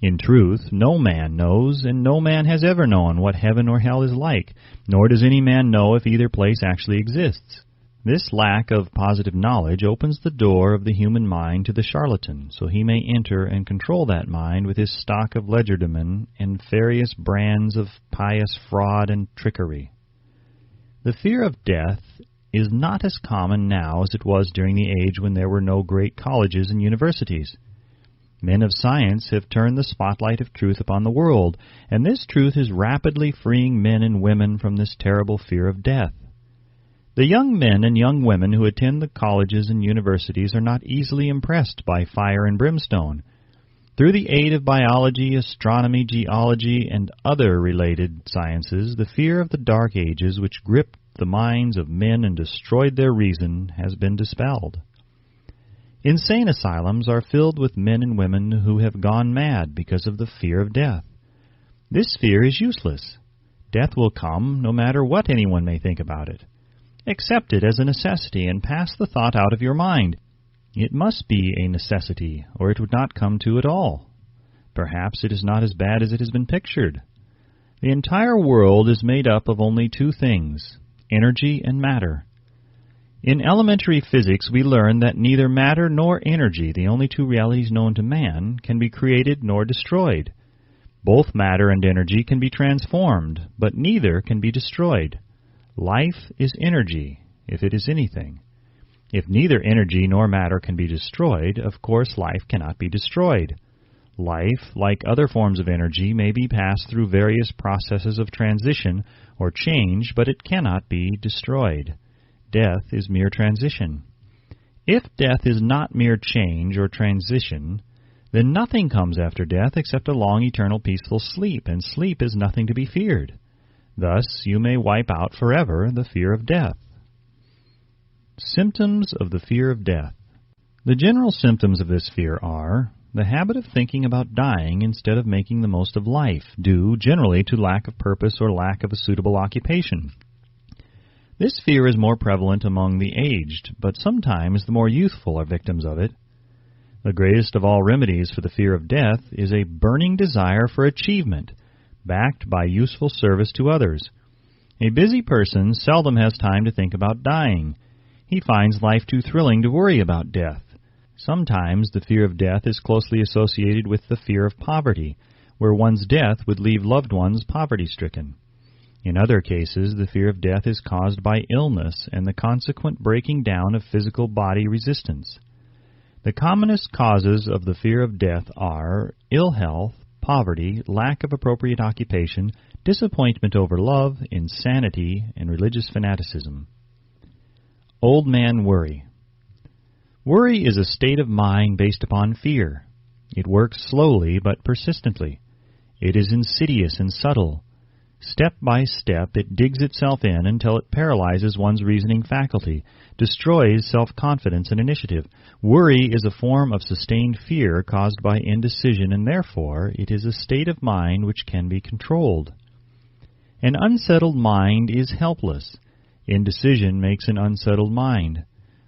In truth, no man knows, and no man has ever known what heaven or hell is like, nor does any man know if either place actually exists. This lack of positive knowledge opens the door of the human mind to the charlatan, so he may enter and control that mind with his stock of legerdemain and various brands of pious fraud and trickery. The fear of death is not as common now as it was during the age when there were no great colleges and universities. Men of science have turned the spotlight of truth upon the world, and this truth is rapidly freeing men and women from this terrible fear of death. The young men and young women who attend the colleges and universities are not easily impressed by fire and brimstone. Through the aid of biology, astronomy, geology, and other related sciences, the fear of the Dark Ages, which gripped the minds of men and destroyed their reason, has been dispelled. Insane asylums are filled with men and women who have gone mad because of the fear of death. This fear is useless. Death will come no matter what anyone may think about it. Accept it as a necessity and pass the thought out of your mind. It must be a necessity, or it would not come to at all. Perhaps it is not as bad as it has been pictured. The entire world is made up of only two things, energy and matter. In elementary physics, we learn that neither matter nor energy, the only two realities known to man, can be created nor destroyed. Both matter and energy can be transformed, but neither can be destroyed. Life is energy, if it is anything. If neither energy nor matter can be destroyed, of course life cannot be destroyed. Life, like other forms of energy, may be passed through various processes of transition or change, but it cannot be destroyed. Death is mere transition. If death is not mere change or transition, then nothing comes after death except a long, eternal, peaceful sleep, and sleep is nothing to be feared. Thus, you may wipe out forever the fear of death. Symptoms of the fear of death. The general symptoms of this fear are the habit of thinking about dying instead of making the most of life, due generally to lack of purpose or lack of a suitable occupation. This fear is more prevalent among the aged, but sometimes the more youthful are victims of it. The greatest of all remedies for the fear of death is a burning desire for achievement, backed by useful service to others. A busy person seldom has time to think about dying. He finds life too thrilling to worry about death. Sometimes the fear of death is closely associated with the fear of poverty, where one's death would leave loved ones poverty-stricken. In other cases, the fear of death is caused by illness and the consequent breaking down of physical body resistance. The commonest causes of the fear of death are ill health, poverty, lack of appropriate occupation, disappointment over love, insanity, and religious fanaticism. Old man worry. Worry is a state of mind based upon fear. It works slowly but persistently. It is insidious and subtle. Step by step, it digs itself in until it paralyzes one's reasoning faculty, destroys self-confidence and initiative. Worry is a form of sustained fear caused by indecision, and therefore it is a state of mind which can be controlled. An unsettled mind is helpless. Indecision makes an unsettled mind.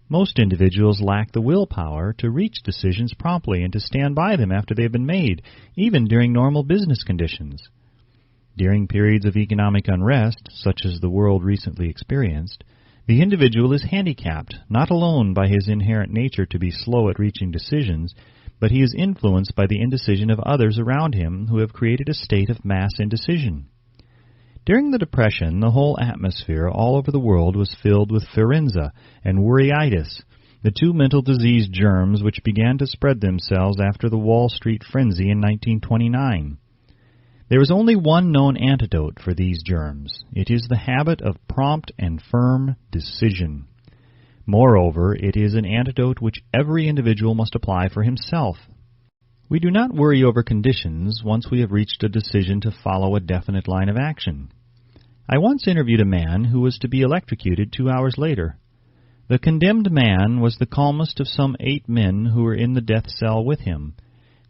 Most individuals lack the willpower to reach decisions promptly and to stand by them after they have been made, even during normal business conditions. During periods of economic unrest, such as the world recently experienced, the individual is handicapped, not alone by his inherent nature to be slow at reaching decisions, but he is influenced by the indecision of others around him who have created a state of mass indecision. During the Depression, the whole atmosphere all over the world was filled with pharynxa and worryitis, the two mental disease germs which began to spread themselves after the Wall Street frenzy in 1929. There is only one known antidote for these germs. It is the habit of prompt and firm decision. Moreover, it is an antidote which every individual must apply for himself. We do not worry over conditions once we have reached a decision to follow a definite line of action. I once interviewed a man who was to be electrocuted 2 hours later. The condemned man was the calmest of some 8 men who were in the death cell with him.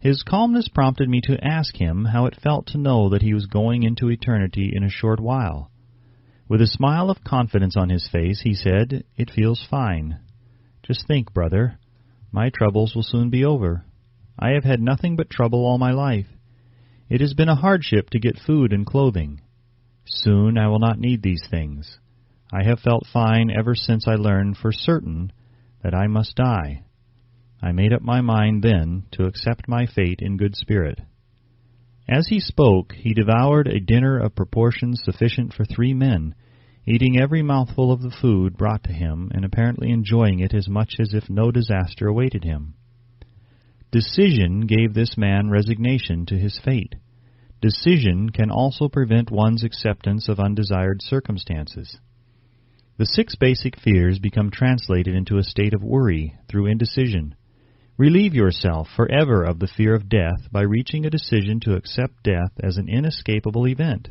His calmness prompted me to ask him how it felt to know that he was going into eternity in a short while. With a smile of confidence on his face, he said, "It feels fine. Just think, brother, my troubles will soon be over." I have had nothing but trouble all my life. It has been a hardship to get food and clothing. Soon I will not need these things. I have felt fine ever since I learned for certain that I must die. I made up my mind then to accept my fate in good spirit." As he spoke, he devoured a dinner of proportions sufficient for 3 men, eating every mouthful of the food brought to him, and apparently enjoying it as much as if no disaster awaited him. Decision gave this man resignation to his fate. Decision can also prevent one's acceptance of undesired circumstances. The 6 basic fears become translated into a state of worry through indecision. Relieve yourself forever of the fear of death by reaching a decision to accept death as an inescapable event.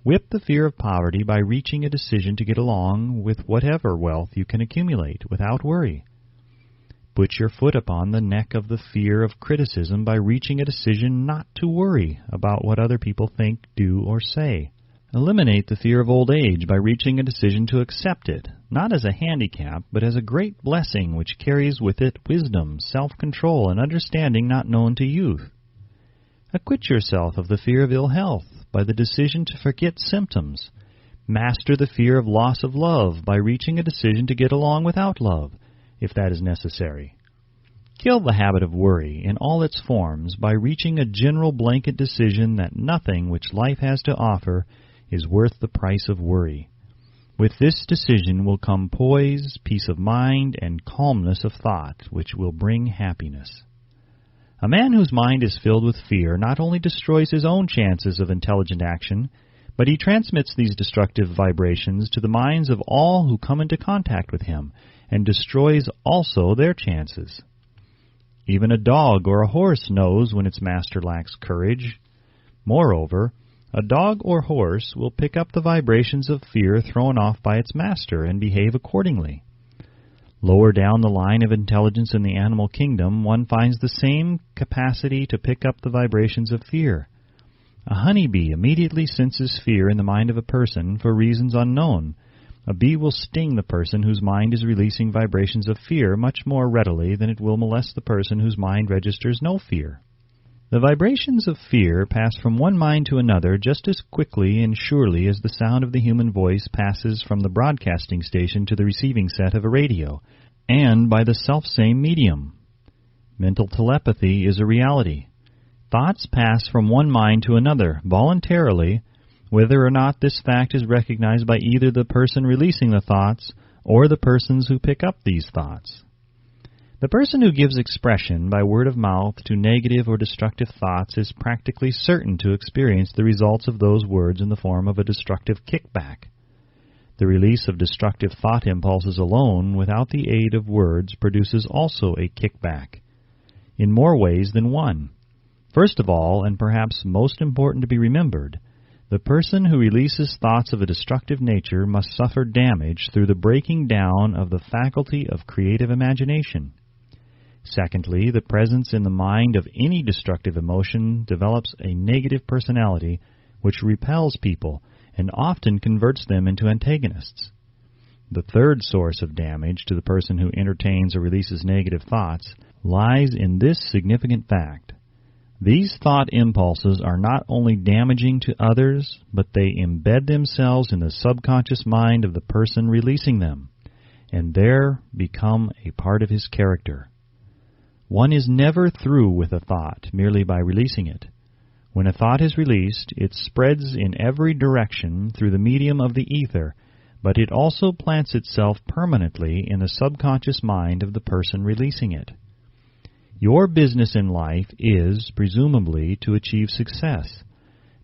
Whip the fear of poverty by reaching a decision to get along with whatever wealth you can accumulate without worry. Put your foot upon the neck of the fear of criticism by reaching a decision not to worry about what other people think, do, or say. Eliminate the fear of old age by reaching a decision to accept it, not as a handicap, but as a great blessing which carries with it wisdom, self-control, and understanding not known to youth. Acquit yourself of the fear of ill health by the decision to forget symptoms. Master the fear of loss of love by reaching a decision to get along without love, if that is necessary. Kill the habit of worry in all its forms by reaching a general blanket decision that nothing which life has to offer is worth the price of worry. With this decision will come poise, peace of mind, and calmness of thought, which will bring happiness. A man whose mind is filled with fear not only destroys his own chances of intelligent action, but he transmits these destructive vibrations to the minds of all who come into contact with him, and destroys also their chances. Even a dog or a horse knows when its master lacks courage. Moreover, a dog or horse will pick up the vibrations of fear thrown off by its master and behave accordingly. Lower down the line of intelligence in the animal kingdom, one finds the same capacity to pick up the vibrations of fear. A honeybee immediately senses fear in the mind of a person for reasons unknown. A bee will sting the person whose mind is releasing vibrations of fear much more readily than it will molest the person whose mind registers no fear. The vibrations of fear pass from one mind to another just as quickly and surely as the sound of the human voice passes from the broadcasting station to the receiving set of a radio, and by the selfsame medium. Mental telepathy is a reality. Thoughts pass from one mind to another voluntarily, whether or not this fact is recognized by either the person releasing the thoughts or the persons who pick up these thoughts. The person who gives expression by word of mouth to negative or destructive thoughts is practically certain to experience the results of those words in the form of a destructive kickback. The release of destructive thought impulses alone, without the aid of words, produces also a kickback, in more ways than one. First of all, and perhaps most important to be remembered, the person who releases thoughts of a destructive nature must suffer damage through the breaking down of the faculty of creative imagination. Secondly, the presence in the mind of any destructive emotion develops a negative personality which repels people and often converts them into antagonists. The third source of damage to the person who entertains or releases negative thoughts lies in this significant fact. These thought impulses are not only damaging to others, but they embed themselves in the subconscious mind of the person releasing them, and there become a part of his character. One is never through with a thought merely by releasing it. When a thought is released, it spreads in every direction through the medium of the ether, but it also plants itself permanently in the subconscious mind of the person releasing it. Your business in life is, presumably, to achieve success.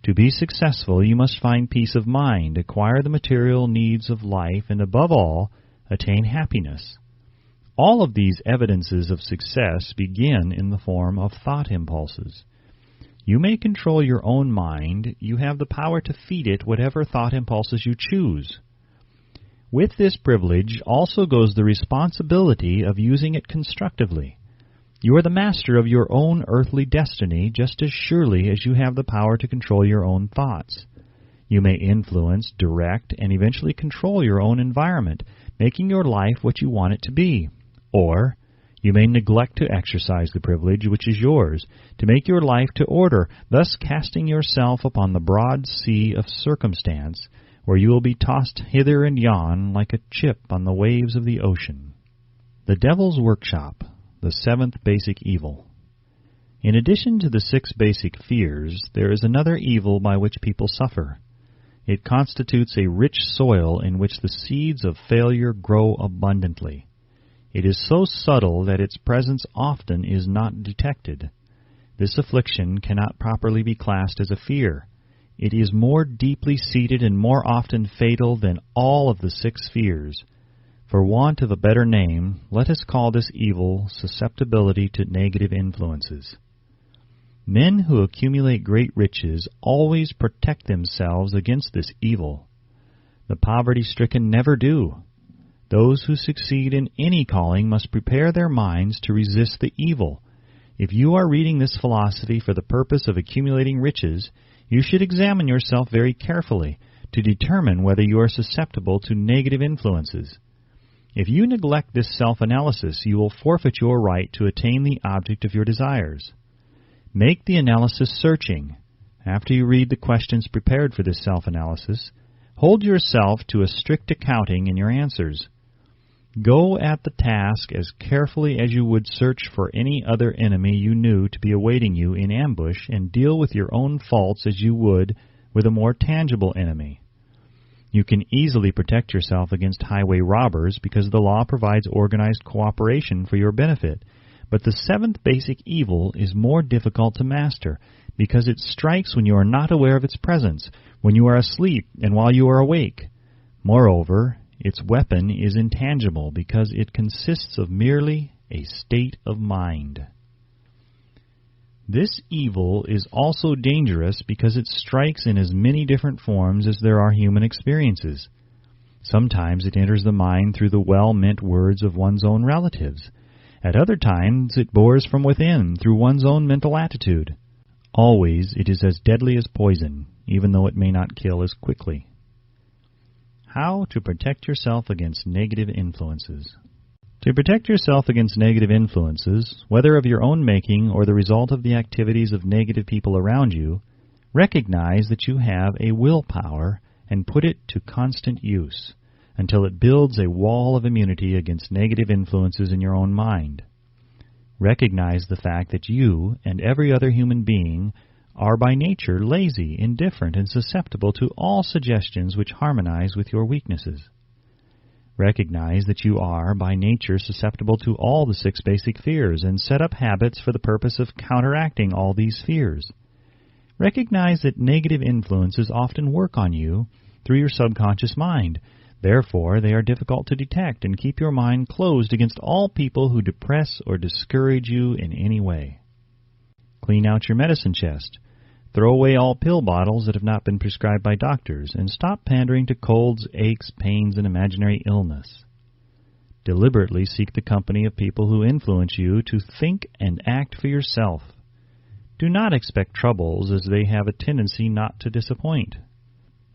To be successful, you must find peace of mind, acquire the material needs of life, and above all, attain happiness. All of these evidences of success begin in the form of thought impulses. You may control your own mind. You have the power to feed it whatever thought impulses you choose. With this privilege also goes the responsibility of using it constructively. You are the master of your own earthly destiny just as surely as you have the power to control your own thoughts. You may influence, direct, and eventually control your own environment, making your life what you want it to be. Or You may neglect to exercise the privilege which is yours, to make your life to order, thus casting yourself upon the broad sea of circumstance, where you will be tossed hither and yon like a chip on the waves of the ocean. The Devil's Workshop, the seventh basic evil. In addition to the 6 basic fears, there is another evil by which people suffer. It constitutes a rich soil in which the seeds of failure grow abundantly. It is so subtle that its presence often is not detected. This affliction cannot properly be classed as a fear. It is more deeply seated and more often fatal than all of the 6 fears. For want of a better name, let us call this evil susceptibility to negative influences. Men who accumulate great riches always protect themselves against this evil. The poverty-stricken never do. Those who succeed in any calling must prepare their minds to resist the evil. If you are reading this philosophy for the purpose of accumulating riches, you should examine yourself very carefully to determine whether you are susceptible to negative influences. If you neglect this self-analysis, you will forfeit your right to attain the object of your desires. Make the analysis searching. After you read the questions prepared for this self-analysis, hold yourself to a strict accounting in your answers. Go at the task as carefully as you would search for any other enemy you knew to be awaiting you in ambush, and deal with your own faults as you would with a more tangible enemy. You can easily protect yourself against highway robbers because the law provides organized cooperation for your benefit. But the 7th basic evil is more difficult to master because it strikes when you are not aware of its presence, when you are asleep and while you are awake. Moreover, its weapon is intangible because it consists of merely a state of mind. This evil is also dangerous because it strikes in as many different forms as there are human experiences. Sometimes it enters the mind through the well-meant words of one's own relatives. At other times it bores from within through one's own mental attitude. Always it is as deadly as poison, even though it may not kill as quickly. How to protect yourself against negative influences. To protect yourself against negative influences, whether of your own making or the result of the activities of negative people around you, recognize that you have a willpower and put it to constant use until it builds a wall of immunity against negative influences in your own mind. Recognize the fact that you and every other human being are by nature lazy, indifferent, and susceptible to all suggestions which harmonize with your weaknesses. Recognize that you are by nature susceptible to all the 6 basic fears, and set up habits for the purpose of counteracting all these fears. Recognize that negative influences often work on you through your subconscious mind. Therefore, they are difficult to detect, and keep your mind closed against all people who depress or discourage you in any way. Clean out your medicine chest. Throw away all pill bottles that have not been prescribed by doctors, and stop pandering to colds, aches, pains, and imaginary illness. Deliberately seek the company of people who influence you to think and act for yourself. Do not expect troubles, as they have a tendency not to disappoint.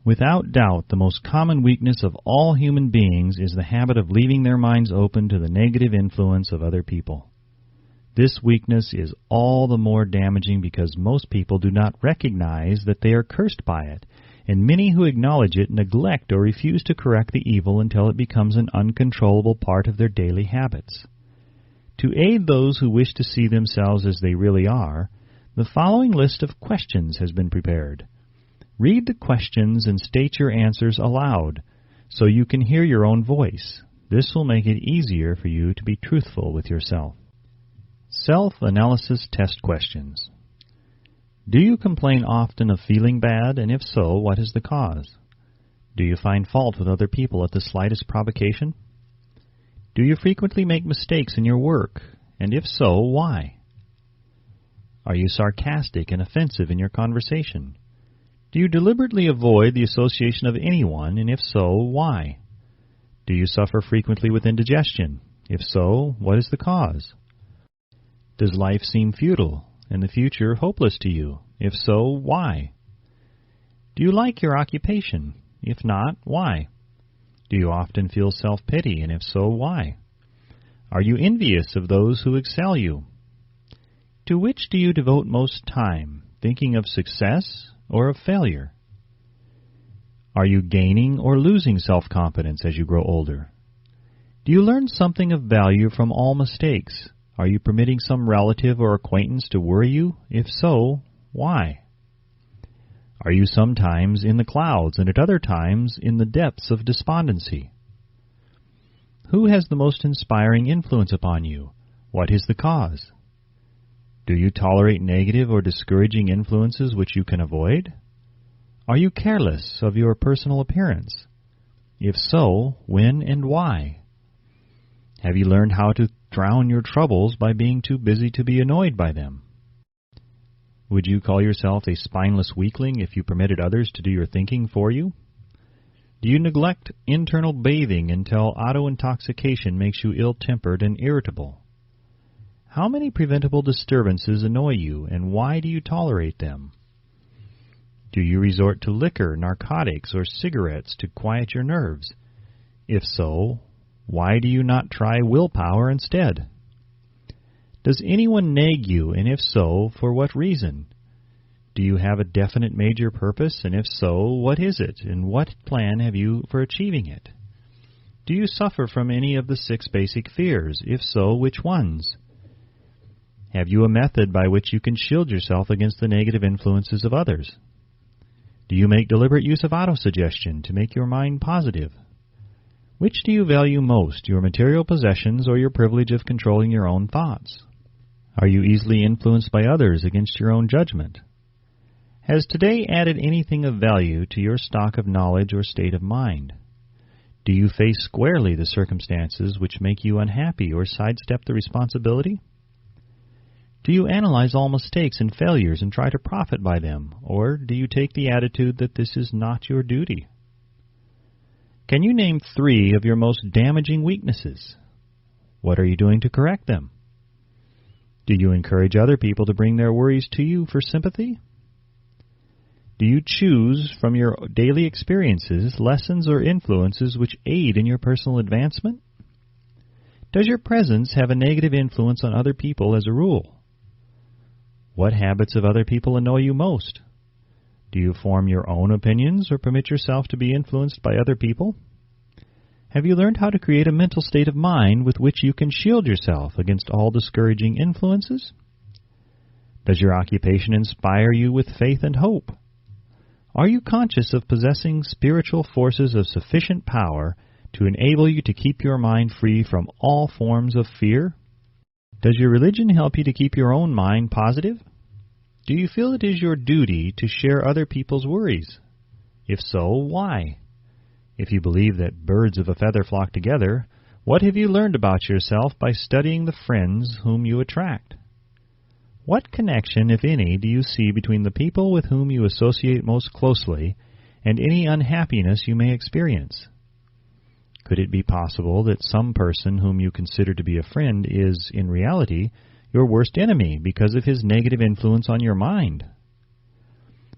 Without doubt, the most common weakness of all human beings is the habit of leaving their minds open to the negative influence of other people. This weakness is all the more damaging because most people do not recognize that they are cursed by it, and many who acknowledge it neglect or refuse to correct the evil until it becomes an uncontrollable part of their daily habits. To aid those who wish to see themselves as they really are, the following list of questions has been prepared. Read the questions and state your answers aloud, so you can hear your own voice. This will make it easier for you to be truthful with yourself. Self-analysis test questions. Do you complain often of feeling bad, and if so, what is the cause? Do you find fault with other people at the slightest provocation? Do you frequently make mistakes in your work, and if so, why? Are you sarcastic and offensive in your conversation? Do you deliberately avoid the association of anyone, and if so, why? Do you suffer frequently with indigestion? If so, what is the cause? Does life seem futile and the future hopeless to you? If so, why? Do you like your occupation? If not, why? Do you often feel self-pity, and if so, why? Are you envious of those who excel you? To which do you devote most time, thinking of success or of failure? Are you gaining or losing self-confidence as you grow older? Do you learn something of value from all mistakes? Are you permitting some relative or acquaintance to worry you? If so, why? Are you sometimes in the clouds and at other times in the depths of despondency? Who has the most inspiring influence upon you? What is the cause? Do you tolerate negative or discouraging influences which you can avoid? Are you careless of your personal appearance? If so, when and why? Have you learned how to drown your troubles by being too busy to be annoyed by them? Would you call yourself a spineless weakling if you permitted others to do your thinking for you? Do you neglect internal bathing until auto-intoxication makes you ill-tempered and irritable? How many preventable disturbances annoy you, and why do you tolerate them? Do you resort to liquor, narcotics, or cigarettes to quiet your nerves? If so, why do you not try willpower instead? Does anyone nag you, and if so, for what reason? Do you have a definite major purpose, and if so, what is it, and what plan have you for achieving it? Do you suffer from any of the 6 basic fears? If so, which ones? Have you a method by which you can shield yourself against the negative influences of others? Do you make deliberate use of autosuggestion to make your mind positive? Which do you value most, your material possessions or your privilege of controlling your own thoughts? Are you easily influenced by others against your own judgment? Has today added anything of value to your stock of knowledge or state of mind? Do you face squarely the circumstances which make you unhappy or sidestep the responsibility? Do you analyze all mistakes and failures and try to profit by them, or do you take the attitude that this is not your duty? Can you name 3 of your most damaging weaknesses? What are you doing to correct them? Do you encourage other people to bring their worries to you for sympathy? Do you choose from your daily experiences lessons or influences which aid in your personal advancement? Does your presence have a negative influence on other people as a rule? What habits of other people annoy you most? Do you form your own opinions or permit yourself to be influenced by other people? Have you learned how to create a mental state of mind with which you can shield yourself against all discouraging influences? Does your occupation inspire you with faith and hope? Are you conscious of possessing spiritual forces of sufficient power to enable you to keep your mind free from all forms of fear? Does your religion help you to keep your own mind positive? Do you feel it is your duty to share other people's worries? If so, why? If you believe that birds of a feather flock together, what have you learned about yourself by studying the friends whom you attract? What connection, if any, do you see between the people with whom you associate most closely and any unhappiness you may experience? Could it be possible that some person whom you consider to be a friend is, in reality, your worst enemy because of his negative influence on your mind?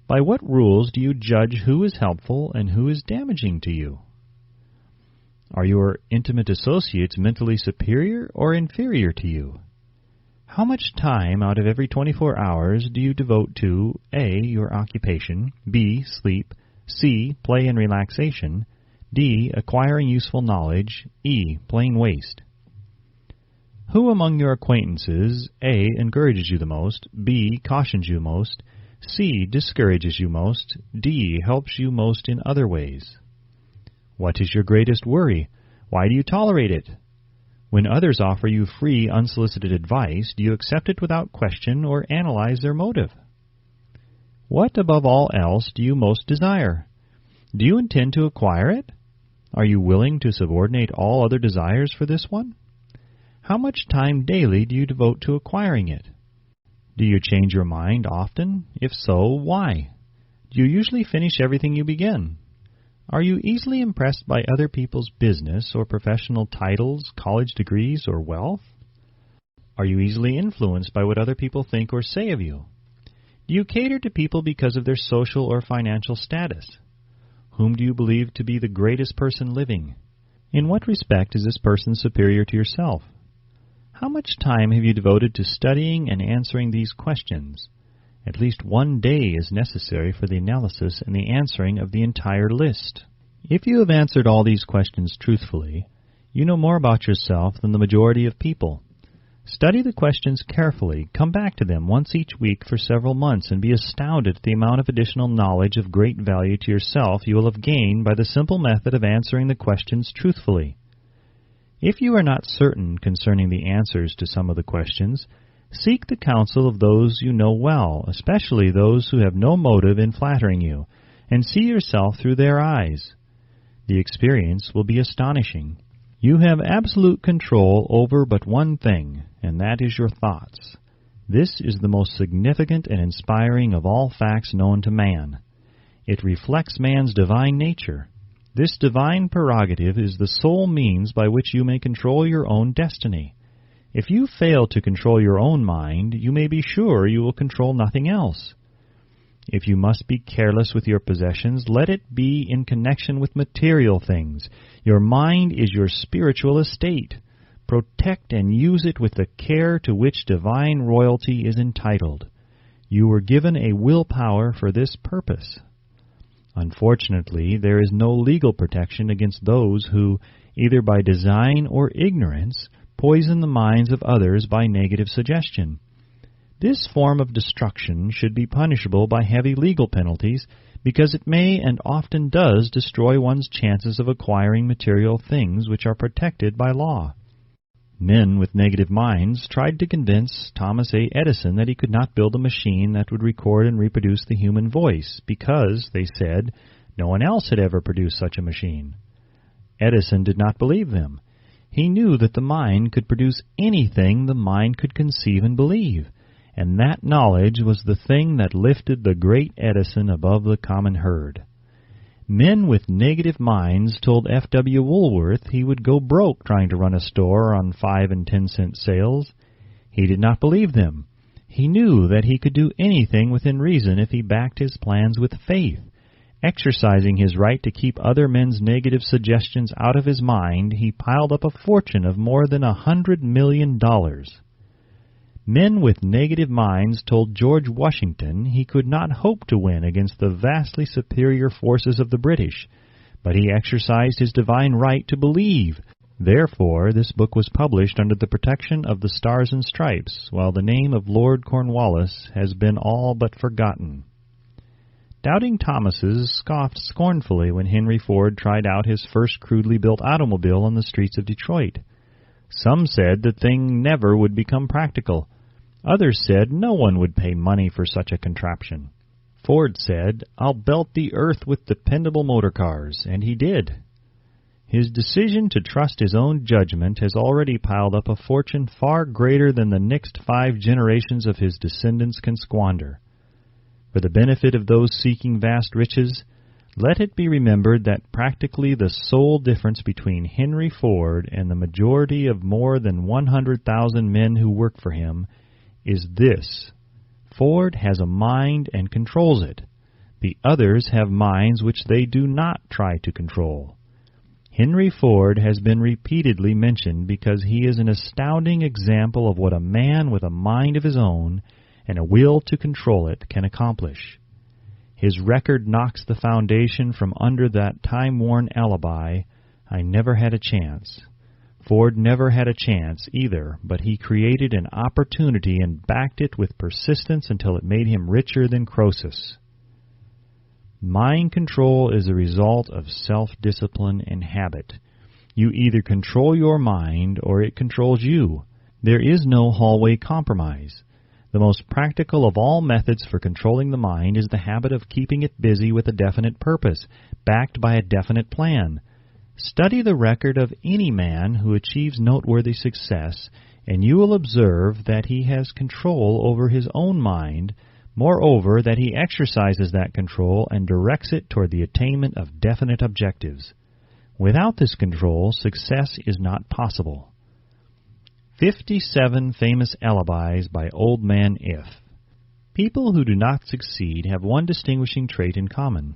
By what rules do you judge who is helpful and who is damaging to you? Are your intimate associates mentally superior or inferior to you? How much time out of every 24 hours do you devote to A, your occupation, B, sleep, C, play and relaxation, D, acquiring useful knowledge, E, plain waste? Who among your acquaintances, A, encourages you the most, B, cautions you most, C, discourages you most, D, helps you most in other ways? What is your greatest worry? Why do you tolerate it? When others offer you free, unsolicited advice, do you accept it without question or analyze their motive? What, above all else, do you most desire? Do you intend to acquire it? Are you willing to subordinate all other desires for this one? How much time daily do you devote to acquiring it? Do you change your mind often? If so, why? Do you usually finish everything you begin? Are you easily impressed by other people's business or professional titles, college degrees, or wealth? Are you easily influenced by what other people think or say of you? Do you cater to people because of their social or financial status? Whom do you believe to be the greatest person living? In what respect is this person superior to yourself? How much time have you devoted to studying and answering these questions? At least 1 day is necessary for the analysis and the answering of the entire list. If you have answered all these questions truthfully, you know more about yourself than the majority of people. Study the questions carefully, come back to them once each week for several months, and be astounded at the amount of additional knowledge of great value to yourself you will have gained by the simple method of answering the questions truthfully. If you are not certain concerning the answers to some of the questions, seek the counsel of those you know well, especially those who have no motive in flattering you, and see yourself through their eyes. The experience will be astonishing. You have absolute control over but one thing, and that is your thoughts. This is the most significant and inspiring of all facts known to man. It reflects man's divine nature. This divine prerogative is the sole means by which you may control your own destiny. If you fail to control your own mind, you may be sure you will control nothing else. If you must be careless with your possessions, let it be in connection with material things. Your mind is your spiritual estate. Protect and use it with the care to which divine royalty is entitled. You were given a willpower for this purpose. Unfortunately, there is no legal protection against those who, either by design or ignorance, poison the minds of others by negative suggestion. This form of destruction should be punishable by heavy legal penalties because it may and often does destroy one's chances of acquiring material things which are protected by law. Men with negative minds tried to convince Thomas A. Edison that he could not build a machine that would record and reproduce the human voice because, they said, no one else had ever produced such a machine. Edison did not believe them. He knew that the mind could produce anything the mind could conceive and believe, and that knowledge was the thing that lifted the great Edison above the common herd. Men with negative minds told F.W. Woolworth he would go broke trying to run a store on 5 and 10 cent sales. He did not believe them. He knew that he could do anything within reason if he backed his plans with faith. Exercising his right to keep other men's negative suggestions out of his mind, he piled up a fortune of more than $100 million. Men with negative minds told George Washington he could not hope to win against the vastly superior forces of the British, but he exercised his divine right to believe. Therefore, this book was published under the protection of the Stars and Stripes, while the name of Lord Cornwallis has been all but forgotten. Doubting Thomases scoffed scornfully when Henry Ford tried out his first crudely built automobile on the streets of Detroit. Some said the thing never would become practical. Others said no one would pay money for such a contraption. Ford said, "I'll belt the earth with dependable motor cars," and he did. His decision to trust his own judgment has already piled up a fortune far greater than the next 5 generations of his descendants can squander. For the benefit of those seeking vast riches, let it be remembered that practically the sole difference between Henry Ford and the majority of more than 100,000 men who work for him is this: Ford has a mind and controls it. The others have minds which they do not try to control. Henry Ford has been repeatedly mentioned because he is an astounding example of what a man with a mind of his own and a will to control it can accomplish. His record knocks the foundation from under that time-worn alibi, "I never had a chance." Ford never had a chance either, but he created an opportunity and backed it with persistence until it made him richer than Croesus. Mind control is a result of self-discipline and habit. You either control your mind or it controls you. There is no hallway compromise. The most practical of all methods for controlling the mind is the habit of keeping it busy with a definite purpose, backed by a definite plan. Study the record of any man who achieves noteworthy success, and you will observe that he has control over his own mind, moreover, that he exercises that control and directs it toward the attainment of definite objectives. Without this control, success is not possible. 57 Famous Alibis by Old Man If. People who do not succeed have one distinguishing trait in common.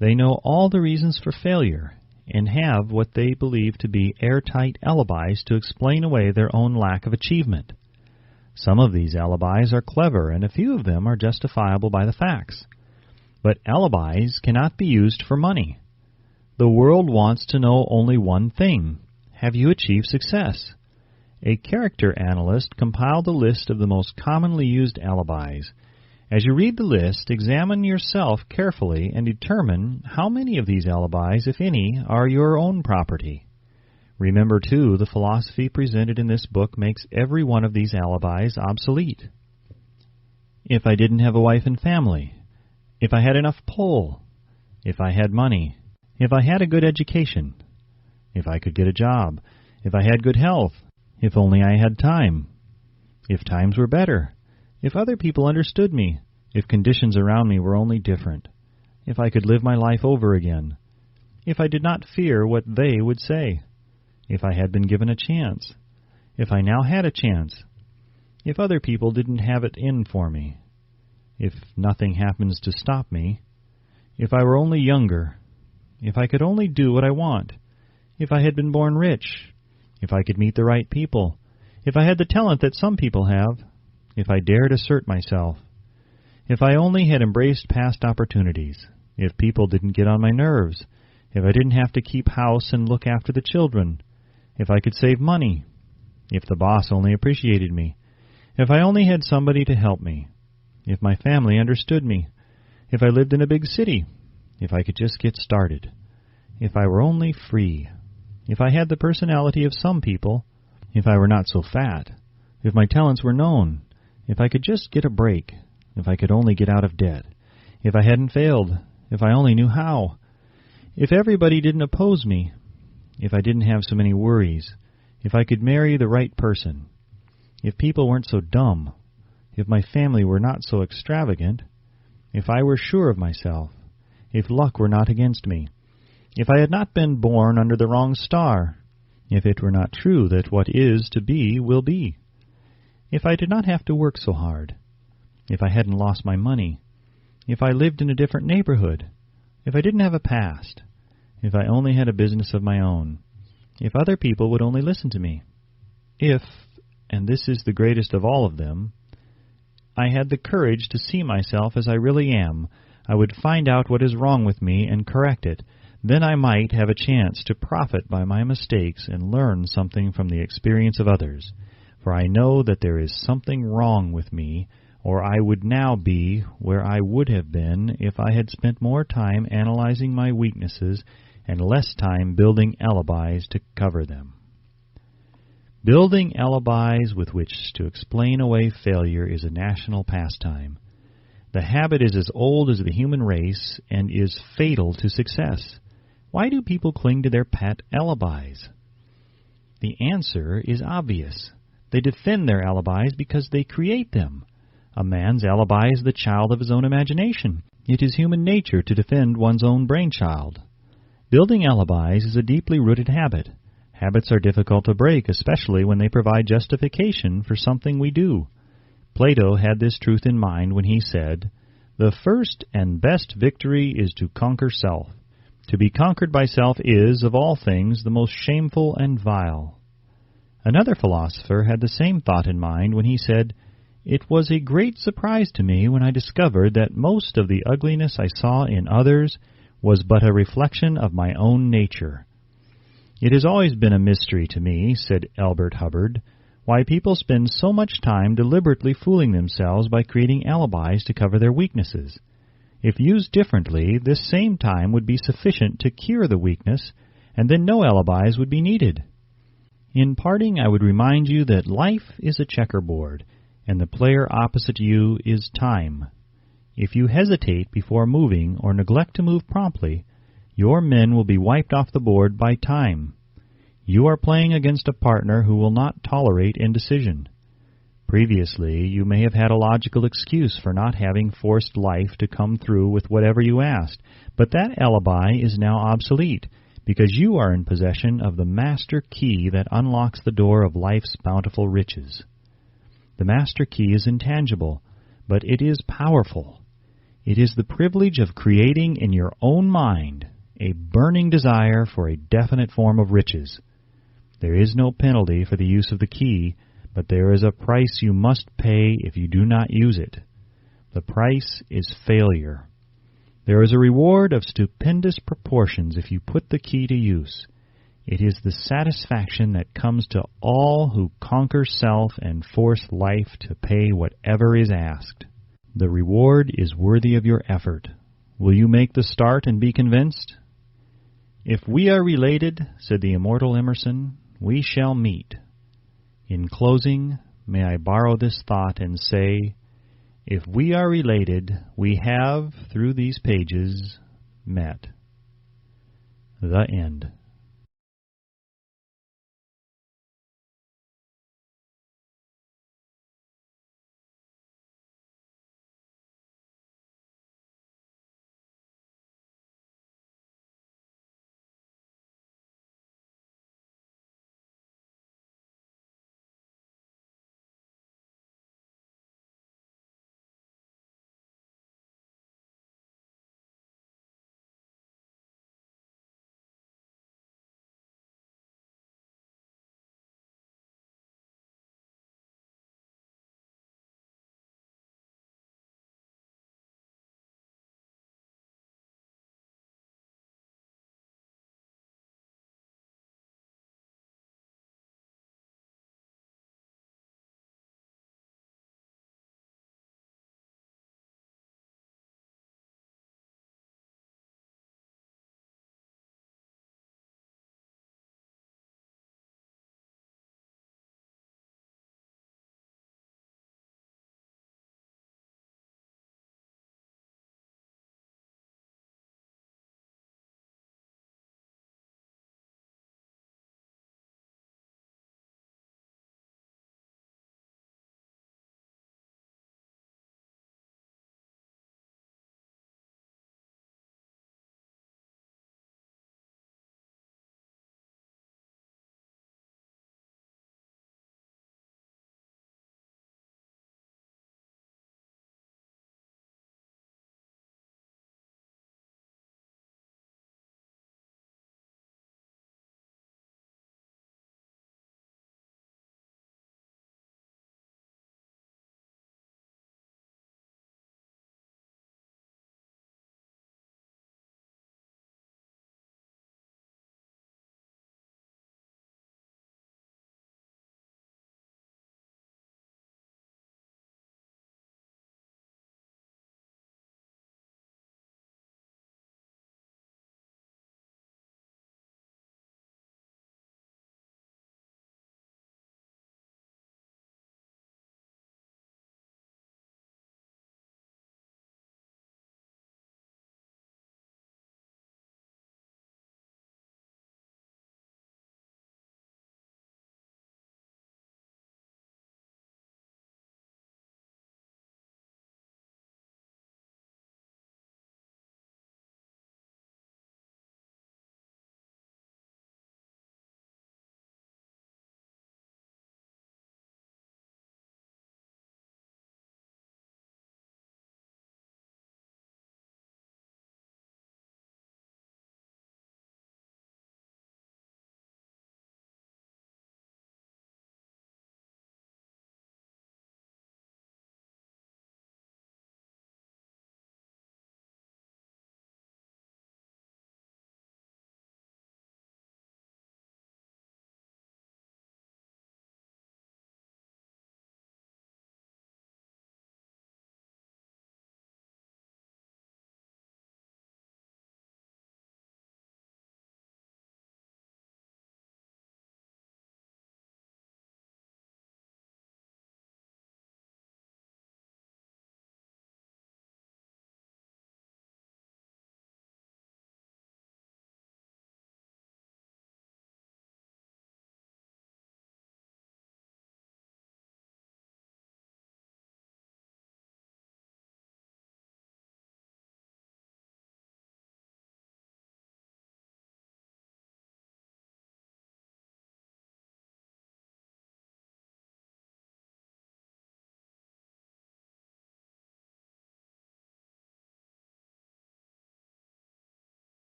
They know all the reasons for failure, and have what they believe to be airtight alibis to explain away their own lack of achievement. Some of these alibis are clever, and a few of them are justifiable by the facts. But alibis cannot be used for money. The world wants to know only one thing: have you achieved success? A character analyst compiled a list of the most commonly used alibis. As you read the list, examine yourself carefully and determine how many of these alibis, if any, are your own property. Remember, too, the philosophy presented in this book makes every one of these alibis obsolete. If I didn't have a wife and family, if I had enough pull, if I had money, if I had a good education, if I could get a job, if I had good health, if only I had time, if times were better, if other people understood me, if conditions around me were only different, if I could live my life over again, if I did not fear what they would say, if I had been given a chance, if I now had a chance, if other people didn't have it in for me, if nothing happens to stop me, if I were only younger, if I could only do what I want, if I had been born rich, if I could meet the right people, if I had the talent that some people have, if I dared assert myself, if I only had embraced past opportunities, if people didn't get on my nerves, if I didn't have to keep house and look after the children, if I could save money, if the boss only appreciated me, if I only had somebody to help me, if my family understood me, if I lived in a big city, if I could just get started, if I were only free, if I had the personality of some people, if I were not so fat, if my talents were known, if I could just get a break, if I could only get out of debt, if I hadn't failed, if I only knew how, if everybody didn't oppose me, if I didn't have so many worries, if I could marry the right person, if people weren't so dumb, if my family were not so extravagant, if I were sure of myself, if luck were not against me, if I had not been born under the wrong star, if it were not true that what is to be will be, if I did not have to work so hard, if I hadn't lost my money, if I lived in a different neighborhood, if I didn't have a past, if I only had a business of my own, if other people would only listen to me, if, and this is the greatest of all of them, I had the courage to see myself as I really am, I would find out what is wrong with me and correct it. Then I might have a chance to profit by my mistakes and learn something from the experience of others. For I know that there is something wrong with me, or I would now be where I would have been if I had spent more time analyzing my weaknesses and less time building alibis to cover them. Building alibis with which to explain away failure is a national pastime. The habit is as old as the human race and is fatal to success. Why do people cling to their pet alibis? The answer is obvious. They defend their alibis because they create them. A man's alibi is the child of his own imagination. It is human nature to defend one's own brainchild. Building alibis is a deeply rooted habit. Habits are difficult to break, especially when they provide justification for something we do. Plato had this truth in mind when he said, "The first and best victory is to conquer self. To be conquered by self is, of all things, the most shameful and vile." Another philosopher had the same thought in mind when he said, "It was a great surprise to me when I discovered that most of the ugliness I saw in others was but a reflection of my own nature." "It has always been a mystery to me," said Albert Hubbard, "why people spend so much time deliberately fooling themselves by creating alibis to cover their weaknesses. If used differently, this same time would be sufficient to cure the weakness, and then no alibis would be needed. In parting, I would remind you that life is a checkerboard, and the player opposite you is time. If you hesitate before moving or neglect to move promptly, your men will be wiped off the board by time. You are playing against a partner who will not tolerate indecision. Previously, you may have had a logical excuse for not having forced life to come through with whatever you asked, but that alibi is now obsolete, because you are in possession of the master key that unlocks the door of life's bountiful riches. The master key is intangible, but it is powerful. It is the privilege of creating in your own mind, a burning desire for a definite form of riches. There is no penalty for the use of the key, but there is a price you must pay if you do not use it. The price is failure. There is a reward of stupendous proportions if you put the key to use. It is the satisfaction that comes to all who conquer self and force life to pay whatever is asked. The reward is worthy of your effort. Will you make the start and be convinced? If we are related, said the immortal Emerson, we shall meet. In closing, may I borrow this thought and say, if we are related, we have, through these pages, met. The end.